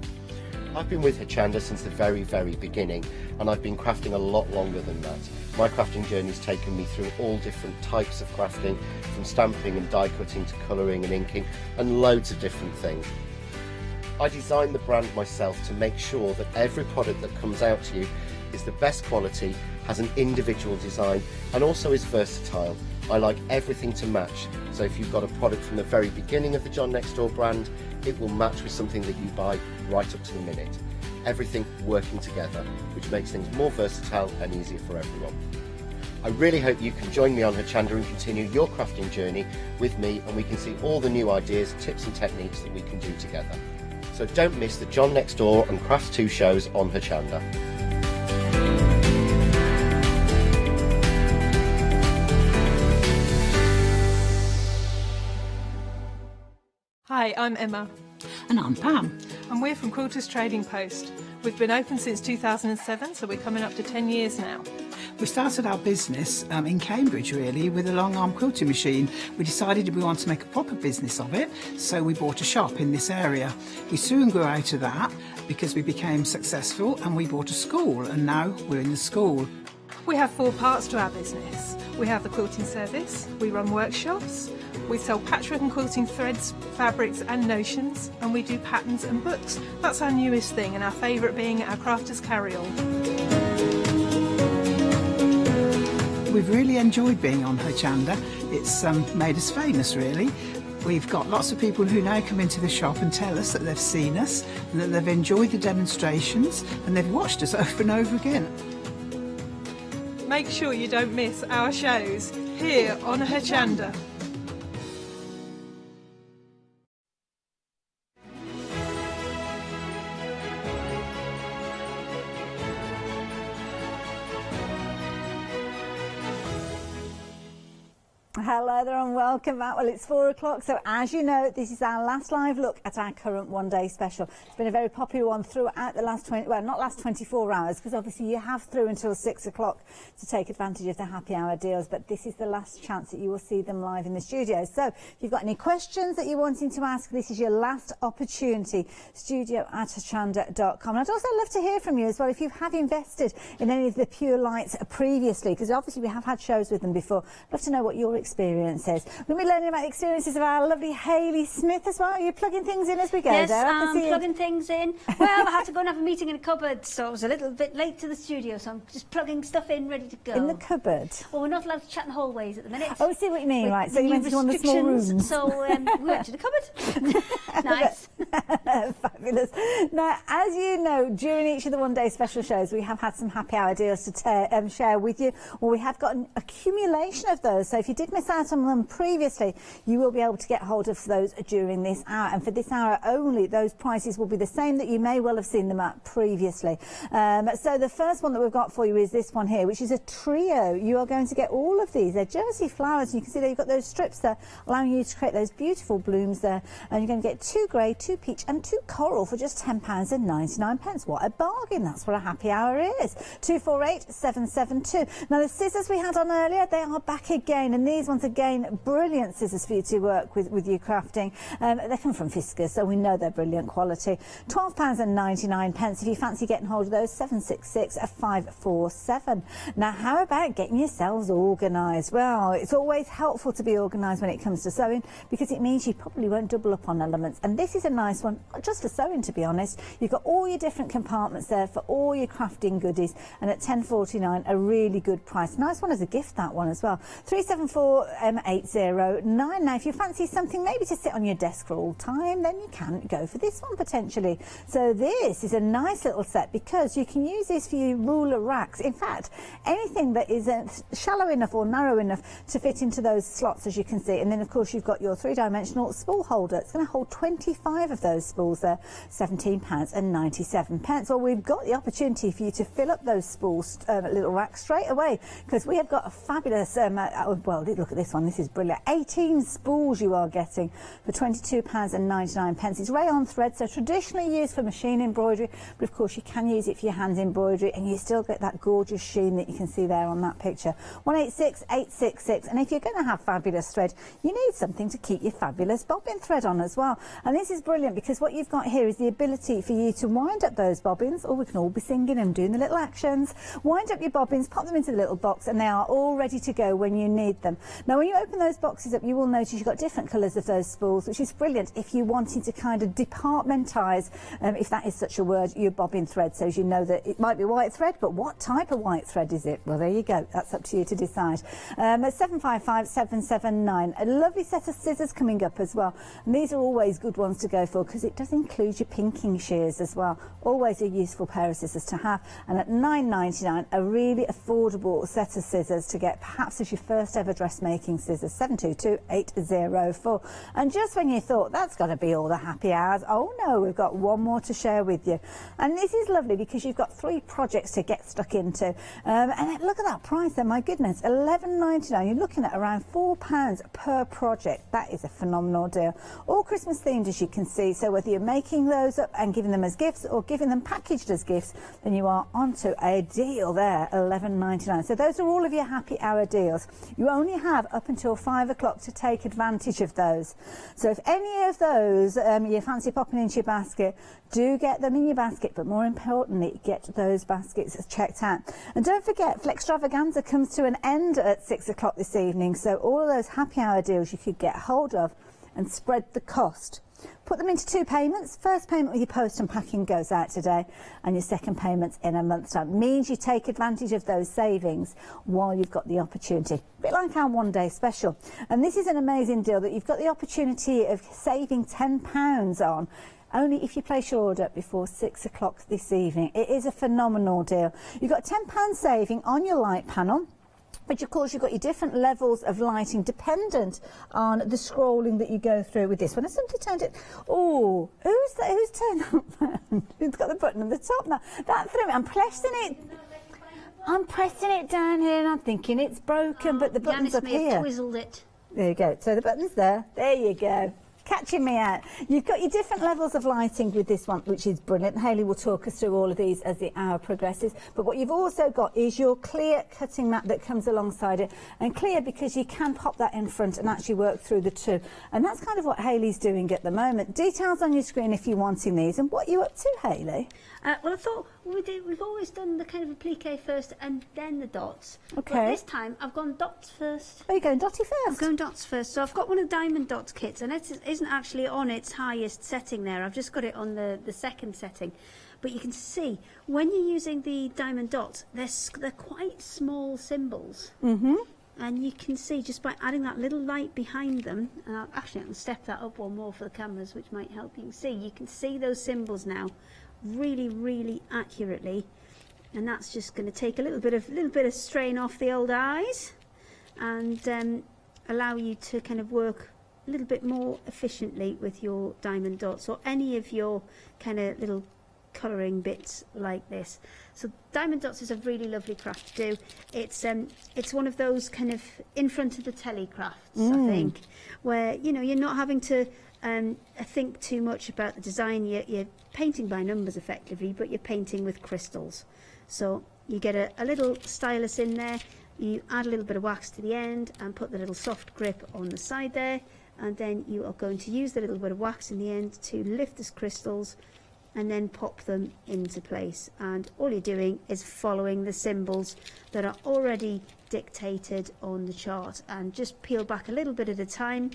I've been with Hochanda since the very, very beginning, and I've been crafting a lot longer than that. My crafting journey's taken me through all different types of crafting, from stamping and die cutting to colouring and inking, and loads of different things. I designed the brand myself to make sure that every product that comes out to you is the best quality, has an individual design, and also is versatile. I like everything to match, so if you've got a product from the very beginning of the John Next Door brand, it will match with something that you buy right up to the minute. Everything working together, which makes things more versatile and easier for everyone. I really hope you can join me on Hochanda and continue your crafting journey with me, and we can see all the new ideas, tips and techniques that we can do together. So don't miss the John Next Door and Crafts 2 shows on Hochanda. Hi, I'm Emma. And I'm Pam. And we're from Quilters Trading Post. We've been open since 2007, so we're coming up to 10 years now. We started our business in Cambridge, really, with a long arm quilting machine. We decided we wanted to make a proper business of it, so we bought a shop in this area. We soon grew out of that because we became successful, and we bought a school, and now we're in the school. We have 4 parts to our business. We have the quilting service, we run workshops, we sell patchwork and quilting threads, fabrics and notions, and we do patterns and books. That's our newest thing, and our favourite being our crafters carry-all. We've really enjoyed being on Hochanda. It's made us famous, really. We've got lots of people who now come into the shop and tell us that they've seen us, and that they've enjoyed the demonstrations, and they've watched us over and over again. Make sure you don't miss our shows here on Hochanda. Hello there and welcome back. Well, it's 4 o'clock, so as you know, this is our last live look at our current one-day special. It's been a very popular one throughout the last not last 24 hours, because obviously you have through until 6 o'clock to take advantage of the happy hour deals, but this is the last chance that you will see them live in the studio. So if you've got any questions that you're wanting to ask, this is your last opportunity, studio@hochanda.com. And I'd also love to hear from you as well if you have invested in any of the Pure Lights previously, because obviously we have had shows with them before. I'd love to know what your experiences. We'll be learning about the experiences of our lovely Hayley Smith as well. Are you plugging things in as we go? Yes, there? I'm plugging things in. Well, I had to go and have a meeting in a cupboard, so I was a little bit late to the studio, so I'm just plugging stuff in, ready to go. In the cupboard? Well, we're not allowed to chat in the hallways at the minute. Oh, I see what you mean, right. So you went into one of the small rooms. So we went to the cupboard. Nice. Fabulous. Now, as you know, during each of the one-day special shows, we have had some happy hour deals to share with you. Well, we have got an accumulation of those, so if you did miss out on them previously, you will be able to get hold of those during this hour, and for this hour only, those prices will be the same that you may well have seen them at previously. So the first one that we've got for you is this one here, which is a trio. You are going to get all of these. They're Jersey flowers, and you can see there you've got those strips there allowing you to create those beautiful blooms there, and you're going to get 2 grey, 2 peach and 2 coral for just £10.99. What a bargain. That's what a happy hour is. 248772. Now the scissors we had on earlier, they are back again, and these ones again, brilliant scissors for you to work with your crafting. They come from Fiskars, so we know they're brilliant quality. £12.99 if you fancy getting hold of those. 766-547. Now how about getting yourselves organised? Well, it's always helpful to be organised when it comes to sewing, because it means you probably won't double up on elements, and this is a nice one, not just for sewing, to be honest. You've got all your different compartments there for all your crafting goodies, and at £10.49, a really good price. Nice one as a gift, that one as well. 374-809. Now if you fancy something maybe to sit on your desk for all time, then you can go for this one potentially. So this is a nice little set, because you can use this for your ruler racks. In fact, anything that isn't shallow enough or narrow enough to fit into those slots, as you can see. And then of course you've got your 3-dimensional spool holder. It's going to hold 25 of those spools there. £17.97. Well, we've got the opportunity for you to fill up those spools little racks straight away, because we have got a fabulous well, look at this one. This is brilliant. 18 spools you are getting for £22.99. It's rayon thread, so traditionally used for machine embroidery, but of course you can use it for your hand embroidery, and you still get that gorgeous sheen that you can see there on that picture. 186866. And if you're going to have fabulous thread, you need something to keep your fabulous bobbin thread on as well. And this is brilliant because what you've got here is the ability for you to wind up those bobbins, or we can all be singing and doing the little actions. Wind up your bobbins, pop them into the little box, and they are all ready to go when you need them. Now when you open those boxes up, you will notice you've got different colours of those spools, which is brilliant if you're wanting to kind of departmentise, if that is such a word, your bobbin thread, so as you know that it might be white thread, but what type of white thread is it? Well, there you go, that's up to you to decide. At 755779, a lovely set of scissors coming up as well, and these are always good ones to go for because it does include your pinking shears as well. Always a useful pair of scissors to have. And at £9.99, a really affordable set of scissors to get perhaps as your first ever dressmaking scissors. 722804. And just when you thought that's got to be all the happy hours, oh no, we've got one more to share with you. And this is lovely because you've got 3 projects to get stuck into. And then look at that price there, my goodness, £11.99. You're looking at around £4 per project. That is a phenomenal deal. All Christmas themed, as you can see, so whether you're making those up and giving them as gifts or giving them packaged as gifts, then you are onto a deal there, £11.99. So those are all of your happy hour deals. You only have up until 5 o'clock to take advantage of those. So if any of those you fancy popping into your basket, do get them in your basket, but more importantly, get those baskets checked out. And don't forget, Flextravaganza comes to an end at 6 o'clock this evening, so all of those happy hour deals you could get hold of and spread the cost. Put them into 2 payments. First payment with your post and packing goes out today, and your second payment's in a month's time. Means you take advantage of those savings while you've got the opportunity. A bit like our one-day special. And this is an amazing deal that you've got the opportunity of saving £10 on, only if you place your order before 6 o'clock this evening. It is a phenomenal deal. You've got £10 saving on your light panel. But of course you've got your different levels of lighting dependent on the scrolling that you go through with this one. I simply turned it. Oh, who's turned that button? Who's got the button on the top now? That threw me. I'm pressing it down here and I'm thinking it's broken, but the button's up here. Have twizzled it. There you go. So the button's there. There you go. Catching me out. You've got your different levels of lighting with this one, which is brilliant. Hayley will talk us through all of these as the hour progresses. But what you've also got is your clear cutting mat that comes alongside it. And clear because you can pop that in front and actually work through the 2. And that's kind of what Hayley's doing at the moment. Details on your screen if you're wanting these. And what are you up to, Hayley? Well, I thought we've always done the kind of applique first and then the dots. Okay. But this time I've gone dots first. Oh, you're going dotty first? I'm going dots first. So I've got one of the diamond dots kits, and it isn't actually on its highest setting there. I've just got it on the second setting. But you can see when you're using the diamond dots, they're quite small symbols. Mm-hmm. And you can see just by adding that little light behind them, and I can step that up one more for the cameras, which might help you can see those symbols now really, really accurately, and that's just going to take a little bit of strain off the old eyes, and allow you to kind of work a little bit more efficiently with your diamond dots or any of your kind of little colouring bits like this. So diamond dots is a really lovely craft to do. It's one of those kind of in front of the telly crafts, I think, where you're not having to think too much about the design. You're painting by numbers effectively, but you're painting with crystals. So you get a little stylus in there, you add a little bit of wax to the end and put the little soft grip on the side there, and then you are going to use the little bit of wax in the end to lift the crystals and then pop them into place. And all you're doing is following the symbols that are already dictated on the chart, and just peel back a little bit at a time.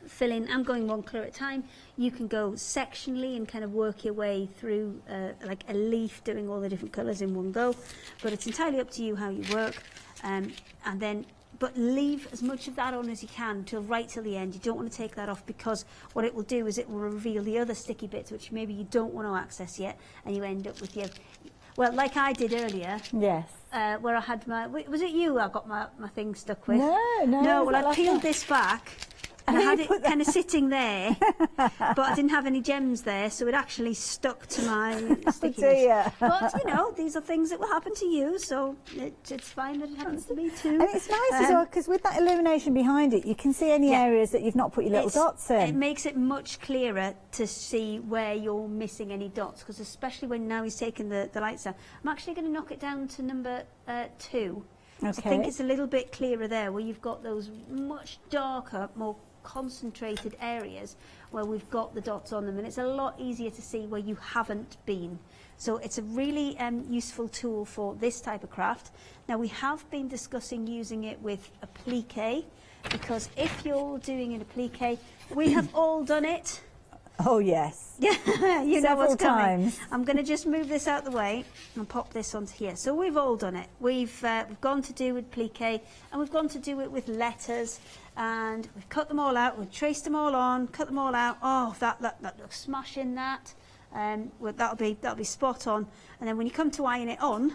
Fill in. I'm going one colour at a time. You can go sectionally and kind of work your way through like a leaf, doing all the different colours in one go, but it's entirely up to you how you work. But leave as much of that on as you can right till the end. You don't want to take that off, because what it will do is it will reveal the other sticky bits which maybe you don't want to access yet, and you end up with well, like I did earlier. Yes. Where I had was it you I got my thing stuck with? No. Well, I peeled this back. And I had it kind of sitting there, but I didn't have any gems there, so it actually stuck to my stickiness. But, you know, these are things that will happen to you, so it's fine that it happens to me too. And it's nice as well, because with that illumination behind it, you can see any areas that you've not put your little dots in. It makes it much clearer to see where you're missing any dots, because especially when now he's taken the lights down. I'm actually going to knock it down to number 2. Okay. I think it's a little bit clearer there, where you've got those much darker, more concentrated areas where we've got the dots on them, and it's a lot easier to see where you haven't been. So it's a really useful tool for this type of craft. Now, we have been discussing using it with applique, because if you're doing an applique, we have all done it. Oh yes. Yeah, you know Several what's coming. times. I'm going to just move this out the way and pop this onto here. So we've all done it. We've gone to do with applique, and we've gone to do it with letters, and we've cut them all out. We've traced them all on, cut them all out. Oh, that looks smashing. That well, that'll be spot on. And then when you come to iron it on,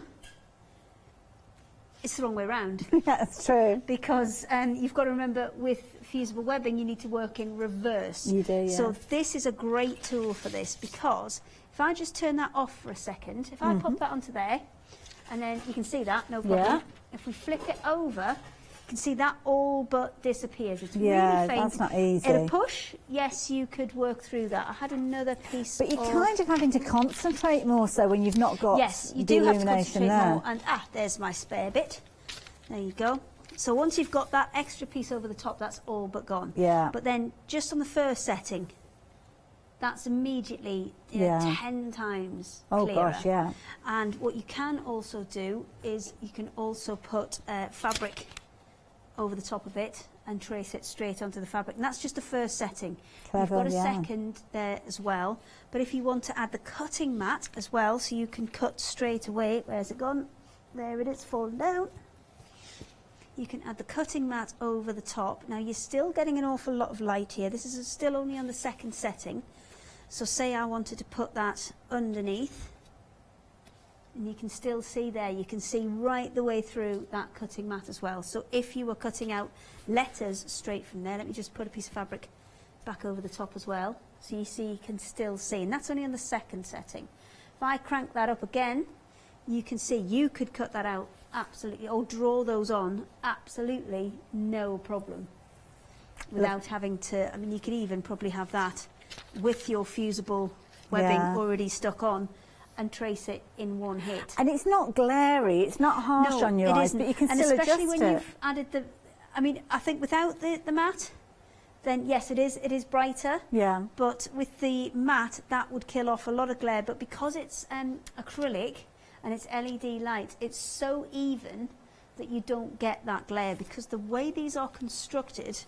it's the wrong way around. That's true. Because you've got to remember, with fusible webbing, you need to work in reverse. You do, yeah. So this is a great tool for this, because if I just turn that off for a second, if I pop that onto there, and then you can see that, no problem. Yeah. If we flick it over, you can see that all but disappears. It's really faint. That's not easy. At a push, yes, you could work through that. I had another piece. But you're kind of having to concentrate more so when you've not got yes, you the do have to illumination concentrate there. more. And there's my spare bit. There you go. So once you've got that extra piece over the top, that's all but gone. Yeah. But then just on the first setting, that's immediately 10 times Oh clearer. gosh, yeah. And what you can also do is you can also put fabric over the top of it and trace it straight onto the fabric. And that's just the first setting. Clever, You've got a yeah. second there as well. But if you want to add the cutting mat as well, so you can cut straight away. Where's it gone? There it is, fallen down. You can add the cutting mat over the top. Now, you're still getting an awful lot of light here. This is still only on the second setting. So say I wanted to put that underneath, and you can still see there, you can see right the way through that cutting mat as well. So if you were cutting out letters straight from there, let me just put a piece of fabric back over the top as well. So you see, you can still see, and that's only on the second setting. If I crank that up again, you can see you could cut that out absolutely, or draw those on absolutely no problem, without having to, I mean, you could even probably have that with your fusible webbing already stuck on and trace it in one hit. And it's not glary, it's not harsh on your eyes, but you can still adjust it. And especially when you've added the, I mean, I think without the mat, then yes, it is brighter. Yeah. But with the mat, that would kill off a lot of glare. But because it's acrylic and it's LED light, it's so even that you don't get that glare, because the way these are constructed,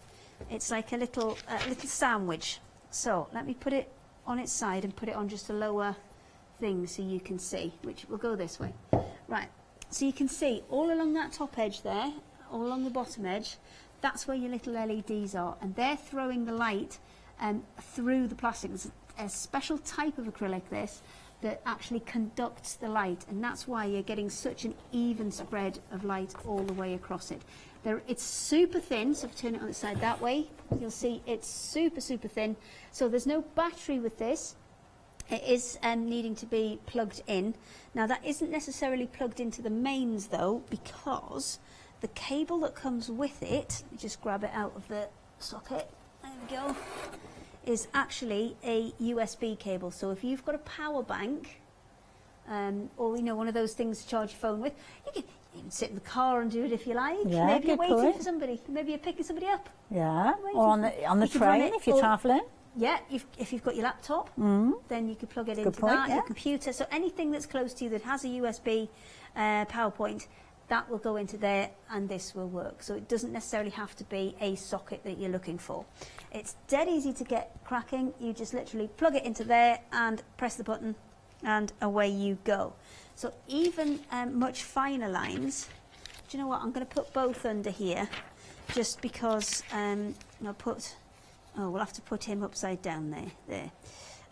it's like a little sandwich. So let me put it on its side and put it on just a lower thing so you can see, which will go this way. Right, so you can see all along that top edge there, all along the bottom edge, that's where your little LEDs are, and they're throwing the light through the plastic. It's a special type of acrylic, this, that actually conducts the light, and that's why you're getting such an even spread of light all the way across it. It's super thin, so if you turn it on its side that way, you'll see it's super, super thin. So there's no battery with this. It is needing to be plugged in. Now, that isn't necessarily plugged into the mains though, because the cable that comes with it, let me just grab it out of the socket, there we go, is actually a USB cable. So if you've got a power bank, or you know, one of those things to charge your phone with, you can sit in the car and do it if you like. Yeah, maybe you're good waiting point. for somebody. Maybe you're picking somebody up. Yeah, or on the train if you're travelling. Yeah, if you've got your laptop, then you could plug it into point, that, yeah. your computer. So anything that's close to you that has a USB power point, that will go into there and this will work. So it doesn't necessarily have to be a socket that you're looking for. It's dead easy to get cracking. You just literally plug it into there and press the button and away you go. So even much finer lines, do you know what, I'm going to put both under here just because we'll have to put him upside down there.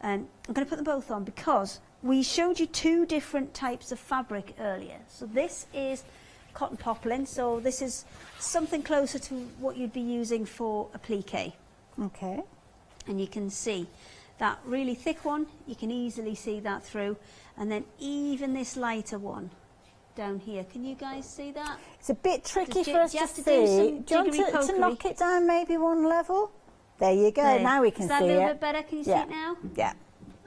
I'm going to put them both on because we showed you two different types of fabric earlier. So this is cotton poplin, so this is something closer to what you'd be using for applique. Okay. And you can see that really thick one, you can easily see that through. And then even this lighter one down here. Can you guys see that? It's a bit tricky Does for us do you to have to see. do some Do you want jiggery to knock it down maybe one level? There you go. There. Now we can Is that see a little it. bit better? Can you see Yeah. it now? Yeah.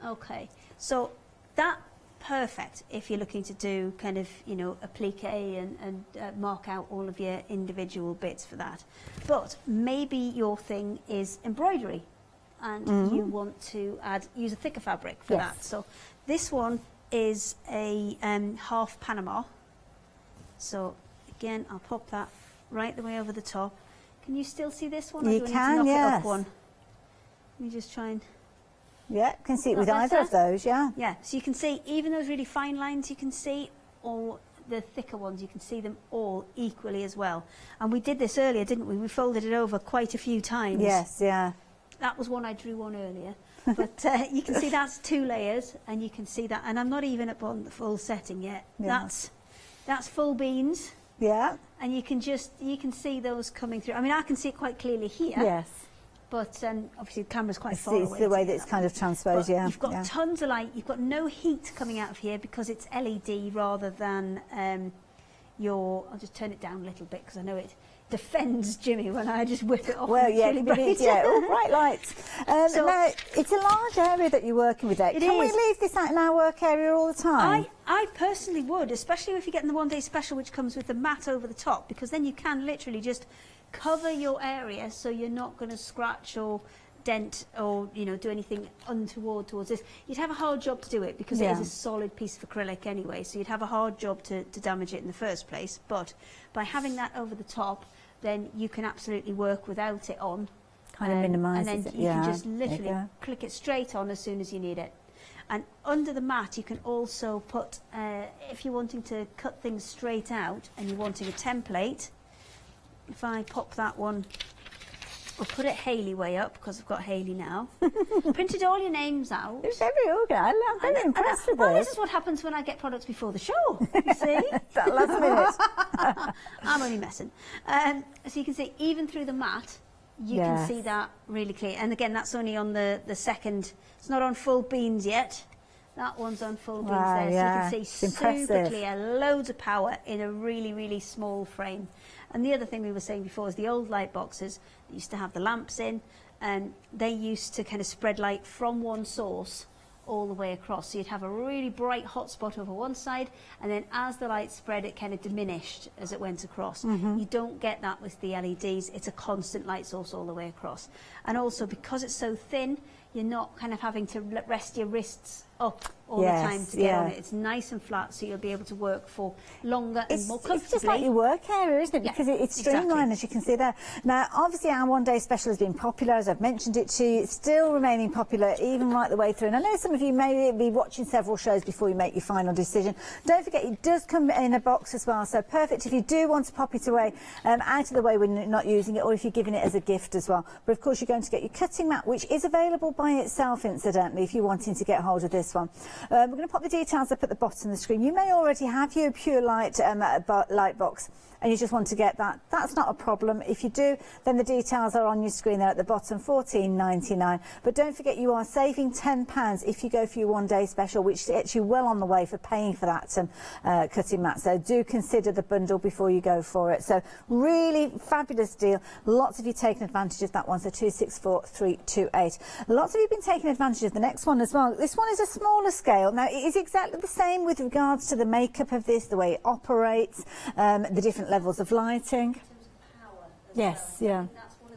Okay. So that perfect if you're looking to do kind of, you know, applique and mark out all of your individual bits for that. But maybe your thing is embroidery and you want to use a thicker fabric for that. So this one is a half Panama. So again, I'll pop that right the way over the top. Can you still see this one? Or You do I need can, to knock it yes. up one? Let me just try and... Yeah, can see it Not with either better? of those, yeah. Yeah, so you can see even those really fine lines you can see, or the thicker ones, you can see them all equally as well. And we did this earlier, didn't we? We folded it over quite a few times. Yes, yeah. That was one I drew on earlier. But you can see that's 2 layers, and you can see that, and I'm not even up on the full setting yet. Yeah. That's full beans. Yeah. And you can see those coming through. I mean, I can see it quite clearly here. Yes. But obviously the camera's quite far It's away. the way to that get it's that. kind of transposed, But yeah. You've got yeah. tons of light. You've got no heat coming out of here because it's LED rather than I'll just turn it down a little bit because I know it defends Jimmy when I just whip it off. Well, and it's yeah, really but bright. it's, yeah, all bright lights. So- now, it's a large area that you're working with there. It Can we is. leave this out in our work area all the time? I personally would, especially if you're getting the one-day special which comes with the mat over the top, because then you can literally just cover your area so you're not going to scratch or dent or, you know, do anything untoward towards this. You'd have a hard job to do it because it is Yeah. a solid piece of acrylic anyway, so you'd have a hard job to damage it in the first place. But by having that over the top, then you can absolutely work without it on. Kind of minimises And it, then you yeah. can just There you literally go. click it straight on as soon as you need it. And under the mat, you can also put, if you're wanting to cut things straight out and you're wanting a template, if I pop that one, I'll put it Hayley way up because I've got Hayley now. Printed all your names out. It's very organised. I'm very impressed with Well, this. this is what happens when I get products before the show, you see. That last minute. I'm only messing. So you can see even through the mat, you can Yes. see that really clear. And again, that's only on the second. It's not on full beans yet. That one's on full beans Wow, there. yeah. So you It's can see super impressive. clear, loads of power in a really, really small frame. And the other thing we were saying before is the old light boxes that used to have the lamps in, and they used to kind of spread light from one source all the way across. So you'd have a really bright hot spot over one side, and then as the light spread, it kind of diminished as it went across. You don't get that with the LEDs. It's a constant light source all the way across. And also, because it's so thin, you're not kind of having to rest your wrists up all Yes, the time to get on yeah. it. It's nice and flat, so you'll be able to work for longer and more comfortably. It's just like your work area, isn't it? Yeah, Because it's streamlined, exactly. as you can see there. Now, obviously, our one-day special has been popular, as I've mentioned it to you. It's still remaining popular, even right the way through. And I know some of you may be watching several shows before you make your final decision. Don't forget, it does come in a box as well, so perfect if you do want to pop it away, out of the way when you're not using it, or if you're giving it as a gift as well. But, of course, you're going to get your cutting mat, which is available by itself, incidentally, if you're wanting to get hold of this one. We're going to pop the details up at the bottom of the screen. You may already have your Pure Light light box and you just want to get that. That's not a problem. If you do, then the details are on your screen there at the bottom, $14.99. But don't forget, you are saving £10 if you go for your one-day special, which gets you well on the way for paying for that cutting mat. So do consider the bundle before you go for it. So really fabulous deal. Lots of you taking advantage of that one. So 264328. Lots of you been taking advantage of the next one as well. This one is a smaller scale. Now, it is exactly the same with regards to the makeup of this, the way it operates, the different levels of lighting. Yes, yeah. That's one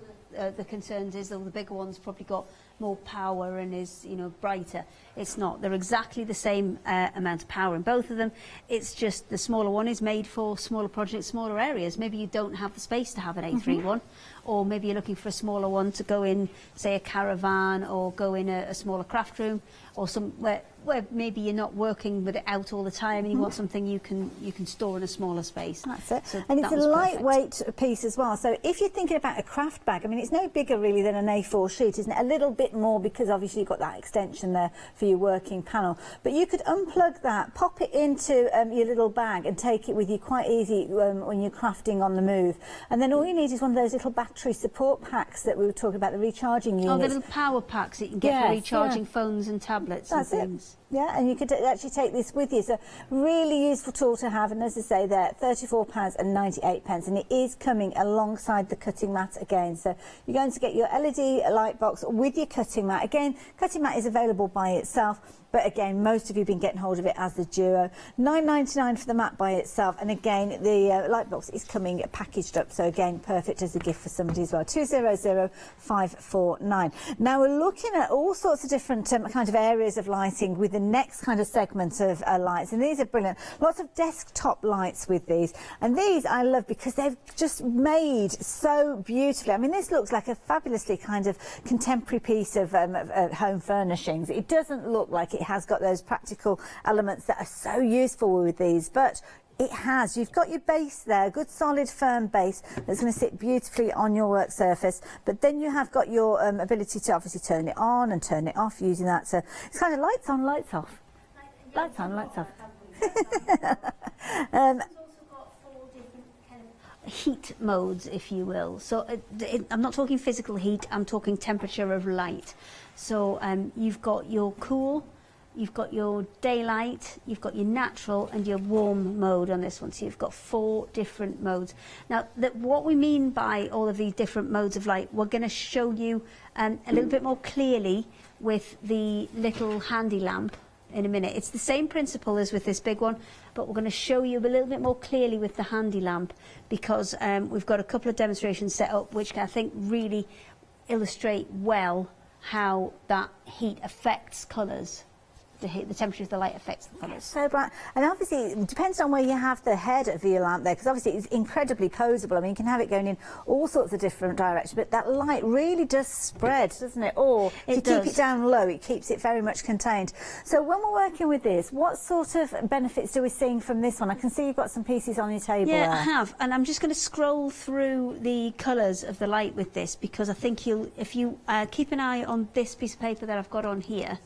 of the concerns is, though, the bigger one's probably got more power and is, you know, brighter. It's not. They're exactly the same amount of power in both of them. It's just the smaller one is made for smaller projects, smaller areas. Maybe you don't have the space to have an A3 one, or maybe you're looking for a smaller one to go in, say, a caravan, or go in a smaller craft room, or somewhere where maybe you're not working with it out all the time and you want something you can store in a smaller space. That's it. So and it's that a was lightweight piece as well. So if you're thinking about a craft bag, I mean, it's no bigger really than an A4 sheet, isn't it? A little bit more because obviously you've got that extension there for your working panel. But you could unplug that, pop it into your little bag and take it with you quite easy when you're crafting on the move. And then all you need is one of those little battery support packs that we were talking about, the recharging units. Oh, the little power packs that you can get for recharging phones and tablets and things. Yeah, and you could actually take this with you. So really useful tool to have. And as I say there, £34.98, and it is coming alongside the cutting mat again. So you're going to get your LED light box with your cutting mat. Again, cutting mat is available by itself. But again, most of you have been getting hold of it as the duo. £9.99 for the mat by itself. And again, the light box is coming packaged up. So again, perfect as a gift for somebody as well. 200549. Now we're looking at all sorts of different kind of areas of lighting with the next kind of segment of lights. And these are brilliant. Lots of desktop lights with these. And these I love because they've just made so beautifully. I mean, this looks like a fabulously kind of contemporary piece of home furnishings. It doesn't look like it has got those practical elements that are so useful with these, but it has. You've got your base there, a good solid firm base that's going to sit beautifully on your work surface, but then you have got your ability to obviously turn it on and turn it off using that. So it's kind of lights on, lights off. Lights on, lights off. Heat modes, if you will. So I'm not talking physical heat, I'm talking temperature of light. So you've got your cool, you've got your daylight, you've got your natural and your warm mode on this one. So you've got 4 different modes. Now, what we mean by all of these different modes of light, we're going to show you a little bit more clearly with the little handy lamp in a minute. It's the same principle as with this big one, but we're going to show you a little bit more clearly with the handy lamp because we've got a couple of demonstrations set up which I think really illustrate well how that heat affects colours. The temperature of the light affects the colours. So bright. And obviously it depends on where you have the head of your lamp there, because obviously it's incredibly posable. I mean, you can have it going in all sorts of different directions, but that light really does spread, doesn't it? Or if you keep it down low, it keeps it very much contained. So when we're working with this, what sort of benefits are we seeing from this one? I can see you've got some pieces on your table there. Yeah, I have, and I'm just going to scroll through the colours of the light with this because I think if you keep an eye on this piece of paper that I've got on here.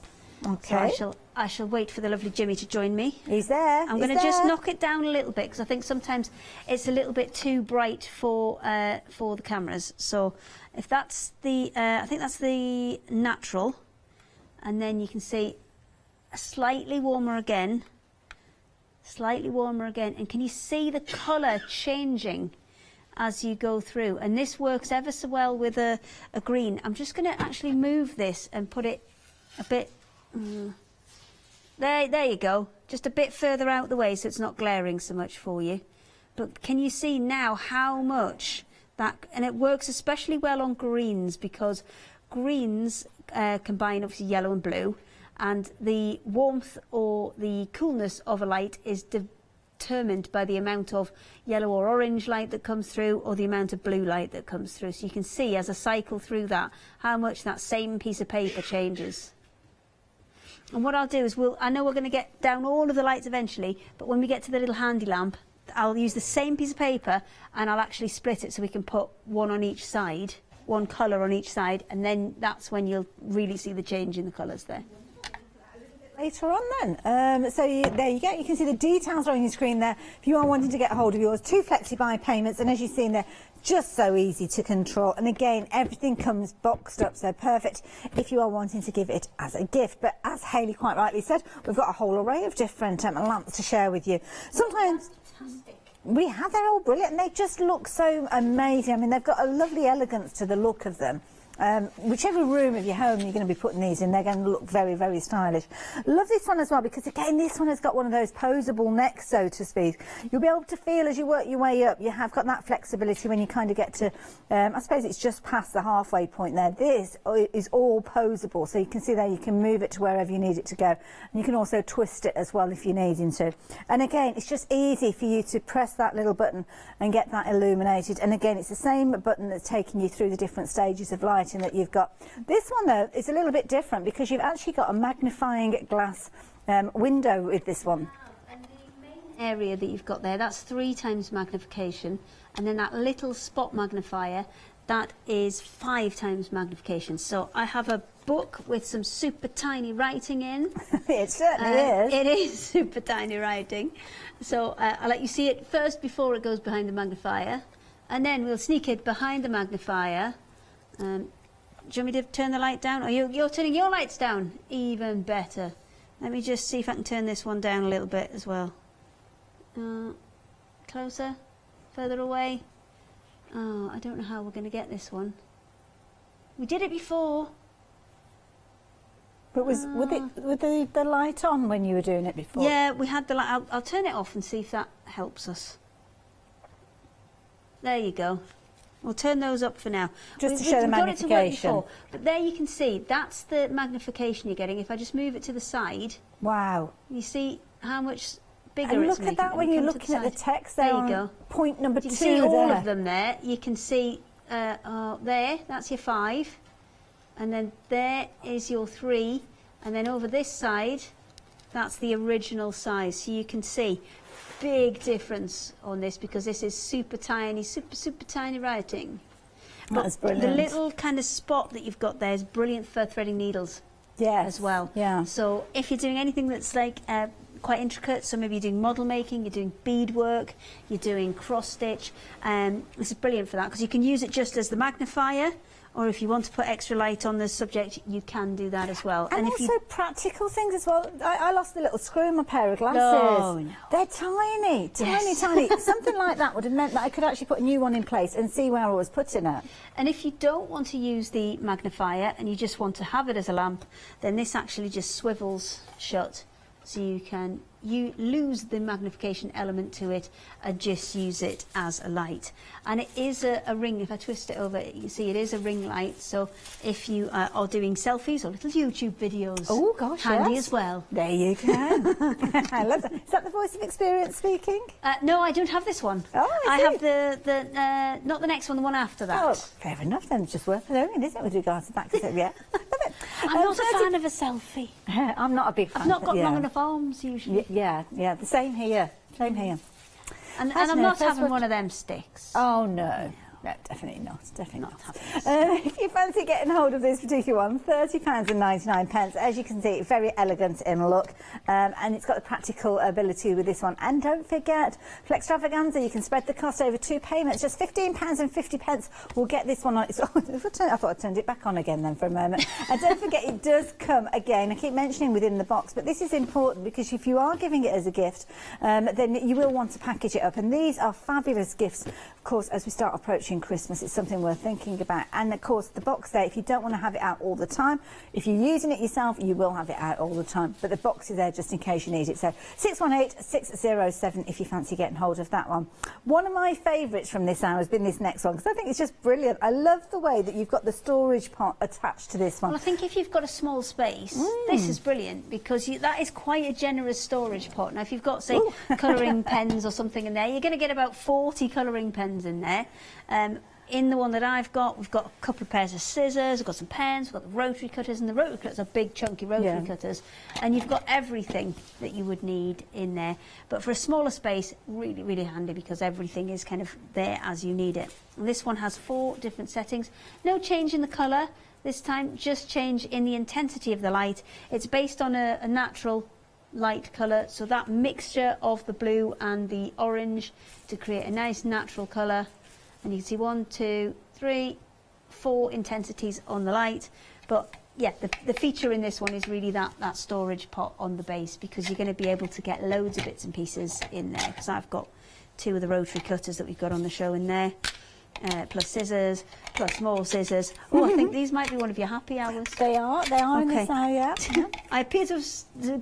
Okay. So I shall wait for the lovely Jimmy to join me. He's there. I'm going to just knock it down a little bit because I think sometimes it's a little bit too bright for the cameras. So if that's the, I think that's the natural, and then you can see slightly warmer again, and can you see the colour changing as you go through? And this works ever so well with a green. I'm just going to actually move this and put it a bit. There you go. Just a bit further out the way so it's not glaring so much for you. But can you see now how much that... And it works especially well on greens because greens combine obviously yellow and blue, and the warmth or the coolness of a light is determined by the amount of yellow or orange light that comes through or the amount of blue light that comes through. So you can see as I cycle through that how much that same piece of paper changes. And what I'll do is I know we're going to get down all of the lights eventually, but when we get to the little handy lamp, I'll use the same piece of paper and I'll actually split it so we can put one on each side, one colour on each side, and then that's when you'll really see the change in the colours there. Later on then. There you go. You can see the details on your screen there. If you are wanting to get hold of yours, 2 flexi-buy payments, and as you've seen there, just so easy to control. And again, everything comes boxed up, so perfect if you are wanting to give it as a gift. But as Hayley quite rightly said, we've got a whole array of different lamps to share with you. Sometimes we have, they're all brilliant, and they just look so amazing. I mean, they've got a lovely elegance to the look of them. Whichever room of your home you're going to be putting these in, they're going to look very, very stylish. Love this one as well because, again, this one has got one of those posable necks, so to speak. You'll be able to feel as you work your way up, you have got that flexibility when you kind of get to, I suppose it's just past the halfway point there. This is all posable, so you can see there you can move it to wherever you need it to go. And you can also twist it as well if you're needing to. And again, it's just easy for you to press that little button and get that illuminated. And again, it's the same button that's taking you through the different stages of light. lighting that you've got. This one, though, is a little bit different because you've actually got a magnifying glass window with this one. Area that you've got there, that's 3 times magnification, and then that little spot magnifier, that is 5 times magnification. So I have a book with some super tiny writing in. It certainly is. It is super tiny writing. So I'll let you see it first before it goes behind the magnifier, and then we'll sneak it behind the magnifier. Do you want me to turn the light down? Oh, you're turning your lights down? Even better. Let me just see if I can turn this one down a little bit as well. Closer? Further away? Oh, I don't know how we're going to get this one. We did it before. But with the light on when you were doing it before? Yeah, we had the light. I'll turn it off and see if that helps us. There you go. We'll turn those up for now. Just to show the magnification. Before, but there you can see, that's the magnification you're getting. If I just move it to the side. Wow. You see how much bigger and it's look at that when you're looking at the text there. There you go. Point number 2 You can see all there. of them there. You can see, there, that's your 5. And then there is your 3. And then over this side, that's the original size. So you can see big difference on this because this is super tiny, super tiny writing. That's brilliant. The little kind of spot that you've got there is brilliant for threading needles. Yes. As well. Yeah. So if you're doing anything that's like quite intricate, so maybe you're doing model making, you're doing beadwork, you're doing cross stitch, this is brilliant for that because you can use it just as the magnifier, or if you want to put extra light on the subject, you can do that as well. And if also you practical things as well. I lost the little screw in my pair of glasses. No. They're tiny, Yes. tiny. Something like that would have meant that I could actually put a new one in place and see where I was putting it. And if you don't want to use the magnifier and you just want to have it as a lamp, then this actually just swivels shut. So you lose the magnification element to it and just use it as a light. And it is a ring. If I twist it over, you can see it is a ring light. So if you are doing selfies or little YouTube videos, oh gosh, handy yes. as well. There you go. I love that. Is that the voice of experience speaking? No, I don't have this one. Oh, I have the not the next one, the one after that. Oh, fair enough then. It's just worth knowing, isn't it, with regards to back to yeah. I'm not a fan of a selfie. I'm not a big fan. I've not got long enough arms usually. Yeah, the same here. Same here. And I'm not having one of them sticks. Oh no. No, definitely not. Definitely not. If you fancy getting hold of this particular one, £30.99. As you can see, very elegant in look, and it's got the practical ability with this one. And don't forget, Flextravaganza, you can spread the cost over 2 payments. Just £15.50 will get this one on. I thought I turned it back on again then for a moment. And don't forget, it does come again. I keep mentioning within the box, but this is important because if you are giving it as a gift, then you will want to package it up. And these are fabulous gifts, of course, as we start approaching Christmas. It's something worth thinking about. And of course the box there, if you don't want to have it out all the time, if you're using it yourself, you will have it out all the time, but the box is there just in case you need it. So 618-607 if you fancy getting hold of that one. One of my favourites from this hour has been this next one because I think it's just brilliant. I love the way that you've got the storage pot attached to this one. Well, I think if you've got a small space, this is brilliant because that is quite a generous storage pot. Now if you've got, say, colouring pens or something in there, you're going to get about 40 colouring pens in there. In the one that I've got, we've got a couple of pairs of scissors, we've got some pens, we've got the rotary cutters, and the rotary cutters are big chunky rotary cutters, and you've got everything that you would need in there. But for a smaller space, really, really handy because everything is kind of there as you need it. And this one has 4 different settings. No change in the colour this time, just change in the intensity of the light. It's based on a natural light colour, so that mixture of the blue and the orange to create a nice natural colour. And you can see 1, 2, 3, 4 intensities on the light. But yeah, the feature in this one is really that storage pot on the base because you're going to be able to get loads of bits and pieces in there. Because I've got 2 of the rotary cutters that we've got on the show in there. Plus scissors, plus more scissors. Oh, I think these might be one of your happy hours. They are in this hour, yeah. I appear to have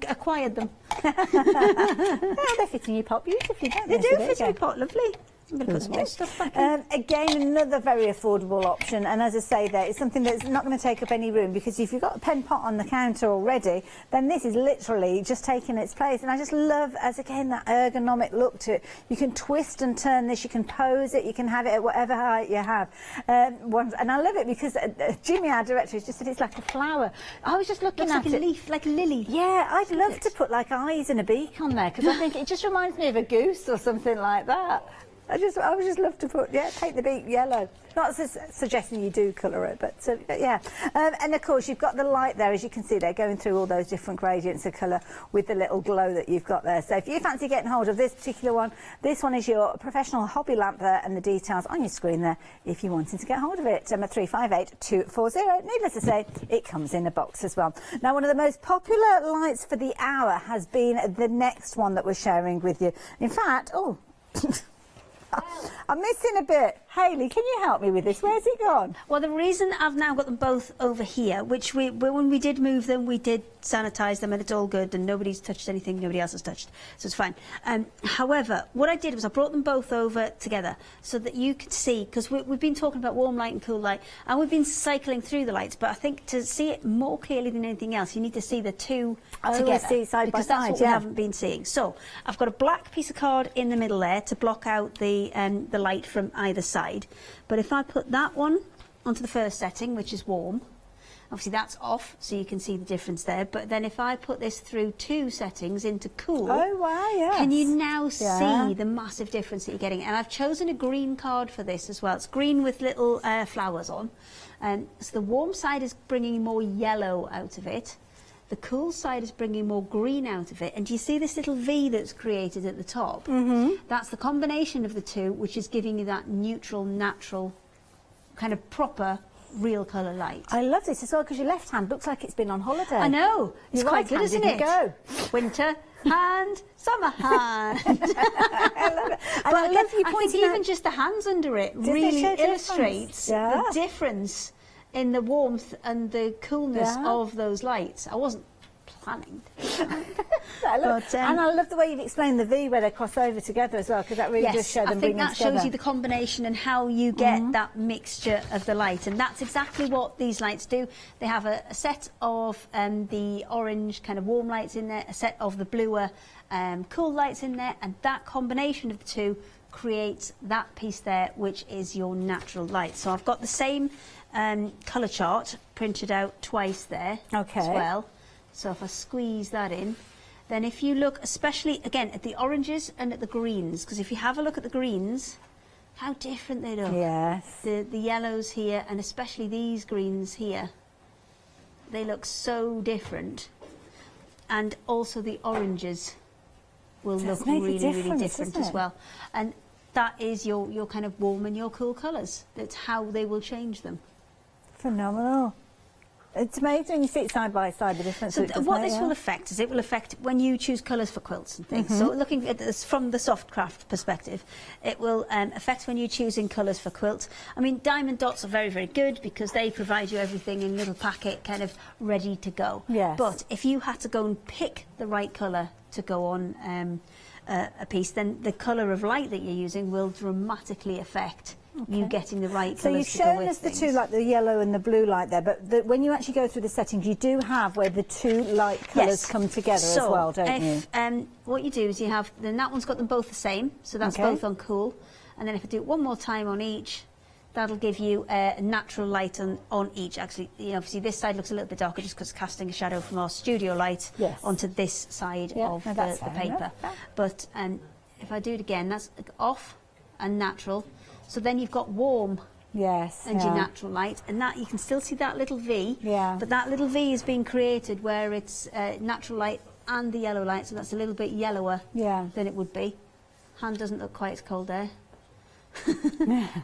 acquired them. They fit in your pot beautifully, don't they? They do fit in your pot, lovely. I'm going to put some more stuff back in. Again, another very affordable option, and as I say there, it's something that's not going to take up any room, because if you've got a pen pot on the counter already, then this is literally just taking its place. And I just love, as again, that ergonomic look to it. You can twist and turn this, you can pose it, you can have it at whatever height you have. And I love it because Jimmy, our director, has just said it's like a flower. I was just looking at it. Like a leaf, like a lily. Yeah, I'd love to put like eyes and a beak on there, because I think it just reminds me of a goose or something like that. I would just love to put, take the beak yellow. Not suggesting you do colour it, but yeah. And of course, you've got the light there, as you can see there, going through all those different gradients of colour with the little glow that you've got there. So if you fancy getting hold of this particular one, this one is your professional hobby lamp there, and the details on your screen there if you're wanting to get hold of it. At 358 240. Needless to say, it comes in a box as well. Now, one of the most popular lights for the hour has been the next one that we're sharing with you. In fact, I'm missing a bit. Hayley, can you help me with this? Where's it gone? Well, the reason I've now got them both over here, which when we did move them, we did sanitise them, and it's all good, and nobody's touched anything nobody else has touched, so it's fine. However, what I did was I brought them both over together so that you could see, because we've been talking about warm light and cool light, and we've been cycling through the lights, but I think to see it more clearly than anything else, you need to see the two together, see side by because side, that's what we haven't been seeing. So I've got a black piece of card in the middle there to block out the light from either side. But if I put that one onto the first setting, which is warm, obviously that's off, so you can see the difference there. But then if I put this through 2 settings into cool, oh wow, yes. Can you now see the massive difference that you're getting? And I've chosen a green card for this as well. It's green with little flowers on. So the warm side is bringing more yellow out of it. The cool side is bringing more green out of it. And do you see this little V that's created at the top? Mm-hmm. That's the combination of the two, which is giving you that neutral, natural, kind of proper, real colour light. I love this as well, because your left hand looks like it's been on holiday. I know. It's Your quite right good, hand isn't didn't it? go. Winter hand, summer hand. I love it. And But I love you I think pointing even out... just the hands under it Does it really show illustrates difference? the difference in the warmth and the coolness of those lights. I wasn't planning. I love the way you've explained the V where they cross over together as well, because that really does show them bringing I think that together. shows you the combination and how you get that mixture of the light, and that's exactly what these lights do. They have a set of the orange kind of warm lights in there, a set of the bluer cool lights in there, and that combination of the two creates that piece there, which is your natural light. So I've got the same colour chart printed out twice there as well. So if I squeeze that in, then if you look especially, again, at the oranges and at the greens, because if you have a look at the greens, how different they look. Yes. The yellows here, and especially these greens here, they look so different. And also the oranges will look really, really different as well. And that is your kind of warm and your cool colours. That's how they will change them. Phenomenal. It's amazing when you see it side by side, the difference. So what this will affect is it will affect when you choose colours for quilts and things. So looking at this from the soft craft perspective, it will affect when you're choosing colours for quilts. I mean, diamond dots are very, very good because they provide you everything in a little packet, kind of ready to go. Yes. But if you had to go and pick the right colour to go on a piece, then the colour of light that you're using will dramatically affect you getting the right colours So you've to go shown with us the things. two, like the yellow and the blue light there, but when you actually go through the settings, you do have where the two light colours come together as well, don't you? What you do is you have, then that one's got them both the same, so that's both on cool. And then if I do it one more time on each, that'll give you a natural light on each. Actually, obviously this side looks a little bit darker just because casting a shadow from our studio light onto this side of the paper. But if I do it again, that's off and natural. So then you've got warm and your natural light, and that you can still see that little V, but that little V is being created where it's natural light and the yellow light, so that's a little bit yellower than it would be. Hand doesn't look quite as cold there.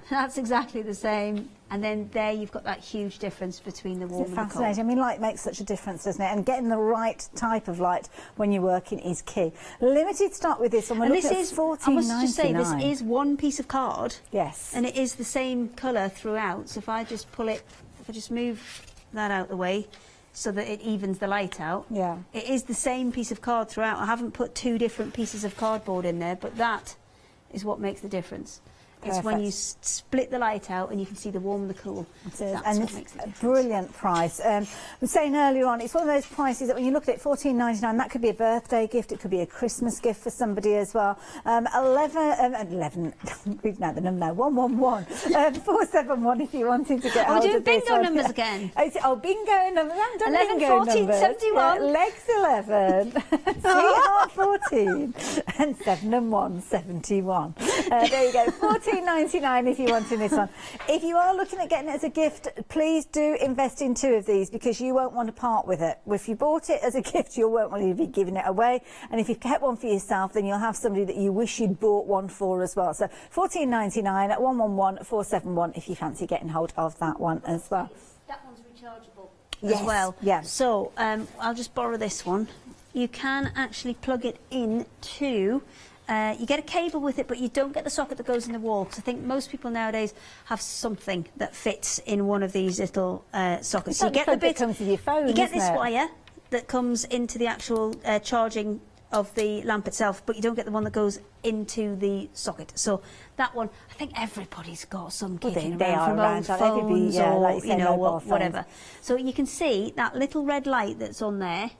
That's exactly the same. And then there you've got that huge difference between the warm and the cold. Fascinating. I mean, light makes such a difference, doesn't it? And getting the right type of light when you're working is key. Limited stock with this, and we're looking at $14.99. I must just say, this is one piece of card. Yes. And it is the same colour throughout. So if I just pull it, if I just move that out the way so that it evens the light out. Yeah. It is the same piece of card throughout. I haven't put two different pieces of cardboard in there, but that is what makes the difference. It's when you split the light out and you can see the warm and the cool. And it's a brilliant price. I was saying earlier on, it's one of those prices that when you look at it, $14.99, that could be a birthday gift, it could be a Christmas gift for somebody as well. 111 471 if you wanted to get hold we're of doing this bingo one. numbers again. Bingo numbers. I haven't done 11, bingo 14, numbers. 71. Legs 11, sweetheart 14, and 7 and 1, 71. There you go, $14.99 if you're wanting this one. If you are looking at getting it as a gift, please do invest in 2 of these because you won't want to part with it. If you bought it as a gift, you won't want to be giving it away. And if you've kept one for yourself, then you'll have somebody that you wish you'd bought one for as well. So $14.99 at 111 471 if you fancy getting hold of that one as well. That one's rechargeable Yes, as well. yeah. So I'll just borrow this one. You can actually plug it in to... you get a cable with it, but you don't get the socket that goes in the wall. Because I think most people nowadays have something that fits in one of these little sockets. So you get the bit that comes with your phone. You get this isn't it? wire that comes into the actual charging of the lamp itself, but you don't get the one that goes into the socket. So that one, I think everybody's got some kicking they around are from around, old so everybody, phones yeah, or like you say, mobile phones. whatever. So you can see that little red light that's on there.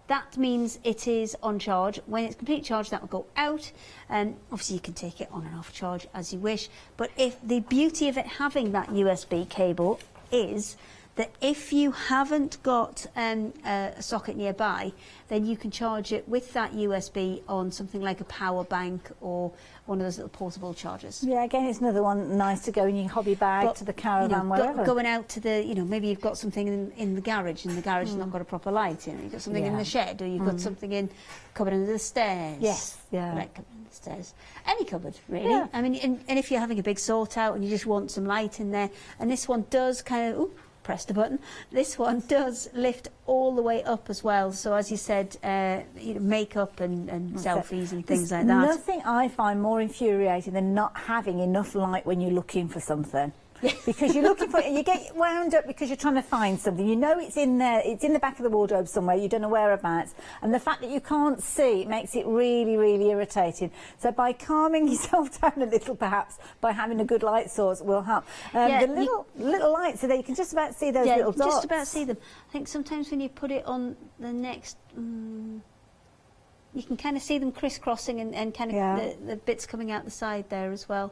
That means it is on charge. When it's completely charged, that will go out. Obviously, you can take it on and off charge as you wish. But if the beauty of it having that USB cable is that if you haven't got a socket nearby, then you can charge it with that USB on something like a power bank or one of those little portable chargers. Yeah, again, it's another one nice to go in your hobby bag, to the caravan, wherever. Going out to the, maybe you've got something in the garage, and the garage has not got a proper light. You've got something in the shed, or you've got something in cupboard under the stairs. Yes, yeah. Right, cupboard under the stairs. Any cupboard, really. Yeah. I mean, and if you're having a big sort out and you just want some light in there, and this one does kind of, press the button. This one does lift all the way up as well. So as you said, makeup and selfies and things like that. Nothing I find more infuriating than not having enough light when you're looking for something. Because you're looking for it and you get wound up because you're trying to find something. You know it's in there, it's in the back of the wardrobe somewhere, you don't know whereabouts. And the fact that you can't see, it makes it really, really irritating. So by calming yourself down a little, perhaps, by having a good light source will help. The little lights are there, you can just about see those little dots. Just about see them. I think sometimes when you put it on the next... you can kind of see them crisscrossing and kind of the bits coming out the side there as well.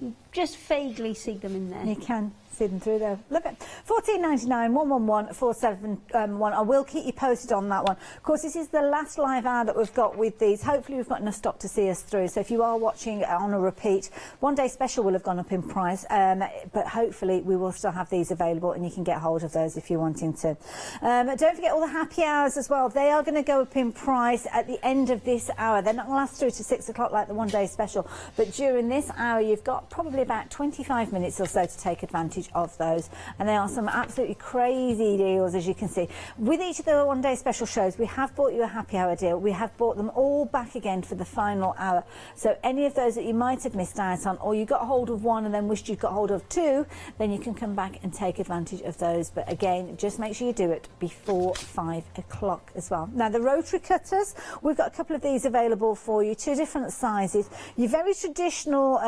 You just vaguely see them in there. You can see them through there. Look at $14.99, 111 471. I will keep you posted on that one. Of course, this is the last live hour that we've got with these. Hopefully, we've got enough stock to see us through. So if you are watching on a repeat, one day special will have gone up in price, but hopefully we will still have these available, and you can get hold of those if you're wanting to. Don't forget all the happy hours as well. They are going to go up in price at the end of this hour. They're not going to last through to 6 o'clock like the one day special, but during this hour, you've got probably about 25 minutes or so to take advantage of those, and there are some absolutely crazy deals, as you can see. With each of the one day special shows, we have bought you a happy hour deal. We have bought them all back again for the final hour, so any of those that you might have missed out on, or you got hold of one and then wished you'd got hold of 2, then you can come back and take advantage of those. But again, just make sure you do it before 5 o'clock as well. Now the rotary cutters, we've got a couple of these available for you, 2 different sizes. Your very traditional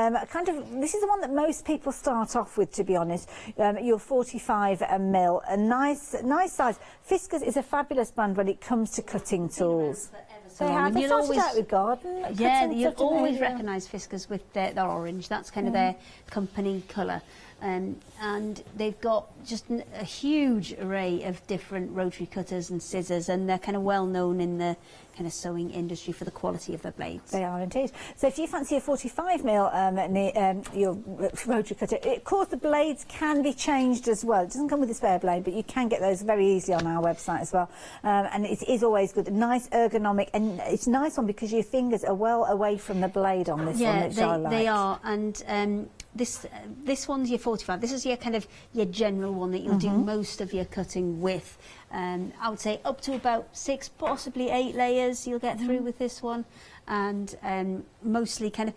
this is the one that most people start off with, to be honest. Your 45 mil, a nice size. Fiskars is a fabulous brand when it comes to cutting tools. They started out with garden. You'll always recognise Fiskars with their orange. That's kind of their company colour. And they've got just a huge array of different rotary cutters and scissors, and they're kind of well known in the kind of sewing industry for the quality of their blades. They are indeed. So if you fancy a 45 mil your rotary cutter, of course the blades can be changed as well. It doesn't come with a spare blade, but you can get those very easily on our website as well. And it is always good, nice ergonomic, and it's a nice one because your fingers are well away from the blade on this one, which I like. They are, and this one's your 45. This is your kind of your general one that you'll do most of your cutting with. I would say up to about 6, possibly 8 layers you'll get through with this one, and mostly kind of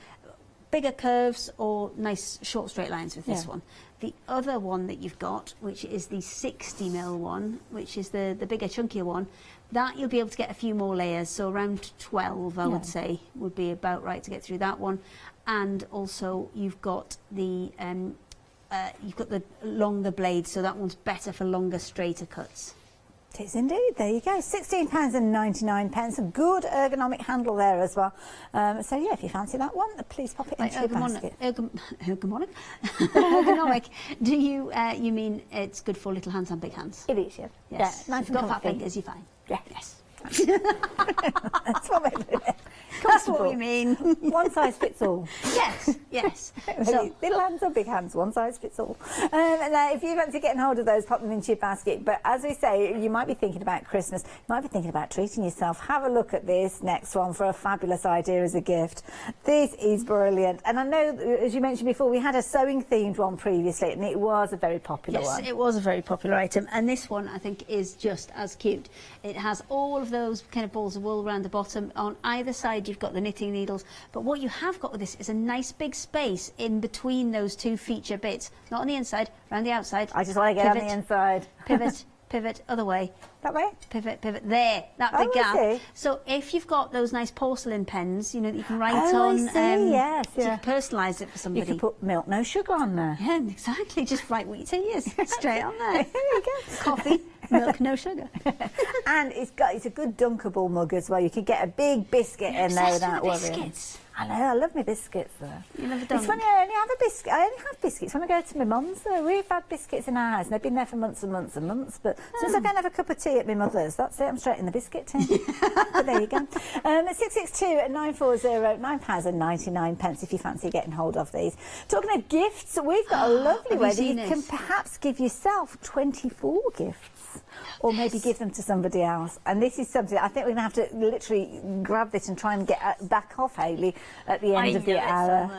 bigger curves or nice short straight lines with this Yeah. one. The other one that you've got, which is the 60mm one, which is the bigger, chunkier one, that you'll be able to get a few more layers. So around 12, I would say, would be about right to get through that one. And also you've got the longer blade, so that one's better for longer, straighter cuts. It is indeed. There you go. £16.99. A good ergonomic handle there as well. So yeah, if you fancy that one, please pop it into your basket. Ergonomic. Ergonomic. Do you you mean it's good for little hands and big hands? It is, yeah. Yes. Yeah, nice If you've and got fat comfy. fingers, you're fine. Yeah. Yes. That's what we're doing. That's what we mean. One size fits all. Yes, yes. So, little hands or big hands, one size fits all. And if you fancy getting hold of those, pop them into your basket. But as we say, you might be thinking about Christmas, you might be thinking about treating yourself. Have a look at this next one for a fabulous idea as a gift. This is brilliant. And I know, as you mentioned before, we had a sewing themed one previously, and it was a very popular one. Yes, it was a very popular item, and this one I think is just as cute. It has all of those kind of balls of wool around the bottom. On either side you've got the knitting needles, but what you have got with this is a nice big space in between those two feature bits. Not on the inside, around the outside. I just want to get on the inside. Pivot, pivot, other way. That way? Pivot, pivot, there, that big Oh, gap. I see. So if you've got those nice porcelain pens, you know, that you can write Oh, I on, see, yes, so you yeah. can personalise it for somebody. You could put milk, no sugar on there. Yeah, exactly. Just write what your tea is straight on there. There you go. Coffee, milk, no sugar. And it's a good dunkable mug as well. You could get a big biscuit in there without worrying. Biscuits. I know, I love my biscuits though. You never done It's funny, I only have biscuits when I go to my mum's though. We've had biscuits in our house and they've been there for months and months and months, but since I go and have a cup of tea at my mother's, that's it, I'm straight in the biscuit tin. But there you go. 662 at 940, £9.99 if you fancy getting hold of these. Talking of gifts, we've got a lovely Have way you that you seen can this? perhaps give yourself 24 gifts. Or maybe give them to somebody else. And this is something I think we're going to have to literally grab this and try and get back off Hayley at the end of the hour.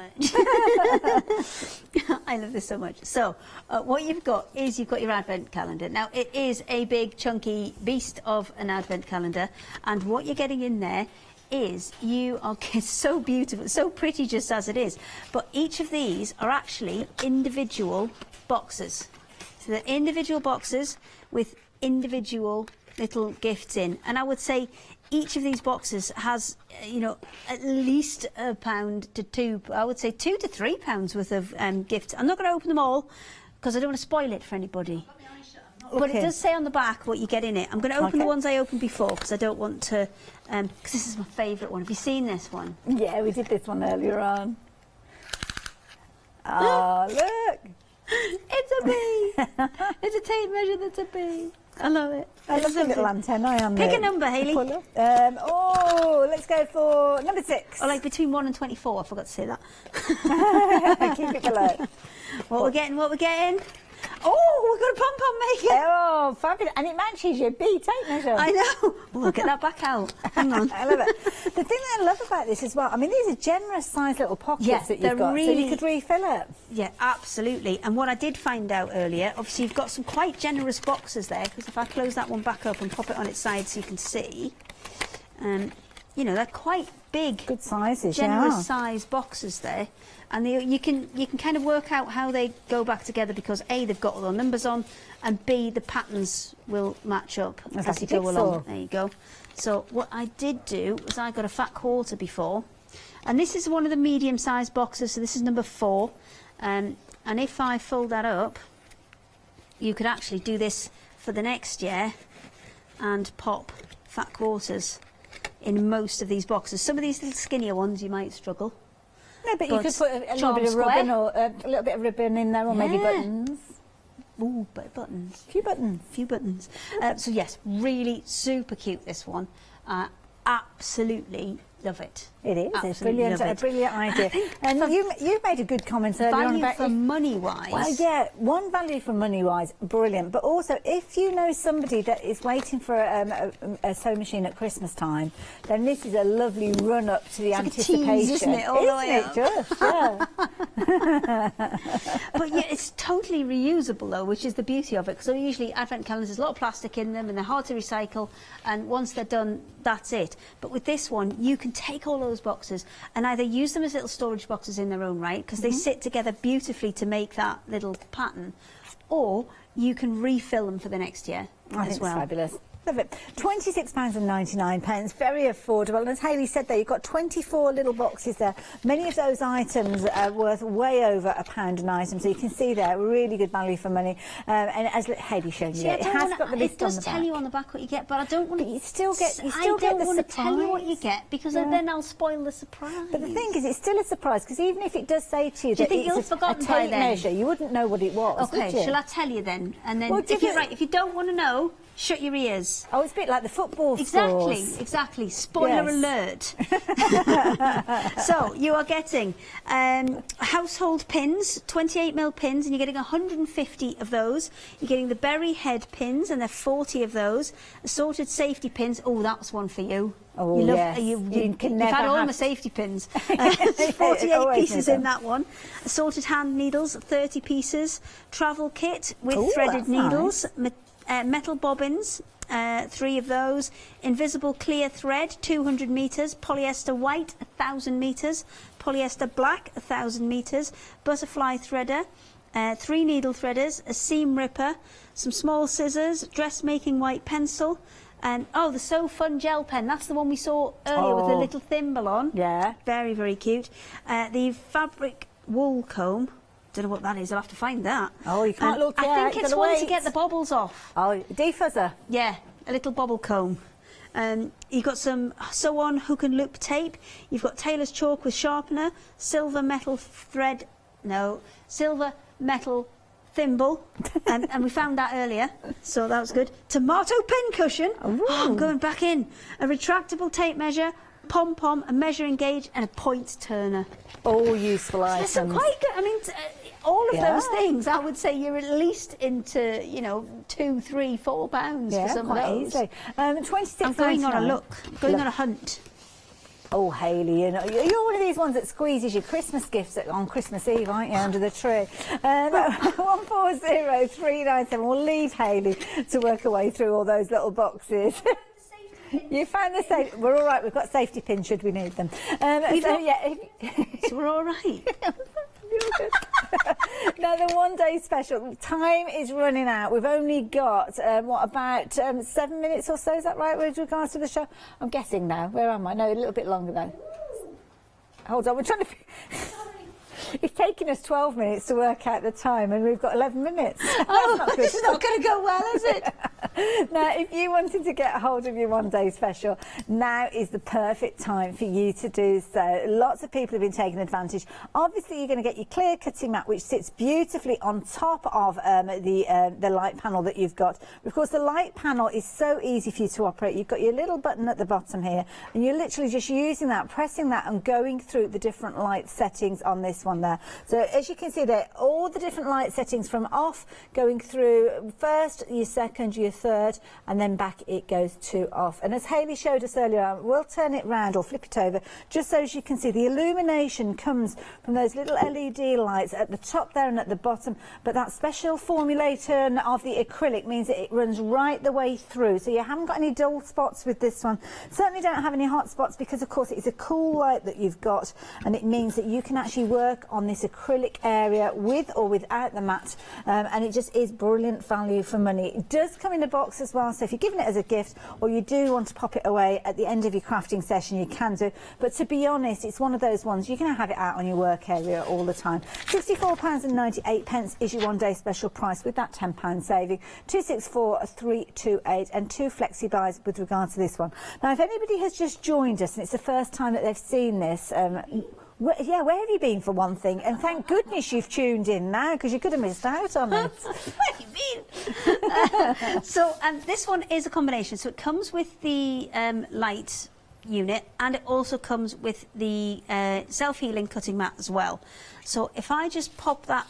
I love this so much. So, what you've got is you've got your advent calendar. Now, it is a big, chunky beast of an advent calendar, and what you're getting in there is it's so beautiful, so pretty just as it is. But each of these are actually individual boxes. So they're individual boxes with individual little gifts in, and I would say each of these boxes has, you know, at least £1 to £2. I would say £2 to £3 worth of gifts. I'm not going to open them all because I don't want to spoil it for anybody. But it does say on the back what you get in it. I'm going to open the ones I opened before because I don't want to. Because this is my favourite one. Have you seen this one? Yeah, we did this one earlier on. Oh, look! It's a bee. It's a tape measure that's a bee. I love it. I love the little antennae on Pick there. a number, Hayley. Let's go for number 6. Or like between 1 and 24. I forgot to say that. Keep it below. What we're getting? Oh, we've got a pom-pom maker. Oh, fabulous. And it matches your bee tape measure. I know. We'll get that back out. Hang on. I love it. The thing that I love about this as well, I mean, these are generous sized little pockets Yes, that they're you've got, so really- you could refill it. Yeah, absolutely. And what I did find out earlier, obviously you've got some quite generous boxes there, because if I close that one back up and pop it on its side so you can see, you know, they're quite big. Good sizes, generous sized boxes there. And you can kind of work out how they go back together because A, they've got all the numbers on, and B, the patterns will match up That's as like you a go jigsaw. along. There you go. So what I did do was I got a fat quarter before, and this is one of the medium sized boxes, so this is number 4. And if I fold that up, you could actually do this for the next year and pop fat quarters in most of these boxes. Some of these little skinnier ones you might struggle. No, but you could put a little charm bit of square. ribbon or a little bit of ribbon in there, or maybe Yeah. buttons. Ooh, bit of buttons. Few buttons. Few buttons. So yes, really super cute, this one. Absolutely love it. It is. It's Absolutely brilliant. love A it. brilliant idea. And you made a good comment earlier on Value about for money wise. Well, yeah, one value for money wise, brilliant. But also, if you know somebody that is waiting for a sewing machine at Christmas time, then this is a lovely run up to the It's like a anticipation. tease, isn't it? All the way Isn't it just? Yeah. But yeah, it's totally reusable though, which is the beauty of it. Because usually advent calendars, there's a lot of plastic in them and they're hard to recycle. And once they're done, that's it. But with this one, you can take all those those boxes and either use them as little storage boxes in their own right, because they sit together beautifully to make that little pattern, or you can refill them for the next year I as think well. it's fabulous. Love it. £26.99, very affordable. And as Hayley said there, you've got 24 little boxes there. Many of those items are worth way over £1 an item, so you can see there, really good value for money. And as Hayley showed you, it has got the list on the back. It does tell you on the back what you get, but I don't want to. You still get the I don't want to surprise. tell you what you get, because then I'll spoil the surprise. But the thing is, it's still a surprise, because even if it does say to you Do you that think you'll it's have forgotten a by tape then? measure, you wouldn't know what it was, Okay, would you? shall I tell you then? And then Well, if you don't want to know, shut your ears. Oh, it's a bit like the football scores. Exactly. Spoiler alert. So you are getting household pins, 28mm pins, and you're getting 150 of those. You're getting the berry head pins, and there are 40 of those. Assorted safety pins. Oh, that's one for you. Oh, you love, yes. You've can had never all have... my safety pins. Always 48 pieces need in them. that one. Assorted hand needles, 30 pieces. Travel kit with Ooh, threaded that's needles. nice. Metal bobbins, 3 of those. Invisible clear thread, 200 metres. Polyester white, 1,000 metres. Polyester black, 1,000 metres. Butterfly threader, 3 needle threaders, a seam ripper, some small scissors, dressmaking white pencil, and the So Fun gel pen. That's the one we saw earlier with the little thimble on. Yeah. Very, very cute. The fabric wool comb. Don't know what that is. I'll have to find that. Oh, you can't look yet. I think it's Gotta one to wait. get the bobbles off. Oh, defuzzer. Yeah, a little bobble comb. You've got some sew-on hook and loop tape. You've got tailor's chalk with sharpener, silver metal thimble, and we found that earlier, so that was good. Tomato pin cushion. I'm going back in. A retractable tape measure, pom-pom, a measuring gauge, and a point turner. All useful items. Some quite good. I mean, all of Yeah. those things, I would say you're at least into, £2, £3, £4 Yeah, for some quite of those. easily. 26. I'm going on a look, going on a hunt. Oh, Hayley, you're one of these ones that squeezes your Christmas gifts on Christmas Eve, aren't you, under the tree? 140397. We'll leave Hayley to work her way through all those little boxes. You found the safe. We're all right. We've got safety pins should we need them. So we're all right. Now, the one-day special. Time is running out. We've only got, about 7 minutes or so? Is that right, with regards to the show? I'm guessing now. Where am I? No, a little bit longer, though. Hold on. We're trying to... It's taken us 12 minutes to work out the time, and we've got 11 minutes. This is not going to go well, is it? Now, if you wanted to get hold of your one-day special, now is the perfect time for you to do so. Lots of people have been taking advantage. Obviously, you're going to get your clear cutting mat, which sits beautifully on top of the light panel that you've got. Of course, the light panel is so easy for you to operate. You've got your little button at the bottom here, and you're literally just using that, pressing that, and going through the different light settings on this one there. So as you can see there, all the different light settings from off, going through first, your second, your third, and then back it goes to off. And as Hayley showed us earlier, we'll turn it round or flip it over, just so as you can see the illumination comes from those little LED lights at the top there and at the bottom, but that special formulation of the acrylic means that it runs right the way through, so you haven't got any dull spots with this one. Certainly don't have any hot spots, because of course it's a cool light that you've got, and it means that you can actually work on this acrylic area with or without the mat, and it just is brilliant value for money. It does come in a box as well, so if you're giving it as a gift or you do want to pop it away at the end of your crafting session, you can do. But to be honest, it's one of those ones you're going to have it out on your work area all the time. £64.98 is your one-day special price with that £10 saving. 264328 and 2 flexi buys with regard to this one. Now, if anybody has just joined us and it's the first time that they've seen this, where have you been, for one thing? And thank goodness you've tuned in now, because you could have missed out on it. Where have you been? So this one is a combination. So it comes with the light unit, and it also comes with the self-healing cutting mat as well. So if I just pop that,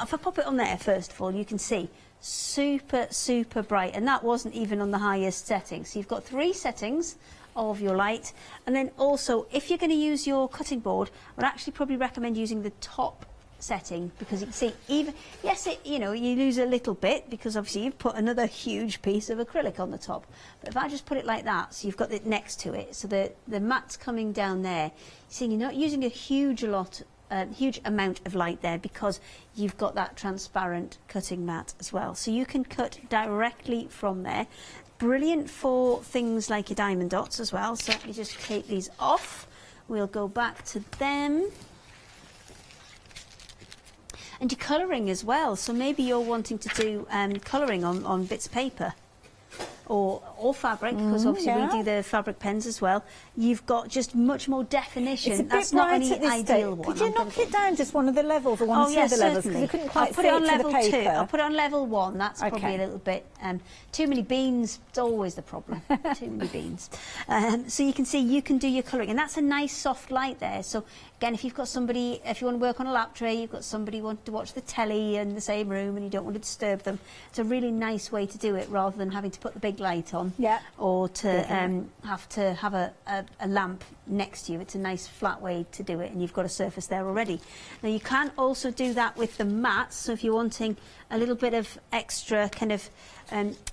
if I pop it on there first of all, you can see super, super bright, and that wasn't even on the highest setting. So you've got 3 settings of your light, and then also if you're going to use your cutting board, I would actually probably recommend using the top setting, because you can see even, yes, you lose a little bit because obviously you've put another huge piece of acrylic on the top. But if I just put it like that, so you've got it next to it, so the mat's coming down there, see, you're not using a huge amount of light there because you've got that transparent cutting mat as well. So you can cut directly from there. Brilliant for things like your diamond dots as well. So let me just take these off. We'll go back to them. And your colouring as well. So maybe you're wanting to do colouring on bits of paper or fabric, because obviously we do the fabric pens as well. You've got just much more definition. It's a That's bit not bright any at this ideal stage. one. Could you knock it down just one of the levels, or one or two of the levels, because you couldn't quite I'll put it on level to the 2. paper. I'll put it on level 1. That's Okay. probably a little bit too many beans. It's always the problem. Too many beans. So you can see you can do your colouring, and that's a nice soft light there. So again, if you've got somebody, if you want to work on a lap tray, you've got somebody who wants to watch the telly in the same room and you don't want to disturb them, it's a really nice way to do it, rather than having to put the big light on or to have to have a lamp next to you. It's a nice flat way to do it, and you've got a surface there already. Now you can also do that with the mats, so if you're wanting a little bit of extra kind of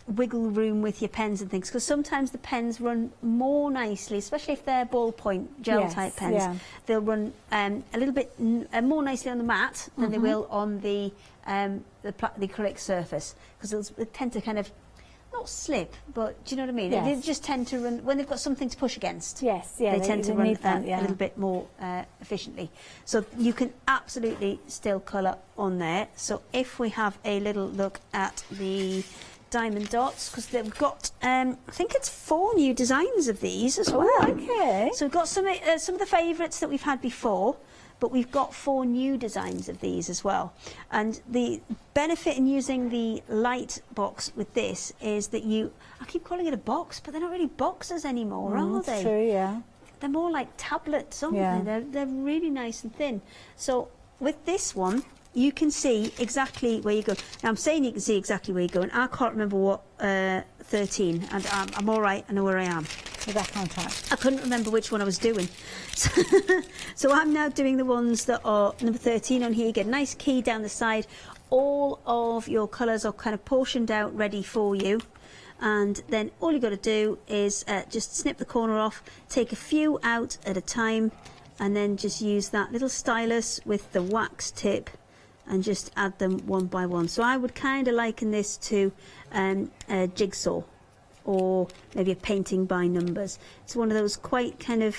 wiggle room with your pens and things, because sometimes the pens run more nicely, especially if they're ballpoint gel type pens. They'll run a little bit more nicely on the mat than they will on the acrylic surface, because they tend to kind of not slip, but do you know what I mean? They just tend to run when they've got something to push against. They tend to run a little bit more efficiently. So you can absolutely still colour on there. So if we have a little look at the diamond dots, because they've got I think it's 4 new designs of these as well. Okay. So we've got some of the favourites that we've had before, but we've got 4 new designs of these as well. And the benefit in using the light box with this is that I keep calling it a box, but they're not really boxes anymore, are they? That's true, yeah. They're more like tablets, aren't they? They're really nice and thin. So with this one, you can see exactly where you go. Now I'm saying you can see exactly where you go, and I can't remember what 13, and I'm all right, I know where I am. With that contract. I couldn't remember which one I was doing. So I'm now doing the ones that are number 13 on here. You get a nice key down the side. All of your colours are kind of portioned out, ready for you. And then all you've got to do is just snip the corner off, take a few out at a time, and then just use that little stylus with the wax tip and just add them one by one. So I would kind of liken this to a jigsaw, or maybe a painting by numbers. It's one of those quite kind of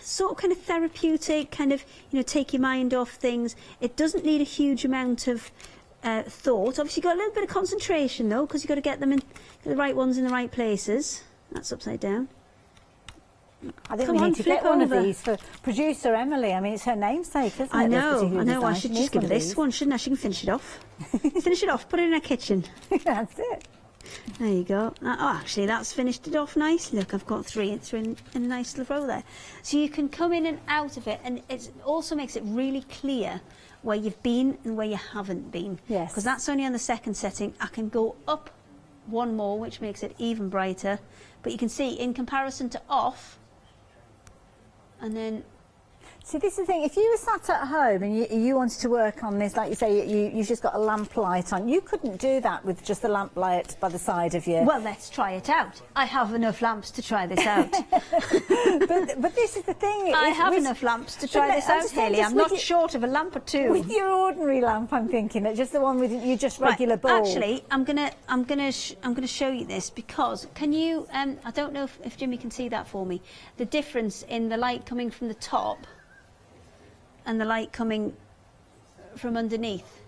sort of kind of therapeutic, kind of, take your mind off things. It doesn't need a huge amount of thought. Obviously you've got a little bit of concentration though, because you've got to get them in the right ones in the right places. That's upside down. I think we need to get one of these for producer Emily. I mean, it's her namesake, isn't it? I know. I should just give her this one, shouldn't I? She can finish it off. Finish it off, put it in her kitchen. That's it. There you go. Oh, actually, that's finished it off nicely. Look, I've got 3 in a nice little row there. So you can come in and out of it, and it also makes it really clear where you've been and where you haven't been. Yes. Because that's only on the second setting. I can go up one more, which makes it even brighter. But you can see, in comparison to off, and then... See, this is the thing, if you were sat at home and you wanted to work on this, like you say, you've just got a lamp light on, you couldn't do that with just the lamp light by the side of you. Well, let's try it out. I have enough lamps to try this out. but this is the thing. I have enough lamps to try this out, Hayley. I'm not short of a lamp or 2. With your ordinary lamp, I'm thinking, that just the one with your just regular bulb. Actually, I'm gonna show you this, because can you? I don't know if Jimmy can see that for me. The difference in the light coming from the top and the light coming from underneath.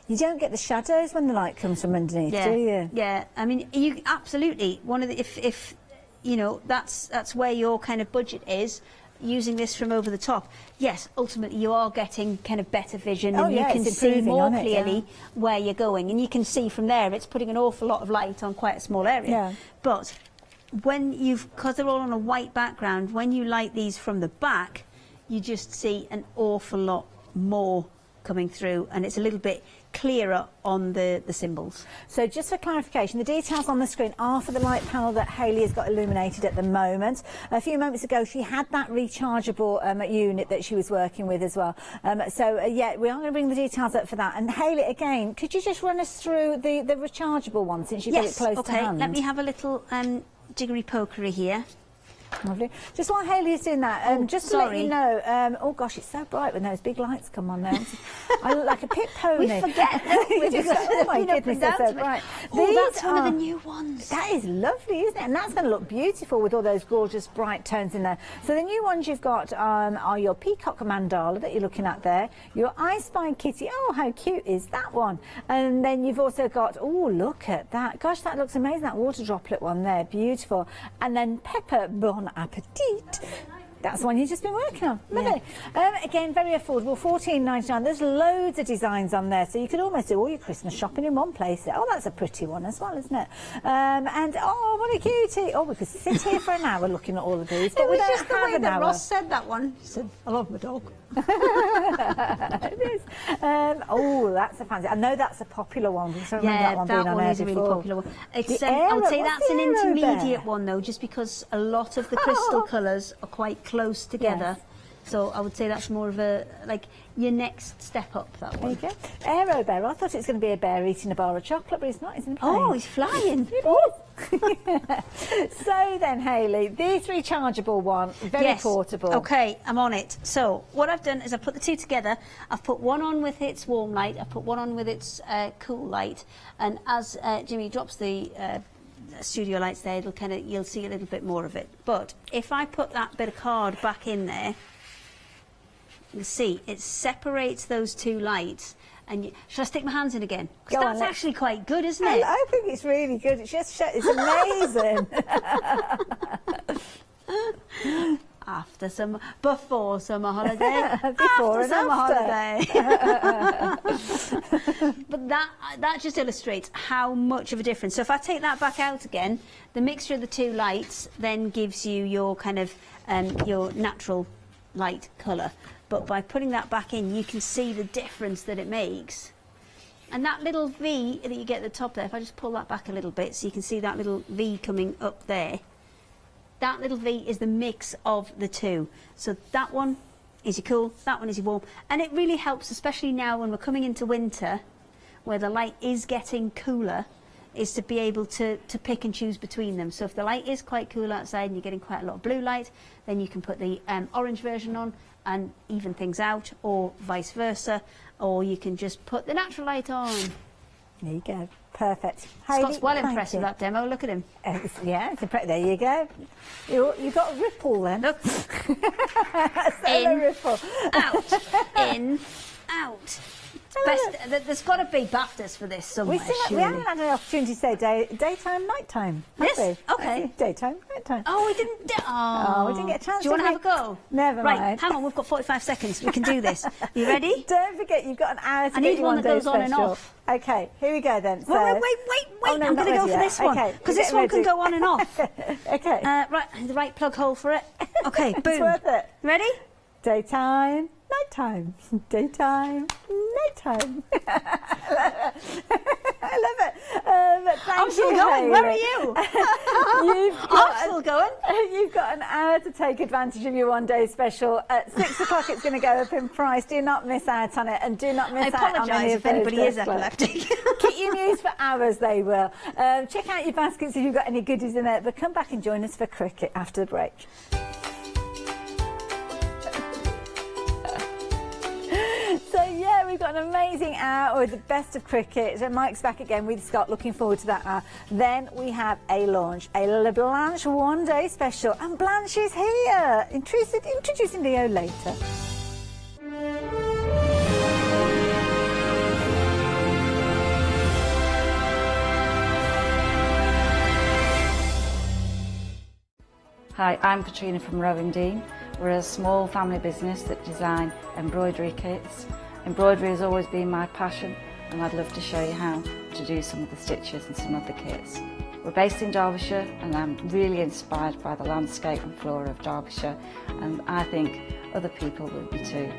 You don't get the shadows when the light comes from underneath, do you? Yeah, I mean, you absolutely. One of the, if that's where your kind of budget is, using this from over the top. Yes, ultimately you are getting kind of better vision, and you can see more clearly where you're going, and you can see from there it's putting an awful lot of light on quite a small area. Yeah. But when because they're all on a white background, when you light these from the back, you just see an awful lot more coming through, and it's a little bit clearer on the symbols. So just for clarification, the details on the screen are for the light panel that Hayley has got illuminated at the moment. A few moments ago she had that rechargeable unit that she was working with as well. Yeah, we are going to bring the details up for that. And Hayley, again, could you just run us through the rechargeable one since you've got it close to hand? Let me have a little jiggery pokery here. Lovely. Just while Hayley is doing that, just to let you know, oh gosh, it's so bright when those big lights come on there. I look like a pit pony. We forget. Oh my goodness, they're so bright. That's one of the new ones. That is lovely, isn't it? And that's going to look beautiful with all those gorgeous bright tones in there. So the new ones you've got are your peacock mandala that you're looking at there, your I Spy kitty. Oh, how cute is that one? And then you've also got, oh, look at that. Gosh, that looks amazing, that water droplet one there. Beautiful. And then Pepper Bon Appetit. That's the one you've just been working on. Lovely. Again, very affordable, $14.99. There's loads of designs on there, so you could almost do all your Christmas shopping in one place. Oh, that's a pretty one as well, isn't it? And oh, what a cutie! Oh, we could sit here for an hour looking at all of these, but we don't just the have way an that hour. Ross said that one. He said, "I love my dog." It is. Oh, that's a fancy. I know that's a popular one. I remember that one being on one air is a really before. popular one. It's, The I would Aero- say what's that's the an Aero intermediate Bear? one though, just because a lot of the crystal colours are quite close together. Yes. So I would say that's more of a, like, your next step up, that one. There you go. Aero Bear. I thought it was going to be a bear eating a bar of chocolate, but it's not. It's in a plane. Oh, he's flying. So then, Hayley, this rechargeable one, very portable. Okay, I'm on it. So what I've done is I've put the two together. I've put one on with its warm light. I've put one on with its cool light. And as Jimmy drops the studio lights there, it'll you'll see a little bit more of it. But if I put that bit of card back in there, you see it separates those two lights. And should I stick my hands in again? Because that's actually quite good, isn't it? I think it's really good. It's just it's amazing. Before summer holiday, Before and summer after. holiday. But that just illustrates how much of a difference. So if I take that back out again, the mixture of the two lights then gives you your kind of your natural light colour. But by putting that back in, you can see the difference that it makes. And that little V that you get at the top there, if I just pull that back a little bit so you can see that little V coming up there, that little V is the mix of the two. So that one is your cool, that one is your warm. And it really helps, especially now when we're coming into winter, where the light is getting cooler, is to be able to pick and choose between them. So if the light is quite cool outside and you're getting quite a lot of blue light, then you can put the orange version on and even things out, or vice versa, or you can just put the natural light on. There you go. Perfect. Scott's well thank impressed you. with that demo. Look at him. Yeah, there you go. You've got a ripple then. Look. In, ripple. Out, in, out. Best, there's got to be BAFTAs for this somewhere. We haven't had an opportunity to say daytime, nighttime. Yes. Okay. Daytime, nighttime. Oh, we didn't. We didn't get a chance. Do you want to have a go? Never right, mind. hang on. We've got 45 seconds. We can do this. Are you ready? Don't forget, you've got an hour to I get need you one on that goes on and off. Okay, here we go then. So, wait. Oh, no, I'm going to go for this one. Okay, because this one can go on and off. Okay. Right, the right plug hole for it. Okay, boom. It's worth it. Ready? Daytime, nighttime. Daytime, nighttime. I love it. I'm still going. Where are you? I'm still going. You've got an hour to take advantage of your one-day special. At 6 o'clock, it's going to go up in price. Do not miss out on it, and do not miss out on any of if anybody those is epileptic. Keep your news for hours, they will. Check out your baskets if you've got any goodies in there, but come back and join us for cricket after the break. So yeah, we've got an amazing hour with the best of cricket. So Mike's back again with Scott. Looking forward to that hour. Then we have a launch, a La Blanche one-day special, and Blanche is here. Introducing Leo later. Hi, I'm Katrina from Rowan Dean. We're a small family business that design embroidery kits. Embroidery has always been my passion, and I'd love to show you how to do some of the stitches and some of the kits. We're based in Derbyshire, and I'm really inspired by the landscape and flora of Derbyshire, and I think other people will be too.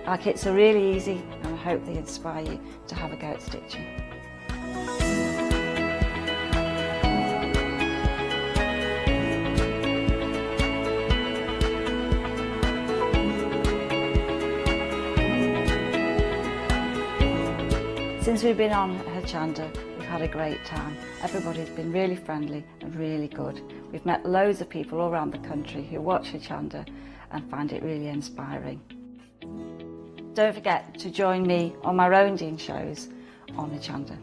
Our kits are really easy and I hope they inspire you to have a go at stitching. Since we've been on Hochanda, we've had a great time. Everybody's been really friendly and really good. We've met loads of people all around the country who watch Hochanda and find it really inspiring. Don't forget to join me on my rounding shows on Hochanda.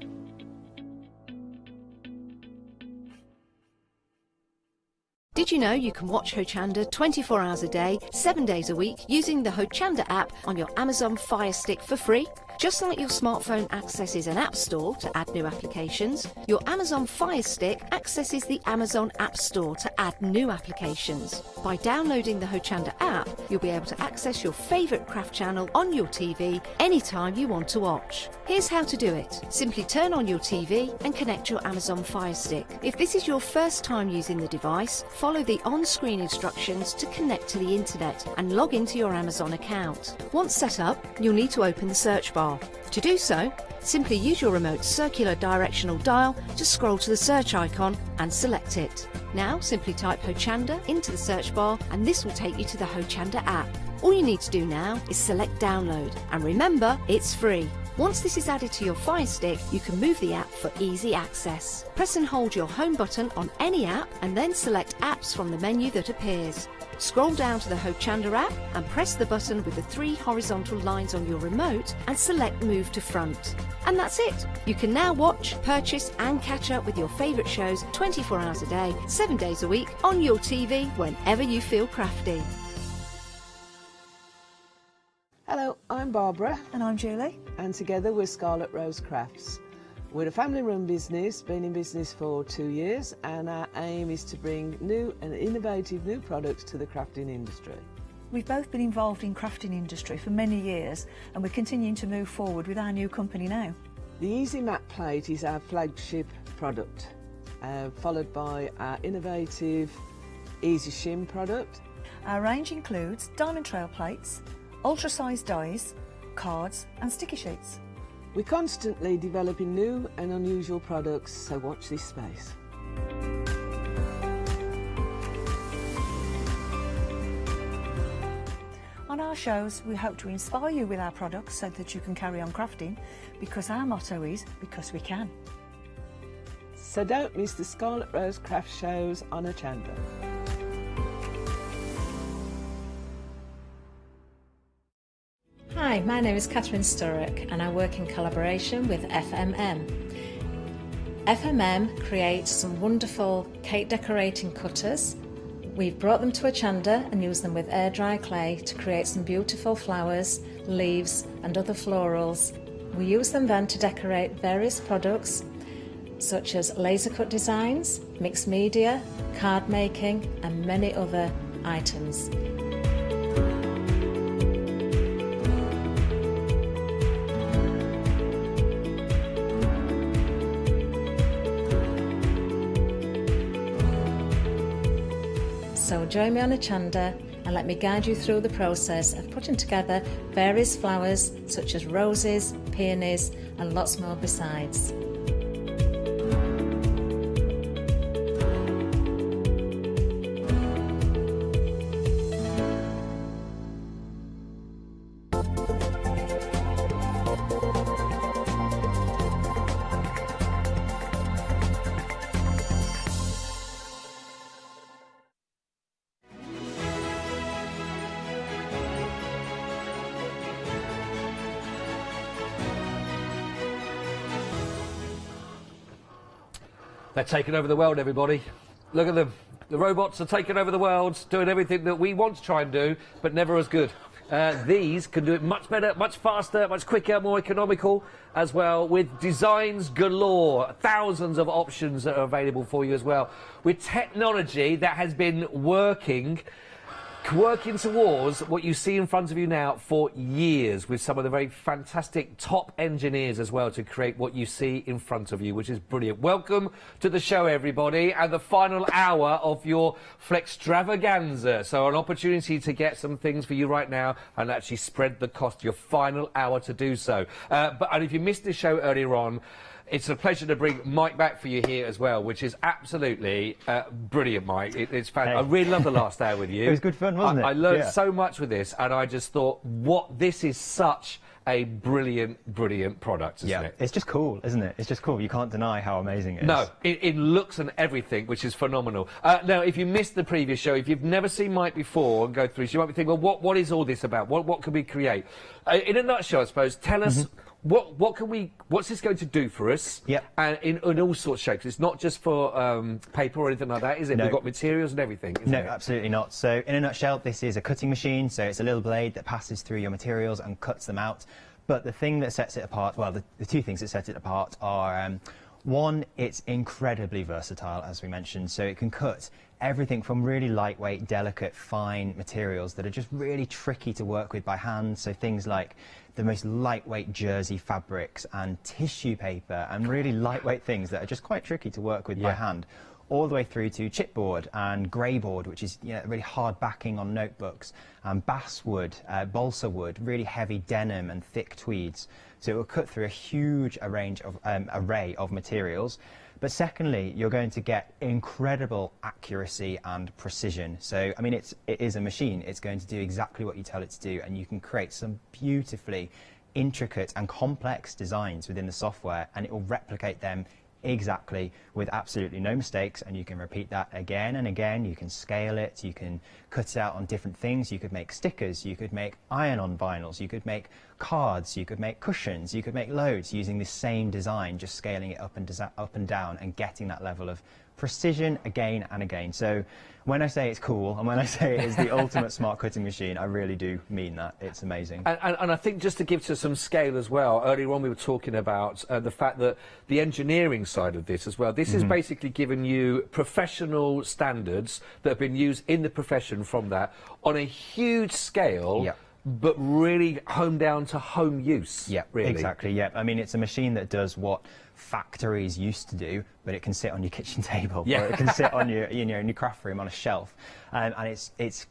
Did you know you can watch Hochanda 24 hours a day, 7 days a week using the Hochanda app on your Amazon Fire Stick for free? Just like your smartphone accesses an app store to add new applications, your Amazon Fire Stick accesses the Amazon App Store to add new applications. By downloading the Hochanda app, you'll be able to access your favourite craft channel on your TV anytime you want to watch. Here's how to do it. Simply turn on your TV and connect your Amazon Fire Stick. If this is your first time using the device, follow the on-screen instructions to connect to the internet and log into your Amazon account. Once set up, you'll need to open the search bar. To do so, simply use your remote circular directional dial to scroll to the search icon and select it. Now simply type Hochanda into the search bar and this will take you to the Hochanda app. All you need to do now is select download and remember, it's free. Once this is added to your Fire Stick, you can move the app for easy access. Press and hold your home button on any app and then select apps from the menu that appears. Scroll down to the Hochanda app and press the button with the 3 horizontal lines on your remote and select Move to Front. And that's it! You can now watch, purchase and catch up with your favourite shows 24 hours a day, 7 days a week on your TV whenever you feel crafty. Hello, I'm Barbara. And I'm Julie. And together we're Scarlet Rose Crafts. We're a family-run business, been in business for 2 years, and our aim is to bring new and innovative new products to the crafting industry. We've both been involved in crafting industry for many years, and we're continuing to move forward with our new company now. The Easy Mat Plate is our flagship product, followed by our innovative Easy Shim product. Our range includes diamond trail plates, ultra-sized dies, cards and sticky sheets. We're constantly developing new and unusual products, so watch this space. On our shows, we hope to inspire you with our products so that you can carry on crafting, because our motto is, because we can. So don't miss the Scarlet Rose Craft shows on Hochanda. Hi, my name is Catherine Sturrock and I work in collaboration with FMM. FMM creates some wonderful cake decorating cutters. We've brought them to Hochanda and used them with air dry clay to create some beautiful flowers, leaves and other florals. We use them then to decorate various products such as laser cut designs, mixed media, card making and many other items. So join me on Hochanda and let me guide you through the process of putting together various flowers such as roses, peonies and lots more besides. They're taking over the world, everybody. Look at them. The robots are taking over the world, doing everything that we want to try and do, but never as good. These can do it much better, much faster, much quicker, more economical as well, with designs galore, thousands of options that are available for you as well, with technology that has been working working towards what you see in front of you now for years with some of the very fantastic top engineers as well to create what you see in front of you, which is brilliant. Welcome to the show, everybody, and the final hour of your Flextravaganza. So an opportunity to get some things for you right now and actually spread the cost, your final hour to do so. And if you missed the show earlier on, it's a pleasure to bring Mike back for you here as well, which is absolutely brilliant, Mike. It's fantastic. I really loved the last hour with you. It was good fun, wasn't it? I learned so much with this, and I just thought, this is such a brilliant, brilliant product, isn't it? It's just cool, isn't it? It's just cool. You can't deny how amazing it is. No, in looks and everything, which is phenomenal. Now, if you missed the previous show, if you've never seen Mike before and go through, so you might be thinking, well, what is all this about? What can we create? In a nutshell, I suppose, tell us what's this going to do for us? And in all sorts of shapes. It's not just for paper or anything like that, is it? No. We've got materials and everything, isn't it? Absolutely not. So in a nutshell, this is a cutting machine. So it's a little blade that passes through your materials and cuts them out. But the thing that sets it apart, well, the two things that set it apart are, one, it's incredibly versatile, as we mentioned. So it can cut everything from really lightweight, delicate, fine materials that are just really tricky to work with by hand. So things like the most lightweight jersey fabrics and tissue paper and really lightweight things that are just quite tricky to work with by hand, all the way through to chipboard and greyboard, which is really hard backing on notebooks, and basswood, balsa wood, really heavy denim and thick tweeds. So it will cut through a huge array of materials. But secondly, you're going to get incredible accuracy and precision. So, I mean, it is a machine. It's going to do exactly what you tell it to do, and you can create some beautifully intricate and complex designs within the software, and it will replicate them exactly with absolutely no mistakes, and you can repeat that again and again. You can scale it, you can cut it out on different things. You could make stickers, you could make iron-on vinyls, you could make cards, you could make cushions, you could make loads using the same design, just scaling it up and down and getting that level of precision again and again. So when I say it's cool and when I say it is the ultimate smart cutting machine, I really do mean that. It's amazing. And I think just to give to some scale as well, earlier on we were talking about the fact that the engineering side of this as well, this is basically giving you professional standards that have been used in the profession from that on a huge scale. But really honed down to home use. Really. Exactly. I mean, it's a machine that does what factories used to do, but it can sit on your kitchen table, or it can sit on your, in your craft room on a shelf, and it's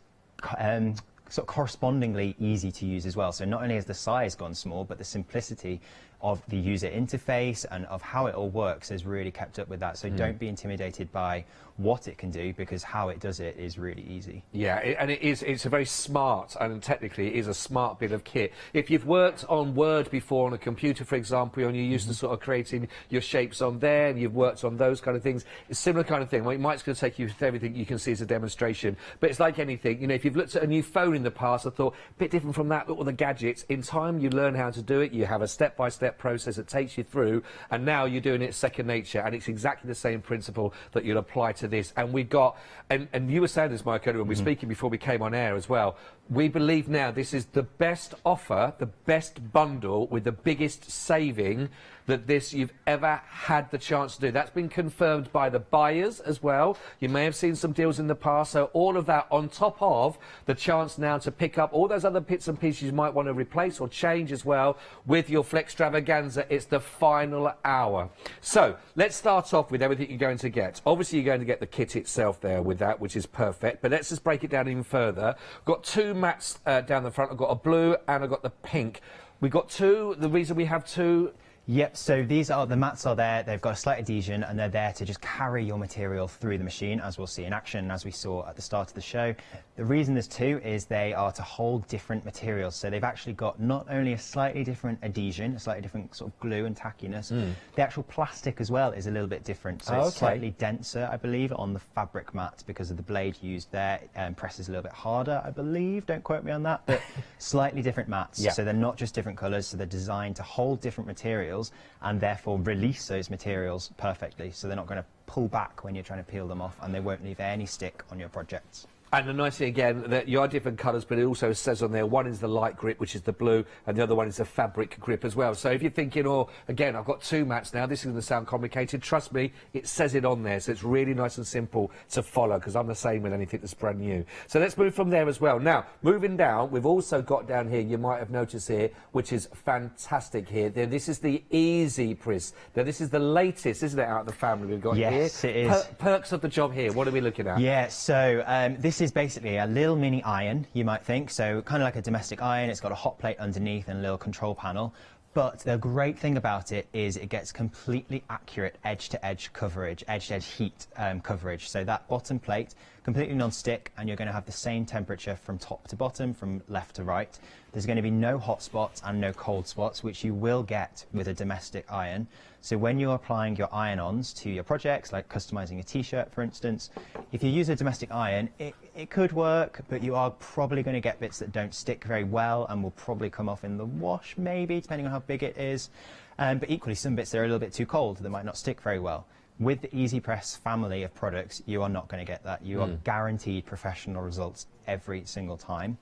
sort of correspondingly easy to use as well. So not only has the size gone small, but the simplicity of the user interface and of how it all works has really kept up with that. So don't be intimidated by what it can do, because how it does it is really easy. It's a very smart, and technically it is a smart bit of kit. If you've worked on Word before on a computer, for example, and you're used to sort of creating your shapes on there, and you've worked on those kind of things, it's a similar kind of thing. Well, Mike's going to take you through everything you can see as a demonstration, but it's like anything, you know, if you've looked at a new phone in the past, I thought, a bit different from that, all the gadgets, in time you learn how to do it, you have a step-by-step process that takes you through, and now you're doing it second nature, and it's exactly the same principle that you'll apply to this. And we've got, and you were saying this, Mike, earlier when we were speaking before we came on air as well, we believe now this is the best offer, the best bundle with the biggest saving that you've ever had the chance to do. That's been confirmed by the buyers as well. You may have seen some deals in the past, so all of that on top of the chance now to pick up all those other bits and pieces you might want to replace or change as well with your Flextravaganza. It's the final hour. So let's start off with everything you're going to get. Obviously you're going to get the kit itself there with that, which is perfect, but let's just break it down even further. I've got two mats down the front. I've got a blue and I've got the pink. We've got two. The reason we have two... Yep, so the mats are there, they've got a slight adhesion, and they're there to just carry your material through the machine, as we'll see in action, as we saw at the start of the show. The reason there's two is they are to hold different materials, so they've actually got not only a slightly different adhesion, a slightly different sort of glue and tackiness, the actual plastic as well is a little bit different, so it's slightly denser, I believe, on the fabric mat because of the blade used there, presses a little bit harder, I believe, don't quote me on that, but slightly different mats, so they're not just different colours, so they're designed to hold different materials and therefore release those materials perfectly, so they're not going to pull back when you're trying to peel them off, and they won't leave any stick on your projects. And the nice thing again, that you are different colours, but it also says on there, one is the light grip, which is the blue, and the other one is the fabric grip as well. So if you're thinking, oh, again, I've got 2 mats now, this is going to sound complicated, trust me, it says it on there, so it's really nice and simple to follow, because I'm the same with anything that's brand new. So let's move from there as well. Now, moving down, we've also got down here, you might have noticed here, which is fantastic here. This is the Easy Press. Now, this is the latest, isn't it, out of the family we've got here? Yes, it is. Perks of the job here, what are we looking at? Yeah, so this is basically a little mini iron, you might think. So kind of like a domestic iron. It's got a hot plate underneath and a little control panel. But the great thing about it is it gets completely accurate edge-to-edge coverage, edge-to-edge heat coverage. So that bottom plate, completely non-stick, and you're going to have the same temperature from top to bottom, from left to right. There's going to be no hot spots and no cold spots, which you will get with a domestic iron. So when you're applying your iron-ons to your projects, like customizing a t-shirt, for instance, if you use a domestic iron, it could work, but you are probably going to get bits that don't stick very well and will probably come off in the wash, maybe, depending on how big it is. But equally, some bits that are a little bit too cold that might not stick very well. With the Easy Press family of products, you are not going to get that. You are guaranteed professional results every single time.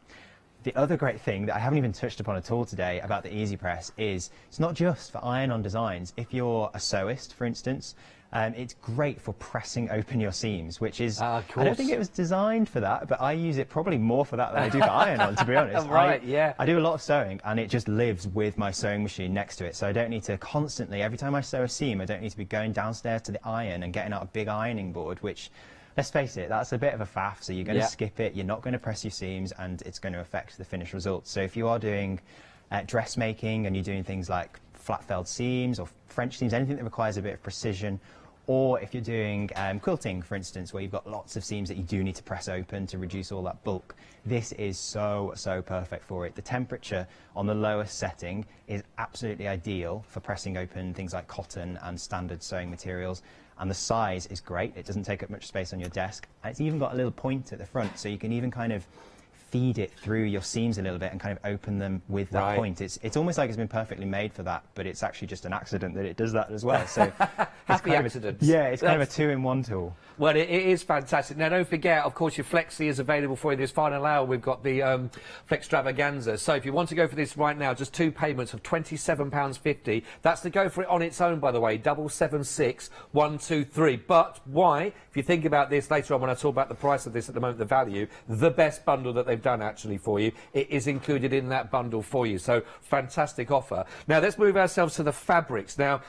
The other great thing that I haven't even touched upon at all today about the Easy Press is it's not just for iron-on designs. If you're a sewist, for instance, it's great for pressing open your seams, which is, I don't think it was designed for that, but I use it probably more for that than I do for iron-on, to be honest. Right, yeah. I do a lot of sewing, and it just lives with my sewing machine next to it, so I don't need to constantly, every time I sew a seam, I don't need to be going downstairs to the iron and getting out a big ironing board, which, let's face it, that's a bit of a faff, so you're going to skip it, you're not going to press your seams, and it's going to affect the finished results. So if you are doing dressmaking and you're doing things like flat felled seams or French seams, anything that requires a bit of precision, or if you're doing quilting, for instance, where you've got lots of seams that you do need to press open to reduce all that bulk, this is so perfect for it. The temperature on the lowest setting is absolutely ideal for pressing open things like cotton and standard sewing materials. And the size is great. It doesn't take up much space on your desk. And it's even got a little point at the front, so you can even kind of feed it through your seams a little bit and kind of open them with that point. It's almost like it's been perfectly made for that, but it's actually just an accident that it does that as well. So happy accidents. Yeah, it's kind of a two-in-one tool. Well, it is fantastic. Now, don't forget, of course, your Flexi is available for you this final hour. We've got the Flextravaganza. So if you want to go for this right now, just 2 payments of £27.50. That's to go for it on its own, by the way, 776123. But why? If you think about this later on when I talk about the price of this at the moment, the value, the best bundle that they've done actually for you, it is included in that bundle for you. So fantastic offer. Now let's move ourselves to the fabrics. Now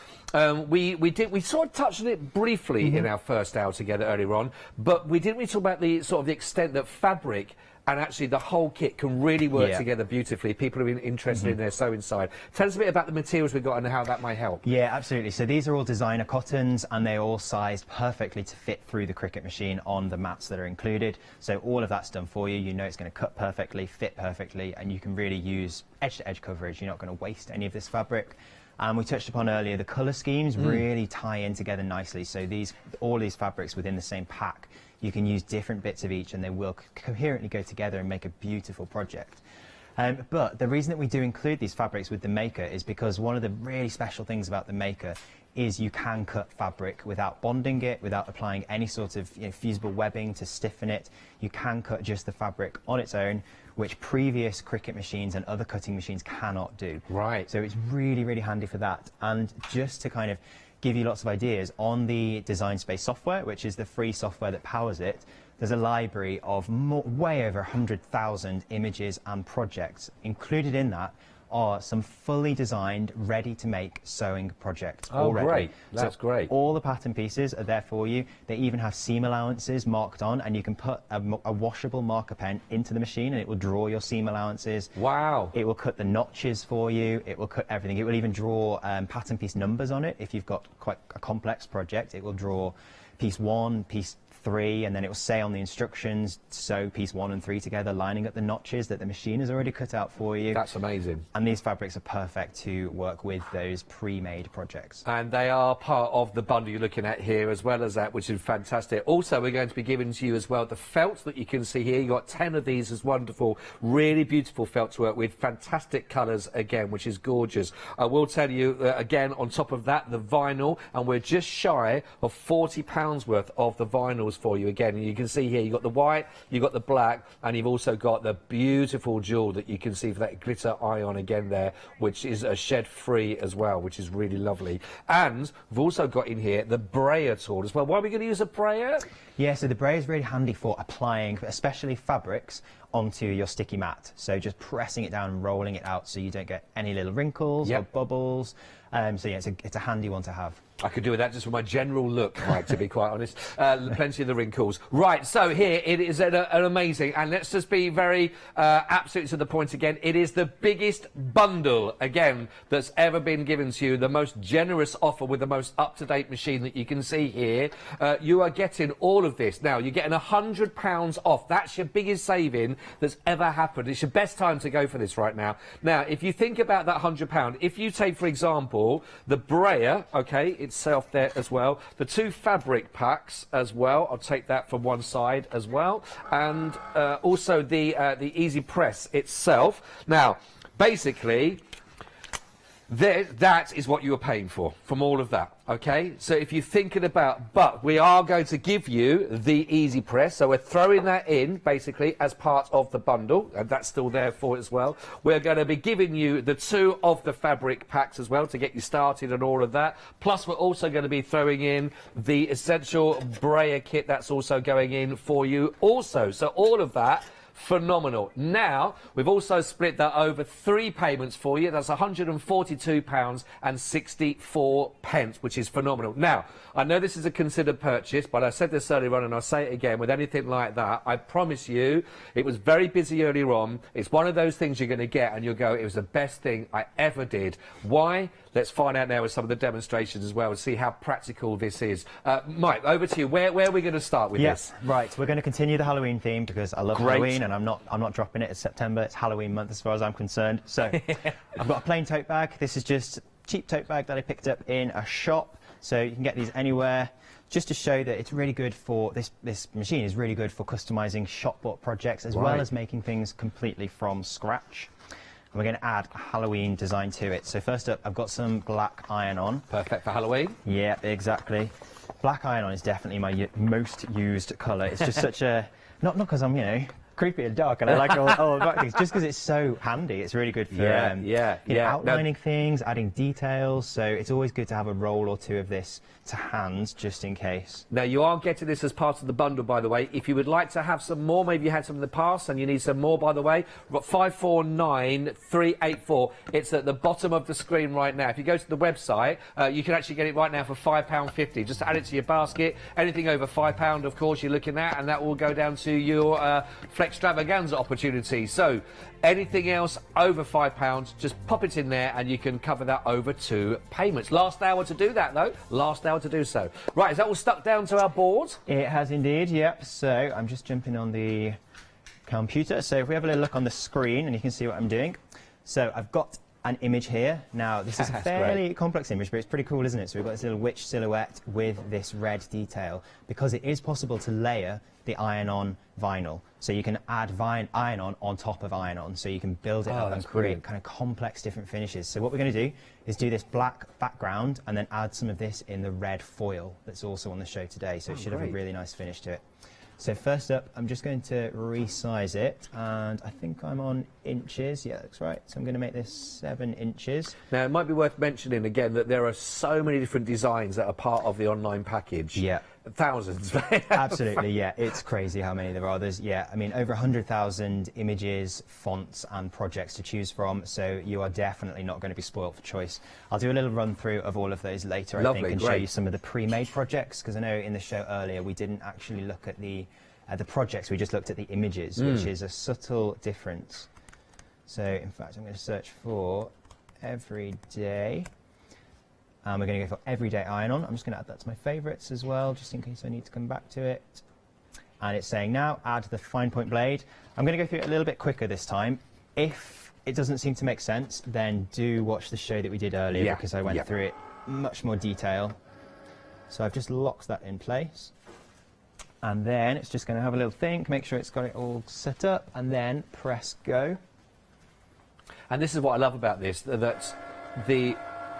we sort of touched on it briefly in our first hour together earlier on, but we didn't really talk about the sort of the extent that fabric and actually the whole kit can really work together beautifully. People are interested in their sewing side. Tell us a bit about the materials we've got and how that might help. Yeah, absolutely. So these are all designer cottons, and they're all sized perfectly to fit through the Cricut machine on the mats that are included. So all of that's done for you. You know it's going to cut perfectly, fit perfectly, and you can really use edge-to-edge coverage. You're not going to waste any of this fabric. And we touched upon earlier, the colour schemes really tie in together nicely. So all these fabrics within the same pack, you can use different bits of each and they will coherently go together and make a beautiful project. But the reason that we do include these fabrics with the Maker is because one of the really special things about the Maker is you can cut fabric without bonding it, without applying any sort of fusible webbing to stiffen it. You can cut just the fabric on its own, which previous Cricut machines and other cutting machines cannot do. Right. So it's really, really handy for that. And just to kind of give you lots of ideas, on the Design Space software, which is the free software that powers it, there's a library of way over 100,000 images and projects. Included in that are some fully designed, ready-to-make sewing projects already. Great. That's great. All the pattern pieces are there for you. They even have seam allowances marked on, and you can put a washable marker pen into the machine and it will draw your seam allowances. Wow. It will cut the notches for you. It will cut everything. It will even draw pattern piece numbers on it. If you've got quite a complex project, it will draw piece 1, piece 3, and then it will say on the instructions, sew piece 1 and 3 together, lining up the notches that the machine has already cut out for you. That's amazing. And these fabrics are perfect to work with those pre-made projects. And they are part of the bundle you're looking at here, as well as that, which is fantastic. Also, we're going to be giving to you as well the felt that you can see here. You've got 10 of these as wonderful, really beautiful felt to work with, fantastic colours again, which is gorgeous. I will tell you, again, on top of that, the vinyl, and we're just shy of £40 worth of the vinyls materials for you again. And you can see here, you've got the white, you've got the black, and you've also got the beautiful jewel that you can see for that glitter ion again there, which is a shed-free as well, which is really lovely. And we've also got in here the brayer tool as well. Why are we going to use a brayer? Yeah, so the brayer is really handy for applying, especially fabrics, onto your sticky mat. So just pressing it down and rolling it out so you don't get any little wrinkles or bubbles. So yeah, it's a handy one to have. I could do with that just for my general look, Mike, to be quite honest. Plenty of the wrinkles. Right, so here it is an amazing, and let's just be very absolute to the point again. It is the biggest bundle, again, that's ever been given to you. The most generous offer with the most up-to-date machine that you can see here. You are getting all of this. Now, you're getting £100 off. That's your biggest saving that's ever happened. It's your best time to go for this right now. Now, if you think about that £100, if you take, for example, the brayer, okay, itself there as well, the 2 fabric packs as well, I'll take that from one side as well, and also the easy press itself. Now, basically, that is what you were paying for from all of that, okay? So if you're thinking about, but we are going to give you the easy press, so we're throwing that in basically as part of the bundle, and that's still there for it as well. We're going to be giving you the 2 of the fabric packs as well to get you started and all of that. Plus we're also going to be throwing in the essential brayer kit that's also going in for you also. So all of that, phenomenal. Now, we've also split that over 3 payments for you. That's £142.64, which is phenomenal. Now, I know this is a considered purchase, but I said this earlier on and I'll say it again, with anything like that, I promise you, it was very busy earlier on. It's one of those things you're going to get and you'll go, it was the best thing I ever did. Why? Let's find out now with some of the demonstrations as well and see how practical this is. Mike, over to you. Where are we going to start with this? Right, we're going to continue the Halloween theme because I love Halloween and I'm not dropping it. It's September. It's Halloween month as far as I'm concerned. So I've got a plain tote bag. This is just a cheap tote bag that I picked up in a shop. So you can get these anywhere. Just to show that it's really good for this machine is really good for customizing shop bought projects as well as making things completely from scratch. And we're going to add a Halloween design to it. So first up, I've got some black iron-on. Perfect for Halloween. Yeah, exactly. Black iron-on is definitely my most used colour. It's just such a not because I'm creepy and dark and I like all black things, just because it's so handy. It's really good for outlining things, adding details. So it's always good to have a roll or 2 of this to hand just in case. Now you are getting this as part of the bundle, by the way. If you would like to have some more, maybe you had some in the past and you need some more, by the way, we've got 549384. It's at the bottom of the screen right now. If you go to the website, you can actually get it right now for £5.50. Just add it to your basket. Anything over £5, of course, you're looking at, and that will go down to your extravaganza opportunity. So anything else over £5, just pop it in there and you can cover that over 2 payments. Last hour to do that though. Last hour to do so. Right, is that all stuck down to our board? It has indeed, yep. So I'm just jumping on the computer. So if we have a little look on the screen and you can see what I'm doing. So I've got an image here. Now this is a fairly complex image, but it's pretty cool, isn't it? So we've got this little witch silhouette with this red detail because it is possible to layer the iron-on vinyl. So you can add iron-on on top of iron-on, so you can build it up and create kind of complex different finishes. So what we're going to do is do this black background and then add some of this in the red foil that's also on the show today. So it should have a really nice finish to it. So first up, I'm just going to resize it, and I think I'm on inches. Yeah, that's right. So I'm going to make this 7 inches. Now, it might be worth mentioning again that there are so many different designs that are part of the online package. Yeah. Thousands. Absolutely, yeah. It's crazy how many there are. There's, I mean, over 100,000 images, fonts and projects to choose from, so you are definitely not going to be spoilt for choice. I'll do a little run through of all of those later, I think, and show you some of the pre-made projects, because I know in the show earlier we didn't actually look at the projects, we just looked at the images, which is a subtle difference. So, in fact, I'm going to search for everyday. And we're going to go for everyday iron-on. I'm just going to add that to my favourites as well, just in case I need to come back to it. And it's saying now, add the fine point blade. I'm going to go through it a little bit quicker this time. If it doesn't seem to make sense, then do watch the show that we did earlier, because I went through it much more detail. So I've just locked that in place. And then it's just going to have a little think, make sure it's got it all set up, and then press go. And this is what I love about this, that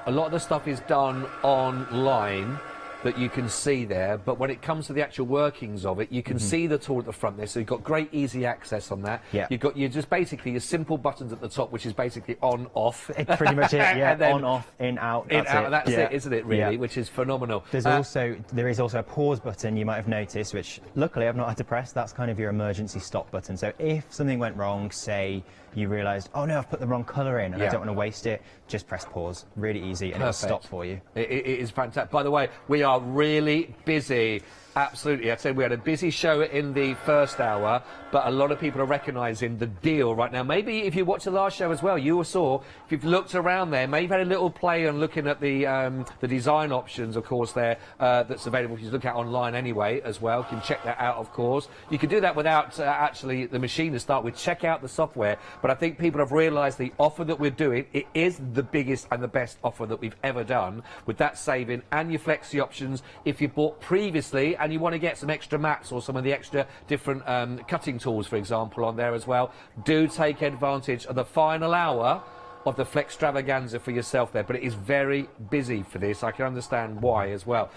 a lot of the stuff is done online, that you can see there, but when it comes to the actual workings of it, you can see the tool at the front there, so you've got great easy access on that. Yeah. You've got just basically your simple buttons at the top, which is basically on, off. It's pretty much it, yeah, on, off, in, out, That's it, isn't it, really, which is phenomenal. There is also a pause button, you might have noticed, which luckily I've not had to press. That's kind of your emergency stop button. So if something went wrong, say you realised, oh no, I've put the wrong colour in and I don't want to waste it, just press pause. Really easy, and it'll stop for you. It is fantastic. By the way, we are really busy. Absolutely. I'd say we had a busy show in the first hour, but a lot of people are recognising the deal right now. Maybe if you watched the last show as well, you saw, if you've looked around there, maybe you've had a little play on looking at the design options, of course, there, that's available if you look at online anyway as well. You can check that out, of course. You can do that without actually the machine to start with. Check out the software. But I think people have realised the offer that we're doing, it is the biggest and the best offer that we've ever done, with that saving and your flexi options if you bought previously and you want to get some extra mats or some of the extra different cutting tools, for example, on there as well. Do take advantage of the final hour of the Flextravaganza for yourself there, but it is very busy for this. I can understand why as well.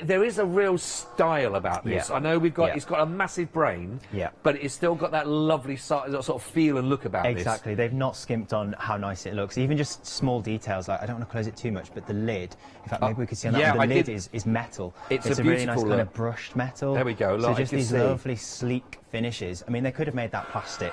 There is a real style about this. I know it's got a massive brain, but it's still got that lovely sort of feel and look about this. Exactly. They've not skimped on how nice it looks. Even just small details, like I don't want to close it too much, but the lid, in fact, maybe we could see on that one, the lid is metal. It's a really nice kind of brushed metal. There we go. So just these lovely, sleek finishes. I mean, they could have made that plastic,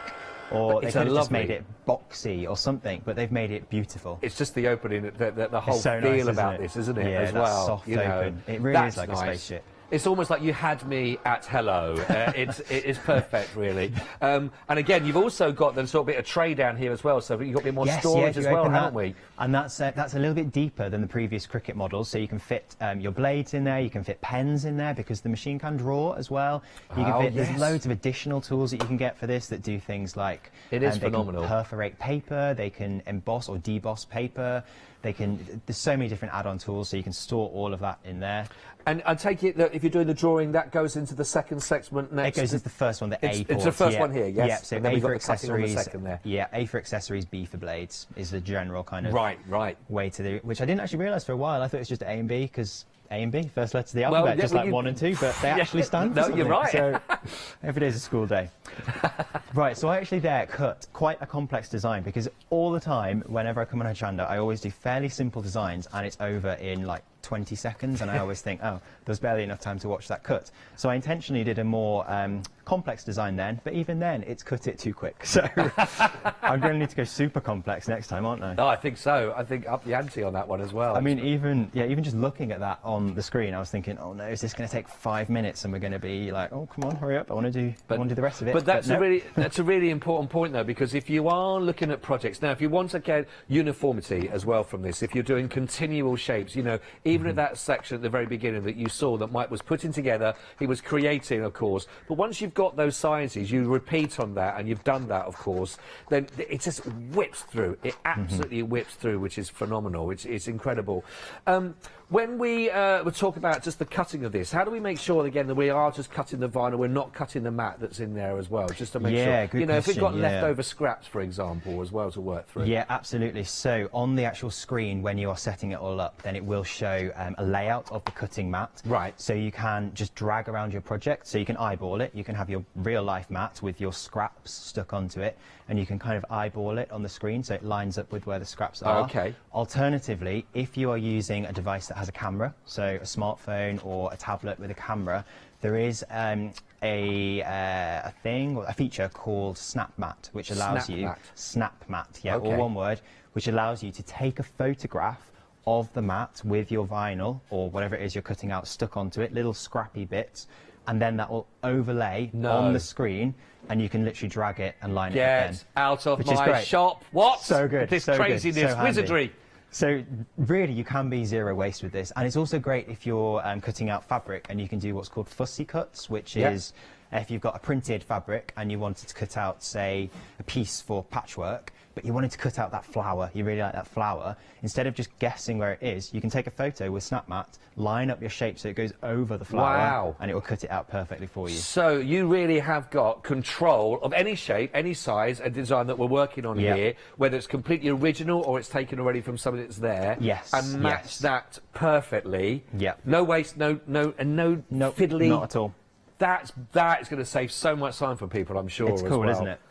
or they could have just made it boxy or something, but they've made it beautiful. It's just the opening, the whole so feel nice, about this, isn't it? Yeah, as that well, soft open. It really is like a spaceship. It's almost like you had me at hello. It is perfect, really. And again, you've also got the sort of bit of tray down here as well, so you've got a bit more storage as well, haven't we? And that's a little bit deeper than the previous Cricut models, so you can fit your blades in there, you can fit pens in there, because the machine can draw as well. You can fit, there's loads of additional tools that you can get for this that do things like is they phenomenal. can perforate paper, they can emboss or deboss paper. There's so many different add-on tools, so you can store all of that in there. And I take it that if you're doing the drawing, that goes into the second segment next? It goes into the first one, the A port. It's the first one here, yes? Yeah, so and then A for got the cutting on the accessories. second there. Yeah, A for accessories, B for blades is the general kind of way to do it, which I didn't actually realise for a while. I thought it was just A and B, because A and B, first letter of the alphabet, just like 1 and 2, but they actually stand for something. You're right. So every day's a school day. Right, so I actually cut quite a complex design, because all the time, whenever I come on Hochanda, I always do fairly simple designs, and it's over in like 20 seconds, and I always think, oh, there's barely enough time to watch that cut. So I intentionally did a more complex design then, but even then, it's cut it too quick. So I'm going to need to go super complex next time, aren't I? No, I think so. I think up the ante on that one as well. I mean, even just looking at that on the screen, I was thinking, oh no, is this going to take 5 minutes, and we're going to be like, oh, come on, hurry up, I want to do the rest of it. But that's a really important point, though, because if you are looking at projects now, if you want to get uniformity as well from this, if you're doing continual shapes, you know, even at that section at the very beginning that you saw that Mike was putting together, he was creating, of course. But once you've got those sizes, you repeat on that, and you've done that, of course, then it just whips through. It absolutely whips through, which is phenomenal. It's incredible. When we talk about just the cutting of this, how do we make sure, again, that we are just cutting the vinyl, we're not cutting the mat that's in there as well, just to make sure, good you know, if we've got question, leftover scraps, for example, as well to work through. Yeah, absolutely. So on the actual screen, when you are setting it all up, then it will show a layout of the cutting mat. Right. So you can just drag around your project, so you can eyeball it, you can have your real life mat with your scraps stuck onto it, and you can kind of eyeball it on the screen so it lines up with where the scraps are. Okay. Alternatively, if you are using a device that has a camera, so a smartphone or a tablet with a camera, there is a feature called Snap Mat, which allows Snap Mat, yeah, all one word, which allows you to take a photograph of the mat with your vinyl or whatever it is you're cutting out stuck onto it, little scrappy bits, and then that will overlay on the screen, and you can literally drag it and line it again. Get out of my shop. What? So good. This so craziness, good, so wizardry. So really, you can be zero waste with this, and it's also great if you're cutting out fabric, and you can do what's called fussy cuts, which is If you've got a printed fabric and you wanted to cut out, say, a piece for patchwork, but you wanted to cut out that flower, you really like that flower, instead of just guessing where it is, you can take a photo with SnapMat, line up your shape so it goes over the flower, Wow. and it will cut it out perfectly for you. So you really have got control of any shape, any size and design that we're working on here, whether it's completely original or it's taken already from something that's there. Yes. And match that perfectly. Yeah. No waste, no fiddly. Not at all. That is going to save so much time for people, I'm sure. It's cool, as well. isn't it?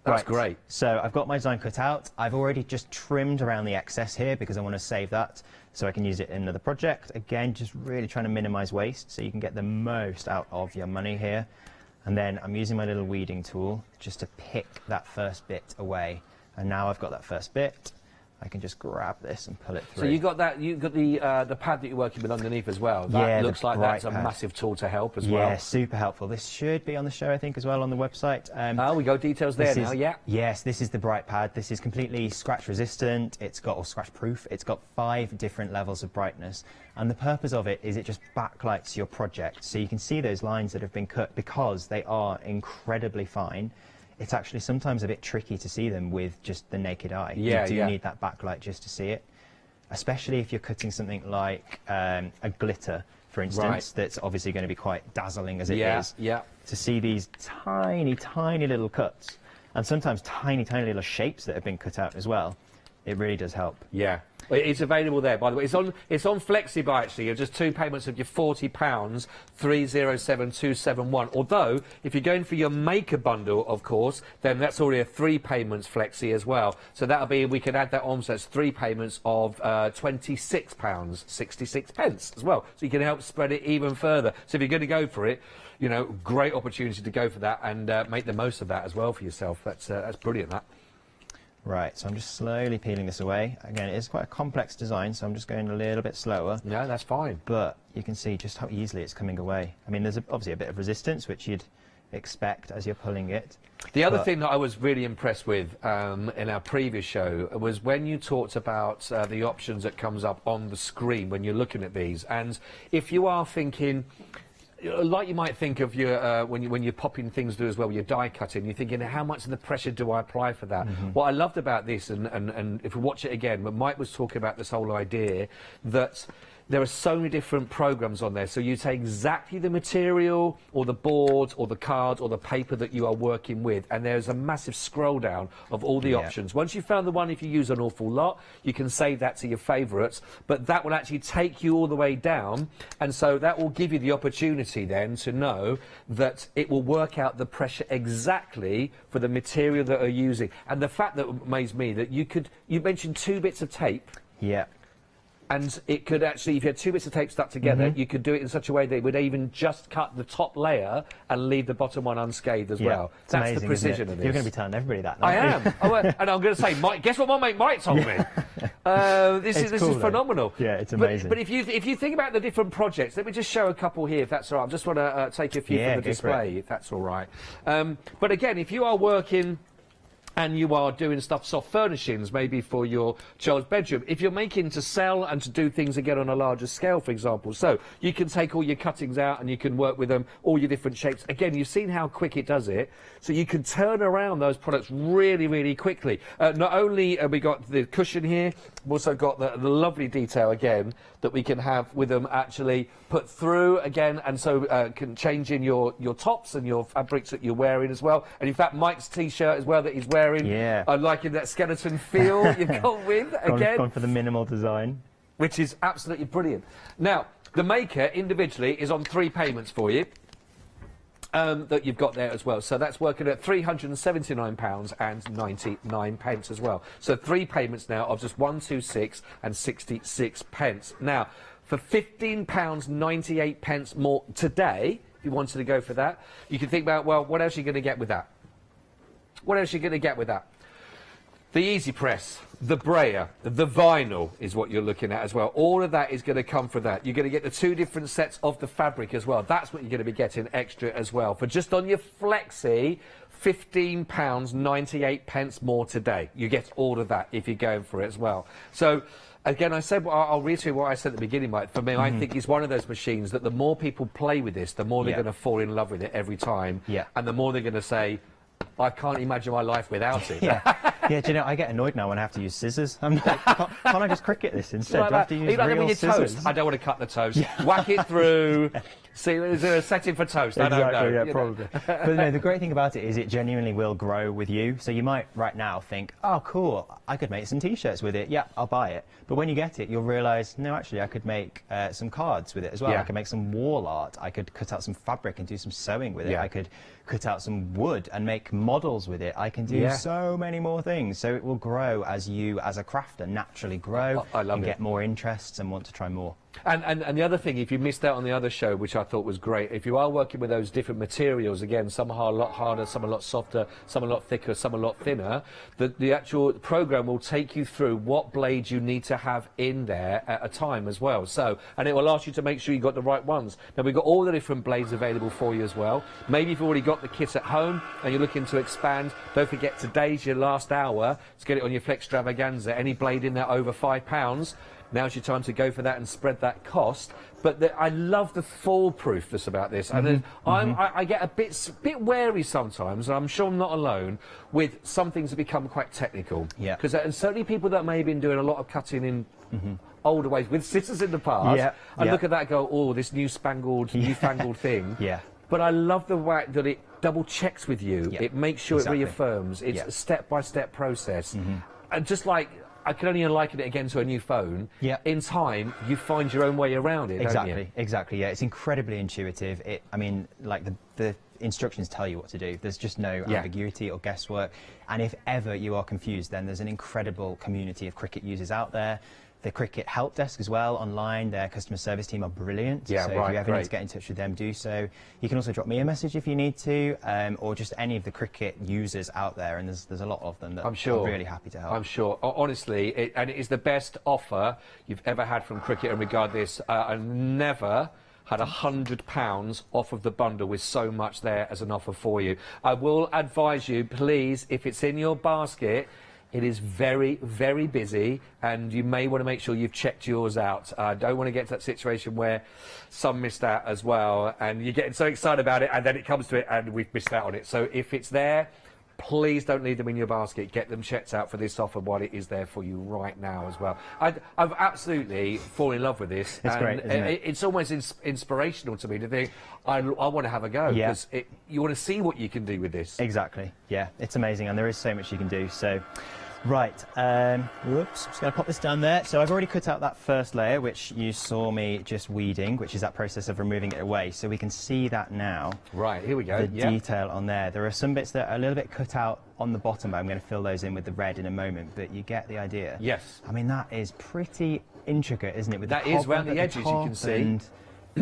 That's Right, great. So I've got my design cut out. I've already just trimmed around the excess here because I want to save that so I can use it in another project. Again, just really trying to minimize waste so you can get the most out of your money here. And then I'm using my little weeding tool just to pick that first bit away. And now I've got that first bit, I can just grab this and pull it through. So you got that? You got the pad that you're working with underneath as well. That looks like that's a massive tool to help as well. Yeah, super helpful. This should be on the show, I think, as well on the website. We got details there now. Yeah. Yes, this is the bright pad. This is completely scratch resistant. It's got scratch proof. It's got 5 different levels of brightness, and the purpose of it is it just backlights your project, so you can see those lines that have been cut because they are incredibly fine. It's actually sometimes a bit tricky to see them with just the naked eye. Yeah, you do need that backlight just to see it, especially if you're cutting something like a glitter, for instance, that's obviously going to be quite dazzling as it is. Yeah. To see these tiny, tiny little cuts, and sometimes tiny, tiny little shapes that have been cut out as well, it really does help. Yeah. It's available there, by the way. It's on FlexiBuy, actually. You're just 2 payments of your £40, 307271. Although, if you're going for your maker bundle, of course, then that's already a 3 payments Flexi as well. So that'll be, we can add that on, so that's 3 payments of £26, 66 pence as well. So you can help spread it even further. So if you're going to go for it, you know, great opportunity to go for that and make the most of that as well for yourself. That's brilliant, that. Right, so I'm just slowly peeling this away. Again, it is quite a complex design, so I'm just going a little bit slower. No, that's fine. But you can see just how easily it's coming away. I mean, there's obviously a bit of resistance, which you'd expect as you're pulling it. The other thing that I was really impressed with in our previous show was when you talked about the options that comes up on the screen when you're looking at these. And if you are thinking, like you might think of your when you're popping things through as well, when you're die cutting, you're thinking, how much of the pressure do I apply for that? What I loved about this, and if we watch it again, when Mike was talking about this whole idea that there are so many different programs on there, so you take exactly the material or the board or the card or the paper that you are working with, and there's a massive scroll down of all the options. Once you've found the one, if you use an awful lot, you can save that to your favourites, but that will actually take you all the way down, and so that will give you the opportunity then to know that it will work out the pressure exactly for the material that you're using. And the fact that amazed me that you mentioned 2 bits of tape. Yeah. And it could actually, if you had 2 bits of tape stuck together, you could do it in such a way that it would even just cut the top layer and leave the bottom one unscathed as well. It's That's amazing, the precision isn't it? of this. You're going to be telling everybody that, I aren't you? am. And I'm going to say, Mike, guess what my mate Mike told me? This is phenomenal. Yeah, it's amazing. But if you think about the different projects, let me just show a couple here, if that's all right. I just want to take a few from the display, if that's all right. But again, if you are working and you are doing stuff, soft furnishings, maybe for your child's bedroom, if you're making to sell and to do things again on a larger scale, for example, so you can take all your cuttings out and you can work with them, all your different shapes. Again, you've seen how quick it does it, so you can turn around those products really, really quickly. Not only have we got the cushion here, we've also got the lovely detail again that we can have with them actually put through again, and so can change in your tops and your fabrics that you're wearing as well. And in fact, Mike's t-shirt as well that he's wearing, I'm liking that skeleton feel you've gone with again. Gone for the minimal design, which is absolutely brilliant. Now, the maker individually is on 3 payments for you. That you've got there as well. So that's working at £379.99 as well. So 3 payments now of just 126 and 66 pence. Now, for £15.98 more today, if you wanted to go for that, you can think about, well, what else are you going to get with that? What else are you going to get with that? The Easy Press, the brayer, the vinyl is what you're looking at as well. All of that is going to come for that. You're going to get the 2 different sets of the fabric as well. That's what you're going to be getting extra as well. For just on your Flexi, £15.98 more today. You get all of that if you're going for it as well. So again, I'll reiterate what I said at the beginning, Mike. For me, I think it's one of those machines that the more people play with this, the more they're going to fall in love with it every time. Yeah. And the more they're going to say, I can't imagine my life without it. Yeah, do you know, I get annoyed now when I have to use scissors. I'm like, can't I just Cricut this instead? Like Do I have to use real scissors? Toast? I don't want to cut the toast. Whack it through. See, is there a setting for toast? I don't know. Yeah, probably. But no, the great thing about it is it genuinely will grow with you. So you might right now think, oh, cool, I could make some T-shirts with it. Yeah, I'll buy it. But when you get it, you'll realise, no, actually, I could make some cards with it as well. Yeah. I could make some wall art. I could cut out some fabric and do some sewing with it. Yeah. I could cut out some wood and make models with it. I can do so many more things. So it will grow as you, as a crafter, naturally grow and get more interests and want to try more. And the other thing, if you missed out on the other show, which I thought was great, if you are working with those different materials, again, some are a lot harder, some a lot softer, some a lot thicker, some a lot thinner, the actual program will take you through what blades you need to have in there at a time as well. So, and it will ask you to make sure you got the right ones. Now, we've got all the different blades available for you as well. Maybe you've already got the kit at home and you're looking to expand, don't forget today's your last hour to get it on your Flextravaganza. Any blade in there over £5, now's your time to go for that and spread that cost. But I love the foolproofness about this. And I get a bit wary sometimes, and I'm sure I'm not alone, with some things that become quite technical. Yeah. Because certainly people that may have been doing a lot of cutting in older ways with scissors in the past, and look at that and go, oh, this newfangled thing. Yeah. But I love the way that it double checks with you. Yeah. It makes sure Exactly. it reaffirms. It's a step-by-step process. And just like, I can only liken it again to a new phone. Yeah. In time, you find your own way around it, don't you? Exactly, yeah. It's incredibly intuitive. I mean, like the instructions tell you what to do. There's just no ambiguity or guesswork. And if ever you are confused, then there's an incredible community of Cricut users out there. The Cricut help desk as well online, their customer service team are brilliant. Yeah, so right, if you ever great. need to get in touch with them, do so. You can also drop me a message if you need to, or just any of the Cricut users out there, and there's a lot of them that I'm really happy to help. I'm sure. Honestly, it is the best offer you've ever had from Cricut, and regard this, I never had £100 off of the bundle with so much there as an offer for you. I will advise you, please, if it's in your basket, it is very, very busy, and you may want to make sure you've checked yours out. I don't want to get to that situation where some missed out as well, and you're getting so excited about it, and then it comes to it, and we've missed out on it. So if it's there, please don't leave them in your basket. Get them checked out for this offer while it is there for you right now as well. I've absolutely fallen in love with this. It's great, isn't it? It's almost inspirational to me to think, I want to have a go, because you want to see what you can do with this. Exactly, yeah. It's amazing, and there is so much you can do. So, right, whoops, just going to pop this down there. So I've already cut out that first layer, which you saw me just weeding, which is that process of removing it away. So we can see that now. Right, here we go. The detail on there. There are some bits that are a little bit cut out on the bottom, but I'm going to fill those in with the red in a moment, but you get the idea. Yes. I mean, that is pretty intricate, isn't it? With That the is cobweb round at the edges, you can top see. and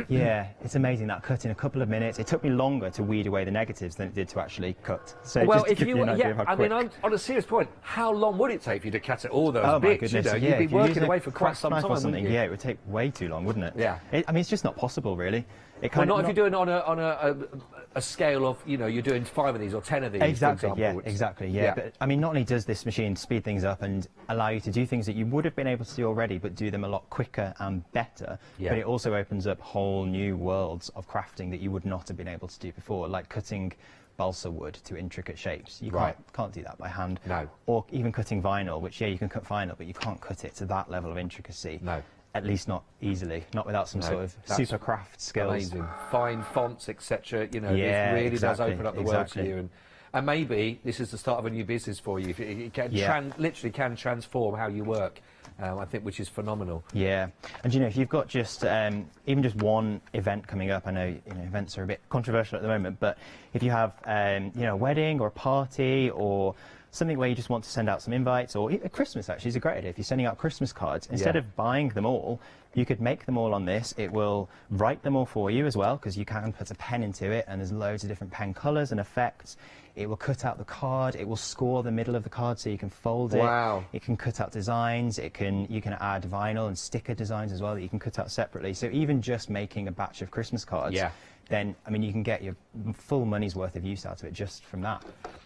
yeah, it's amazing. That cut in a couple of minutes. It took me longer to weed away the negatives than it did to actually cut. So Well, just to if give you an idea of how I quick. mean, on a serious point, how long would it take for you to cut it all those bits? My goodness, you know, yeah, you'd be if you're working using away a for quite craft some knife time, or wouldn't something. you? Yeah, it would take way too long, wouldn't it? Yeah. I mean, it's just not possible, really. It Well, kind not of if you're doing on a scale of, you know, you're doing 5 of these or 10 of these. Exactly, for yeah, example. exactly, yeah. But I mean, not only does this machine speed things up and allow you to do things that you would have been able to do already, but do them a lot quicker and better, but it also opens up whole new worlds of crafting that you would not have been able to do before, like cutting balsa wood to intricate shapes. You can't do that by hand. No. Or even cutting vinyl, which, yeah, you can cut vinyl, but you can't cut it to that level of intricacy. No. At least not easily, not without some sort of that's super craft skills. Amazing. Fine fonts, etc. You know, Yeah, it really exactly, does open up the world to you. And maybe this is the start of a new business for you. It can literally can transform how you work, I think, which is phenomenal. Yeah, and you know, if you've got just even just one event coming up, I know, events are a bit controversial at the moment, but if you have a wedding or a party or something where you just want to send out some invites, or Christmas actually is a great idea. If you're sending out Christmas cards, instead of buying them all, you could make them all on this. It will write them all for you as well, because you can put a pen into it, and there's loads of different pen colours and effects. It will cut out the card. It will score the middle of the card so you can fold it. Wow. It can cut out designs. You can add vinyl and sticker designs as well that you can cut out separately. So even just making a batch of Christmas cards then, I mean, you can get your full money's worth of use out of it just from that.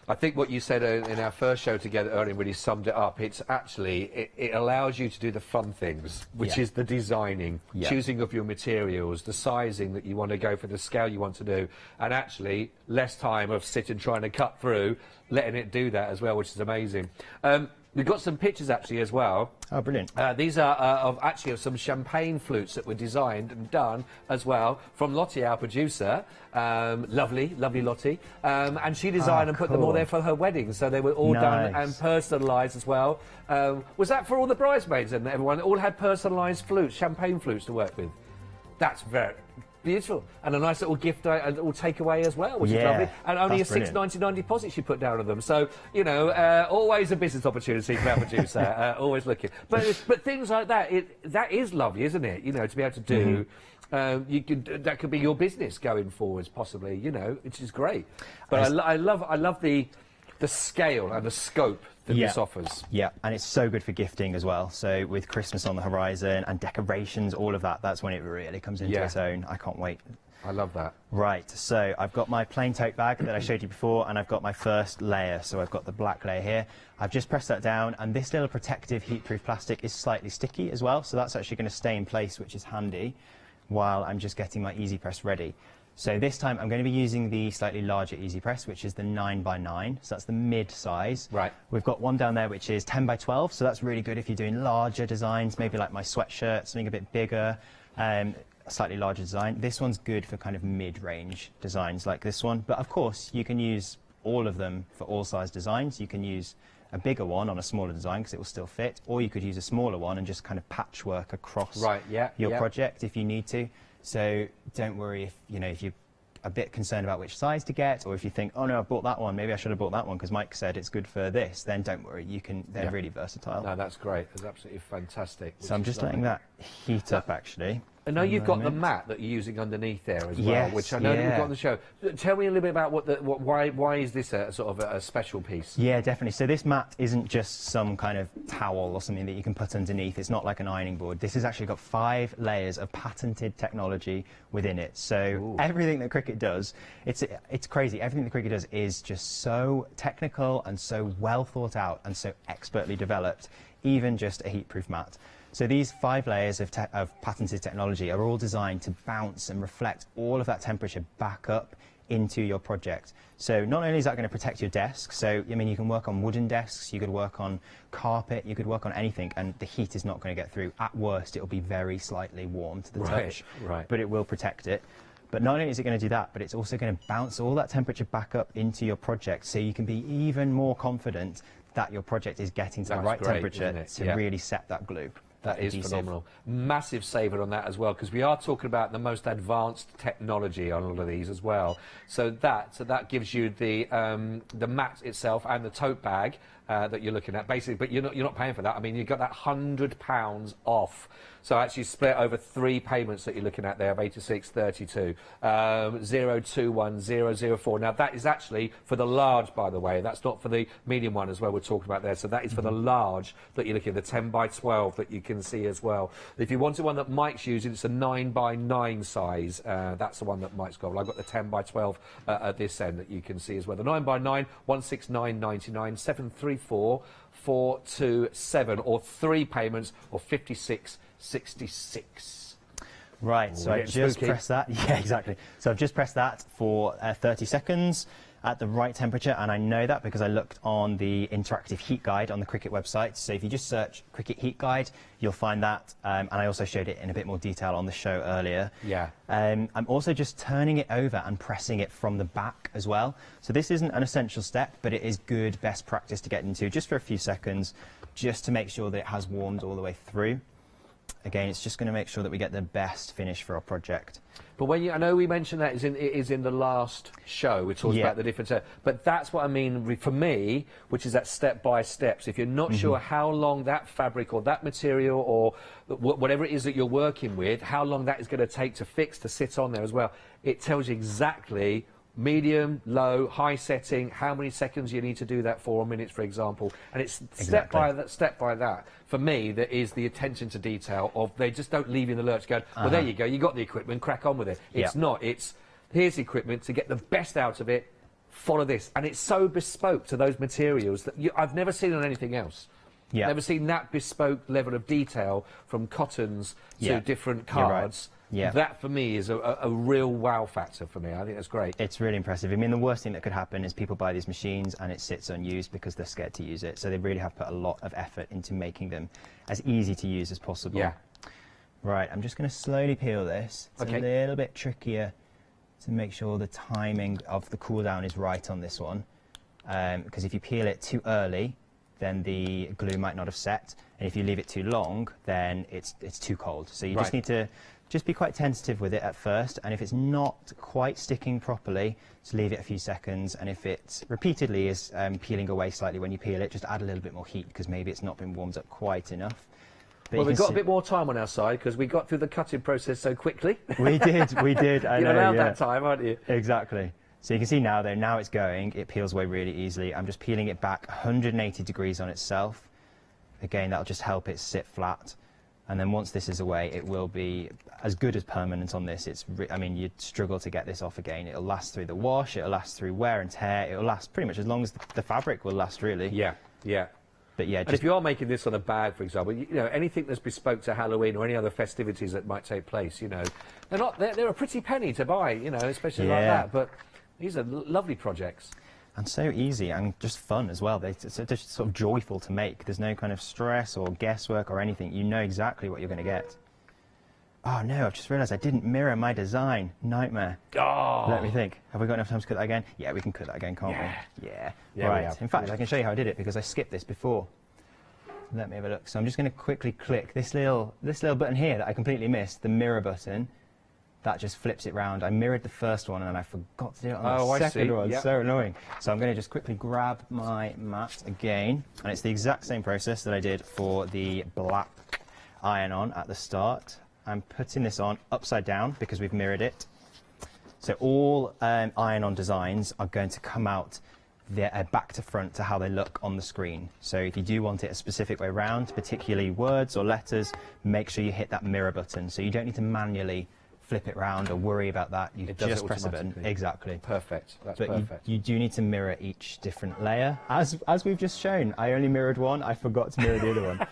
I think what you said in our first show together earlier really summed it up. It's actually, it allows you to do the fun things, which is the designing, choosing of your materials, the sizing that you want to go for, the scale you want to do, and actually less time of sitting trying to cut through, letting it do that as well, which is amazing. We've got some pictures actually as well. Oh, brilliant. These are of some champagne flutes that were designed and done as well from Lottie, our producer. Lovely Lottie. And she designed and put them all there for her wedding. So they were all done and personalised as well. Was that for all the bridesmaids and everyone? All had personalised flutes, champagne flutes to work with. That's very beautiful, and a nice little gift, a little takeaway as well, which is lovely. And only a £6.99 deposit she put down on them. So you know, always a business opportunity for our producer. Always looking, but things like that, that is lovely, isn't it? You know, to be able to do. That could be your business going forwards, possibly. You know, which is great. But I love the scale and the scope that this offers. Yeah, and it's so good for gifting as well. So with Christmas on the horizon and decorations, all of that, that's when it really comes into its own. I can't wait. I love that. Right, so I've got my plain tote bag that I showed you before, and I've got my first layer. So I've got the black layer here. I've just pressed that down, and this little protective heat-proof plastic is slightly sticky as well. So that's actually going to stay in place, which is handy, while I'm just getting my Easy Press ready. So this time I'm going to be using the slightly larger Easy Press, which is the 9x9, so that's the mid size. Right. We've got one down there which is 10x12, so that's really good if you're doing larger designs, maybe like my sweatshirt, something a bit bigger, a slightly larger design. This one's good for kind of mid-range designs like this one, but of course you can use all of them for all size designs. You can use a bigger one on a smaller design because it will still fit, or you could use a smaller one and just kind of patchwork across your project if you need to. So don't worry if you're a bit concerned about which size to get, or if you think, oh no, I bought that one, maybe I should have bought that one because Mike said it's good for this, then don't worry, they're really versatile. No, that's great. It's absolutely fantastic. So I'm just letting that heat up actually. I know you've got the mat that you're using underneath there as well, which I know that you've got on the show. Tell me a little bit about why is this a sort of a special piece? Yeah, definitely. So this mat isn't just some kind of towel or something that you can put underneath. It's not like an ironing board. This has actually got 5 layers of patented technology within it. So everything that Cricut does, it's crazy. Everything that Cricut does is just so technical and so well thought out and so expertly developed, even just a heat-proof mat. So these 5 layers of patented technology are all designed to bounce and reflect all of that temperature back up into your project. So not only is that going to protect your desk, so I mean you can work on wooden desks, you could work on carpet, you could work on anything, and the heat is not going to get through. At worst, it will be very slightly warm to the touch, but it will protect it. But not only is it going to do that, but it's also going to bounce all that temperature back up into your project, so you can be even more confident that your project is getting to the right temperature to really set that glue. That is phenomenal. Massive saver on that as well, because we are talking about the most advanced technology on all of these as well. So that gives you the mat itself and the tote bag that you're looking at, basically. But you're not paying for that. I mean, you've got that £100 off. So actually split over 3 payments that you're looking at there of 86.32, 021004. Now that is actually for the large, by the way. That's not for the medium one as well. We're talking about there. So that is for the large that you're looking at, the 10x12 that you can see as well. If you wanted one that Mike's using, it's a 9x9 size. That's the one that Mike's got. Well, I've got the 10x12 at this end that you can see as well. The 9x9, 169.99, 734 427, or 3 payments of 56.66. Right, so I just pressed that. Yeah, exactly. So I've just pressed that for 30 seconds at the right temperature, and I know that because I looked on the interactive heat guide on the Cricut website. So if you just search Cricut heat guide, you'll find that, and I also showed it in a bit more detail on the show earlier. Yeah. I'm also just turning it over and pressing it from the back as well. So this isn't an essential step, but it is good best practice to get into just for a few seconds, just to make sure that it has warmed all the way through. Again, it's just going to make sure that we get the best finish for our project. But when I know we mentioned that it is in the last show, we talked about the different but that's what I mean for me, which is that step by step. So if you're not sure how long that fabric or that material or whatever it is that you're working with, how long that is going to take to fix, to sit on there as well, it tells you exactly medium, low, high setting, how many seconds you need to do that for, or minutes, for example. And it's step by that. For me, that is the attention to detail of, they just don't leave you in the lurch going, well, there you go, you got the equipment, crack on with it. It's not. It's here's the equipment to get the best out of it, follow this. And it's so bespoke to those materials that I've never seen on anything else. Yeah. Never seen that bespoke level of detail from cottons to different cards. Yeah. That for me is a real wow factor for me. I think that's great. It's really impressive. I mean, the worst thing that could happen is people buy these machines and it sits unused because they're scared to use it. So they really have put a lot of effort into making them as easy to use as possible. Yeah. Right, I'm just going to slowly peel this. It's a little bit trickier to make sure the timing of the cool down is right on this one. Because if you peel it too early, then the glue might not have set. And if you leave it too long, then it's too cold. So you just need to just be quite tentative with it at first, and if it's not quite sticking properly, just leave it a few seconds, and if it repeatedly is peeling away slightly when you peel it, just add a little bit more heat, because maybe it's not been warmed up quite enough. But well, we've got a bit more time on our side, because we got through the cutting process so quickly. We did. I know, allowed that time, aren't you? Exactly. So you can see now, though, now it's going, it peels away really easily. I'm just peeling it back 180 degrees on itself. Again, that'll just help it sit flat. And then once this is away, it will be as good as permanent on this. I mean, you'd struggle to get this off again. It'll last through the wash, it'll last through wear and tear, it'll last pretty much as long as the fabric will last, really. Yeah, yeah. But yeah, and if you are making this on a bag, for example, you know, anything that's bespoke to Halloween or any other festivities that might take place, you know, they're a pretty penny to buy, you know, especially like that. But these are lovely projects. And so easy and just fun as well. They're just sort of joyful to make. There's no kind of stress or guesswork or anything. You know exactly what you're going to get. Oh no, I've just realised I didn't mirror my design. Nightmare. Oh. Let me think. Have we got enough time to cut that again? Yeah, we can cut that again, can't we? Yeah. Right. In fact, I can show you how I did it because I skipped this before. Let me have a look. So I'm just going to quickly click this little button here that I completely missed, the mirror button. That just flips it round. I mirrored the first one and I forgot to do it on the second one. It's so annoying. So I'm going to just quickly grab my mat again, and it's the exact same process that I did for the black iron-on at the start. I'm putting this on upside down because we've mirrored it. So all iron-on designs are going to come out back to front to how they look on the screen. So if you do want it a specific way round, particularly words or letters, make sure you hit that mirror button. So you don't need to manually flip it round or worry about that. You just press a button. Exactly. Perfect. That's but perfect. You do need to mirror each different layer. As we've just shown, I only mirrored one. I forgot to mirror the other one.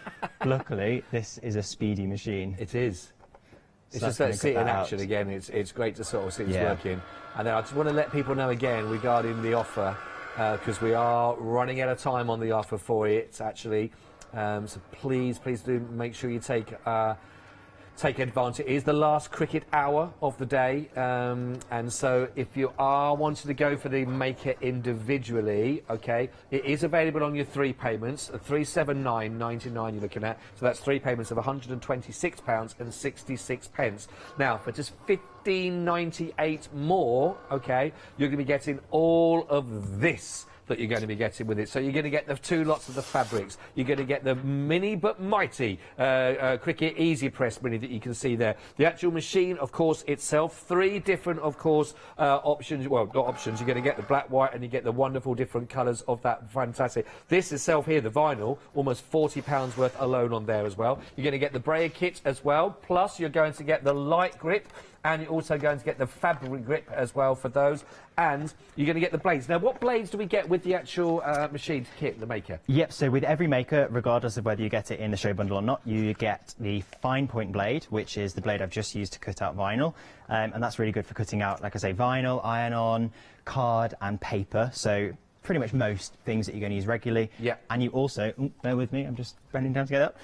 Luckily, this is a speedy machine. It is. So it's just that see it in action again. It's great to sort of see it's working. And then I just want to let people know again regarding the offer, because we are running out of time on the offer for it, actually. So please do make sure you take advantage. It is the last cricket hour of the day, and so if you are wanting to go for the maker individually, okay, it is available on your 3 payments, £379.99 you're looking at, so that's 3 payments of £126.66. Now, for just £15.98 more, okay, you're going to be getting all of this that you're going to be getting with it. So you're going to get the 2 lots of the fabrics. You're going to get the mini but mighty Cricut Easy Press Mini that you can see there. The actual machine, of course, itself, 3 different, of course, options. Well, not options. You're going to get the black, white, and you get the wonderful different colours of that. Fantastic. This itself here, the vinyl, almost £40 worth alone on there as well. You're going to get the brayer kit as well. Plus, you're going to get the light grip, and you're also going to get the fabric grip as well for those, and you're going to get the blades. Now, what blades do we get with the actual machine kit, the maker? Yep, so with every maker, regardless of whether you get it in the show bundle or not, you get the fine point blade, which is the blade I've just used to cut out vinyl, and that's really good for cutting out, like I say, vinyl, iron-on, card and paper, so pretty much most things that you're going to use regularly. Yeah. And you also, bear with me, I'm just bending down to get up.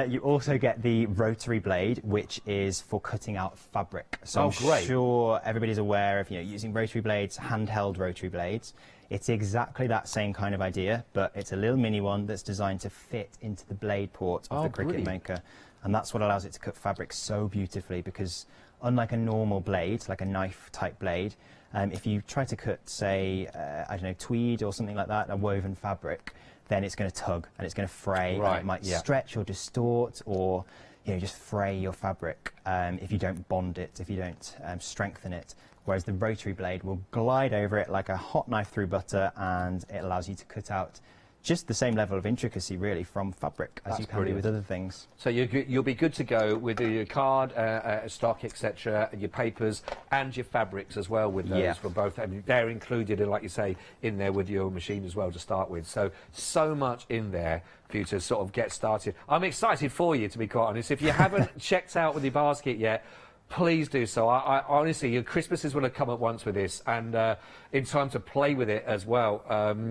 You also get the rotary blade, which is for cutting out fabric. So I'm sure everybody's aware of, using rotary blades, handheld rotary blades. It's exactly that same kind of idea, but it's a little mini one that's designed to fit into the blade port of the Cricut Maker. And that's what allows it to cut fabric so beautifully, because unlike a normal blade, like a knife-type blade, if you try to cut, say, I don't know, tweed or something like that, a woven fabric, then it's going to tug and it's going to fray. Right, and it might stretch or distort or just fray your fabric if you don't bond it, if you don't strengthen it. Whereas the rotary blade will glide over it like a hot knife through butter, and it allows you to cut out just the same level of intricacy really from fabric as you can do with other things. So you'll be good to go with your card, stock, etc., your papers and your fabrics as well with those for both. And they're included, like you say, in there with your machine as well to start with. So much in there for you to sort of get started. I'm excited for you, to be quite honest. If you haven't checked out with your basket yet, please do so. I honestly, your Christmases will have come at once with this, and in time to play with it as well.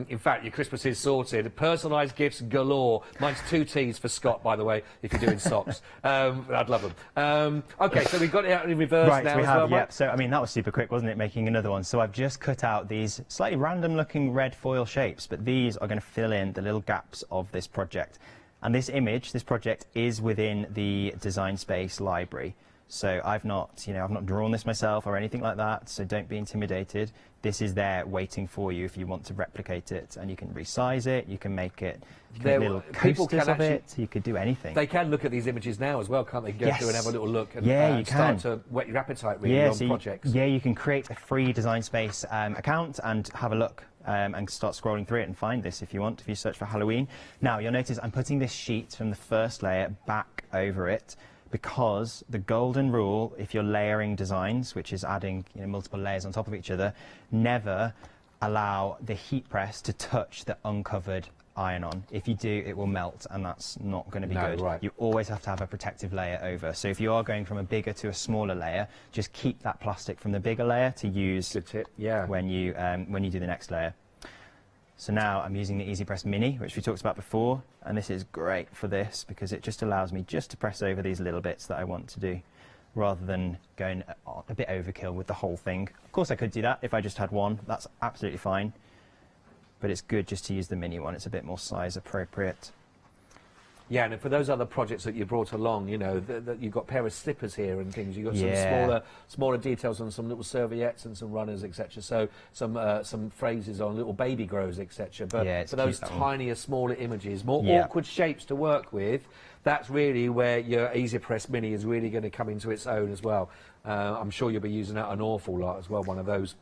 In fact, your Christmas is sorted. Personalised gifts galore. Mine's 2 T's for Scott, by the way, if you're doing socks. I'd love them. Okay, so we've got it out in reverse right, now we as have, well, yeah. Mike? So, I mean, that was super quick, wasn't it, making another one? So I've just cut out these slightly random-looking red foil shapes, but these are going to fill in the little gaps of this project. And this image, this project, is within the Design Space library. So I've not drawn this myself or anything like that, so don't be intimidated. This is there waiting for you if you want to replicate it, and you can resize it, you can make it little coasters of it, you could do anything. They can look at these images now as well, can't they? Go through and have a little look and you start to whet your appetite really on projects. You can create a free Design Space account and have a look. And start scrolling through it and find this if you want, if you search for Halloween. Now, you'll notice I'm putting this sheet from the first layer back over it, because the golden rule, if you're layering designs, which is adding multiple layers on top of each other, never allow the heat press to touch the uncovered iron-on. If you do, it will melt, and that's not going to be good. Right. You always have to have a protective layer over. So if you are going from a bigger to a smaller layer, just keep that plastic from the bigger layer to use when you do the next layer. So now I'm using the Easy Press Mini, which we talked about before, and this is great for this because it just allows me just to press over these little bits that I want to do, rather than going a bit overkill with the whole thing. Of course I could do that if I just had one, that's absolutely fine, but it's good just to use the mini one, it's a bit more size appropriate. Yeah, and for those other projects that you brought along, you've got a pair of slippers here and things. You've got some smaller details on some little serviettes and some runners, etc. So some phrases on little baby grows, etc. But for those tinier, smaller images, more awkward shapes to work with, that's really where your Easy Press Mini is really going to come into its own as well. I'm sure you'll be using that an awful lot as well, one of those.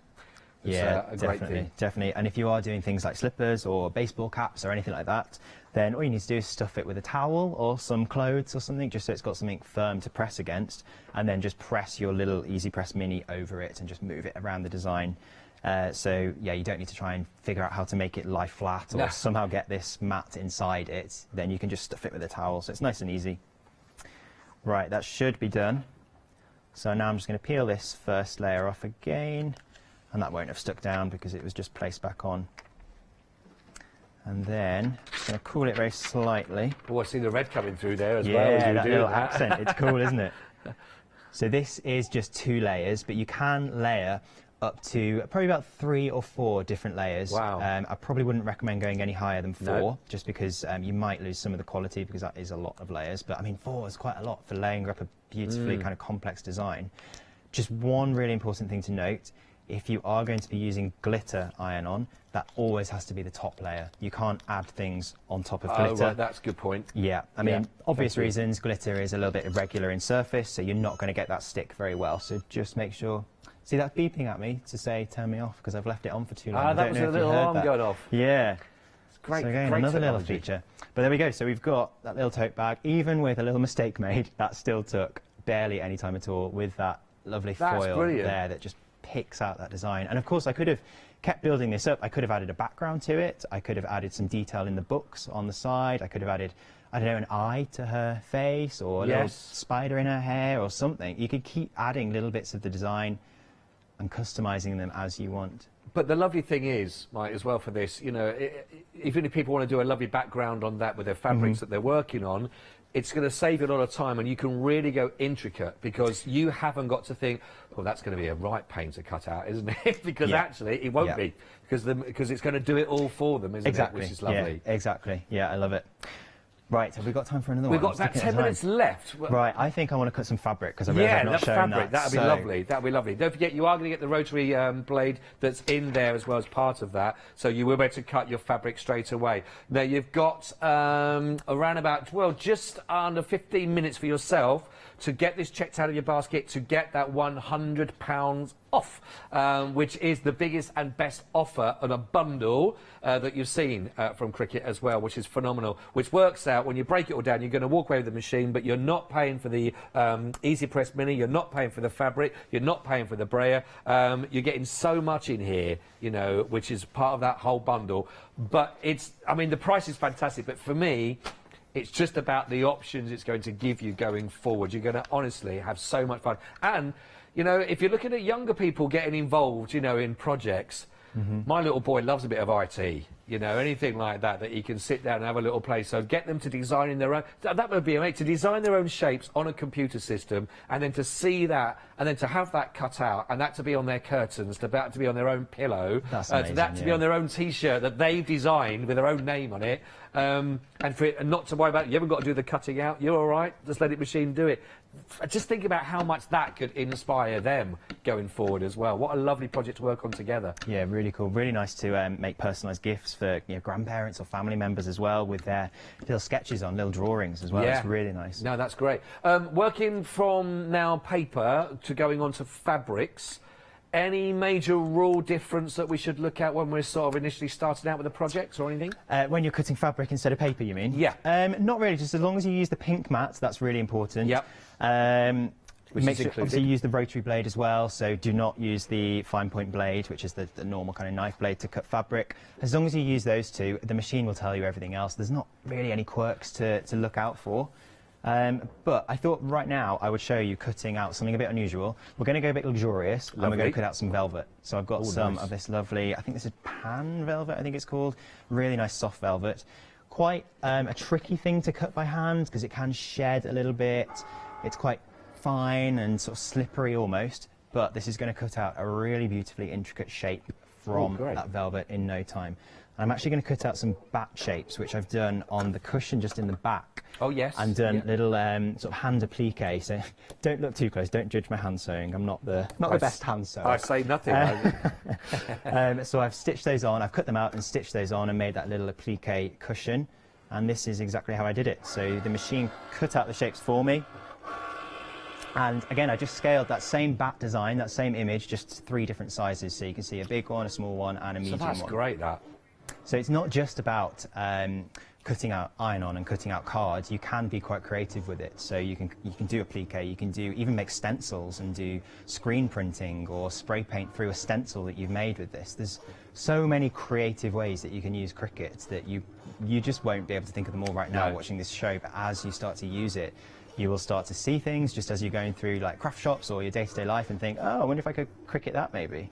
It's a great thing. Definitely. And if you are doing things like slippers or baseball caps or anything like that, then all you need to do is stuff it with a towel or some clothes or something, just so it's got something firm to press against, and then just press your little Easy Press Mini over it and just move it around the design. So yeah, you don't need to try and figure out how to make it lie flat or somehow get this mat inside it. Then you can just stuff it with a towel, so it's nice and easy. Right, that should be done. So now I'm just going to peel this first layer off again. And that won't have stuck down because it was just placed back on. And then just going to cool it very slightly. Oh, I see the red coming through there as well. Yeah, that little accent. It's cool, isn't it? So this is just 2 layers, but you can layer up to probably about 3 or 4 different layers. Wow. I probably wouldn't recommend going any higher than 4, just because you might lose some of the quality, because that is a lot of layers. But I mean, 4 is quite a lot for laying up a beautifully kind of complex design. Just one really important thing to note. If you are going to be using glitter iron-on, that always has to be the top layer. You can't add things on top of glitter. Right, that's a good point. Yeah, I mean, obvious reasons, glitter is a little bit irregular in surface, so you're not going to get that stick very well. So just make sure. See, that's beeping at me to say turn me off because I've left it on for too long. That was a little alarm going off. Yeah. It's great. So again, great another technology. little feature. But there we go. So we've got that little tote bag. Even with a little mistake made, that still took barely any time at all with that lovely foil there that just picks out that design. And of course I could have kept building this up. I could have added a background to it. I could have added some detail in the books on the side. I could have added, I don't know, an eye to her face or a little spider in her hair or something. You could keep adding little bits of the design and customizing them as you want. But the lovely thing is, Mike, as well for this, even if people want to do a lovely background on that with their fabrics that they're working on, it's going to save you a lot of time, and you can really go intricate because you haven't got to think, well, that's going to be a right pain to cut out, isn't it? Because actually it won't be, because it's going to do it all for them, isn't it? Which is lovely. Yeah, exactly. Yeah, I love it. Right, have we got time for another one? We've got about 10 minutes left. Right, I think I want to cut some fabric because I realised I've not shown that. That'd be lovely. That'd be lovely. Don't forget, you are going to get the rotary blade that's in there as well as part of that, so you will be able to cut your fabric straight away. Now you've got around about, well, just under 15 minutes for yourself to get this checked out of your basket, to get that £100 off, which is the biggest and best offer on a bundle that you've seen from Cricut as well, which is phenomenal, which works out when you break it all down, you're going to walk away with the machine, but you're not paying for the Easy Press Mini, you're not paying for the fabric, you're not paying for the brayer, you're getting so much in here, you know, which is part of that whole bundle. But it's, I mean, the price is fantastic, but for me, it's just about the options it's going to give you going forward. You're going to honestly have so much fun. And you know, if you're looking at younger people getting involved, you know, in projects, my little boy loves a bit of IT, you know, anything like that, that he can sit down and have a little play. So get them to design in their own, that would be amazing, to design their own shapes on a computer system, and then to see that, and then to have that cut out, and that to be on their curtains, that to be on their own pillow, amazing, that to be on their own T-shirt that they've designed with their own name on it, and for it, and not to worry about it. You haven't got to do the cutting out, you're all right, just let the machine do it. Just think about how much that could inspire them going forward as well. What a lovely project to work on together. Yeah, really cool. Really nice to make personalised gifts for grandparents or family members as well, with their little sketches on, little drawings as well. Yeah. It's really nice. No, that's great. Working from now paper to going on to fabrics, any major rule difference that we should look at when we're sort of initially starting out with the projects or anything? When you're cutting fabric instead of paper, you mean? Yeah. Not really, just as long as you use the pink mat, that's really important. Yep. Make sure, obviously, use the rotary blade as well, so do not use the fine point blade, which is the normal kind of knife blade to cut fabric. As long as you use those two, the machine will tell you everything else. There's not really any quirks to look out for. But I thought right now I would show you cutting out something a bit unusual. We're going to go a bit luxurious, and we're going to cut out some velvet. So I've got some of this lovely, I think this is pan velvet, I think it's called. Really nice soft velvet. Quite a tricky thing to cut by hand because it can shed a little bit. It's quite fine and sort of slippery almost, but this is going to cut out a really beautifully intricate shape from that velvet in no time. I'm actually going to cut out some bat shapes, which I've done on the cushion just in the back. Oh, yes. And done little sort of hand applique. So don't look too close. Don't judge my hand sewing. I'm not the best hand sewer. I say nothing. So I've stitched those on. I've cut them out and stitched those on and made that little applique cushion. And this is exactly how I did it. So the machine cut out the shapes for me. And again, I just scaled that same bat design, that same image, just 3 different sizes. So you can see a big one, a small one, and a medium one. So that's great, that. So it's not just about cutting out iron-on and cutting out cards. You can be quite creative with it. So you can do applique, you can even make stencils and do screen printing or spray paint through a stencil that you've made with this. There's so many creative ways that you can use Cricut that you just won't be able to think of them all right now watching this show. But as you start to use it, you will start to see things just as you're going through like craft shops or your day-to-day life and think, oh, I wonder if I could Cricut that maybe.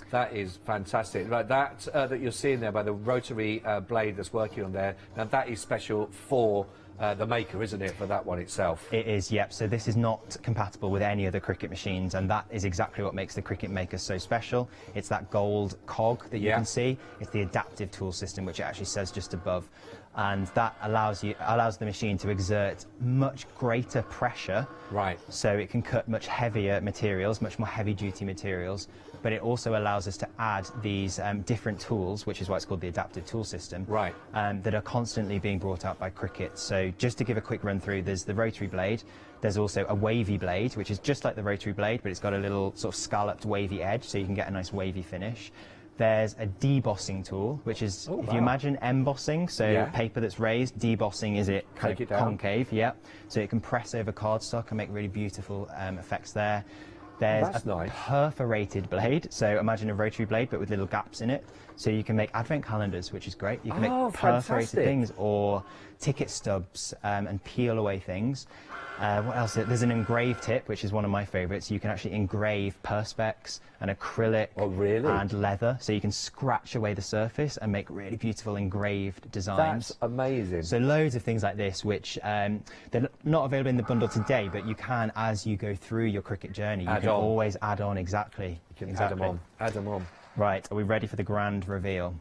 That is fantastic. Right, that you're seeing there by the rotary blade that's working on there, now that is special for the maker, isn't it, for that one itself? It is, yep. So this is not compatible with any other Cricut machines, and that is exactly what makes the Cricut Maker so special. It's that gold cog that you can see. It's the adaptive tool system, which it actually says just above. And that allows the machine to exert much greater pressure. Right. So it can cut much heavier materials, much more heavy-duty materials. But it also allows us to add these different tools, which is why it's called the adaptive tool system. Right. That are constantly being brought out by Cricut. So just to give a quick run through, there's the rotary blade. There's also a wavy blade, which is just like the rotary blade, but it's got a little sort of scalloped wavy edge, so you can get a nice wavy finish. There's a debossing tool, which is, if you imagine embossing, so paper that's raised, debossing is it kind of concave, so it can press over cardstock and make really beautiful effects there. There's a perforated blade, so imagine a rotary blade but with little gaps in it, so you can make advent calendars, which is great. You can make perforated things or ticket stubs and peel away things. What else? There's an engrave tip, which is one of my favourites. You can actually engrave perspex and acrylic and leather, so you can scratch away the surface and make really beautiful engraved designs. That's amazing. So loads of things like this, which they're not available in the bundle today, but you can, as you go through your Cricut journey, you can always add on. Exactly. You can add them on. Add them on. Right, are we ready for the grand reveal?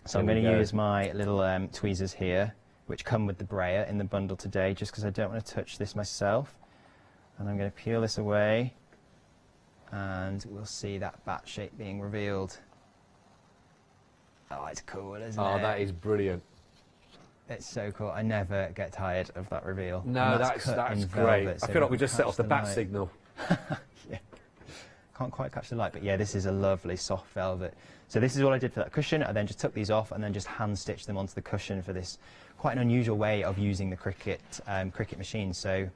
So I'm going to use my little tweezers here, which come with the brayer in the bundle today, just because I don't want to touch this myself. And I'm going to peel this away, and we'll see that bat shape being revealed. Oh, it's cool, isn't it? Oh, that is brilliant. It's so cool. I never get tired of that reveal. No, that's great. I feel like we just set off the bat signal. Yeah. can't quite catch the light, but yeah, this is a lovely soft velvet. So this is all I did for that cushion. I then just took these off and then just hand stitched them onto the cushion for this quite an unusual way of using the Cricut machine. So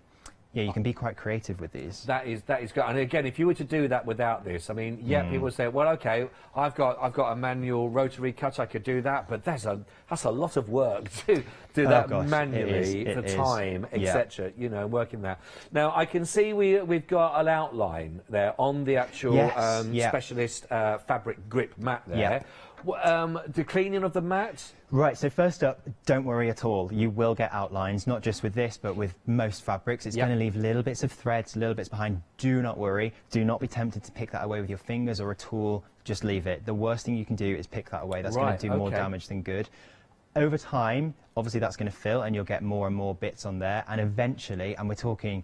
yeah, you can be quite creative with these. That is good. And again, if you were to do that without this, I mean, yeah, people say, well, okay, I've got a manual rotary cut, I could do that, but that's a lot of work to do that manually for time, etc. You know, working that. Now, I can see we've got an outline there on the actual specialist fabric grip mat there. The cleaning of the mat? Right, so first up, don't worry at all. You will get outlines, not just with this, but with most fabrics. It's going to leave little bits of threads, little bits behind. Do not worry. Do not be tempted to pick that away with your fingers or a tool. Just leave it. The worst thing you can do is pick that away. That's going to do more damage than good. Over time, obviously that's going to fill and you'll get more and more bits on there. And eventually, and we're talking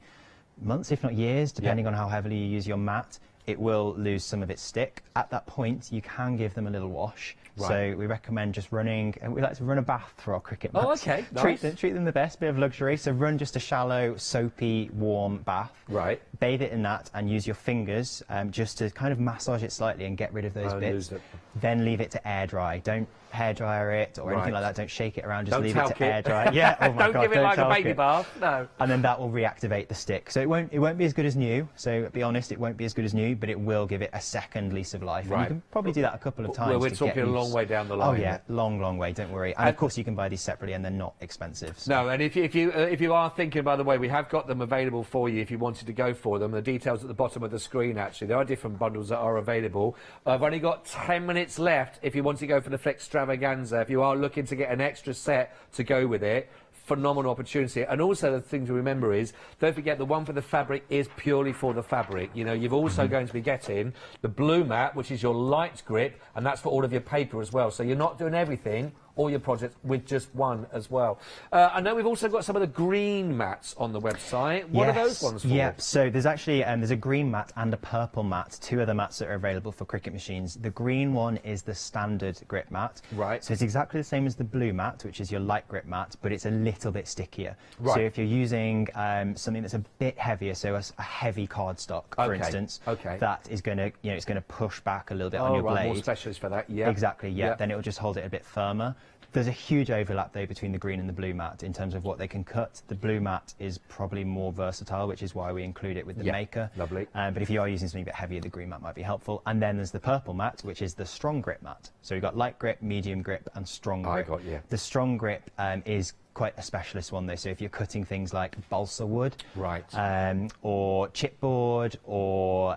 months, if not years, depending on how heavily you use your mat, it will lose some of its stick. At that point, you can give them a little wash. Right. So we recommend just running, and we like to run a bath for our Cricut mats. Oh, okay, nice. Treat them the best, bit of luxury. So run just a shallow, soapy, warm bath. Right. Bathe it in that and use your fingers just to kind of massage it slightly and get rid of those bits. Then leave it to air dry. Don't hair dryer it or anything like that. Don't shake it around. Just leave it to air dry. Yeah. Oh my God. Don't give it like a baby bath. No. And then that will reactivate the stick. So it won't be as good as new. So be honest, it won't be as good as new, but it will give it a second lease of life. Right. And you can probably do that a couple of times. Well, we're talking a long way down the line. Oh yeah, long way. Don't worry. And of course, you can buy these separately, and they're not expensive. So. No, and if you are thinking, by the way, we have got them available for you if you wanted to go for them. The details at the bottom of the screen. Actually, there are different bundles that are available. I've only got 10 minutes left. If you want to go for the Flextravaganza, if you are looking to get an extra set to go with it. Phenomenal opportunity. And also the thing to remember is, don't forget the one for the fabric is purely for the fabric. You know, you're also going to be getting the blue mat, which is your light grip, and that's for all of your paper as well. So you're not doing everything, all your projects, with just one as well. I know we've also got some of the green mats on the website. What are those ones for? Yeah, so there's actually there's a green mat and a purple mat, two other mats that are available for Cricut machines. The green one is the standard grip mat. Right. So it's exactly the same as the blue mat, which is your light grip mat, but it's a little bit stickier. Right. So if you're using something that's a bit heavier, so a heavy cardstock, for instance, that is going to, it's going to push back a little bit on your blade. More specialist for that, yeah. Exactly, yeah. Then it will just hold it a bit firmer. There's a huge overlap, though, between the green and the blue mat in terms of what they can cut. The blue mat is probably more versatile, which is why we include it with the maker. Lovely. But if you are using something a bit heavier, the green mat might be helpful. And then there's the purple mat, which is the strong grip mat. So you've got light grip, medium grip, and strong grip. The strong grip is quite a specialist one, though. So if you're cutting things like balsa wood, or chipboard, or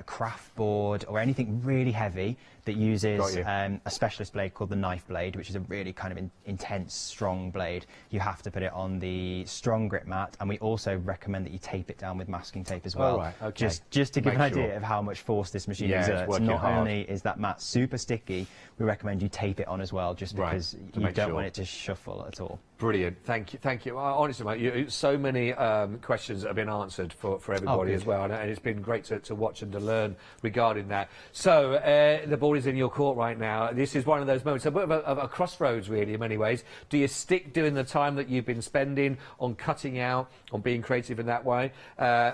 craft board, or anything really heavy that uses a specialist blade called the knife blade, which is a really kind of intense, strong blade, you have to put it on the strong grip mat. And we also recommend that you tape it down with masking tape as well. Just to give an idea of how much force this machine exerts. Not only is that mat super sticky, we recommend you tape it on as well, just because you don't want it to shuffle at all. Brilliant, thank you. Honestly, mate, so many questions that have been answered for everybody as well, and it's been great to watch and to learn regarding that. So the ball is in your court right now. This is one of those moments, a bit of a crossroads, really, in many ways. Do you stick doing the time that you've been spending on cutting out, on being creative in that way?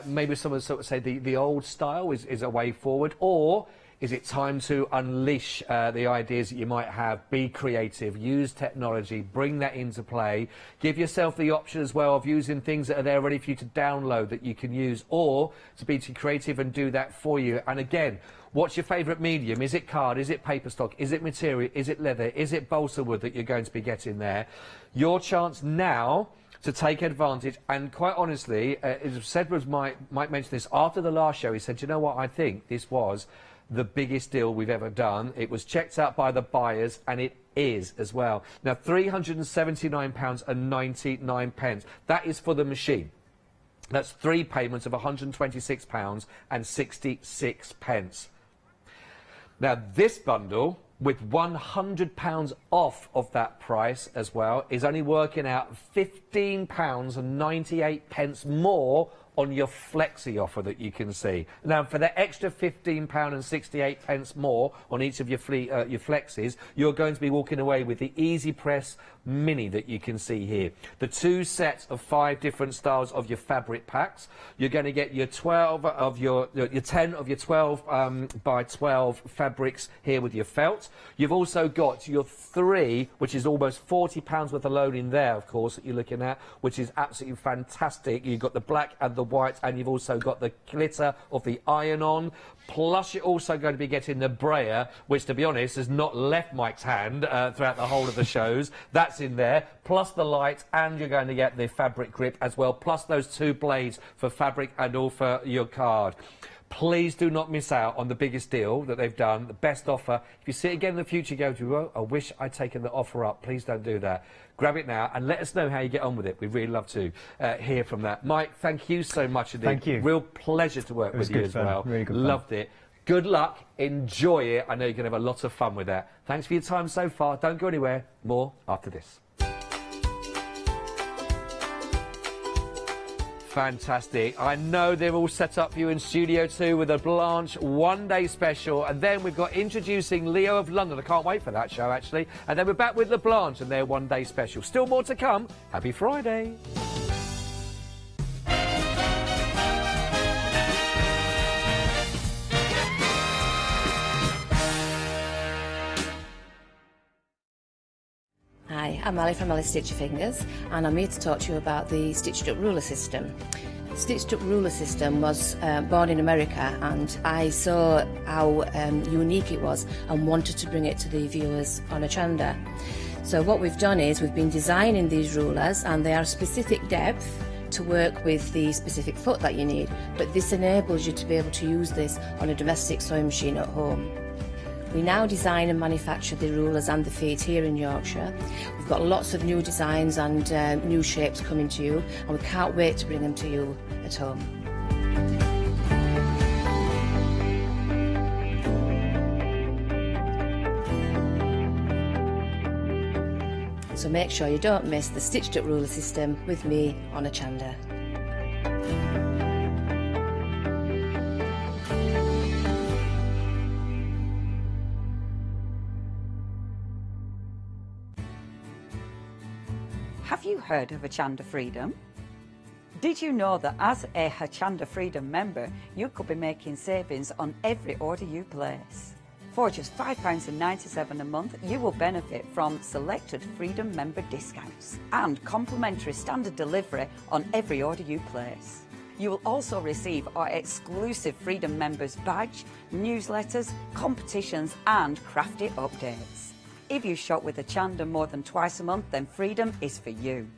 Maybe someone sort of say the old style is a way forward, or is it time to unleash the ideas that you might have, be creative, use technology, bring that into play, give yourself the option as well of using things that are there ready for you to download that you can use, or to be too creative and do that for you? And again, what's your favourite medium? Is it card? Is it paper stock? Is it material? Is it leather? Is it balsa wood that you're going to be getting there? Your chance now to take advantage, and quite honestly, Sedgwick might mention this after the last show. He said, you know what, I think this was the biggest deal we've ever done. It was checked out by the buyers, and it is as well. Now, £379.99. That is for the machine. That's 3 payments of £126.66. Now, this bundle, with £100 off of that price as well, is only working out £15.98 more on your flexi offer that you can see. Now, for the extra £15.68 more on each of your flexis, you're going to be walking away with the Easy Press Mini that you can see here. The 2 sets of 5 different styles of your fabric packs. You're going to get your 10 of your 12 by 12 fabrics here with your felt. You've also got your 3, which is almost £40 worth alone in there, of course, that you're looking at, which is absolutely fantastic. You've got the black and the white, and you've also got the glitter of the iron-on. Plus, you're also going to be getting the brayer, which, to be honest, has not left Mike's hand throughout the whole of the shows. That's in there, plus the light, and you're going to get the fabric grip as well, plus those 2 blades for fabric and all for your card. Please do not miss out on the biggest deal that they've done, the best offer. If you see it again in the future, go to, oh, I wish I'd taken the offer up. Please don't do that. Grab it now and let us know how you get on with it. We'd really love to hear from that. Mike, thank you so much indeed. Thank you. Real pleasure to work with you as well. Really good Loved it. Good luck. Enjoy it. I know you're going to have a lot of fun with that. Thanks for your time so far. Don't go anywhere. More after this. Fantastic. I know they're all set up for you in Studio 2 with a Blanche one-day special, and then we've got Introducing Leo of London. I can't wait for that show, actually. And then we're back with La Blanche and their one-day special. Still more to come. Happy Friday. Hi, I'm Ali from Ali Stitch Your Fingers, and I'm here to talk to you about the Stitched Up Ruler System. The Stitched Up Ruler System was born in America, and I saw how unique it was and wanted to bring it to the viewers on Hochanda. So what we've done is we've been designing these rulers, and they are specific depth to work with the specific foot that you need, but this enables you to be able to use this on a domestic sewing machine at home. We now design and manufacture the rulers and the feet here in Yorkshire. We've got lots of new designs and new shapes coming to you, and we can't wait to bring them to you at home. So make sure you don't miss the Stitched Up Ruler System with me on Hochanda. Have you heard of Hochanda Freedom? Did you know that as a Hochanda Freedom member, you could be making savings on every order you place? For just £5.97 a month, you will benefit from selected Freedom member discounts and complimentary standard delivery on every order you place. You will also receive our exclusive Freedom members badge, newsletters, competitions and crafty updates. If you shop with Hochanda more than twice a month, then Freedom is for you.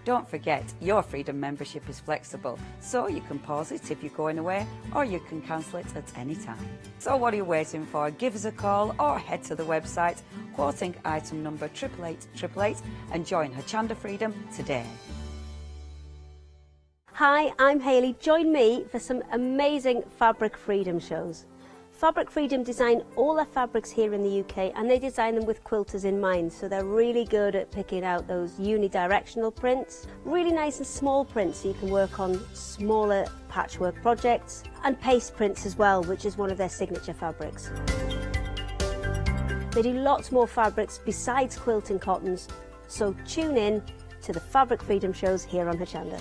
Don't forget, your Freedom membership is flexible, so you can pause it if you're going away, or you can cancel it at any time. So what are you waiting for? Give us a call or head to the website, quoting item number 88888, and join Hochanda Freedom today. Hi, I'm Hayley. Join me for some amazing Fabric Freedom shows. Fabric Freedom design all their fabrics here in the UK, and they design them with quilters in mind, so they're really good at picking out those unidirectional prints, really nice and small prints so you can work on smaller patchwork projects, and paste prints as well, which is one of their signature fabrics. They do lots more fabrics besides quilting cottons, so tune in to the Fabric Freedom shows here on Hochanda.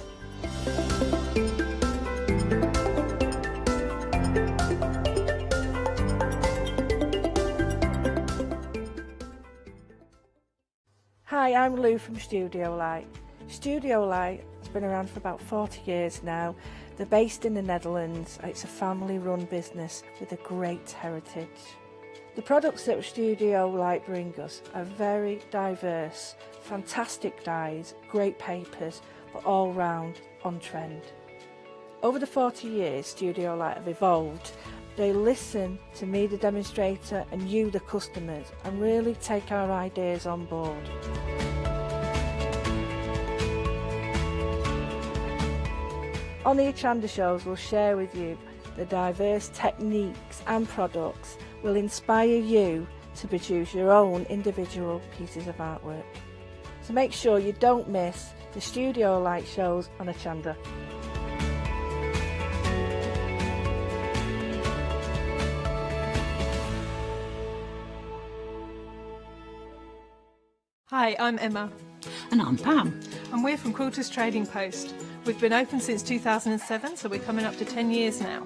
Hi, I'm Lou from Studio Light. Studio Light has been around for about 40 years now. They're based in the Netherlands. It's a family-run business with a great heritage. The products that Studio Light bring us are very diverse, fantastic dyes, great papers, but all round on trend. Over the 40 years Studio Light have evolved. They listen to me, the demonstrator, and you, the customers, and really take our ideas on board. On the Hochanda shows, we'll share with you the diverse techniques and products will inspire you to produce your own individual pieces of artwork. So make sure you don't miss the Studio Light shows on Hochanda. Hi, I'm Emma. And I'm Pam. And we're from Quilters Trading Post. We've been open since 2007, so we're coming up to 10 years now.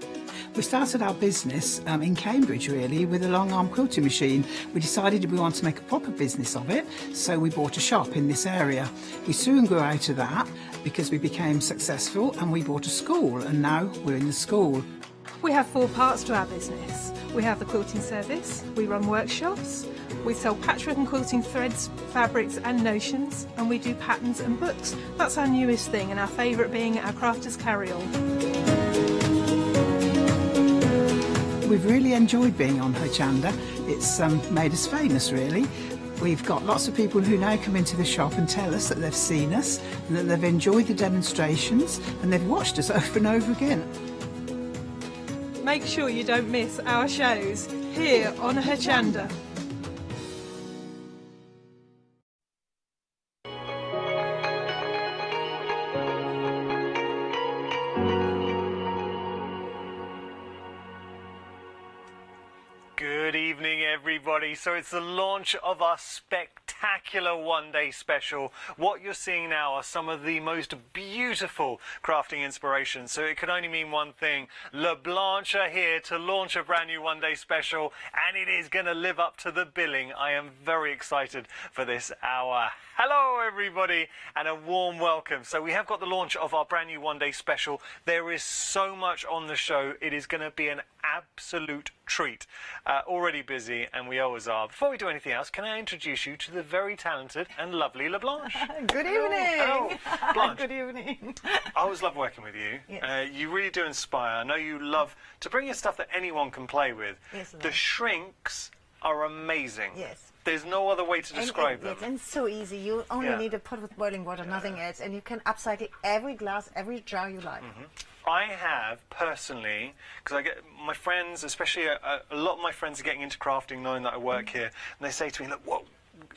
We started our business in Cambridge, really, with a long arm quilting machine. We decided we want to make a proper business of it, so we bought a shop in this area. We soon grew out of that because we became successful, and we bought a school, and now we're in the school. We have 4 parts to our business. We have the quilting service, we run workshops, we sell patchwork and quilting threads, fabrics and notions, and we do patterns and books. That's our newest thing, and our favourite being our crafters carry-all. We've really enjoyed being on Hochanda. It's made us famous, really. We've got lots of people who now come into the shop and tell us that they've seen us, and that they've enjoyed the demonstrations, and they've watched us over and over again. Make sure you don't miss our shows here on Hochanda. Good evening, everybody. So it's the launch of our spectacular one-day special. What you're seeing now are some of the most beautiful crafting inspirations. So it could only mean one thing. Le Blanche are here to launch a brand new one-day special, and it is going to live up to the billing. I am very excited for this hour. Hello, everybody, and a warm welcome. So we have got the launch of our brand new one-day special. There is so much on the show. It is going to be an absolute treat. Already busy, and we always are. Before we do anything else, can I introduce you to the very talented and lovely Le Blanche? Good evening. Hello. Blanche, Good evening. I always love working with you. Yes. You really do inspire. I know you love to bring your stuff that anyone can play with. Yes, the shrinks are amazing. Yes. There's no other way to describe them. Yes, and it's so easy. You only need a pot with boiling water, nothing else, and you can upcycle every glass, every jar you like. I have personally, because I get my friends, especially a lot of my friends are getting into crafting, knowing that I work here, and they say to me, "Look, what?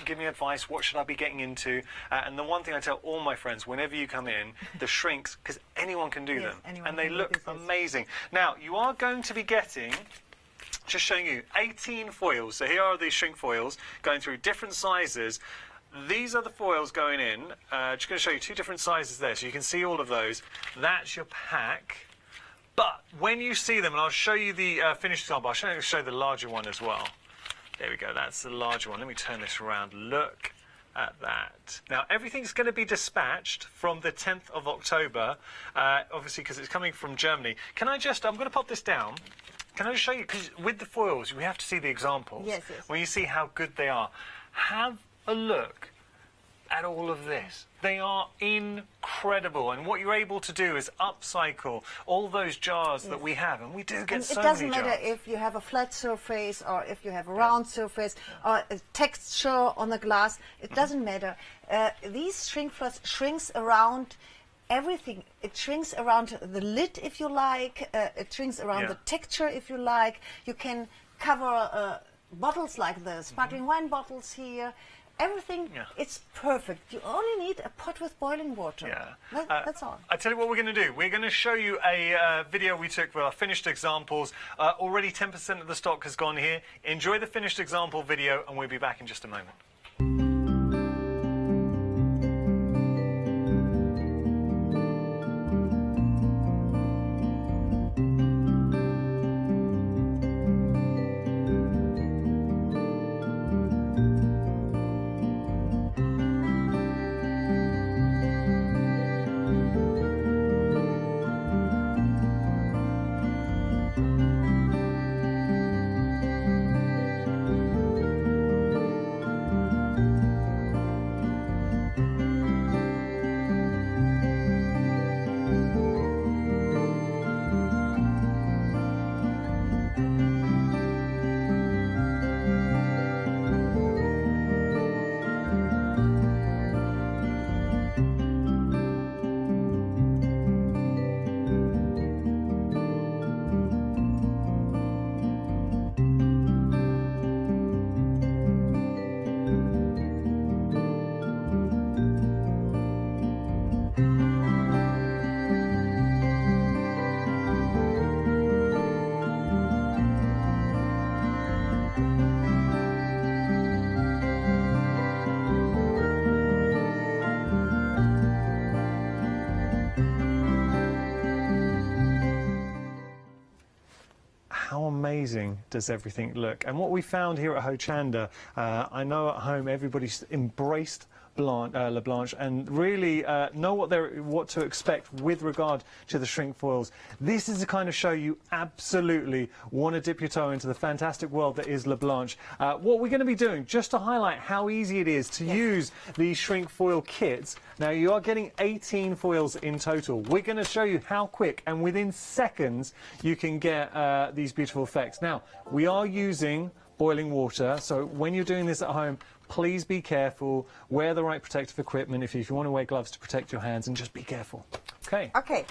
Give me advice. What should I be getting into?" And the one thing I tell all my friends, whenever you come in, the shrinks, because anyone can do them, and they look amazing. Now, you are going to be getting, just showing you, 18 foils. So here are these shrink foils going through different sizes. These are the foils going in. Just going to show you 2 different sizes there, so you can see all of those. That's your pack. But when you see them, and I'll show you the finished example, I'll show you the larger one as well. There we go, that's the larger one. Let me turn this around. Look at that. Now, everything's going to be dispatched from the 10th of October, obviously because it's coming from Germany. Can I just, I'm going to pop this down. Can I just show you, because with the foils, we have to see the examples. Yes, yes. When you see how good they are. Have a look at all of this. They are incredible, and what you're able to do is upcycle all those jars that we have, and we do get so many jars. It doesn't matter if you have a flat surface or if you have a round surface or a texture on the glass. It doesn't matter. These shrink floss shrinks around everything. It shrinks around the lid if you like. It shrinks around the texture if you like. You can cover bottles like the sparkling wine bottles here. Everything, it's perfect. You only need a pot with boiling water. That's all. I tell you what we're going to do. We're going to show you a video we took with our finished examples. Already 10% of the stock has gone here. Enjoy the finished example video, and we'll be back in just a moment. how amazing does everything look? And what we found here at Hochanda, I know at home everybody's embraced La Blanche and really know what to expect with regard to the shrink foils. This is the kind of show you absolutely want to dip your toe into the fantastic world that is La Blanche. What we're going to be doing, just to highlight how easy it is to use these shrink foil kits. Now you are getting 18 foils in total. We're going to show you how quick and within seconds you can get these beautiful effects. Now we are using boiling water, so when you're doing this at home, please be careful, wear the right protective equipment if you want to wear gloves to protect your hands, and just be careful. Okay. Okay,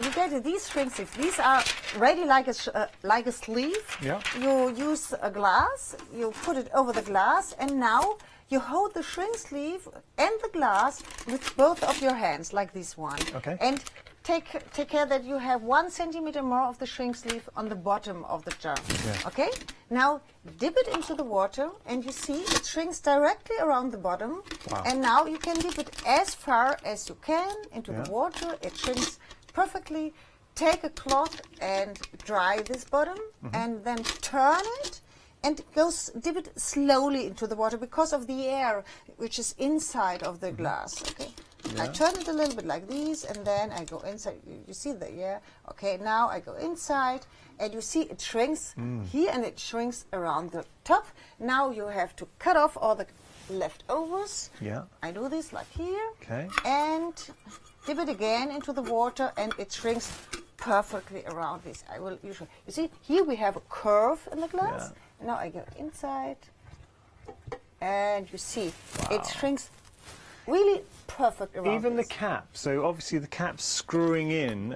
you get these shrink sleeves. These are ready like a sleeve. Yeah. You use a glass, you put it over the glass, and now you hold the shrink sleeve and the glass with both of your hands, like this one. Okay. And take care that you have 1 centimeter more of the shrink sleeve on the bottom of the jar. Yeah. Okay? Now dip it into the water, and you see it shrinks directly around the bottom. Wow. And now you can dip it as far as you can into the water. It shrinks perfectly. Take a cloth and dry this bottom, and then turn it. And dip it slowly into the water because of the air which is inside of the glass. Okay, I turn it a little bit like this, and then I go inside. You see the air? Okay, now I go inside, and you see it shrinks here, and it shrinks around the top. Now you have to cut off all the leftovers. Yeah. I do this like here. Okay. And dip it again into the water, and it shrinks perfectly around this. I will usually. You see, here we have a curve in the glass. Yeah. Now I go inside, and you see it shrinks really perfect around. Even the cap, so obviously the cap's screwing in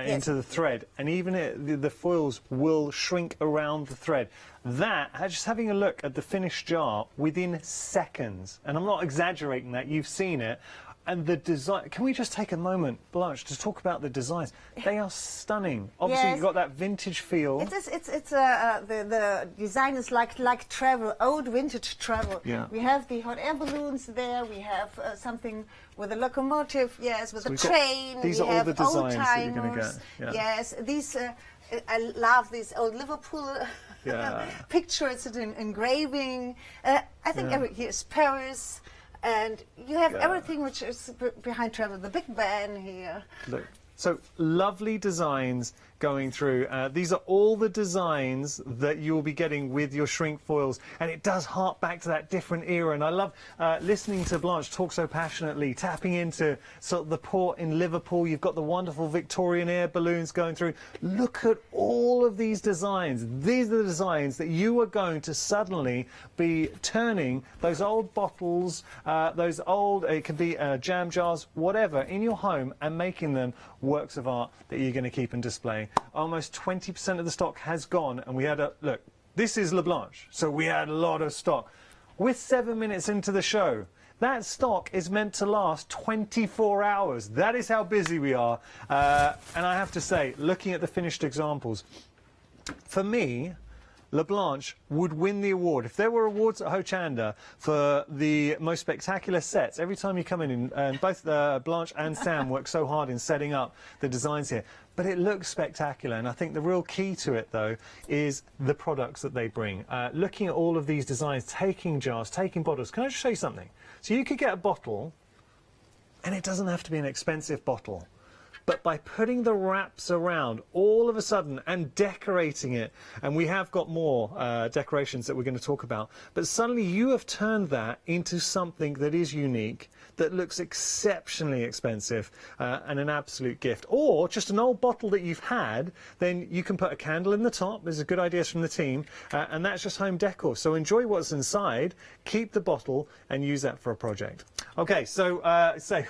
into the thread, and even the foils will shrink around the thread. That, just having a look at the finished jar within seconds, and I'm not exaggerating that, you've seen it. And the design, can we just take a moment, Blanche, to talk about the designs? They are stunning. Obviously, you've got that vintage feel. The design is like travel, old vintage travel. Yeah. We have the hot air balloons there. We have something with a locomotive, yes, with So a we've got- train. these we are all have the designs old that you're gonna timers. get, yeah. Yes, these. I love these old Liverpool Yeah. pictures and engraving. I think here is Paris. And you have everything which is behind travel. The Big Ben here. Look. So lovely designs going through. These are all the designs that you'll be getting with your shrink foils, and it does hark back to that different era. And I love listening to Blanche talk so passionately, tapping into sort of the port in Liverpool. You've got the wonderful Victorian air balloons going through. Look at all of these designs. These are the designs that you are going to suddenly be turning those old bottles, those old, it could be jam jars, whatever, in your home, and making them works of art that you're going to keep and display. Almost 20% of the stock has gone, and we had look, this is La Blanche, so we had a lot of stock. We're 7 minutes into the show. That stock is meant to last 24 hours. That is how busy we are. And I have to say, looking at the finished examples, for me, La Blanche would win the award. If there were awards at Hochanda for the most spectacular sets, every time you come in, and both Blanche and Sam work so hard in setting up the designs here, but it looks spectacular. And I think the real key to it, though, is the products that they bring. Looking at all of these designs, taking jars, taking bottles. Can I just show you something? So you could get a bottle, and it doesn't have to be an expensive bottle. But by putting the wraps around all of a sudden and decorating it, and we have got more decorations that we're going to talk about, but suddenly you have turned that into something that is unique, that looks exceptionally expensive, and an absolute gift. Or just an old bottle that you've had, then you can put a candle in the top. There's a good ideas from the team, and that's just home decor. So enjoy what's inside, keep the bottle, and use that for a project. Okay, so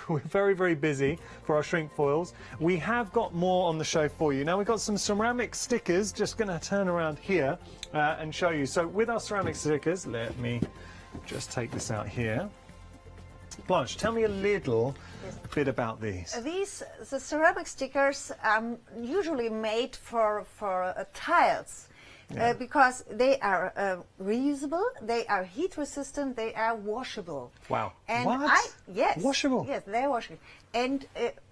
we're very, very busy for our shrink foils. We have got more on the show for you. Now we've got some ceramic stickers, just going to turn around here and show you. So with our ceramic stickers, let me just take this out here. Blanche, tell me a little bit about these. The ceramic stickers are usually made for tiles. because they are reusable, they are heat resistant, they are washable. Wow. And What? yes. Washable? Yes, they're washable. And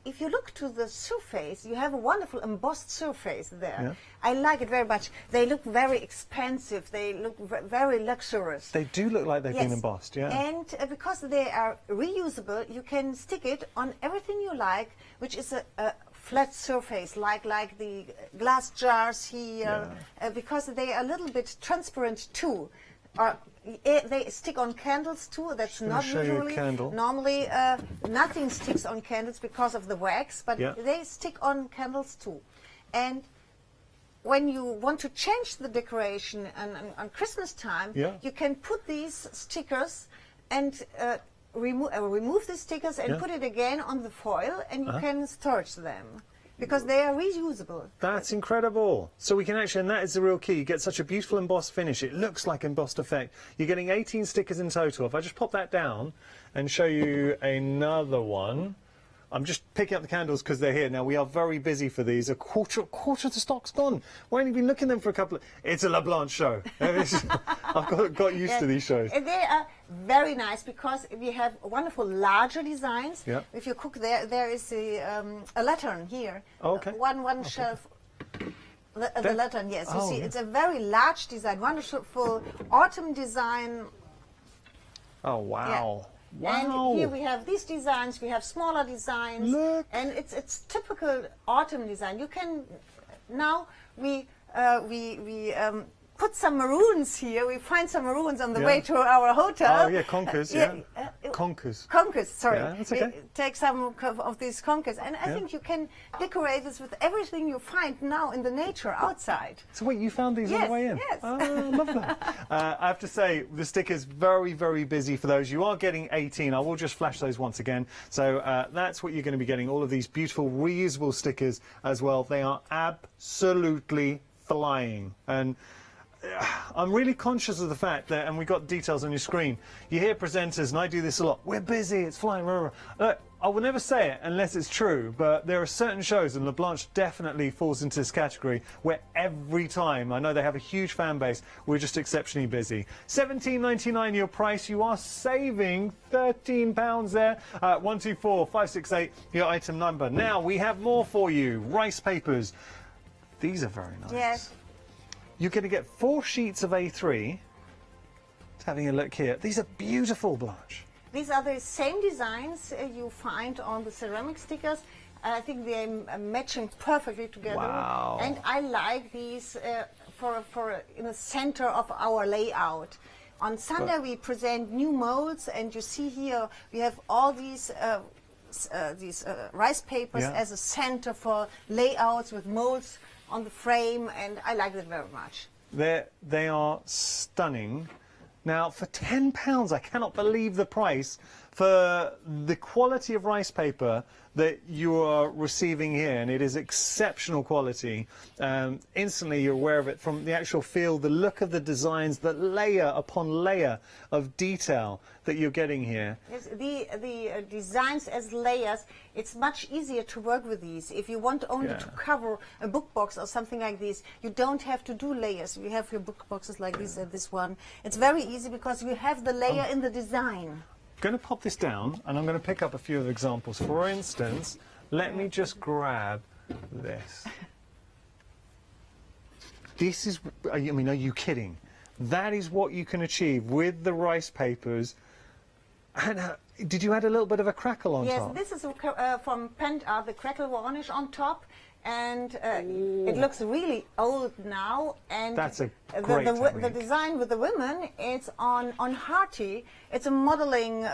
if you look to the surface, you have a wonderful embossed surface there. Yeah. I like it very much. They look very expensive. They look very luxurious. They do look like they've been embossed, yeah. And because they are reusable, you can stick it on everything you like, which is a flat surface, like the glass jars here, because they are a little bit transparent too. They stick on candles too. That's not usually. Normally, nothing sticks on candles because of the wax, but they stick on candles too. And when you want to change the decoration on Christmas time, you can put these stickers and remove the stickers and put it again on the foil, and you can storage them. Because they are reusable. That's incredible. So we can actually, and that is the real key, you get such a beautiful embossed finish. It looks like embossed effect. You're getting 18 stickers in total. If I just pop that down and show you another one. I'm just picking up the candles because they're here. Now, we are very busy for these. A quarter of the stock's gone. We've only been looking at them for a couple of... It's a La Blanche show. I've got used to these shows. They are very nice because we have wonderful larger designs. Yep. If you cook there is a lantern here. Oh, okay. One shelf. The lantern, yes. You see, it's a very large design, wonderful autumn design. Oh, wow. Yeah. Wow. And here we have these designs, we have smaller designs. Look. And it's typical autumn design. You can, now we put some maroons here. We find some maroons on the way to our hotel. Oh, yeah, conkers, conkers. Conkers, sorry. Yeah, that's okay. Take some of these conkers. And I think you can decorate this with everything you find now in the nature outside. So wait, you found these on the way in? Yes. Oh, I love that. I have to say, the sticker's very, very busy for those. You are getting 18. I will just flash those once again. So that's what you're going to be getting, all of these beautiful reusable stickers as well. They are absolutely flying. And I'm really conscious of the fact that, and we've got details on your screen, you hear presenters, and I do this a lot, we're busy, it's flying, Look, I will never say it unless it's true, but there are certain shows, and La Blanche definitely falls into this category, where every time, I know they have a huge fan base, we're just exceptionally busy. £17.99 your price, you are saving £13 there. 124568 your item number. Now we have more for you. Rice papers. These are very nice. Yes. You're going to get 4 sheets of A3. Just having a look here. These are beautiful, Blanche. These are the same designs you find on the ceramic stickers. I think they're matching perfectly together. Wow. And I like these in the center of our layout. On Sunday we present new molds, and you see here we have all these rice papers as a center for layouts with molds on the frame, and I like it very much. They are stunning. Now, for £10, I cannot believe the price for the quality of rice paper that you are receiving here, and it is exceptional quality. Instantly you're aware of it from the actual feel, the look of the designs, the layer upon layer of detail that you're getting here. Yes, the designs as layers, it's much easier to work with these. If you want only to cover a book box or something like this, you don't have to do layers. You have your book boxes like this and this one. It's very easy because you have the layer in the design. I'm going to pop this down, and I'm going to pick up a few of the examples. For instance, let me just grab this. This is, I mean, are you kidding? That is what you can achieve with the rice papers. And did you add a little bit of a crackle on top? Yes, this is from Pent Art, the crackle varnish on top. And it looks really old now. And that's a great the design with the women, it's on Harty. It's a modeling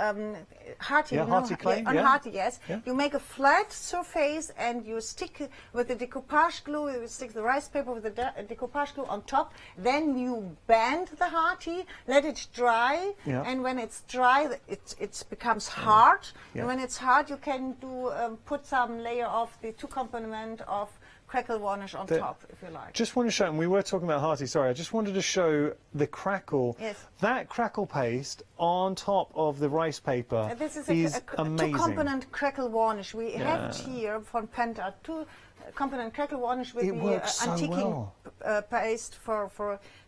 Harty. Yeah, Harty clay. On Harty, yes. Yeah. You make a flat surface and you stick with the decoupage glue. You stick the rice paper with the decoupage glue on top. Then you band the Harty, let it dry, and when it's dry, it becomes hard. And when it's hard, you can do put some layer of the two component of crackle varnish on top, if you like. Just want to show, and we were talking about hearty, sorry, I just wanted to show the crackle. Yes. That crackle paste on top of the rice paper This is a amazing. two-component crackle varnish. We have it here from Penta, two-component crackle varnish with It the works so antiquing paste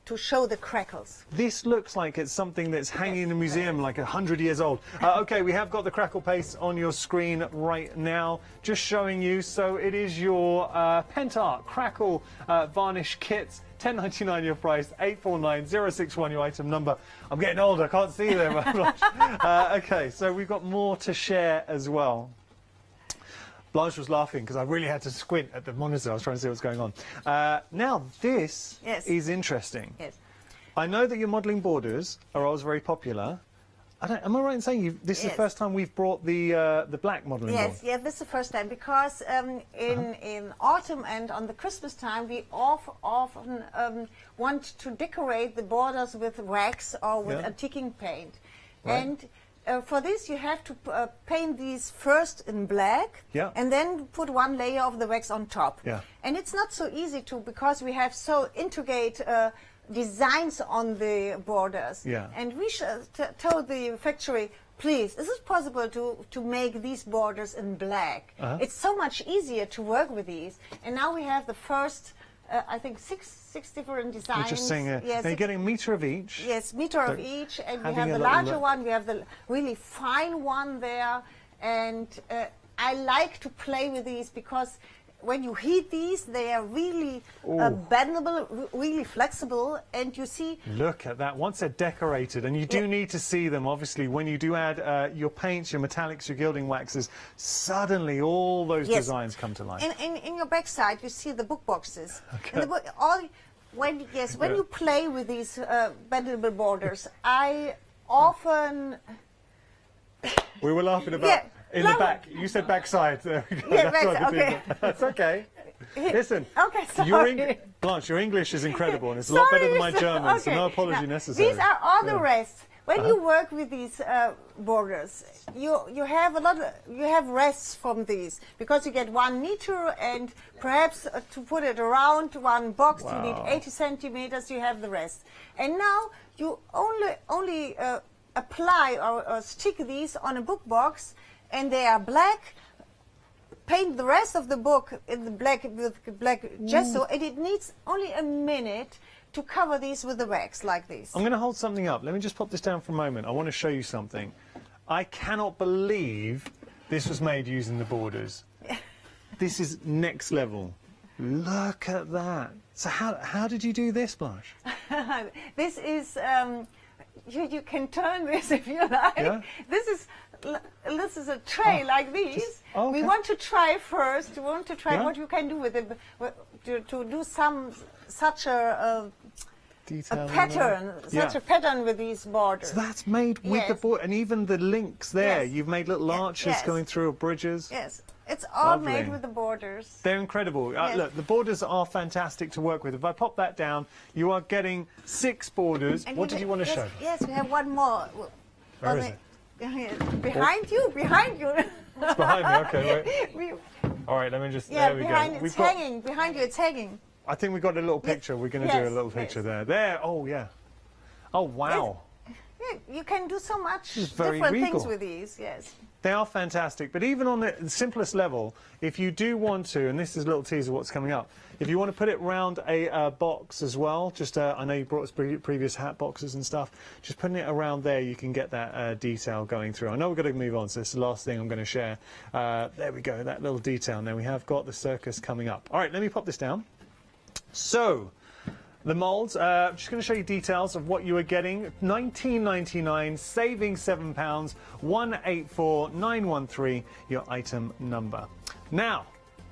to show the crackles. This looks like it's something that's hanging in a museum, like 100 years old. Okay, we have got the crackle paste on your screen right now, just showing you. So it is your Penta crackle varnish kit. £10.99 your price, 849061 your item number. I'm getting old, I can't see them. Okay, so we've got more to share as well. Blanche was laughing because I really had to squint at the monitor. I was trying to see what's going on. Now, this is interesting. Yes. I know that your modelling borders are always very popular. Am I right in saying this is the first time we've brought the black modelling board? Yes, this is the first time because in autumn and on the Christmas time we often want to decorate the borders with wax or with antiquing paint. Right. And for this you have to paint these first in black and then put one layer of the wax on top. Yeah. And it's not so easy to, because we have so intricate designs on the borders. Yeah. And we told the factory, please, is it possible to make these borders in black? It's so much easier to work with these. And now we have the first, I think, six different designs. You're just saying, yes, you're getting a metre of each. Yes, metre of each. And we have having the a little larger one, we have the really fine one there. And I like to play with these because when you heat these, they are really bendable, really flexible, and you see... Look at that. Once they're decorated, and you do need to see them, obviously, when you do add your paints, your metallics, your gilding waxes, suddenly all those designs come to life. In your backside, you see the book boxes. Okay. And when you play with these bendable borders, I often... We were laughing about... In the back. You said backside. There we go. That's what I did. That's okay. Listen. Okay, sorry. Blanche, your English is incredible, and it's a lot better than my German, so no apology necessary. These are all the rests. When you work with these borders, you have rests from these because you get 1 meter, and perhaps to put it around one box you need 80 centimeters. You have the rest, and now you only apply or stick these on a book box. And they are black. Paint the rest of the book in the black with black gesso, and it needs only a minute to cover these with the wax like this. I'm going to hold something up. Let me just pop this down for a moment. I want to show you something. I cannot believe this was made using the borders. This is next level. Look at that. So how did you do this, Blanche? This is you can turn this if you like. Yeah? This is a tray like these. We want to try first. We want to try what you can do with it to do such a pattern, a pattern with these borders. So that's made with the board, and even the links there. You've made little arches going through bridges. Yes. It's all made with the borders. They're incredible. Look, the borders are fantastic to work with. If I pop that down, you are getting 6 borders. And what did you want to show? Yes, we have one more. Where is it? Behind you. It's behind me, okay, wait. All right, let me just, there we go. It's hanging. Behind you, it's hanging. I think we've got a little picture. We're going to do a little picture there. There, oh yeah. Oh, wow. You can do so much very different regal. things with these, yes. They are fantastic, but even on the simplest level, if you do want to, and this is a little teaser of what's coming up, if you want to put it round a box as well, just I know you brought us previous hat boxes and stuff, just putting it around there, you can get that detail going through. I know we're going to move on, so this is the last thing I'm going to share. There we go, that little detail. Now we have got the circus coming up. All right, let me pop this down. So, the moulds, I'm just going to show you details of what you are getting. $19.99, saving £7, 184913, your item number. Now,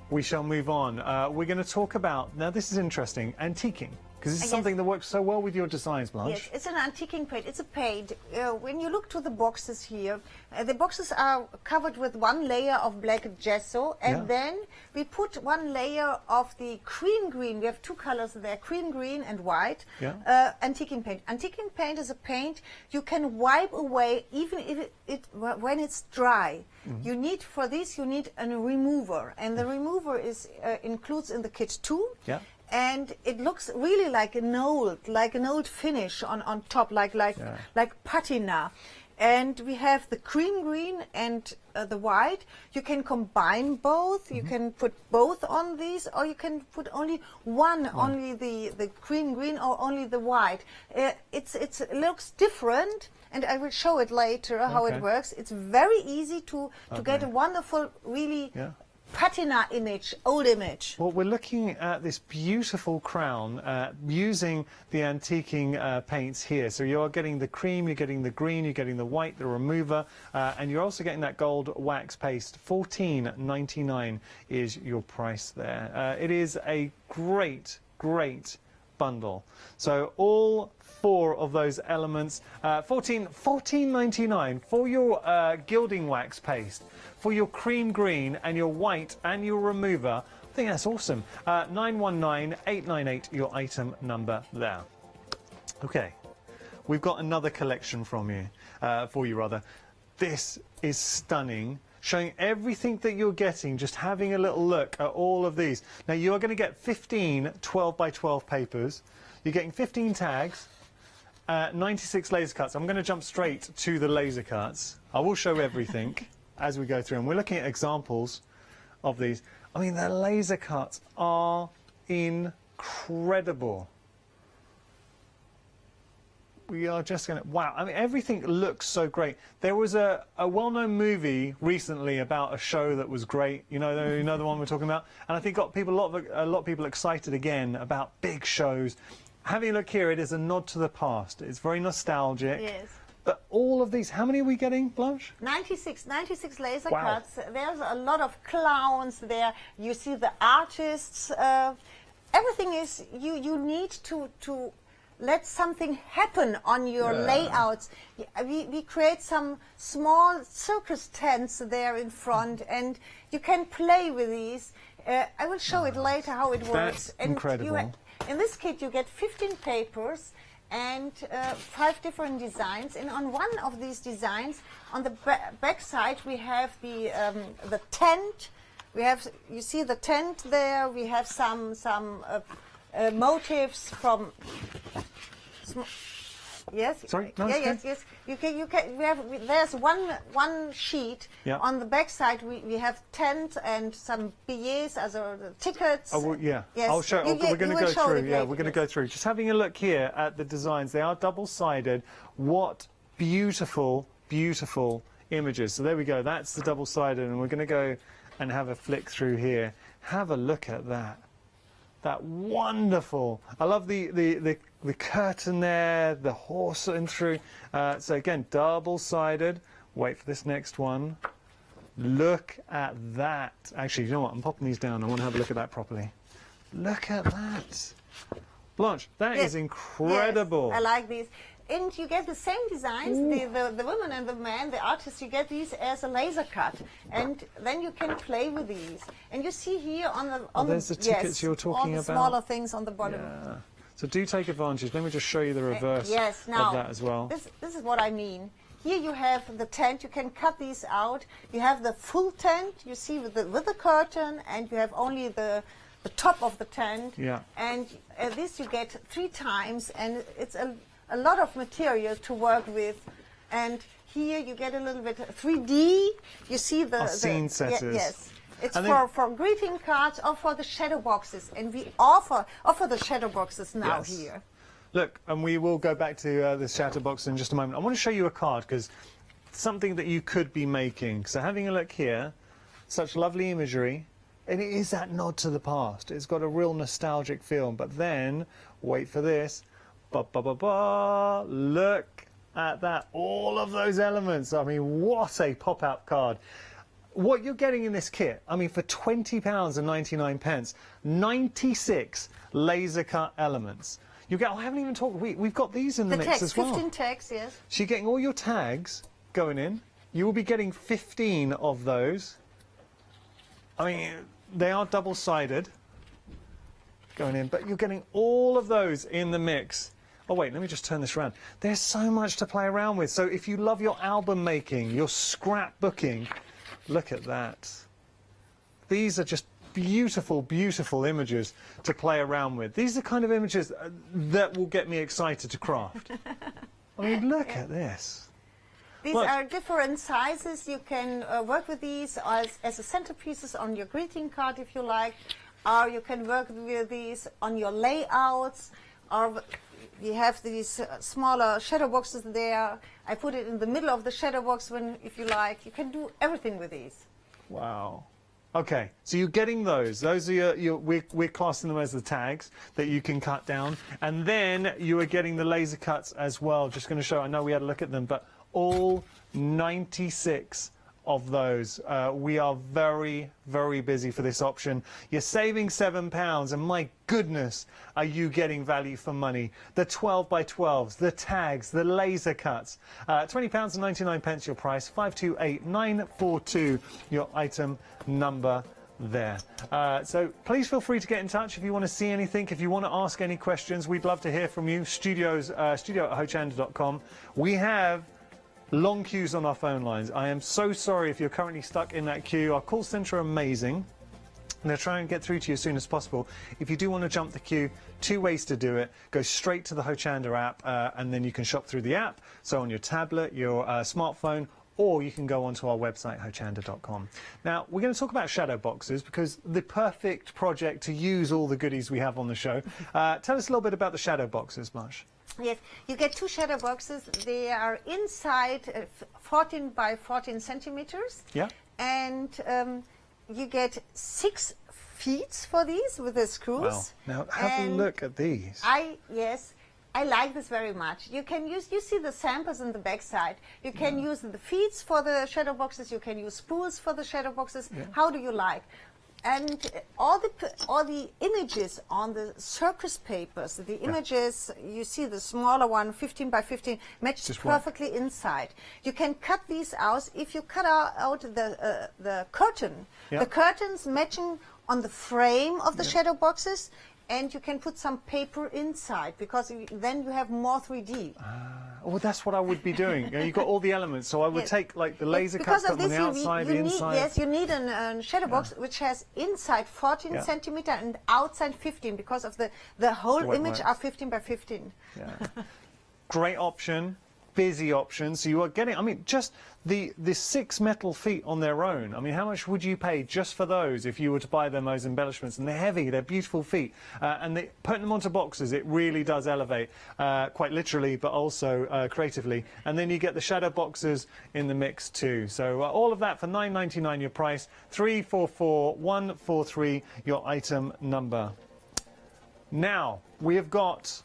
we shall move on. We're going to talk about, now this is interesting, antiquing. Because it's something that works so well with your designs, Blanche. Yes, it's an antiquing paint. It's a paint. When you look to the boxes here, the boxes are covered with one layer of black gesso, and then we put one layer of the cream green. We have two colors there, cream green and white. Antiquing paint. Antiquing paint is a paint you can wipe away even if when it's dry. You need for this you need a remover, and the remover is includes in the kit too. And it looks really like an old finish on top, like patina. And we have the cream green and the white. You can combine both. You can put both on these, or you can put only one, only the cream green or only the white. It looks different, and I will show it later how it works. It's very easy to get a wonderful, really patina image, old image. Well, we're looking at this beautiful crown using the antiquing paints here. So you're getting the cream, you're getting the green, you're getting the white, the remover, and you're also getting that gold wax paste. $14.99 is your price there. It is a great, great bundle. So all 4 of those elements, $14.99 for your gilding wax paste, for your cream green and your white and your remover. I think that's awesome. 919898, your item number there. Okay, we've got another collection from you, for you rather. This is stunning, showing everything that you're getting, just having a little look at all of these. Now you are going to get 15 12 by 12 papers. You're getting 15 tags, 96 laser cuts. I'm going to jump straight to the laser cuts. I will show everything as we go through, and we're looking at examples of these. I mean, the laser cuts are incredible. We are just going to, wow, I mean, everything looks so great. There was a well-known movie recently about a show that was great, you know the one we're talking about, and I think got people, a lot of people excited again about big shows. Having a look here, it is a nod to the past. It's very nostalgic. Yes. But all of these, how many are we getting, Blanche? 96 laser cuts. There's a lot of clowns there. You see the artists. Everything is, you need to let something happen on your layouts. We create some small circus tents there in front, and you can play with these. I will show it later how it works. That's incredible. In this kit you get 15 papers and 5 different designs, and on one of these designs on the back side we have the tent. We have, you see the tent there. We have some motifs from yes. Sorry? No, yes. You can. There's one sheet on the back side. We have tent and some billets, as the tickets. Oh, well, yeah. Yes. I'll show. We're going to go through. Yeah, we're going to go through. Just having a look here at the designs. They are double-sided. What beautiful, beautiful images. So there we go. That's the double-sided, and we're going to go and have a flick through here. Have a look at that. That wonderful. I love the curtain there, the horse in through. So again, double-sided. Wait for this next one. Look at that. Actually, you know what? I'm popping these down. I want to have a look at that properly. Look at that. Blanche, that is incredible. Yes, I like these. And you get the same designs, the woman and the man, the artists, you get these as a laser cut. And then you can play with these. And you see here on there's the tickets you're talking all the about. smaller things on the bottom. Yeah. So do take advantage. Let me just show you the reverse now, of that as well. This is what I mean. Here you have the tent. You can cut these out. You have the full tent, you see, with the curtain, and you have only the top of the tent. Yeah. And this you get 3 times, and it's a lot of material to work with. And here you get a little bit 3D. You see the scene setters. Yes. It's for greeting cards or for the shadow boxes, and we offer the shadow boxes now here. Look, and we will go back to the shadow box in just a moment. I want to show you a card, because something that you could be making. So having a look here, such lovely imagery, and it is that nod to the past. It's got a real nostalgic feel. But then, wait for this, look at that, all of those elements. I mean, what a pop-out card. What you're getting in this kit, I mean, for £20.99, 96 laser cut elements. You get. I haven't even talked. We've got these in the mix tags, as well. 15 tags, yes. So you're getting all your tags going in. You will be getting 15 of those. I mean, they are double-sided going in, but you're getting all of those in the mix. Oh wait, let me just turn this around. There's so much to play around with. So if you love your album making, your scrapbooking, look at that. These are just beautiful, beautiful images to play around with. These are the kind of images that will get me excited to craft. I mean, look at this. These are different sizes. You can work with these as a centerpieces on your greeting card if you like, or you can work with these on your layouts, or you have these smaller shadow boxes there. I put it in the middle of the shadow box if you like. You can do everything with these. Wow. Okay, so you're getting those. Those are we're classing them as the tags that you can cut down. And then you are getting the laser cuts as well. Just going to show, I know we had a look at them, but all 96 of those. We are very, very busy for this option. You're saving £7, and my goodness, are you getting value for money. The 12 by 12s, the tags, the laser cuts. £20.99 your price, 528942 your item number there. So please feel free to get in touch if you want to see anything, if you want to ask any questions. We'd love to hear from you. Studio at hochanda.com. We have long queues on our phone lines. I am so sorry if you're currently stuck in that queue. Our call centre are amazing. And they'll try and get through to you as soon as possible. If you do want to jump the queue, 2 ways to do it. Go straight to the Hochanda app, and then you can shop through the app. So on your tablet, your smartphone, or you can go onto our website, hochanda.com. Now, we're going to talk about shadow boxes, because the perfect project to use all the goodies we have on the show. Tell us a little bit about the shadow boxes, Marsh. Yes, you get 2 shadow boxes. They are inside 14 by 14 centimeters. Yeah. And you get 6 feet for these with the screws. Wow. Now, have a look at these. Yes, I like this very much. You can use, you see the samples in the back side. You can use the feet for the shadow boxes. You can use spools for the shadow boxes. Yeah. How do you like? And all the images on the circus papers, the images, you see the smaller one, 15 by 15, matches perfectly inside. You can cut these out. If you cut out the curtain, the curtains matching on the frame of the shadow boxes, and you can put some paper inside, because then you have more 3D. Well, that's what I would be doing. You know, you've got all the elements, so I would take like the laser cuts on the outside, the inside. Yes, you need a shadow box which has inside 14 centimeter and outside 15, because of the whole image are 15 by 15. Yeah. Great option. Busy option. So you are getting, I mean, just the 6 metal feet on their own. I mean, how much would you pay just for those if you were to buy them those embellishments? And they're heavy, they're beautiful feet. And putting them onto boxes, it really does elevate, quite literally, but also creatively. And then you get the shadow boxes in the mix too. So all of that for $9.99 your price, 344143 your item number. Now, we have got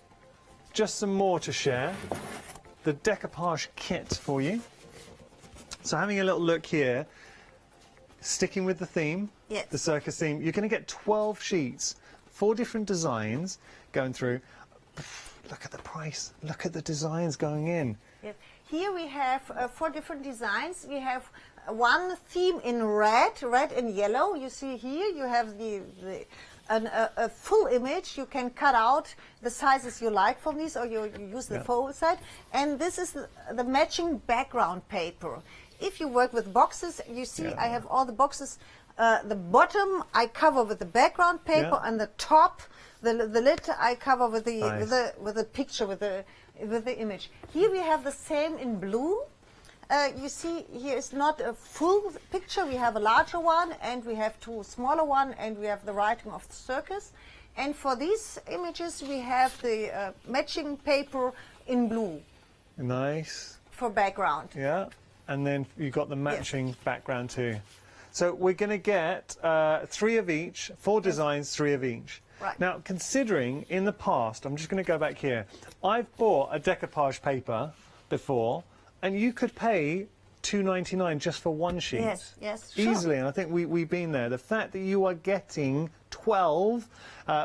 just some more to share. The decoupage kit for you. So having a little look here, sticking with the theme, the circus theme, you're going to get 12 sheets, 4 different designs going through. Look at the price, look at the designs going in. Yes. Here we have 4 different designs. We have one theme in red and yellow. You see here you have a full image. You can cut out the sizes you like from these, or you use the full side. And this is the matching background paper. If you work with boxes, you see I have all the boxes. The bottom I cover with the background paper, and the top, the lid I cover with the with the picture, with the image. Here we have the same in blue. You see, here is not a full picture. We have a larger one, and we have 2 smaller ones, and we have the writing of the circus. And for these images, we have the matching paper in blue. Nice. For background. Yeah, and then you've got the matching background too. So we're going to get 3 of each, 4 designs, 3 of each. Right. Now, considering in the past, I'm just going to go back here. I've bought a decoupage paper before, and you could pay $2.99 just for 1 sheet. Yes, sure. Easily, and I think we've been there. The fact that you are getting 12,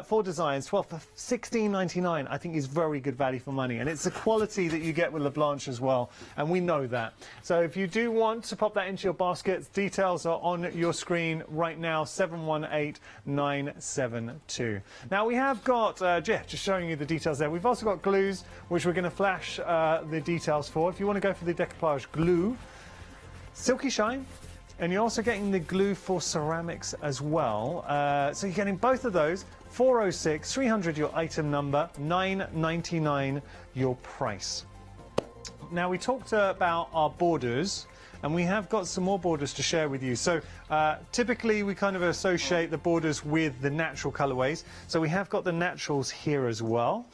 4 designs, 12 for $16.99. I think is very good value for money, and it's the quality that you get with La Blanche as well, and we know that. So if you do want to pop that into your baskets, details are on your screen right now, 718972. Now we have got, Jeff, just showing you the details there. We've also got glues, which we're going to flash the details for. If you want to go for the decoupage glue, silky shine, and you're also getting the glue for ceramics as well. So you're getting both of those. 406 300 your item number, $9.99 your price. Now we talked about our borders, and we have got some more borders to share with you. So typically we kind of associate the borders with the natural colorways. So we have got the naturals here as well.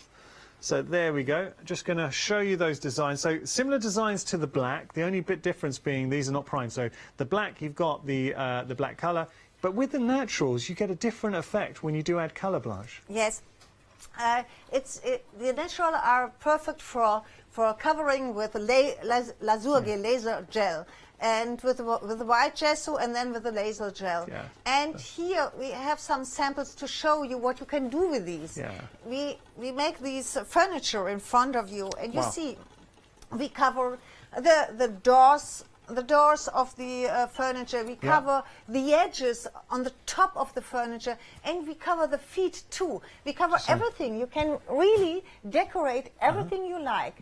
So there we go. Just going to show you those designs. So similar designs to the black. The only bit difference being these are not prime. So the black, you've got the black color, but with the naturals, you get a different effect when you do add color, Blanche. Yes, the natural are perfect for covering with Lasurge laser gel, and with the white gesso, and then with the laser gel. Yeah. And here we have some samples to show you what you can do with these. Yeah. We make these furniture in front of you, and you Wow. see we cover the doors. The doors of the furniture, we cover the edges on the top of the furniture, and we cover the feet too. We cover everything. You can really decorate everything you like.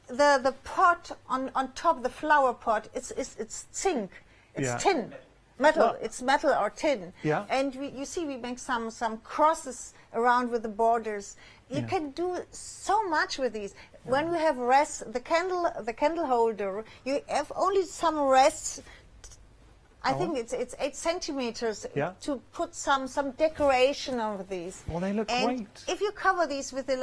The pot on top, the flower pot, it's zinc, it's tin, metal. Well, it's metal or tin. Yeah. And you see, we make some crosses around with the borders. You can do so much with these. When we have rests, the candle holder, you have only some rests. I think it's 8 centimeters to put some decoration over these. Well, they look and great. If you cover these with the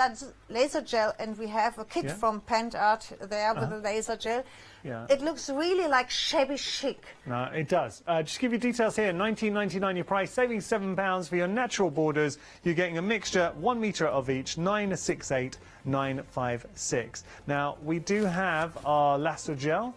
laser gel, and we have a kit from Pant Art there with the laser gel, it looks really like shabby chic. No, it does. Just give you details here. $19.99 your price, saving £7 for your natural borders. You're getting a mixture, 1 metre of each, 968,956. Now we do have our lasso gel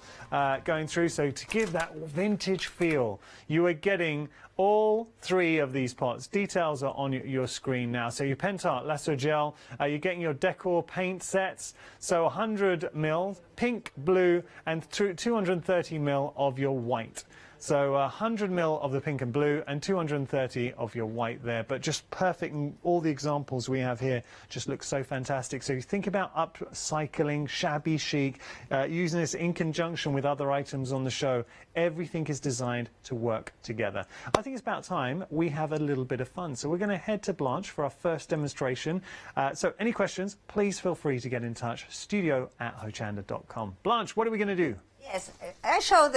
going through, so to give that vintage feel, you are getting all 3 of these pots. Details are on your screen now. So your Pentart lasso gel, you're getting your decor paint sets. So 100ml pink, blue, and 230ml of your white. So 100ml of the pink and blue and 230 of your white there. But just perfect. All the examples we have here just look so fantastic. So you think about upcycling, shabby chic, using this in conjunction with other items on the show. Everything is designed to work together. I think it's about time we have a little bit of fun. So we're going to head to Blanche for our first demonstration. So any questions, please feel free to get in touch. studio@hochanda.com. Blanche, what are we going to do? Yes, I show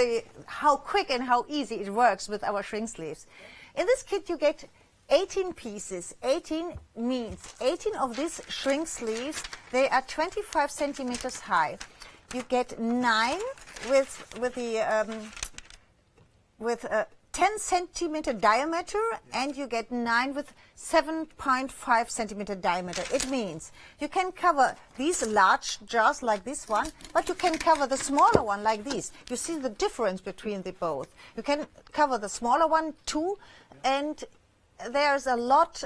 how quick and how easy it works with our shrink sleeves. In this kit you get 18 pieces. 18 means 18 of these shrink sleeves. They are 25 centimeters high. You get 9 with 10 centimeter diameter, and you get 9 with 7.5 centimeter diameter. It means you can cover these large jars like this one, but you can cover the smaller one like this. You see the difference between the both. You can cover the smaller one too, and there's a lot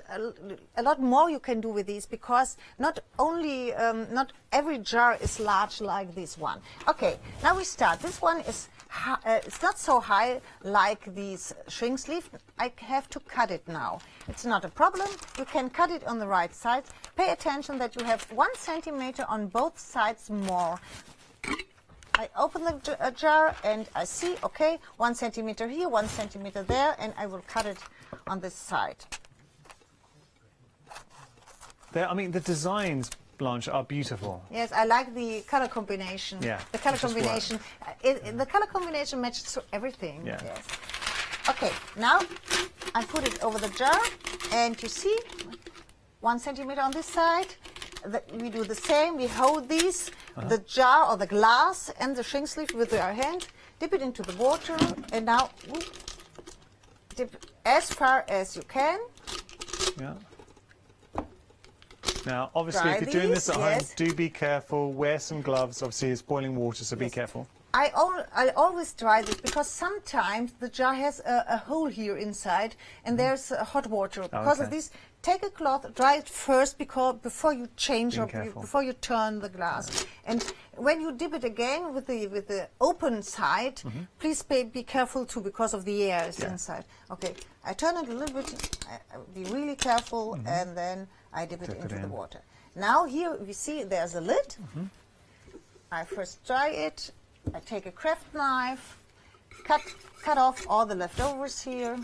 more you can do with these, because not every jar is large like this one. Okay, now we start. This one is it's not so high like these shrink sleeve. I have to cut it now. It's not a problem. You can cut it on the right side. Pay attention that you have 1 centimeter on both sides more. I open the jar and I see, okay, 1 centimeter here, 1 centimeter there, and I will cut it on this side. I mean, the designs, Blanche, are beautiful. Yes, I like the color combination. Yeah, the color combination. The color combination matches to everything. Yeah. Yes. Okay, now I put it over the jar, and you see, 1 centimeter on this side. We do the same. We hold these, the jar or the glass and the shrink sleeve with our hand, dip it into the water, and now dip as far as you can. Yeah. Now, obviously, if you're doing this at home, do be careful. Wear some gloves. Obviously, it's boiling water, so be careful. I always try this because sometimes the jar has a hole here inside and there's hot water. Because of this, take a cloth, dry it first before you change or before you turn the glass. And when you dip it again with the open side, please be careful too because of the air is inside. Okay, I turn it a little bit, be really careful, and then I dip it into the water. Now here we see there's a lid. I first dry it. I take a craft knife, cut off all the leftovers here.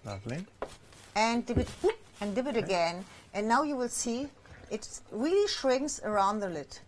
Lovely. And dip it again. And now you will see it really shrinks around the lid.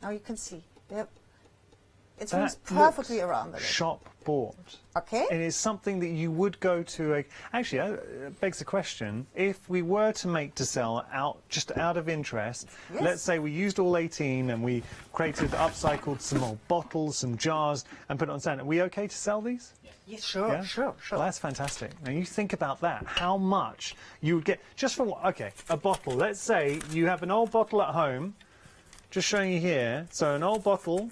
Now you can see. It shrinks perfectly around the lid. Shop bought. Okay. It is something that you would go to actually, it begs the question, if we were to make to sell just out of interest, let's say we used all 18 and we upcycled some old bottles, some jars, and put it on stand, are we okay to sell these? Yes, sure. Well, that's fantastic. Now you think about that, how much you would get, just for, a bottle. Let's say you have an old bottle at home, just showing you here, so an old bottle,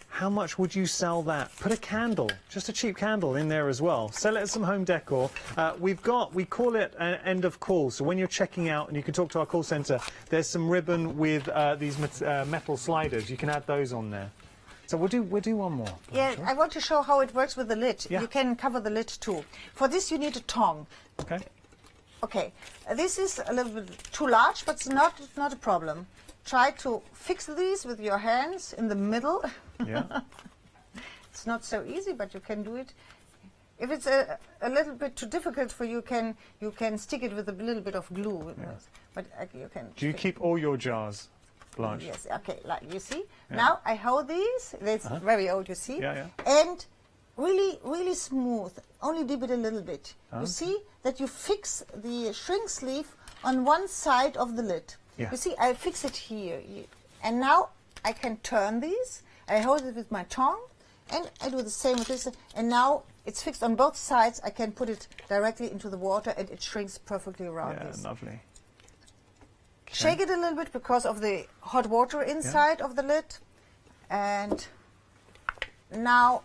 how much would you sell that? Put a candle, just a cheap candle in there as well. Sell it as some home decor. We call it an end of call. So when you're checking out, and you can talk to our call centre, there's some ribbon with these metal sliders. You can add those on there. So we'll do one more. Yeah, I want to show how it works with the lid. You can cover the lid too. For this you need a tongue. Okay. Okay, this is a little bit too large, but it's not a problem. Try to fix these with your hands in the middle. Yeah. It's not so easy, but you can do it. If it's a little bit too difficult for you, you can stick it with a little bit of glue. But you can. Do you keep all your jars, Blanche? Yes. Okay. Like you see. Now I hold these. It's very old. You see. Yeah. And really, really smooth. Only dip it a little bit. You see that you fix the shrink sleeve on one side of the lid. Yeah. You see, I fix it here. And now I can turn these. I hold it with my tongue, and I do the same with this. And now it's fixed on both sides. I can put it directly into the water, and it shrinks perfectly around this. Yeah, lovely. Shake it a little bit because of the hot water inside of the lid. And now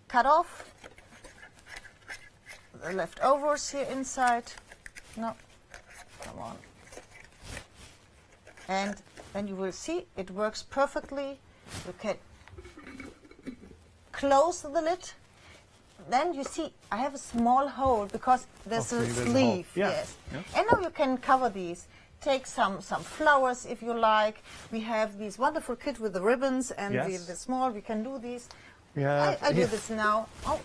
cut off the leftovers here inside. No, come on. And then you will see it works perfectly. You can close the lid. Then you see I have a small hole because there's a sleeve. Yes. And now you can cover these. Take some flowers if you like. We have these wonderful kit with the ribbons and the small. We can do these. Yeah. I do this now. Oh.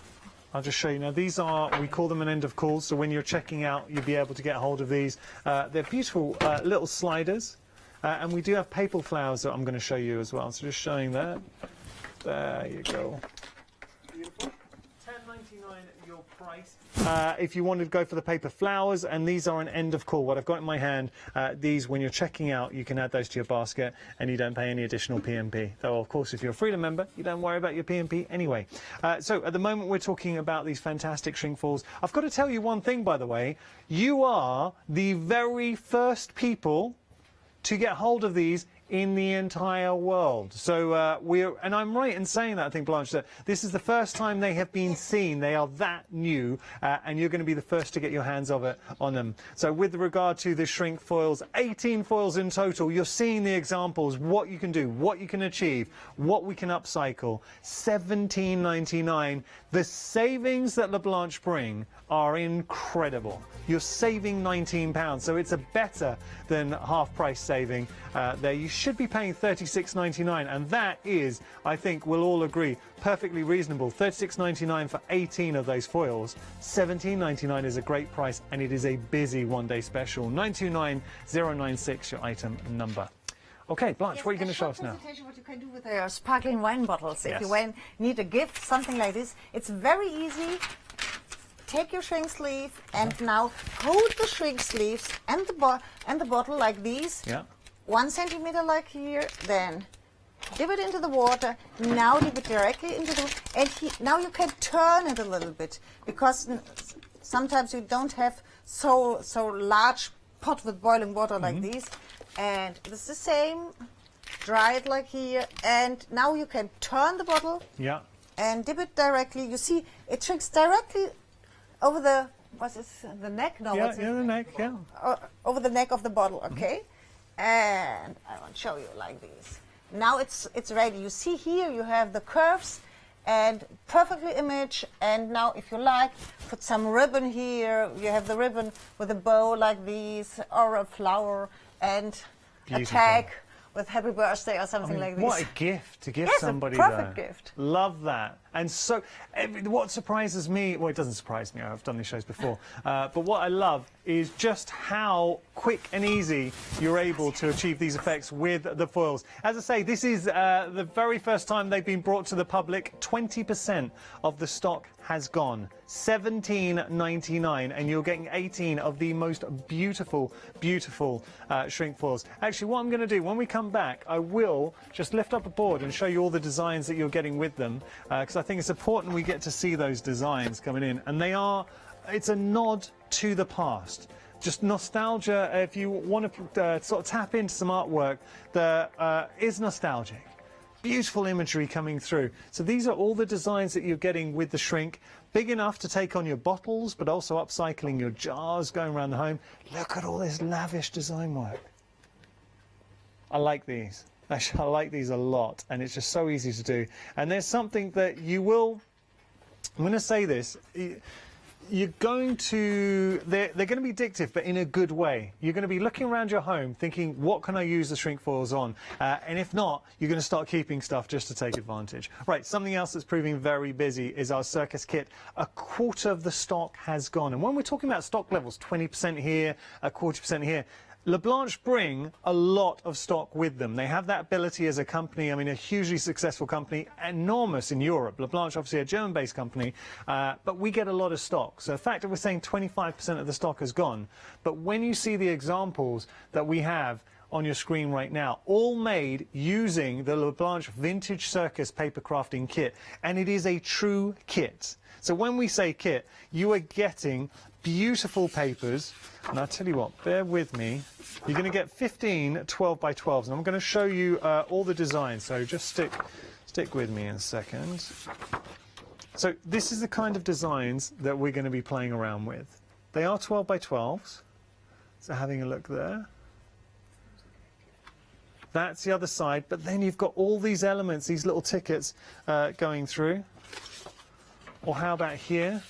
I'll just show you. Now, these are, we call them an end of call, so when you're checking out, you'll be able to get hold of these. They're beautiful little sliders. And we do have paper flowers that I'm going to show you as well. So just showing that. There you go. Beautiful. $10.99 your price. If you wanted to go for the paper flowers, and these are an end of call. What I've got in my hand, these, when you're checking out, you can add those to your basket, and you don't pay any additional P&P. Though, of course, if you're a Freedom member, you don't worry about your P&P anyway. So at the moment, we're talking about these fantastic shrink foils. I've got to tell you one thing, by the way. You are the very first people to get hold of these in the entire world. So and I'm right in saying that, I think, Blanche, that this is the first time they have been seen. They are that new, and you're going to be the first to get your hands on them. So with regard to the shrink foils, 18 foils in total, you're seeing the examples, what you can do, what you can achieve, what we can upcycle. $17.99. The savings that LeBlanche bring are incredible. You're saving £19, so it's a better than half price saving there. You should be paying $36.99, and that is, I think we'll all agree, perfectly reasonable. $36.99 for 18 of those foils. $17.99 is a great price, and it is a busy one-day special. 929096, your item number. Okay, Blanche, what are you going to show us now? What you can do with your sparkling wine bottles. If you need a gift, something like this, it's very easy. Take your shrink sleeve and now hold the shrink sleeves and the bottle like these. 1 centimeter like here, then dip it into the water. Now dip it directly into the and now you can turn it a little bit, because sometimes you don't have so large pot with boiling water like these. And it's the same. dry it like here, and now you can turn the bottle Yeah. and dip it directly. You see, it shrinks directly over the, what's this, the neck? No, Yeah, what's it? yeah, the neck, yeah. Over the neck of the bottle, okay? And I want to show you like this. Now it's ready. You see here you have the curves and perfectly image. And now if you like, put some ribbon here. You have the ribbon with a bow like this, or a flower, and Beautiful. a tag with happy birthday or something like this. What a gift to give Yes, somebody. a perfect there. gift. Love that. And so, what surprises me, well, it doesn't surprise me, I've done these shows before, but what I love is just how quick and easy you're able to achieve these effects with the foils. As I say, this is the very first time they've been brought to the public. 20% of the stock has gone. $17.99, and you're getting 18 of the most beautiful, beautiful shrink foils. Actually, what I'm going to do, when we come back, I will just lift up a board and show you all the designs that you're getting with them, because I think it's important we get to see those designs coming in. And they are, it's a nod to the past. Just nostalgia. If you want to sort of tap into some artwork that is nostalgic. Beautiful imagery coming through. So these are all the designs that you're getting with the shrink. Big enough to take on your bottles, but also upcycling your jars, going around the home. Look at all this lavish design work. I like these. Actually, I like these a lot, and it's just so easy to do. And there's something that you will, I'm going to say this, you're going to, they're going to be addictive, but in a good way. You're going to be looking around your home thinking, what can I use the shrink foils on? And if not, you're going to start keeping stuff just to take advantage. Right, something else that's proving very busy is our circus kit. A quarter of the stock has gone. And when we're talking about stock levels, 20% here, a 40% here, Leblanche bring a lot of stock with them. They have that ability as a company, I mean, a hugely successful company, enormous in Europe. Leblanche, obviously a German-based company, but we get a lot of stock. So the fact that we're saying 25% of the stock has gone, but when you see the examples that we have on your screen right now, all made using the Leblanche Vintage Circus paper crafting kit, and it is a true kit. So when we say kit, you are getting beautiful papers, and I'll tell you what, bear with me. You're going to get 15 12 by 12s, and I'm going to show you all the designs, so just stick with me in a second. So this is the kind of designs that we're going to be playing around with. They are 12 by 12s, so having a look there. That's the other side, but then you've got all these elements, these little tickets going through. Or how about here?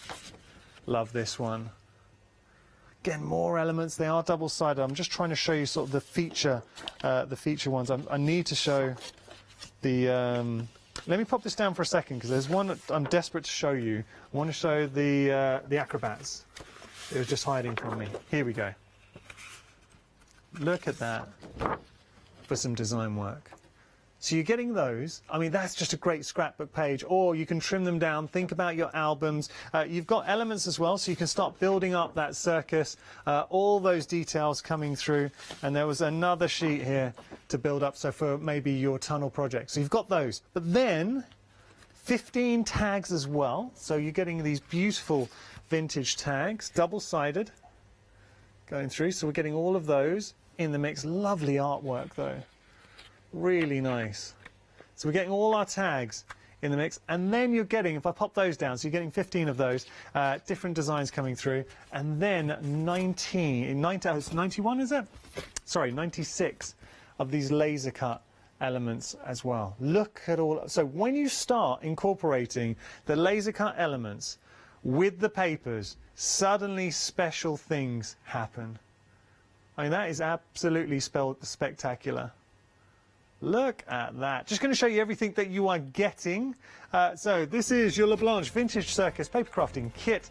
Love this one. Again, more elements. They are double-sided. I'm just trying to show you sort of the feature ones. I need to show the. Let me pop this down for a second because there's one that I'm desperate to show you. I want to show the acrobats. It was just hiding from me. Here we go. Look at that for some design work. So you're getting those. I mean, that's just a great scrapbook page, or you can trim them down, think about your albums. You've got elements as well, so you can start building up that circus, all those details coming through. And there was another sheet here to build up, so for maybe your tunnel project. So you've got those. But then 15 tags as well. So you're getting these beautiful vintage tags, double-sided, going through. So we're getting all of those in the mix. Lovely artwork, though. Really nice. So we're getting all our tags in the mix, and then you're getting, if I pop those down, so you're getting 15 of those, different designs coming through, and then 91 is it? Sorry, 96 of these laser cut elements as well. Look at all, so when you start incorporating the laser cut elements with the papers, suddenly special things happen. I mean, that is absolutely spectacular. Look at that. Just going to show you everything that you are getting. So this is your Leblanche Vintage Circus Paper Crafting Kit.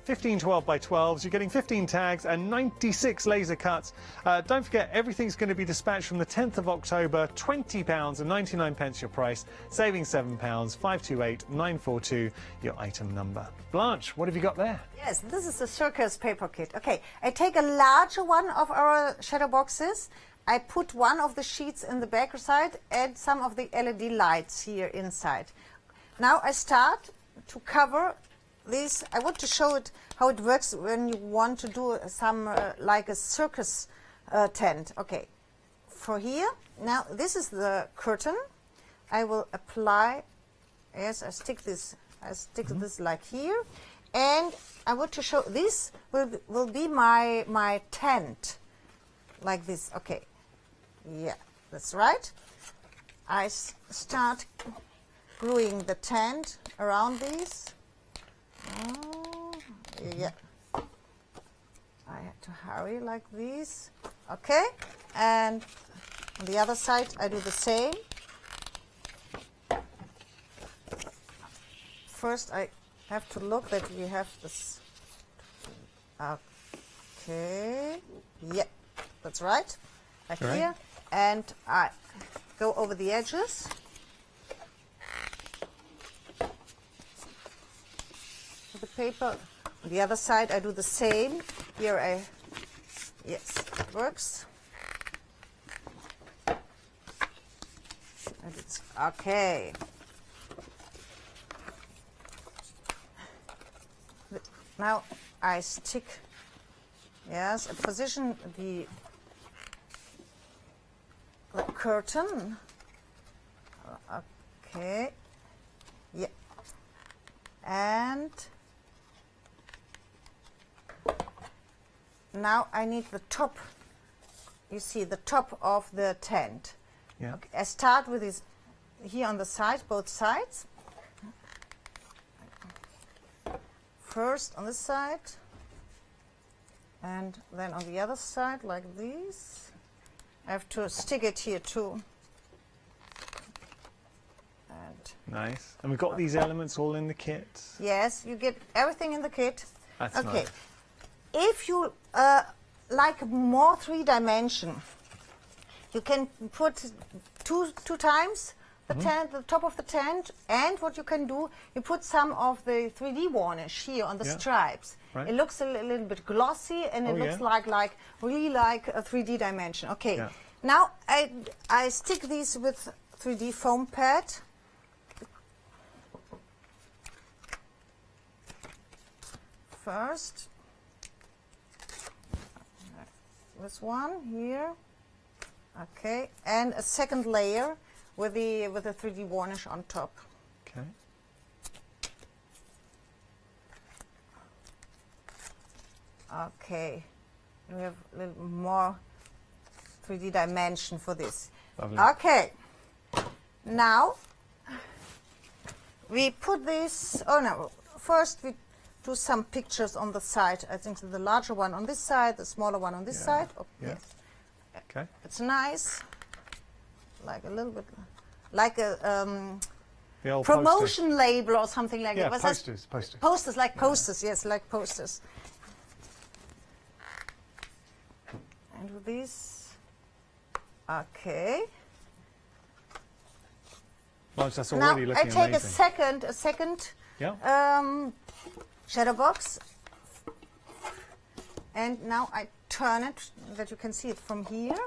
15 12 by 12s. You're getting 15 tags and 96 laser cuts. Don't forget, everything's going to be dispatched from the 10th of October. £20 and 99 pence your price. Saving £7. 528942 your item number. Blanche, what have you got there? Yes, this is the circus paper kit. Okay, I take a larger one of our shadow boxes. I put one of the sheets in the back side and some of the LED lights here inside. Now I start to cover this. I want to show it how it works when you want to do some like a circus tent. Okay, for here. Now this is the curtain. I will apply. Yes, I stick this. I stick this like here, and I want to show this will be my tent, like this. Okay, yeah, that's right. I start gluing the tent around these. Oh, yeah. I have to hurry like this. Okay, and on the other side I do the same. First I have to look that we have this. Okay, yeah, that's right. Like Right. here, and I go over the edges. With the paper. On the other side I do the same. Here yes, it works. And it's okay. Now I stick, yes, I position the curtain. Okay, yeah, and now I need the top. You see the top of the tent. Yeah. Okay, I start with this here on the side, both sides. First on this side, and then on the other side, like this. I have to stick it here too. And Nice. And we've got these elements all in the kit. yes, you get everything in the kit. That's okay. nice. If you like more 3-dimension, you can put two times the tent, the top of the tent, and what you can do, you put some of the 3D varnish here on the Yeah. stripes. Right. It looks a little bit glossy, and it Oh, looks yeah. like really like a 3D dimension. Okay, Yeah. now I stick these with 3D foam pad. First, this one here. Okay, and a second layer with the 3D varnish on top. Okay. Okay, we have a little more 3D dimension for this. Lovely. Okay, now we put this. Oh no! First we do some pictures on the side. I think the larger one on this side, the smaller one on this side. Oh, Yeah. Yes, Okay. it's nice. Like a little bit, like a The old promotion label or something like Yeah, that. What's that? posters. Posters, like posters, yes, like posters. And with this, okay. Well, that's Now already I looking take amazing. a second Yeah. shadow box, and now I turn it that you can see it from here,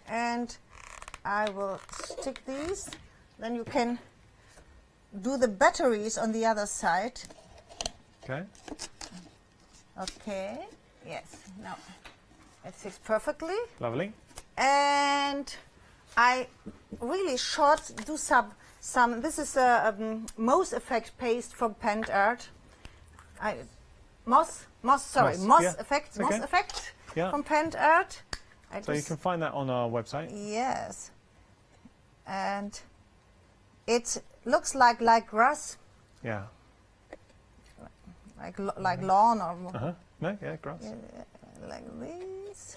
and I will stick these. Then you can do the batteries on the other side. Okay. Okay. Yes. Now it fits perfectly. Lovely. And I really short do some. This is a moss effect paste from Pent Art. Moss Yeah. effect. Okay. Moss effect Yeah. from Pent Art. So you can find that on our website. Yes, and it looks like grass, Yeah. like lawn or No, yeah, grass. like this.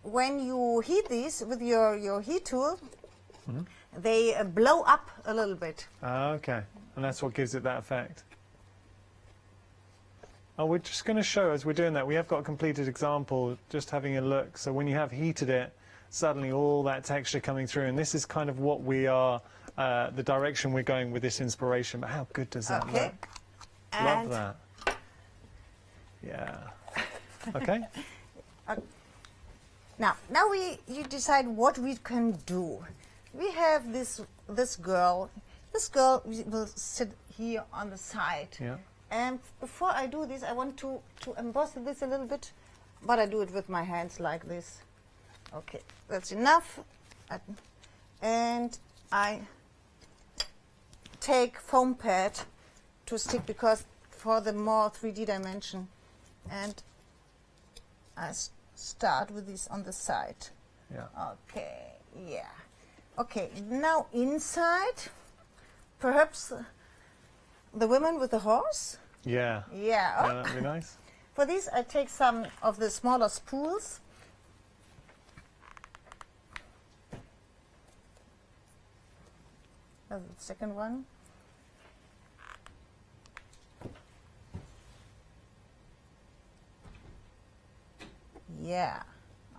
When you heat these with your heat tool, they blow up a little bit. Okay. And that's what gives it that effect. Oh, we're just going to show, as we're doing that, we have got a completed example, just having a look. So when you have heated it, suddenly all that texture coming through. And this is kind of what we are, the direction we're going with this inspiration. But how good does that look? Love And that. Yeah. Okay. Now you decide what we can do. We have this girl. this girl will sit here on the side. Yeah. And before I do this, I want to emboss this a little bit, but I do it with my hands like this. Okay, that's enough. And I take foam pad to stick, because for the more 3D dimension. And I start with this on the side. Yeah. Okay, yeah. Okay, now inside, perhaps the women with the horse. Yeah. Yeah. Yeah, that'd be nice. For this, I take some of the smaller spools. That's the second one. Yeah.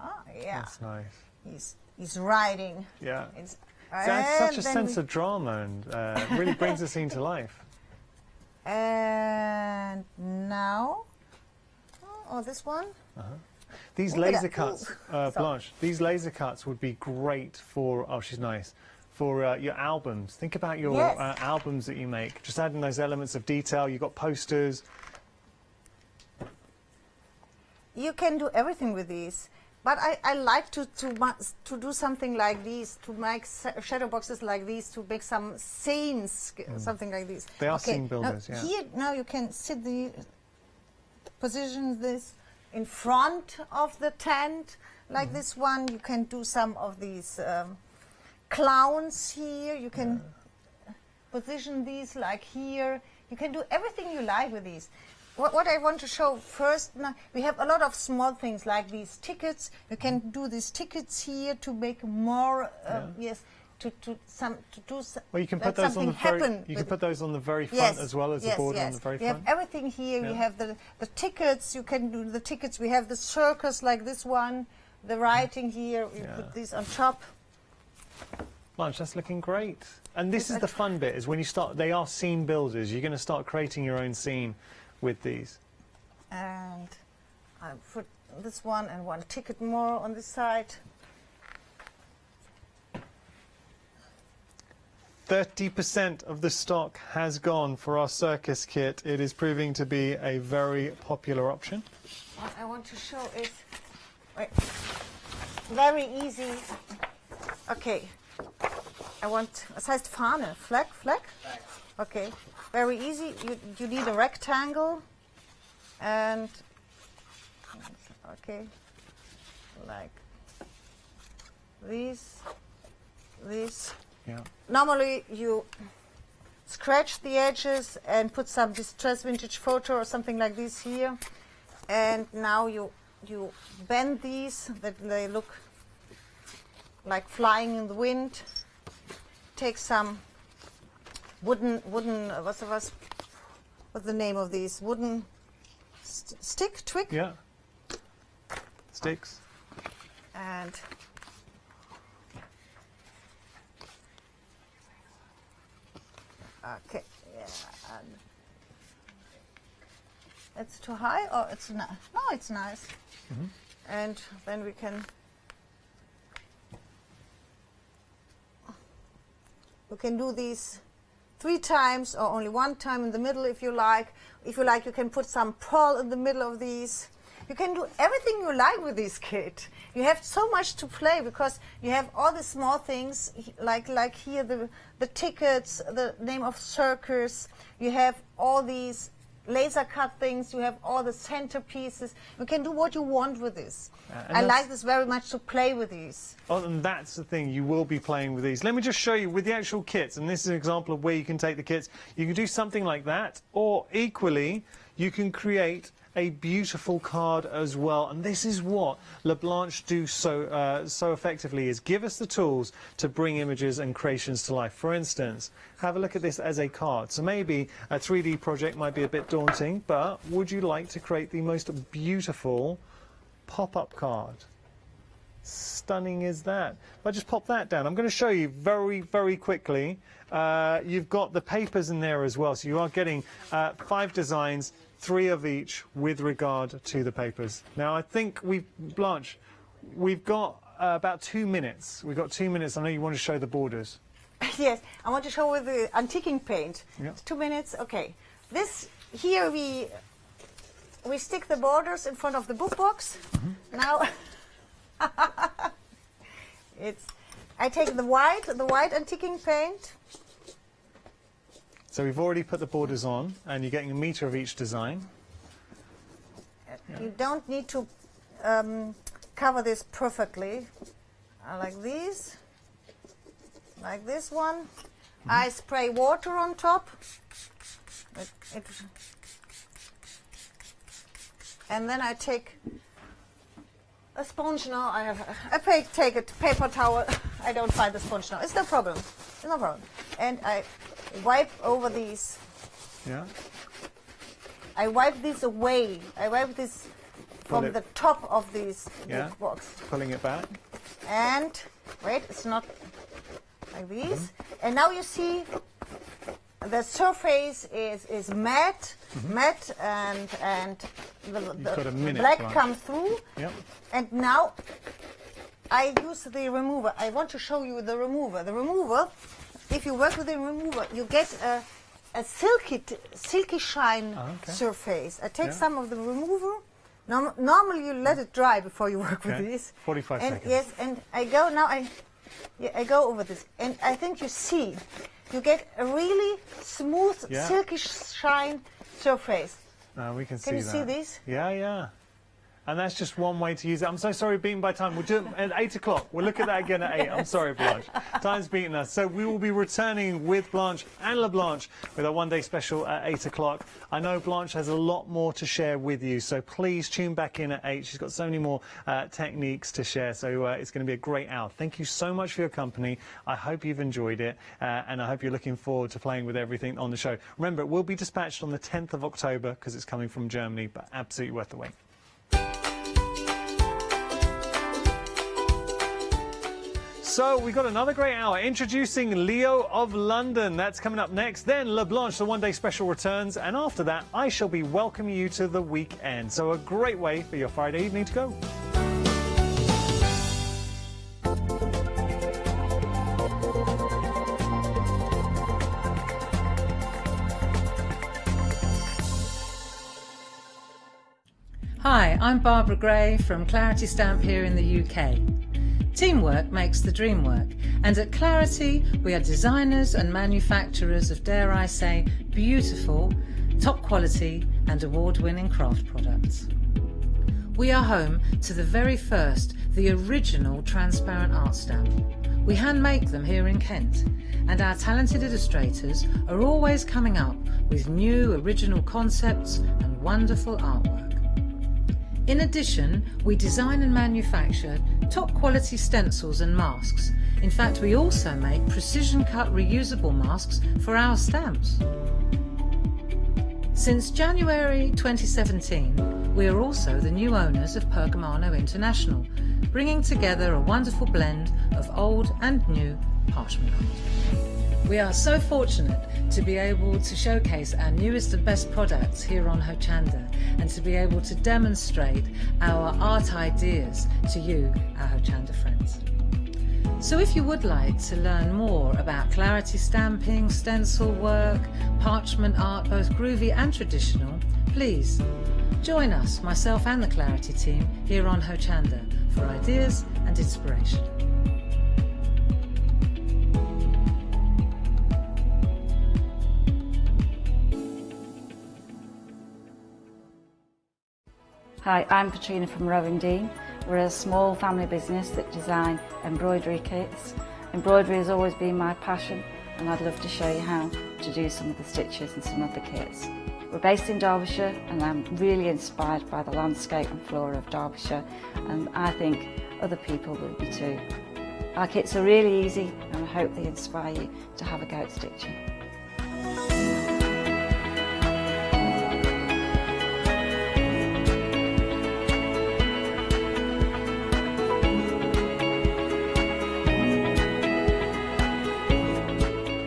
Oh, yeah. That's nice. He's riding. Yeah. It's, So adds such a then sense of drama and really brings the scene to life. And now, this one. These Look at laser that. cuts, Ooh. Blanche, these laser cuts would be great for, oh, she's nice, for your albums. Think about your Yes. albums that you make. Just adding those elements of detail. You've got posters. You can do everything with these, but I like to do something like these, to make shadow boxes like these, to make some scenes, something like this. They are scene builders, now, yeah. Here, now you can position this in front of the tent, like this one. You can do some of these clowns here. You can position these like here. You can do everything you like with these. What I want to show first, now, we have a lot of small things like these tickets. You can do these tickets here to make more, yes, to do some. Well, you can let put those on the something very. happen You can with put those on the very front yes, as well as the border on the very we front. have everything here. Yeah. We have the tickets. You can do the tickets. We have the circus like this one. The writing here. You put these on top. Blanche, that's looking great. And this is the fun bit: is when you start. They are scene builders. You're going to start creating your own scene with these. And I put this one and one ticket more on this side. 30% of the stock has gone for our circus kit. It is proving to be a very popular option. What I want to show is very easy. Okay, I want a sized Fahne, flag. Okay, very easy. You need a rectangle, and okay, like this. Yeah. Normally you scratch the edges and put some distress vintage photo or something like this here, and now you bend these that they look like flying in the wind. Take some wooden what's the name of these wooden twig? Yeah. Sticks. And okay, yeah. And it's too high, or it's not? No, it's nice. And then we can. You can do these 3 times or only 1 time in the middle if you like. If you like, you can put some pearl in the middle of these. You can do everything you like with this kit. You have so much to play because you have all the small things like here the tickets, the name of circus. You have all these laser cut things. You have all the centerpieces. You can do what you want with this. I like this very much, to play with these. Oh, and that's the thing, you will be playing with these. Let me just show you with the actual kits, and this is an example of where you can take the kits. You can do something like that, or equally, you can create a beautiful card as well. And this is what LeBlanche do so effectively, is give us the tools to bring images and creations to life. For instance, have a look at this as a card. So maybe a 3D project might be a bit daunting, but would you like to create the most beautiful pop-up card? Stunning is that. If I just pop that down, I'm going to show you very, very quickly. You've got the papers in there as well, so you are getting 5 designs, 3 of each with regard to the papers. Now, I think Blanche, we've got about 2 minutes. We've got 2 minutes. I know you want to show the borders. Yes, I want to show with the antiquing paint. Yeah. 2 minutes. Okay. This here we stick the borders in front of the book box. Now I take the white antiquing paint. So we've already put the borders on, and you're getting a metre of each design. You don't need to cover this perfectly. I like these, like this one. I spray water on top. And then I take a sponge now. I take a paper towel. I don't find the sponge now. It's no problem. It's no problem. And I wipe over these. Yeah. I wipe this away. I wipe this from the top of this book box. Pulling it back. And wait, it's not like these. And now you see the surface is matte, matte, and the black comes through. Yep. And now I use the remover. I want to show you the remover. The remover, if you work with the remover, you get a silky shine surface. I take some of the remover. Normally you let it dry before you work with these. 45 seconds. Yes, and I go now. I go over this, and I think you get a really smooth, silky shine surface. We can see that. Can you see these? Yeah, yeah. And that's just one way to use it. I'm so sorry, beaten by time. We'll do it at 8 o'clock. We'll look at that again at 8. I'm sorry, Blanche. Time's beaten us. So we will be returning with Blanche and LaBlanche with our one-day special at 8 o'clock. I know Blanche has a lot more to share with you, so please tune back in at 8. She's got so many more techniques to share, so it's going to be a great hour. Thank you so much for your company. I hope you've enjoyed it, and I hope you're looking forward to playing with everything on the show. Remember, it will be dispatched on the 10th of October because it's coming from Germany, but absolutely worth the wait. So we've got another great hour introducing Leo of London. That's coming up next. Then LaBlanche, the one-day special returns. And after that, I shall be welcoming you to the weekend. So a great way for your Friday evening to go. Hi, I'm Barbara Gray from Clarity Stamp here in the UK. Teamwork makes the dream work, and at Clarity we are designers and manufacturers of, dare I say, beautiful, top quality and award-winning craft products. We are home to the very first, the original transparent art stamp. We hand make them here in Kent, and our talented illustrators are always coming up with new original concepts and wonderful artwork. In addition, we design and manufacture top quality stencils and masks. In fact, we also make precision cut reusable masks for our stamps. Since January 2017, we are also the new owners of Pergamano International, bringing together a wonderful blend of old and new parchment art. We are so fortunate to be able to showcase our newest and best products here on Hochanda, and to be able to demonstrate our art ideas to you, our Hochanda friends. So if you would like to learn more about Clarity stamping, stencil work, parchment art, both groovy and traditional, please join us, myself and the Clarity team, here on Hochanda for ideas and inspiration. Hi, I'm Katrina from Rowing Dean. We're a small family business that design embroidery kits. Embroidery has always been my passion, and I'd love to show you how to do some of the stitches and some of the kits. We're based in Derbyshire, and I'm really inspired by the landscape and flora of Derbyshire, and I think other people will be too. Our kits are really easy, and I hope they inspire you to have a go at stitching.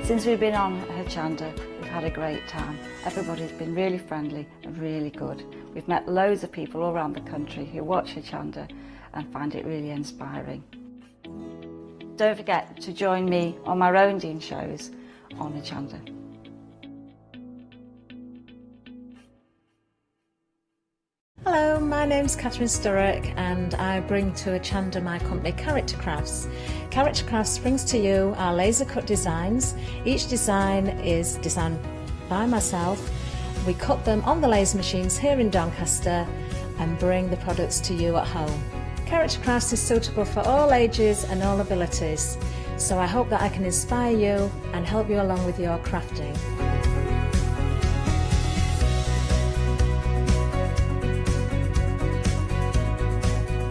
Since we've been on Hochanda, we've had a great time. Everybody's been really friendly and really good. We've met loads of people all around the country who watch Hochanda and find it really inspiring. don't forget to join me on my rounding shows on Hochanda. Hello, my name's Catherine Sturrock and I bring to Hochanda my company Character Crafts. Character Crafts brings to you our laser cut designs. Each design is designed by myself. We cut them on the laser machines here in Doncaster and bring the products to you at home. Character Crafts is suitable for all ages and all abilities, so I hope that I can inspire you and help you along with your crafting.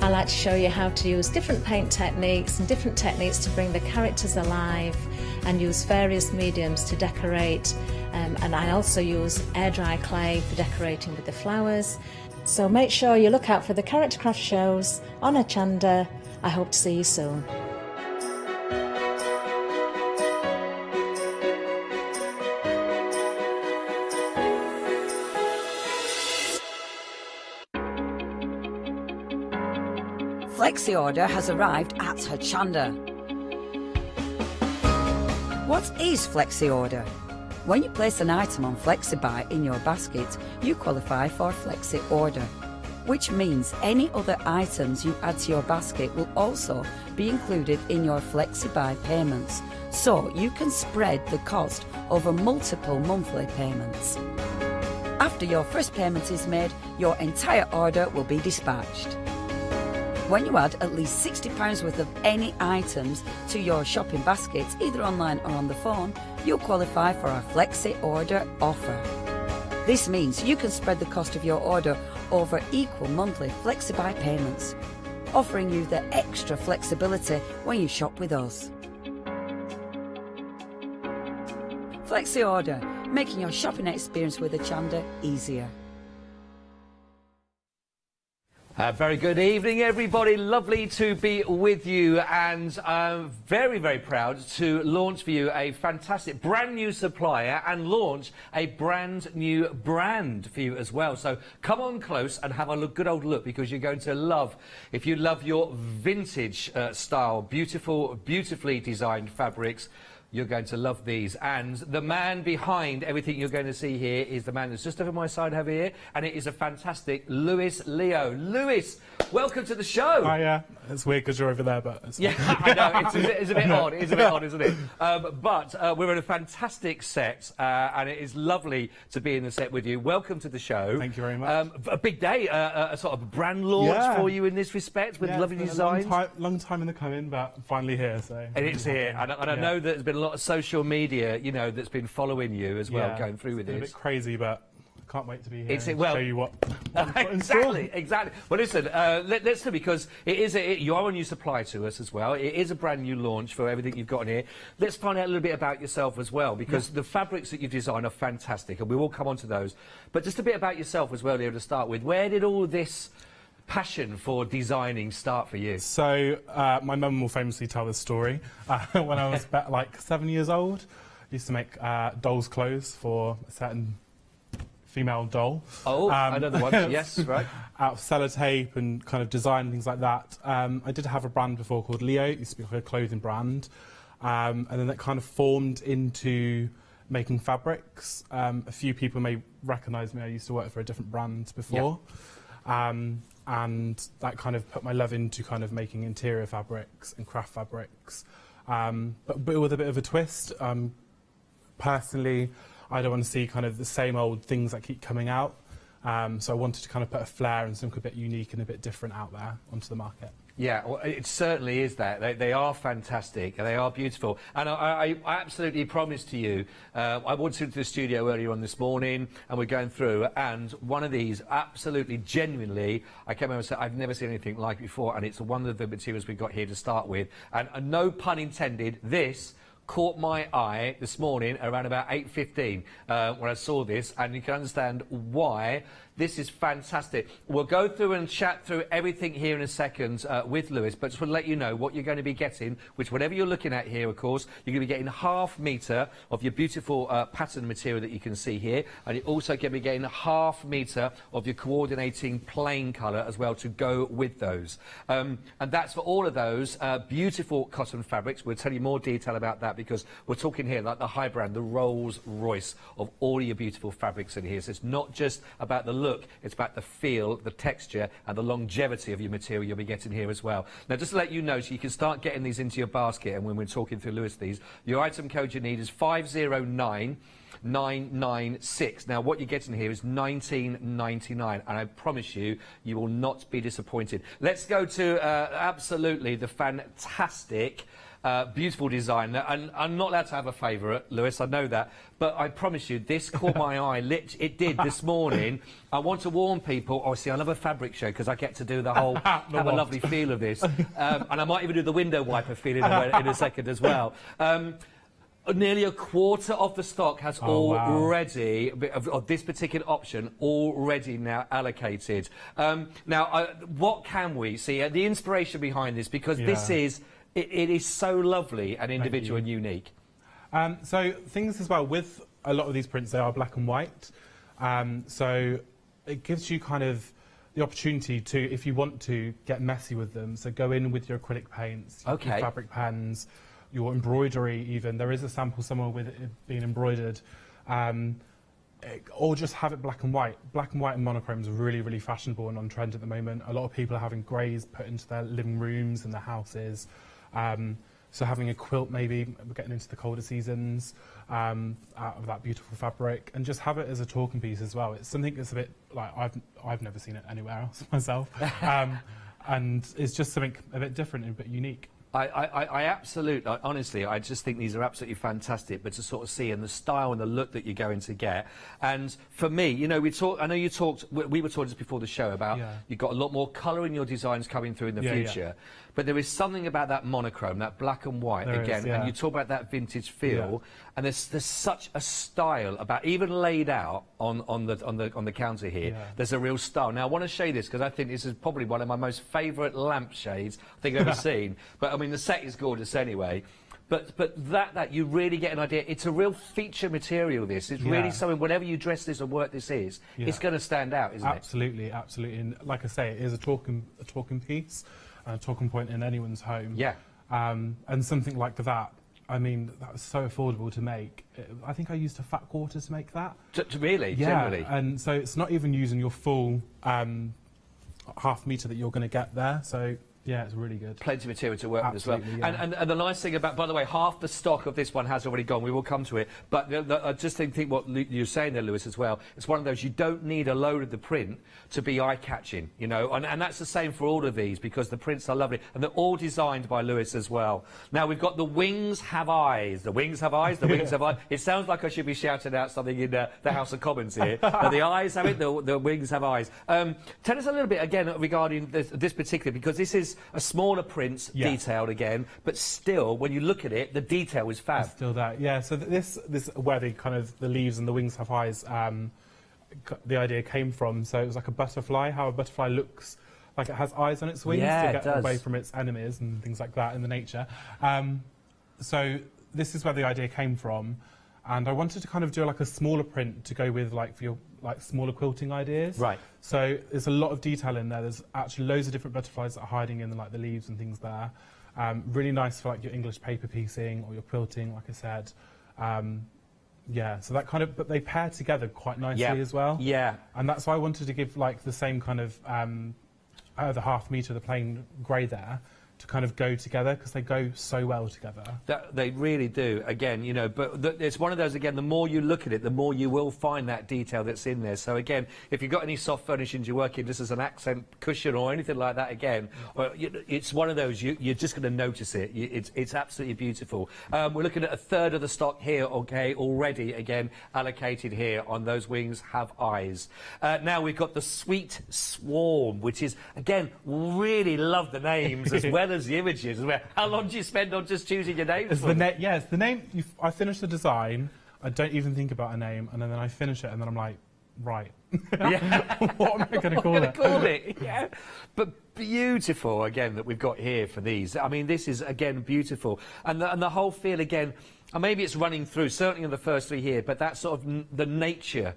I like to show you how to use different paint techniques and different techniques to bring the characters alive and use various mediums to decorate, and I also use air dry clay for decorating with the flowers. So make sure you look out for the Character Craft shows on Hochanda. I hope to see you soon. Flexi order has arrived at Hochanda. What is Flexi order? When you place an item on FlexiBuy in your basket, you qualify for Flexi order, which means any other items you add to your basket will also be included in your FlexiBuy payments, so you can spread the cost over multiple monthly payments. After your first payment is made, your entire order will be dispatched. When you add at least £60 worth of any items to your shopping basket, either online or on the phone, you'll qualify for our Flexi Order offer. This means you can spread the cost of your order over equal monthly FlexiBuy payments, offering you the extra flexibility when you shop with us. Flexi Order, making your shopping experience with Hochanda easier. Very good evening, everybody. Lovely to be with you, and I'm very, very proud to launch for you a fantastic brand new supplier and launch a brand new brand for you as well. So come on close and have a look, good old look, because you're going to love, if you love your vintage style, beautifully designed fabrics, you're going to love these. And the man behind everything you're going to see here is the man that's just over my side over here, and it is a fantastic Lewis Leo. Lewis, welcome to the show. Oh yeah, it's weird because you're over there, but it's yeah, I know, it's a bit odd. It's a bit odd, isn't it? But we're in a fantastic set, and it is lovely to be in the set with you. Welcome to the show. Thank you very much. A big day, a sort of brand launch for you in this respect, with lovely designs. Long time in the coming, but finally here. So. And it's here, and I know that there's been a lot of social media, you know, that's been following you as well, going through with this. It's a bit crazy, but I can't wait to be here and well, show you what. Exactly. Well, listen, let's do, because you are a new supplier to us as well. It is a brand new launch for everything you've got in here. Let's find out a little bit about yourself as well, because the fabrics that you've designed are fantastic, and we will come on to those. But just a bit about yourself as well, Leo, to start with. Where did all this passion for designing start for you? So my mum will famously tell this story. When I was about like 7 years old, I used to make dolls' clothes for a certain female doll. Oh, another one. Yes, right. Out of sellotape and kind of design, things like that. I did have a brand before called Leo. It used to be like a clothing brand. And then that kind of formed into making fabrics. A few people may recognise me. I used to work for a different brand before. And that kind of put my love into kind of making interior fabrics and craft fabrics, but with a bit of a twist. Personally, I don't want to see kind of the same old things that keep coming out, so I wanted to kind of put a flair and something a bit unique and a bit different out there onto the market. Yeah, well, it certainly is that. They are fantastic, and they are beautiful. And I absolutely promised to you, I walked into the studio earlier on this morning, and we're going through, and one of these, absolutely, genuinely, I came over and said, I've never seen anything like it before, and it's one of the materials we've got here to start with. And no pun intended, this caught my eye this morning around about 8:15 when I saw this, and you can understand why This is fantastic. We'll go through and chat through everything here in a second with Lewis, but just want to let you know what you're going to be getting, which whatever you're looking at here, of course, you're going to be getting ½ metre of your beautiful pattern material that you can see here, and you're also going to be getting ½ metre of your coordinating plain colour as well to go with those. And that's for all of those beautiful cotton fabrics. We'll tell you more detail about that because we're talking here like the high brand, the Rolls Royce of all your beautiful fabrics in here. So it's not just about the look, it's about the feel, the texture and the longevity of your material you'll be getting here as well. Now just to let you know, so you can start getting these into your basket, and when we're talking through Lewis these, your item code you need is 509996. Now what you're getting here is $19.99, and I promise you, you will not be disappointed. Let's go to absolutely the fantastic beautiful design, and I'm not allowed to have a favourite, Lewis, I know that, but I promise you, this caught my eye, it did this morning. I want to warn people, oh, see, I love a fabric show because I get to do the whole, have a lovely feel of this, and I might even do the window wiper feeling in a second as well. Nearly a quarter of the stock has already, of this particular option, already now allocated. Now, what can we see? The inspiration behind this, because this is, it is so lovely and individual and unique. So things as well, with a lot of these prints, they are black and white. So it gives you kind of the opportunity to, if you want to, get messy with them. So go in with your acrylic paints, your fabric pens, your embroidery even. There is a sample somewhere with it being embroidered. Or just have it black and white. Black and white and monochrome is really, really fashionable and on trend at the moment. A lot of people are having greys put into their living rooms and their houses. So having a quilt, maybe we're getting into the colder seasons, out of that beautiful fabric, and just have it as a talking piece as well. It's something that's a bit like I've never seen it anywhere else myself, and it's just something a bit different and a bit unique. I absolutely, honestly, I just think these are absolutely fantastic, but to sort of see and the style and the look that you're going to get. And for me, you know, I know you talked, we were talking just before the show about you've got a lot more colour in your designs coming through in the future. But there is something about that monochrome, that black and white and you talk about that vintage feel, and there's such a style about, even laid out on the counter here. There's a real style. Now I want to show you this because I think this is probably one of my most favourite lampshades I think I've ever seen. But I mean, the set is gorgeous anyway. But that you really get an idea. It's a real feature material, this. It's really something, whatever you dress this or work this is, it's going to stand out, isn't it? Absolutely, absolutely. And like I say, it is a talking piece, a talking point in anyone's home. And something like that, I mean, that was so affordable to make. I think I used a fat quarter to make that. Really? Generally? And so it's not even using your full ½ metre that you're going to get there. So yeah, it's really good. Plenty of material to work with as well. And the nice thing about, by the way, half the stock of this one has already gone. We will come to it. But I just think what you're saying there, Lewis, as well, it's one of those, you don't need a load of the print to be eye-catching, you know, and that's the same for all of these because the prints are lovely. And they're all designed by Lewis as well. Now, we've got the wings have eyes. The wings have eyes. The wings have eyes. It sounds like I should be shouting out something in the House of Commons here. But the eyes have it, the wings have eyes. Tell us a little bit, again, regarding this particular, because this is a smaller print, detailed again, but still, when you look at it, the detail is fab. It's still that, yeah. So this where the kind of the leaves and the wings have eyes, the idea came from. So it was like a butterfly, how a butterfly looks like it has eyes on its wings to get away from its enemies and things like that in the nature. So this is where the idea came from, and I wanted to kind of do like a smaller print to go with like for your smaller quilting ideas. Right. So there's a lot of detail in there. There's actually loads of different butterflies that are hiding in like the leaves and things there. Really nice for like your English paper piecing or your quilting, like I said. Yeah, so that kind of, but they pair together quite nicely as well. Yeah. And that's why I wanted to give like the same kind of the ½ metre, the plain grey there, to kind of go together because they go so well together. They really do, again, you know, but it's one of those, again, the more you look at it, the more you will find that detail that's in there. So again, if you've got any soft furnishings you're working, just as an accent cushion or anything like that, again, it's one of those, you're just going to notice it. It's absolutely beautiful. We're looking at a third of the stock here, okay, already, again, allocated here on those wings have eyes. Now we've got the Sweet Swarm, which is, again, really love the names as well as the images as well. How long do you spend on just choosing your names? It's the name. I finish the design. I don't even think about a name, and then I finish it, and then I'm like, right. Yeah. What am I going to call it? Call it? Yeah. But beautiful, again, that we've got here for these. I mean, this is, again, beautiful. And the whole feel, again, and maybe it's running through, certainly in the first three here, but that sort of the nature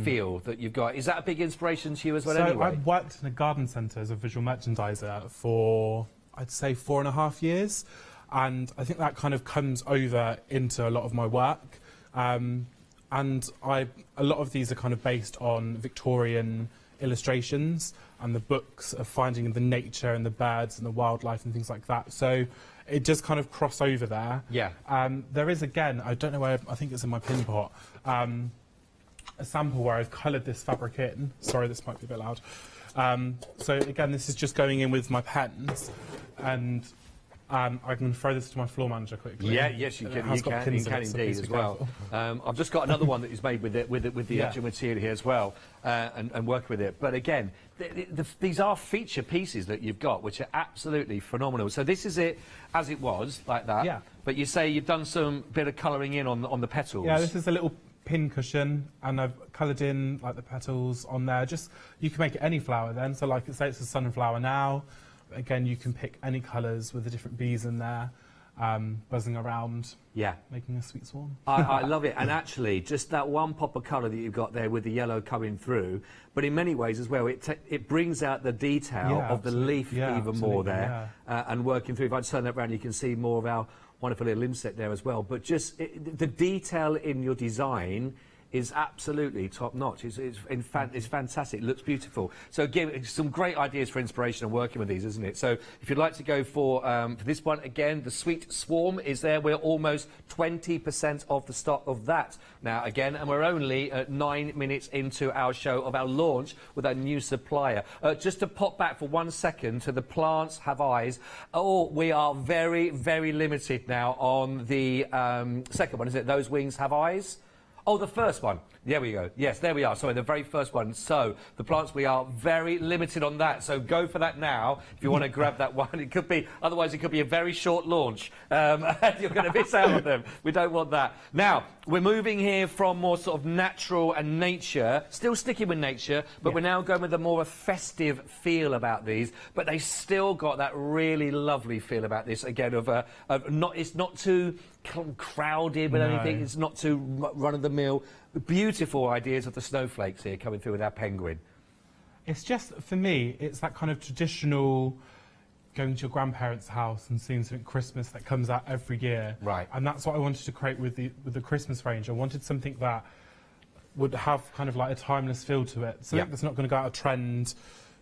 feel that you've got. Is that a big inspiration to you as well, So anyway? I've worked in a garden centre as a visual merchandiser for, I'd say, 4.5 years. And I think that kind of comes over into a lot of my work. And a lot of these are kind of based on Victorian illustrations, and the books are finding the nature and the birds and the wildlife and things like that. So it just kind of cross over there. Yeah. There is, again, I don't know where, I think it's in my pin pot, a sample where I've coloured this fabric in. Sorry, this might be a bit loud. So again, this is just going in with my pens, and I can throw this to my floor manager quickly. Yeah, yes, you can. You can indeed as well. I've just got another one that is made with the actual material here as well, and work with it. But again, these are feature pieces that you've got, which are absolutely phenomenal. So this is it as it was, like that. Yeah. But you say you've done some bit of colouring in on the petals. Yeah, this is a little pin cushion, and I've coloured in like the petals on there. Just you can make it any flower then. So like say it's a sunflower now. Again, you can pick any colours with the different bees in there, buzzing around, making a sweet swarm. I love it. And actually, just that one pop of colour that you've got there with the yellow coming through, but in many ways as well, it brings out the detail of the leaf even more there, and working through. If I turn that around, you can see more of our wonderful little inset there as well. But just the detail in your design is absolutely top notch. It's fantastic. It looks beautiful. So again, some great ideas for inspiration and working with these, isn't it? So if you'd like to go for this one, again, the Sweet Swarm is there. We're almost 20% of the stock of that now again, and we're only 9 minutes into our show of our launch with our new supplier. Just to pop back for 1 second to the Plants Have Eyes. Oh, we are very, very limited now on the second one, isn't it? Those Wings Have Eyes. Oh, the first one. There we go. Yes, there we are. Sorry, the very first one. So, the plants, we are very limited on that. So, go for that now if you want to grab that one. It could be, otherwise it could be a very short launch. You're going to miss out on them. We don't want that. Now, we're moving here from more sort of natural and nature, still sticking with nature, but we're now going with a more festive feel about these. But they still got that really lovely feel about this, again, it's not too crowded with anything. It's not too run-of-the-mill. Beautiful ideas of the snowflakes here coming through with our penguin. It's just, for me, it's that kind of traditional going to your grandparents' house and seeing something Christmas that comes out every year. Right. And that's what I wanted to create with the Christmas range. I wanted something that would have kind of like a timeless feel to it. Something that's not going to go out of trend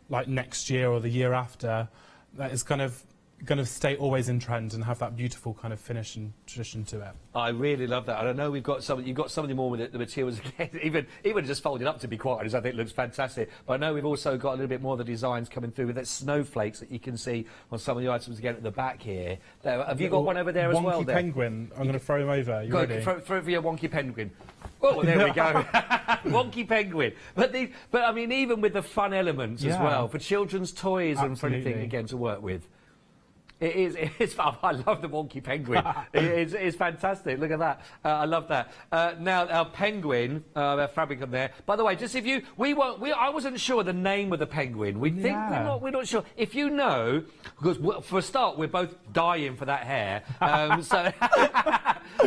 like next year or the year after. That is kind of going to stay always in trend and have that beautiful kind of finish and tradition to it. I really love that. And I know you've got something more with the materials again, even just folded up, to be quite honest, I think it looks fantastic. But I know we've also got a little bit more of the designs coming through with that snowflakes that you can see on some of the items again at the back here. Have you got one over there as well? Wonky penguin. I'm going to throw him over. You ready? Throw it for your wonky penguin. Oh, there we go. Wonky penguin. But I mean, even with the fun elements as well, for children's toys and for anything again to work with. It's I love the wonky penguin. It's fantastic. Look at that. I love that. Now our penguin, our fabric on there. By the way, just if you, I wasn't sure the name of the penguin. We're not sure. If you know, because for a start, we're both dying for that hair.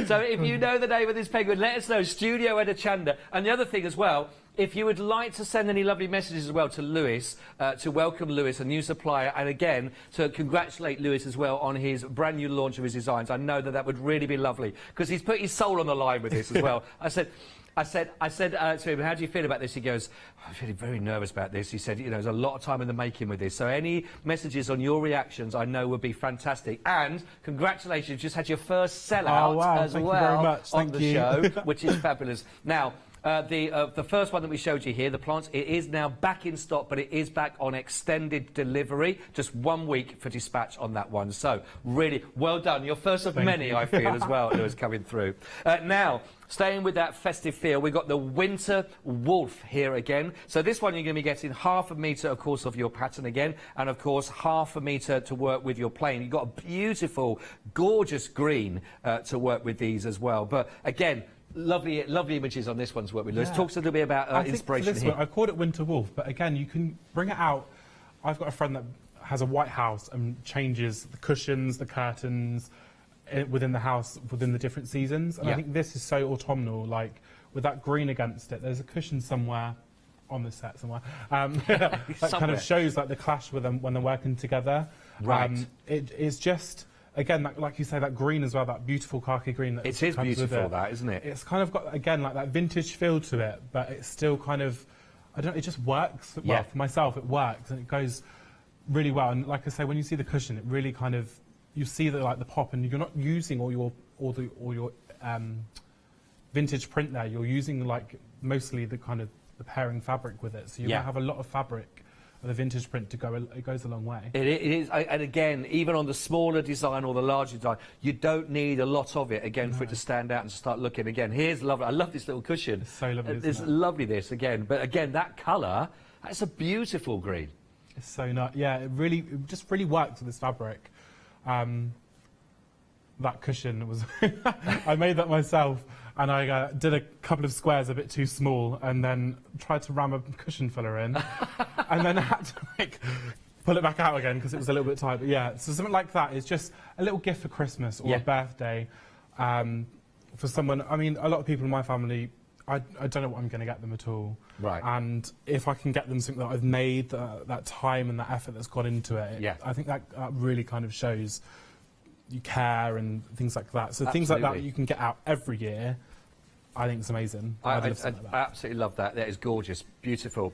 So if you know the name of this penguin, let us know. Studio at Hochanda. And the other thing as well, if you would like to send any lovely messages as well to Lewis, to welcome Lewis, a new supplier, and again, to congratulate Lewis as well on his brand new launch of his designs. I know that would really be lovely, because he's put his soul on the line with this as well. I said to him, how do you feel about this? He goes, I'm feeling very nervous about this. He said, you know, there's a lot of time in the making with this. So any messages on your reactions, I know would be fantastic. And congratulations, you just had your first sellout as well on the show, which is fabulous. Now, the first one that we showed you here, the plants, it is now back in stock, but it is back on extended delivery. Just 1 week for dispatch on that one. So, really, well done. Your first of many, I feel, as well, Lewis, coming through. Now, staying with that festive feel, we've got the Winter Wolf here again. So this one you're going to be getting 1/2 metre, of course, of your pattern again, and of course 1/2 metre to work with your plain. You've got a beautiful, gorgeous green to work with these as well. But again, Lovely images on this one to work with. Lewis, Yeah. talk to us a little bit about I think inspiration for this here. one, I called it Winter Wolf, but again, you can bring it out. I've got a friend that has a white house and changes the cushions, the curtains within the house within the different seasons. And I think this is so autumnal, like with that green against it. There's a cushion somewhere on the set somewhere that kind of shows like the clash with them when they're working together. Right. It is just. Again, like you say, that green as well, that beautiful khaki green. That It is comes with beautiful, it. that, isn't it? It's kind of got, again, like that vintage feel to it, but it's still kind of, I don't know, it just works. Well, for myself, it works, and it goes really well. And like I say, when you see the cushion, it really kind of, you see the pop, and you're not using all your vintage print there. You're using like mostly the kind of the pairing fabric with it, so you might have a lot of fabric. The vintage print it goes a long way. It is, and again, even on the smaller design or the larger design, you don't need a lot of it, again, for it to stand out and to start looking. Again, here's lovely. I love this little cushion. It's so lovely, It's lovely, this, again. But again, that colour, that's a beautiful green. It's so nice. Yeah, it just really works with this fabric. That cushion was, I made that myself, and I did a couple of squares a bit too small, and then tried to ram a cushion filler in, and then had to pull it back out again because it was a little bit tight. But yeah, so something like that is just a little gift for Christmas or a birthday for someone. I mean, a lot of people in my family, I don't know what I'm going to get them at all. Right. And if I can get them something that I've made, that time and that effort that's gone into it, I think that really kind of shows you care and things like that. So things like that you can get out every year. I think it's amazing. I absolutely love that. That is gorgeous, beautiful.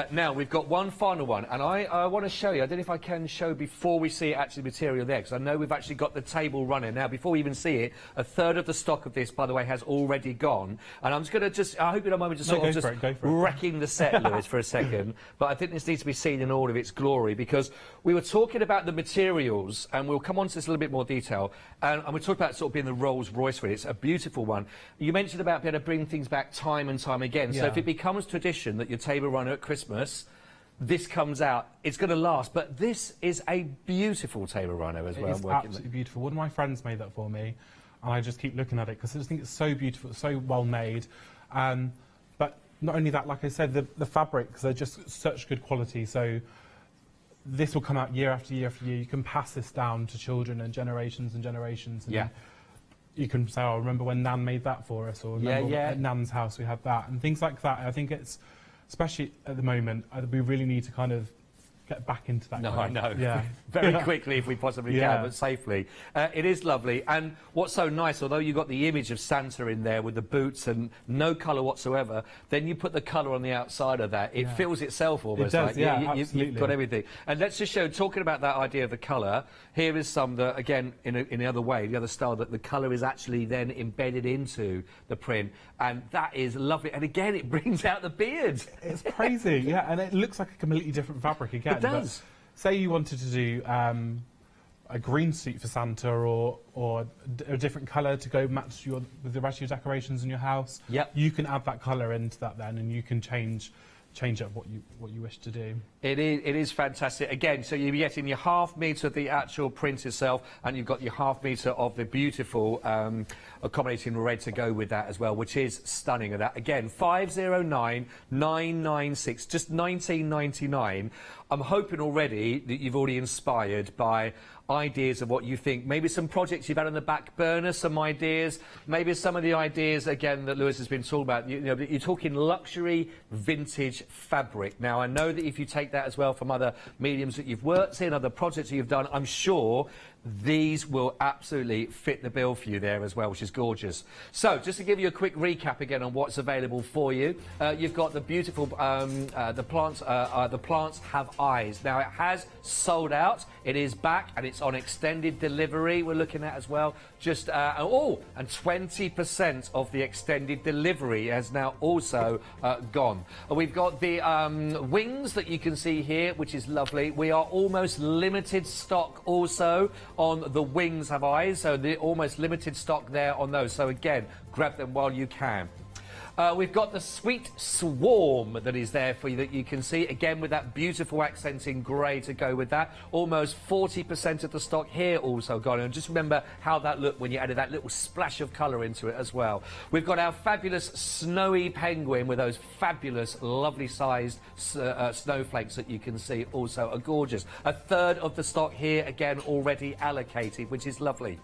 Now, we've got one final one, and I want to show you. I don't know if I can show before we see actually material there, because I know we've actually got the table running. Now, before we even see it, a third of the stock of this, by the way, has already gone. And I'm just going to I hope you don't mind me just sort of wrecking the set, Lewis, for a second. But I think this needs to be seen in all of its glory, because we were talking about the materials, and we'll come on to this in a little bit more detail, and we talked about sort of being the Rolls Royce for it. It's a beautiful one. You mentioned about being able to bring things back time and time again. So if it becomes tradition that your table runner at Christmas, this comes out, it's going to last. But this is a beautiful table runner as well. It's absolutely beautiful. One of my friends made that for me, and I just keep looking at it because I just think it's so beautiful, it's so well made. But not only that, like I said, the fabrics are just such good quality. So this will come out year after year after year. You can pass this down to children and generations and generations. And you can say, oh, remember when Nan made that for us, or remember at Nan's house we had that, and things like that. I think it's, especially at the moment, we really need to kind of get back into that. I know. Yeah. Very quickly, if we possibly can, but safely. It is lovely. And what's so nice, although you've got the image of Santa in there with the boots and no colour whatsoever, then you put the colour on the outside of that. It fills itself almost. It does, like you've got everything. And let's just show, talking about that idea of the colour, here is some that, again, in the other way, the other style, that the colour is actually then embedded into the print. And that is lovely. And again, it brings out the beard. It's crazy, yeah. And it looks like a completely different fabric again. It does. But say you wanted to do a green suit for Santa, or a different colour to go match with the rest of your decorations in your house. Yep. You can add that colour into that then, and you can change up what you wish to do. It is fantastic. Again, so you're getting your half metre of the actual print itself, and you've got your half metre of the beautiful accommodating red to go with that as well, which is stunning. And that, again, 509-996, just $19.99. I'm hoping already that you've already inspired by ideas of what you think, maybe some projects you've had on the back burner, some ideas, maybe some of the ideas, again, that Lewis has been talking about. You know, you're talking luxury vintage fabric. Now, I know that if you take that as well from other mediums that you've worked in, other projects that you've done, I'm sure these will absolutely fit the bill for you there as well, which is gorgeous. So, just to give you a quick recap again on what's available for you, you've got the beautiful, the plants have eyes. Now, it has sold out, it is back, and it's on extended delivery we're looking at as well. Just, and 20% of the extended delivery has now also gone. We've got the wings that you can see here, which is lovely. We are almost limited stock also on the wings have eyes, so the almost limited stock there on those. So again, grab them while you can. We've got the Sweet Swarm that is there for you that you can see, again with that beautiful accenting grey to go with that. Almost 40% of the stock here also gone. And just remember how that looked when you added that little splash of colour into it as well. We've got our fabulous Snowy Penguin with those fabulous, lovely sized snowflakes that you can see also are gorgeous. A third of the stock here, again, already allocated, which is lovely.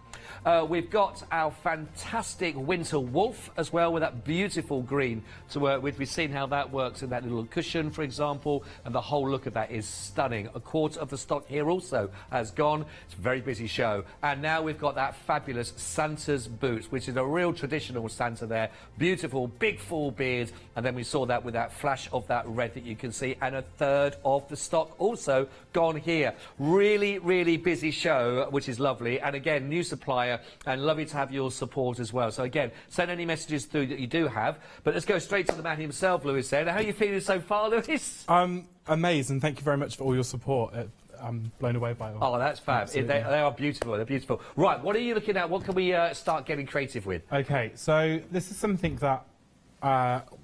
We've got our fantastic Winter Wolf as well with that beautiful green to work with. We've seen how that works in that little cushion, for example, and the whole look of that is stunning. A quarter of the stock here also has gone. It's a very busy show. And now we've got that fabulous Santa's boots, which is a real traditional Santa there. Beautiful, big full beard. And then we saw that with that flash of that red that you can see. And a third of the stock also gone here. Really, really busy show, which is lovely. And again, new supplier, and lovely to have your support as well. So again, send any messages through that you do have. But let's go straight to the man himself, Lewis said. How are you feeling so far, Lewis? I'm amazed, and thank you very much for all your support. I'm blown away by it. Oh, that's fab. They are beautiful. They're beautiful. Right, what are you looking at? What can we start getting creative with? Okay, so this is something that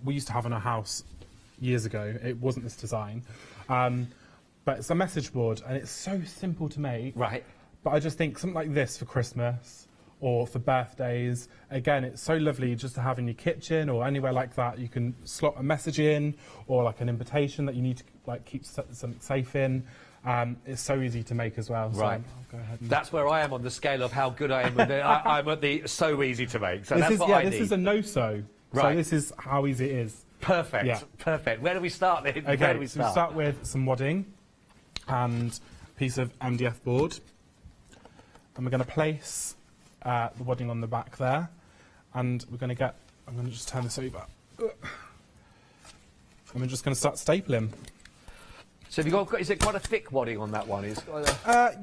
we used to have in our house years ago. It wasn't this design. But it's a message board, and it's so simple to make. Right. But I just think something like this for Christmas or for birthdays, again, it's so lovely just to have in your kitchen or anywhere like that. You can slot a message in or like an invitation that you need to like keep something safe in. It's so easy to make as well. So Right. I'll go ahead and... That's where I am on the scale of how good I am with it. I'm at the so easy to make. So that's what I need. This is a no-so. Right. So this is how easy it is. Perfect. Yeah. Perfect. Where do we start then? Okay, Where do we so we start with some wadding and a piece of MDF board. And we're going to place the wadding on the back there. And we're going to get... I'm going to just turn this over. And we're just going to start stapling. So have you got, is it quite a thick wadding on that one?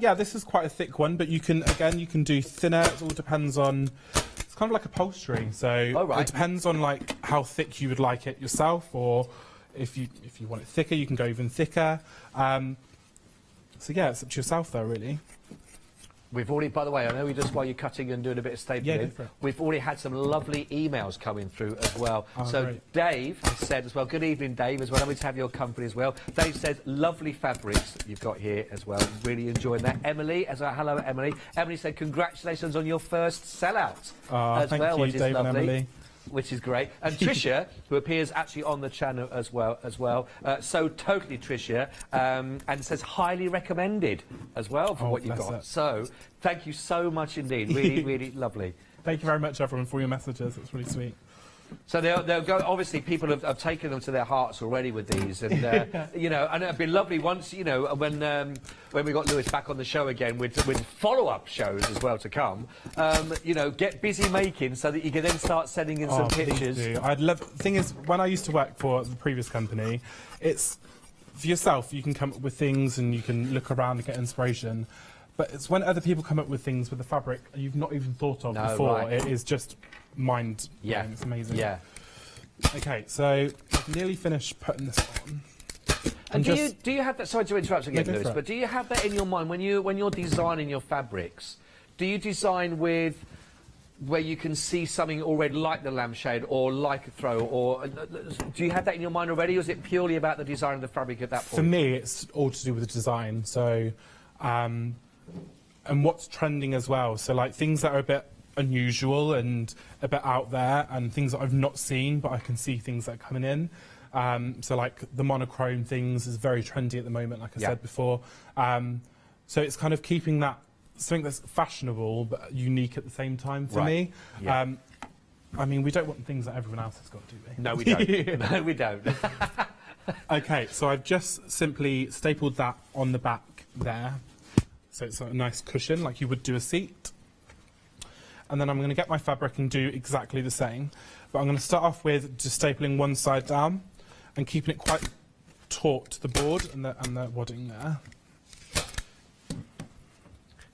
Yeah, this is quite a thick one, but you can, again, you can do thinner. It all depends on... It's kind of like upholstery, so it depends on like how thick you would like it yourself, or if you want it thicker, you can go even thicker. So yeah, it's up to yourself though, really. We've already, by the way, I know we just while you're cutting and doing a bit of stapling, we've already had some lovely emails coming through as well. Oh, so great. Dave has said as well, good evening Dave as well, lovely to have your company as well. Dave says, lovely fabrics that you've got here as well, really enjoying that. Emily, as well, hello Emily. Emily said, congratulations on your first sellout as thank well, you, which is Dave lovely. and Emily. Which is great. And Tricia, who appears actually on the channel as well, so totally Tricia, and says highly recommended as well for what you've got. So thank you so much indeed. Really, really lovely. Thank you very much, everyone, for your messages. It's really sweet. So they'll go. Obviously, people have taken them to their hearts already with these, and you know, and it'd be lovely once you know when we got Lewis back on the show again with follow-up shows as well to come. You know, get busy making so that you can then start sending in some pictures. Please do. I'd love. The thing is, when I used to work for the previous company, it's for yourself. You can come up with things and you can look around and get inspiration. But it's when other people come up with things with the fabric you've not even thought of before. Right. It is just mind blowing. It's amazing. Yeah. Okay, so I've nearly finished putting this on. And do you have that? Sorry to interrupt again, Lewis, but do you have that in your mind when you're designing your fabrics? Do you design with where you can see something already like the lampshade or like a throw, or do you have that in your mind already, or is it purely about the design of the fabric at that point? For me, it's all to do with the design. So. And what's trending as well. So like things that are a bit unusual and a bit out there, and things that I've not seen, but I can see things that are coming in. So like the monochrome things is very trendy at the moment, like I said before. So it's kind of keeping that, something that's fashionable but unique at the same time for me. Yeah. I mean, we don't want things that everyone else has got, do we? No, we don't. No, we don't. Okay, so I've just simply stapled that on the back there. So it's a nice cushion, like you would do a seat. And then I'm going to get my fabric and do exactly the same. But I'm going to start off with just stapling one side down and keeping it quite taut to the board and the wadding there.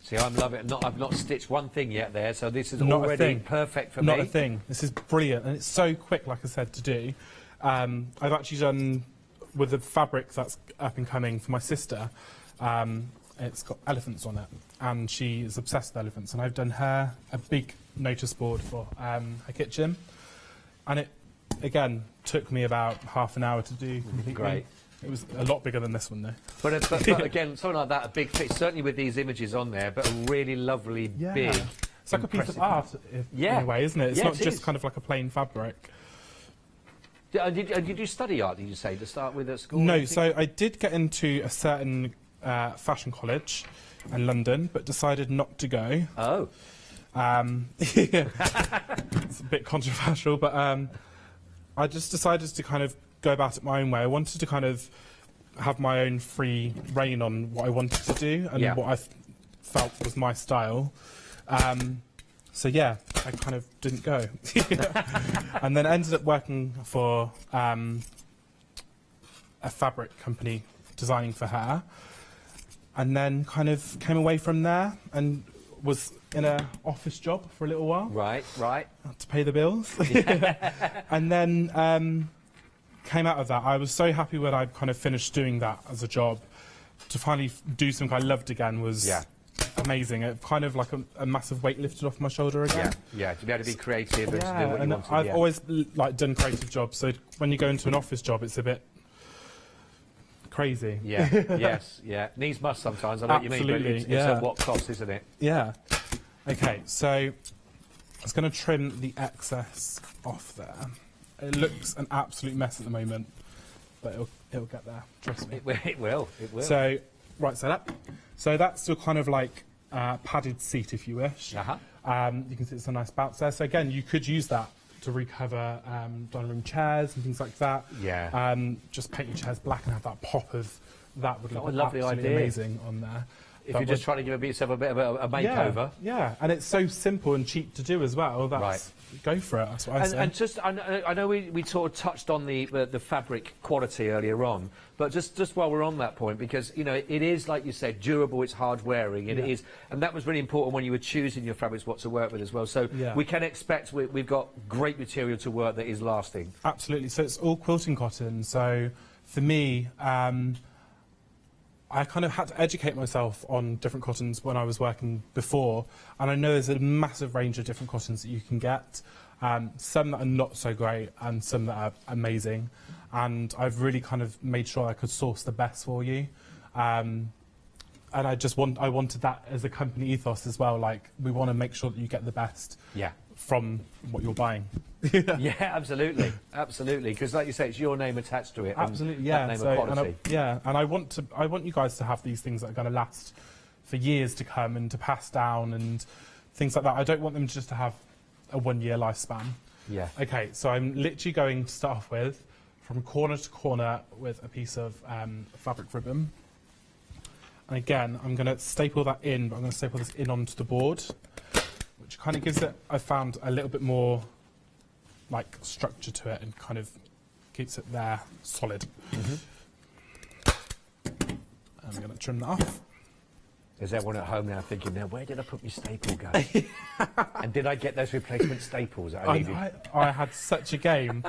See, I'm loving it. I've not stitched one thing yet there, so this is Not already perfect for me. Not a thing. This is brilliant, and it's so quick, like I said, to do. I've actually done with the fabric that's up and coming for my sister. It's got elephants on it, and she is obsessed with elephants. And I've done her a big notice board for her kitchen, and it again, took me about half an hour to do completely. Great. It was a lot bigger than this one, though. But again, something like that, a big fit, certainly with these images on there, but a really lovely, big... It's like a piece of art, in a way, isn't it? It's not just kind of like a plain fabric. Did you study art, did you say, to start with at school? No, so I did get into a certain fashion college in London, but decided not to go. Oh. It's a bit controversial, but I just decided to kind of go about it my own way. I wanted to kind of have my own free reign on what I wanted to do and what I felt was my style. So yeah, I kind of didn't go. And then ended up working for a fabric company designing for her. And then kind of came away from there and was in an office job for a little while. Right. To pay the bills. And then came out of that. I was so happy when I kind of finished doing that as a job. To finally do something I loved again was amazing. It kind of like a massive weight lifted off my shoulder again. Yeah, to be able to be creative and to do what you wanted. I've always like done creative jobs, so when you go into an office job, it's a bit crazy. Yes. Needs must sometimes. I know what you mean, but it's at what cost, isn't it? Yeah. Okay, so I was going to trim the excess off there. It looks an absolute mess at the moment, but it'll get there. Trust me. It will. So right side up. So that's your kind of like padded seat, if you wish. You can see it's a nice bounce there. So again, you could use that to recover dining room chairs and things like that. Just paint your chairs black and have that pop of that would look absolutely amazing on there. If you're just trying to give yourself a bit of a makeover. Yeah, and it's so simple and cheap to do as well. Go for it. That's what I say. And just, I know we sort of touched on the fabric quality earlier on, but just while we're on that point, because you know it is, like you said, durable. It's hard wearing. It is, and that was really important when you were choosing your fabrics, what to work with as well. So we can expect we've got great material to work that is lasting. Absolutely. So it's all quilting cotton. So for me. I kind of had to educate myself on different cottons when I was working before, and I know there's a massive range of different cottons that you can get, some that are not so great and some that are amazing, and I've really kind of made sure I could source the best for you, and I wanted that as a company ethos as well, like we want to make sure that you get the best from what you're buying. Yeah, absolutely, because like you say, it's your name attached to it. Absolutely, that name of quality. And I want you guys to have these things that are going to last for years to come and to pass down and things like that. I don't want them just to have a 1 year lifespan. Yeah. Okay, so I'm literally going to start off with from corner to corner with a piece of fabric ribbon. And again, I'm going to staple that in, but I'm going to staple this in onto the board, which kind of gives it, I found, a little bit more like structure to it and kind of keeps it there solid. I'm going to trim that off. There's everyone at home now thinking, now where did I put my staple gun? And did I get those replacement staples that I needed? I had such a game.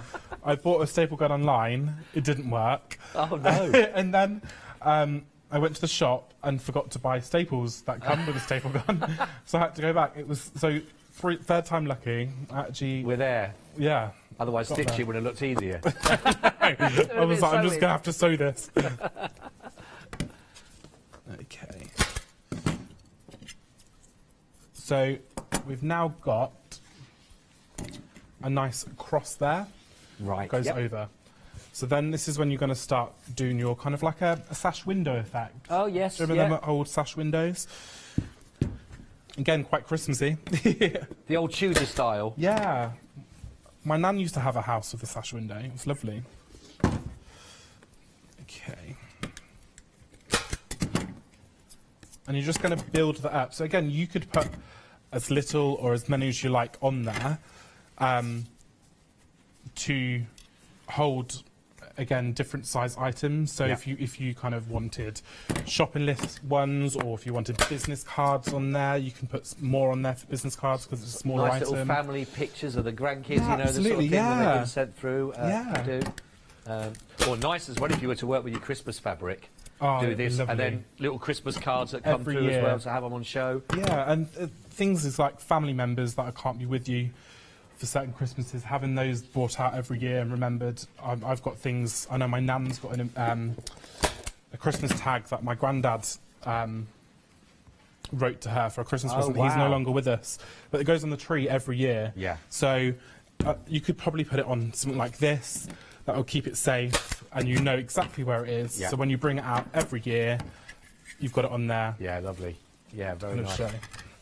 I bought a staple gun online. It didn't work. Oh no! And then I went to the shop and forgot to buy staples that come with a staple gun. So I had to go back. It was third time lucky. Actually, we're there. Yeah. Otherwise, stitching would have looked easier. I was like, I'm just going to have to sew this. Okay. So we've now got a nice cross there. Right. Goes over. So then this is when you're going to start doing your kind of like a sash window effect. Oh, yes. Do you remember them old sash windows? Again, quite Christmassy. The old Tudor style. Yeah. My nan used to have a house with a sash window. It was lovely. Okay. And you're just going to build that up. So again, you could put as little or as many as you like on there to hold, again, different size items. So if you kind of wanted shopping list ones, or if you wanted business cards on there, you can put more on there for business cards because it's a smaller nice item. Little family pictures of the grandkids, you know, the sort of thing that they've been sent through. Or nice as well if you were to work with your Christmas fabric. Do this, lovely. And then little Christmas cards that come through as well to have them on show. Yeah, and things is like family members that I can't be with you for certain Christmases, having those brought out every year and remembered. I've got things. I know my nan's got a Christmas tag that my granddad wrote to her for a Christmas present. Wow. He's no longer with us, but it goes on the tree every year. Yeah. So you could probably put it on something like this. That will keep it safe, and you know exactly where it is. Yeah. So when you bring it out every year, you've got it on there. Yeah, lovely. Yeah, very Kind of nice. show.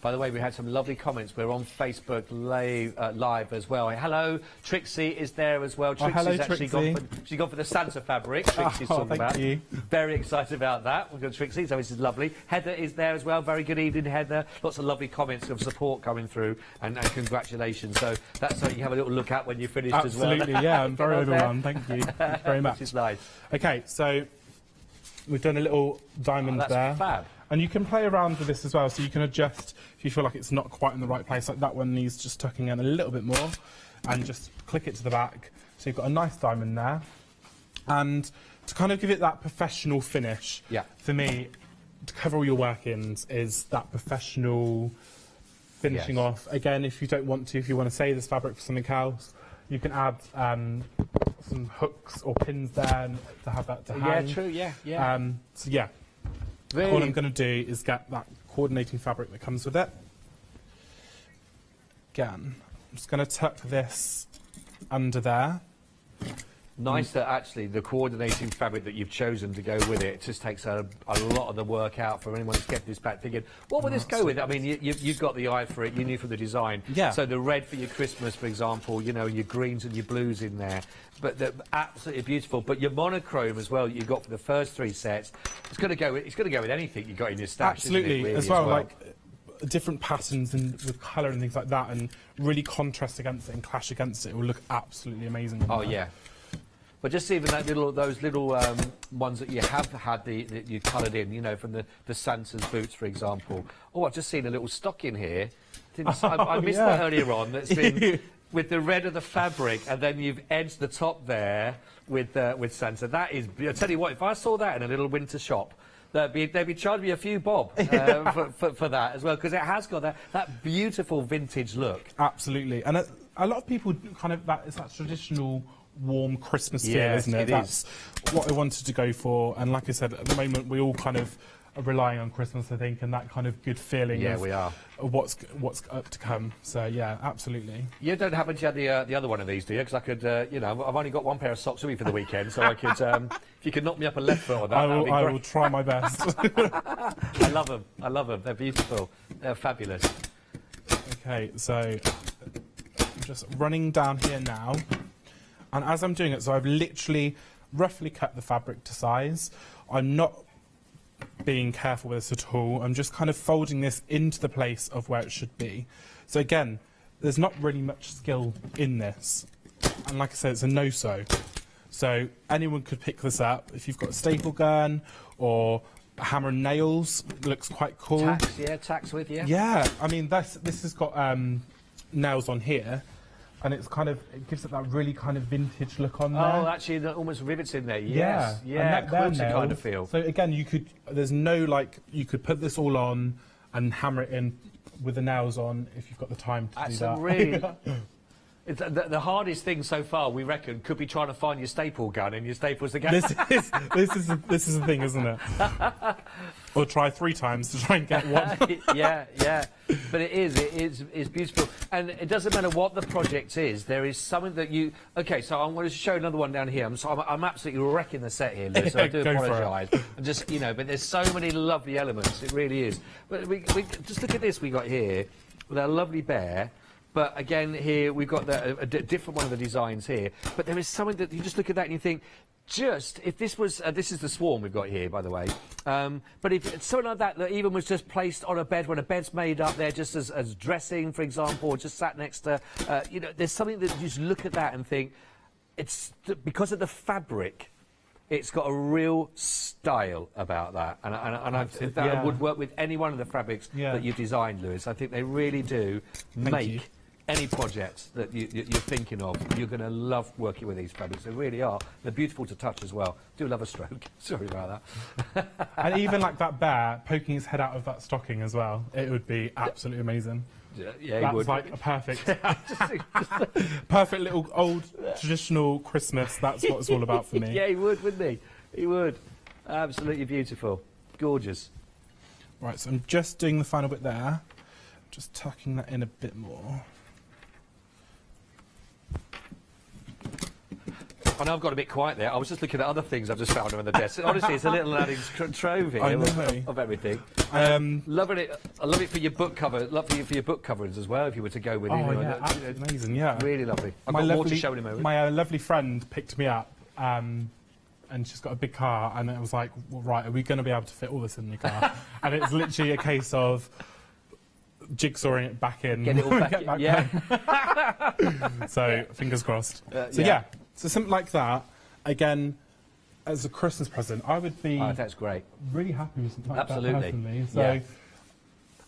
By the way, we had some lovely comments. We're on Facebook live as well. Hello, Trixie is there as well. Trixie's hello, actually Trixie. she's gone for the Santa fabric. Trixie's talking thank about. you. Very excited about that. We've got Trixie, so this is lovely. Heather is there as well. Very good evening, Heather. Lots of lovely comments of support coming through, and congratulations. So that's something you have a little look at when you're finished as well. Absolutely, yeah. I'm very overwhelmed. Thank you. Thank you very much. Which is nice. Okay, so we've done a little diamond that's there. fab. And you can play around with this as well, so you can adjust if you feel like it's not quite in the right place. Like that one needs just tucking in a little bit more, and just click it to the back. So you've got a nice diamond there. And to kind of give it that professional finish, for me, to cover all your work-ins is that professional finishing Yes. off. Again, if you don't want to, if you want to save this fabric for something else, you can add some hooks or pins there to have that to hang. Yeah, true, yeah. So yeah. Really? All I'm going to do is get that coordinating fabric that comes with it. Again, I'm just going to tuck this under there. Nice that actually the coordinating fabric that you've chosen to go with it just takes a lot of the work out for anyone who's getting this back thinking, what will this go with? I mean, you've got the eye for it, you knew from the design. Yeah. So the red for your Christmas, for example, you know, your greens and your blues in there. But they're absolutely beautiful. But your monochrome as well, you got for the first 3 sets, it's going to go with anything you got in your stash. Absolutely, isn't it, really, as well, like different patterns and with colour and things like that, and really contrast against it and clash against it. It will look absolutely amazing. Oh, yeah. But just even those little ones that you have had that you coloured in, you know, from the Santa's boots, for example. Oh, I've just seen a little stocking here. I missed that earlier on. That's been with the red of the fabric, and then you've edged the top there with Santa. That is, I tell you what, if I saw that in a little winter shop, they'd be charging me a few bob for that as well, because it has got that beautiful vintage look. Absolutely, and a lot of people kind of it's that traditional warm Christmas feel, isn't it? That's what I wanted to go for, and like I said, at the moment we all kind of are relying on Christmas, I think, and that kind of good feeling of we are. What's up to come. So yeah, absolutely. You don't happen to have the other one of these, do you? Because I could, you know, I've only got one pair of socks with me for the weekend, so I could, if you could knock me up a left foot on that, that'd be great. I will try my best. I love them. I love them. They're beautiful. They're fabulous. Okay, so I'm just running down here now. And as I'm doing it, so I've literally roughly cut the fabric to size. I'm not being careful with this at all. I'm just kind of folding this into the place of where it should be. So again, there's not really much skill in this. And like I said, it's a no-sew. So anyone could pick this up. If you've got a staple gun or a hammer and nails, looks quite cool. Tacks with you. Yeah, I mean, this has got nails on here. And it's kind of, it gives it that really kind of vintage look on there. Oh, actually, that almost rivets in there. Yes, yeah, quilty kind of feel. So again, there's no, like, you could put this all on and hammer it in with the nails on if you've got the time to do that. Really, it's the hardest thing so far, we reckon, could be trying to find your staple gun and your staples the gun. This is the thing, isn't it? Or try 3 times to try and get one. yeah. But it's beautiful. And it doesn't matter what the project is, there is something that you... OK, so I'm going to show another one down here. I'm absolutely wrecking the set here, Liz, so I do apologise. And just, you know, but there's so many lovely elements, it really is. But we just look at this we got here, with our lovely bear. But again, here we've got a different one of the designs here. But there is something that you just look at that and you think, if this was, this is the swarm we've got here, by the way. But if it's something like that even was just placed on a bed when a bed's made up there, just as dressing, for example, or just sat next to, you know, there's something that you just look at that and think, it's because of the fabric. It's got a real style about that, and I think that would work with any one of the fabrics that you've designed, Lewis. I think they really do make any projects that you're thinking of. You're going to love working with these fabrics. They really are. They're beautiful to touch as well. Do love a stroke. Sorry about that. And even like that bear poking his head out of that stocking as well. It would be absolutely amazing. Yeah, That's he would. like a perfect, perfect little old traditional Christmas. That's what it's all about for me. Yeah, he would, wouldn't he? He would. Absolutely beautiful. Gorgeous. Right, so I'm just doing the final bit there. Just tucking that in a bit more. I know I've got a bit quiet there. I was just looking at other things I've just found on the desk. Honestly, it's a little added trove here of everything. Loving it. I love it for your book cover. Love it for your book coverings as well. If you were to go with it. Oh, yeah, absolutely amazing. Yeah, really lovely. I've got more to show in a moment. My lovely friend picked me up, and she's got a big car, and it was like, well, right, are we going to be able to fit all this in the car? And it's literally a case of jigsawing it back in. Get it all back in, yeah. So, fingers crossed. So something like that, again, as a Christmas present, I would be that's great. Really happy with something like Absolutely. that personally. So, yeah.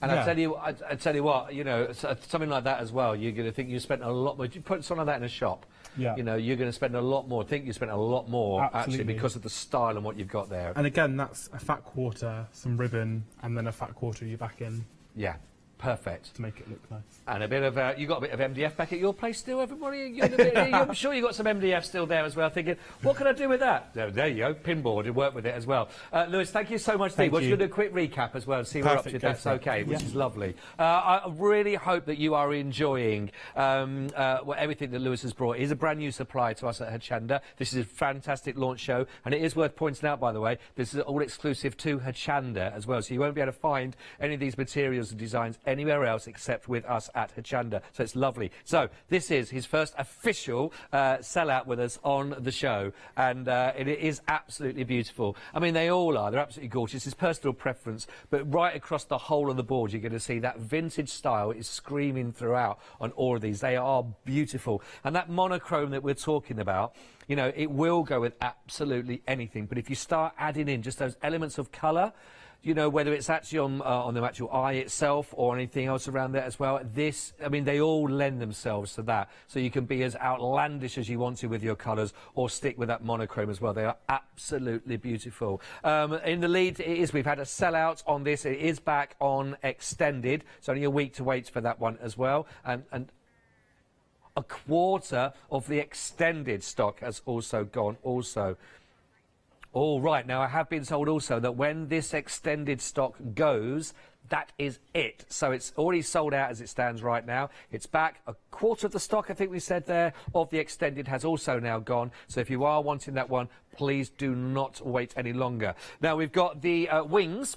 And I tell you what, you know, something like that as well, you're going to think you spent a lot more. You put something like that in a shop, you know, you're going to spend a lot more. I think you spent a lot more, actually, because of the style and what you've got there. And again, that's a fat quarter, some ribbon, and then a fat quarter you back in. Yeah. Perfect. To make it look nice. And a bit of, you got a bit of MDF back at your place still, everybody? I'm sure you got some MDF still there as well, thinking, what can I do with that? There you go, pinboard, and work with it as well. Lewis, thank you so much, Steve. We're going to do a quick recap as well and see where we're up to, if that's okay, which is lovely. I really hope that you are enjoying everything that Lewis has brought. He's a brand new supply to us at Hochanda. This is a fantastic launch show, and it is worth pointing out, by the way, this is all exclusive to Hochanda as well, so you won't be able to find any of these materials and designs anywhere else except with us at Hochanda. So it's lovely. So this is his first official sellout with us on the show, and it is absolutely beautiful. I mean, they all are. They're absolutely gorgeous. It's personal preference, but right across the whole of the board, you're going to see that vintage style is screaming throughout on all of these. They are beautiful. And that monochrome that we're talking about, you know, it will go with absolutely anything. But if you start adding in just those elements of colour, you know, whether it's actually on the actual eye itself or anything else around there as well, I mean, they all lend themselves to that. So you can be as outlandish as you want to with your colours, or stick with that monochrome as well. They are absolutely beautiful. In the lead, we've had a sellout on this. It is back on extended. It's only a week to wait for that one as well. And a quarter of the extended stock has also gone also. All right, now I have been told also that when this extended stock goes, that is it. So it's already sold out as it stands right now. It's back. A quarter of the stock, I think we said there, of the extended has also now gone. So if you are wanting that one, please do not wait any longer. Now we've got the wings.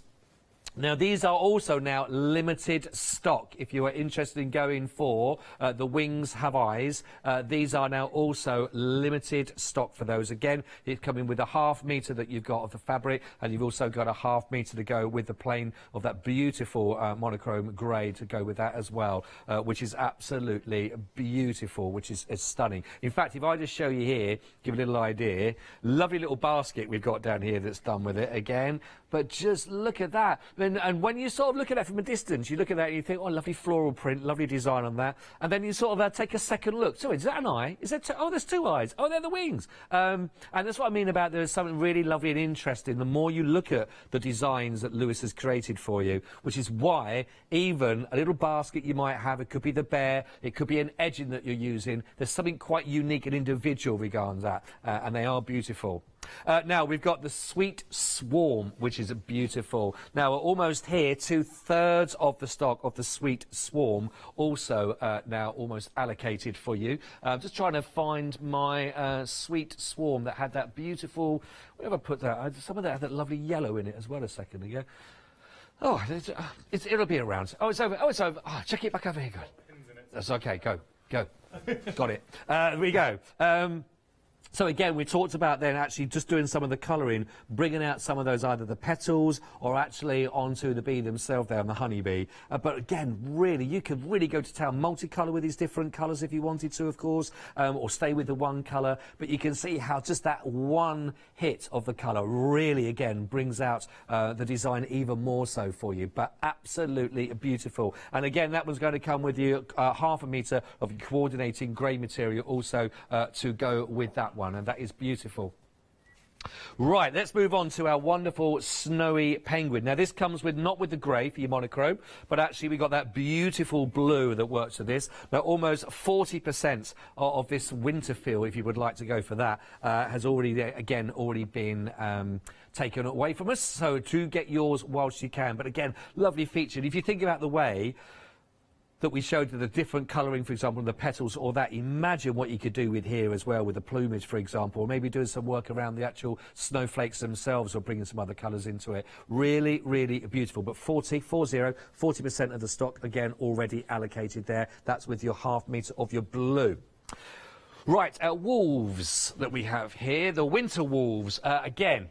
Now, these are also now limited stock. If you are interested in going for the wings have eyes, these are now also limited stock for those. Again, it's coming with a ½ metre that you've got of the fabric, and you've also got a ½ metre to go with the plain of that beautiful monochrome grey to go with that as well, which is absolutely beautiful, which is stunning. In fact, if I just show you here, give a little idea, lovely little basket we've got down here that's done with it again, but just look at that. And when you sort of look at that from a distance, you look at that and you think, oh, lovely floral print, lovely design on that. And then you sort of take a second look. So is that an eye? Is that oh, there's two eyes. Oh, they're the wings. And that's what I mean about there's something really lovely and interesting. The more you look at the designs that Lewis has created for you, which is why even a little basket you might have, it could be the bear, it could be an edging that you're using. There's something quite unique and individual regards that, and they are beautiful. Now, we've got the Sweet Swarm, which is beautiful. Now, we're almost here. 2/3 of the stock of the Sweet Swarm also now almost allocated for you. I'm just trying to find my Sweet Swarm that had that beautiful... Where have I put that? Some of that had that lovely yellow in it as well a second ago. Oh, it'll be around. Oh, it's over. Oh, it's over. Oh, check it back over here. Good. That's okay. Go. Got it. Here we go. So again, we talked about then actually just doing some of the colouring, bringing out some of those, either the petals or actually onto the bee themselves there on the honeybee. But again, really, you could really go to town, multicolour with these different colours if you wanted to, of course, or stay with the one colour. But you can see how just that one hit of the colour really, again, brings out the design even more so for you. But absolutely beautiful. And again, that one's going to come with you ½ metre of coordinating grey material also to go with that one. And that is beautiful. Right, let's move on to our wonderful snowy penguin. Now, this comes with not with the grey for your monochrome, but actually we got that beautiful blue that works with this. Now, almost 40% of this winter feel, if you would like to go for that, has already, again, been taken away from us. So do get yours whilst you can. But again, lovely feature. And if you think about the way that we showed the different colouring, for example, the petals or that, imagine what you could do with here as well, with the plumage, for example, or maybe doing some work around the actual snowflakes themselves or bringing some other colours into it. Really, really beautiful. But 40% of the stock, again, already allocated there. That's with your ½ metre of your blue. Right, wolves that we have here, the winter wolves, again,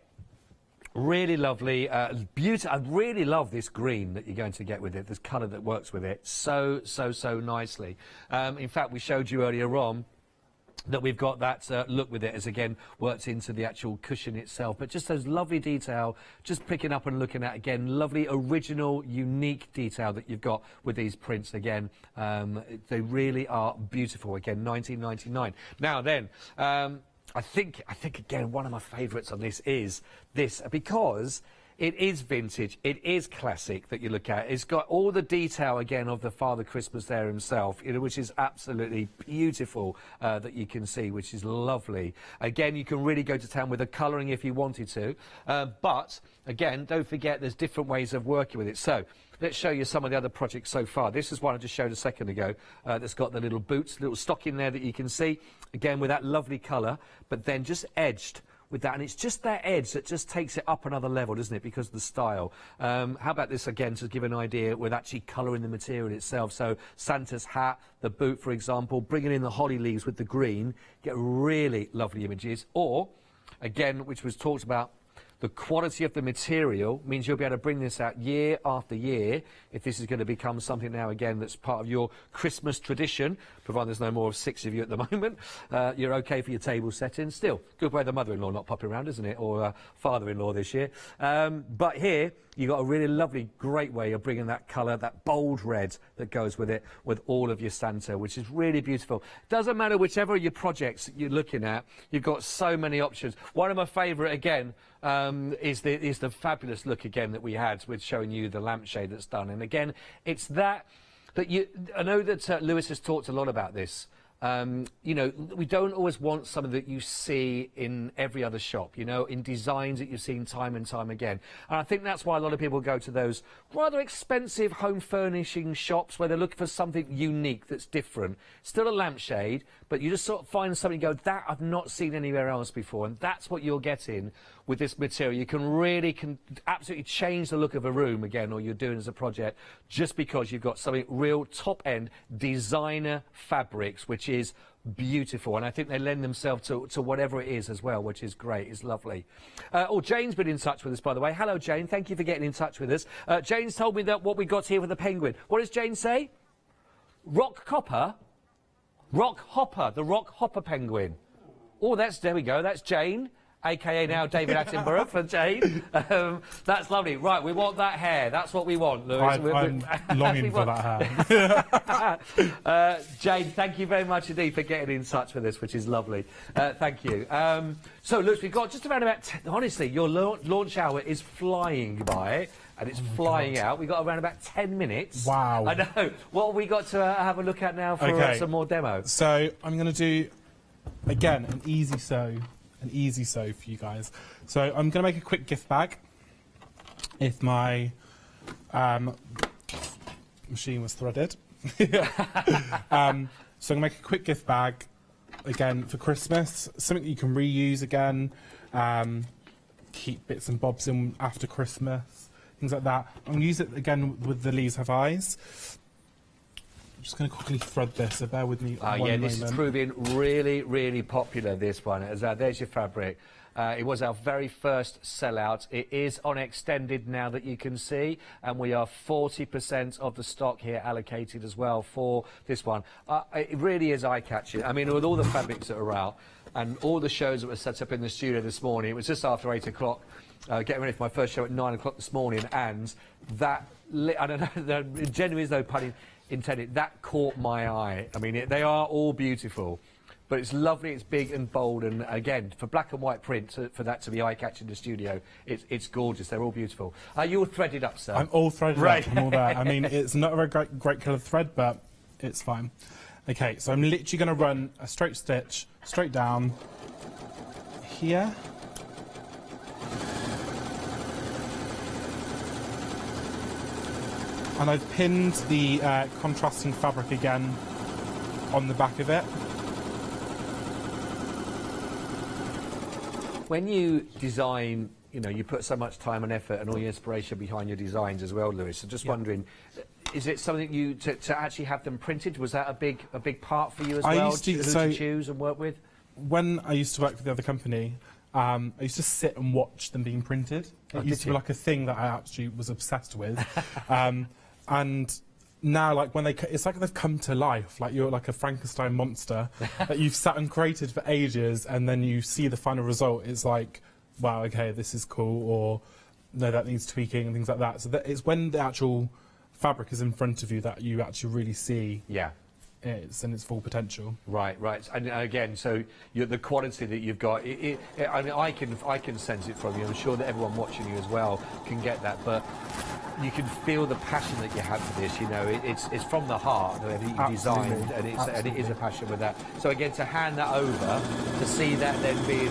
really lovely, beautiful. I really love this green that you're going to get with it, this colour that works with it so nicely. In fact, we showed you earlier on that we've got that look with it as, again, worked into the actual cushion itself. But just those lovely detail, just picking up and looking at, again, lovely, original, unique detail that you've got with these prints, again. They really are beautiful, again, 1999. Now then, I think again, one of my favourites on this is this, because it is vintage, it is classic that you look at. It's got all the detail, again, of the Father Christmas there himself, you know, which is absolutely beautiful, that you can see, which is lovely. Again, you can really go to town with the colouring if you wanted to, but, again, don't forget there's different ways of working with it. So, let's show you some of the other projects so far. This is one I just showed a second ago, that's got the little boots, little stocking there that you can see, again, with that lovely colour, but then just edged with that, and it's just that edge that just takes it up another level, doesn't it, because of the style. How about this, again, to give an idea with actually colouring the material itself? So Santa's hat, the boot, for example, bringing in the holly leaves with the green, get really lovely images. Or, again, which was talked about, the quality of the material means you'll be able to bring this out year after year, if this is going to become something now, again, that's part of your Christmas tradition, provided there's no more of 6 of you at the moment. You're okay for your table setting. Still, good way the mother-in-law not popping around, isn't it? Or father-in-law this year. But here, you've got a really lovely, great way of bringing that colour, that bold red that goes with it, with all of your Santa, which is really beautiful. Doesn't matter whichever of your projects you're looking at, you've got so many options. One of my favourite, again, is the fabulous look, again, that we had with showing you the lampshade that's done. And again, it's that you, I know that Lewis has talked a lot about this. You know, we don't always want something that you see in every other shop, you know, in designs that you've seen time and time again. And I think that's why a lot of people go to those rather expensive home furnishing shops where they're looking for something unique that's different. Still a lampshade, but you just sort of find something, you go, that I've not seen anywhere else before. And that's what you're getting with this material. You can absolutely change the look of a room, again, or you're doing as a project, just because you've got something real top-end designer fabrics, which is beautiful. And I think they lend themselves to whatever it is as well, which is great. It's lovely. Jane's been in touch with us, by the way. Hello, Jane. Thank you for getting in touch with us. Jane's told me that what we got here with the penguin. What does Jane say? Rock copper? Rock hopper. The rock hopper penguin. Oh, there we go. That's Jane. A.K.A. now David Attenborough for Jane. That's lovely. Right, we want that hair. That's what we want, Lewis. I'm longing for that hair. Jane, thank you very much indeed for getting in touch with us, which is lovely. Thank you. So, Lewis, we've got just around about... honestly, your launch hour is flying by, and it's flying out. We've got around about 10 minutes. Wow. I know. What have we got to have a look at now for some more demo? So, I'm going to do, again, an easy sew for you guys. So I'm going to make a quick gift bag. If my machine was threaded. So I'm going to make a quick gift bag, again, for Christmas. Something you can reuse again, keep bits and bobs in after Christmas, things like that. I'm going to use it again with the Leaves Have Eyes. I'm just going to quickly thread this, so bear with me one moment. This is proving really, really popular, this one. There's your fabric. It was our very first sellout. It is on extended now that you can see, and we are 40% of the stock here allocated as well for this one. It really is eye-catching. I mean, with all the fabrics that are out and all the shows that were set up in the studio this morning, it was just after 8 o'clock, getting ready for my first show at 9 o'clock this morning, and that, I don't know, genuinely is no pun intended, that caught my eye. I mean, they are all beautiful. but it's lovely, it's big and bold, and again, for black and white print, for that to be eye-catching in the studio, it's gorgeous. They're all beautiful. Are you all threaded up, sir? I'm all threaded right. up. I'm all there. I mean, it's not a very great colour thread, but it's fine. Okay, so I'm literally going to run a straight stitch straight down here. And I've pinned the contrasting fabric again on the back of it. When you design, you know, you put so much time and effort and all your inspiration behind your designs as well, Lewis. So just wondering, is it something you to actually have them printed? Was that a big part for you as well? Used to, who so to choose and work with? When I used to work for the other company, I used to sit and watch them being printed. It used to be like a thing that I actually was obsessed with. And now, like, when it's like they've come to life. Like, you're like a Frankenstein monster that you've sat and created for ages, and then you see the final result. It's like, wow, okay, this is cool, or no, that needs tweaking and things like that. So it's when the actual fabric is in front of you that you actually really see it's in its full potential. Right. And again, so the quality that you've got, I mean, I can sense it from you. I'm sure that everyone watching you as well can get that, but you can feel the passion that you have for this. You know, it's from the heart, everything you designed, and it is a passion with that. So again, to hand that over, to see that then being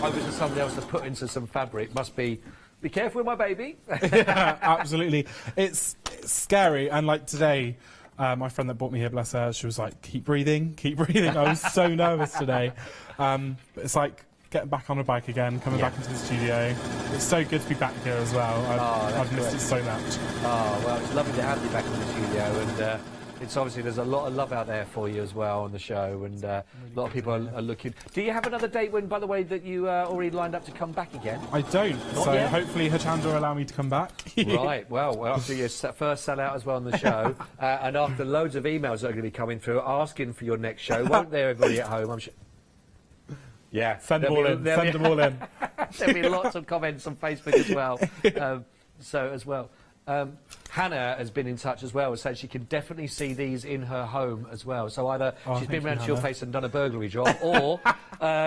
over to somebody else to put into some fabric must be. Be careful with my baby. Absolutely, it's scary. And like today, my friend that brought me here, bless her, she was like, keep breathing, keep breathing. I was so nervous today. But it's like getting back on a bike again, coming back into the studio. It's so good to be back here as well. I've missed it so much. Oh, well, it's lovely to have you back in the studio, and it's obviously there's a lot of love out there for you as well on the show, and a lot of people are looking. Do you have another date when, by the way, that you already lined up to come back again? I don't, so hopefully Hochanda will allow me to come back. Right, well, after your first sellout as well on the show, and after loads of emails that are going to be coming through asking for your next show, won't there, everybody at home? I'm sure. Yeah, send them all in. Send them all in. There'll be lots of comments on Facebook as well. Hannah has been in touch as well and said she can definitely see these in her home as well. So either she's been round to your place and done a burglary job, or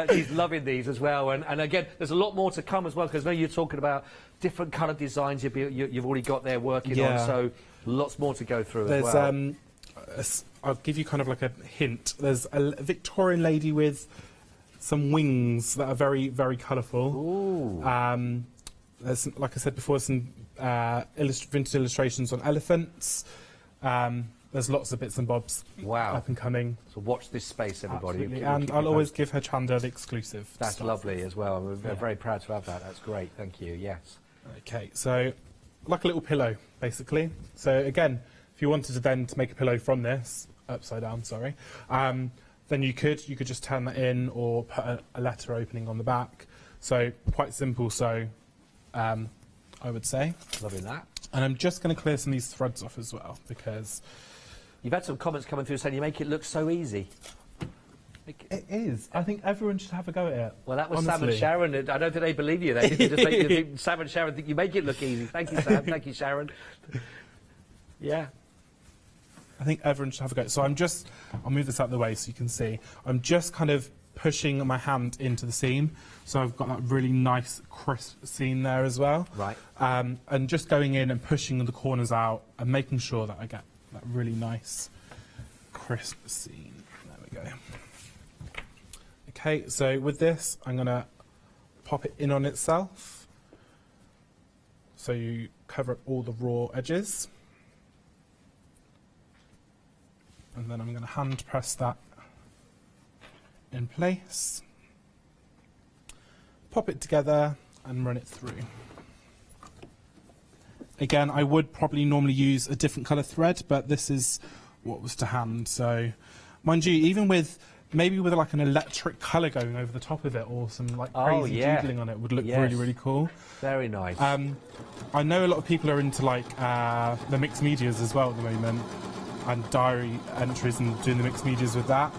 she's loving these as well. And again, there's a lot more to come as well, because I know you're talking about different colour designs you've already got there working on. So lots more to go through as well. I'll give you kind of like a hint. There's a Victorian lady with some wings that are very, very colourful. Ooh. There's, like I said before, some vintage illustrations on elephants. There's lots of bits and bobs up and coming. So watch this space, everybody. Absolutely. And I'll always give Hochanda the exclusive That's stuff. lovely as well. We're very proud to have that. That's great. Thank you. Yes. Okay, so like a little pillow, basically. So again, if you wanted to make a pillow from this, upside down, sorry, then you could just turn that in or put a letter opening on the back. So quite simple. So I would say. Loving that. And I'm just going to clear some of these threads off as well, because you've had some comments coming through saying you make it look so easy. It is. I think everyone should have a go at it. Well, that was honestly. Sam and Sharon. I don't think they believe you. They just make you think Sam and Sharon think you make it look easy. Thank you, Sam. Thank you, Sharon. Yeah. I think everyone should have a go. So I'll move this out of the way so you can see. I'm just kind of pushing my hand into the seam, so I've got that really nice crisp seam there as well. Right. And just going in and pushing the corners out and making sure that I get that really nice crisp seam. There we go. Okay, so with this, I'm going to pop it in on itself, so you cover up all the raw edges. And then I'm going to hand press that in place, pop it together and run it through. Again, I would probably normally use a different colour thread, but this is what was to hand. So, mind you, even with maybe with like an electric colour going over the top of it, or some like crazy doodling on it, would look really, really cool. Very nice. I know a lot of people are into like the mixed medias as well at the moment, and diary entries and doing the mixed medias with that.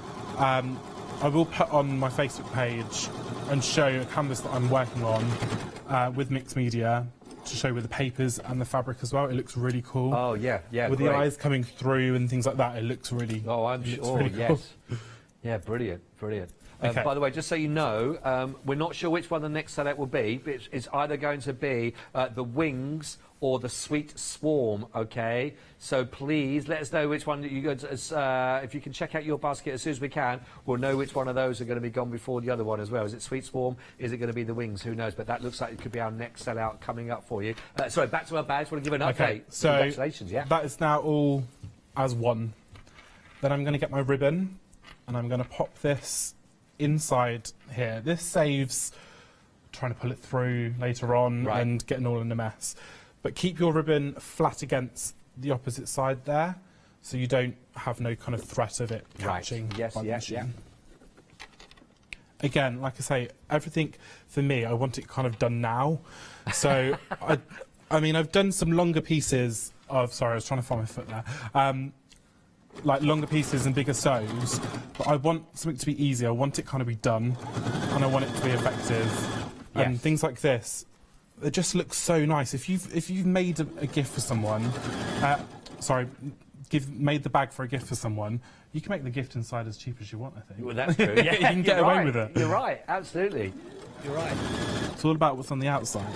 I will put on my Facebook page and show a canvas that I'm working on with mixed media to show with the papers and the fabric as well. It looks really cool. Oh, yeah, with great. the eyes coming through and things like that, it looks really I'm sure, really cool. yes. Yeah, brilliant, brilliant. Okay. By the way, just so you know, we're not sure which one the next sellout will be, but it's either going to be the Wings or the Sweet Swarm, okay? So please let us know which one that you go to, if you can check out your basket as soon as we can, we'll know which one of those are going to be gone before the other one as well. Is it Sweet Swarm? Is it going to be the Wings? Who knows? But that looks like it could be our next sellout coming up for you. Sorry, back to our bags. Want to give an update? Okay, so congratulations, yeah. that is now all as one. Then I'm going to get my ribbon and I'm going to pop this inside here. This saves trying to pull it through later on and getting all in a mess. But keep your ribbon flat against the opposite side there, so you don't have no kind of threat of it catching by the machine. Again, like I say, everything for me, I want it kind of done now. So, I mean, I've done some longer pieces of, sorry, I was trying to find my foot there. Like longer pieces and bigger sews, but I want something to be easy. I want it kind of be done, and I want it to be effective. And things like this, it just looks so nice. If you've made a gift for someone, made the bag for a gift for someone, you can make the gift inside as cheap as you want, I think. Well, that's true. Yeah, you can get away with it. You're right, absolutely. You're right. It's all about what's on the outside.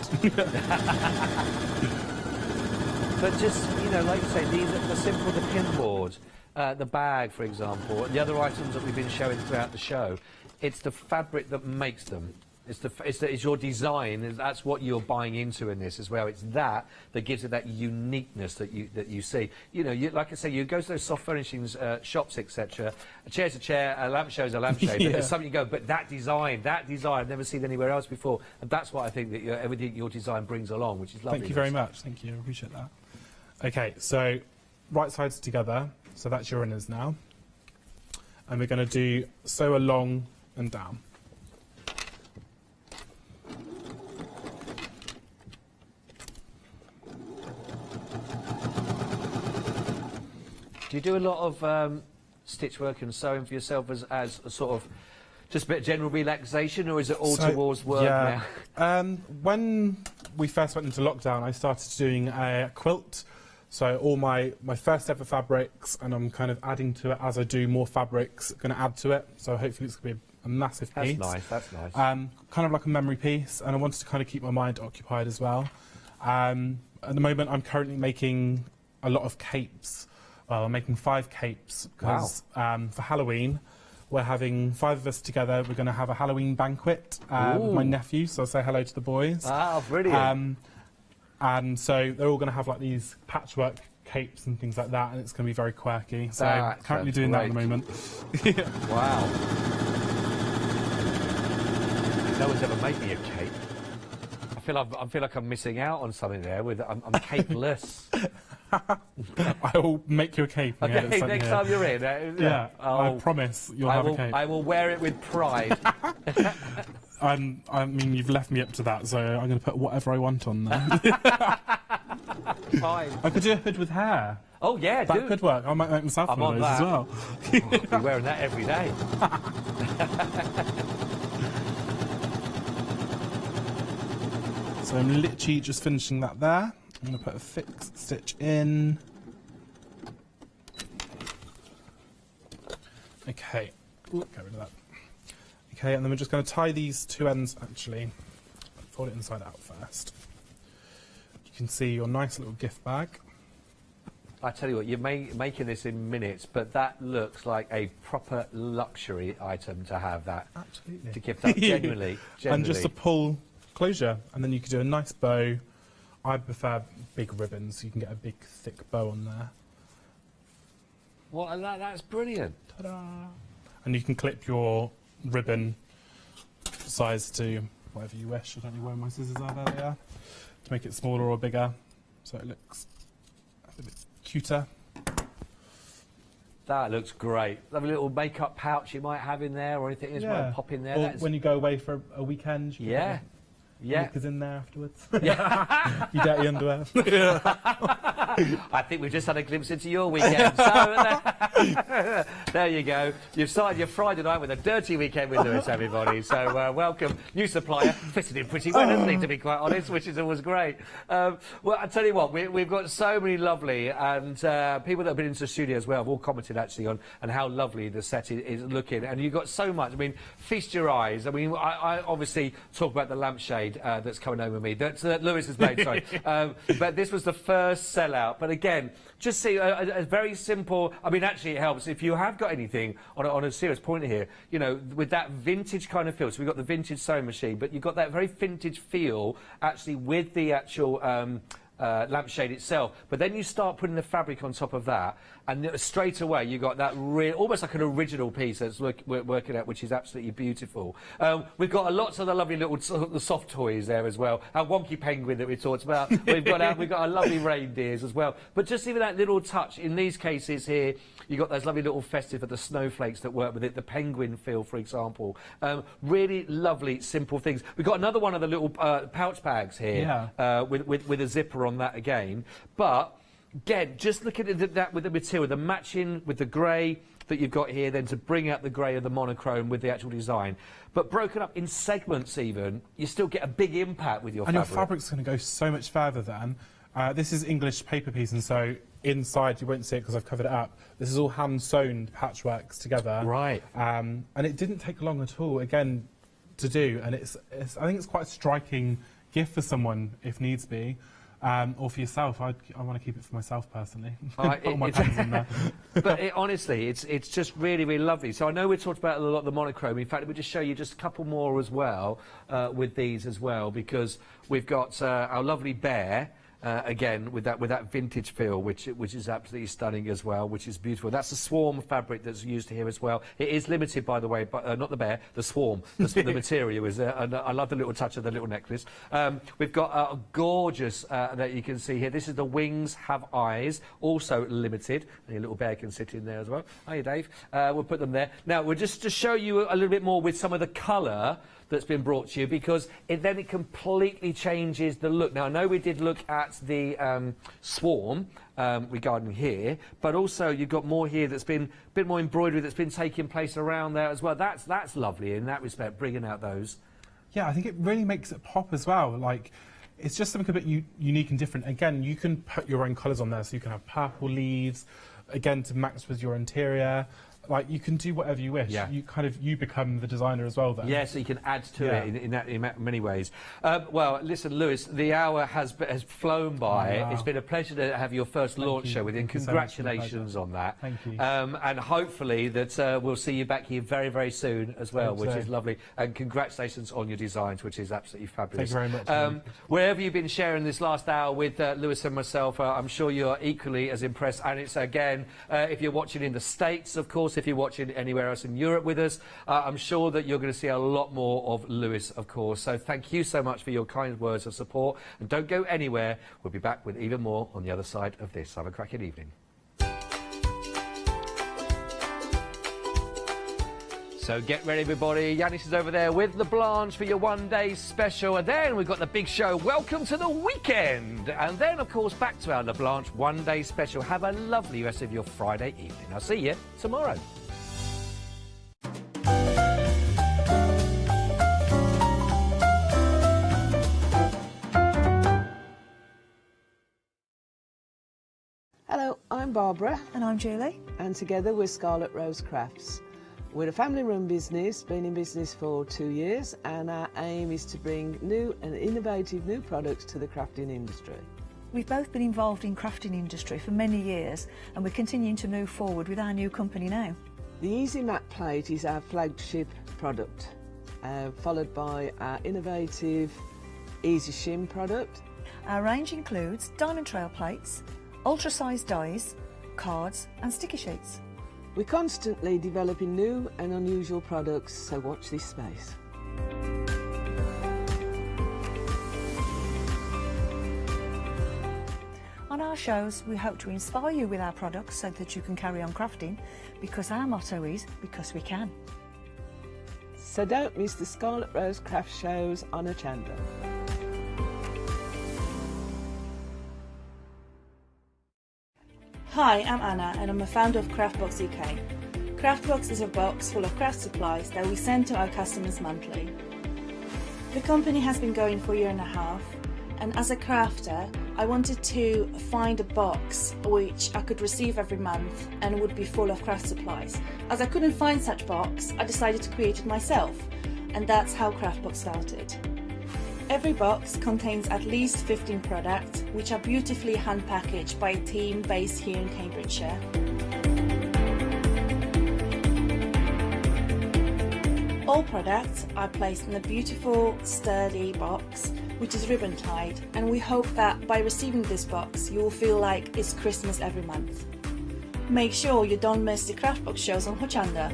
But just, you know, like you say, these are the simple, the pinboard, the bag, for example, the other items that we've been showing throughout the show, it's the fabric that makes them. It's your design. That's what you're buying into in this as well. It's that gives it that uniqueness that you see. You know, like I say, you go to those soft furnishings shops, etc. A chair's a chair, a lampshade is a lampshade. But there's something you go, but that design, I've never seen anywhere else before. And that's what I think that everything your design brings along, which is lovely. Thank you very much. Thank you. I appreciate that. Okay, so right sides together. So that's your inners now. And we're going to do sew along and down. Do you do a lot of stitch work and sewing for yourself as a sort of just a bit of general relaxation, or is it all towards work now? When we first went into lockdown, I started doing a quilt. So all my first ever fabrics, and I'm kind of adding to it as I do more fabrics, going to add to it. So hopefully it's going to be a massive piece. That's nice. Kind of like a memory piece, and I wanted to kind of keep my mind occupied as well. At the moment, I'm currently making a lot of capes. Well, I'm making 5 capes because for Halloween, we're having 5 of us together. We're going to have a Halloween banquet with my nephew, so I'll say hello to the boys. Ah, brilliant. And so they're all going to have like these patchwork capes and things like that, and it's going to be very quirky. So currently doing that at the moment. Wow. No one's ever made me a cape. I feel like I'm missing out on something there. I'm capeless. I will make you a cape. Okay, next time you're in. I promise you'll have a cape. I will wear it with pride. I mean, you've left me up to that, so I'm going to put whatever I want on there. Fine. I could do a hood with hair. Oh, yeah, that could work. I might make myself one of those as well. I'll be wearing that every day. So I'm literally just finishing that there. I'm going to put a fixed stitch in. Okay, get rid of that. Okay, and then we're just going to tie these 2 ends, actually. Fold it inside out first. You can see your nice little gift bag. I tell you what, you're making this in minutes, but that looks like a proper luxury item to have that. Absolutely. To gift up, genuinely. And just a pull closure, and then you could do a nice bow. I prefer big ribbons, so you can get a big, thick bow on there. Well, that's brilliant. Ta-da! And you can clip your ribbon size to whatever you wish. I don't know where my scissors are. There they are. To make it smaller or bigger, so it looks a bit cuter. That looks great. Lovely little makeup pouch you might have in there, or anything you might pop in there. Or when you go away for a weekend. You Yeah. Knickers in there afterwards. Yeah. You dirty underwear. I think we've just had a glimpse into your weekend. So there you go. You've started your Friday night with a dirty weekend with Lewis, everybody. So welcome, new supplier. Fitted in pretty well, hasn't he, to be quite honest, which is always great. Well, I tell you what, we've got so many lovely and people that have been into the studio as well have all commented actually on how lovely the set is looking. And you've got so much. I mean, feast your eyes. I mean, I obviously talk about the lampshade that's coming over me that Lewis has made, sorry. But this was the first sellout. But again, just see a very simple, I mean, actually it helps if you have got anything on a serious point here, you know, with that vintage kind of feel. So we've got the vintage sewing machine, but you've got that very vintage feel actually with the actual lampshade itself, but then you start putting the fabric on top of that, and straight away you got that almost like an original piece that's working out, which is absolutely beautiful. We've got lots of the lovely little soft toys there as well. Our wonky penguin that we talked about. We've got our lovely reindeers as well. But just even that little touch in these cases here, you got those lovely little festive of the snowflakes that work with it. The penguin feel, for example. Really lovely, simple things. We've got another one of the little pouch bags here with a zipper on that again, but again, just looking at that with the material, the matching with the grey that you've got here, then to bring out the grey of the monochrome with the actual design, but broken up in segments even, you still get a big impact with your fabric. And your fabric's going to go so much further then. This is English paper piece, and so inside, you won't see it because I've covered it up, this is all hand-sewn patchworks together. Right. And it didn't take long at all, again, to do, and I think it's quite a striking gift for someone, if needs be. Or for yourself. I want to keep it for myself personally. Put all my pens in there. But honestly, it's just really, really lovely. So I know we talked about a lot of the monochrome. In fact, we'll just show you just a couple more as well with these as well, because we've got our lovely bear. Again, with that vintage feel, which is absolutely stunning as well, which is beautiful. That's the swarm fabric that's used here as well. It is limited, by the way, but not the bear, the swarm. The material is there, and I love the little touch of the little necklace. We've got a gorgeous that you can see here. This is the wings have eyes, also limited. And your little bear can sit in there as well. Hiya, Dave. We'll put them there. Now, we'll just to show you a little bit more with some of the colour that's been brought to you, because then it completely changes the look. Now, I know we did look at the swarm regarding here, but also you've got more here that's been a bit more embroidery that's been taking place around there as well. That's lovely in that respect, bringing out those. Yeah, I think it really makes it pop as well. Like, it's just something a bit unique and different. Again, you can put your own colours on there, so you can have purple leaves, again, to match with your interior. Like, you can do whatever you wish. Yeah. You become the designer as well then. Yeah, so you can add to it in many ways. Well, listen, Lewis, the hour has flown by. Wow. It's been a pleasure to have your first launch show with you, and congratulations on that. Thank you. And hopefully that we'll see you back here very, very soon as well, which is lovely. And congratulations on your designs, which is absolutely fabulous. Thank you very much. Wherever you've been sharing this last hour with Lewis and myself, I'm sure you're equally as impressed. And it's, again, if you're watching in the States, of course, if you're watching anywhere else in Europe with us, I'm sure that you're going to see a lot more of Lewis, of course. So thank you so much for your kind words of support. And don't go anywhere. We'll be back with even more on the other side of this. Have a cracking evening. So get ready, everybody. Yanis is over there with the Blanche for your one-day special. And then we've got the big show, Welcome to the Weekend. And then, of course, back to our La Blanche one-day special. Have a lovely rest of your Friday evening. I'll see you tomorrow. Hello, I'm Barbara. And I'm Julie. And together we're Scarlet Rose Crafts. We're a family-run business, been in business for 2 years, and our aim is to bring new and innovative new products to the crafting industry. We've both been involved in crafting industry for many years, and we're continuing to move forward with our new company now. The Easy Mat Plate is our flagship product, followed by our innovative Easy Shim product. Our range includes diamond trail plates, ultra-sized dies, cards and sticky sheets. We're constantly developing new and unusual products, so watch this space. On our shows, we hope to inspire you with our products so that you can carry on crafting, because our motto is, because we can. So don't miss the Scarlet Rose craft shows on Hochanda. Hi, I'm Anna and I'm a founder of Craftbox UK. Craftbox is a box full of craft supplies that we send to our customers monthly. The company has been going for a year and a half, and as a crafter I wanted to find a box which I could receive every month and would be full of craft supplies. As I couldn't find such box, I decided to create it myself, and that's how Craftbox started. Every box contains at least 15 products, which are beautifully hand packaged by a team based here in Cambridgeshire. All products are placed in a beautiful, sturdy box, which is ribbon tied, and we hope that by receiving this box you will feel like it's Christmas every month. Make sure you don't miss the Craftbox shows on Hochanda.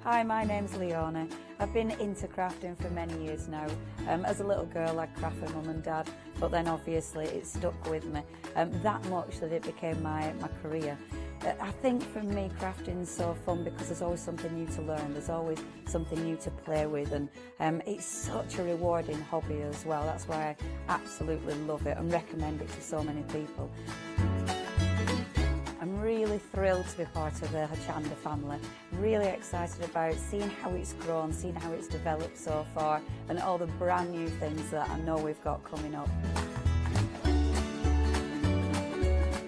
Hi, my name's Leona. I've been into crafting for many years now. As a little girl I'd craft for mum and dad, but then obviously it stuck with me that much that it became my career. I think for me crafting's so fun because there's always something new to learn, there's always something new to play with, and it's such a rewarding hobby as well. That's why I absolutely love it and recommend it to so many people. I'm really thrilled to be part of the Hochanda family, really excited about seeing how it's grown, seeing how it's developed so far, and all the brand new things that I know we've got coming up.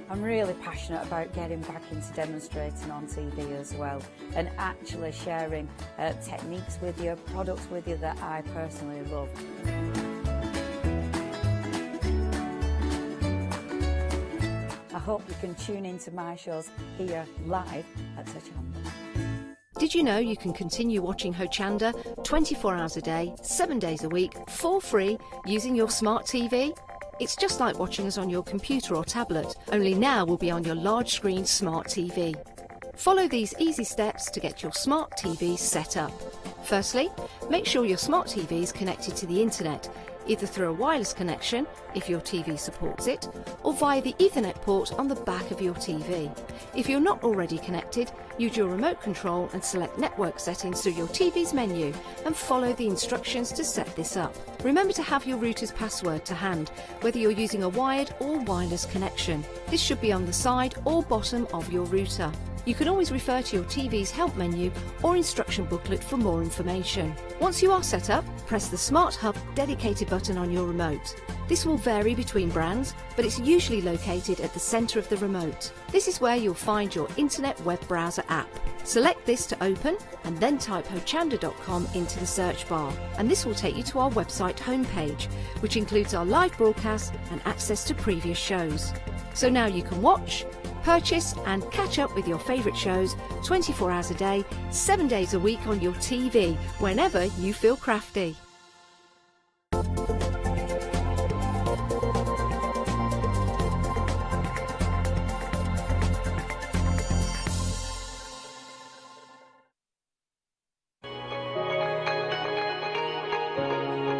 I'm really passionate about getting back into demonstrating on TV as well, and actually sharing techniques with you, products with you that I personally love. I hope you can tune into my shows here live at Hochanda. Did you know you can continue watching Hochanda 24 hours a day, 7 days a week, for free using your smart TV? It's just like watching us on your computer or tablet, only now we'll be on your large screen smart TV. Follow these easy steps to get your smart TV set up. Firstly, make sure your smart TV is connected to the internet, either through a wireless connection, if your TV supports it, or via the Ethernet port on the back of your TV. If you're not already connected, use your remote control and select network settings through your TV's menu and follow the instructions to set this up. Remember to have your router's password to hand, whether you're using a wired or wireless connection. This should be on the side or bottom of your router. You can always refer to your TV's help menu or instruction booklet for more information. Once you are set up, press the Smart Hub dedicated button on your remote. This will vary between brands, but it's usually located at the centre of the remote. This is where you'll find your internet web browser app. Select this to open and then type hochanda.com into the search bar, and this will take you to our website homepage, which includes our live broadcasts and access to previous shows. So now you can watch, purchase and catch up with your favourite shows 24 hours a day, 7 days a week on your TV, whenever you feel crafty.